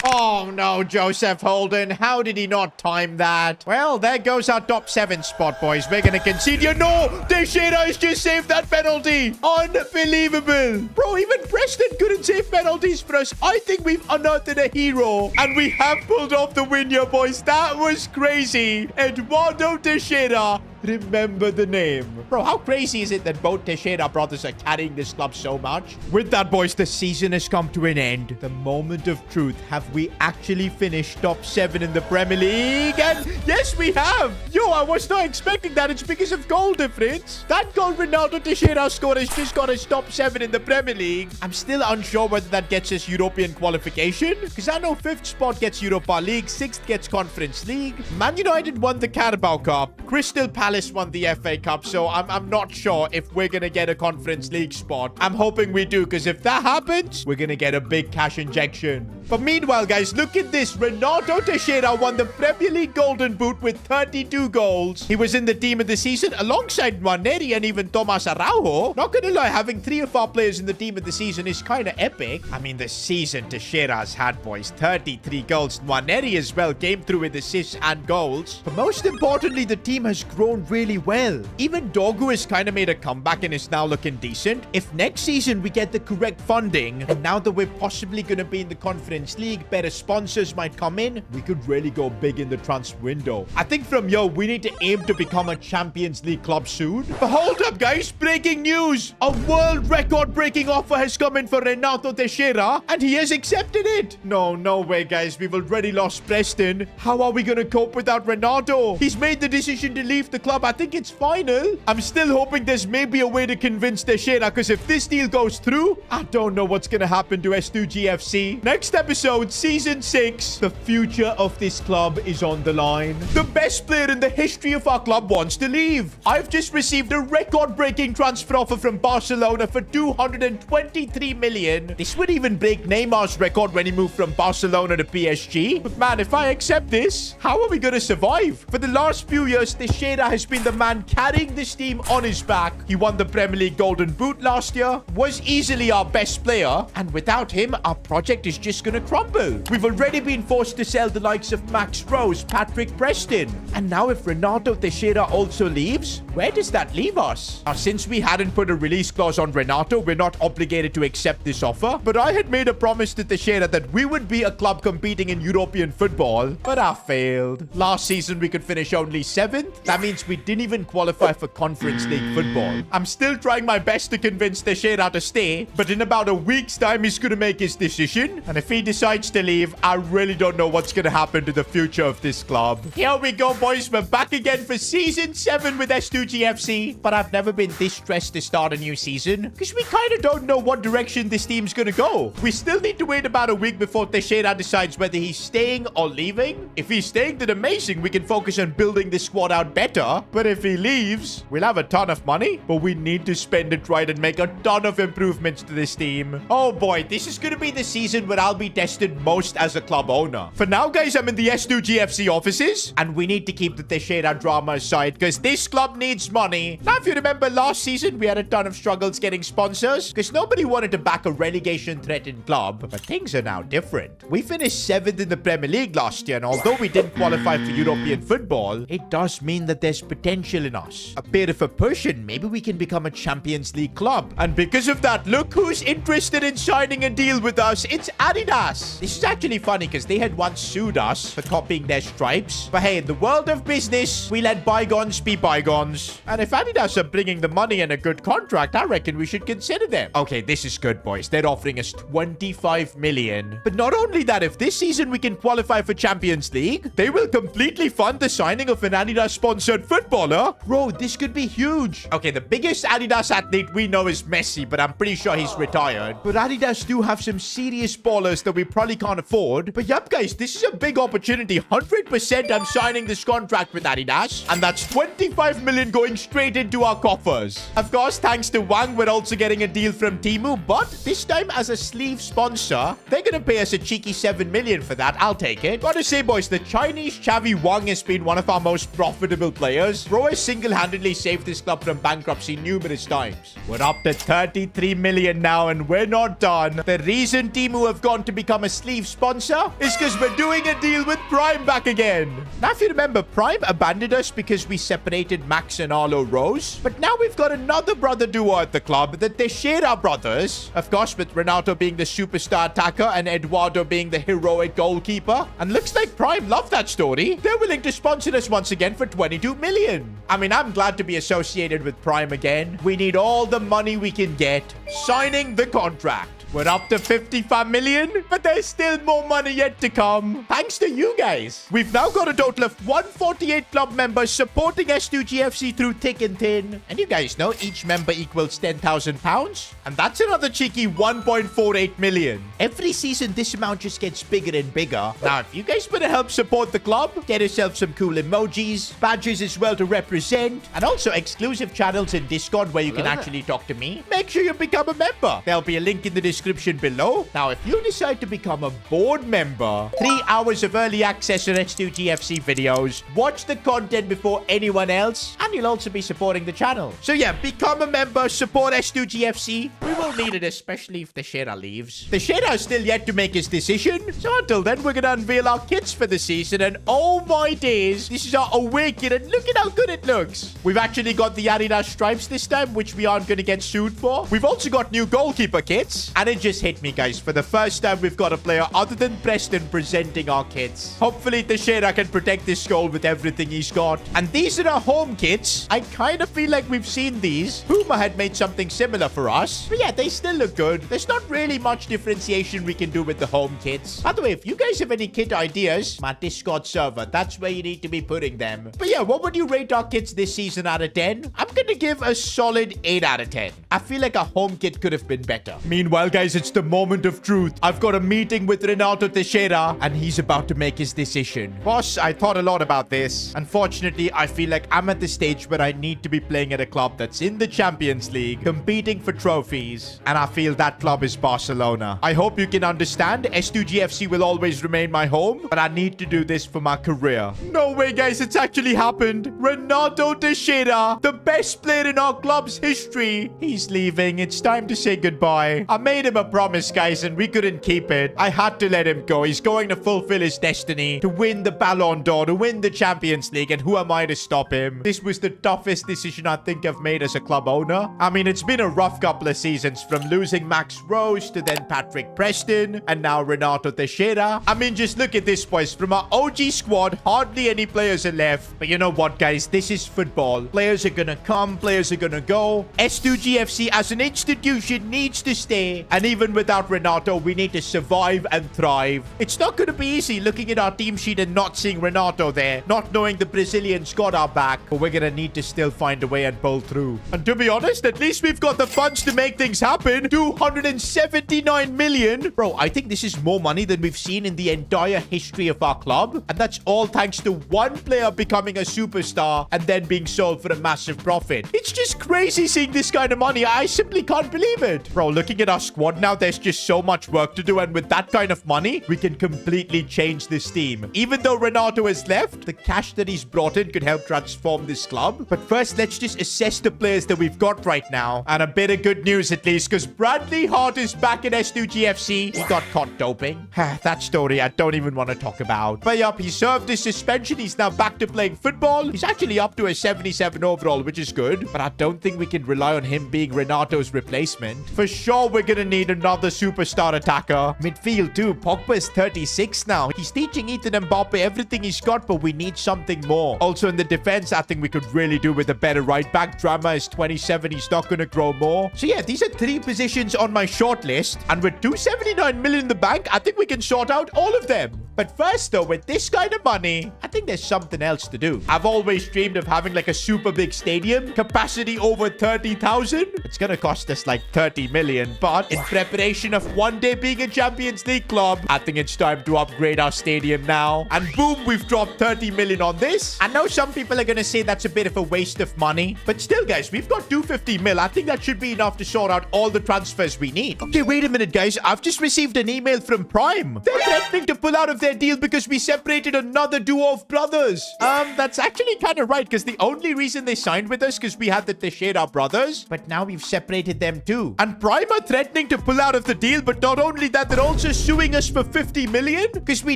Oh, no, Joseph Holden. How did he not time that? Well, there goes our top 7 spot, boys. We're going to concede here. No, Teixeira has just saved that penalty. Unbelievable. Bro, even Preston couldn't save penalties for us. I think we've unearthed a hero, and we have pulled off the win here, boys. That was crazy. Eduardo Teixeira. Remember the name. Bro, how crazy is it that both Teixeira brothers are carrying this club so much? With that, boys, the season has come to an end. The moment of truth. Have we actually finished top 7 in the Premier League? And yes, we have. Yo, I was not expecting that. It's because of goal difference. That goal Ronaldo Teixeira scored has just got us top 7 in the Premier League. I'm still unsure whether that gets us European qualification, because I know 5th spot gets Europa League, 6th gets Conference League. Man United won the Carabao Cup. Crystal Palace won the FA Cup, so I'm not sure if we're going to get a Conference League spot. I'm hoping we do, because if that happens, we're going to get a big cash injection. But meanwhile, guys, look at this. Renato Teixeira won the Premier League Golden Boot with 32 goals. He was in the team of the season alongside Nwaneri and even Thomas Araujo. Not gonna lie, having 3 of our players in the team of the season is kind of epic. I mean, the season Teixeira's had, boys. 33 goals. Nwaneri as well came through with assists and goals. But most importantly, the team has grown really well. Even Dogu has kind of made a comeback and is now looking decent. If next season we get the correct funding, and now that we're possibly going to be in the Conference League, better sponsors might come in, we could really go big in the transfer window. I think from here, we need to aim to become a Champions League club soon. But hold up, guys. Breaking news. A world record-breaking offer has come in for Renato Teixeira, and he has accepted it. No way, guys. We've already lost Preston. How are we going to cope without Renato? He's made the decision to leave the club. I think it's final. I'm still hoping there's maybe a way to convince Teixeira, because if this deal goes through, I don't know what's going to happen to S2G FC. Next episode, season 6, the future of this club is on the line. The best player in the history of our club wants to leave. I've just received a record-breaking transfer offer from Barcelona for 223 million. This would even break Neymar's record when he moved from Barcelona to PSG. But man, if I accept this, how are we going to survive? For the last few years, Teixeira has been the man carrying this team on his back. He won the Premier League Golden Boot last year, was easily our best player, and without him, our project is just going to crumble. We've already been forced to sell the likes of Max Rose, Patrick Preston, and now if Renato Teixeira also leaves, where does that leave us? Now, since we hadn't put a release clause on Renato, we're not obligated to accept this offer, but I had made a promise to Teixeira that we would be a club competing in European football, but I failed. Last season, we could finish only 7th. That means we didn't even qualify for Conference League football. I'm still trying my best to convince Teixeira to stay, but in about a week's time, he's going to make his decision, and if he decides to leave, I really don't know what's going to happen to the future of this club. Here we go, boys. We're back again for season 7 with S2G FC, but I've never been this stressed to start a new season, because we kind of don't know what direction this team's going to go. We still need to wait about a week before Teixeira decides whether he's staying or leaving. If he's staying, then amazing. We can focus on building this squad out better, but if he leaves, we'll have a ton of money, but we need to spend it right and make a ton of improvements to this team. Oh boy, this is going to be the season where I'll be tested most as a club owner. For now, guys, I'm in the S2G FC offices, and we need to keep the Teixeira drama aside, because this club needs money. Now, if you remember last season, we had a ton of struggles getting sponsors, because nobody wanted to back a relegation-threatened club, but things are now different. We finished 7th in the Premier League last year, and although we didn't qualify for European football, it does mean that there's potential in us. A bit of a push, and maybe we can become a Champions League club. And because of that, look who's interested in signing a deal with us. It's Adidas. This is actually funny, because they had once sued us for copying their stripes. But hey, in the world of business, we let bygones be bygones. And if Adidas are bringing the money and a good contract, I reckon we should consider them. Okay, this is good, boys. They're offering us 25 million. But not only that, if this season we can qualify for Champions League, they will completely fund the signing of an Adidas-sponsored football footballer? Bro, this could be huge. Okay, the biggest Adidas athlete we know is Messi, but I'm pretty sure he's retired. But Adidas do have some serious ballers that we probably can't afford. But yep, guys, this is a big opportunity. 100% I'm signing this contract with Adidas. And that's 25 million going straight into our coffers. Of course, thanks to Wang, we're also getting a deal from Temu. But this time as a sleeve sponsor, they're going to pay us a cheeky 7 million for that. I'll take it. Gotta say, boys, the Chinese Xavi Wang has been one of our most profitable players. Bro has single-handedly saved this club from bankruptcy numerous times. We're up to 33 million now, and we're not done. The reason Temu have gone to become a sleeve sponsor is because we're doing a deal with Prime back again. Now, if you remember, Prime abandoned us because we separated Max and Arlo Rose. But now we've got another brother duo at the club, the Teixeira brothers. Of course, with Renato being the superstar attacker and Eduardo being the heroic goalkeeper. And looks like Prime loved that story. They're willing to sponsor us once again for 22 million. I mean, I'm glad to be associated with Prime again. We need all the money we can get. Signing the contract. We're up to 55 million, but there's still more money yet to come. Thanks to you guys. We've now got a total of 148 club members supporting S2G FC through thick and thin. And you guys know each member equals £10,000. And that's another cheeky 1.48 million. Every season, this amount just gets bigger and bigger. Now, if you guys want to help support the club, get yourself some cool emojis, badges as well to represent, and also exclusive channels in Discord where you can actually talk to me, make sure you become a member. There'll be a link in the description below. Now, if you decide to become a board member, 3 hours of early access to S2G FC videos, watch the content before anyone else, and you'll also be supporting the channel. So yeah, become a member, support S2G FC. We will need it, especially if Teixeira leaves. Teixeira is still yet to make his decision, so until then, we're gonna unveil our kits for the season, and oh my days, this is our away kit, and look at how good it looks. We've actually got the Adidas stripes this time, which we aren't gonna get sued for. We've also got new goalkeeper kits, and it just hit me, guys. For the first time, we've got a player other than Preston presenting our kits. Hopefully, Teixeira can protect this goal with everything he's got. And these are our home kits. I kind of feel like we've seen these. Puma had made something similar for us. But yeah, they still look good. There's not really much differentiation we can do with the home kits. By the way, if you guys have any kit ideas, my Discord server, that's where you need to be putting them. But yeah, what would you rate our kits this season out of 10? I'm gonna give a solid 8 out of 10. I feel like a home kit could have been better. Meanwhile, guys, it's the moment of truth. I've got a meeting with Renato Teixeira, and he's about to make his decision. Boss, I thought a lot about this. Unfortunately, I feel like I'm at the stage where I need to be playing at a club that's in the Champions League, competing for trophies, and I feel that club is Barcelona. I hope you can understand. S2G FC will always remain my home, but I need to do this for my career. No way, guys, it's actually happened. Renato Teixeira, the best player in our club's history. He's leaving. It's time to say goodbye. I made him a promise, guys, and we couldn't keep it. I had to let him go. He's going to fulfill his destiny, to win the Ballon d'Or, to win the Champions League, and who am I to stop him? This was the toughest decision I think I've made as a club owner. I mean, it's been a rough couple of seasons, from losing Max Rose to then Patrick Preston, and now Renato Teixeira. I mean, just look at this, boys. From our OG squad, hardly any players are left. But you know what, guys? This is football. Players are gonna come, players are gonna go. S2G FC as an institution needs to stay, and even without Renato, we need to survive and thrive. It's not going to be easy looking at our team sheet and not seeing Renato there, not knowing the Brazilians got our back, but we're going to need to still find a way and pull through. And to be honest, at least we've got the funds to make things happen. 279 million. Bro, I think this is more money than we've seen in the entire history of our club. And that's all thanks to one player becoming a superstar and then being sold for a massive profit. It's just crazy seeing this kind of money. I simply can't believe it. Bro, looking at our squad now, there's just so much work to do, and with that kind of money, we can completely change this team. Even though Renato has left, the cash that he's brought in could help transform this club. But first, let's just assess the players that we've got right now. And a bit of good news at least, because Bradley Hart is back at S2G FC. He got caught doping. That story I don't even want to talk about. But yup, he served his suspension. He's now back to playing football. He's actually up to a 77 overall, which is good. But I don't think we can rely on him being Renato's replacement. For sure, we're gonna need another superstar attacker. Midfield too. Pogba is 36 now. He's teaching Ethan Mbappe everything he's got, but we need something more. Also in the defense, I think we could really do with a better right back. Drama is 27. He's not gonna grow more. So yeah, these are 3 positions on my short list. And with 279 million in the bank, I think we can sort out all of them. But first, though, with this kind of money, I think there's something else to do. I've always dreamed of having like a super big stadium, capacity over 30,000. It's gonna cost us like 30 million, but in preparation of one day being a Champions League club, I think it's time to upgrade our stadium now. And boom, we've dropped 30 million on this. I know some people are gonna say that's a bit of a waste of money, but still, guys, we've got 250 mil. I think that should be enough to sort out all the transfers we need. Okay, wait a minute, guys. I've just received an email from Prime. They're threatening to pull out of their deal because we separated another duo of brothers. That's actually kind of right, because the only reason they signed with us because we had the Teixeira brothers, but now we've separated them too. And Prime are threatening to pull out of the deal, but not only that, they're also suing us for 50 million because we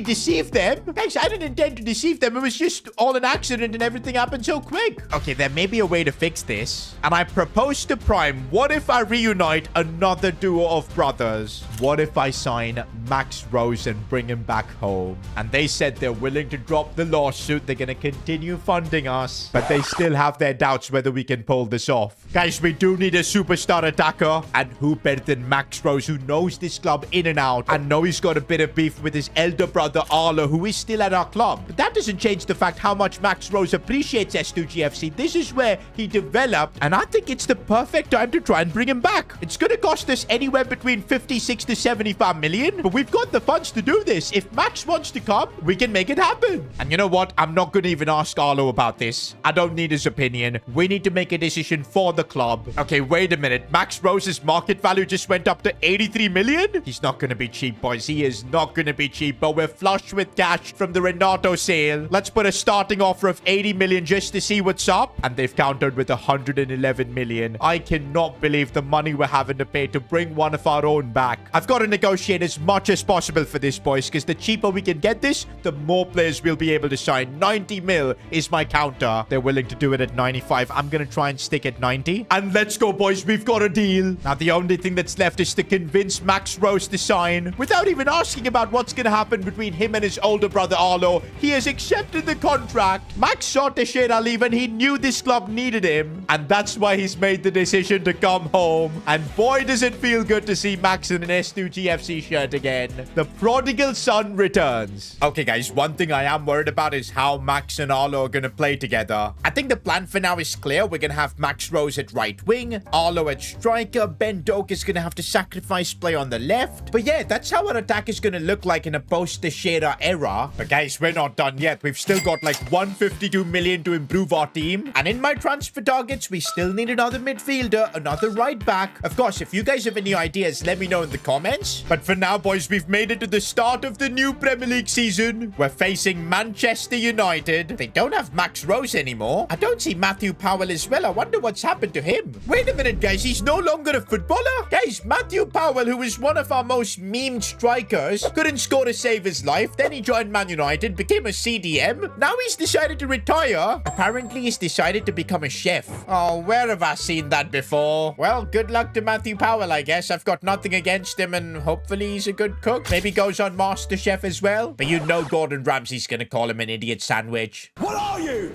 deceived them. Guys, I didn't intend to deceive them. It was just all an accident and everything happened so quick. Okay, there may be a way to fix this. And I proposed to Prime, what if I reunite another duo of brothers? What if I sign Max Rose and bring him back home? And they said they're willing to drop the lawsuit. They're going to continue funding us, but they still have their doubts whether we can pull this off. Guys, we do need a superstar attacker, and who better than Max Rose, who knows this club in and out. I know he's got a bit of beef with his elder brother Arlo, who is still at our club, but that doesn't change the fact how much Max Rose appreciates S2G FC. This is where he developed, and I think it's the perfect time to try and bring him back. It's going to cost us anywhere between 56 to 75 million, but we've got the funds to do this. If Max wants to come, we can make it happen. And you know what? I'm not going to even ask Arlo about this. I don't need his opinion. We need to make a decision for the club. Okay, wait a minute. Max Rose's market value just went up to 83 million? He's not going to be cheap, boys. He is not going to be cheap, but we're flush with cash from the Renato sale. Let's put a starting offer of 80 million just to see what's up. And they've countered with 111 million. I cannot believe the money we're having to pay to bring one of our own back. I've got to negotiate as much as possible for this, boys, because the cheaper we can get this, the more players we'll be able to sign. 90 mil is my counter. They're willing to do it at 95. I'm going to try and stick at 90. And let's go, boys. We've got a deal. Now, the only thing that's left is to convince Max Rose to sign. Without even asking about what's going to happen between him and his older brother, Arlo, he has accepted the contract. Max saw Teixeira leave and he knew this club needed him. And that's why he's made the decision to come home. And boy, does it feel good to see Max in an S2G FC shirt again. The prodigal son returns. Okay, guys, one thing I am worried about is how Max and Arlo are going to play together. I think the plan for now is clear. We're going to have Max Rose at right wing, Arlo at striker, Ben Doak is going to have to sacrifice play on the left. But yeah, that's how our attack is going to look like in a post-Teixeira era. But guys, we're not done yet. We've still got like 152 million to improve our team. And in my transfer targets, we still need another midfielder, another right back. Of course, if you guys have any ideas, let me know in the comments. But for now, boys, we've made it to the start of the new Premier League season. We're facing Manchester United. They don't have Max Rose anymore. I don't see Matthew Powell as well. I wonder what's happened to him. Wait a minute, guys. He's no longer a footballer? Guys, Matthew Powell, who is one of our most memed strikers, couldn't score to save his life. Then he joined Man United, became a CDM. Now he's decided to retire. Apparently, he's decided to become a chef. Oh, where have I seen that before? Well, good luck to Matthew Powell, I guess. I've got nothing against him, and hopefully he's a good cook. Maybe goes on MasterChef as well. But you know Gordon Ramsay's gonna call him an idiot sandwich. What are you?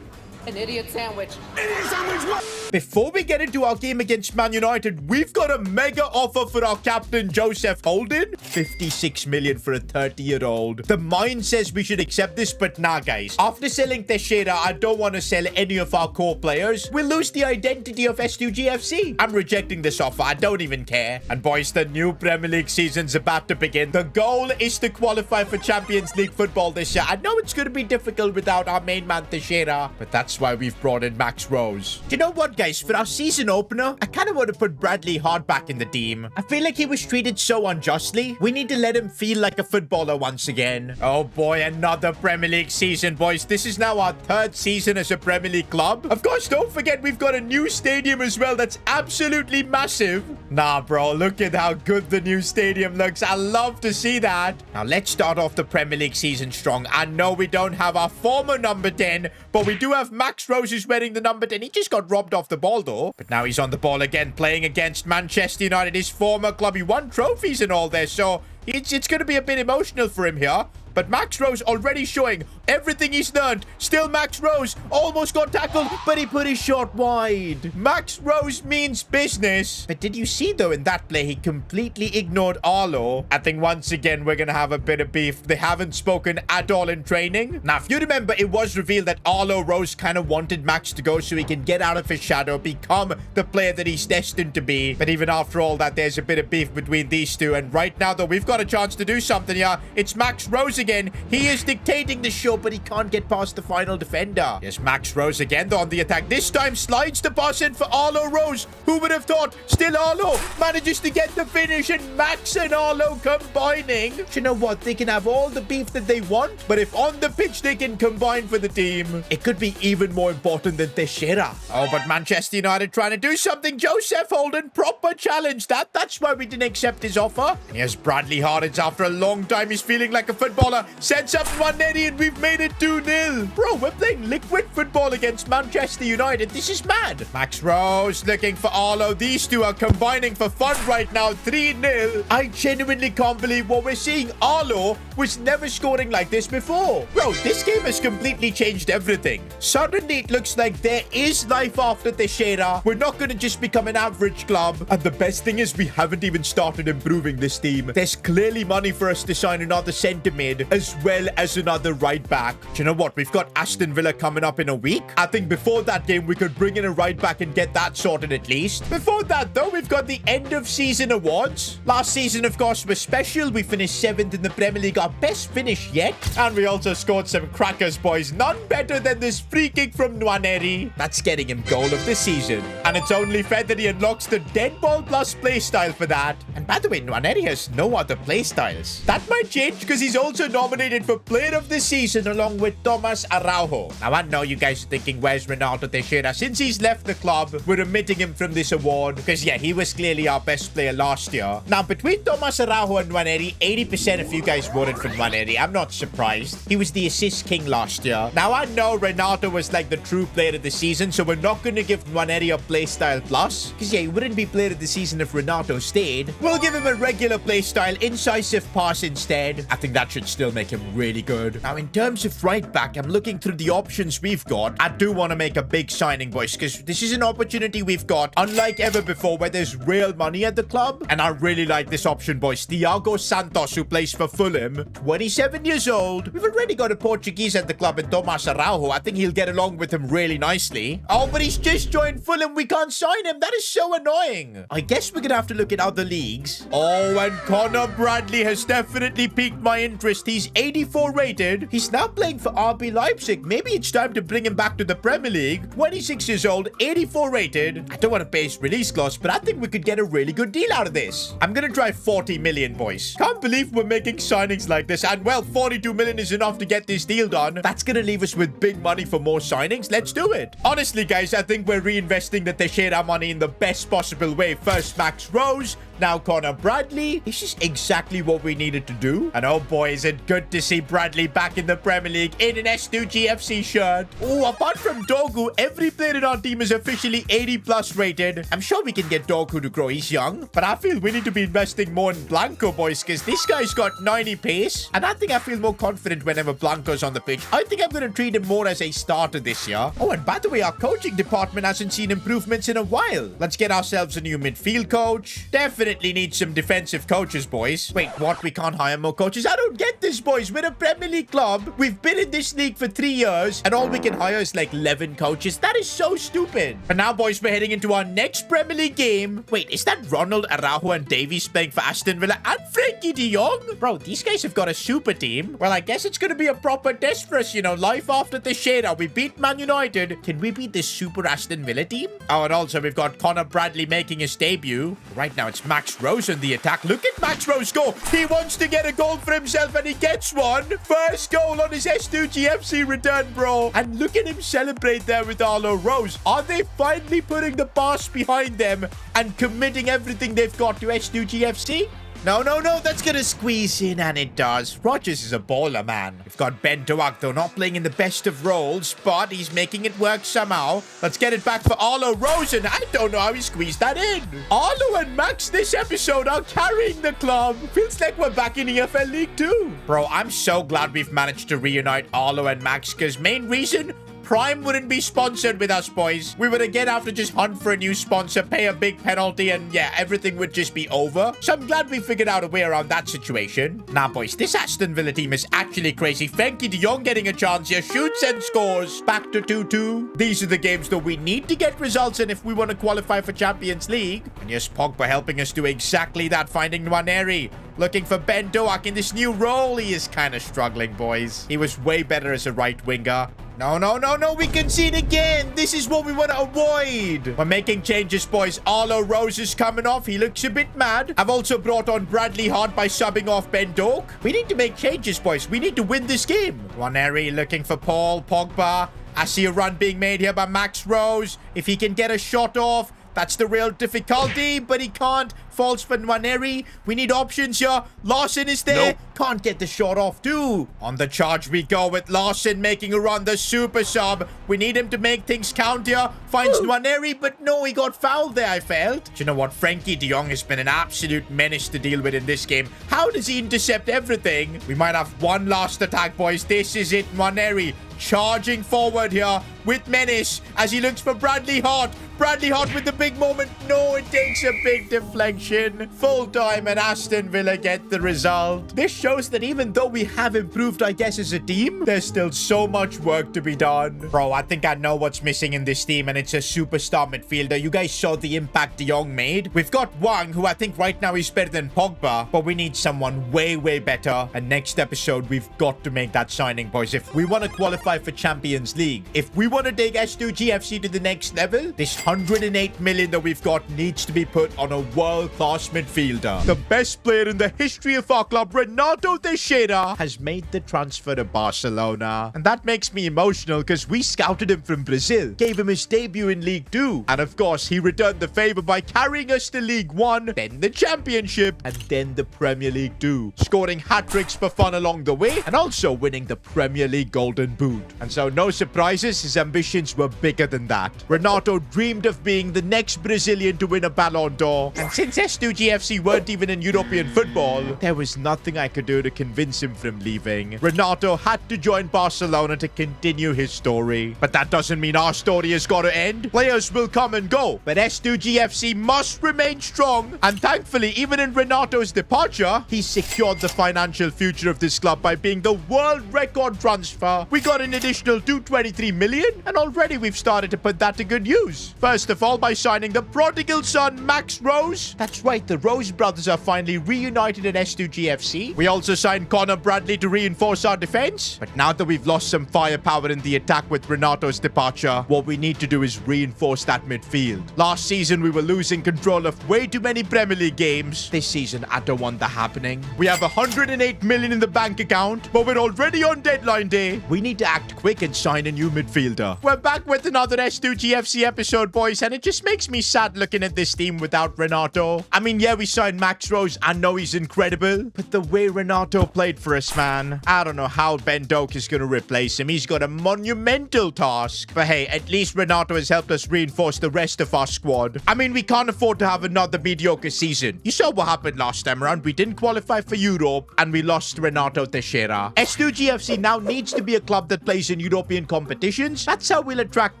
An idiot sandwich. Idiot sandwich what? Before we get into our game against Man United, we've got a mega offer for our captain, Joseph Holden. 56 million for a 30-year-old. The mind says we should accept this, but nah, guys. After selling Teixeira, I don't want to sell any of our core players. We'll lose the identity of S2G FC. I'm rejecting this offer. I don't even care. And boys, the new Premier League season's about to begin. The goal is to qualify for Champions League football this year. I know it's going to be difficult without our main man, Teixeira, but that's why we've brought in Max Rose. Do you know what, guys? For our season opener, I kind of want to put Bradley Hart back in the team. I feel like he was treated so unjustly. We need to let him feel like a footballer once again. Oh boy, another Premier League season, boys. This is now our third season as a Premier League club. Of course, don't forget we've got a new stadium as well that's absolutely massive. Nah, bro, look at how good the new stadium looks. I love to see that. Now, let's start off the Premier League season strong. I know we don't have our former number 10, but we do have Max Rose who's wearing the number 10. He just got robbed off the ball, though. But now he's on the ball again, playing against Manchester United, his former club. He won trophies and all there, so it's going to be a bit emotional for him here. But Max Rose already showing everything he's learned. Still Max Rose almost got tackled, but he put his shot wide. Max Rose means business. But did you see, though, in that play, he completely ignored Arlo. I think once again, we're going to have a bit of beef. They haven't spoken at all in training. Now, if you remember, it was revealed that Arlo Rose kind of wanted Max to go so he can get out of his shadow, become the player that he's destined to be. But even after all that, there's a bit of beef between these two. And right now, though, we've got a chance to do something here. It's Max Rose again. He is dictating the show, but he can't get past the final defender. Here's Max Rose again, though, on the attack. This time, slides the pass in for Arlo Rose. Who would have thought? Still Arlo manages to get the finish, and Max and Arlo combining. Do you know what? They can have all the beef that they want, but if on the pitch they can combine for the team, it could be even more important than Teixeira. Oh, but Manchester United trying to do something. Joseph Holden, proper challenge that. That's why we didn't accept his offer. And here's Bradley Hardens. After a long time, he's feeling like a footballer. Sets up 180 and we've made it 2-0. Bro, we're playing liquid football against Manchester United. This is mad. Max Rose looking for Arlo. These two are combining for fun right now. 3-0. I genuinely can't believe what we're seeing. Arlo was never scoring like this before. Bro, this game has completely changed everything. Suddenly, it looks like there is life after Teixeira. We're not going to just become an average club. And the best thing is we haven't even started improving this team. There's clearly money for us to sign another centre mid as well as another right back. Do you know what? We've got Aston Villa coming up in a week. I think before that game, we could bring in a right back and get that sorted at least. Before that, though, we've got the end of season awards. Last season, of course, was special. We finished 7th in the Premier League, our best finish yet. And we also scored some crackers, boys. None better than this free kick from Nwaneri. That's getting him goal of the season. And it's only fair that he unlocks the dead ball plus playstyle for that. And by the way, Nwaneri has no other playstyles. That might change because he's also nominated for player of the season along with Thomas Araujo. Now, I know you guys are thinking, where's Renato Teixeira? Since he's left the club, we're omitting him from this award because, yeah, he was clearly our best player last year. Now, between Thomas Araujo and Nwaneri, 80% of you guys voted for Nwaneri. I'm not surprised. He was the assist king last year. Now, I know Renato was like the true player of the season, so we're not going to give Nwaneri a playstyle plus because, yeah, he wouldn't be player of the season if Renato stayed. We'll give him a regular playstyle, incisive pass instead. I think that should still make him really good. Now, in terms of right back, I'm looking through the options we've got. I do want to make a big signing, boys, because this is an opportunity we've got, unlike ever before, where there's real money at the club. And I really like this option, boys. Thiago Santos, who plays for Fulham, 27 years old. We've already got a Portuguese at the club in Thomas Araujo. I think he'll get along with him really nicely. Oh, but he's just joined Fulham. We can't sign him. That is so annoying. I guess we're going to have to look at other leagues. Oh, and Connor Bradley has definitely piqued my interest. He's 84 rated. He's now playing for RB Leipzig. Maybe it's time to bring him back to the Premier League. 26 years old, 84 rated. I don't want to pay his release clause, but I think we could get a really good deal out of this. I'm going to try 40 million, boys. Can't believe we're making signings like this. And, well, 42 million is enough to get this deal done. That's going to leave us with big money for more signings. Let's do it. Honestly, guys, I think we're reinvesting the Teixeira money in the best possible way. First, Max Rose. Now Connor Bradley. This is exactly what we needed to do. And oh boy, is it good to see Bradley back in the Premier League in an S2G FC shirt. Oh, apart from Dogu, every player in our team is officially 80 plus rated. I'm sure we can get Dogu to grow. He's young. But I feel we need to be investing more in Blanco, boys, because this guy's got 90 pace. And I think I feel more confident whenever Blanco's on the pitch. I think I'm going to treat him more as a starter this year. Oh, and by the way, our coaching department hasn't seen improvements in a while. Let's get ourselves a new midfield coach. Definitely need some defensive coaches, boys. Wait, what? We can't hire more coaches? I don't get this, boys. We're a Premier League club. We've been in this league for 3 years, and all we can hire is like 11 coaches. That is so stupid. And now, boys, we're heading into our next Premier League game. Wait, is that Ronald Araujo and Davies playing for Aston Villa and Frankie de Jong? Bro, these guys have got a super team. Well, I guess it's going to be a proper test for us, you know, life after Teixeira. We beat Man United. Can we beat this super Aston Villa team? Oh, and also we've got Connor Bradley making his debut. Right now, it's Max Rose in the attack. Look at Max Rose go. He wants to get a goal for himself and he gets one. First goal on his S2G FC return, bro. And look at him celebrate there with Arlo Rose. Are they finally putting the pass behind them and committing everything they've got to S2G FC? No, that's gonna squeeze in, and it does. Rogers is a baller, man. We've got Ben Doak, though, not playing in the best of roles, but he's making it work somehow. Let's get it back for Arlo Rosen. I don't know how he squeezed that in. Arlo and Max this episode are carrying the club. Feels like we're back in EFL League 2. Bro, I'm so glad we've managed to reunite Arlo and Max, because main reason... Prime wouldn't be sponsored with us, boys. We would again have to just hunt for a new sponsor, pay a big penalty, and yeah, everything would just be over. So I'm glad we figured out a way around that situation. Nah, boys, this Aston Villa team is actually crazy. Frenkie de Jong getting a chance here, shoots and scores. Back to 2-2. These are the games that we need to get results in if we want to qualify for Champions League. And yes, Pogba helping us do exactly that, finding Nwaneri. Looking for Ben Doak in this new role. He is kind of struggling, boys. He was way better as a right winger. No, we concede again. This is what we want to avoid. We're making changes, boys. Arlo Rose is coming off. He looks a bit mad. I've also brought on Bradley Hart by subbing off Ben Doak. We need to make changes, boys. We need to win this game. Nwaneri looking for Paul Pogba. I see a run being made here by Max Rose. If he can get a shot off, that's the real difficulty, but he can't. Falls for Nwaneri. We need options here. Larson is there. Nope. Can't get the shot off too. On the charge we go with Larson making a run. The super sub. We need him to make things count here. Finds Nwaneri, but no, he got fouled there, I felt. Do you know what? Frenkie de Jong has been an absolute menace to deal with in this game. How does he intercept everything? We might have one last attack, boys. This is it. Nwaneri charging forward here with menace as he looks for Bradley Hart. Bradley Hart with the big moment. No, it takes a big deflection. Full time and Aston Villa get the result. This shows that even though we have improved, I guess, as a team, there's still so much work to be done. Bro, I think I know what's missing in this team, and it's a superstar midfielder. You guys saw the impact De Jong made. We've got Wang, who I think right now is better than Pogba, but we need someone way, way better. And next episode, we've got to make that signing, boys. If we want to qualify for Champions League, if we want to take S2G FC to the next level, this 108 million that we've got needs to be put on a world-class midfielder. The best player in the history of our club, Renato Teixeira, has made the transfer to Barcelona. And that makes me emotional because we scouted him from Brazil, gave him his debut in League 2. And of course, he returned the favor by carrying us to League 1, then the Championship, and then the Premier League 2. Scoring hat-tricks for fun along the way, and also winning the Premier League Golden Boot. And so no surprises, his ambitions were bigger than that. Renato dreamed of being the next Brazilian to win a Ballon d'Or. And since S2G FC weren't even in European football, there was nothing I could do to convince him from leaving. Renato had to join Barcelona to continue his story. But that doesn't mean our story has got to end. Players will come and go, but S2G FC must remain strong. And thankfully, even in Renato's departure, he secured the financial future of this club by being the world record transfer. We got an additional 223 million, and already we've started to put that to good use. First of all, by signing the prodigal son, Max Rose. That's right, the Rose brothers are finally reunited in S2G FC. We also signed Connor Bradley to reinforce our defense. But now that we've lost some firepower in the attack with Renato's departure, what we need to do is reinforce that midfield. Last season, we were losing control of way too many Premier League games. This season, I don't want that happening. We have 108 million in the bank account, but we're already on deadline day. We need to act quick and sign a new midfielder. We're back with another S2G FC episode, boys, and it just makes me sad looking at this team without Renato. I mean, yeah, we signed Max Rose. I know he's incredible, but the way Renato played for us, man, I don't know how Ben Doak is going to replace him. He's got a monumental task. But hey, at least Renato has helped us reinforce the rest of our squad. I mean, we can't afford to have another mediocre season. You saw what happened last time around. We didn't qualify for Europe, and we lost Renato Teixeira. S2G FC now needs to be a club that plays in European competitions. That's how we'll attract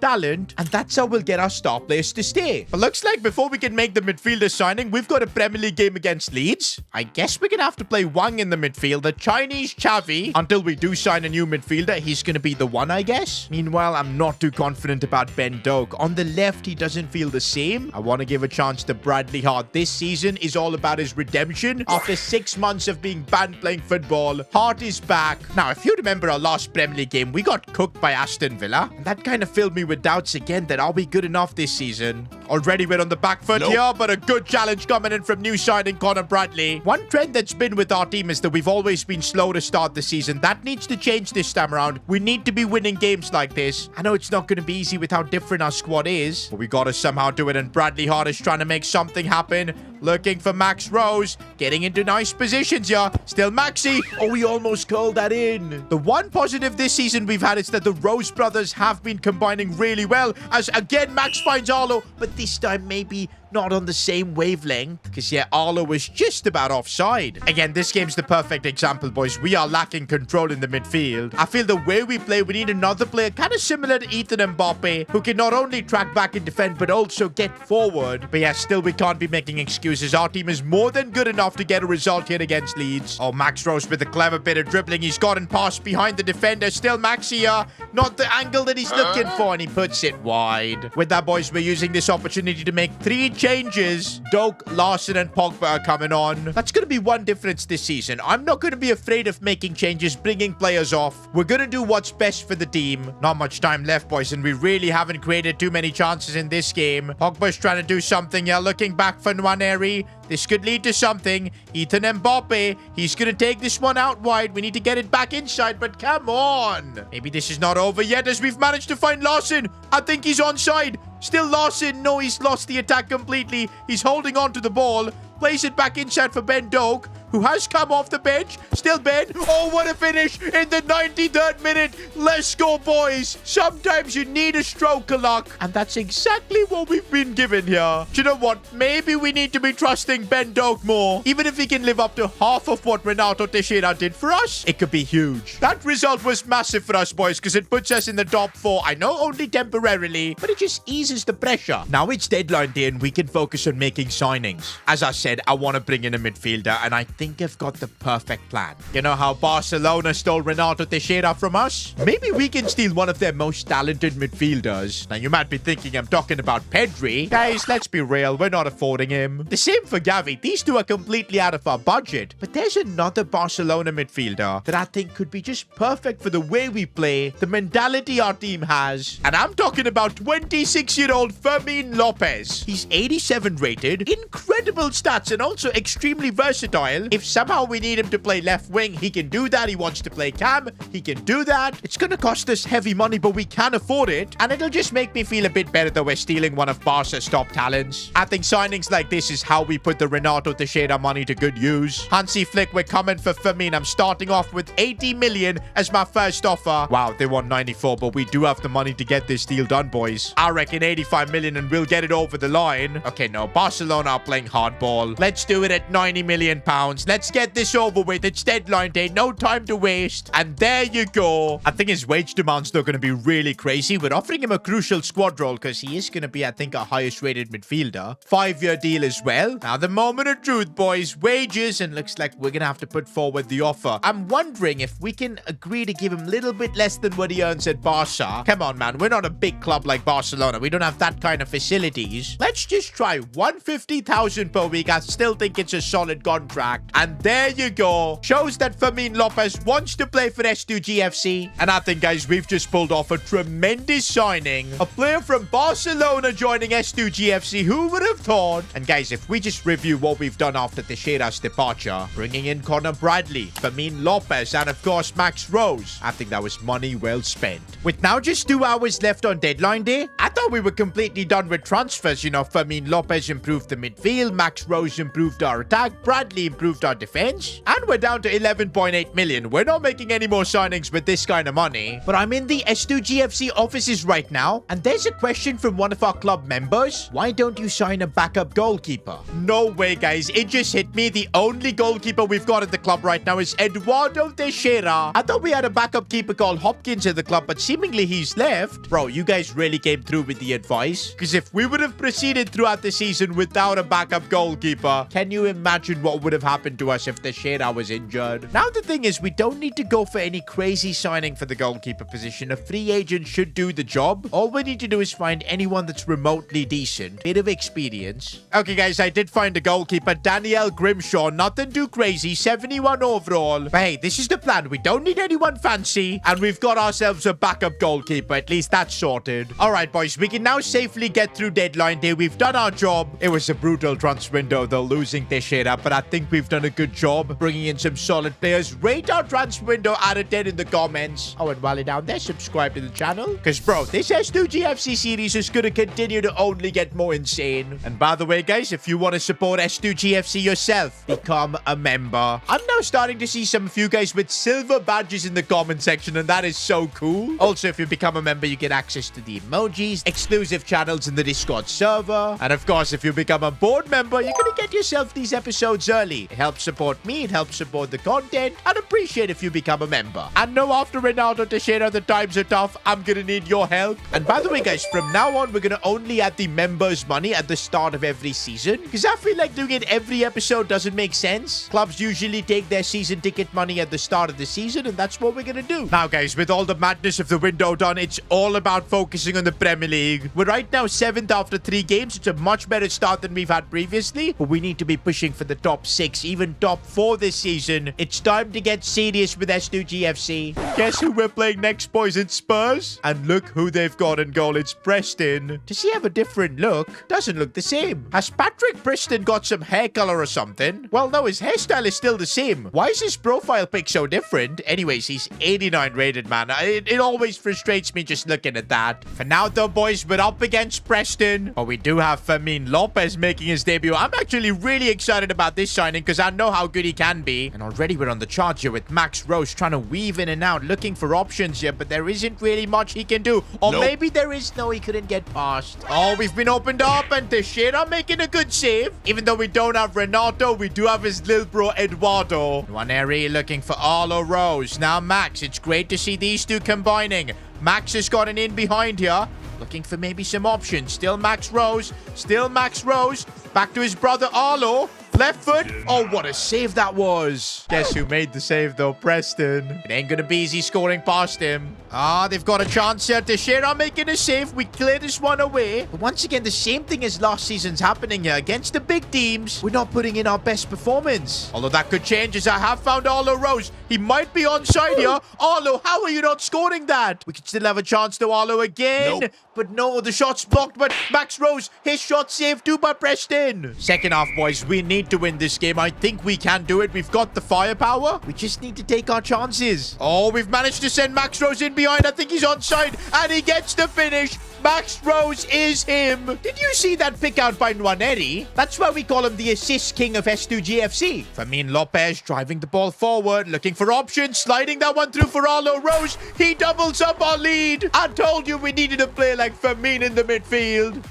talent, and that's how we'll get our star players to stay. But looks like before we can make the midfielder signing, we've got a Premier League game against Leeds. I guess we're gonna have to play Wang in the midfield, the Chinese Xavi. Until we do sign a new midfielder, he's gonna be the one, I guess. Meanwhile, I'm not too confident about Ben Doak. On the left, he doesn't feel the same. I want to give a chance to Bradley Hart. This season is all about his redemption. After 6 months of being banned playing football, Hart is back. Now, if you remember our last Premier League game, we got cooked by Aston Villa. And that kind of filled me with doubts again that are we good enough this season? Already we're on the back foot here, but a good challenge coming in from new signing Connor Bradley. One trend that's been with our team is that we've always been slow to start the season. That needs to change this time around. We need to be winning games like this. I know it's not going to be easy with how different our squad is, but we got to somehow do it, and Bradley Hart is trying to make something happen. Looking for Max Rose, getting into nice positions here. Still Maxi. Oh, he almost curled that in. The one positive this season we've had is that the Rose brothers have been combining really well, as again Max finds Arlo, but this time maybe not on the same wavelength, because yeah, Arlo was just about offside. Again, this game's the perfect example, boys. We are lacking control in the midfield. I feel the way we play, we need another player kind of similar to Ethan Mbappe, who can not only track back and defend, but also get forward. But yeah, still we can't be making excuses. Our team is more than good enough to get a result here against Leeds. Oh, Max Rose with a clever bit of dribbling. He's gotten past behind the defender. Still Max here. Not the angle that he's looking for, and he puts it wide. With that, boys, we're using this opportunity to make 3 changes. Doak, Larson, and Pogba are coming on. That's going to be one difference this season. I'm not going to be afraid of making changes, bringing players off. We're going to do what's best for the team. Not much time left, boys, and we really haven't created too many chances in this game. Pogba's trying to do something here, looking back for Nwaneri. This could lead to something. Ethan Mbappe, he's going to take this one out wide. We need to get it back inside, but come on. Maybe this is not over yet, as we've managed to find Larson. I think he's onside. Still Larson. No, he's lost the attack completely. He's holding on to the ball. Plays it back inside for Ben Doak, who has come off the bench. Still Ben. Oh, what a finish in the 93rd minute. Let's go, boys. Sometimes you need a stroke of luck, and that's exactly what we've been given here. Do you know what? Maybe we need to be trusting Ben Doak more. Even if he can live up to half of what Renato Teixeira did for us, it could be huge. That result was massive for us, boys, because it puts us in the top 4. I know only temporarily, but it just eases the pressure. Now it's deadline day, and we can focus on making signings. As I said, I want to bring in a midfielder, and I think I've got the perfect plan. You know how Barcelona stole Renato Teixeira from us? Maybe we can steal one of their most talented midfielders. Now, you might be thinking I'm talking about Pedri. Guys, let's be real. We're not affording him. The same for Gavi. These two are completely out of our budget. But there's another Barcelona midfielder that I think could be just perfect for the way we play, the mentality our team has. And I'm talking about 26-year-old Fermin Lopez. He's 87 rated, incredible stats, and also extremely versatile. If somehow we need him to play left wing, he can do that. He wants to play cam, he can do that. It's gonna cost us heavy money, but we can afford it, and it'll just make me feel a bit better that we're stealing one of Barca's top talents. I think signings like this is how we put the Renato Teixeira money to good use. Hansi Flick, we're coming for Fermin. I'm starting off with 80 million as my first offer. Wow, they want 94, but we do have the money to get this deal done, boys. I reckon 85 million and we'll get it over the line. Okay, no, Barcelona are playing hardball. Let's do it at 90 million pounds. Let's get this over with. It's deadline day. No time to waste. And there you go. I think his wage demand's still going to be really crazy. We're offering him a crucial squad role because he is going to be, I think, our highest rated midfielder. 5-year deal as well. Now, the moment of truth, boys. Wages, and looks like we're going to have to put forward the offer. I'm wondering if we can agree to give him a little bit less than what he earns at Barca. Come on, man. We're not a big club like Barcelona. We don't have that kind of facilities. Let's just try 150,000 per week. I still think it's a solid contract. And there you go. Shows that Fermin Lopez wants to play for S2G FC. And I think, guys, we've just pulled off a tremendous signing. A player from Barcelona joining S2G FC. Who would have thought? And guys, if we just review what we've done after Teixeira's departure, bringing in Connor Bradley, Fermin Lopez, and of course Max Rose, I think that was money well spent. With now just 2 hours left on deadline day, I thought we were completely done with transfers. You know, Fermin Lopez improved the midfield, Max Rose improved our attack, Bradley improved our defense, and we're down to 11.8 million. We're not making any more signings with this kind of money. But I'm in the S2G FC offices right now, and there's a question from one of our club members. Why don't you sign a backup goalkeeper? No way, guys. It just hit me. The only goalkeeper we've got at the club right now is Eduardo Teixeira. I thought we had a backup keeper called Hopkins at the club, but seemingly he's left. Bro, you guys really came through with the advice. Because if we would have proceeded throughout the season without a backup goalkeeper, can you imagine what would have happened happen to us if Teixeira was injured. Now the thing is, we don't need to go for any crazy signing for the goalkeeper position. A free agent should do the job. All we need to do is find anyone that's remotely decent, bit of experience. Okay guys, I did find a goalkeeper, Daniel Grimshaw. Nothing too crazy, 71 overall. But hey, this is the plan. We don't need anyone fancy, and we've got ourselves a backup goalkeeper. At least that's sorted. All right, boys, we can now safely get through deadline day. We've done our job. It was a brutal transfer window, though, losing Teixeira, but I think we've done a good job bringing in some solid players. Rate our transfer window out of 10 in the comments. Oh, and while you're down there, subscribe to the channel, because, bro, this S2G FC series is going to continue to only get more insane. And by the way, guys, if you want to support S2G FC yourself, become a member. I'm now starting to see some of you guys with silver badges in the comment section, and that is so cool. Also, if you become a member, you get access to the emojis, exclusive channels in the Discord server, and of course, if you become a board member, you're gonna get yourself these episodes early. It helps support me, it helps support the content. I'd appreciate if you become a member. And no, after Ronaldo Teixeira, the times are tough. I'm gonna need your help. And by the way, guys, from now on, we're gonna only add the members' money at the start of every season, because I feel like doing it every episode doesn't make sense. Clubs usually take their season ticket money at the start of the season, and that's what we're gonna do. Now, guys, with all the madness of the window done, it's all about focusing on the Premier League. We're right now 7th after 3 games. It's a much better start than we've had previously, but we need to be pushing for the top 6, even top 4 this season. It's time to get serious with S2G FC. Guess who we're playing next, boys? It's Spurs. And look who they've got in goal. It's Preston. Does he have a different look? Doesn't look the same. Has Patrick Preston got some hair color or something? Well, no, his hairstyle is still the same. Why is his profile pic so different? Anyways, he's 89 rated, man. It always frustrates me just looking at that. For now, though, boys, we're up against Preston. But we do have Fermin Lopez making his debut. I'm actually really excited about this signing because I know how good he can be. And already we're on the charge here with Max Rose trying to weave in and out, looking for options here, but there isn't really much he can do. Or maybe there is. No, he couldn't get past. Oh, we've been opened up, and Teixeira making a good save. Even though we don't have Renato, we do have his little bro Eduardo. One area looking for Arlo Rose. Now Max, it's great to see these two combining. Max has gotten in behind here, looking for maybe some options. Still Max Rose. Still Max Rose. Back to his brother Arlo. Left foot. Oh, what a save that was. Guess who made the save, though? Preston. It ain't gonna be easy scoring past him. Ah, they've got a chance here. Teixeira making a save. We clear this one away. But once again, the same thing as last season's happening here. Against the big teams, we're not putting in our best performance. Although that could change, as I have found Arlo Rose. He might be onside here. Arlo, how are you not scoring that? We could still have a chance to Arlo again. Nope. But no, the shot's blocked. But Max Rose, his shot saved too by Preston. Second half, boys, we need to win this game. I think we can do it. We've got the firepower. We just need to take our chances. Oh, we've managed to send Max Rose in behind. I think he's onside, and he gets the finish. Max Rose is him. Did you see that pick out by Nwaneri? That's why we call him the assist king of S2G FC. Fermin Lopez driving the ball forward, looking for options, sliding that one through for Arlo Rose. He doubles up our lead. I told you we needed a player like Fermin in the midfield.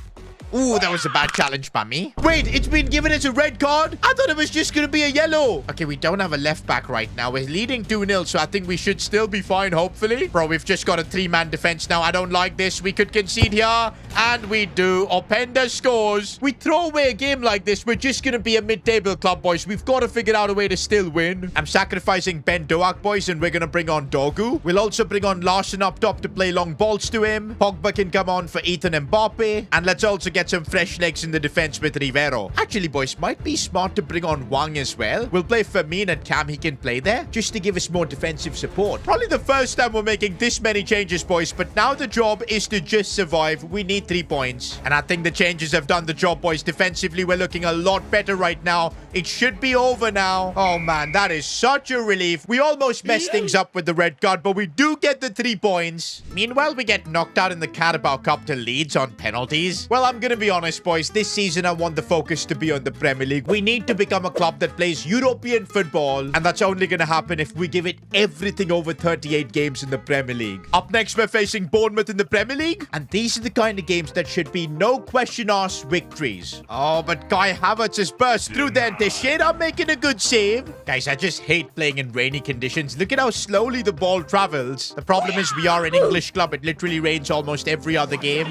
Ooh, that was a bad challenge by me. Wait, it's been given as a red card? I thought it was just going to be a yellow. Okay, we don't have a left back right now. We're leading 2-0, so I think we should still be fine, hopefully. Bro, we've just got a 3-man defense now. I don't like this. We could concede here, and we do. Openda scores. We throw away a game like this, we're just going to be a mid-table club, boys. We've got to figure out a way to still win. I'm sacrificing Ben Doak, boys, and we're going to bring on Dogu. We'll also bring on Larson up top to play long balls to him. Pogba can come on for Ethan Mbappe. And let's also get some fresh legs in the defense with Rivero. Actually, boys, might be smart to bring on Wang as well. We'll play Fermin and Cam. He can play there just to give us more defensive support. Probably the first time we're making this many changes, boys, but now the job is to just survive. We need 3 points. And I think the changes have done the job, boys. Defensively, we're looking a lot better right now. It should be over now. Oh, man, that is such a relief. We almost messed things up with the red card, but we do get the 3 points. Meanwhile, we get knocked out in the Carabao Cup to Leeds on penalties. Well, I'm gonna be honest, boys, this season I want the focus to be on the Premier League. We need to become a club that plays European football, and that's only going to happen if we give it everything over 38 games in the Premier League. Up next, we're facing Bournemouth in the Premier League, and these are the kind of games that should be no question asked victories. Oh, but Kai Havertz has burst through there, and Teixeira making a good save. Guys, I just hate playing in rainy conditions. Look at how slowly the ball travels. The problem is we are an English club. It literally rains almost every other game.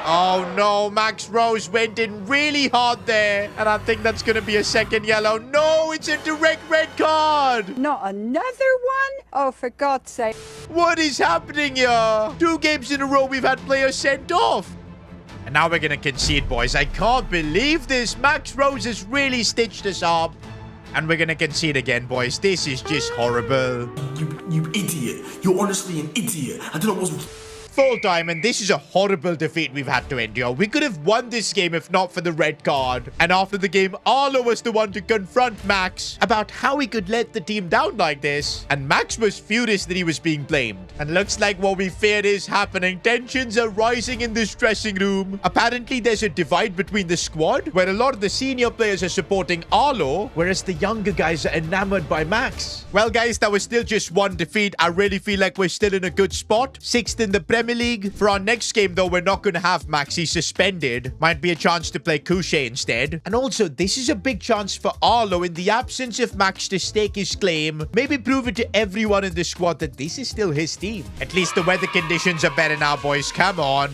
Oh no, Max Rose went in really hard there. And I think that's going to be a second yellow. No, it's a direct red card. Not another one? Oh, for God's sake. What is happening here? 2 games in a row we've had players sent off. And now we're going to concede, boys. I can't believe this. Max Rose has really stitched us up. And we're going to concede again, boys. This is just horrible. You idiot. You're honestly an idiot. I don't know what's... Full time, and this is a horrible defeat we've had to endure. We could have won this game if not for the red card. And after the game, Arlo was the one to confront Max about how he could let the team down like this. And Max was furious that he was being blamed. And looks like what we feared is happening. Tensions are rising in this dressing room. Apparently, there's a divide between the squad where a lot of the senior players are supporting Arlo, whereas the younger guys are enamored by Max. Well, guys, that was still just one defeat. I really feel like we're still in a good spot. 6th in the Premier League. For our next game, though, we're not going to have Max. He's suspended. Might be a chance to play Couché instead. And also, this is a big chance for Arlo, in the absence of Max, to stake his claim. Maybe prove it to everyone in the squad that this is still his team. At least the weather conditions are better now, boys. Come on.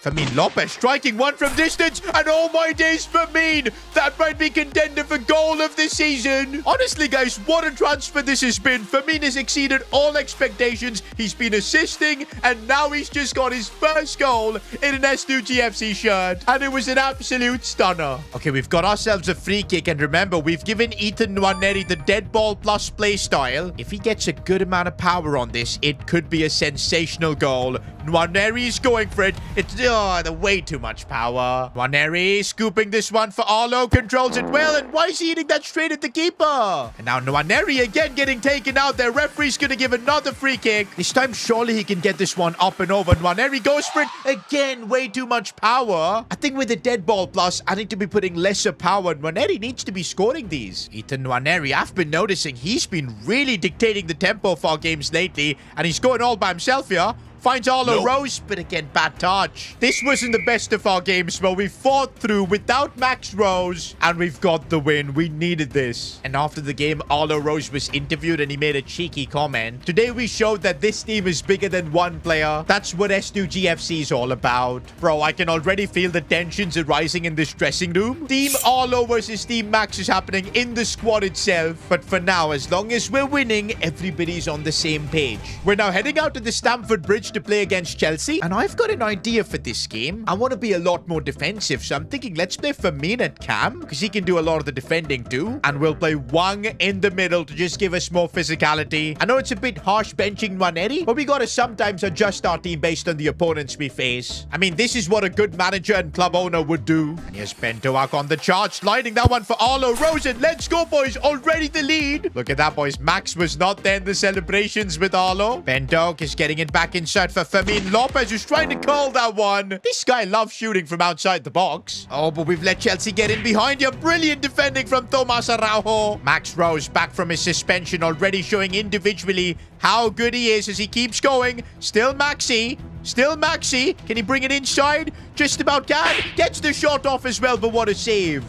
Fermin Lopez striking one from distance, and oh my days, Fermin! That might be contender for goal of the season. Honestly, guys, what a transfer this has been. Fermin has exceeded all expectations. He's been assisting, and now he's just got his first goal in an S2G FC shirt, and it was an absolute stunner. Okay, we've got ourselves a free kick, and remember, we've given Ethan Nwaneri the dead ball plus play style. If he gets a good amount of power on this, it could be a sensational goal. Nwaneri is going for it. It's way too much power. Nwaneri scooping this one for Arlo. Controls it well. And why is he hitting that straight at the keeper? And now Nwaneri again getting taken out. Their referee's going to give another free kick. This time, surely he can get this one up and over. Nwaneri goes for it again. Way too much power. I think with the dead ball plus, I need to be putting lesser power. Nwaneri needs to be scoring these. Ethan Nwaneri, I've been noticing he's been really dictating the tempo of our games lately. And he's going all by himself here. Finds Arlo Rose, but again, bad touch. This wasn't the best of our games, but we fought through without Max Rose, and we've got the win. We needed this. And after the game, Arlo Rose was interviewed, and he made a cheeky comment. Today, we showed that this team is bigger than one player. That's what S2G FC is all about. Bro, I can already feel the tensions are rising in this dressing room. Team Arlo versus Team Max is happening in the squad itself. But for now, as long as we're winning, everybody's on the same page. We're now heading out to the Stamford Bridge to play against Chelsea, and I've got an idea for this game. I want to be a lot more defensive, so I'm thinking let's play Fermin at cam, because he can do a lot of the defending too, and we'll play Wang in the middle to just give us more physicality. I know it's a bit harsh benching Nwaneri, but we gotta sometimes adjust our team based on the opponents we face. I mean, this is what a good manager and club owner would do. And here's Bentoak on the charge, sliding that one for Arlo Rose, and let's go, boys. Already the lead. Look at that, boys. Max was not there in the celebrations with Arlo. Bentoak is getting it back inside for Fermin Lopez, who's trying to curl that one. This guy loves shooting from outside the box. Oh, but we've let Chelsea get in behind here. Brilliant defending from Tomas Araujo. Max Rose back from his suspension, already showing individually how good he is as he keeps going. Still Maxi. Still Maxi. Can he bring it inside? Just about can. Gets the shot off as well, but what a save.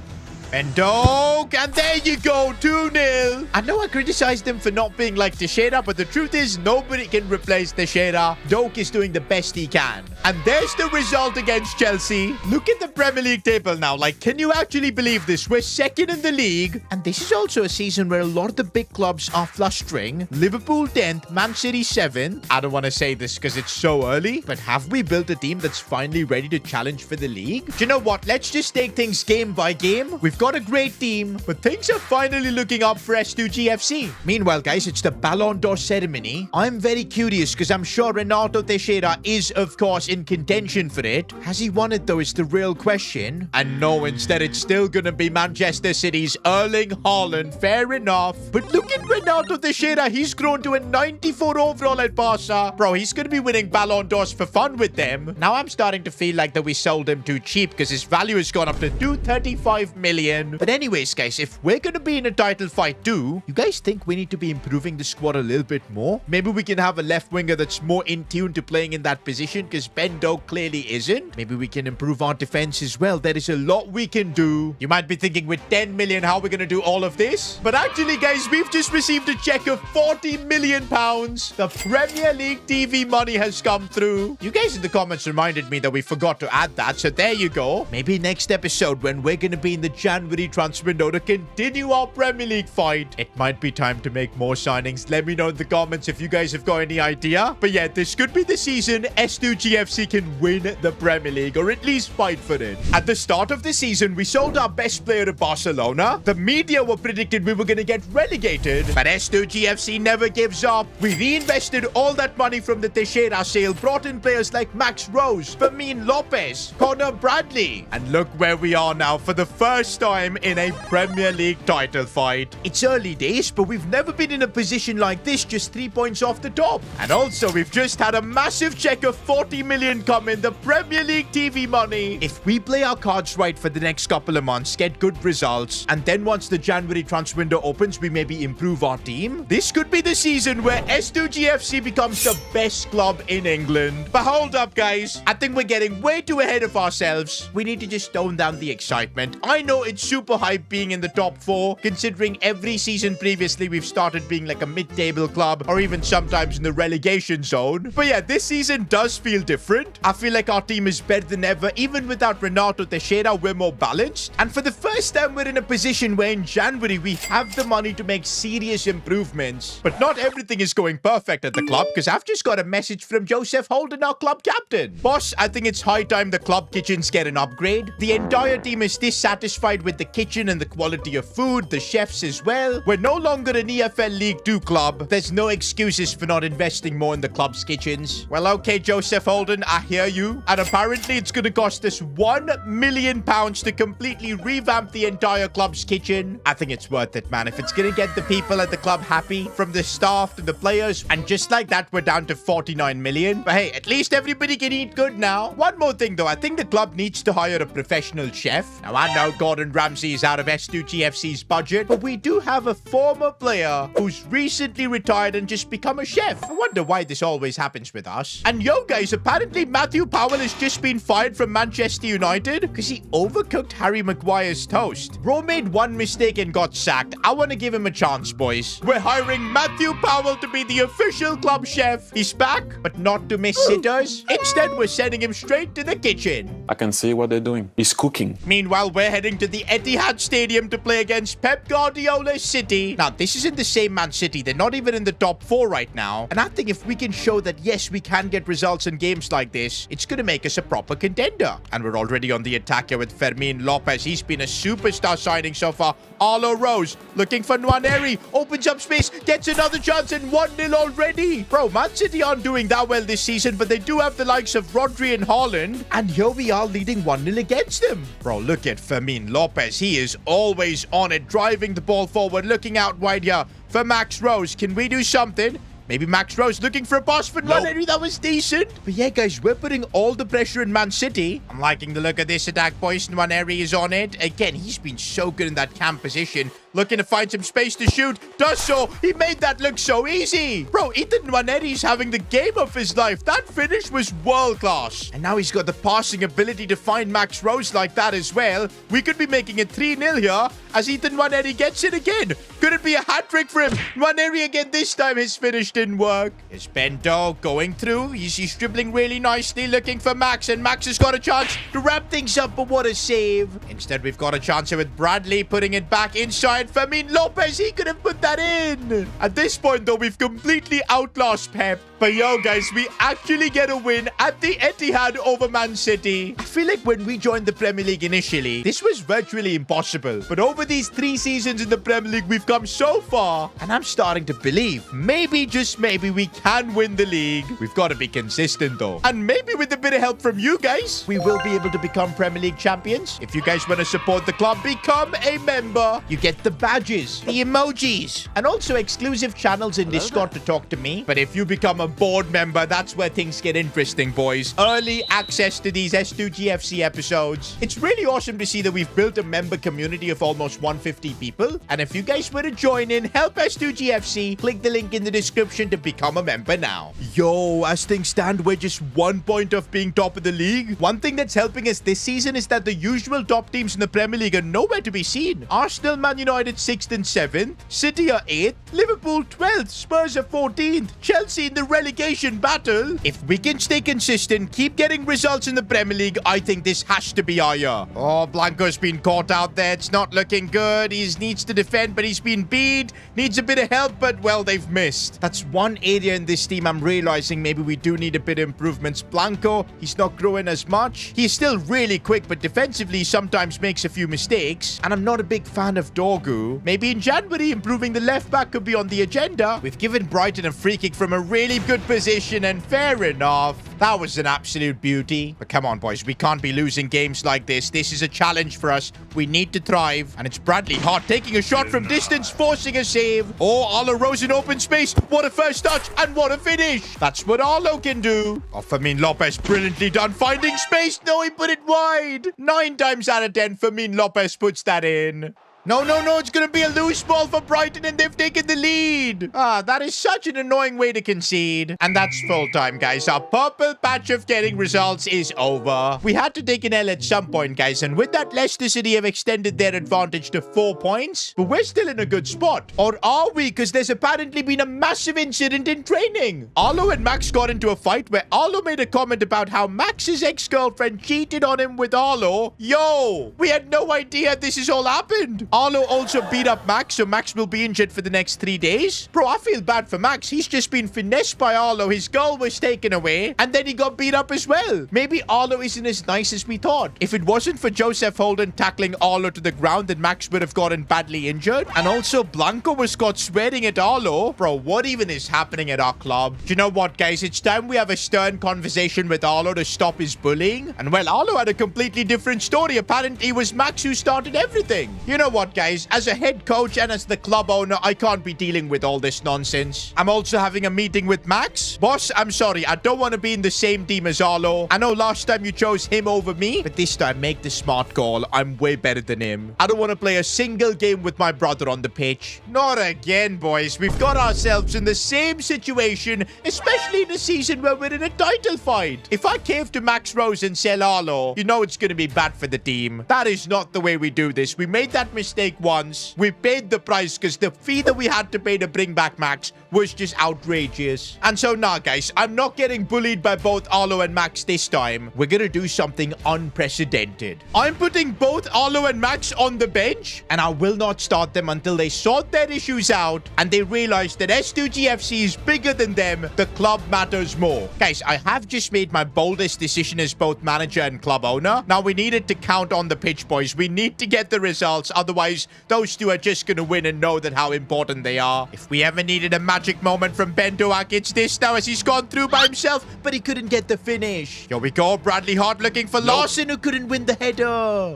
And Doak, and there you go, 2-0. I know I criticized him for not being like Teixeira, but the truth is nobody can replace Teixeira. Doak is doing the best he can. And there's the result against Chelsea. Look at the Premier League table now. Like, can you actually believe this? We're second in the league. And this is also a season where a lot of the big clubs are flustering. Liverpool 10th, Man City 7th. I don't want to say this because it's so early, but have we built a team that's finally ready to challenge for the league? Do you know what? Let's just take things game by game. We've got a great team, but things are finally looking up for S2G FC. Meanwhile, guys, it's the Ballon d'Or ceremony. I'm very curious because I'm sure Renato Teixeira is, of course, in contention for it. Has he won it, though, is the real question. And no, instead, it's still going to be Manchester City's Erling Haaland. Fair enough. But look at Renato Teixeira. He's grown to a 94 overall at Barca. Bro, he's going to be winning Ballon d'Ors for fun with them. Now I'm starting to feel like that we sold him too cheap because his value has gone up to 235 million. million. But anyways, guys, if we're going to be in a title fight too, you guys think we need to be improving the squad a little bit more? Maybe we can have a left winger that's more in tune to playing in that position, because Bendo clearly isn't. Maybe we can improve our defense as well. There is a lot we can do. You might be thinking, with 10 million, how are we going to do all of this? But actually, guys, we've just received a check of 40 million pounds. The Premier League TV money has come through. You guys in the comments reminded me that we forgot to add that, so there you go. Maybe next episode, when we're going to be in the January transfer window to continue our Premier League fight, it might be time to make more signings. Let me know in the comments if you guys have got any idea. But yeah, this could be the season S2G FC can win the Premier League, or at least fight for it. At the start of the season, we sold our best player to Barcelona. The media were predicted we were going to get relegated, but S2G FC never gives up. We reinvested all that money from the Teixeira sale, brought in players like Max Rose, Fermin Lopez, Connor Bradley, and look where we are now for the first time in a Premier League title fight. It's early days, but we've never been in a position like this, just 3 points off the top. And also, we've just had a massive check of 40 million come in, the Premier League TV money. If we play our cards right for the next couple of months, get good results, and then once the January transfer window opens, we maybe improve our team, this could be the season where S2G FC becomes the best club in England. But hold up, guys. I think we're getting way too ahead of ourselves. We need to just tone down the excitement. I know it's super hype being in the top 4, considering every season previously we've started being like a mid-table club, or even sometimes in the relegation zone. But yeah, this season does feel different. I feel like our team is better than ever. Even without Renato Teixeira, we're more balanced. And for the first time, we're in a position where in January, we have the money to make serious improvements. But not everything is going perfect at the club, because I've just got a message from Joseph Holden, our club captain. Boss, I think it's high time the club kitchens get an upgrade. The entire team is dissatisfied with the kitchen and the quality of food, the chefs as well. We're no longer an EFL League 2 club. There's no excuses for not investing more in the club's kitchens. Well, okay, Joseph Holden, I hear you. And apparently it's going to cost us £1 million to completely revamp the entire club's kitchen. I think it's worth it, man. If it's going to get the people at the club happy, from the staff to the players, and just like that, we're down to 49 million. But hey, at least everybody can eat good now. One more thing though, I think the club needs to hire a professional chef. Now, I know Gordon Ramsay is out of S2G FC's budget, but we do have a former player who's recently retired and just become a chef. I wonder why this always happens with us. And yo, guys, apparently Matthew Powell has just been fired from Manchester United because he overcooked Harry Maguire's toast. Bro made one mistake and got sacked. I want to give him a chance, boys. We're hiring Matthew Powell to be the official club chef. He's back, but not to miss sitters. Instead, we're sending him straight to the kitchen. I can see what they're doing. He's cooking. Meanwhile, we're heading to the Etihad Stadium to play against Pep Guardiola's City. Now, this isn't the same Man City. They're not even in the top 4 right now. And I think if we can show that, yes, we can get results in games like this, it's going to make us a proper contender. And we're already on the attack here with Fermin Lopez. He's been a superstar signing so far. Arlo Rose looking for Nwaneri. Opens up space. Gets another chance and 1-0 already. Bro, Man City aren't doing that well this season, but they do have the likes of Rodri and Haaland. And here we are leading 1-0 against them. Bro, look at Fermin Lopez. He is always on it, driving the ball forward, looking out wide here for Max Rose. Can we do something? Maybe Max Rose looking for a pass for Nwaneri. That was decent. But yeah, guys, we're putting all the pressure in Man City. I'm liking the look of this attack, boys. Nwaneri is on it. Again, he's been so good in that cam position. Looking to find some space to shoot. Does so. He made that look so easy. Bro, Ethan Nwaneri's having the game of his life. That finish was world class. And now he's got the passing ability to find Max Rose like that as well. We could be making it 3-0 here as Ethan Nwaneri gets it again. Could it be a hat-trick for him? Nwaneri again. This time his finish didn't work. It's Bento going through. He's dribbling really nicely, looking for Max. And Max has got a chance to wrap things up, but what a save. Instead, we've got a chance here with Bradley putting it back inside. Fermin Lopez, he could have put that in. At this point, though, we've completely outclassed Pep. But yo, guys, we actually get a win at the Etihad over Man City. I feel like when we joined the Premier League initially, this was virtually impossible. But over these 3 seasons in the Premier League, we've come so far. And I'm starting to believe, maybe, just maybe, we can win the league. We've got to be consistent, though. And maybe with a bit of help from you guys, we will be able to become Premier League champions. If you guys want to support the club, become a member. You get the badges, the emojis, and also exclusive channels in Discord to talk to me. But if you become a board member, that's where things get interesting, boys. Early access to these S2G FC episodes. It's really awesome to see that we've built a member community of almost 150 people. And if you guys were to join in, help S2G FC, click the link in the description to become a member now. Yo, as things stand, we're just 1 point off being top of the league. One thing that's helping us this season is that the usual top teams in the Premier League are nowhere to be seen. Arsenal, Man United 6th and 7th, City are 8th, Liverpool 12th, Spurs are 14th, Chelsea in the relegation battle. If we can stay consistent, keep getting results in the Premier League, I think this has to be our year. Oh, Blanco's been caught out there. It's not looking good. He needs to defend, but he's been beat. Needs a bit of help, but well, they've missed. That's one area in this team I'm realizing maybe we do need a bit of improvements. Blanco, he's not growing as much. He's still really quick, but defensively sometimes makes a few mistakes. And I'm not a big fan of Dorgu. Maybe in January, improving the left back could be on the agenda. We've given Brighton a free kick from a really good position, and fair enough. That was an absolute beauty. But come on, boys. We can't be losing games like this. This is a challenge for us. We need to thrive. And it's Bradley Hart taking a shot from distance, forcing a save. Oh, Arlo Rose in open space. What a first touch and what a finish. That's what Arlo can do. Oh, Fermin Lopez, brilliantly done. Finding space. No, he put it wide. 9 times out of 10, Fermin Lopez puts that in. No, no, no, it's going to be a loose ball for Brighton and they've taken the lead. Ah, that is such an annoying way to concede. And that's full time, guys. Our purple patch of getting results is over. We had to take an L at some point, guys. And with that, Leicester City have extended their advantage to 4 points. But we're still in a good spot. Or are we? Because there's apparently been a massive incident in training. Arlo and Max got into a fight where Arlo made a comment about how Max's ex-girlfriend cheated on him with Arlo. Yo, we had no idea this has all happened. Arlo also beat up Max, so Max will be injured for the next 3 days. Bro, I feel bad for Max. He's just been finessed by Arlo. His goal was taken away, and then he got beat up as well. Maybe Arlo isn't as nice as we thought. If it wasn't for Joseph Holden tackling Arlo to the ground, then Max would have gotten badly injured. And also, Blanco was caught swearing at Arlo. Bro, what even is happening at our club? Do you know what, guys? It's time we have a stern conversation with Arlo to stop his bullying. And well, Arlo had a completely different story. Apparently, it was Max who started everything. You know what, guys? As a head coach and as the club owner, I can't be dealing with all this nonsense. I'm also having a meeting with Max. Boss, I'm sorry. I don't want to be in the same team as Arlo. I know last time you chose him over me, but this time make the smart call. I'm way better than him. I don't want to play a single game with my brother on the pitch. Not again, boys. We've got ourselves in the same situation, especially in a season where we're in a title fight. If I cave to Max Rose and sell Arlo, you know it's going to be bad for the team. That is not the way we do this. We made that mistake once. We paid the price because the fee that we had to pay to bring back Max was just outrageous. And so now, guys, I'm not getting bullied by both Arlo and Max this time. We're going to do something unprecedented. I'm putting both Arlo and Max on the bench, and I will not start them until they sort their issues out and they realize that S2G FC is bigger than them. The club matters more. Guys, I have just made my boldest decision as both manager and club owner. Now we need it to count on the pitch, boys. We need to get the results. Otherwise, those two are just going to win and know that how important they are. If we ever needed a magic moment from Ben Doak, it's this now as he's gone through by himself, but he couldn't get the finish. Here we go. Bradley Hart looking for Larson, who couldn't win the header.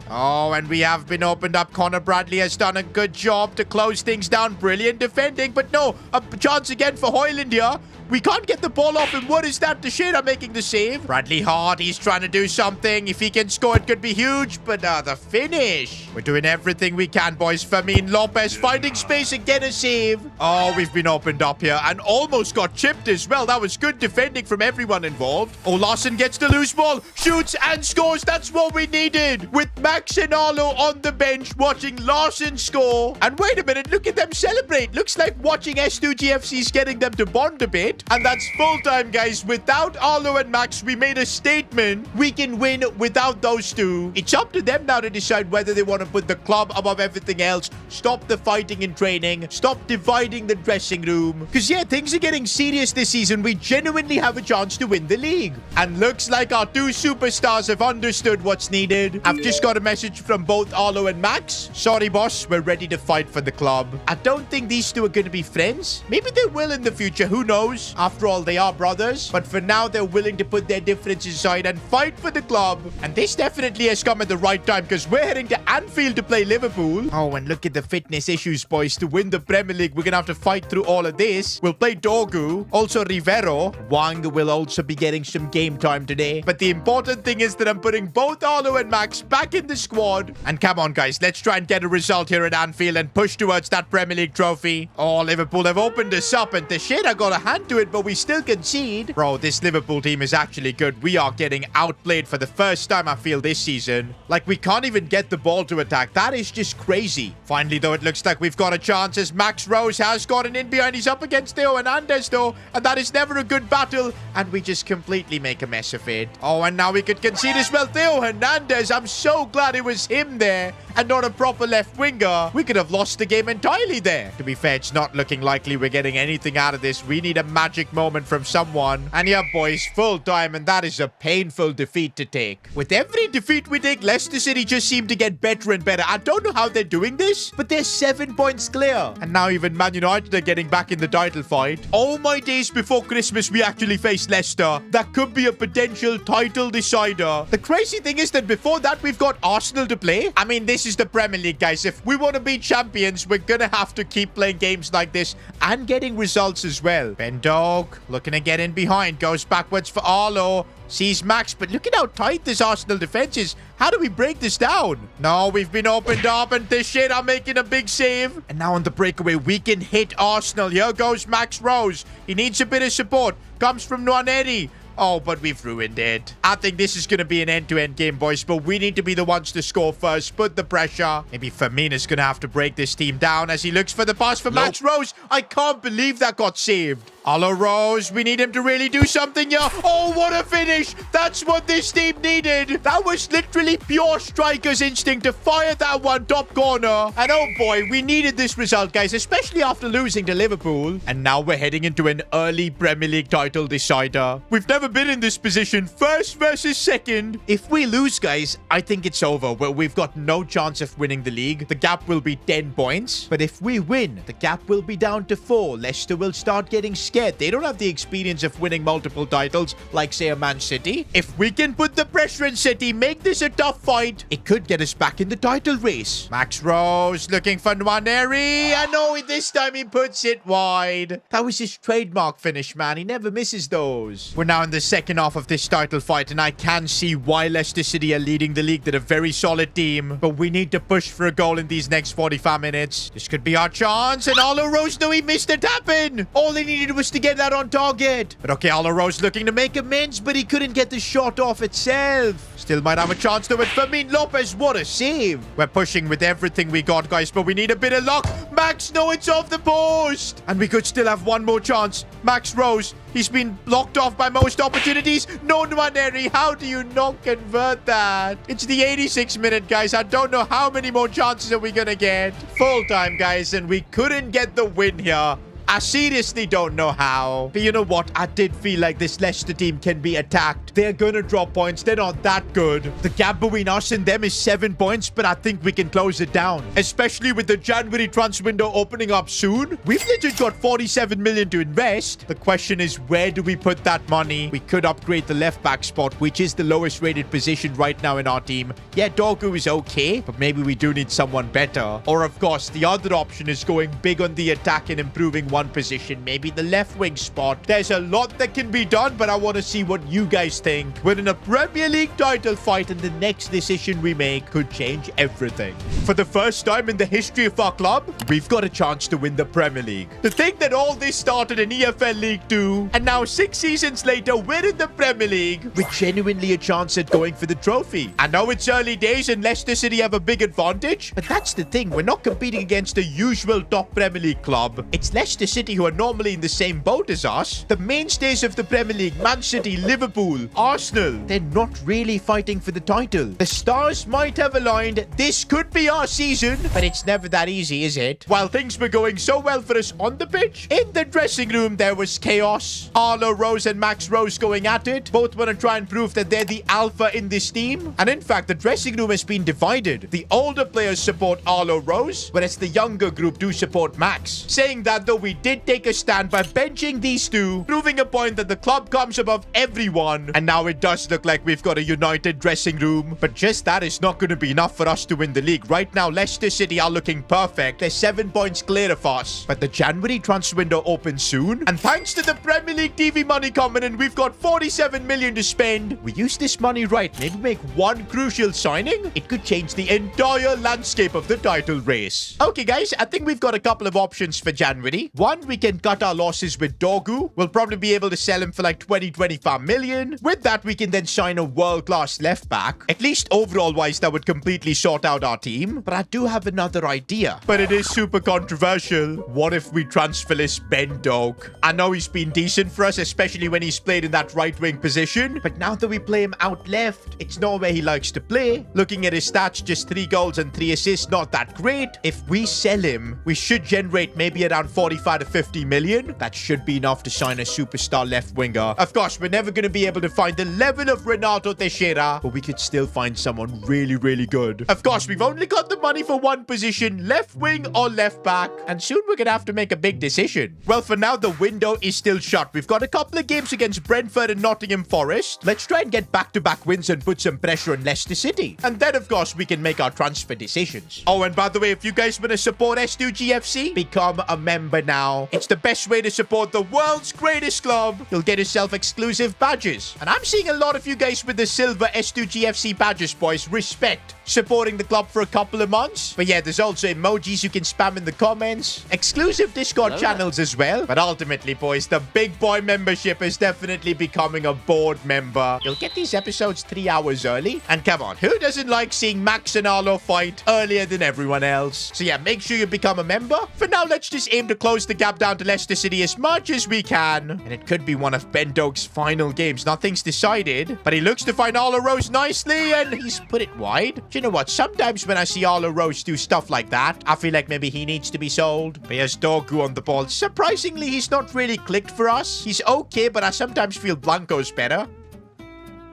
Oh, and we have been opened up. Connor Bradley has done a good job to close things down. Brilliant defending, but no, a chance again for Hoyland here. We can't get the ball off him. What is that? Teixeira making the save. Bradley Hart, he's trying to do something. If he can score, it could be huge. But the finish. We're doing everything we can, boys. Fermin Lopez finding space and get a save. Oh, we've been opened up here and almost got chipped as well. That was good defending from everyone involved. Oh, Larson gets the loose ball, shoots and scores. That's what we needed. With Max and Arlo on the bench watching Larson score. And wait a minute, look at them celebrate. Looks like watching S2G FC is getting them to bond a bit. And that's full time, guys. Without Arlo and Max, we made a statement. We can win without those two. It's up to them now to decide whether they want to put the club above everything else, stop the fighting in training, stop dividing the dressing room. Because, yeah, things are getting serious this season. We genuinely have a chance to win the league. And looks like our two superstars have understood what's needed. I've just got a message from both Arlo and Max. Sorry, boss. We're ready to fight for the club. I don't think these two are going to be friends. Maybe they will in the future. Who knows? After all, they are brothers. But for now, they're willing to put their differences aside and fight for the club. And this definitely has come at the right time because we're heading to Anfield to play Liverpool. Liverpool. Oh, and look at the fitness issues, boys. To win the Premier League, we're going to have to fight through all of this. We'll play Dogu, also Rivero. Wang will also be getting some game time today. But the important thing is that I'm putting both Arlo and Max back in the squad. And come on, guys. Let's try and get a result here at Anfield and push towards that Premier League trophy. Oh, Liverpool have opened us up, and Teixeira got a hand to it, but we still concede. Bro, this Liverpool team is actually good. We are getting outplayed for the first time, I feel, this season. Like, we can't even get the ball to attack. That is just crazy. Finally, though, it looks like we've got a chance as Max Rose has gotten in behind. He's up against Theo Hernandez, though, and that is never a good battle, and we just completely make a mess of it. Oh, and now we could concede as well. Theo Hernandez, I'm so glad it was him there and not a proper left winger. We could have lost the game entirely there. To be fair, it's not looking likely we're getting anything out of this. We need a magic moment from someone. And yeah, boys, full time, and that is a painful defeat to take. With every defeat we take, Leicester City just seem to get better and better. I don't know how they're doing this, but they're 7 points clear. And now even Man United are getting back in the title fight. All my days before Christmas, we actually face Leicester. That could be a potential title decider. The crazy thing is that before that, we've got Arsenal to play. I mean, this is the Premier League, guys. If we want to be champions, we're going to have to keep playing games like this and getting results as well. Ben Dog looking to get in behind. Goes backwards for Arlo. Sees Max, but look at how tight this Arsenal defense is. How do we break this down? No, we've been opened up, and Teixeira making a big save. And now on the breakaway, we can hit Arsenal. Here goes Max Rose. He needs a bit of support. Comes from Nwaneri. Oh, but we've ruined it. I think this is going to be an end-to-end game, boys, but we need to be the ones to score first. Put the pressure. Maybe Firmino's going to have to break this team down as he looks for the pass for Max Rose. I can't believe that got saved. Arlo Rose, we need him to really do something here. Oh, what a finish. That's what this team needed. That was literally pure striker's instinct to fire that one top corner. And oh boy, we needed this result, guys, especially after losing to Liverpool. And now we're heading into an early Premier League title decider. We've never been in this position. First versus second. If we lose, guys, I think it's over. Well, we've got no chance of winning the league. The gap will be 10 points. But if we win, the gap will be down to 4. Leicester will start getting scared. They don't have the experience of winning multiple titles like, say, a Man City. If we can put the pressure in City, make this a tough fight, it could get us back in the title race. Max Rose looking for Nwaneri. I know this time he puts it wide. That was his trademark finish, man. He never misses those. We're now in the second half of this title fight, and I can see why Leicester City are leading the league. They're a very solid team, but we need to push for a goal in these next 45 minutes. This could be our chance, and Arlo Rose, no, he missed a tap-in. All he needed was to get that on target. But okay, Arlo Rose looking to make amends, but he couldn't get the shot off itself. Still might have a chance to it. Fermin Lopez, what a save. We're pushing with everything we got, guys, but we need a bit of luck. Max, no, it's off the post. And we could still have one more chance. Max Rose, he's been blocked off by most opportunities. No, Nwaneri, how do you not convert that? It's the 86th minute, guys. I don't know how many more chances are we gonna get. Full time, guys, and we couldn't get the win here. I seriously don't know how. But you know what? I did feel like this Leicester team can be attacked. They're going to drop points. They're not that good. The gap between us and them is 7 points, but I think we can close it down. Especially with the January transfer window opening up soon. We've legit got 47 million to invest. The question is, where do we put that money? We could upgrade the left back spot, which is the lowest rated position right now in our team. Yeah, Dogu is okay, but maybe we do need someone better. Or of course, the other option is going big on the attack and improving one position, maybe the left wing spot. There's a lot that can be done, but I want to see what you guys think. We're in a Premier League title fight, and the next decision we make could change everything. For the first time in the history of our club, we've got a chance to win the Premier League. To think that all this started in EFL League 2, and now 6 seasons later, we're in the Premier League with genuinely a chance at going for the trophy. I know it's early days and Leicester City have a big advantage, but that's the thing. We're not competing against a usual top Premier League club. It's Leicester City who are normally in the same boat as us. The mainstays of the Premier League, Man City, Liverpool, Arsenal, they're not really fighting for the title. The stars might have aligned. This could be our season, but it's never that easy, is it? While things were going so well for us on the pitch, in the dressing room, there was chaos. Arlo Rose and Max Rose going at it. Both want to try and prove that they're the alpha in this team. And in fact, the dressing room has been divided. The older players support Arlo Rose, whereas the younger group do support Max. Saying that, though, we did take a stand by benching these two, proving a point that the club comes above everyone. And now it does look like we've got a united dressing room. But just that is not going to be enough for us to win the league. Right now, Leicester City are looking perfect. They're 7 points clear of us. But the January transfer window opens soon. And thanks to the Premier League TV money coming in, we've got 47 million to spend. We use this money right, maybe make one crucial signing. It could change the entire landscape of the title race. Okay, guys, I think we've got a couple of options for January. One, we can cut our losses with Dogu. We'll probably be able to sell him for like 20-25 million. With that, we can then sign a world-class left back. At least overall wise, that would completely sort out our team. But I do have another idea. But it is super controversial. What if we transfer list Ben Doak? I know he's been decent for us, especially when he's played in that right-wing position. But now that we play him out left, it's not where he likes to play. Looking at his stats, just 3 goals and 3 assists, not that great. If we sell him, we should generate maybe around 45 to 50 million. That should be enough to sign a superstar left winger. Of course, we're never going to be able to find the level of Renato Teixeira, but we could still find someone really, really good. Of course, we've only got the money for one position, left wing or left back, and soon we're going to have to make a big decision. Well, for now, the window is still shut. We've got a couple of games against Brentford and Nottingham Forest. Let's try and get back-to-back wins and put some pressure on Leicester City. And then, of course, we can make our transfer decisions. Oh, and by the way, if you guys want to support S2G FC, become a member now. It's the best way to support the world's greatest club. You'll get yourself exclusive badges. And I'm seeing a lot of you guys with the silver S2G FC badges, boys. Respect supporting the club for a couple of months. But yeah, there's also emojis you can spam in the comments. Exclusive Discord channels as well. But ultimately, boys, the big boy membership is definitely becoming a board member. You'll get these episodes 3 hours early. And come on, who doesn't like seeing Max and Arlo fight earlier than everyone else? So yeah, make sure you become a member. For now, let's just aim to close the gap down to Leicester City as much as we can. And it could be one of Ben Doak's final games. Nothing's decided, but he looks to find Arlo Rose nicely, and he's put it wide. Do you know what? Sometimes when I see Arlo Rose do stuff like that, I feel like maybe he needs to be sold. But he has Dogu on the ball. Surprisingly, he's not really clicked for us. He's okay, but I sometimes feel Blanco's better.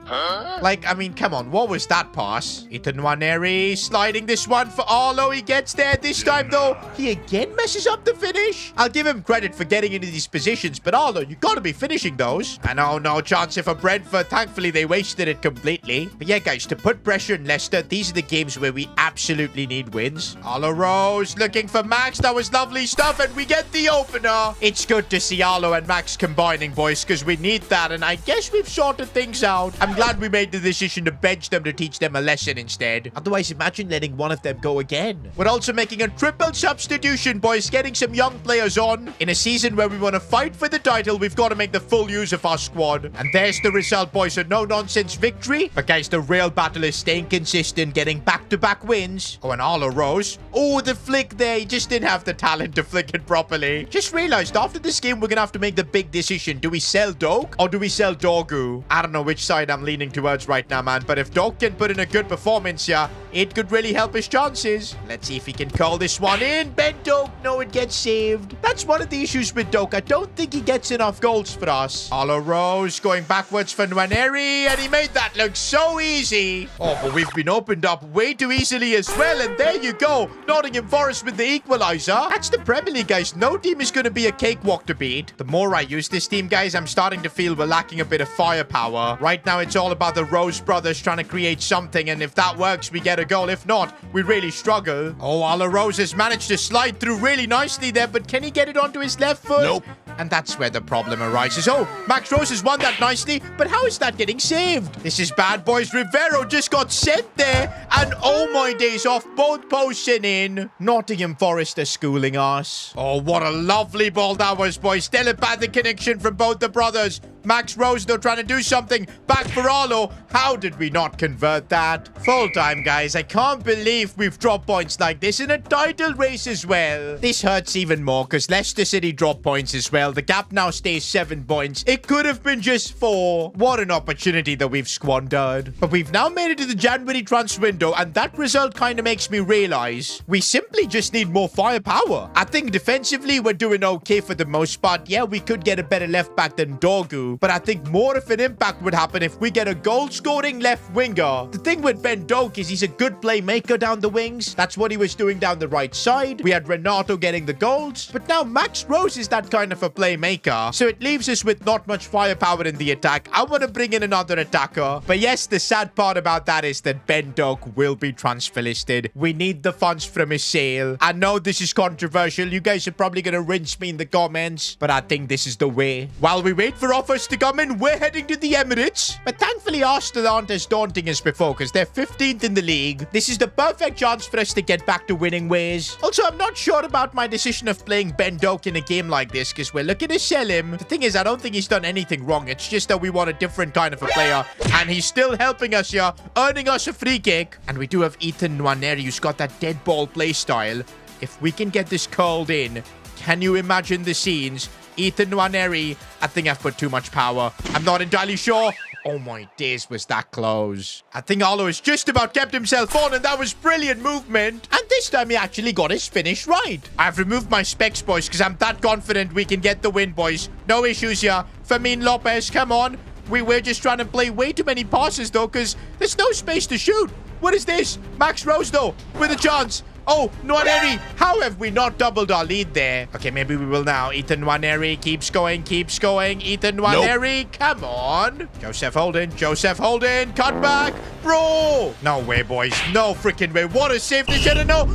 Like, I mean, come on. What was that pass? Ethan Nwaneri sliding this one for Arlo. He gets there this time, though. He again messes up the finish. I'll give him credit for getting into these positions, but Arlo, you got to be finishing those. And oh, no chance here for Brentford. Thankfully, they wasted it completely. But yeah, guys, to put pressure on Leicester, these are the games where we absolutely need wins. Arlo Rose looking for Max. That was lovely stuff, and we get the opener. It's good to see Arlo and Max combining, boys, because we need that, and I guess we've sorted things out. I'm glad we made the decision to bench them to teach them a lesson instead. Otherwise, imagine letting one of them go again. We're also making a triple substitution, boys, getting some young players on. In a season where we want to fight for the title, we've got to make the full use of our squad. And there's the result, boys. A no-nonsense victory. But guys, the real battle is staying consistent, getting back-to-back wins. Oh, and Arlo Rose. Oh, the flick there. He just didn't have the talent to flick it properly. Just realized after this game, we're going to have to make the big decision. Do we sell Doak or do we sell Dogu? I don't know which side I'm leaning towards right now, man, but if Doak can put in a good performance here, it could really help his chances. Let's see if he can call this one in. Ben Doak, no, it gets saved. That's one of the issues with Doak. I don't think he gets enough goals for us. Arlo Rose going backwards for Nwaneri, and he made that look so easy. Oh, but we've been opened up way too easily as well, and there you go. Nottingham Forest with the equalizer. That's the Premier League, guys. No team is going to be a cakewalk to beat. The more I use this team, guys, I'm starting to feel we're lacking a bit of firepower. Right now, it's all about the Rose brothers trying to create something, and if that works, we get a goal. If not, we really struggle. Oh, Arlo Rose has managed to slide through really nicely there, but can he get it onto his left foot? Nope. And that's where the problem arises. Oh, Max Rose has won that nicely, but how is that getting saved? This is bad, boys. Rivero just got sent there, and oh my days, off both posts and in. Nottingham Forest are schooling us. Oh, what a lovely ball that was, boys. Telepathic connection from both the brothers. Max Rose, though, trying to do something. Back for Arlo. How did we not convert that? Full time, guys. I can't believe we've dropped points like this in a title race as well. This hurts even more because Leicester City dropped points as well. The gap now stays 7 points. It could have been just 4. What an opportunity that we've squandered. But we've now made it to the January transfer window, and that result kind of makes me realize we simply just need more firepower. I think defensively we're doing okay for the most part. Yeah, we could get a better left back than Dogu, value, but I think more of an impact would happen if we get a goal-scoring left winger. The thing with Ben Doak is he's a good playmaker down the wings. That's what he was doing down the right side. We had Renato getting the goals, but now Max Rose is that kind of a playmaker, so it leaves us with not much firepower in the attack. I want to bring in another attacker, but yes, the sad part about that is that Ben Doak will be transfer listed. We need the funds from his sale. I know this is controversial. You guys are probably going to rinse me in the comments, but I think this is the way. While we wait for offers to come in, we're heading to the Emirates, but thankfully Arsenal aren't as daunting as before because they're 15th in the league. This is the perfect chance for us to get back to winning ways. Also, I'm not sure about my decision of playing Ben Doak in a game like this because we're looking to sell him. The thing is, I don't think he's done anything wrong. It's just that we want a different kind of a player, and he's still helping us here, earning us a free kick. And we do have Ethan Nwaneri, who's got that dead ball play style. If we can get this curled in, can you imagine the scenes? Ethan Nwaneri, I think I've put too much power. I'm not entirely sure. Oh my days, was that close. I think Arlo has just about kept himself on, and that was brilliant movement. And this time he actually got his finish right. I've removed my specs, boys, because I'm that confident we can get the win, boys. No issues here. Fermin Lopez, come on. We're just trying to play way too many passes, though, because there's no space to shoot. What is this? Max Rose, though, with a chance. Oh, Nwaneri, how have we not doubled our lead there? Okay, maybe we will now. Ethan Nwaneri keeps going, keeps going. Ethan Nwaneri, nope. Come on. Joseph Holden, cut back. Bro. No way, boys. No freaking way. What a save this header. No.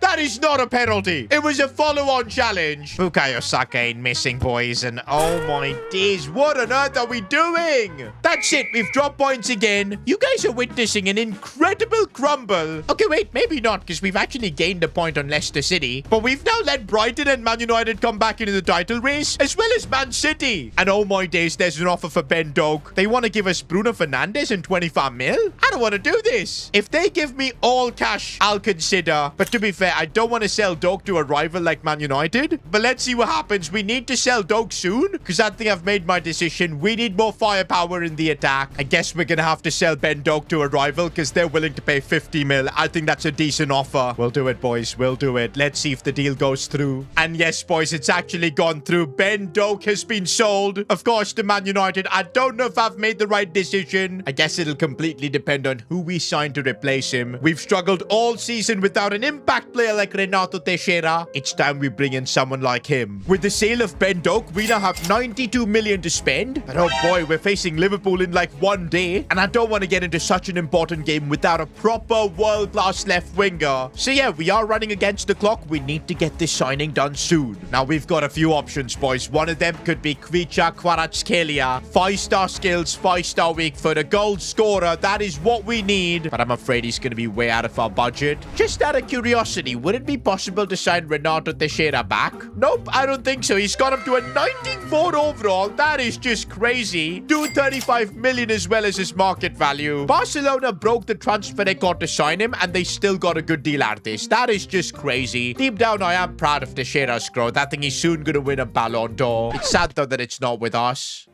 That is not a penalty. It was a follow-on challenge. Bukayo Saka ain't missing, boys. And oh my days, what on earth are we doing? That's it. We've dropped points again. You guys are witnessing an incredible crumble. Okay, wait, maybe not, because we've actually gained a point on Leicester City. But we've now let Brighton and Man United come back into the title race, as well as Man City. And oh my days, there's an offer for Ben Doak. They want to give us Bruno Fernandes and 25 mil? I don't want to do this. If they give me all cash, I'll consider. But to be fair, I don't want to sell Doak to a rival like Man United. But let's see what happens. We need to sell Doak soon, because I think I've made my decision. We need more firepower in the attack. I guess we're going to have to sell Ben Doak to a rival, because they're willing to pay 50 mil. I think that's a decent offer. We'll do it, boys. We'll do it. Let's see if the deal goes through. And yes, boys, it's actually gone through. Ben Doak has been sold. Of course, to Man United. I don't know if I've made the right decision. I guess it'll completely depend on who we sign to replace him. We've struggled all season without an impact player like Renato Teixeira. It's time we bring in someone like him. With the sale of Ben Doak, we now have 92 million to spend. But oh boy, we're facing Liverpool in like one day. And I don't want to get into such an important game without a proper world-class left winger. So yeah, we are running against the clock. We need to get this signing done soon. Now we've got a few options, boys. One of them could be Kvicha Kvaratskhelia. 5-star skills, 5-star weak foot, a goal scorer. That is what we need. But I'm afraid he's going to be way out of our budget. Just out of curiosity, would it be possible to sign Renato Teixeira back? Nope, I don't think so. He's got up to a 94 overall. That is just crazy. 235 million as well as his market value. Barcelona broke the transfer record to sign him, and they still got a good deal at this. That is just crazy. Deep down, I am proud of Teixeira's growth. I think he's soon going to win a Ballon d'Or. It's sad, though, that it's not with us.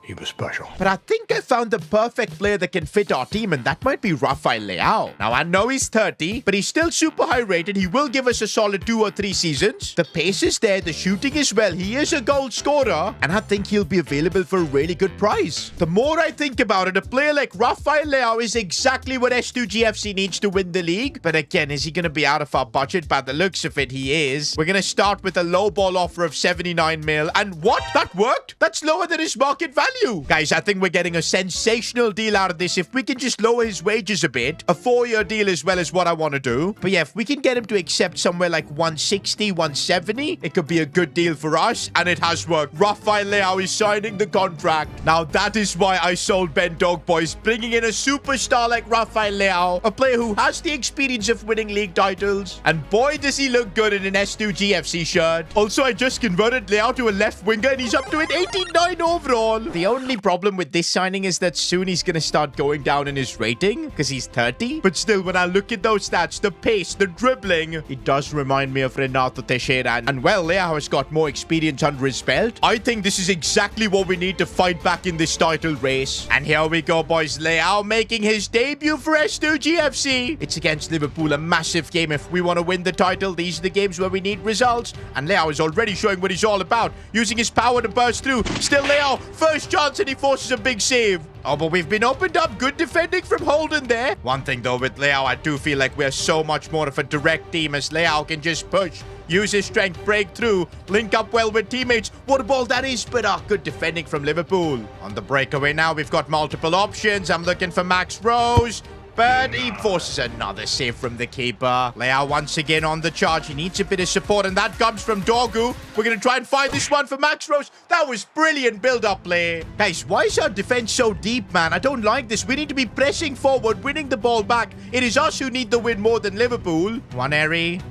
He was special. But I think I found the perfect player that can fit our team, and that might be Rafael Leao. Now, I know he's 30, but he's still super high rated. He will give us a solid 2 or 3 seasons. The pace is there, the shooting is well. He is a goal scorer, and I think he'll be available for a really good price. The more I think about it, a player like Rafael Leao is exactly what S2G FC needs to win the league. But again, is he going to be out of our budget? By the looks of it, he is. We're going to start with a low ball offer of 79 mil. And what? That worked? That's lower than his market value. Guys, I think we're getting a sensational deal out of this. If we can just lower his wages a bit, a 4-year deal as well as what I want to do. But yeah, if we can get him to accept somewhere like 160, 170, it could be a good deal for us. And it has worked. Rafael Leao is signing the contract. Now, that is why I sold Ben Doak, boys. Bringing in a superstar like Rafael Leao, a player who has the experience of winning league titles. And boy, does he look good in an S2G FC shirt. Also, I just converted Leao to a left winger, and he's up to an 89 overall. The The only problem with this signing is that soon he's going to start going down in his rating because he's 30. But still, when I look at those stats, the pace, the dribbling, it does remind me of Renato Teixeira. And well, Leao has got more experience under his belt. I think this is exactly what we need to fight back in this title race. And here we go, boys. Leao making his debut for S2G FC. It's against Liverpool, a massive game. If we want to win the title, these are the games where we need results. And Leao is already showing what he's all about, using his power to burst through. Still Leao, first chance, and he forces a big save. Oh, but we've been opened up. Good defending from Holden there. One thing, though, with Leao, I do feel like we're so much more of a direct team as Leao can just push, use his strength, break through, link up well with teammates. What a ball that is, but good defending from Liverpool. On the breakaway now, we've got multiple options. I'm looking for Max Rose, but he forces another save from the keeper. Leao once again on the charge. He needs a bit of support, and that comes from Dorgu. We're going to try and find this one for Max Rose. That was brilliant build-up play. Guys, why is our defense so deep, man? I don't like this. We need to be pressing forward, winning the ball back. It is us who need the win more than Liverpool. Waneri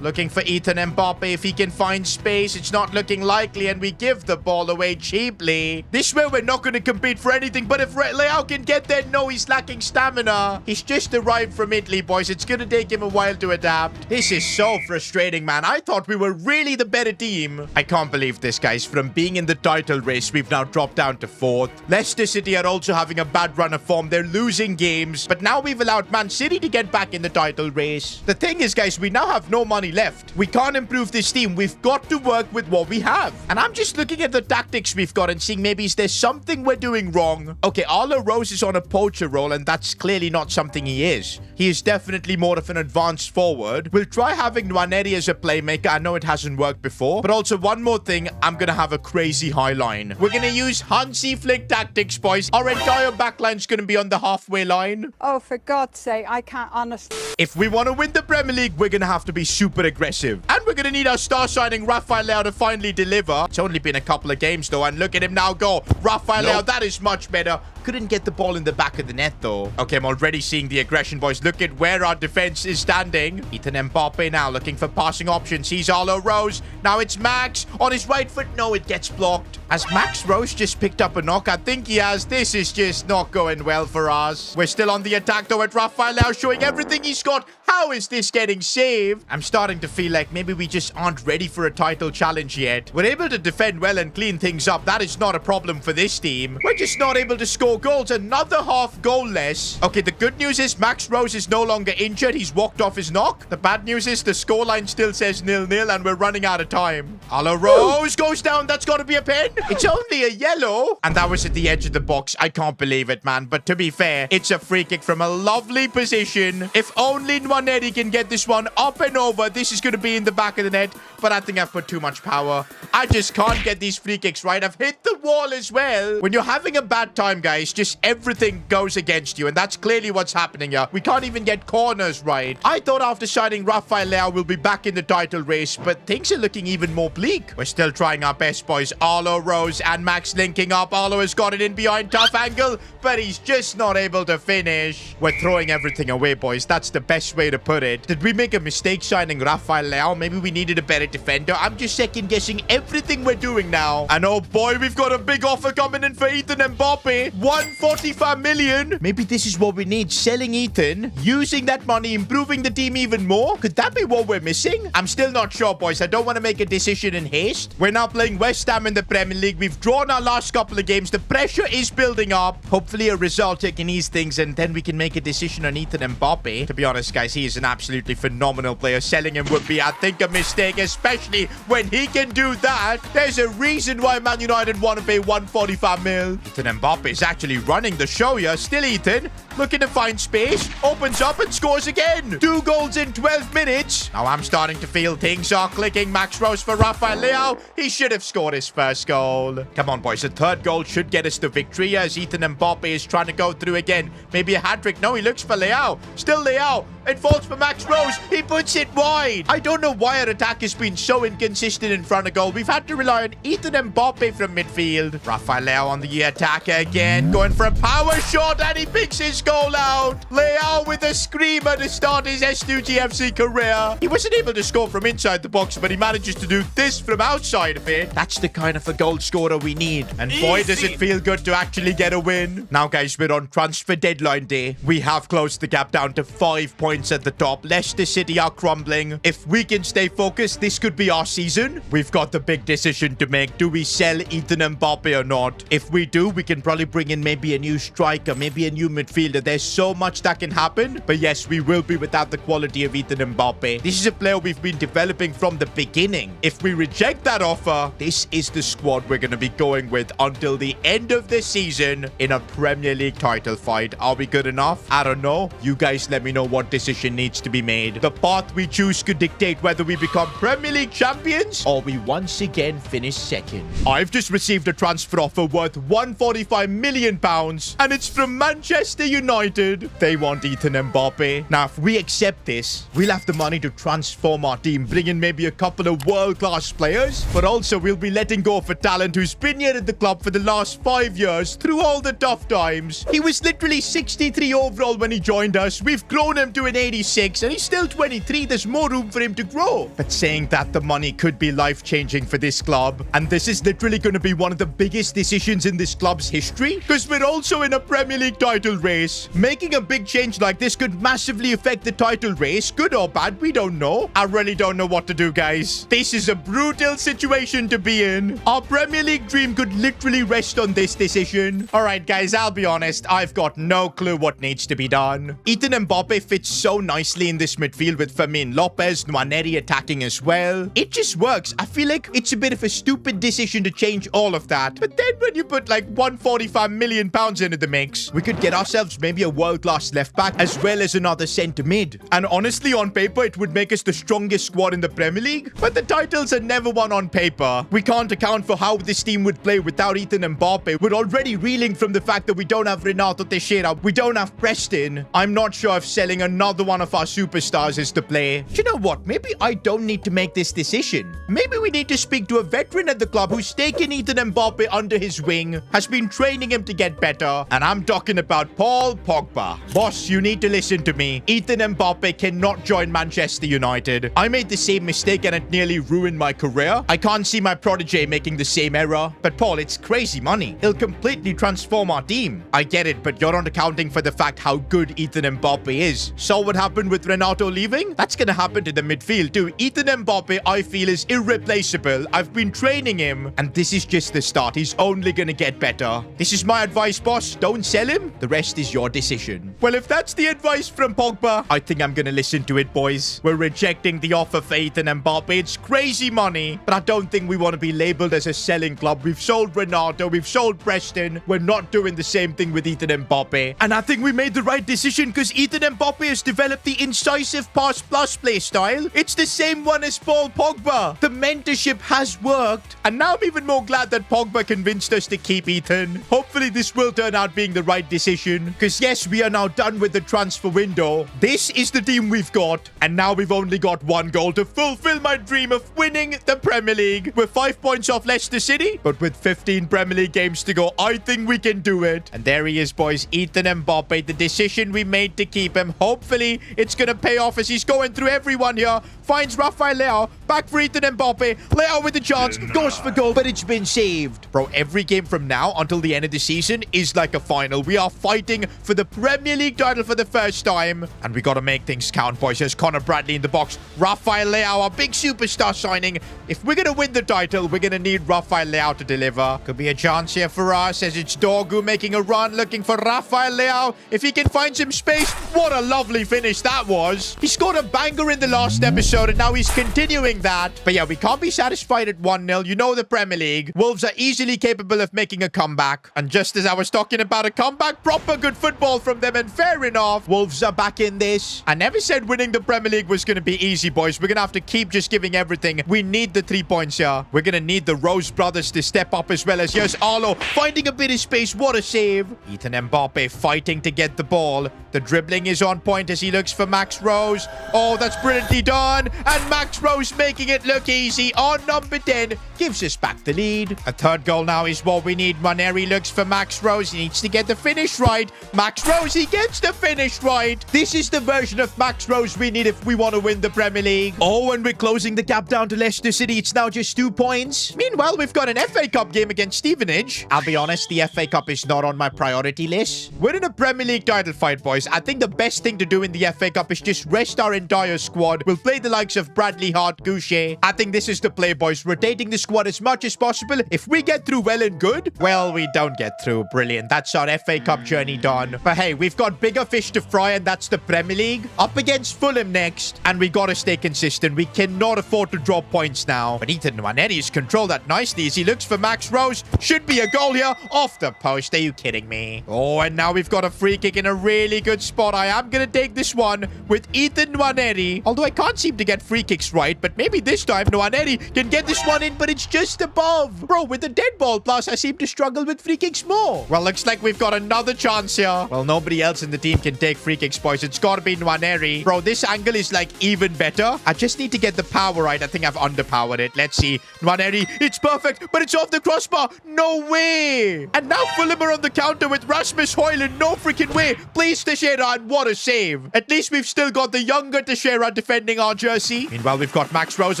looking for Ethan Mbappe. If he can find space, it's not looking likely, and we give the ball away cheaply. This way, we're not going to compete for anything, but if Leao can get there, no, he's lacking stamina. He's just arrived from Italy, boys. It's going to take him a while to adapt. This is so frustrating, man. I thought we were really the better team. I can't believe this, guys. From being in the title race, we've now dropped down to 4th. Leicester City are also having a bad run of form. They're losing games, but now we've allowed Man City to get back in the title race. The thing is, guys, we now have no money left. We can't improve this team. We've got to work with what we have. And I'm just looking at the tactics we've got and seeing maybe is there something we're doing wrong. Okay, Arlo Rose is on a poacher role, and that's clearly not something he is. He is definitely more of an advanced forward. We'll try having Nwaneri as a playmaker. I know it hasn't worked before. But also, one more thing, I'm going to have a crazy high line. We're going to use Hansi Flick tactics, boys. Our entire backline's going to be on the halfway line. Oh, for God's sake, I can't honestly... If we want to win the Premier League, we're going to have to be super aggressive. And we're going to need our star signing, Rafael Leao, to finally deliver. It's only been a couple of games, though, and look at him now go. Rafael Leao, that is much better. Couldn't get the ball in the back of the net, though. Okay, I'm already seeing the aggression, boys. Look at where our defense is standing. Ethan Mbappe now looking for passing options. He's Arlo Rose. Now it's Max on his right foot. No, it gets blocked. Has Max Rose just picked up a knock? I think he has. This is just not going well for us. We're still on the attack, though, at Rafael Leao showing everything he's got. How is this getting saved? I'm starting to feel like maybe we just aren't ready for a title challenge yet. We're able to defend well and clean things up. That is not a problem for this team. We're just not able to score goals. Another half goal less. Okay, the good news is Max Rose is no longer injured. He's walked off his knock. The bad news is the scoreline still says 0-0 and we're running out of time. Arlo Rose goes down. That's got to be a pen. It's only a yellow. And that was at the edge of the box. I can't believe it, man. But to be fair, it's a free kick from a lovely position. If only Nwaneri can get this one up and over, this is going to be in the back of the net. But I think I've put too much power. I just can't get these free kicks right. I've hit the wall as well. When you're having a bad time, guys, just everything goes against you. And that's clearly what's happening here. We can't even get corners right. I thought after signing Rafael Leao, we'll be back in the title race. But things are looking even more bleak. We're still trying our best, boys. Arlo Rose and Max linking up. Arlo has got it in behind. Tough angle. But he's just not able to finish. We're throwing everything away, boys. That's the best way to put it. Did we make a mistake signing Rafael Leao? Maybe we needed a better defender. I'm just second guessing everything we're doing now. And oh boy, we've got a big offer coming in for Ethan Mbappe. 145 million. Maybe this is what we need. Selling Ethan, using that money, improving the team even more. Could that be what we're missing? I'm still not sure, boys. I don't want to make a decision in haste. We're now playing West Ham in the Premier League. We've drawn our last couple of games. The pressure is building up. Hopefully a result can ease things and then we can make a decision on Ethan Mbappe. To be honest, guys, he is an absolutely phenomenal player. Selling him would be, I think, a mistake, especially when he can do that. There's a reason why Man United want to pay 145 mil. Ethan Mbappe is actually running the show here. Still Ethan, looking to find space, opens up and scores again. 2 goals in 12 minutes. Now I'm starting to feel things are clicking. Max Rose for Rafael Leao. He should have scored his first goal. Come on, boys. The third goal should get us the victory as Ethan Mbappe is trying to go through again. Maybe a hat-trick. No, he looks for Leao. Still Leao. It falls for Max Rose. He puts it wide. I don't know why our attack has been so inconsistent in front of goal. We've had to rely on Ethan Mbappe from midfield. Rafael Leao on the attack again. Going for a power shot and he picks his goal out. Leao with a screamer to start his S2G FC career. He wasn't able to score from inside the box, but he manages to do this from outside of it. That's the kind of a goal scorer we need. And boy, does it feel good to actually get a win. Now, guys, we're on transfer deadline day. We have closed the gap down to 5 points at the top. Leicester City are crumbling. If we can stay focused, this could be our season. We've got the big decision to make. Do we sell Ethan Mbappe or not? If we do, we can probably bring in maybe a new striker, maybe a new midfielder. There's so much that can happen. But yes, we will be without the quality of Ethan Mbappe. This is a player we've been developing from the beginning. If we reject that offer, this is the squad we're going to be going with until the end of the season in a Premier League title fight. Are we good enough? I don't know. You guys let me know what decision needs to be made. The path we choose could dictate whether we become Premier League champions or we once again finish second. I've just received a transfer offer worth £145 million and it's from Manchester United. They want Ethan Mbappe. Now, if we accept this, we'll have the money to transform our team, bring in maybe a couple of world-class players, but also we'll be letting go of a talent who's been here at the club for the last 5 years through all the tough times. He was literally 63 overall when he joined us. We've grown him to an 86 and he's still 23. There's more room for him to grow. But saying that, the money could be life-changing for this club. And this is literally going to be one of the biggest decisions in this club's history because we're also in a Premier League title race. Making a big change like this could massively affect the title race. Good or bad, we don't know. I really don't know what to do, guys. This is a brutal situation to be in. Our Premier League dream could literally rest on this decision. All right, guys, I'll be honest. I've got no clue what needs to be done. Ethan Mbappe fits so nicely in this midfield with Fermin Lopez, Nwaneri attacking as well. It just works. I feel like it's a bit of a stupid decision to change all of that. But then when you put like £145 million into the mix, we could get ourselves maybe a world-class left-back as well as another centre-mid. And honestly, on paper, it would make us the strongest squad in the Premier League. But the titles are never won on paper. We can't account for how this team would play without Ethan Mbappe. We're already reeling from the fact that we don't have Renato Teixeira. We don't have Preston. I'm not sure if selling another one of our superstars is the play. Do you know what? Maybe I don't need to make this decision. Maybe we need to speak to a veteran at the club who's taken Ethan Mbappe under his wing, has been training him to get better, and I'm talking about Paul Pogba. Boss, you need to listen to me. Ethan Mbappe cannot join Manchester United. I made the same mistake and it nearly ruined my career. I can't see my protege making the same error. But Paul, it's crazy money. It'll completely transform our team. I get it, but you're not accounting for the fact how good Ethan Mbappe is. So what happened with Renato leaving? That's gonna happen to the midfield too. Ethan Mbappe, I feel, is irreplaceable. I've been training him, and this is just the start. He's only gonna get better. This is my advice, boss. Don't sell him. The rest is your decision. Well, if that's the advice from Pogba, I think I'm gonna listen to it, boys. We're rejecting the offer for Ethan Mbappe. It's crazy money, but I don't think we want to be labeled as a selling club. We've sold Renato. We've sold Preston. We're not doing the same thing with Ethan Mbappe. And I think we made the right decision because Ethan Mbappe has developed the incisive pass plus play style. It's the same one as Paul Pogba. The mentorship has worked. And now I'm even more glad that Pogba convinced us to keep Ethan. Hopefully this will turn out being the right decision. Because yes, we are now done with the transfer window. This is the team we've got. And now we've only got one goal to fulfill my dream of winning the Premier League. We're 5 points off Leicester City, but with 15 Premier League games to go, I think we can do it. And there he is, boys. Ethan Mbappe, the decision we made to keep him. Hopefully it's going to pay off as he's going through everyone here. Finds Rafael Leao. Back for Ethan Mbappe. Leao with a chance. Goes for goal, but it's been saved. Bro, every game from now until the end of the season is like a final. We are fighting for the Premier League title for the first time. And we got to make things count, boys. There's Connor Bradley in the box. Rafael Leao, our big superstar signing. If we're going to win the title, we're going to need Rafael Leao to deliver. Could be a chance here for us as it's Dorgu making a run, looking for Rafael Leao. If he can find some space, what a lovely finish that was. He scored a banger in the last episode, and now he's continuing doing that. But yeah, we can't be satisfied at 1-0. You know the Premier League. Wolves are easily capable of making a comeback. And just as I was talking about a comeback, proper good football from them, and fair enough, Wolves are back in this. I never said winning the Premier League was going to be easy, boys. We're going to have to keep just giving everything. We need the 3 points here. We're going to need the Rose brothers to step up as well as here's Arlo finding a bit of space. What a save. Ethan Mbappe fighting to get the ball. The dribbling is on point as he looks for Max Rose. Oh, that's brilliantly done. And Max Rose making it look easy on number 10. Gives us back the lead. A third goal now is what we need. Maneri looks for Max Rose. He needs to get the finish right. Max Rose, he gets the finish right. This is the version of Max Rose we need if we want to win the Premier League. Oh, and we're closing the gap down to Leicester City. It's now just 2 points. Meanwhile, we've got an FA Cup game against Stevenage. I'll be honest, the FA Cup is not on my priority list. We're in a Premier League title fight, boys. I think the best thing to do in the FA Cup is just rest our entire squad. We'll play the likes of Bradley Hart, Goucher. I think this is the play, boys. Rotating the squad as much as possible. If we get through well and good, well, we don't get through. Brilliant. That's our FA Cup journey done. But hey, we've got bigger fish to fry, and that's the Premier League. Up against Fulham next, and we gotta stay consistent. We cannot afford to drop points now. But Ethan Nwaneri's controlled that nicely as he looks for Max Rose. Should be a goal here. Off the post. Are you kidding me? Oh, and now we've got a free kick in a really good spot. I am gonna take this one with Ethan Nwaneri. Although I can't seem to get free kicks right, but maybe this time Nwaneri can get this one in, but it's just above. Bro, with the dead ball plus, I seem to struggle with free kicks more. Well, looks like we've got another chance here. Well, nobody else in the team can take free kicks, boys. It's gotta be Nwaneri. Bro, this angle is like even better. I just need to get the power right. I think I've underpowered it. Let's see. Nwaneri, it's perfect, but it's off the crossbar. No way. And now Fulham are on the counter with Rasmus Højlund. No freaking way. Please, Teixeira, and what a save. At least we've still got the younger Teixeira defending our jersey. Meanwhile, we've got Max Rose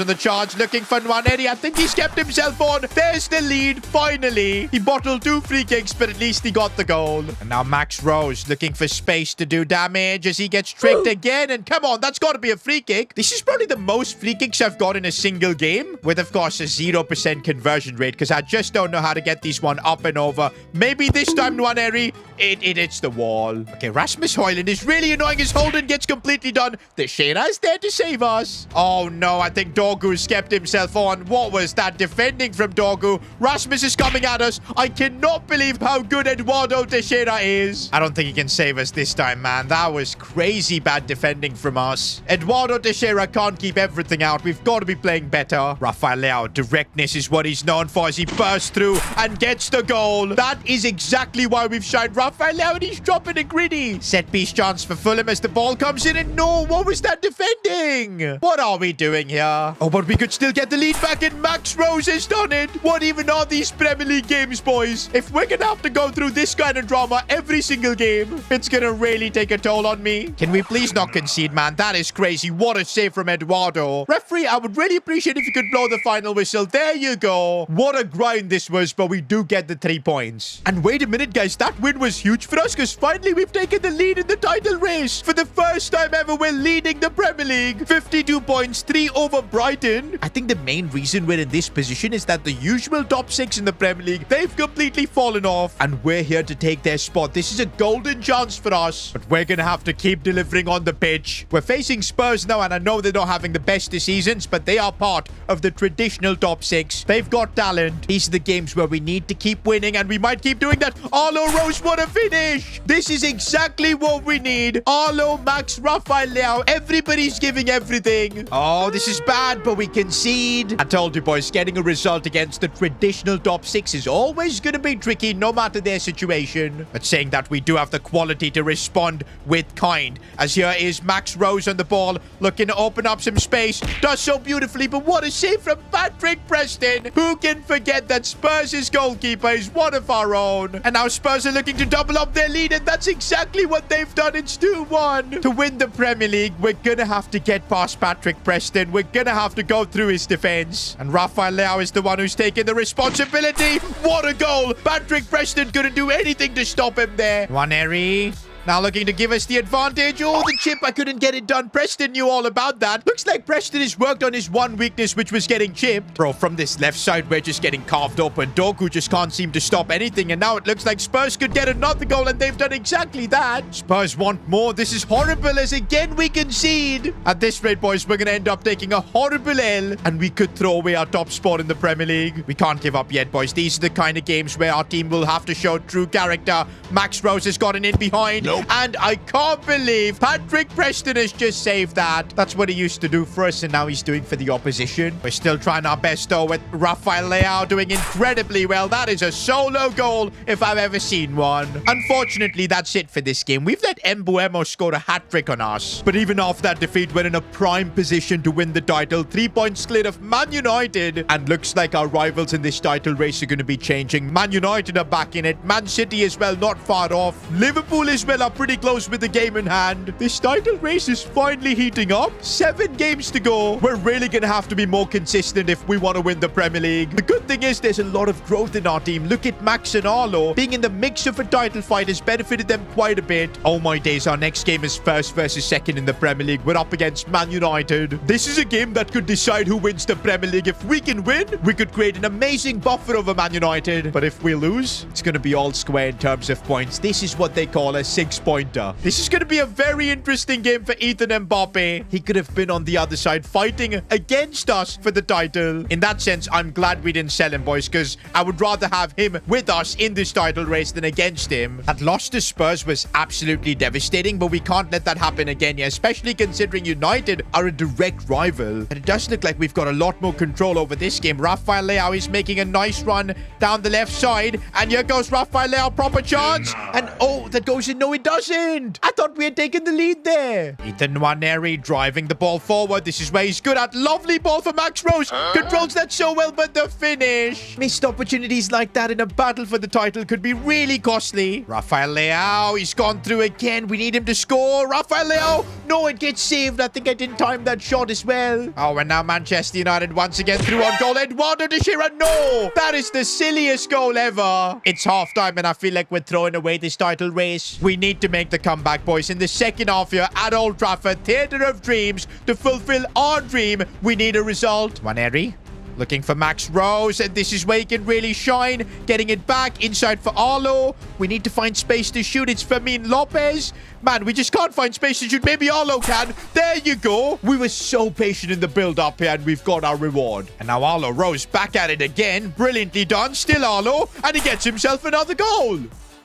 on the charge looking for Nwaneri. I think he's kept himself on. There's the lead. Finally. He bottled 2 free kicks, but at least he got the goal. And now Max Rose looking for space to do damage as he gets tricked again. And come on, that's got to be a free kick. This is probably the most free kicks I've got in a single game, with, of course, a 0% conversion rate, because I just don't know how to get this one up and over. Maybe this time, Nwaneri, it hits the wall. Okay, Rasmus Højlund is really annoying as Holden gets completely done. Teixeira is there to save us. Oh, no, I think Dorgu's kept himself on. What was that defending from Dorgu? Rasmus is coming at us. I cannot believe how good Eduardo Teixeira is. I don't think he can save us this time, man. That was crazy bad defending from us. Eduardo Teixeira can't keep everything out. We've got to be playing better. Rafael Leao, directness is what he's known for as he bursts through and gets the goal. That is exactly why we've shined. Rafael Leao, and he's dropping a gritty. Set piece chance for Fulham as the ball comes in, and no, what was that defending? What are we doing here? Oh, but we could still get the lead back, and Max Rose has done it. What even are these Premier League games, boys? If we're gonna have to go through this kind of drama every single game, it's gonna really take a toll on me. Can we please not concede, man? That is crazy. What a save from Eduardo. Referee, I would really appreciate if you could blow the final whistle. There you go. What a grind this was, but we do get the 3 points. And wait a minute, guys. That win was huge for us, because finally we've taken the lead in the title race. For the first time ever, we're leading the Premier League. 52 points, 3 over Brighton. I think the main reason we're in this position is that the usual top 6 in the Premier League, they've completely fallen off, and we're here to take their spot. This is a golden chance for us, but we're gonna have to keep delivering on the pitch. We're facing Spurs now, and I know they're not having the best of seasons, but they are part of the traditional top 6. They've got talent. These are the games where we need to keep winning, and we might keep doing that. Arlo Rose, what a finish! This is exactly what we need. Arlo, Max, Rafael Leao, everybody's giving everything. Oh, this is bad, but we concede. I told you, boys, getting a result against the traditional top 6 is always going to be tricky, no matter their situation. But saying that, we do have the quality to respond with kind, as here is Max Rose on the ball, looking to open up some space. Does so beautifully, but what a save from Patrick Preston. Who can forget that Spurs' goalkeeper is one of our own? And now Spurs are looking to double up their lead, and that's exactly what they've done. It's 2-1. To win the Premier League, we're gonna have to get past Patrick Preston. We're gonna have to go through his defense. And Rafael Leao is the one who's taking the responsibility. What a goal! Patrick Preston couldn't do anything to stop him there. Nwaneri. Now looking to give us the advantage. Oh, the chip. I couldn't get it done. Preston knew all about that. Looks like Preston has worked on his one weakness, which was getting chipped. Bro, from this left side, we're just getting carved open. Doku just can't seem to stop anything. And now it looks like Spurs could get another goal, and they've done exactly that. Spurs want more. This is horrible as again we concede. At this rate, boys, we're going to end up taking a horrible L, and we could throw away our top spot in the Premier League. We can't give up yet, boys. These are the kind of games where our team will have to show true character. Max Rose has gotten in behind, and I can't believe Patrick Preston has just saved that. That's what he used to do for us, and now he's doing for the opposition. We're still trying our best, though, with Rafael Leao doing incredibly well. That is a solo goal if I've ever seen one. Unfortunately, that's it for this game. We've let Mbuemo score a hat-trick on us. But even after that defeat, we're in a prime position to win the title. 3 points clear of Man United. And looks like our rivals in this title race are going to be changing. Man United are back in it. Man City as well, not far off. Liverpool as well are pretty close with the game in hand. This title race is finally heating up. 7 games to go. We're really going to have to be more consistent if we want to win the Premier League. The good thing is there's a lot of growth in our team. Look at Max and Arlo. Being in the mix of a title fight has benefited them quite a bit. Oh my days, our next game is first versus second in the Premier League. We're up against Man United. This is a game that could decide who wins the Premier League. If we can win, we could create an amazing buffer over Man United. But if we lose, it's going to be all square in terms of points. This is what they call a 6-pointer. This is going to be a very interesting game for Ethan Mbappe. He could have been on the other side fighting against us for the title. In that sense, I'm glad we didn't sell him, boys, because I would rather have him with us in this title race than against him. That loss to Spurs was absolutely devastating, but we can't let that happen again, especially considering United are a direct rival. And it does look like we've got a lot more control over this game. Rafael Leao is making a nice run down the left side, and here goes Rafael Leao, proper chance, and oh, that goes in. No, it doesn't. I thought we had taken the lead there. Ethan Nwaneri driving the ball forward. This is where he's good at. Lovely ball for Max Rose. Controls that so well, but the finish. Missed opportunities like that in a battle for the title could be really costly. Rafael Leao, he's gone through again. We need him to score. Rafael Leao. No, it gets saved. I think I didn't time that shot as well. Oh, and now Manchester United once again through on goal. Eduardo de Sheeran. No, that is the silliest goal ever. It's halftime, and I feel like we're throwing away this title race. We need to make the comeback, boys. In the second half here at Old Trafford, Theatre of Dreams, to fulfill our dream, we need a result. Nwaneri looking for Max Rose, and this is where he can really shine. Getting it back inside for Arlo. We need to find space to shoot. It's Fermin Lopez. Man, we just can't find space to shoot. Maybe Arlo can. There you go. We were so patient in the build-up here, and we've got our reward. And now Arlo Rose back at it again. Brilliantly done. Still Arlo, and he gets himself another goal.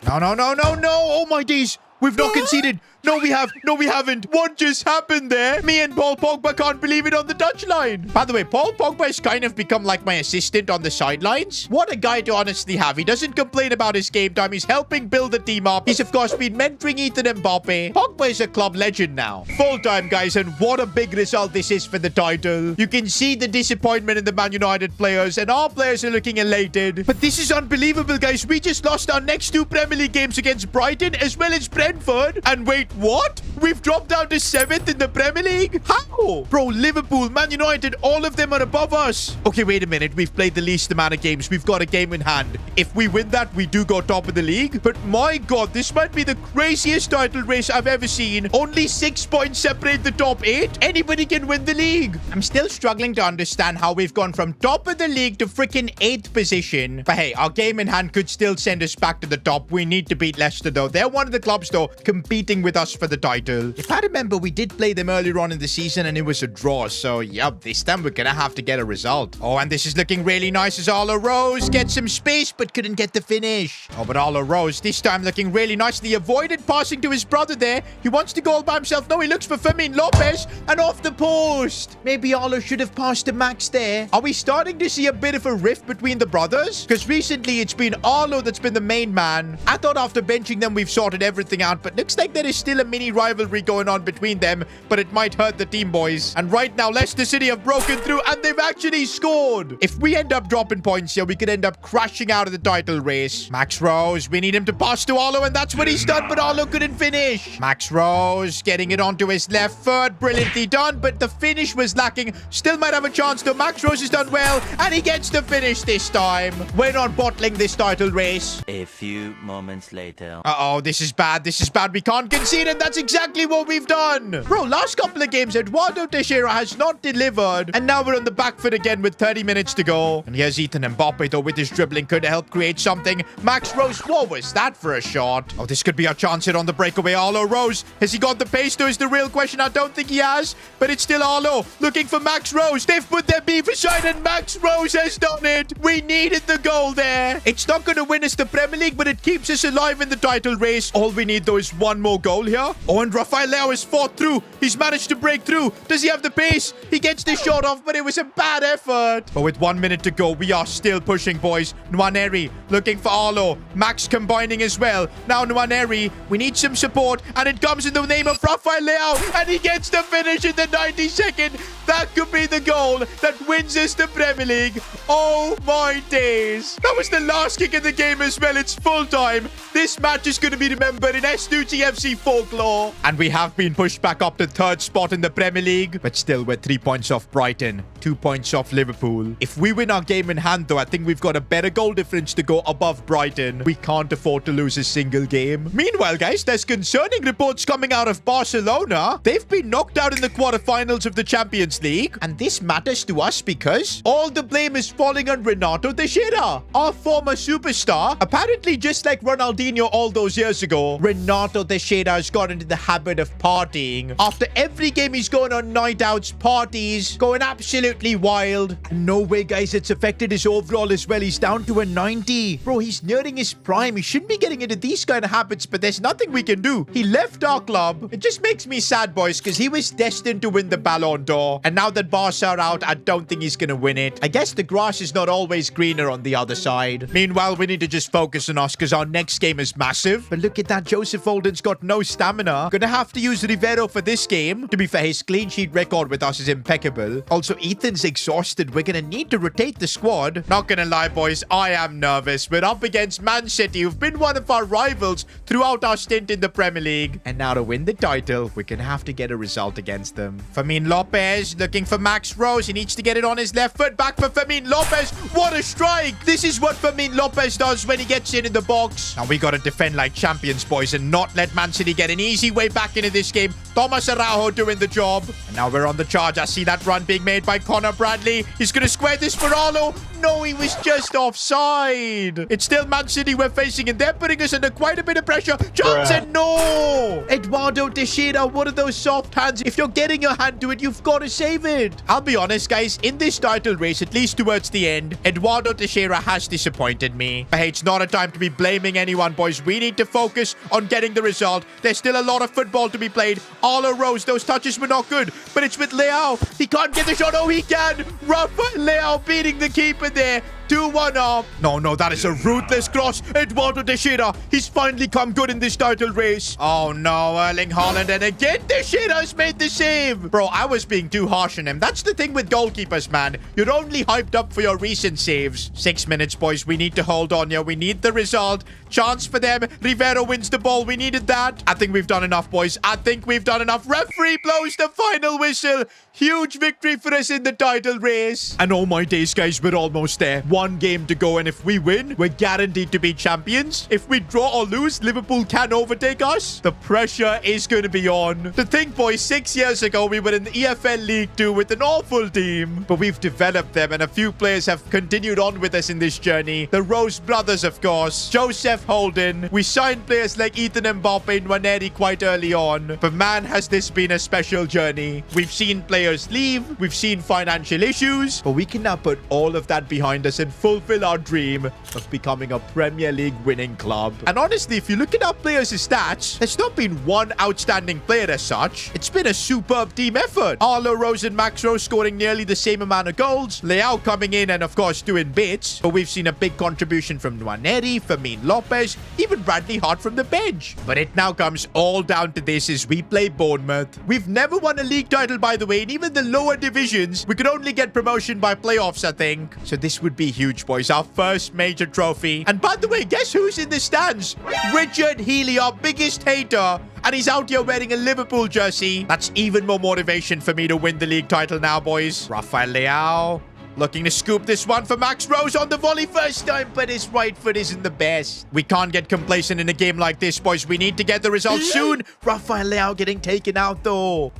No, no, no, no, no. Oh, my days. We've not conceded. No, we have. No, we haven't. What just happened there? Me and Paul Pogba can't believe it on the touchline. By the way, Paul Pogba has kind of become like my assistant on the sidelines. What a guy to honestly have. He doesn't complain about his game time. He's helping build the team up. He's, of course, been mentoring Ethan Mbappe. Pogba is a club legend now. Full time, guys, and what a big result this is for the title. You can see the disappointment in the Man United players, and our players are looking elated. But this is unbelievable, guys. We just lost our next 2 Premier League games against Brighton as well as Brentford. And wait, what? We've dropped down to 7th in the Premier League? How? Bro, Liverpool, Man United, all of them are above us. Okay, wait a minute. We've played the least amount of games. We've got a game in hand. If we win that, we do go top of the league. But my God, this might be the craziest title race I've ever seen. Only 6 points separate the top 8. Anybody can win the league. I'm still struggling to understand how we've gone from top of the league to freaking 8th position. But hey, our game in hand could still send us back to the top. We need to beat Leicester, though. They're one of the clubs, though, competing with us for the title. If I remember, we did play them earlier on in the season and it was a draw. So, yep, this time we're gonna have to get a result. Oh, and this is looking really nice as Arlo Rose gets some space but couldn't get the finish. Oh, but Arlo Rose this time looking really nicely. Avoided passing to his brother there. He wants to go all by himself. No, he looks for Fermin Lopez and off the post. Maybe Arlo should have passed to Max there. Are we starting to see a bit of a rift between the brothers? Because recently it's been Arlo that's been the main man. I thought after benching them we've sorted everything out, but looks like there is still a mini rivalry rivalry going on between them, but it might hurt the team, boys. And right now, Leicester City have broken through, and they've actually scored. If we end up dropping points here, we could end up crashing out of the title race. Max Rose, we need him to pass to Arlo, and that's what he's done, but Arlo couldn't finish. Max Rose getting it onto his left foot. Brilliantly done, but the finish was lacking. Still might have a chance, though. Max Rose has done well, and he gets the finish this time. We're not bottling this title race. A few moments later. Uh-oh, this is bad. This is bad. We can't concede, and that's exactly what we've done. Bro, last couple of games, Eduardo Teixeira has not delivered, and now we're on the back foot again with 30 minutes to go. And here's Ethan Mbappe, though, with his dribbling could help create something. Max Rose, what was that for a shot? Oh, this could be our chance here on the breakaway. Arlo Rose, has he got the pace, though, is the real question. I don't think he has, but it's still Arlo looking for Max Rose. They've put their beef aside, and Max Rose has done it. We needed the goal there. It's not going to win us the Premier League, but it keeps us alive in the title race. All we need, though, is one more goal here. Oh, and Rafael Leao has fought through. He's managed to break through. Does he have the pace? He gets the shot off, but it was a bad effort. But with 1 minute to go, we are still pushing, boys. Nwaneri looking for Arlo. Max combining as well. Now Nwaneri, we need some support, and it comes in the name of Rafael Leao, and he gets the finish in the 92nd. That could be the goal that wins us the Premier League. Oh my days. That was the last kick in the game as well. It's full time. This match is going to be remembered in S2G FC folklore. And we have been pushed back up to third spot in the Premier League, but still we're 3 points off Brighton, 2 points off Liverpool. If we win our game in hand, though, I think we've got a better goal difference to go above Brighton. We can't afford to lose a single game. Meanwhile, guys, there's concerning reports coming out of Barcelona. They've been knocked out in the quarterfinals of the Champions League, and this matters to us because all the blame is falling on Renato Teixeira, our former superstar. Apparently, just like Ronaldinho all those years ago, Renato Teixeira has got into the habit of partying. After every game, he's going on night outs, parties, going absolutely wild. And no way, guys, it's affected his overall as well. He's down to a 90. Bro, he's nearing his prime. He shouldn't be getting into these kind of habits, but there's nothing we can do. He left our club. It just makes me sad, boys, because he was destined to win the Ballon d'Or. And now that Barca are out, I don't think he's going to win it. I guess the grass is not always greener on the other side. Meanwhile, we need to just focus on us because our next game is massive. But look at that. Joseph Holden's got no stamina. Gonna have to use Rivero for this game. To be fair, his clean sheet record with us is impeccable. Also, Ethan's exhausted. We're gonna need to rotate the squad. Not gonna lie, boys, I am nervous. We're up against Man City, who've been one of our rivals throughout our stint in the Premier League. And now to win the title, we're gonna have to get a result against them. Fermin Lopez looking for Max Rose. He needs to get it on his left foot. Back for Fermin Lopez. What a strike! This is what Fermin Lopez does when he gets in the box. Now we gotta defend like champions, boys, and not let Man City get an easy way back into this game. Thomas Araujo doing the job. And now we're on the charge. I see that run being made by Connor Bradley. He's gonna square this for Arlo. No, he was just offside. It's still Man City we're facing, and they're putting us under quite a bit of pressure. Johnson, no! Eduardo Teixeira, one of those soft hands. If you're getting your hand to it, you've got to save it. I'll be honest, guys. In this title race, at least towards the end, Eduardo Teixeira has disappointed me. But hey, it's not a time to be blaming anyone, boys. We need to focus on getting the result. There's still a lot of football to be played. Arlo Rose, those touches were not good, but it's with Leao. He can't get the shot. Oh, he can. Rafael Leao beating the keeper there. 2-1 up. No, that is a ruthless cross. Eduardo Teixeira, he's finally come good in this title race. Oh no, Erling Haaland, and again Teixeira has made the save. Bro, I was being too harsh on him. That's the thing with goalkeepers, man. You're only hyped up for your recent saves. 6 minutes, boys. We need to hold on here. We need the result. Chance for them. Rivero wins the ball. We needed that. I think we've done enough, boys. I think we've done enough. Referee blows the final whistle. Huge victory for us in the title race. And oh my days, guys, we're almost there. 1 game to go, and if we win, we're guaranteed to be champions. If we draw or lose, Liverpool can overtake us. The pressure is going to be on. To think, boys, 6 years ago, we were in the EFL League 2 with an awful team, but we've developed them, and a few players have continued on with us in this journey. The Rose brothers, of course. Joseph Holden. We signed players like Ethan Mbappe and Nwaneri quite early on, but man, has this been a special journey. We've seen players leave, we've seen financial issues, but we can now put all of that behind us and fulfill our dream of becoming a Premier League winning club. And honestly, if you look at our players' stats, there's not been one outstanding player as such. It's been a superb team effort. Arlo, Rose, and Max Rose scoring nearly the same amount of goals. Leao coming in and, of course, doing bits. But we've seen a big contribution from Nwaneri, Firmino Lopez, even Bradley Hart from the bench. But it now comes all down to this as we play Bournemouth. We've never won a league title, by the way, and even the lower divisions, we could only get promotion by playoffs, I think. So this would be huge, boys. Our first major trophy. And by the way, guess who's in the stands? Richard Healy, our biggest hater. And he's out here wearing a Liverpool jersey. That's even more motivation for me to win the league title now, boys. Rafael Leao looking to scoop this one for Max Rose on the volley first time, but his right foot isn't the best. We can't get complacent in a game like this, boys. We need to get the result soon. Rafael Leao getting taken out, though.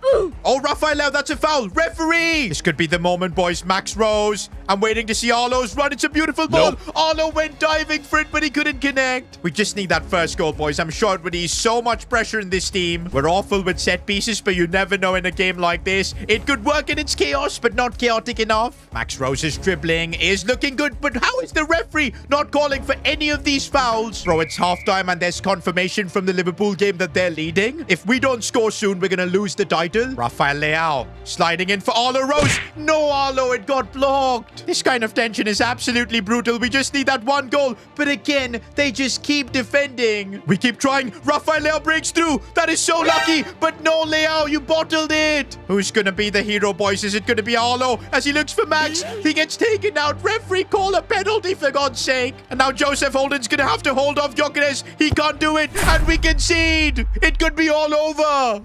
Oh, Rafael Leao, that's a foul. Referee! This could be the moment, boys. Max Rose. I'm waiting to see Arlo's run. It's a beautiful ball. Nope. Arlo went diving for it, but he couldn't connect. We just need that first goal, boys. I'm sure it would ease so much pressure in this team. We're awful with set pieces, but you never know in a game like this. It could work in its chaos, but not chaotic enough. Max Rose's dribbling is looking good, but how is the referee not calling for any of these fouls? Bro, it's halftime, and there's confirmation from the Liverpool game that they're leading. If we don't score soon, we're going to lose the title. Rafael Leao sliding in for Arlo Rose. No, Arlo, it got blocked. This kind of tension is absolutely brutal. We just need that one goal. But again, they just keep defending. We keep trying. Rafael Leao breaks through. That is so lucky. But no, Leao, you bottled it. Who's going to be the hero, boys? Is it going to be Arlo as he looks for Max? He gets taken out. Referee, call a penalty for God's sake. And now Joseph Holden's going to have to hold off Gyökeres. He can't do it. And we concede. It could be all over.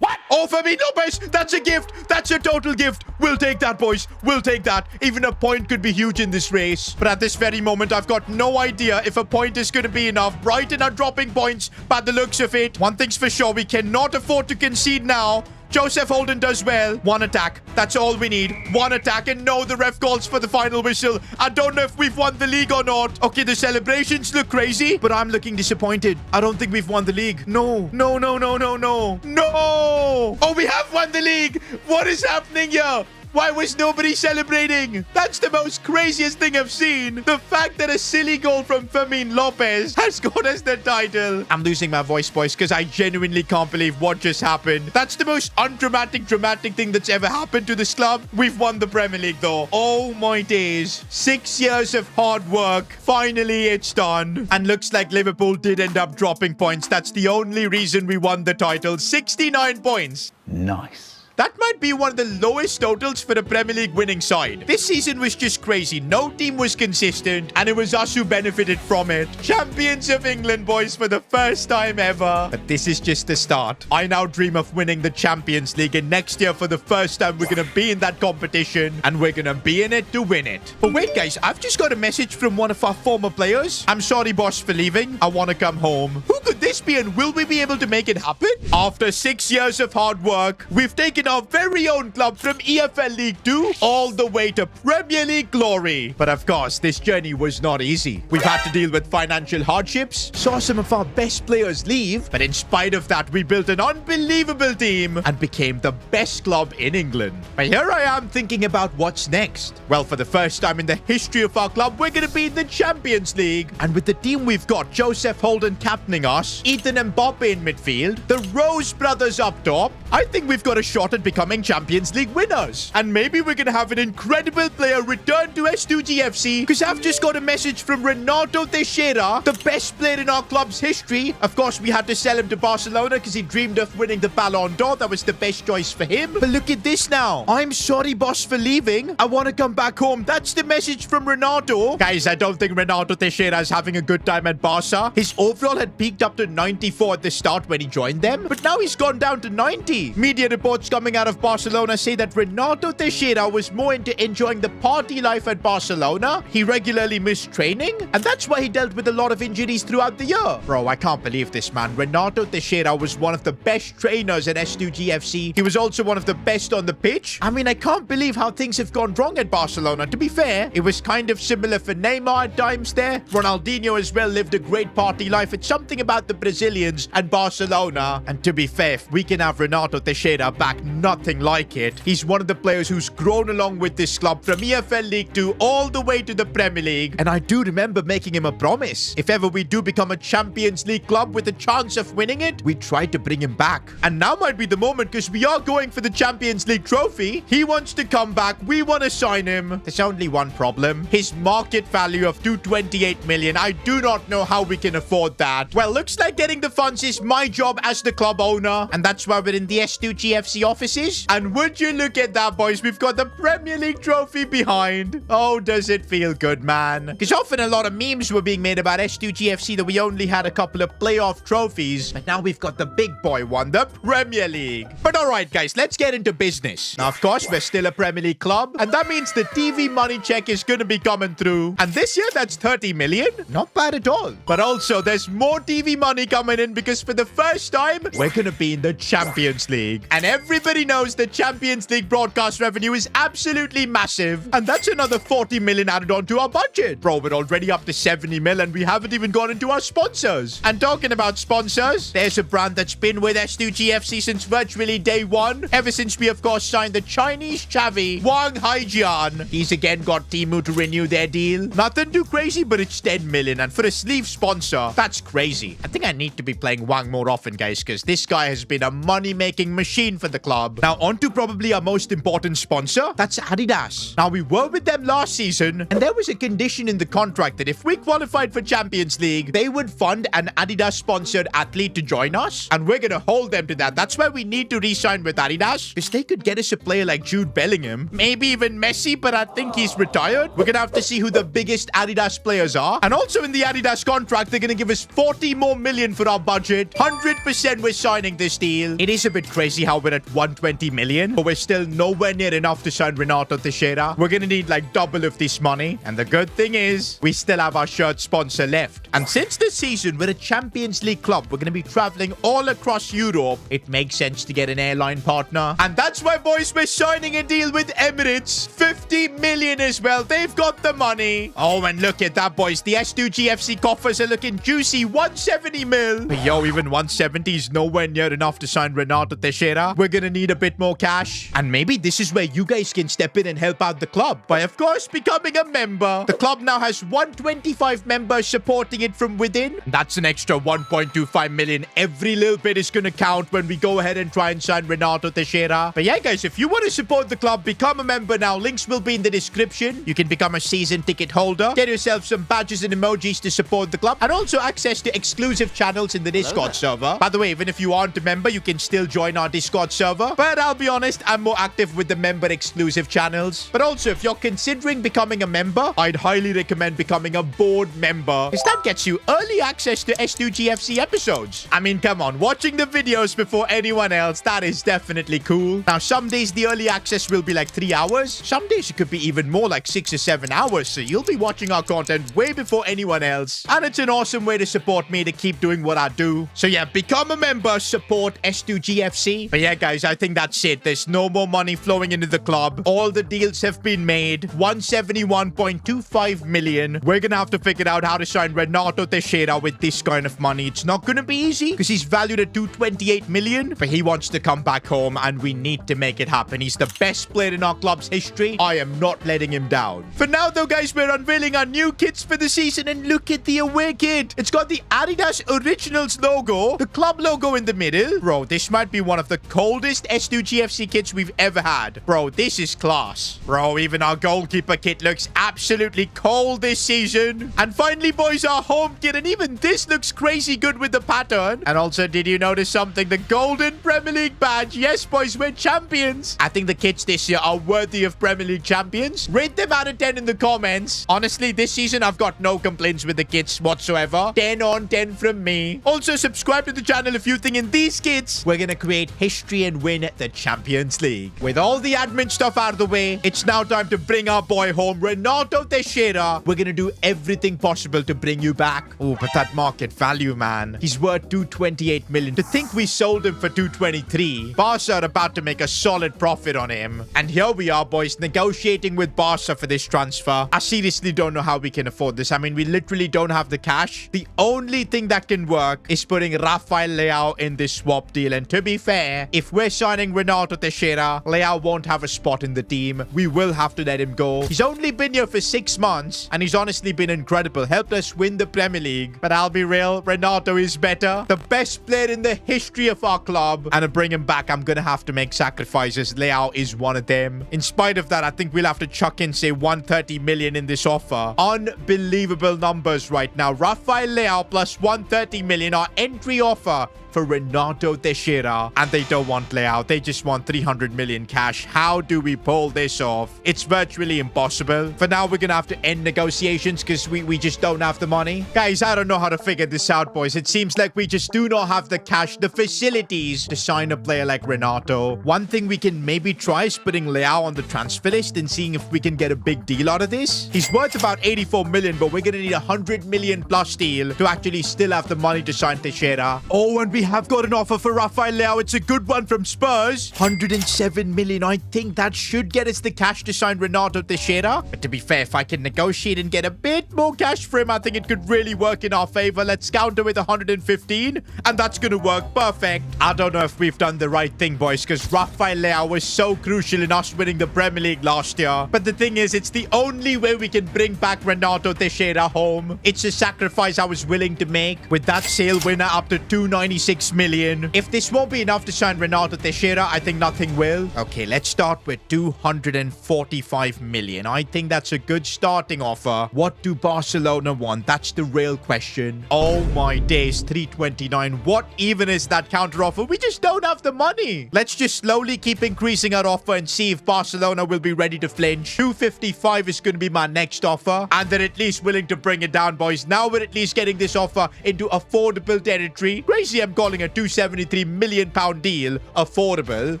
What? Oh, Firmino Lopez, that's a gift. That's a total gift. We'll take that, boys. We'll take that. Even a point could be huge in this race. But at this very moment, I've got no idea if a point is going to be enough. Brighton are dropping points by the looks of it. One thing's for sure, we cannot afford to concede now. Joseph Holden does well. One attack. That's all we need. One attack. And no, the ref calls for the final whistle. I don't know if we've won the league or not. Okay, the celebrations look crazy, but I'm looking disappointed. I don't think we've won the league. No. No, no, no, no, no. No! Oh, we have won the league. What is happening here? Why was nobody celebrating? That's the most craziest thing I've seen. The fact that a silly goal from Firmino Lopez has scored us the title. I'm losing my voice, boys, because I genuinely can't believe what just happened. That's the most undramatic, dramatic thing that's ever happened to this club. We've won the Premier League, though. Oh, my days. 6 years of hard work. Finally, it's done. And looks like Liverpool did end up dropping points. That's the only reason we won the title. 69 points. Nice. That might be one of the lowest totals for the Premier League winning side. This season was just crazy. No team was consistent, and it was us who benefited from it. Champions of England, boys, for the first time ever. But this is just the start. I now dream of winning the Champions League, and next year, for the first time, we're going to be in that competition, and we're going to be in it to win it. But wait, guys, I've just got a message from one of our former players. I'm sorry, boss, for leaving. I want to come home. Who could this be, and will we be able to make it happen? After 6 years of hard work, we've taken our very own club from EFL League 2 all the way to Premier League glory. But of course, this journey was not easy. We've had to deal with financial hardships, saw some of our best players leave, but in spite of that, we built an unbelievable team and became the best club in England. But here I am thinking about what's next. Well, for the first time in the history of our club, we're going to be in the Champions League. And with the team we've got, Joseph Holden captaining us, Ethan Mbappe in midfield, the Rose brothers up top, I think we've got a shot at becoming Champions League winners. And maybe we're going to have an incredible player return to S2G FC, because I've just got a message from Renato Teixeira, the best player in our club's history. Of course, we had to sell him to Barcelona because he dreamed of winning the Ballon d'Or. That was the best choice for him. But look at this now. I'm sorry, boss, for leaving. I want to come back home. That's the message from Renato. Guys, I don't think Renato Teixeira is having a good time at Barca. His overall had peaked up to 94 at the start when he joined them, but now he's gone down to 90. Media reports coming out of Barcelona say that Renato Teixeira was more into enjoying the party life at Barcelona. He regularly missed training, and that's why he dealt with a lot of injuries throughout the year. Bro, I can't believe this, man. Renato Teixeira was one of the best trainers at S2G FC. He was also one of the best on the pitch. I mean, I can't believe how things have gone wrong at Barcelona. To be fair, it was kind of similar for Neymar at times there. Ronaldinho as well lived a great party life. It's something about the Brazilians and Barcelona. And to be fair, if we can have Renato Teixeira back nothing like it. He's one of the players who's grown along with this club from EFL League 2 all the way to the Premier League. And I do remember making him a promise. If ever we do become a Champions League club with a chance of winning it, we try to bring him back. And now might be the moment because we are going for the Champions League trophy. He wants to come back. We want to sign him. There's only one problem. His market value of 228 million. I do not know how we can afford that. Well, looks like getting the funds is my job as the club owner. And that's why we're in the S2G FC offices. And would you look at that, boys? We've got the Premier League trophy behind. Oh, does it feel good, man? Because often a lot of memes were being made about S2G FC that we only had a couple of playoff trophies. But now we've got the big boy one, the Premier League. But all right, guys, let's get into business. Now, of course, we're still a Premier League club. And that means the TV money check is going to be coming through. And this year, that's 30 million. Not bad at all. But also, there's more TV money coming in because for the first time, we're going to be in the Champions League. And everybody knows the Champions League broadcast revenue is absolutely massive. And that's another 40 million added on to our budget. Bro, we're already up to 70 mil and we haven't even gone into our sponsors. And talking about sponsors, there's a brand that's been with S2G FC since virtually day one. Ever since we, of course, signed the Chinese Chavi, Wang Haijian. He's again got Temu to renew their deal. Nothing too crazy, but it's 10 million. And for a sleeve sponsor, that's crazy. I think I need to be playing Wang more often, guys, because this guy has been a money-making machine for the club. Now, on to probably our most important sponsor. That's Adidas. Now, we were with them last season, and there was a condition in the contract that if we qualified for Champions League, they would fund an Adidas-sponsored athlete to join us, and we're going to hold them to that. That's why we need to re-sign with Adidas, because they could get us a player like Jude Bellingham, maybe even Messi, but I think he's retired. We're going to have to see who the biggest Adidas players are. And also in the Adidas contract, they're going to give us 40 more million for our budget. 100% we're signing this deal. It is a bit crazy how we're at 120 million, but we're still nowhere near enough to sign Renato Teixeira. We're going to need like double of this money. And the good thing is, we still have our shirt sponsor left. And since this season, we're a Champions League club. We're going to be traveling all across Europe. It makes sense to get an airline partner. And that's why, boys, we're signing a deal with Emirates. 50 million as well. They've got the money. Oh, and look at that, boys. The S2G FC coffers are looking juicy. 170 mil. But yo, even 170 is nowhere near enough to sign Renato Teixeira. We're going to need a bit more cash. And maybe this is where you guys can step in and help out the club by, of course, becoming a member. The club now has 125 members supporting it from within. That's an extra 1.25 million. Every little bit is going to count when we go ahead and try and sign Renato Teixeira. But yeah, guys, if you want to support the club, become a member now. Links will be in the description. You can become a season ticket holder, get yourself some badges and emojis to support the club, and also access to exclusive channels in the Discord server. By the way, even if you aren't a member, you can still join our Discord server. But I'll be honest, I'm more active with the member exclusive channels. But also, if you're considering becoming a member, I'd highly recommend becoming a board member, because that gets you early access to S2G FC episodes. I mean, come on, watching the videos before anyone else, that is definitely cool. Now, some days the early access will be like 3 hours. Some days it could be even more, like 6 or 7 hours. So you'll be watching our content way before anyone else. And it's an awesome way to support me to keep doing what I do. So yeah, become a member, support S2G FC. But yeah, guys, I think that's it. There's no more money flowing into the club. All the deals have been made. 171.25 million. We're gonna have to figure out how to sign Renato Teixeira with this kind of money. It's not gonna be easy because he's valued at 228 million, but he wants to come back home and we need to make it happen. He's the best player in our club's history. I am not letting him down. For now though, guys, we're unveiling our new kits for the season, and look at the away kit. It's got the Adidas Originals logo, the club logo in the middle. Bro, this might be one of the coldest S2G FC kits we've ever had. Bro, this is class. Bro, even our goalkeeper kit looks absolutely cold this season. And finally, boys, our home kit, and even this looks crazy good with the pattern. And also, did you notice something? The golden Premier League badge. Yes, boys, we're champions. I think the kits this year are worthy of Premier League champions. Rate them out of 10 in the comments. Honestly, this season, I've got no complaints with the kits whatsoever. 10 on 10 from me. Also, subscribe to the channel if you think in these kits, we're gonna create history and win the Champions League. With all the admin stuff out of the way, it's now time to bring our boy home, Renato Teixeira. We're gonna do everything possible to bring you back. Oh, but that market value, man. He's worth 228 million. To think we sold him for 223. Barca are about to make a solid profit on him. And here we are, boys, negotiating with Barca for this transfer. I seriously don't know how we can afford this. I mean, we literally don't have the cash. The only thing that can work is putting Rafael Leao in this swap deal. And to be fair, if we're signing signing Renato Teixeira, Leao won't have a spot in the team. We will have to let him go. He's only been here for 6 months, and he's honestly been incredible. Helped us win the Premier League. But I'll be real, Renato is better. The best player in the history of our club. And to bring him back, I'm going to have to make sacrifices. Leao is one of them. In spite of that, I think we'll have to chuck in, say, 130 million in this offer. Unbelievable numbers right now. Rafael Leao plus 130 million, our entry offer for Renato Teixeira. And they don't want Leao. They just want 300 million cash. How do we pull this off? It's virtually impossible. For now, we're going to have to end negotiations because we just don't have the money. Guys, I don't know how to figure this out, boys. It seems like we just do not have the cash, the facilities to sign a player like Renato. One thing we can maybe try is putting Leao on the transfer list and seeing if we can get a big deal out of this. He's worth about 84 million, but we're going to need a 100 million plus deal to actually still have the money to sign Teixeira. Oh, and we have got an offer for Rafael Leao. It's a good one from Spurs. 107 million. I think that should get us the cash to sign Renato Teixeira. But to be fair, if I can negotiate and get a bit more cash for him, I think it could really work in our favor. Let's counter with 115, and that's going to work perfect. I don't know if we've done the right thing, boys, because Rafael Leao was so crucial in us winning the Premier League last year. But the thing is, it's the only way we can bring back Renato Teixeira home. It's a sacrifice I was willing to make. With that sale winner up to 296 million. If this won't be enough to sign Renato Teixeira, I think nothing will. Okay, let's start with 245 million. I think that's a good starting offer. What do Barcelona want? That's the real question. Oh my days, 329. What even is that counter offer? We just don't have the money. Let's just slowly keep increasing our offer and see if Barcelona will be ready to flinch. 255 is going to be my next offer, and they're at least willing to bring it down, boys. Now we're at least getting this offer into affordable territory. Crazy, I'm calling a 273 million pound deal affordable.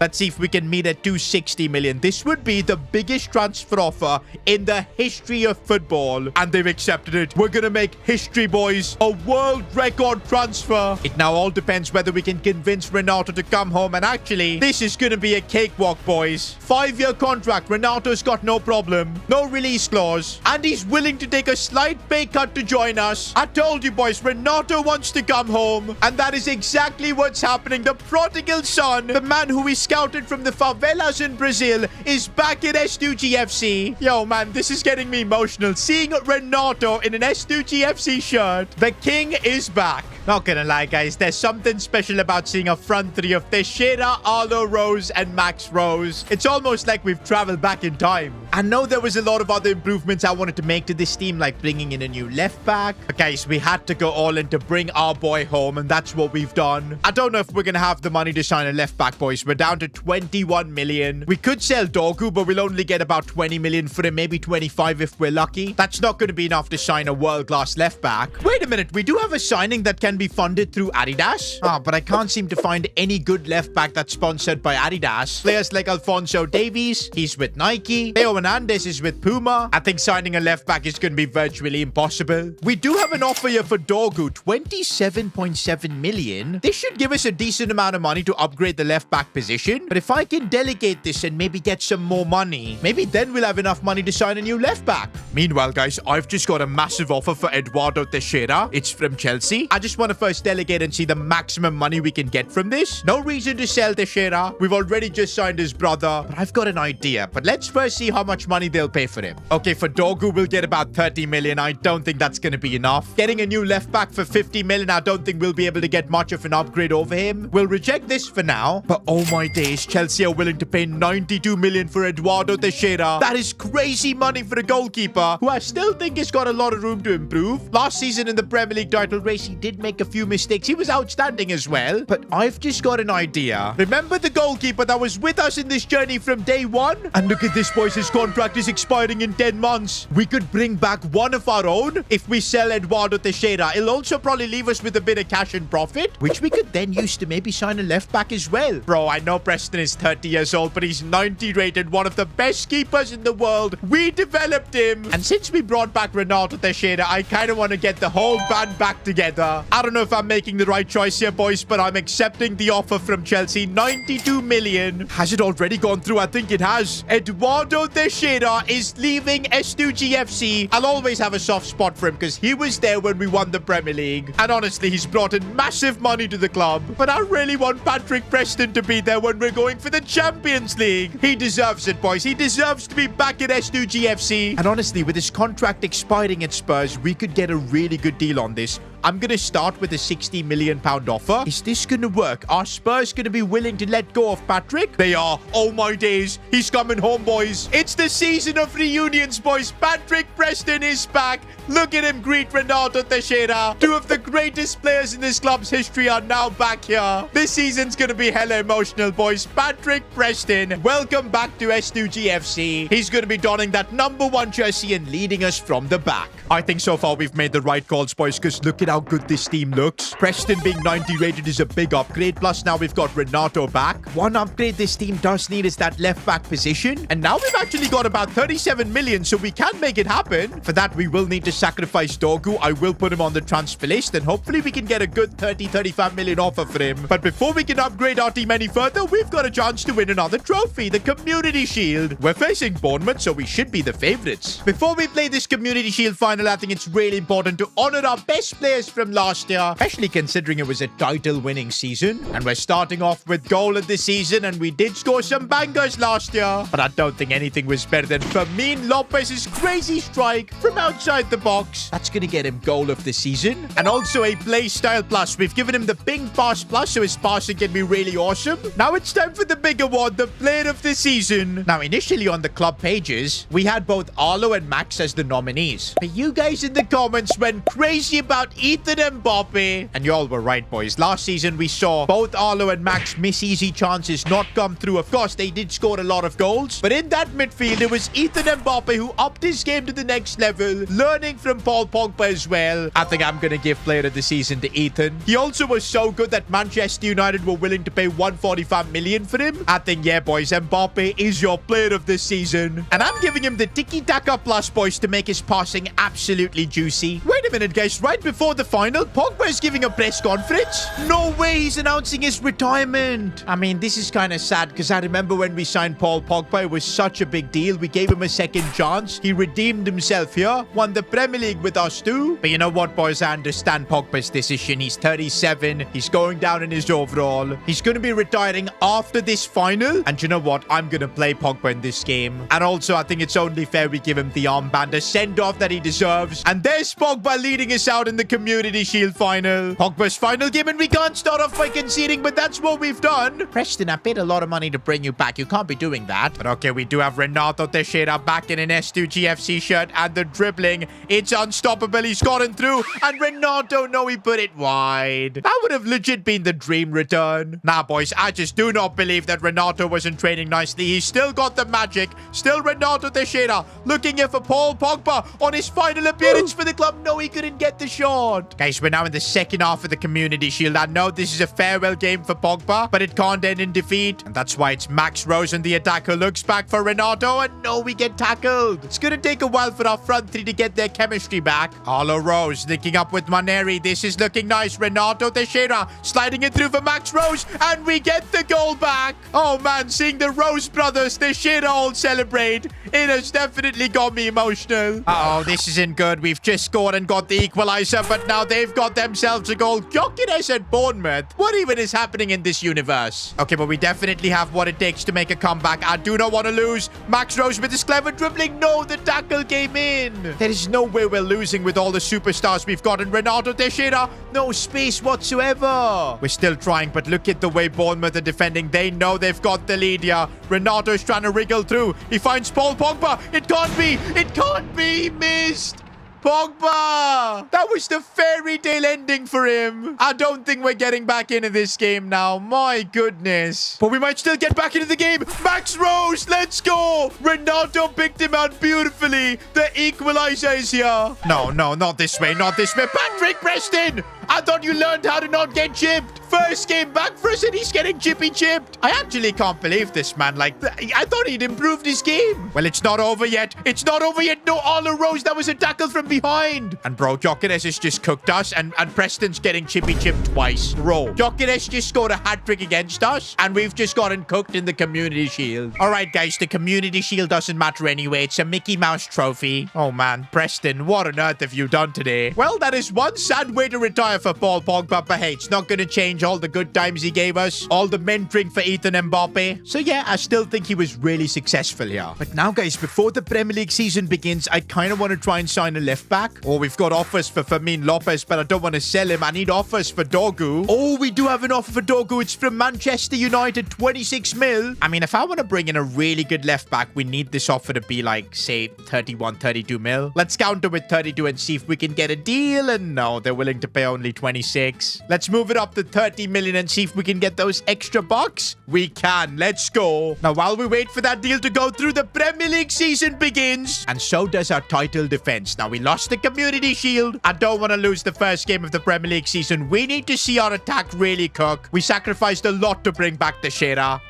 Let's see if we can meet at 260 million. This would be the biggest transfer offer in the history of football, and they've accepted it. We're gonna make history, boys. A world record transfer. It now all depends whether we can convince Renato to come home, and actually this is gonna be a cakewalk, boys. 5-year contract. Renato's got no problem, no release clause, and he's willing to take a slight pay cut to join us. I told you, boys, Renato wants to come home, and that is exactly what's happening. The prodigal son, the man who we scouted from the favelas in Brazil, is back at S2G FC. Yo, man, this is getting me emotional. Seeing Renato in an S2G FC shirt. The king is back. Not gonna lie, guys, there's something special about seeing a front three of Teixeira, Arlo Rose, and Max Rose. It's almost like we've traveled back in time. I know there was a lot of other improvements I wanted to make to this team, like bringing in a new left back. But guys, we had to go all in to bring our boy home, and that's what we've done. I don't know if we're gonna have the money to sign a left back, boys. We're down to 21 million. We could sell Dorgu, but we'll only get about 20 million for him, maybe 25 if we're lucky. That's not going to be enough to sign a world-class left back. Wait a minute, we do have a signing that can be funded through Adidas. But I can't seem to find any good left back that's sponsored by Adidas. Players like Alphonso Davies, he's with Nike. Theo Hernandez is with Puma. I think signing a left back is going to be virtually impossible. We do have an offer here for Dorgu, 27.7 million. This should give us a decent amount of money to upgrade the left back position. But if I can delegate this and maybe get some more money, maybe then we'll have enough money to sign a new left back. Meanwhile, guys, I've just got a massive offer for Eduardo Teixeira. It's from Chelsea. I just want to first delegate and see the maximum money we can get from this. No reason to sell Teixeira. We've already just signed his brother, but I've got an idea. But let's first see how much money they'll pay for him. Okay, for Dorgu, we'll get about 30 million. I don't think that's going to be enough. Getting a new left back for 50 million, I don't think we'll be able to get much of an upgrade over him. We'll reject this for now. But oh my days, Chelsea are willing to pay 92 million for Eduardo Teixeira. That is crazy money for a goalkeeper who I still think has got a lot of room to improve. Last season in the Premier League title race, he did make a few mistakes. He was outstanding as well. But I've just got an idea. Remember the goalkeeper that was with us in this journey from day one? And look at this, boys. His contract is expiring in 10 months. We could bring back one of our own if we sell Eduardo Teixeira. It'll also probably leave us with a bit of cash and profit, which we could then use to maybe sign a left back as well. Bro, I know Preston is 30 years old, but he's 90 rated, one of the best keepers in the world. We developed him. And since we brought back Renato Teixeira, I kind of want to get the whole band back together. I don't know if I'm making the right choice here, boys, but I'm accepting the offer from Chelsea. 92 million. Has it already gone through? I think it has. Eduardo Teixeira is leaving S2G FC. I'll always have a soft spot for him because he was there when we won the Premier League. And honestly, he's brought in massive money to the club. But I really want Patrick Preston to be there when we're going for the Champions League. He deserves it, boys. He deserves to be back at S2G FC. And honestly, with his contract expiring at Spurs, we could get a really good deal on this. I'm going to start with a £60 million offer. Is this going to work? Are Spurs going to be willing to let go of Patrick? They are. Oh my days. He's coming home, boys. It's the season of reunions, boys. Patrick Preston is back. Look at him greet Renato Teixeira. Two of the greatest players in this club's history are now back here. This season's going to be hella emotional, boys. Patrick Preston, welcome back to S2G FC. He's going to be donning that #1 jersey and leading us from the back. I think so far we've made the right calls, boys, because look at how good this team looks. Preston being 90 rated is a big upgrade. Plus now we've got Renato back. One upgrade this team does need is that left back position. And now we've actually got about 37 million, so we can make it happen. For that, we will need to sacrifice Dogu. I will put him on the transfer list, and hopefully we can get a good 30-35 million offer for him. But before we can upgrade our team any further, we've got a chance to win another trophy, the Community Shield. We're facing Bournemouth, so we should be the favourites. Before we play this Community Shield final, I think it's really important to honour our best players from last year, especially considering it was a title-winning season. And we're starting off with goal of the season, and we did score some bangers last year. But I don't think anything was better than Fermin Lopez's crazy strike from outside the box. That's going to get him goal of the season. And also a play style plus. We've given him the ping pass plus, so his passing can be really awesome. Now it's time for the big award, the player of the season. Now, initially on the club pages, we had both Arlo and Max as the nominees. But you guys in the comments went crazy about Ethan and Mbappe. And y'all were right, boys. Last season, we saw both Arlo and Max miss easy chances, not come through. Of course, they did score a lot of goals. But in that midfield, it was Ethan and Mbappe who upped his game to the next level, learning from Paul Pogba as well. I think I'm going to give player of the season to Ethan. He also was so good that Manchester United were willing to pay 145 million for him. I think, yeah, boys, Mbappe is your player of the season. And I'm giving him the tiki-taka plus, boys, to make his passing absolutely juicy. Wait a minute, guys. Right before the final, Pogba is giving a press conference. No way he's announcing his retirement. I mean, this is kind of sad because I remember when we signed Paul Pogba, it was such a big deal. We gave him a second chance. He redeemed himself here, won the Premier League with us too. But you know what, boys? I understand Pogba's decision. He's 37. He's going down in his overall. He's going to be retiring after this final. And you know what? I'm going to play Pogba in this game. And also, I think it's only fair we give him the armband, a send-off that he deserves. And there's Pogba leading us out in the Community Shield final. Pogba's final game, and we can't start off by conceding, but that's what we've done. Preston, I paid a lot of money to bring you back. You can't be doing that. But okay, we do have Renato Teixeira back in an S2G FC shirt, and the dribbling, it's unstoppable. He's gotten through, and Renato, no, he put it wide. That would have legit been the dream return. Nah, boys, I just do not believe that Renato wasn't training nicely. He's still got the magic. Still Renato Teixeira looking here for Paul Pogba on his final appearance for the club. No, he couldn't get the shot. Guys, we're now in the second half of the Community Shield. I know this is a farewell game for Pogba, but it can't end in defeat. And that's why it's Max Rose on the attack who looks back for Renato, and no, we get tackled. It's going to take a while for our front three to get their chemistry back. Arlo Rose linking up with Maneri. This is looking nice. Renato Teixeira sliding it through for Max Rose, and we get the goal back. Oh man, seeing the Rose brothers Teixeira all celebrate, it has definitely got me emotional. Uh-oh, this isn't good. We've just scored and got the equalizer, but now they've got themselves a goal. Gyökeres at Bournemouth. What even is happening in this universe? Okay, but we definitely have what it takes to make a comeback. I do not want to lose. Max Rose with his clever dribbling. No, the tackle came in. There is no way we're losing with all the superstars we've got. And Renato Teixeira, no space whatsoever. We're still trying, but look at the way Bournemouth are defending. They know they've got the lead here. Renato's trying to wriggle through. He finds Paul Pogba. It can't be. It can't be. He missed. Pogba! That was the fairy tale ending for him. I don't think we're getting back into this game now. My goodness. But we might still get back into the game. Max Rose, let's go. Renato picked him out beautifully. The equalizer is here. No, no, not this way. Not this way. Patrick Preston! I thought you learned how to not get chipped. First game back for us and he's getting chippy chipped. I actually can't believe this, man. Like, I thought he'd improved his game. Well, it's not over yet. It's not over yet. No, Arlo Rose. That was a tackle from behind. And bro, Gyökeres has just cooked us and Preston's getting chippy chipped twice. Bro, Gyökeres just scored a hat-trick against us and we've just gotten cooked in the Community Shield. All right, guys, the Community Shield doesn't matter anyway. It's a Mickey Mouse trophy. Oh, man. Preston, what on earth have you done today? Well, that is one sad way to retire for Paul Pogba, but hey, it's not going to change all the good times he gave us, all the mentoring for Ethan Mbappe. So yeah, I still think he was really successful here. But now, guys, before the Premier League season begins, I kind of want to try and sign a left back. Oh, we've got offers for Fermin Lopez, but I don't want to sell him. I need offers for Dorgu. Oh, we do have an offer for Dorgu. It's from Manchester United, 26 mil. I mean, if I want to bring in a really good left back, we need this offer to be like, say, 31, 32 mil. Let's counter with 32 and see if we can get a deal. And no, they're willing to pay only 26. Let's move it up to 30 million and see if we can get those extra bucks. We can. Let's go. Now, while we wait for that deal to go through, the Premier League season begins. And so does our title defense. Now, we lost the Community Shield. I don't want to lose the first game of the Premier League season. We need to see our attack really cook. We sacrificed a lot to bring back the Shearer.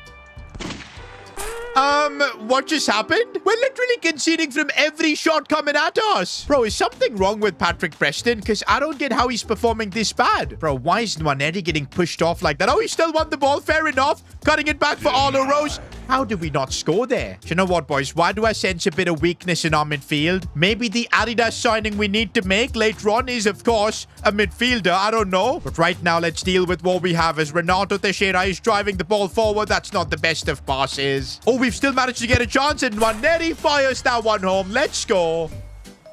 What just happened? We're literally conceding from every shot coming at us. Bro, is something wrong with Patrick Preston? Because I don't get how he's performing this bad. Bro, why is Nwaneri getting pushed off like that? Oh, he still won the ball. Fair enough. Cutting it back for Arlo Rose. How did we not score there? Do you know what, boys? Why do I sense a bit of weakness in our midfield? Maybe the Adidas signing we need to make later on is, of course, a midfielder. I don't know. But right now, let's deal with what we have as Renato Teixeira is driving the ball forward. That's not the best of passes. Oh, we've still managed to get a chance, and Nwaneri fires that one home. Let's go.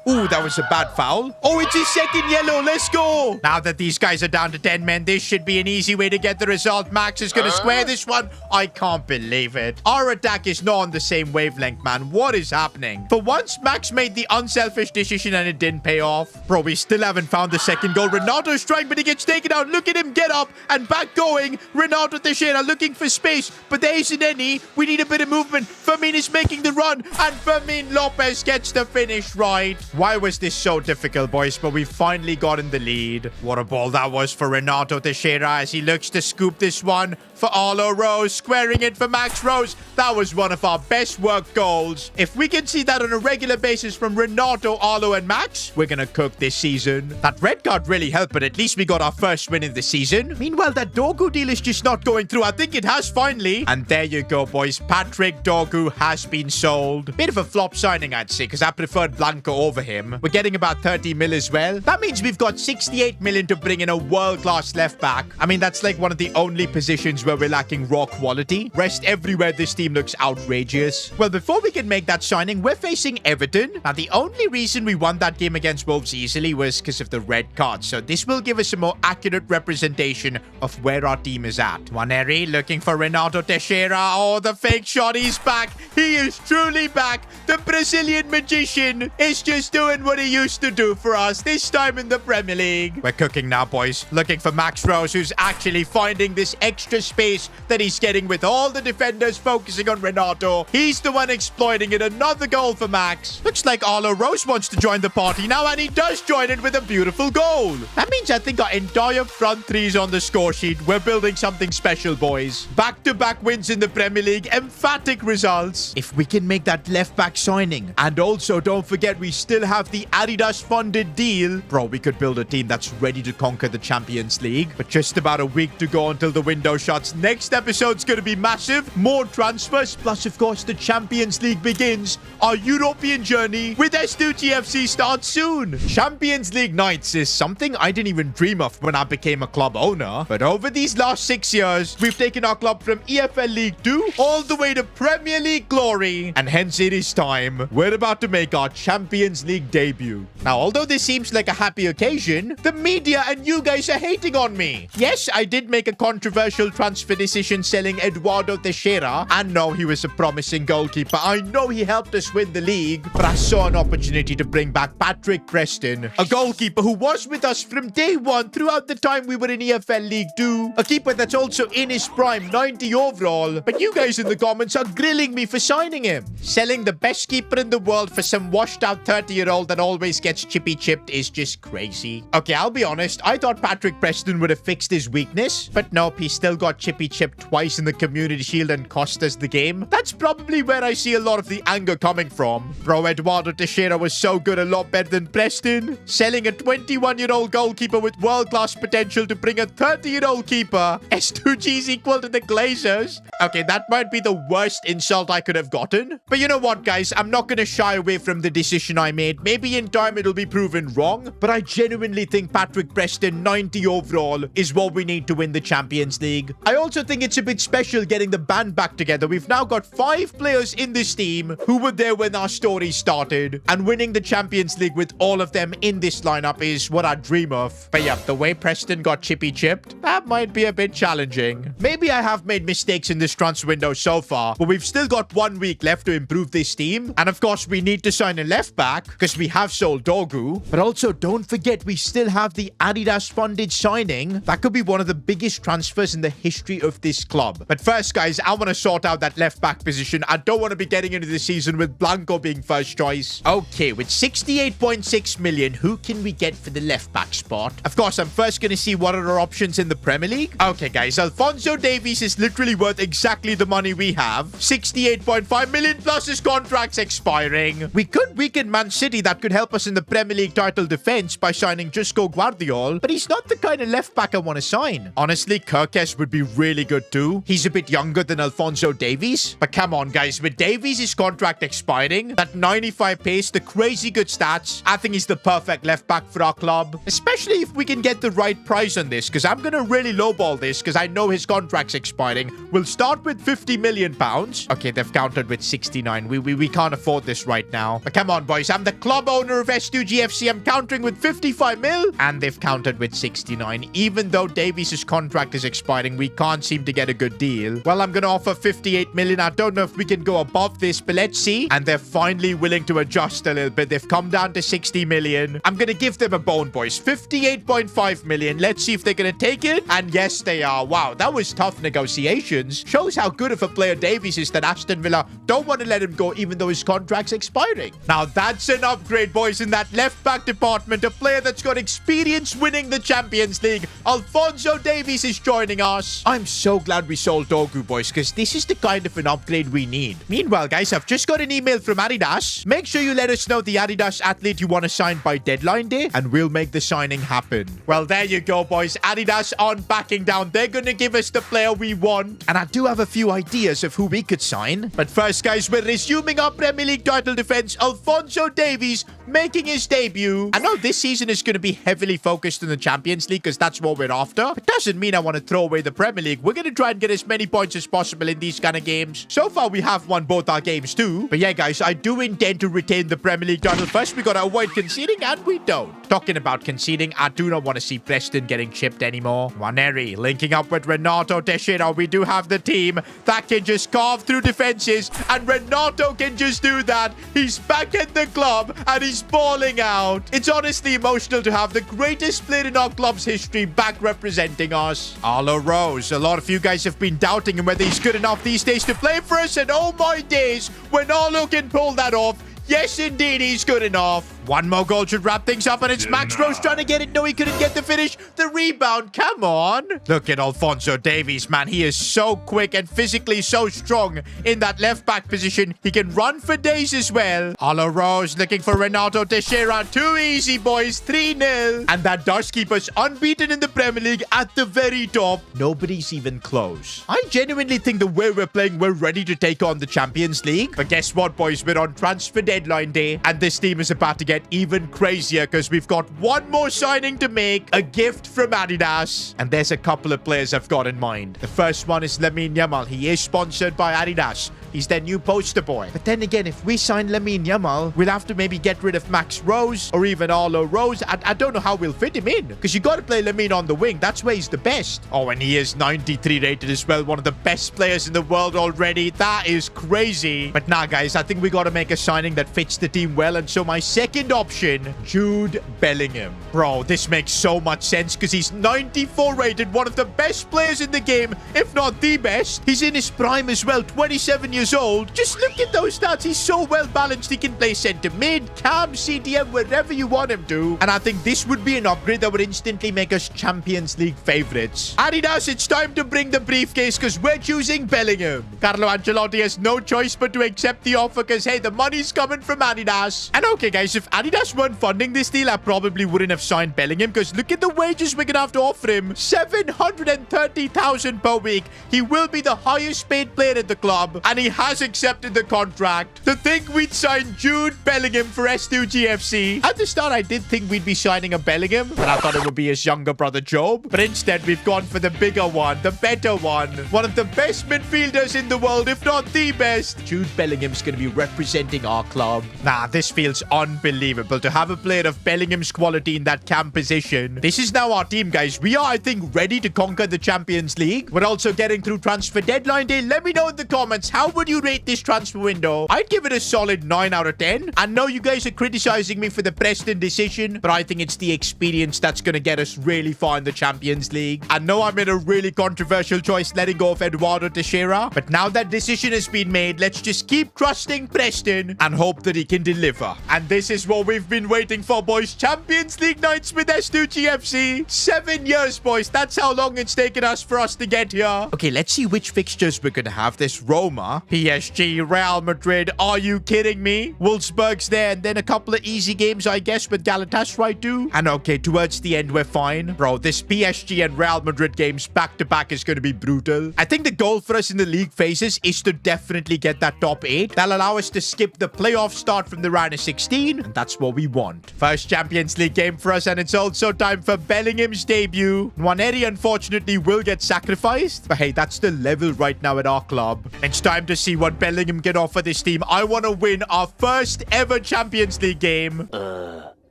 Ooh, that was a bad foul. Oh, it's his second yellow. Let's go. Now that these guys are down to 10 men, this should be an easy way to get the result. Max is going to square this one. I can't believe it. Our attack is not on the same wavelength, man. What is happening? For once, Max made the unselfish decision and it didn't pay off. Bro, we still haven't found the second goal. Renato's trying, but he gets taken out. Look at him get up and back going. Renato Teixeira looking for space, but there isn't any. We need a bit of movement. Fermin is making the run, and Fermin Lopez gets the finish right. Why was this so difficult, boys? But we finally got in the lead. What a ball that was for Renato Teixeira as he looks to scoop this one for Arlo Rose, squaring it for Max Rose. That was one of our best work goals. If we can see that on a regular basis from Renato, Arlo, and Max, we're gonna cook this season. That red card really helped, but at least we got our first win in the season. Meanwhile, that Dorgu deal is just not going through. I think it has finally. And there you go, boys. Patrick Dorgu has been sold. Bit of a flop signing, I'd say, because I preferred Blanco over him. We're getting about 30 mil as well. That means we've got 68 million to bring in a world-class left back. I mean, that's like one of the only positions where we're lacking raw quality. Rest everywhere, this team looks outrageous. Well, before we can make that signing, we're facing Everton. Now, the only reason we won that game against Wolves easily was because of the red card. So this will give us a more accurate representation of where our team is at. Nwaneri looking for Renato Teixeira. Oh, the fake shot. He's back. He is truly back. The Brazilian magician is just doing what he used to do for us, this time in the Premier League. We're cooking now, boys. Looking for Max Rose, who's actually finding this extra space that he's getting with all the defenders focusing on Renato. He's the one exploiting it. Another goal for Max. Looks like Arlo Rose wants to join the party now, and he does join it with a beautiful goal. That means I think our entire front three is on the score sheet. We're building something special, boys. Back-to-back wins in the Premier League. Emphatic results. If we can make that left-back signing, and also don't forget we still have the Adidas-funded deal, bro, we could build a team that's ready to conquer the Champions League. But just about a week to go until the window shuts. Next episode's going to be massive. More transfers, plus, of course, the Champions League begins. Our European journey with S2G FC starts soon. Champions League nights is something I didn't even dream of when I became a club owner. But over these last 6 years, we've taken our club from EFL League 2 all the way to Premier League glory. And hence it is time. We're about to make our Champions League debut. Now, although this seems like a happy occasion, the media and you guys are hating on me. Yes, I did make a controversial transfer decision selling Eduardo Teixeira. I know he was a promising goalkeeper. I know he helped us win the league. But I saw an opportunity to bring back Patrick Preston, a goalkeeper who was with us from day one throughout the time we were in EFL League 2. A keeper that's also in his prime, 90 overall. But you guys in the comments are grilling me for signing him. Selling the best keeper in the world for some washed out 30 30-year-old that always gets chippy chipped is just crazy. Okay, I'll be honest. I thought Patrick Preston would have fixed his weakness, but nope, he still got chippy chipped twice in the Community Shield and cost us the game. That's probably where I see a lot of the anger coming from. Bro, Eduardo Teixeira was so good, a lot better than Preston. Selling a 21-year-old goalkeeper with world-class potential to bring a 30-year-old keeper. S2G is equal to the Glazers. Okay, that might be the worst insult I could have gotten. But you know what, guys? I'm not going to shy away from the decision I made. Maybe in time it'll be proven wrong, but I genuinely think Patrick Preston, 90 overall, is what we need to win the Champions League. I also think it's a bit special getting the band back together. We've now got 5 players in this team who were there when our story started, and winning the Champions League with all of them in this lineup is what I dream of. But yeah, the way Preston got chippy chipped, that might be a bit challenging. Maybe I have made mistakes in this transfer window so far, but we've still got 1 week left to improve this team. And of course, we need to sign a left back because we have sold Dogu. But also, don't forget, we still have the Adidas funded signing. That could be one of the biggest transfers in the history of this club. But first, guys, I want to sort out that left back position. I don't want to be getting into the season with Blanco being first choice. Okay, with 68.6 million, who can we get for the left back spot? Of course, I'm first going to see what are our options in the Premier League. Okay, guys, Alphonso Davies is literally worth exactly the money we have. 68.5 million plus his contract's expiring. We could weaken Man City. That could help us in the Premier League title defense by signing Josko Guardiol, but he's not the kind of left back I want to sign. Honestly, Kirkes would be really good too. He's a bit younger than Alphonso Davies, but come on, guys, with Davies' contract expiring, that 95 pace, the crazy good stats, I think he's the perfect left back for our club, especially if we can get the right price on this, because I'm going to really lowball this because I know his contract's expiring. We'll start with 50 million pounds. Okay, they've countered with 69. We can't afford this right now. But come on, boys. I'm the club owner of S2G FC. I'm countering with 55 mil. And they've countered with 69. Even though Davies' contract is expiring, we can't seem to get a good deal. Well, I'm going to offer 58 million. I don't know if we can go above this, but let's see. And they're finally willing to adjust a little bit. They've come down to 60 million. I'm going to give them a bone, boys. 58.5 million. Let's see if they're going to take it. And yes, they are. Wow, that was tough negotiations. Shows how good of a player Davies is that Aston Villa don't want to let him go even though his contract's expiring. Now, that's an upgrade, boys, in that left-back department. A player that's got experience winning the Champions League. Alphonso Davies is joining us. I'm so glad we sold Dogu, boys, because this is the kind of an upgrade we need. Meanwhile, guys, I've just got an email from Adidas. Make sure you let us know the Adidas athlete you want to sign by deadline day, and we'll make the signing happen. Well, there you go, boys. Adidas aren't backing down. They're going to give us the player we want. And I do have a few ideas of who we could sign. But first, guys, we're resuming our Premier League title defense. Alphonso Davies making his debut. I know this season is going to be heavily focused on the Champions League because that's what we're after. It doesn't mean I want to throw away the Premier League. We're going to try and get as many points as possible in these kind of games. So far, we have won both our games too. But yeah, guys, I do intend to retain the Premier League title. First, we got to avoid conceding, and we don't. Talking about conceding, I do not want to see Preston getting chipped anymore. Waneri linking up with Renato Teixeira. We do have the team that can just carve through defenses, and Renato can just do that. He's back at the club, and he's balling out. It's honestly emotional to have the greatest player in our club's history back representing us. Arlo Rose. A lot of you guys have been doubting him whether he's good enough these days to play for us, and oh my days, when Arlo can pull that off, yes, indeed, he's good enough. One more goal should wrap things up, and it's Max Rose trying to get it. No, he couldn't get the finish. The rebound, come on. Look at Alphonso Davies, man. He is so quick and physically so strong in that left-back position. He can run for days as well. Arlo Rose looking for Renato Teixeira. Too easy, boys. 3-0. And that does keep us unbeaten in the Premier League at the very top. Nobody's even close. I genuinely think the way we're playing, we're ready to take on the Champions League. But guess what, boys? We're on transfer deadline day, and this team is about to get even crazier because we've got one more signing to make, a gift from Adidas, and there's a couple of players I've got in mind. The first one is Lamine Yamal. He is sponsored by Adidas. He's their new poster boy. But then again, if we sign Lamine Yamal, we'll have to maybe get rid of Max Rose or even Arlo Rose. I don't know how we'll fit him in because you got to play Lamine on the wing. That's where he's the best. Oh, and he is 93 rated as well. One of the best players in the world already. That is crazy. But nah, guys, I think we got to make a signing that fits the team well. And so my second option, Jude Bellingham. Bro, this makes so much sense because he's 94 rated. One of the best players in the game, if not the best. He's in his prime as well. 27 years years old. Just look at those stats. He's so well balanced. He can play center mid, cam, CDM, wherever you want him to. And I think this would be an upgrade that would instantly make us Champions League favorites. Adidas, it's time to bring the briefcase because we're choosing Bellingham. Carlo Ancelotti has no choice but to accept the offer because, hey, the money's coming from Adidas. And okay, guys, if Adidas weren't funding this deal, I probably wouldn't have signed Bellingham because look at the wages we're going to have to offer him. 730,000 per week. He will be the highest paid player at the club and he has accepted the contract. To think we'd sign Jude Bellingham for S2G FC. At the start, I did think we'd be signing a Bellingham, but I thought it would be his younger brother Job. But instead, we've gone for the bigger one, the better one. One of the best midfielders in the world, if not the best. Jude Bellingham's going to be representing our club. Nah, this feels unbelievable to have a player of Bellingham's quality in that cam position. This is now our team, guys. We are, I think, ready to conquer the Champions League. We're also getting through transfer deadline day. Let me know in the comments, how would you rate this transfer window? I'd give it a solid 9 out of 10. I know you guys are criticizing me for the Preston decision, but I think it's the experience that's going to get us really far in the Champions League. I know I made a really controversial choice letting go of Eduardo Teixeira, but now that decision has been made, let's just keep trusting Preston and hope that he can deliver. And this is what we've been waiting for, boys. Champions League nights with S2G FC. 7 years, boys. That's how long it's taken us for us to get here. Okay, let's see which fixtures we're going to have. This Roma, PSG, Real Madrid. Are you kidding me? Wolfsburg's there, and then a couple of easy games, I guess, with Galatasaray too. And okay, towards the end, we're fine. Bro, this PSG and Real Madrid games back-to-back is going to be brutal. I think the goal for us in the league phases is to definitely get that top 8. That'll allow us to skip the playoff start from the round of 16, and that's what we want. First Champions League game for us, and it's also time for Bellingham's debut. Nwaneri, unfortunately, will get sacrificed, but hey, that's the level right now at our club. It's time to see what Bellingham can offer this team. I want to win our first ever Champions League game.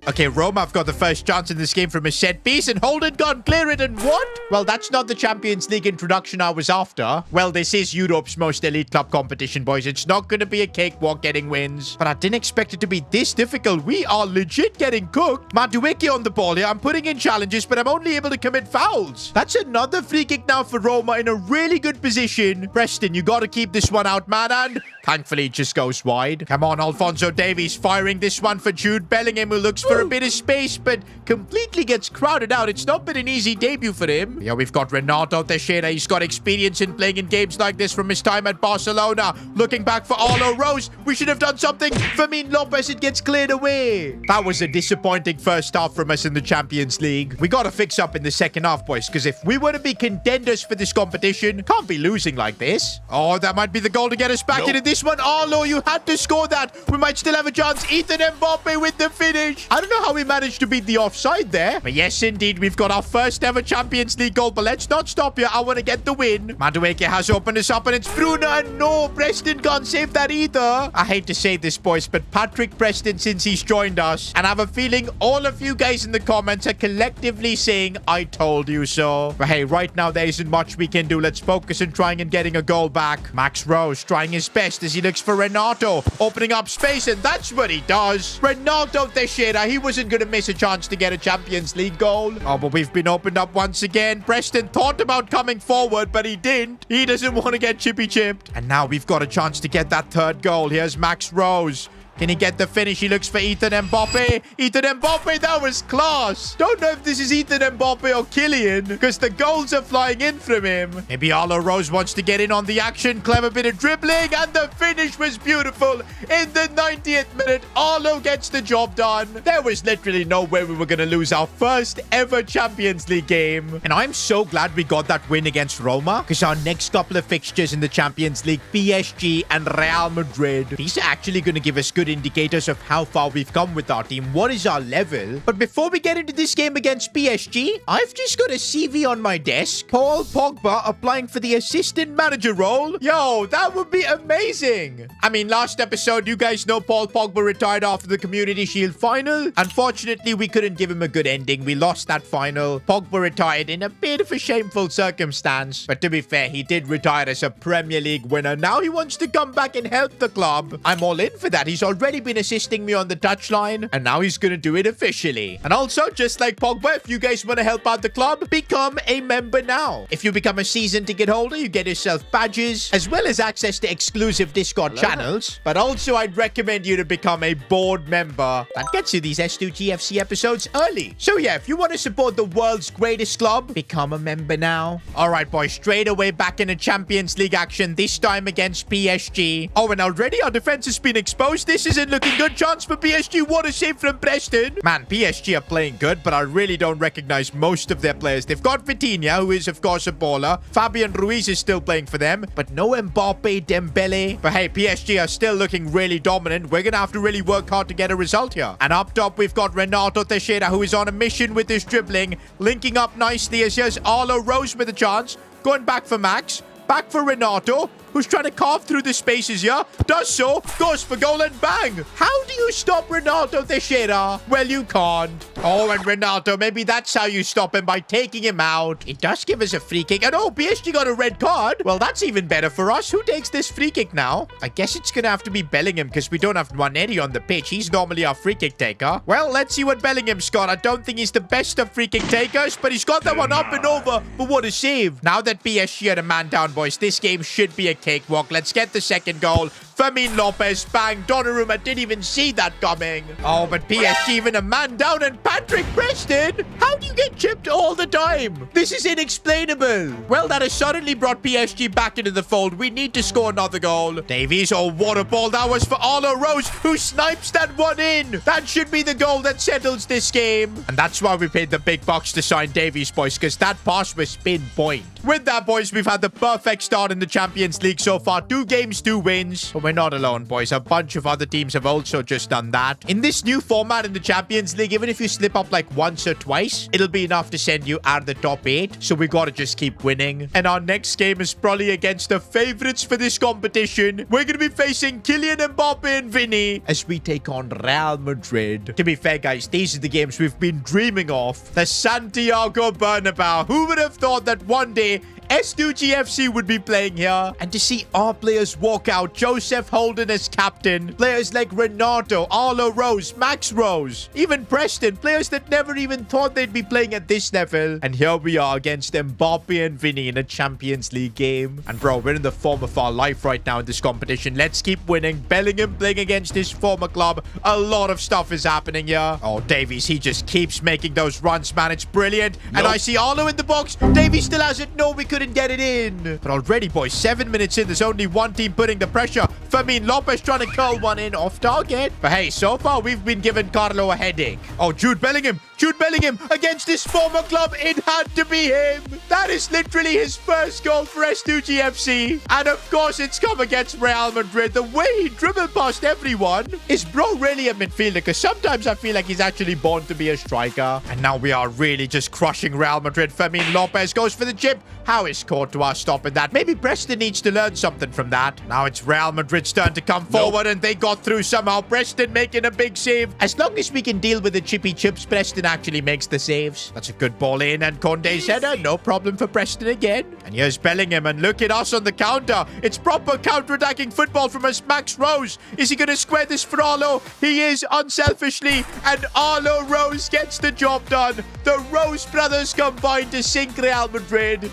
Okay, Roma have got the first chance in this game from a set piece, and Holden can't clear it, and what? Well, that's not the Champions League introduction I was after. Well, this is Europe's most elite club competition, boys. It's not going to be a cakewalk getting wins, but I didn't expect it to be this difficult. We are legit getting cooked. Madueke on the ball here. I'm putting in challenges, but I'm only able to commit fouls. That's another free kick now for Roma in a really good position. Preston, you got to keep this one out, man, and thankfully it just goes wide. Come on, Alphonso Davies firing this one for Jude Bellingham, who looks for a bit of space, but completely gets crowded out. It's not been an easy debut for him. Yeah, we've got Renato Teixeira. He's got experience in playing in games like this from his time at Barcelona. Looking back for Arlo Rose. We should have done something. Fermin Lopez, it gets cleared away. That was a disappointing first half from us in the Champions League. We got to fix up in the second half, boys, because if we were to be contenders for this competition, can't be losing like this. Oh, that might be the goal to get us back into this one. Arlo, you had to score that. We might still have a chance. Ethan Mbappe with the finish. I don't know how we managed to beat the offside there, but yes, indeed, we've got our first ever Champions League goal, but let's not stop here. I want to get the win. Madueke has opened us up, and it's Bruno, and no, Preston can't save that either. I hate to say this, boys, but Patrick Preston, since he's joined us, and I have a feeling all of you guys in the comments are collectively saying, I told you so. But hey, right now, there isn't much we can do. Let's focus on trying and getting a goal back. Max Rose trying his best as he looks for Renato, opening up space, and that's what he does. Renato Teixeira, he wasn't going to miss a chance to get a Champions League goal. Oh, but we've been opened up once again. Preston thought about coming forward, but he didn't. He doesn't want to get chippy chipped. And now we've got a chance to get that third goal. Here's Max Rose. Can he get the finish? He looks for Ethan Mbappe. Ethan Mbappe, that was class. Don't know if this is Ethan Mbappe or Kylian, because the goals are flying in from him. Maybe Arlo Rose wants to get in on the action. Clever bit of dribbling, and the finish was beautiful. In the 90th minute, Arlo gets the job done. There was literally no way we were going to lose our first ever Champions League game. And I'm so glad we got that win against Roma, because our next couple of fixtures in the Champions League, PSG and Real Madrid, these are actually going to give us good indicators of how far we've come with our team. What is our level? But before we get into this game against PSG, I've just got a CV on my desk. Paul Pogba applying for the assistant manager role. Yo, that would be amazing. I mean, last episode, you guys know Paul Pogba retired after the Community Shield final. Unfortunately, we couldn't give him a good ending. We lost that final. Pogba retired in a bit of a shameful circumstance. But to be fair, he did retire as a Premier League winner. Now he wants to come back and help the club. I'm all in for that. He's already already been assisting me on the touchline, and now he's gonna do it officially. And also, just like Pogba, if you guys want to help out the club, become a member now. If you become a season ticket holder, you get yourself badges, as well as access to exclusive Discord channels. But also, I'd recommend you to become a board member. That gets you these S2G FC episodes early. So yeah, if you want to support the world's greatest club, become a member now. All right, boys, straight away back in the Champions League action, this time against PSG. Oh, and already our defense has been exposed. This isn't looking good. Chance for PSG. What a save from Preston. Man, PSG are playing good, but I really don't recognize most of their players. They've got Vitinha, who is, of course, a baller. Fabian Ruiz is still playing for them, but no Mbappe, Dembele. But hey, PSG are still looking really dominant. We're going to have to really work hard to get a result here. And up top, we've got Renato Teixeira, who is on a mission with his dribbling. Linking up nicely as here's Arlo Rose with a chance. Going back for Max. Back for Renato, who's trying to carve through the spaces here. Does so, goes for goal and bang. How do you stop Renato Teixeira? Well, you can't. Oh, and Renato, maybe that's how you stop him, by taking him out. It does give us a free kick. And oh, PSG got a red card. Well, that's even better for us. Who takes this free kick now? I guess it's going to have to be Bellingham, because we don't have Nwaneri on the pitch. He's normally our free kick taker. Well, let's see what Bellingham's got. I don't think he's the best of free kick takers, but he's got that one up and over. But what a save. Now that PSG are a man down, boys, this game should be a cakewalk. Let's get the second goal. Fermin Lopez, bang. Donnarumma didn't even see that coming. Oh, but PSG even a man down, and Patrick Preston. How do you get chipped all the time? This is inexplainable. Well, that has suddenly brought PSG back into the fold. We need to score another goal. Davies, oh, what a ball. That was for Arlo Rose, who snipes that one in. That should be the goal that settles this game. And that's why we paid the big bucks to sign Davies, boys, because that pass was pinpoint. With that, boys, we've had the perfect start in the Champions League so far. 2 games, 2 wins. But we're not alone, boys. A bunch of other teams have also just done that. In this new format in the Champions League, even if you slip up like once or twice, it'll be enough to send you out of the top 8. So we gotta just keep winning. And our next game is probably against the favorites for this competition. We're gonna be facing Kylian Mbappe and Vinny as we take on Real Madrid. To be fair, guys, these are the games we've been dreaming of. The Santiago Bernabeu. Who would have thought that one day S2G FC would be playing here? And to see our players walk out, Joseph Holden as captain, players like Renato, Arlo Rose, Max Rose, even Preston, players that never even thought they'd be playing at this level. And here we are against Mbappe and Vinny in a Champions League game. And bro, we're in the form of our life right now in this competition. Let's keep winning. Bellingham playing against his former club. A lot of stuff is happening here. Oh, Davies, he just keeps making those runs, man. It's brilliant. Nope. And I see Arlo in the box. Davies still has it. No, we couldn't get it in. But already, boys, 7 minutes in, there's only one team putting the pressure. Fermin Lopez trying to curl one in off target. But hey, so far we've been giving Carlo a headache. Oh, Jude Bellingham against his former club. It had to be him. That is literally his first goal for S2G FC. And of course, it's come against Real Madrid. The way he dribbled past everyone. Is bro really a midfielder? Because sometimes I feel like he's actually born to be a striker. And now we are really just crushing Real Madrid. Fermin Lopez goes for the chip. How is Courtois stopping that? Maybe Preston needs to learn something from that. Now it's Real Madrid's turn to come forward, and they got through somehow. Preston making a big save. As long as we can deal with the chippy chips, Preston actually makes the saves. That's a good ball in, and Conde's header. No problem for Preston again. And here's Bellingham, and look at us on the counter. It's proper counter-attacking football from us, Max Rose. Is he going to square this for Arlo? He is, unselfishly, and Arlo Rose gets the job done. The Rose brothers combine to sink Real Madrid.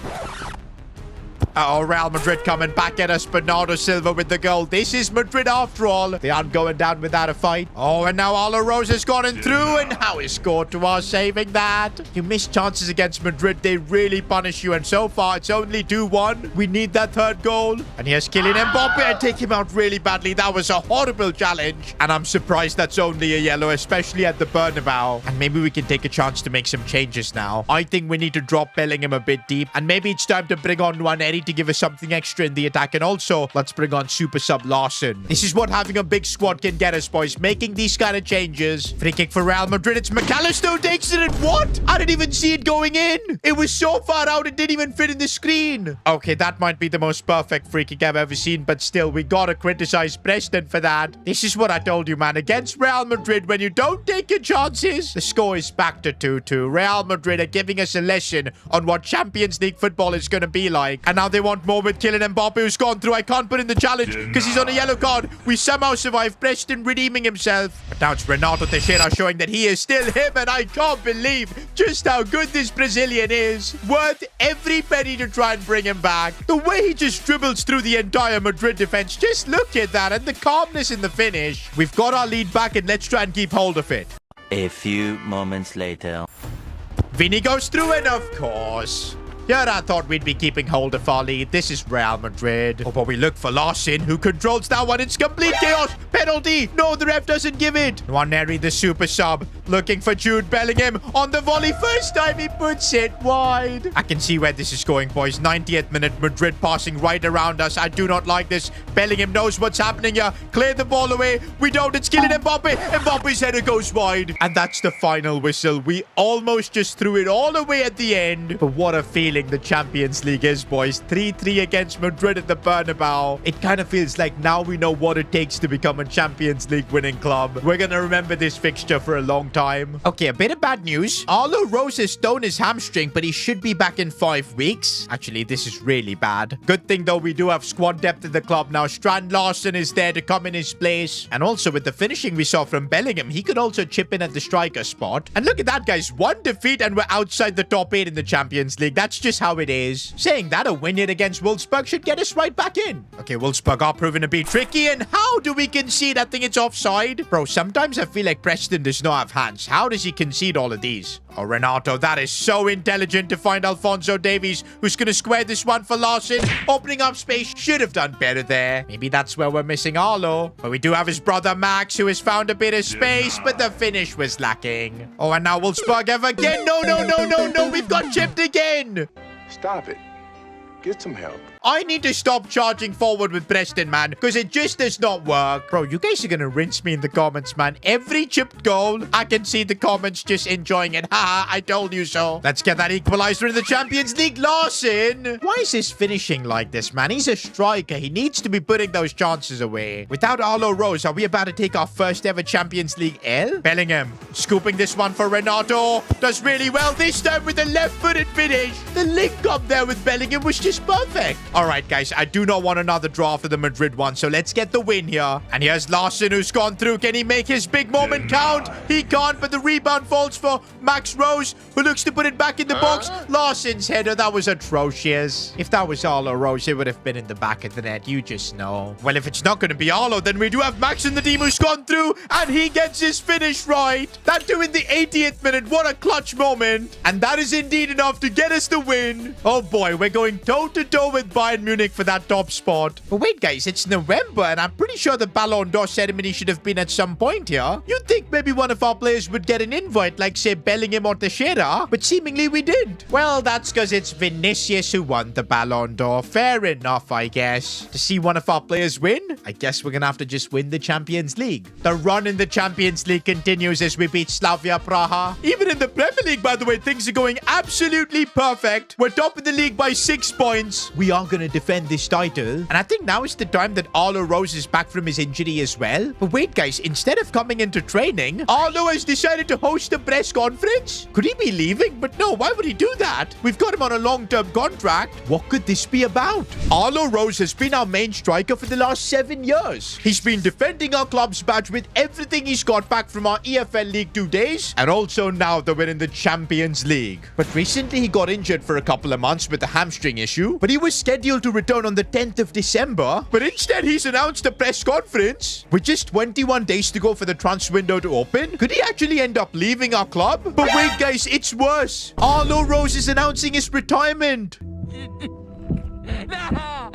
Uh-oh, Real Madrid coming back at us. Bernardo Silva with the goal. This is Madrid after all. They aren't going down without a fight. Oh, and now Arlo Rose has gotten through. And how is Courtois saving that? You miss chances against Madrid. They really punish you. And so far, it's only 2-1. We need that third goal. And here's Kylian Mbappe. I take him out really badly. That was a horrible challenge. And I'm surprised that's only a yellow, especially at the Bernabeu. And maybe we can take a chance to make some changes now. I think we need to drop Bellingham a bit deep. And maybe it's time to bring on Nwaneri to give us something extra in the attack. And also, let's bring on Super Sub Larson. This is what having a big squad can get us, boys. Making these kind of changes. Free kick for Real Madrid. It's McAllister who takes it. And what? I didn't even see it going in. It was so far out, it didn't even fit in the screen. Okay, that might be the most perfect free kick I've ever seen. But still, we gotta criticize Preston for that. This is what I told you, man. Against Real Madrid, when you don't take your chances, the score is back to 2-2. Real Madrid are giving us a lesson on what Champions League football is going to be like. And now they want more with Kylian Mbappe, who's gone through. I can't put in the challenge because he's on a yellow card. We somehow survived. Preston redeeming himself. But now it's Renato Teixeira showing that he is still him, and I can't believe just how good this Brazilian is. Worth every penny to try and bring him back. The way he just dribbles through the entire Madrid defense. Just look at that, and the calmness in the finish. We've got our lead back, and let's try and keep hold of it. A few moments later. Vini goes through, and of course... Here I thought we'd be keeping hold of our lead. This is Real Madrid. Oh, but we look for Larson, who controls that one. It's complete chaos. Penalty. No, the ref doesn't give it. Nwaneri, the super sub, looking for Jude Bellingham on the volley. First time he puts it wide. I can see where this is going, boys. 90th minute, Madrid passing right around us. I do not like this. Bellingham knows what's happening here. Clear the ball away. We don't. It's Kylian Mbappe. Mbappe's header goes wide. And that's the final whistle. We almost just threw it all away at the end. But what a feeling the Champions League is, boys. 3-3 against Madrid at the Bernabeu. It kind of feels like now we know what it takes to become a Champions League winning club. We're gonna remember this fixture for a long time. Okay, a bit of bad news. Arlo Rose has torn his hamstring, but he should be back in 5 weeks. Actually, this is really bad. Good thing though, we do have squad depth in the club now. Strand Larson is there to come in his place. And also with the finishing we saw from Bellingham, he could also chip in at the striker spot. And look at that, guys. 1 defeat and we're outside the top 8 in the Champions League. That's just how it is. Saying that, a win here against Wolfsburg should get us right back in. Okay, Wolfsburg are proven to be tricky. And how do we concede? I think it's offside. Bro, sometimes I feel like Preston does not have hands. How does he concede all of these? Oh, Renato, that is so intelligent to find Alphonso Davies, who's going to square this one for Larson. Opening up space. Should have done better there. Maybe that's where we're missing Arlo. But we do have his brother Max, who has found a bit of space, but the finish was lacking. Oh, and now Wolfsburg have again. No. We've got chipped again. Stop it. Get some help. I need to stop charging forward with Preston, man, because it just does not work. Bro, you guys are going to rinse me in the comments, man. Every chipped goal, I can see the comments just enjoying it. Haha, I told you so. Let's get that equalizer in the Champions League. Larson! Why is his finishing like this, man? He's a striker. He needs to be putting those chances away. Without Arlo Rose, are we about to take our first ever Champions League L? Bellingham, scooping this one for Renato. Does really well this time with a left-footed finish. The link up there with Bellingham was just perfect. All right, guys, I do not want another draw after the Madrid one, so let's get the win here. And here's Larson, who's gone through. Can he make his big moment count? He can't, but the rebound falls for Max Rose, who looks to put it back in the box. Larson's header, that was atrocious. If that was Arlo Rose, it would have been in the back of the net. You just know. Well, if it's not going to be Arlo, then we do have Max in the team who's gone through, and he gets his finish right. That too in the 80th minute. What a clutch moment. And that is indeed enough to get us the win. Oh, boy, we're going toe-to-toe with Bayern Munich for that top spot. But wait, guys, it's November, and I'm pretty sure the Ballon d'Or ceremony should have been at some point here. You'd think maybe one of our players would get an invite, like, say, Bellingham or Teixeira, but seemingly we didn't. Well, that's because it's Vinicius who won the Ballon d'Or. Fair enough, I guess. To see one of our players win, I guess we're gonna have to just win the Champions League. The run in the Champions League continues as we beat Slavia Praha. Even in the Premier League, by the way, things are going absolutely perfect. We're top of the league by 6 points. We are gonna defend this title. And I think now is the time that Arlo Rose is back from his injury as well. But wait, guys, instead of coming into training, Arlo has decided to host a press conference. Could he be leaving? But no, why would he do that? We've got him on a long-term contract. What could this be about? Arlo Rose has been our main striker for the last 7 years. He's been defending our club's badge with everything he's got back from our EFL League 2 days, and also now that we're in the Champions League. But recently he got injured for a couple of months with a hamstring issue, but he was scheduled to return on the 10th of December, but instead he's announced a press conference. With just 21 days to go for the transfer window to open, could he actually end up leaving our club? But wait, guys, it's worse. Arlo Rose is announcing his retirement. No!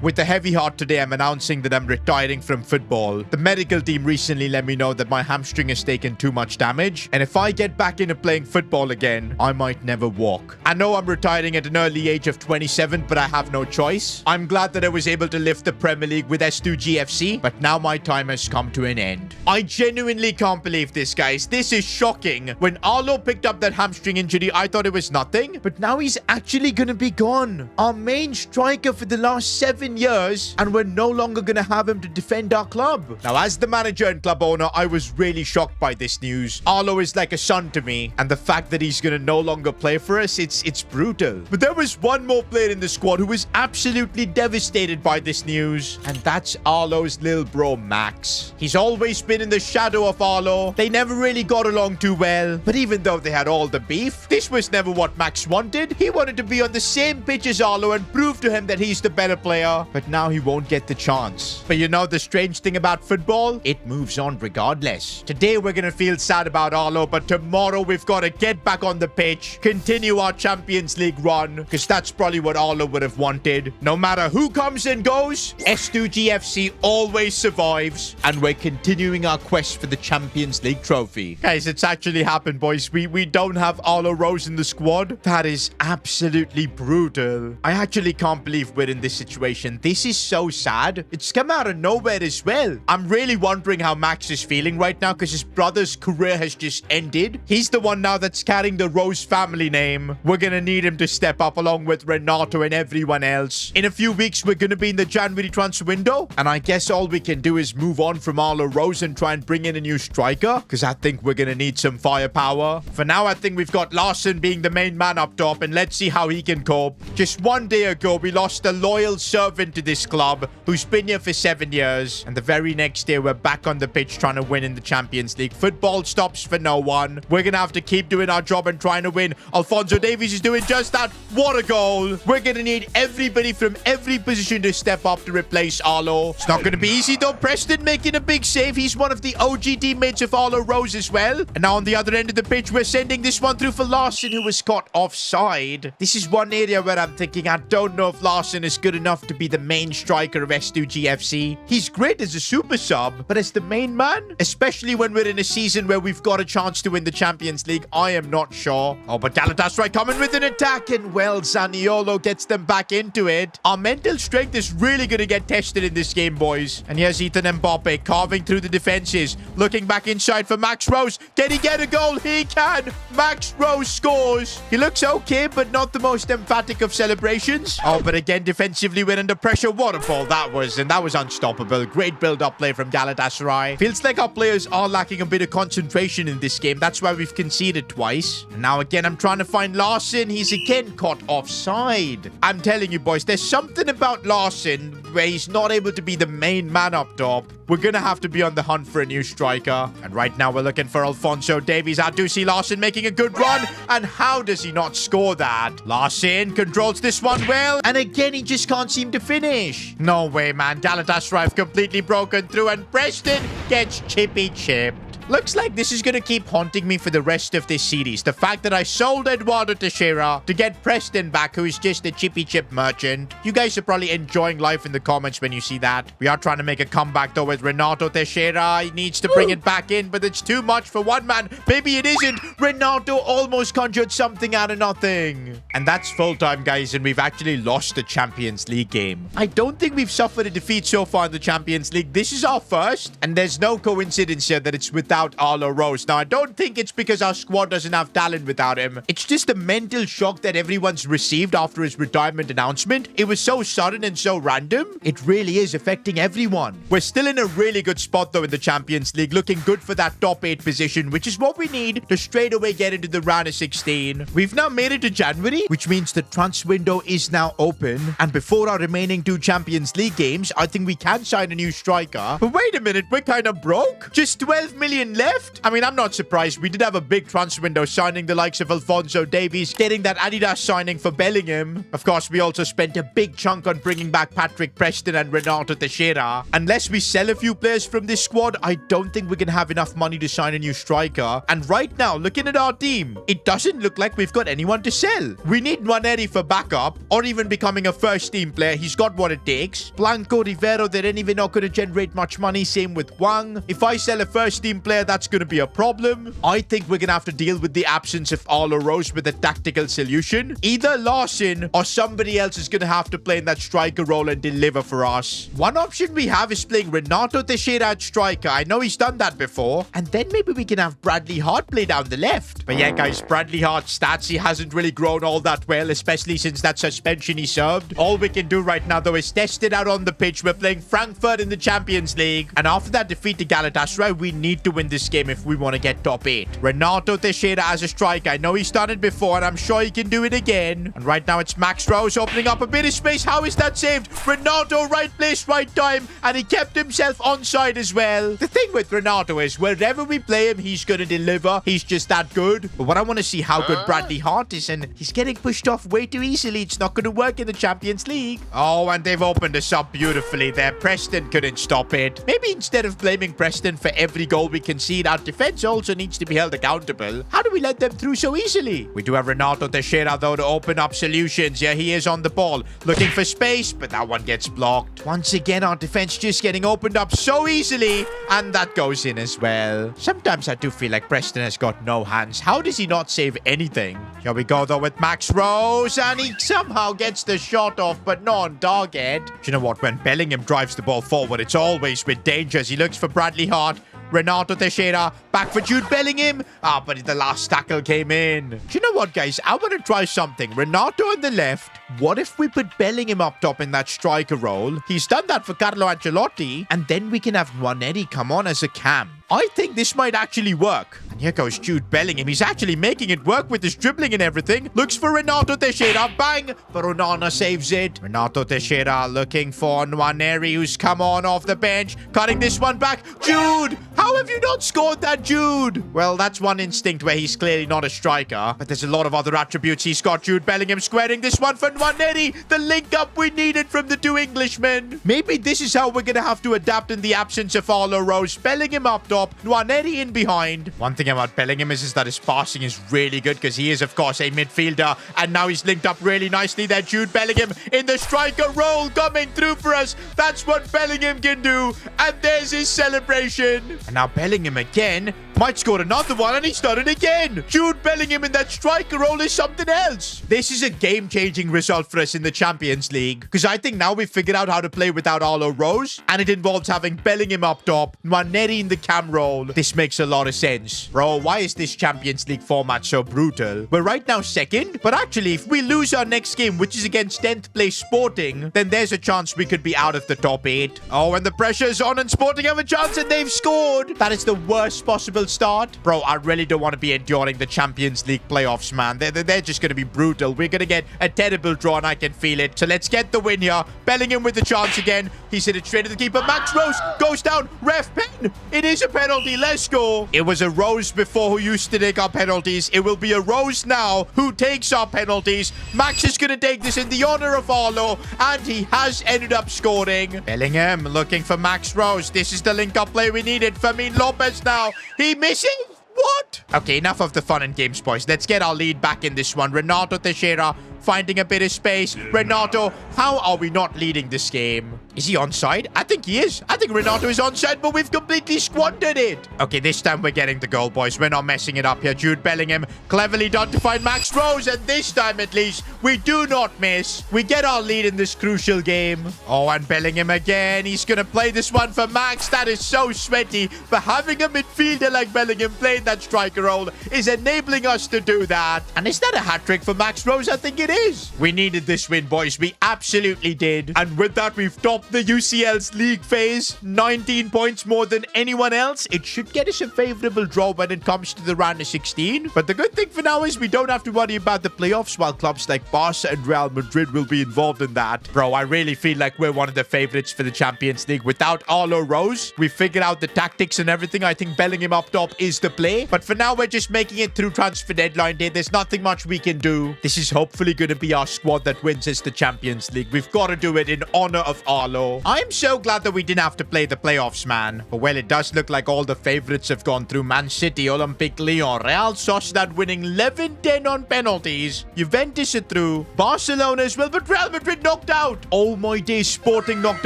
With a heavy heart today, I'm announcing that I'm retiring from football. The medical team recently let me know that my hamstring has taken too much damage, and if I get back into playing football again, I might never walk. I know I'm retiring at an early age of 27, but I have no choice. I'm glad that I was able to lift the Premier League with S2G FC, but now my time has come to an end. I genuinely can't believe this, guys. This is shocking. When Arlo picked up that hamstring injury, I thought it was nothing, but now he's actually gonna be gone. Our main striker for the last 7 7 years, and we're no longer going to have him to defend our club. Now, as the manager and club owner, I was really shocked by this news. Arlo is like a son to me, and the fact that he's going to no longer play for us, it's brutal. But there was one more player in the squad who was absolutely devastated by this news, and that's Arlo's little bro, Max. He's always been in the shadow of Arlo. They never really got along too well, but even though they had all the beef, this was never what Max wanted. He wanted to be on the same pitch as Arlo and prove to him that he's the better player, but now he won't get the chance. But you know the strange thing about football? It moves on regardless. Today we're gonna feel sad about Arlo, but tomorrow we've got to get back on the pitch, continue our Champions League run, because that's probably what Arlo would have wanted. No matter who comes and goes, S2G FC always survives, and we're continuing our quest for the Champions League trophy. Guys, it's actually happened, boys. We don't have Arlo Rose in the squad. That is absolutely brutal. I actually can't believe we're in this situation. This is so sad. It's come out of nowhere as well. I'm really wondering how Max is feeling right now, because his brother's career has just ended. He's the one now that's carrying the Rose family name. We're gonna need him to step up along with Renato and everyone else. In a few weeks, we're gonna be in the January transfer window, and I guess all we can do is move on from Arlo Rose and try and bring in a new striker, because I think we're gonna need some firepower. For now, I think we've got Larson being the main man up top, and let's see how he can cope. Just one day ago, we lost a loyal servant to this club who's been here for 7 years, and the very next day, we're back on the pitch trying to win in the Champions League. Football stops for no one. We're gonna have to keep doing our job and trying to win. Alphonso Davies is doing just that. What a goal. We're gonna need everybody from every position to step up to replace Arlo. It's not gonna be easy though. Preston making a big save. He's one of the OG teammates of Arlo Rose as well. And now on the other end of the pitch, we're sending this one through for Larson, who was caught offside. This is one area where I'm thinking I don't know if Larson is good enough to be the main striker of S2G FC. He's great as a super sub, but as the main man, especially when we're in a season where we've got a chance to win the Champions League, I am not sure. Oh, but Galatasaray coming with an attack, and well, Zaniolo gets them back into it. Our mental strength is really going to get tested in this game, boys. And here's Ethan Mbappe carving through the defenses, looking back inside for Max Rose. Can he get a goal? He can. Max Rose scores. He looks okay, but not the most emphatic of celebrations. Oh, but again, defensively, we're under pressure. What a ball that was, and that was unstoppable. Great build-up play from Galatasaray. Feels like our players are lacking a bit of concentration in this game. That's why we've conceded twice. And now again, I'm trying to find Larson. He's again caught offside. I'm telling you, boys, there's something about Larson where he's not able to be the main man up top. We're going to have to be on the hunt for a new striker. And right now, we're looking for Alphonso Davies. I do see Larson making a good run. And how does he not score that? Larson controls this one well. And again, he just can't seem to finish. No way, man. Galatasaray have completely broken through, and Preston gets chippy-chipped. Looks like this is going to keep haunting me for the rest of this series. The fact that I sold Eduardo Teixeira to get Preston back, who is just a chippy chip merchant. You guys are probably enjoying life in the comments when you see that. We are trying to make a comeback though with Renato Teixeira. He needs to bring it back in, but it's too much for one man. Maybe it isn't. Renato almost conjured something out of nothing. And that's full time, guys, and we've actually lost the Champions League game. I don't think we've suffered a defeat so far in the Champions League. This is our first, and there's no coincidence here that it's without Arlo Rose. Now, I don't think it's because our squad doesn't have talent without him. It's just the mental shock that everyone's received after his retirement announcement. It was so sudden and so random. It really is affecting everyone. We're still in a really good spot, though, in the Champions League, looking good for that top 8 position, which is what we need to straight away get into the round of 16. We've now made it to January, which means the transfer window is now open. And before our remaining 2 Champions League games, I think we can sign a new striker. But wait a minute, we're kind of broke. Just 12 million left? I mean, I'm not surprised. We did have a big transfer window, signing the likes of Alphonso Davies, getting that Adidas signing for Bellingham. Of course, we also spent a big chunk on bringing back Patrick Preston and Renato Teixeira. Unless we sell a few players from this squad, I don't think we're going to have enough money to sign a new striker. And right now, looking at our team, it doesn't look like we've got anyone to sell. We need Nwaneri for backup, or even becoming a first team player. He's got what it takes. Blanco Rivero, they didn't even know could generate much money. Same with Wang. If I sell a first team player, there, that's going to be a problem. I think we're going to have to deal with the absence of Arlo Rose with a tactical solution. Either Larson or somebody else is going to have to play in that striker role and deliver for us. One option we have is playing Renato Teixeira at striker. I know he's done that before. And then maybe we can have Bradley Hart play down the left. But yeah, guys, Bradley Hart's stats, he hasn't really grown all that well, especially since that suspension he served. All we can do right now, though, is test it out on the pitch. We're playing Frankfurt in the Champions League. And after that defeat to Galatasaray, we need to win this game if we want to get top 8. Renato Teixeira as a striker. I know he's done it before, and I'm sure he can do it again. And right now, it's Max Rose opening up a bit of space. How is that saved? Renato, right place, right time. And he kept himself onside as well. The thing with Renato is, wherever we play him, he's going to deliver. He's just that good. But what I want to see how good Bradley Hart is, and he's getting pushed off way too easily. It's not going to work in the Champions League. Oh, and they've opened us up beautifully there. Preston couldn't stop it. Maybe instead of blaming Preston for every goal we concede, our defense also needs to be held accountable. How do we let them through so easily? We do have Renato Teixeira, though, to open up solutions. Yeah, he is on the ball, looking for space, but that one gets blocked. Once again, our defense just getting opened up so easily, and that goes in as well. Sometimes I do feel like Preston has got no hands. How does he not save anything? Here we go, though, with Max Rose, and he somehow gets the shot off, but not on target. Do you know what? When Bellingham drives the ball forward, it's always with danger. He looks for Bradley Hart. Renato Teixeira, back for Jude Bellingham. But the last tackle came in. Do you know what, guys? I want to try something. Renato on the left. What if we put Bellingham up top in that striker role? He's done that for Carlo Ancelotti. And then we can have Nwaneri come on as a cam. I think this might actually work. And here goes Jude Bellingham. He's actually making it work with his dribbling and everything. Looks for Renato Teixeira. Bang! But Onana saves it. Renato Teixeira looking for Nwaneri, who's come on off the bench. Cutting this one back. Jude! How have you not scored that, Jude? Well, that's one instinct where he's clearly not a striker. But there's a lot of other attributes he's got. Jude Bellingham squaring this one for Nwaneri. The link up we needed from the two Englishmen. Maybe this is how we're going to have to adapt in the absence of Arlo Rose. Bellingham up top. Nwaneri in behind. One thing about Bellingham is that his passing is really good because he is, of course, a midfielder. And now he's linked up really nicely there. Jude Bellingham in the striker role coming through for us. That's what Bellingham can do. And there's his celebration. And now Bellingham again might score another one, and he's done it again. Jude Bellingham in that striker role is something else. This is a game-changing result for us in the Champions League, because I think now we've figured out how to play without Arlo Rose, and it involves having Bellingham up top, Nwaneri in the cam role. This makes a lot of sense. Bro, why is this Champions League format so brutal? We're right now second, but actually, if we lose our next game, which is against 10th place Sporting, then there's a chance we could be out of the top 8. Oh, and the pressure's on, and Sporting have a chance, and they've scored. That is the worst possible start. Bro, I really don't want to be enduring the Champions League playoffs, man. They're just going to be brutal. We're going to get a terrible draw, and I can feel it. So let's get the win here. Bellingham with the chance again. He's hit it straight to the keeper. Max Rose goes down. Ref pen. It is a penalty. Let's go. It was a Rose before who used to take our penalties. It will be a Rose now who takes our penalties. Max is going to take this in the honor of Arlo, and he has ended up scoring. Bellingham looking for Max Rose. This is the link-up play we needed. Fermin Lopez now. He missing? What? Okay, enough of the fun and games, boys. Let's get our lead back in this one. Renato Teixeira finding a bit of space. Renato, how are we not leading this game? Is he onside? I think he is. I think Renato is onside, but we've completely squandered it. Okay, this time we're getting the goal, boys. We're not messing it up here. Jude Bellingham cleverly done to find Max Rose, and this time at least, we do not miss. We get our lead in this crucial game. Oh, and Bellingham again. He's going to play this one for Max. That is so sweaty, but having a midfielder like Bellingham playing that striker role is enabling us to do that. And is that a hat-trick for Max Rose? I think it is. We needed this win, boys. We absolutely did. And with that, we've topped the UCL's league phase. 19 points more than anyone else. It should get us a favorable draw when it comes to the round of 16. But the good thing for now is we don't have to worry about the playoffs, while clubs like Barca and Real Madrid will be involved in that. Bro, I really feel like we're one of the favorites for the Champions League. Without Arlo Rose, we figured out the tactics and everything. I think Bellingham up top is the play. But for now, we're just making it through transfer deadline day. There's nothing much we can do. This is hopefully going to be our squad that wins us the Champions League. We've got to do it in honor of Arlo. Carlo. I'm so glad that we didn't have to play the playoffs, man. But well, it does look like all the favorites have gone through. Man City, Olympique Lyon, Real Sociedad winning 11-10 on penalties. Juventus are through. Barcelona as well, but Real Madrid knocked out. Oh my days, Sporting knocked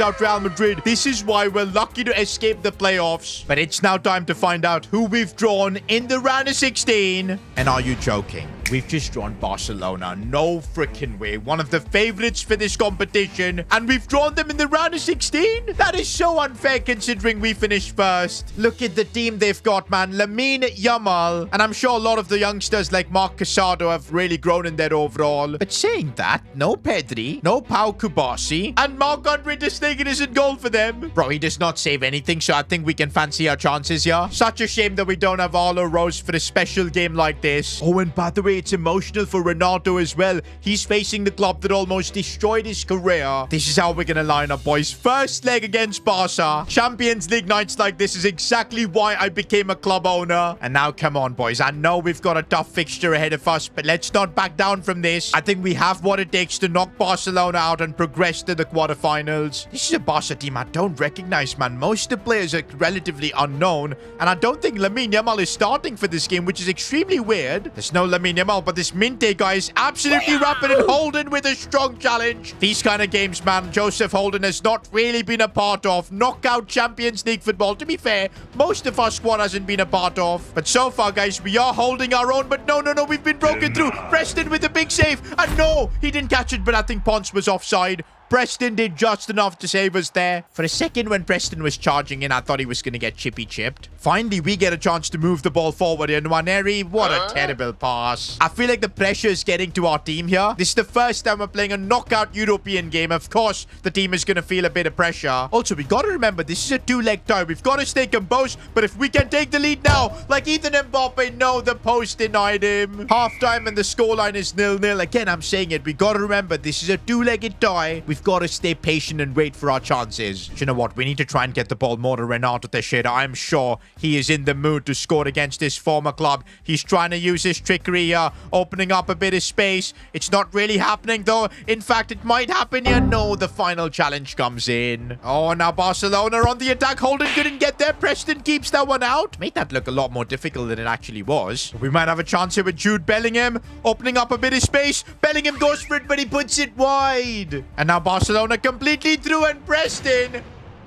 out Real Madrid. This is why we're lucky to escape the playoffs. But it's now time to find out who we've drawn in the round of 16. And are you joking? We've just drawn Barcelona. No freaking way. One of the favorites for this competition. And we've drawn them in the round of 16? That is so unfair considering we finished first. Look at the team they've got, man. Lamine Yamal. And I'm sure a lot of the youngsters like Marc Casado have really grown in their overall. But saying that, no Pedri, no Pau Kubasi, and Marc-Andre ter Stegen is in goal for them. Bro, he does not save anything, so I think we can fancy our chances here. Such a shame that we don't have Arlo Rose for a special game like this. Oh, and by the way, it's emotional for Ronaldo as well. He's facing the club that almost destroyed his career. This is how we're going to line up, boys. First leg against Barca. Champions League nights like this is exactly why I became a club owner. And now, come on, boys. I know we've got a tough fixture ahead of us, but let's not back down from this. I think we have what it takes to knock Barcelona out and progress to the quarterfinals. This is a Barca team I don't recognize, man. Most of the players are relatively unknown, and I don't think Lamine Yamal is starting for this game, which is extremely weird. There's no Lamine Yamal, but this Minte guy is absolutely rapid, and Holden with a strong challenge. These kind of games, man, Joseph Holden has not really been a part of. Knockout Champions League football, to be fair, most of our squad hasn't been a part of. But so far, guys, we are holding our own. But no, we've been broken through. Preston with a big save. And no, he didn't catch it, but I think Ponce was offside. Preston did just enough to save us there. For a second when Preston was charging in, I thought he was going to get chippy chipped. Finally, we get a chance to move the ball forward. And Nwaneri, what a terrible pass. I feel like the pressure is getting to our team here. This is the first time we're playing a knockout European game. Of course, the team is going to feel a bit of pressure. Also, we got to remember, this is a two-leg tie. We've got to stay composed. But if we can take the lead now, like Ethan Mbappe, no, the post denied him. Half-time and the scoreline is 0-0. Again, I'm saying it. We got to remember, this is a two-legged tie. We've got to stay patient and wait for our chances. You know what? We need to try and get the ball more to Renato Teixeira. I'm sure he is in the mood to score against his former club. He's trying to use his trickery here, opening up a bit of space. It's not really happening, though. In fact, it might happen here. No, the final challenge comes in. Oh, now Barcelona on the attack. Holden couldn't get there. Preston keeps that one out. Made that look a lot more difficult than it actually was. We might have a chance here with Jude Bellingham, opening up a bit of space. Bellingham goes for it, but he puts it wide. And now Barcelona completely through, and Preston.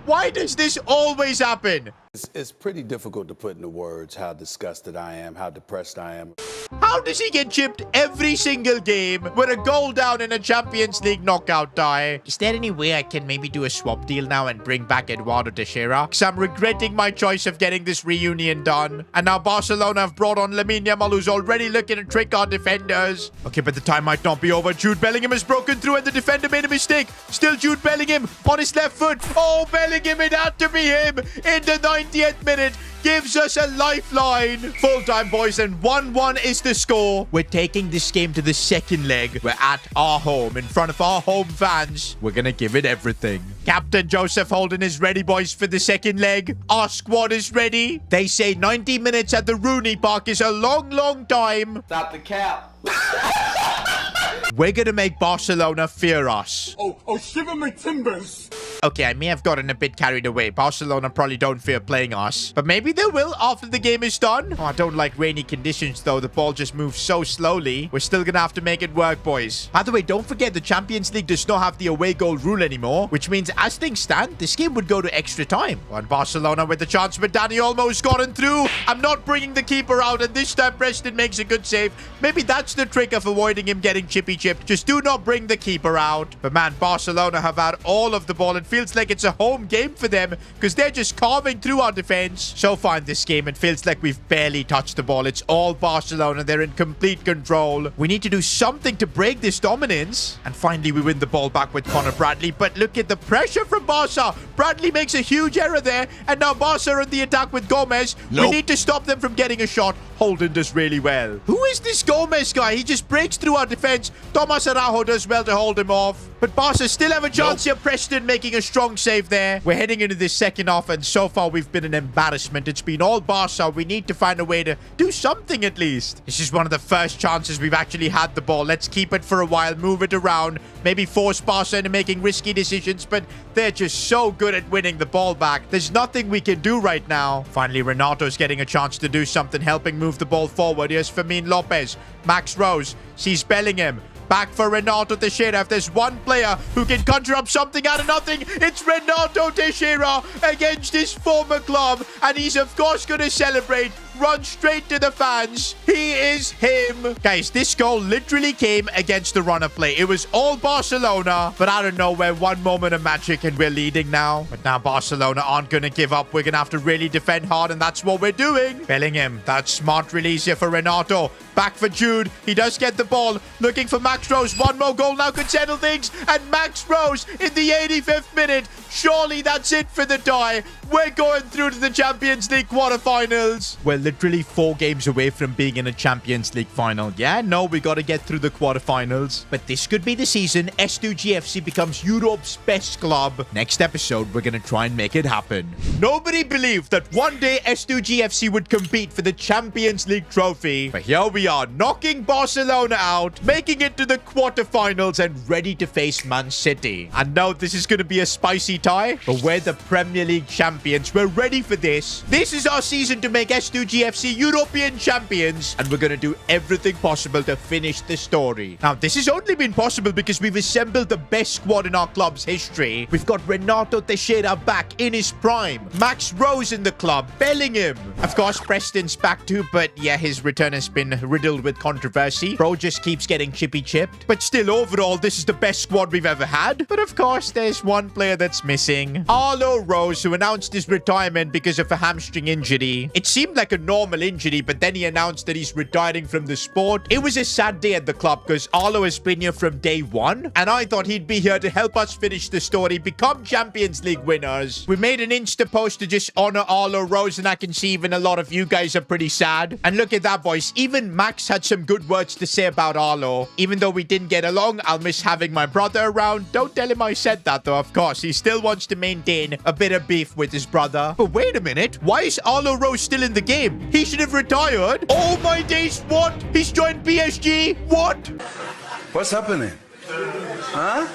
Why does this always happen? It's pretty difficult to put into words how disgusted I am, how depressed I am. How does he get chipped every single game? We're a goal down in a Champions League knockout tie. Is there any way I can maybe do a swap deal now and bring back Eduardo Teixeira? Because I'm regretting my choice of getting this reunion done. And now Barcelona have brought on Lamine Yamal, who's already looking to trick our defenders. Okay, but the time might not be over. Jude Bellingham has broken through and the defender made a mistake. Still Jude Bellingham on his left foot. Oh, Bellingham, it had to be him in the 90th minute. Gives us a lifeline. Full time, boys, and 1-1 is the score. We're taking this game to the second leg. We're at our home in front of our home fans. We're gonna give it everything. Captain Joseph Holden is ready, boys, for the second leg. Our squad is ready. They say 90 minutes at the Rooney Park is a long, long time. Stop the cap. We're gonna make Barcelona fear us. Oh, shiver my timbers. Okay, I may have gotten a bit carried away. Barcelona probably don't fear playing us. But maybe they will after the game is done. Oh, I don't like rainy conditions, though. The ball just moves so slowly. We're still gonna have to make it work, boys. By the way, don't forget the Champions League does not have the away goal rule anymore, which means as things stand, this game would go to extra time. And Barcelona with the chance, but Dani almost gotten through. I'm not bringing the keeper out, and this time Preston makes a good save. Maybe that's the trick of avoiding him getting chippy chipped. Just do not bring the keeper out. But man, Barcelona have had all of the ball. It feels like it's a home game for them because they're just carving through our defense. So far in this game, it feels like we've barely touched the ball. It's all Barcelona. They're in complete control. We need to do something to break this dominance. And finally, we win the ball back with Connor Bradley. But look at the pressure from Barca. Bradley makes a huge error there. And now Barca on the attack with Gomez. We need to stop them from getting a shot. Holden does really well. Who is this Gomez guy? He just breaks through our defense. Thomas Araujo does well to hold him off. But Barca still have a chance here. Preston making a strong save there. We're heading into this second half, and so far we've been an embarrassment. It's been all Barca. We need to find a way to do something at least. This is one of the first chances we've actually had the ball. Let's keep it for a while, move it around, maybe force Barca into making risky decisions, but they're just so good at winning the ball back. There's nothing we can do right now. Finally, Renato's getting a chance to do something, helping move the ball forward. Here's Fermin Lopez. Max Rose sees Bellingham. Back for Renato Teixeira. If there's one player who can conjure up something out of nothing, it's Renato Teixeira against his former club. And he's, of course, going to celebrate. Run straight to the fans. He is him. Guys, this goal literally came against the runner play. It was all Barcelona, but I don't know where one moment of magic and we're leading now. But now Barcelona aren't going to give up. We're going to have to really defend hard, and that's what we're doing. Bellingham, that smart release here for Renato. Back for Jude. He does get the ball. Looking for Max Rose. One more goal now could settle things. And Max Rose in the 85th minute. Surely that's it for the tie. We're going through to the Champions League quarterfinals. We're literally 4 games away from being in a Champions League final. Yeah, no, we got to get through the quarterfinals. But this could be the season S2G FC becomes Europe's best club. Next episode, we're going to try and make it happen. Nobody believed that one day S2G FC would compete for the Champions League trophy. But here we are, knocking Barcelona out, making it to the quarterfinals and ready to face Man City. I know this is going to be a spicy tie, but we're the Premier League champions. We're ready for this. This is our season to make S2G FC European champions, and we're going to do everything possible to finish the story. Now, this has only been possible because we've assembled the best squad in our club's history. We've got Renato Teixeira back in his prime, Max Rose in the club, Bellingham. Of course, Preston's back too, but yeah, his return has been riddled with controversy. Bro just keeps getting chippy-chipped. But still, overall, this is the best squad we've ever had. But of course, there's one player that's missing. Arlo Rose, who announced his retirement because of a hamstring injury. It seemed like a normal injury, but then he announced that he's retiring from the sport. It was a sad day at the club because Arlo has been here from day one, and I thought he'd be here to help us finish the story, become Champions League winners. We made an Insta post to just honor Arlo Rose, and I can see even a lot of you guys are pretty sad. And look at that, boys. Even Max had some good words to say about Arlo. Even though we didn't get along, I'll miss having my brother around. Don't tell him I said that, though, of course. He still wants to maintain a bit of beef with his brother. But wait a minute. Why is Arlo Rose still in the game? He should have retired. Oh my days, what? He's joined PSG? What? What's happening? Huh?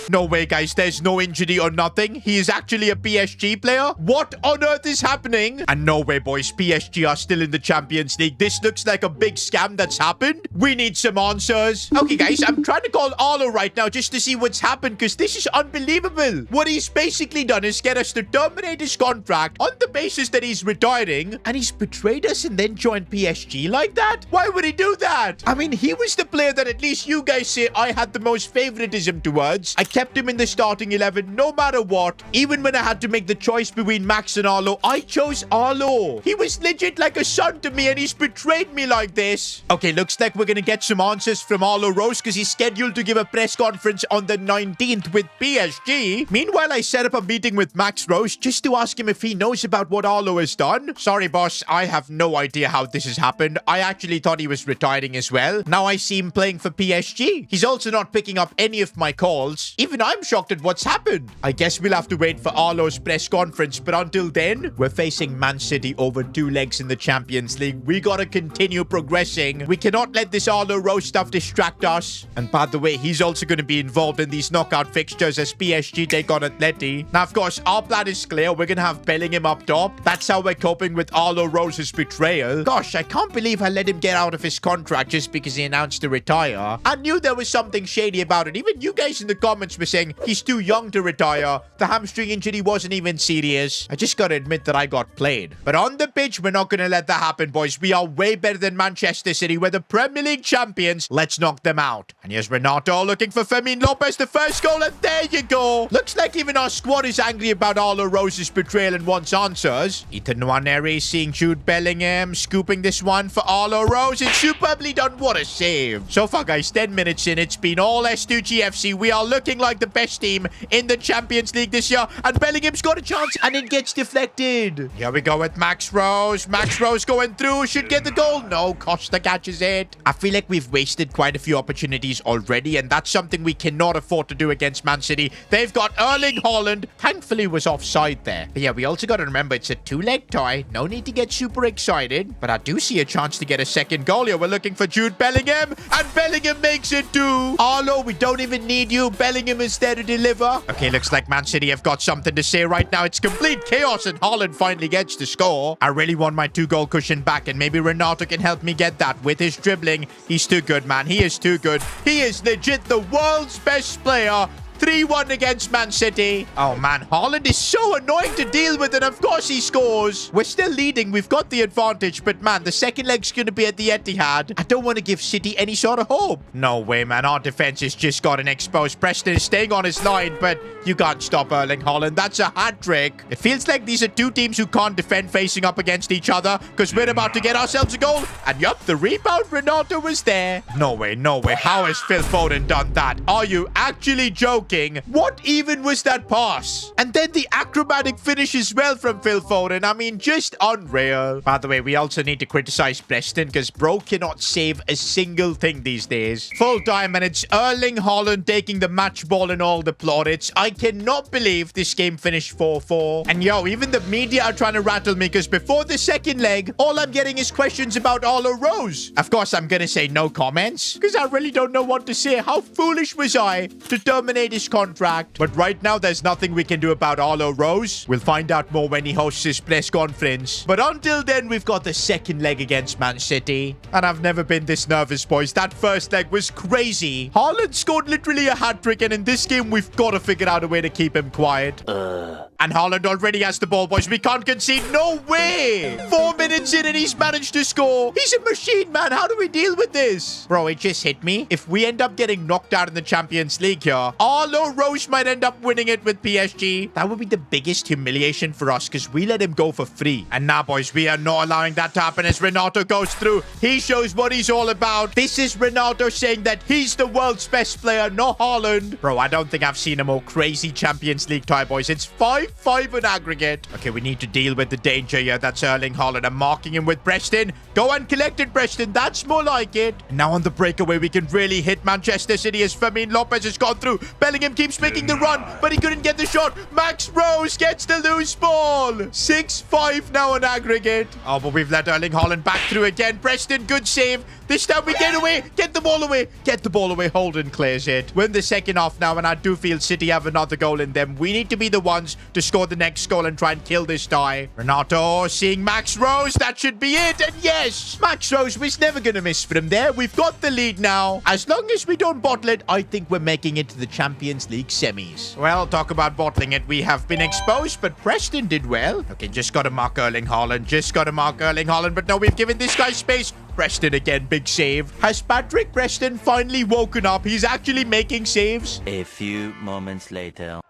No way, guys. There's no injury or nothing. He is actually a PSG player. What on earth is happening? And no way, boys. PSG are still in the Champions League. This looks like a big scam that's happened. We need some answers. Okay, guys. I'm trying to call Arlo right now just to see what's happened because this is unbelievable. What he's basically done is get us to terminate his contract on the basis that he's retiring, and he's betrayed us and then joined PSG like that? Why would he do that? I mean, he was the player that at least you guys say I had the most favoritism towards. I kept him in the starting 11 no matter what. Even when I had to make the choice between Max and Arlo, I chose Arlo. He was legit like a son to me, and he's betrayed me like this. Okay, looks like we're gonna get some answers from Arlo Rose because he's scheduled to give a press conference on the 19th with PSG. Meanwhile, I set up a meeting with Max Rose just to ask him if he knows about what Arlo has done. Sorry, boss, I have no idea how this has happened. I actually thought he was retiring as well. Now I see him playing for PSG. He's also not picking up any of my calls. Even I'm shocked at what's happened. I guess we'll have to wait for Arlo's press conference, but until then, we're facing Man City over 2 legs in the Champions League. We gotta continue progressing. We cannot let this Arlo Rose stuff distract us. And by the way, he's also going to be involved in these knockout fixtures as PSG take on Atleti. Now, of course, our plan is clear. We're gonna have Bellingham up top. That's how we're coping with Arlo Rose's betrayal. Gosh, I can't believe I let him get out of his contract just because he announced to retire. I knew there was something shady about it. Even you guys in the comments were saying he's too young to retire. The hamstring injury wasn't even serious. I just gotta admit that I got played. But on the pitch, we're not gonna let that happen, boys. We are way better than Manchester City. We're the Premier League champions. Let's knock them out. And here's Renato looking for Fermin Lopez, the first goal, and there you go. Looks like even our squad is angry about Arlo Rose's betrayal and wants answers. Ethan Nwaneri seeing Jude Bellingham, scooping this one for Arlo Rose. It's superbly done. What a save. So far, guys, 10 minutes in. It's been all S2G FC. We are looking like like the best team in the Champions League this year. And Bellingham's got a chance and it gets deflected. Here we go with Max Rose. Max Rose going through. Should get the goal. No, Costa catches it. I feel like we've wasted quite a few opportunities already, and that's something we cannot afford to do against Man City. They've got Erling Haaland. Thankfully was offside there. But yeah, we also got to remember it's a 2-leg tie. No need to get super excited. But I do see a chance to get a second goal here. We're looking for Jude Bellingham. And Bellingham makes it too. Arlo, we don't even need you. Bellingham is there to deliver. Okay, looks like Man City have got something to say right now. It's complete chaos and Haaland finally gets the score. I really want my 2-goal cushion back, and maybe Renato can help me get that with his dribbling. He's too good, man. He is too good. He is legit the world's best player. 3-1 against Man City. Oh, man. Haaland is so annoying to deal with, and of course he scores. We're still leading. We've got the advantage, but, man, the second leg's going to be at the Etihad. I don't want to give City any sort of hope. No way, man. Our defense has just gotten exposed. Preston is staying on his line, but you can't stop Erling Haaland. That's a hat-trick. It feels like these are two teams who can't defend facing up against each other, because we're about to get ourselves a goal. And, yup, the rebound, Renato was there. No way, no way. How has Phil Foden done that? Are you actually joking? What even was that pass? And then the acrobatic finish as well from Phil Foden. I mean, just unreal. By the way, we also need to criticize Preston because bro cannot save a single thing these days. Full time, and it's Erling Haaland taking the match ball and all the plaudits. I cannot believe this game finished 4-4. And yo, even the media are trying to rattle me because before the second leg, all I'm getting is questions about Arlo Rose. Of course, I'm gonna say no comments because I really don't know what to say. How foolish was I to terminate his contract? But right now, there's nothing we can do about Arlo Rose. We'll find out more when he hosts his press conference. But until then, we've got the second leg against Man City. And I've never been this nervous, boys. That first leg was crazy. Haaland scored literally a hat-trick, and in this game, we've got to figure out a way to keep him quiet. And Haaland already has the ball, boys. We can't concede. No way! 4 minutes in and he's managed to score. He's a machine, man. How do we deal with this? Bro, it just hit me. If we end up getting knocked out in the Champions League here, Arlo Rose might end up winning it with PSG. That would be the biggest humiliation for us because we let him go for free. And now, boys, we are not allowing that to happen as Renato goes through. He shows what he's all about. This is Renato saying that he's the world's best player, not Haaland. Bro, I don't think I've seen a more crazy Champions League tie, boys. It's 5-5 in aggregate. Okay, we need to deal with the danger here. That's Erling Haaland. I'm marking him with Preston. Go and collect it, Preston. That's more like it. And now on the breakaway, we can really hit Manchester City as Fermin Lopez has gone through. Bellingham keeps making the run, but he couldn't get the shot. Max Rose gets the loose ball. 6-5 now on aggregate. Oh, but we've let Erling Haaland back through again. Preston, good save. This time we get away. Get the ball away. Get the ball away. Holden clears it. We're in the second half now, and I do feel City have another goal in them. We need to be the ones to score the next goal and try and kill this tie. Renato seeing Max Rose. That should be it. And yes, Max Rose was never going to miss from there. We've got the lead now. As long as we don't bottle it, I think we're making it to the Champions League semis. Well, talk about bottling it. We have been exposed, but Preston did well. Okay, just got to mark Erling Haaland. Just got to mark Erling Haaland. But no, we've given this guy space. Preston again, big save. Has Patrick Preston finally woken up? He's actually making saves. A few moments later.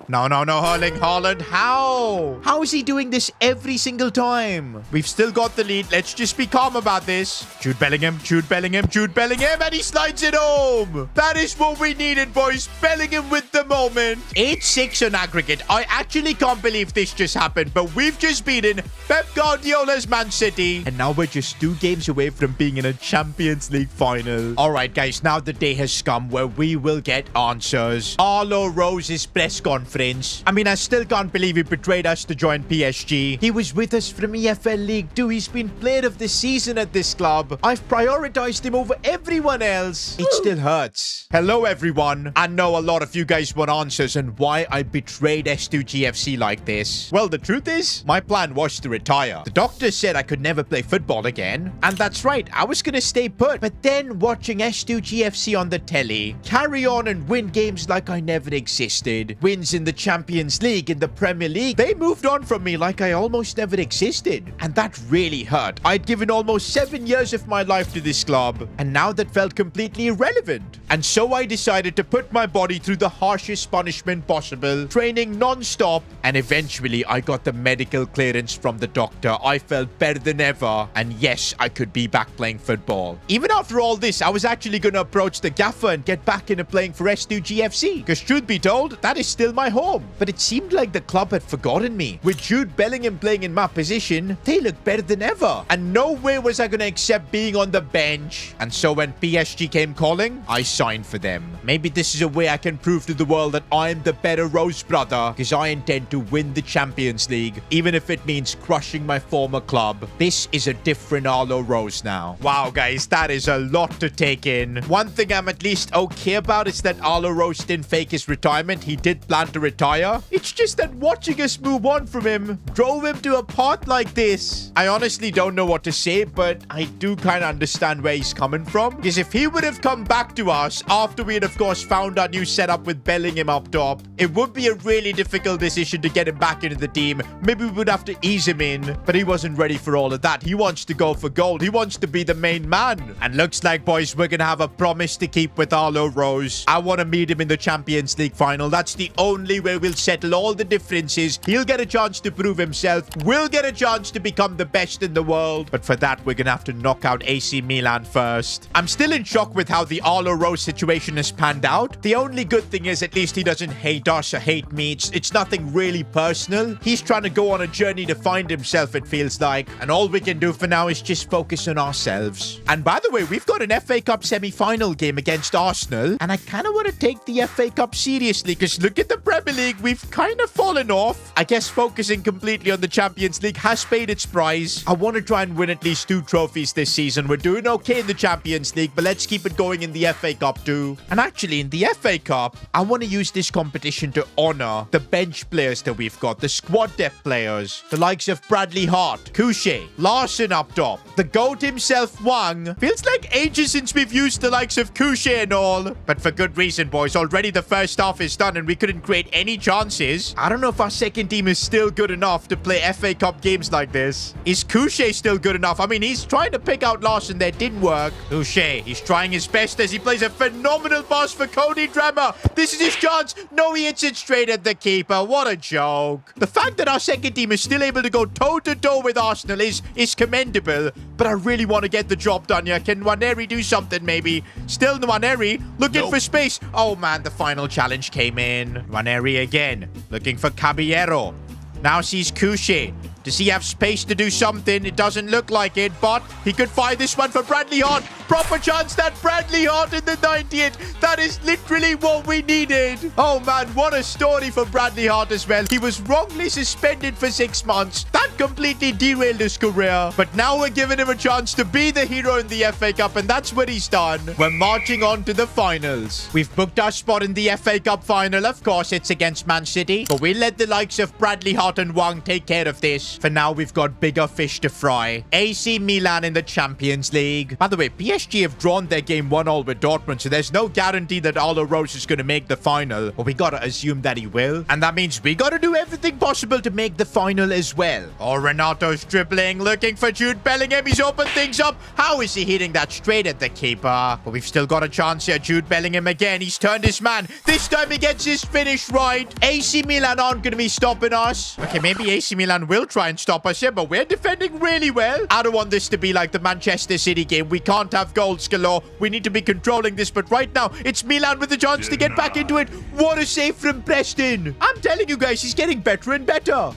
No, Erling Haaland. How? How is he doing this every single time? We've still got the lead. Let's just be calm about this. Jude Bellingham, Jude Bellingham, Jude Bellingham, and he slides it home. That is what we needed, boys. Bellingham with the moment. 8-6 on aggregate. I actually can't believe this just happened, but we've just beaten Pep Guardiola's Man City. And now we're just 2 games away from being in a Champions League final. All right, guys, now the day has come where we will get answers. Arlo Rose's press conference. I mean, I still can't believe he betrayed us to join PSG. He was with us from EFL League 2. He's been player of the season at this club. I've prioritized him over everyone else. It still hurts. Hello, everyone. I know a lot of you guys want answers on why I betrayed S2G FC like this. Well, the truth is, my plan was to retire. The doctor said I could never play football again. And that's right, I was gonna stay put. But then watching S2G FC on the telly, carry on and win games like I never existed. Wins in the Champions League, in the Premier League, they moved on from me like I almost never existed. And that really hurt. I'd given almost 7 years of my life to this club, and now that felt completely irrelevant. And so I decided to put my body through the harshest punishment possible, training non-stop, and eventually I got the medical clearance from the doctor. I felt better than ever, and yes, I could be back playing football. Even after all this, I was actually going to approach the gaffer and get back into playing for S2G FC, because truth be told, that is still my home. But it seemed like the club had forgotten me. With Jude Bellingham playing in my position, they look better than ever, and no way was I going to accept being on the bench. And so when PSG came calling, I signed for them. Maybe this is a way I can prove to the world that I'm the better Rose brother, because I intend to win the Champions League, even if it means crushing my former club. This is a different Arlo Rose now. Wow, guys, that is a lot to take in. One thing I'm at least okay about is that Arlo Rose didn't fake his retirement. He did plan to retire. It's just that watching us move on from him drove him to a path like this. I honestly don't know what to say, but I do kind of understand where he's coming from. Because if he would have come back to us after we had, of course, found our new setup with Bellingham up top, it would be a really difficult decision to get him back into the team. Maybe we would have to ease him in, but he wasn't ready for all of that. He wants to go for gold. He wants to be the main man. And looks like, boys, we're going to have a promise to keep with Arlo Rose. I want to meet him in the Champions League final. That's the only way we'll settle all the differences. He'll get a chance to prove himself. We'll get a chance to become the best in the world. But for that, we're going to have to knock out AC Milan first. I'm still in shock with how the Arlo Rose situation has panned out. The only good thing is at least he doesn't hate us or hate me. It's nothing really personal. He's trying to go on a journey to find himself, it feels like. And all we can do for now is just focus on ourselves. And by the way, we've got an FA Cup semi-final game against Arsenal. And I kind of want to take the FA Cup seriously, because look at the Premier League. We've kind of fallen off. I guess focusing completely on the Champions League has paid its price. I want to try and win at least 2 trophies this season. We're doing okay in the Champions League, but let's keep it going in the FA Cup too. And actually, in the FA Cup, I want to use this competition to honor the bench players that we've got, the squad depth players, the likes of Bradley Hart, Couché, Larson up top, the GOAT himself, Wang. Feels like ages since we've used the likes of Couché and all, but for good reason, boys. Already the first half is done and we couldn't create any chances. I don't know if our second team is still good enough to play FA Cup games like this. Is Couché still good enough? I mean, he's trying to pick out Larson there. Didn't work. Couché, he's trying his best as he plays a phenomenal pass for Cody Drammer. This is his chance. No, he hits it straight at the keeper. What a joke. The fact that our second team is still able to go toe-to-toe with Arsenal is commendable, but I really want to get the job done here. Can Nwaneri do something maybe? Still Nwaneri looking for space. Oh man, the final challenge came in. Nwaneri again, looking for Caballero. Now sees Couché. Does he have space to do something? It doesn't look like it, but he could find this one for Bradley Hart. Proper chance, that Bradley Hart in the 90th. That is literally what we needed. Oh, man, what a story for Bradley Hart as well. He was wrongly suspended for 6 months. That completely derailed his career. But now we're giving him a chance to be the hero in the FA Cup, and that's what he's done. We're marching on to the finals. We've booked our spot in the FA Cup final. Of course, it's against Man City, but we'll let the likes of Bradley Hart and Wang take care of this. For now, we've got bigger fish to fry. AC Milan in the Champions League. By the way, PSG have drawn their game 1-1 with Dortmund, so there's no guarantee that Arlo Rose is going to make the final. But we got to assume that he will. And that means we got to do everything possible to make the final as well. Oh, Renato's dribbling, looking for Jude Bellingham. He's opened things up. How is he hitting that straight at the keeper? But we've still got a chance here. Jude Bellingham again. He's turned his man. This time he gets his finish right. AC Milan aren't going to be stopping us. Okay, maybe AC Milan will try and stop us here, but we're defending really well. I don't want this to be like the Manchester City game. We can't have goals galore. We need to be controlling this, but right now, it's Milan with the chance to get back into it. What a save from Preston. I'm telling you guys, he's getting better and better.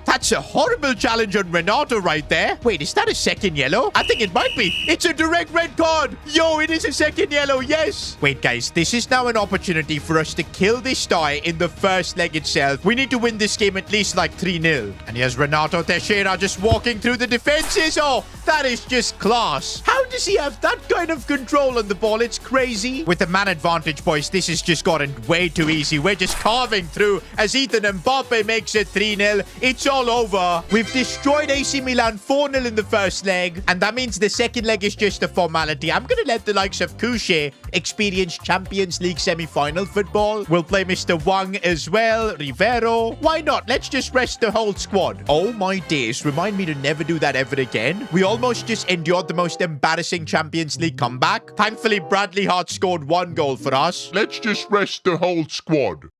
That's a horrible challenge on Renato right there. Wait, is that a second yellow? I think it might be. It's a direct red card. Yo, it is a second yellow. Yes. Wait, guys, this is now an opportunity for us to kill this tie in the first leg itself. We need to win this game at least like 3-0. And here's Renato Teixeira just walking through the defenses. Oh, that is just class. How does he have that kind of control on the ball? It's crazy. With the man advantage, boys, this has just gotten way too easy. We're just carving through as Ethan Mbappe makes it 3-0. It's all over. We've destroyed AC Milan 4-0 in the first leg, and that means the second leg is just a formality. I'm going to let the likes of Couché experienced Champions League semi-final football. We'll play Mr. Wang as well, Rivero. Why not? Let's just rest the whole squad. Oh my days, remind me to never do that ever again. We almost just endured the most embarrassing Champions League comeback. Thankfully, Bradley Hart scored 1 goal for us. Let's just rest the whole squad.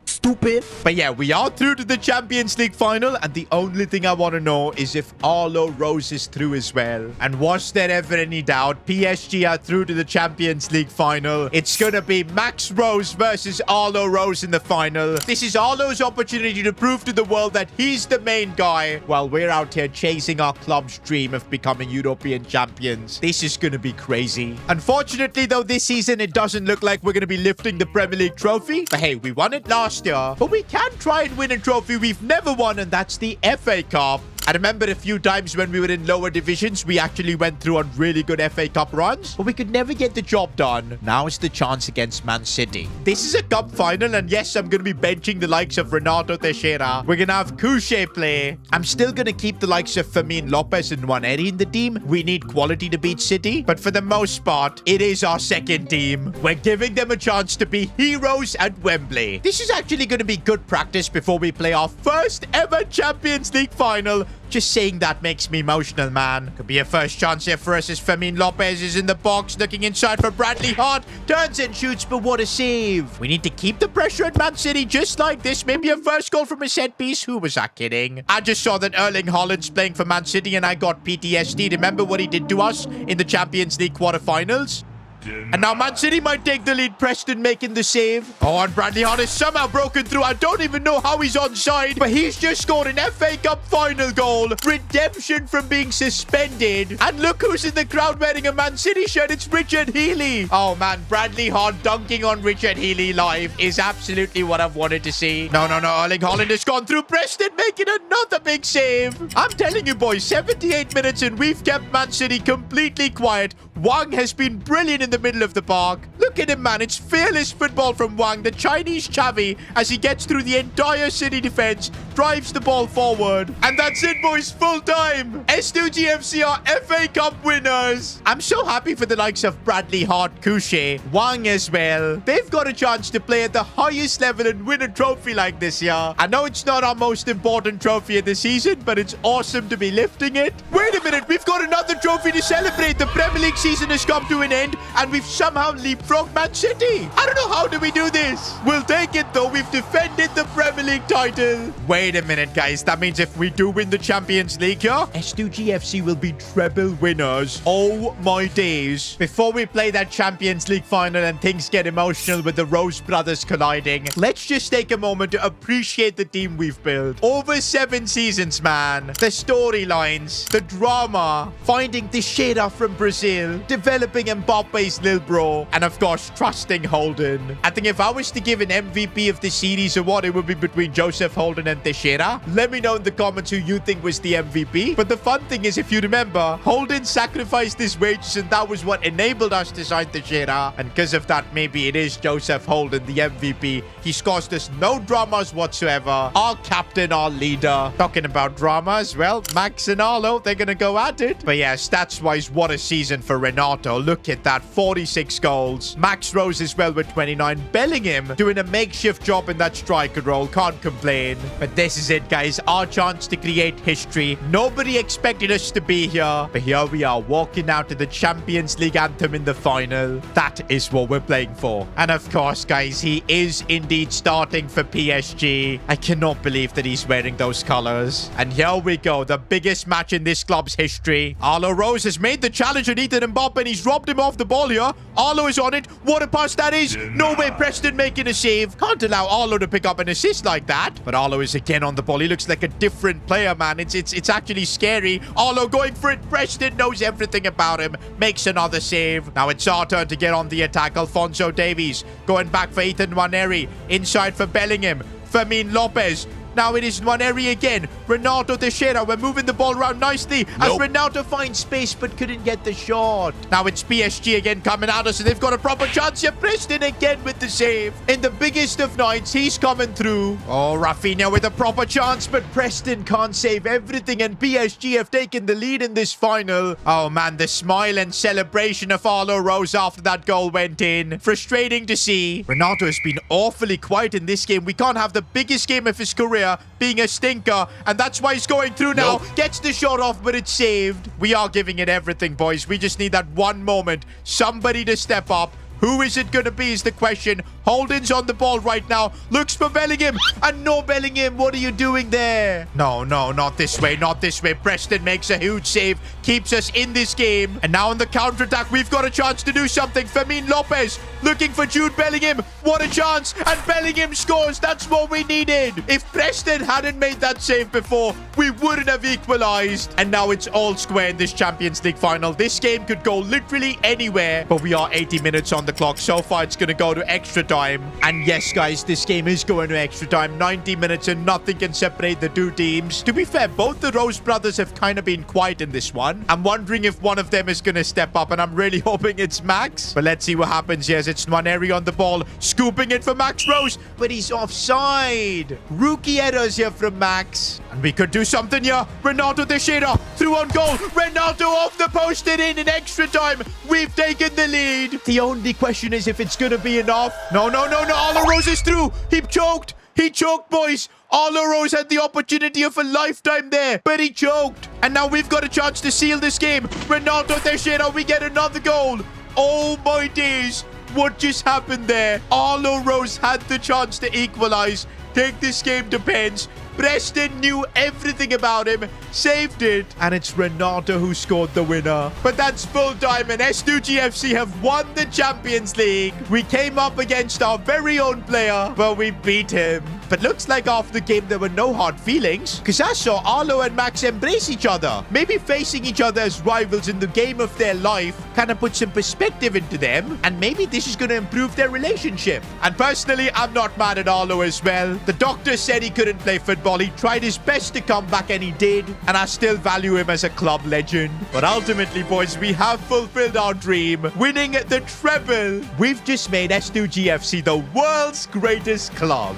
Stupid. But yeah, we are through to the Champions League final, and the only thing I want to know is if Arlo Rose is through as well. And was there ever any doubt? PSG are through to the Champions League final. It's gonna be Max Rose versus Arlo Rose in the final. This is Arlo's opportunity to prove to the world that he's the main guy, while we're out here chasing our club's dream of becoming European champions. This is gonna be crazy. Unfortunately, though, this season it doesn't look like we're gonna be lifting the Premier League trophy. But hey, we won it last year. But we can try and win a trophy we've never won, and that's the FA Cup. I remember a few times when we were in lower divisions, we actually went through on really good FA Cup runs, but we could never get the job done. Now is the chance against Man City. This is a cup final, and yes, I'm going to be benching the likes of Renato Teixeira. We're going to have Couché play. I'm still going to keep the likes of Fermin Lopez and Nwaneri in the team. We need quality to beat City, but for the most part, it is our second team. We're giving them a chance to be heroes at Wembley. This is actually going to be good practice before we play our first ever Champions League final. Just saying that makes me emotional, man. Could be a first chance here for us as Fermin Lopez is in the box, looking inside for Bradley Hart. Turns and shoots, but what a save. We need to keep the pressure at Man City just like this. Maybe a first goal from a set piece. Who was that kidding? I just saw that Erling Haaland's playing for Man City and I got PTSD. Remember what he did to us in the Champions League quarterfinals? And now Man City might take the lead. Preston making the save. Oh, and Bradley Hart has somehow broken through. I don't even know how he's onside, but he's just scored an FA Cup final goal. Redemption from being suspended. And look who's in the crowd wearing a Man City shirt. It's Richard Healey. Oh, man. Bradley Hart dunking on Richard Healey live is absolutely what I've wanted to see. No. Erling Haaland has gone through. Preston making another big save. I'm telling you, boys, 78 minutes and we've kept Man City completely quiet. Wang has been brilliant in the middle of the park. Look at him, man. It's fearless football from Wang, the Chinese Xavi, as he gets through the entire City defense, drives the ball forward. And that's it, boys. Full time. S2G FC are FA Cup winners. I'm so happy for the likes of Bradley Hart, Couché, Wang as well. They've got a chance to play at the highest level and win a trophy like this year. I know it's not our most important trophy of the season, but it's awesome to be lifting it. Wait a minute. We've got another trophy to celebrate. The Premier League season has come to an end and we've somehow leapfrogged Man City. I don't know how do we do this. We'll take it though. We've defended the Premier League title. Wait a minute, guys. That means if we do win the Champions League here, S2G FC will be treble winners. Oh my days. Before we play that Champions League final and things get emotional with the Rose brothers colliding, let's just take a moment to appreciate the team we've built. Over 7 seasons, man. The storylines, the drama, finding Teixeira from Brazil, developing Mbappe's little bro, and of course, trusting Holden. I think if I was to give an MVP of the series award, it would be between Joseph Holden and Teixeira. Let me know in the comments who you think was the MVP. But the fun thing is, if you remember, Holden sacrificed his wages, and that was what enabled us to sign Teixeira. And because of that, maybe it is Joseph Holden, the MVP. He's caused us no dramas whatsoever. Our captain, our leader. Talking about dramas, well, Max and Arlo, they're gonna go at it. But yeah, stats-wise, what a season for Renato. Look at that, 46 goals. Max Rose as well with 29. Bellingham doing a makeshift job in that striker role. Can't complain. But this is it, guys. Our chance to create history. Nobody expected us to be here. But here we are, walking out to the Champions League anthem in the final. That is what we're playing for. And of course, guys, he is indeed starting for PSG. I cannot believe that he's wearing those colors. And here we go. The biggest match in this club's history. Arlo Rose has made the challenge on Ethan Mbappe, and he's robbed him off the ball here. Arlo is on it. What a pass that is. No way. Preston making a save. Can't allow Arlo to pick up an assist like that. But Arlo is again on the ball. He looks like a different player, man. It's actually scary. Arlo going for it. Preston knows everything about him. Makes another save. Now it's our turn to get on the attack. Alphonso Davies going back for Ethan Nwaneri. Inside for Bellingham. Fermin Lopez. Now it is Nwaneri again. Renato Teixeira. We're moving the ball around nicely as Renato finds space but couldn't get the shot. Now it's PSG again coming at us, and they've got a proper chance here. Preston again with the save. In the biggest of nights, he's coming through. Oh, Rafinha with a proper chance, but Preston can't save everything, and PSG have taken the lead in this final. Oh man, the smile and celebration of Arlo Rose after that goal went in. Frustrating to see. Renato has been awfully quiet in this game. We can't have the biggest game of his career being a stinker, and that's why he's going through now. Gets the shot off, but it's saved. We are giving it everything, boys. We just need that one moment. Somebody to step up. Who is it going to be is the question. Holden's on the ball right now. Looks for Bellingham. And no Bellingham. What are you doing there? No, not this way. Not this way. Preston makes a huge save. Keeps us in this game. And now on the counter-attack, we've got a chance to do something. Fermin Lopez looking for Jude Bellingham. What a chance. And Bellingham scores. That's what we needed. If Preston hadn't made that save before, we wouldn't have equalized. And now it's all square in this Champions League final. This game could go literally anywhere. But we are 80 minutes on the clock. So far, it's going to go to extra time. And yes, guys, this game is going to extra time. 90 minutes and nothing can separate the two teams. To be fair, both the Rose brothers have kind of been quiet in this one. I'm wondering if one of them is going to step up, and I'm really hoping it's Max. But let's see what happens. Yes, it's Nwaneri on the ball, scooping it for Max Rose, but he's offside. Rookie errors here from Max. And we could do something here. Renato Teixeira through on goal. Renato off the post and in extra time. We've taken the lead. The only question is if it's going to be enough. No. Arlo Rose is through. He choked. He choked, boys. Arlo Rose had the opportunity of a lifetime there, but he choked. And now we've got a chance to seal this game. Renato Teixeira, we get another goal. Oh, my days. What just happened there? Arlo Rose had the chance to equalize. Take this game to pens. Preston knew everything about him, saved it, and it's Renato who scored the winner. But that's full time, and S2G FC have won the Champions League. We came up against our very own player, but we beat him. But looks like after the game there were no hard feelings, because I saw Arlo and Max embrace each other. Maybe facing each other as rivals in the game of their life kind of put some perspective into them, and maybe this is going to improve their relationship. And personally, I'm not mad at Arlo as well. The doctor said he couldn't play football. He tried his best to come back, and he did. And I still value him as a club legend. But ultimately, boys, we have fulfilled our dream, winning the treble. We've just made S2G FC the world's greatest club.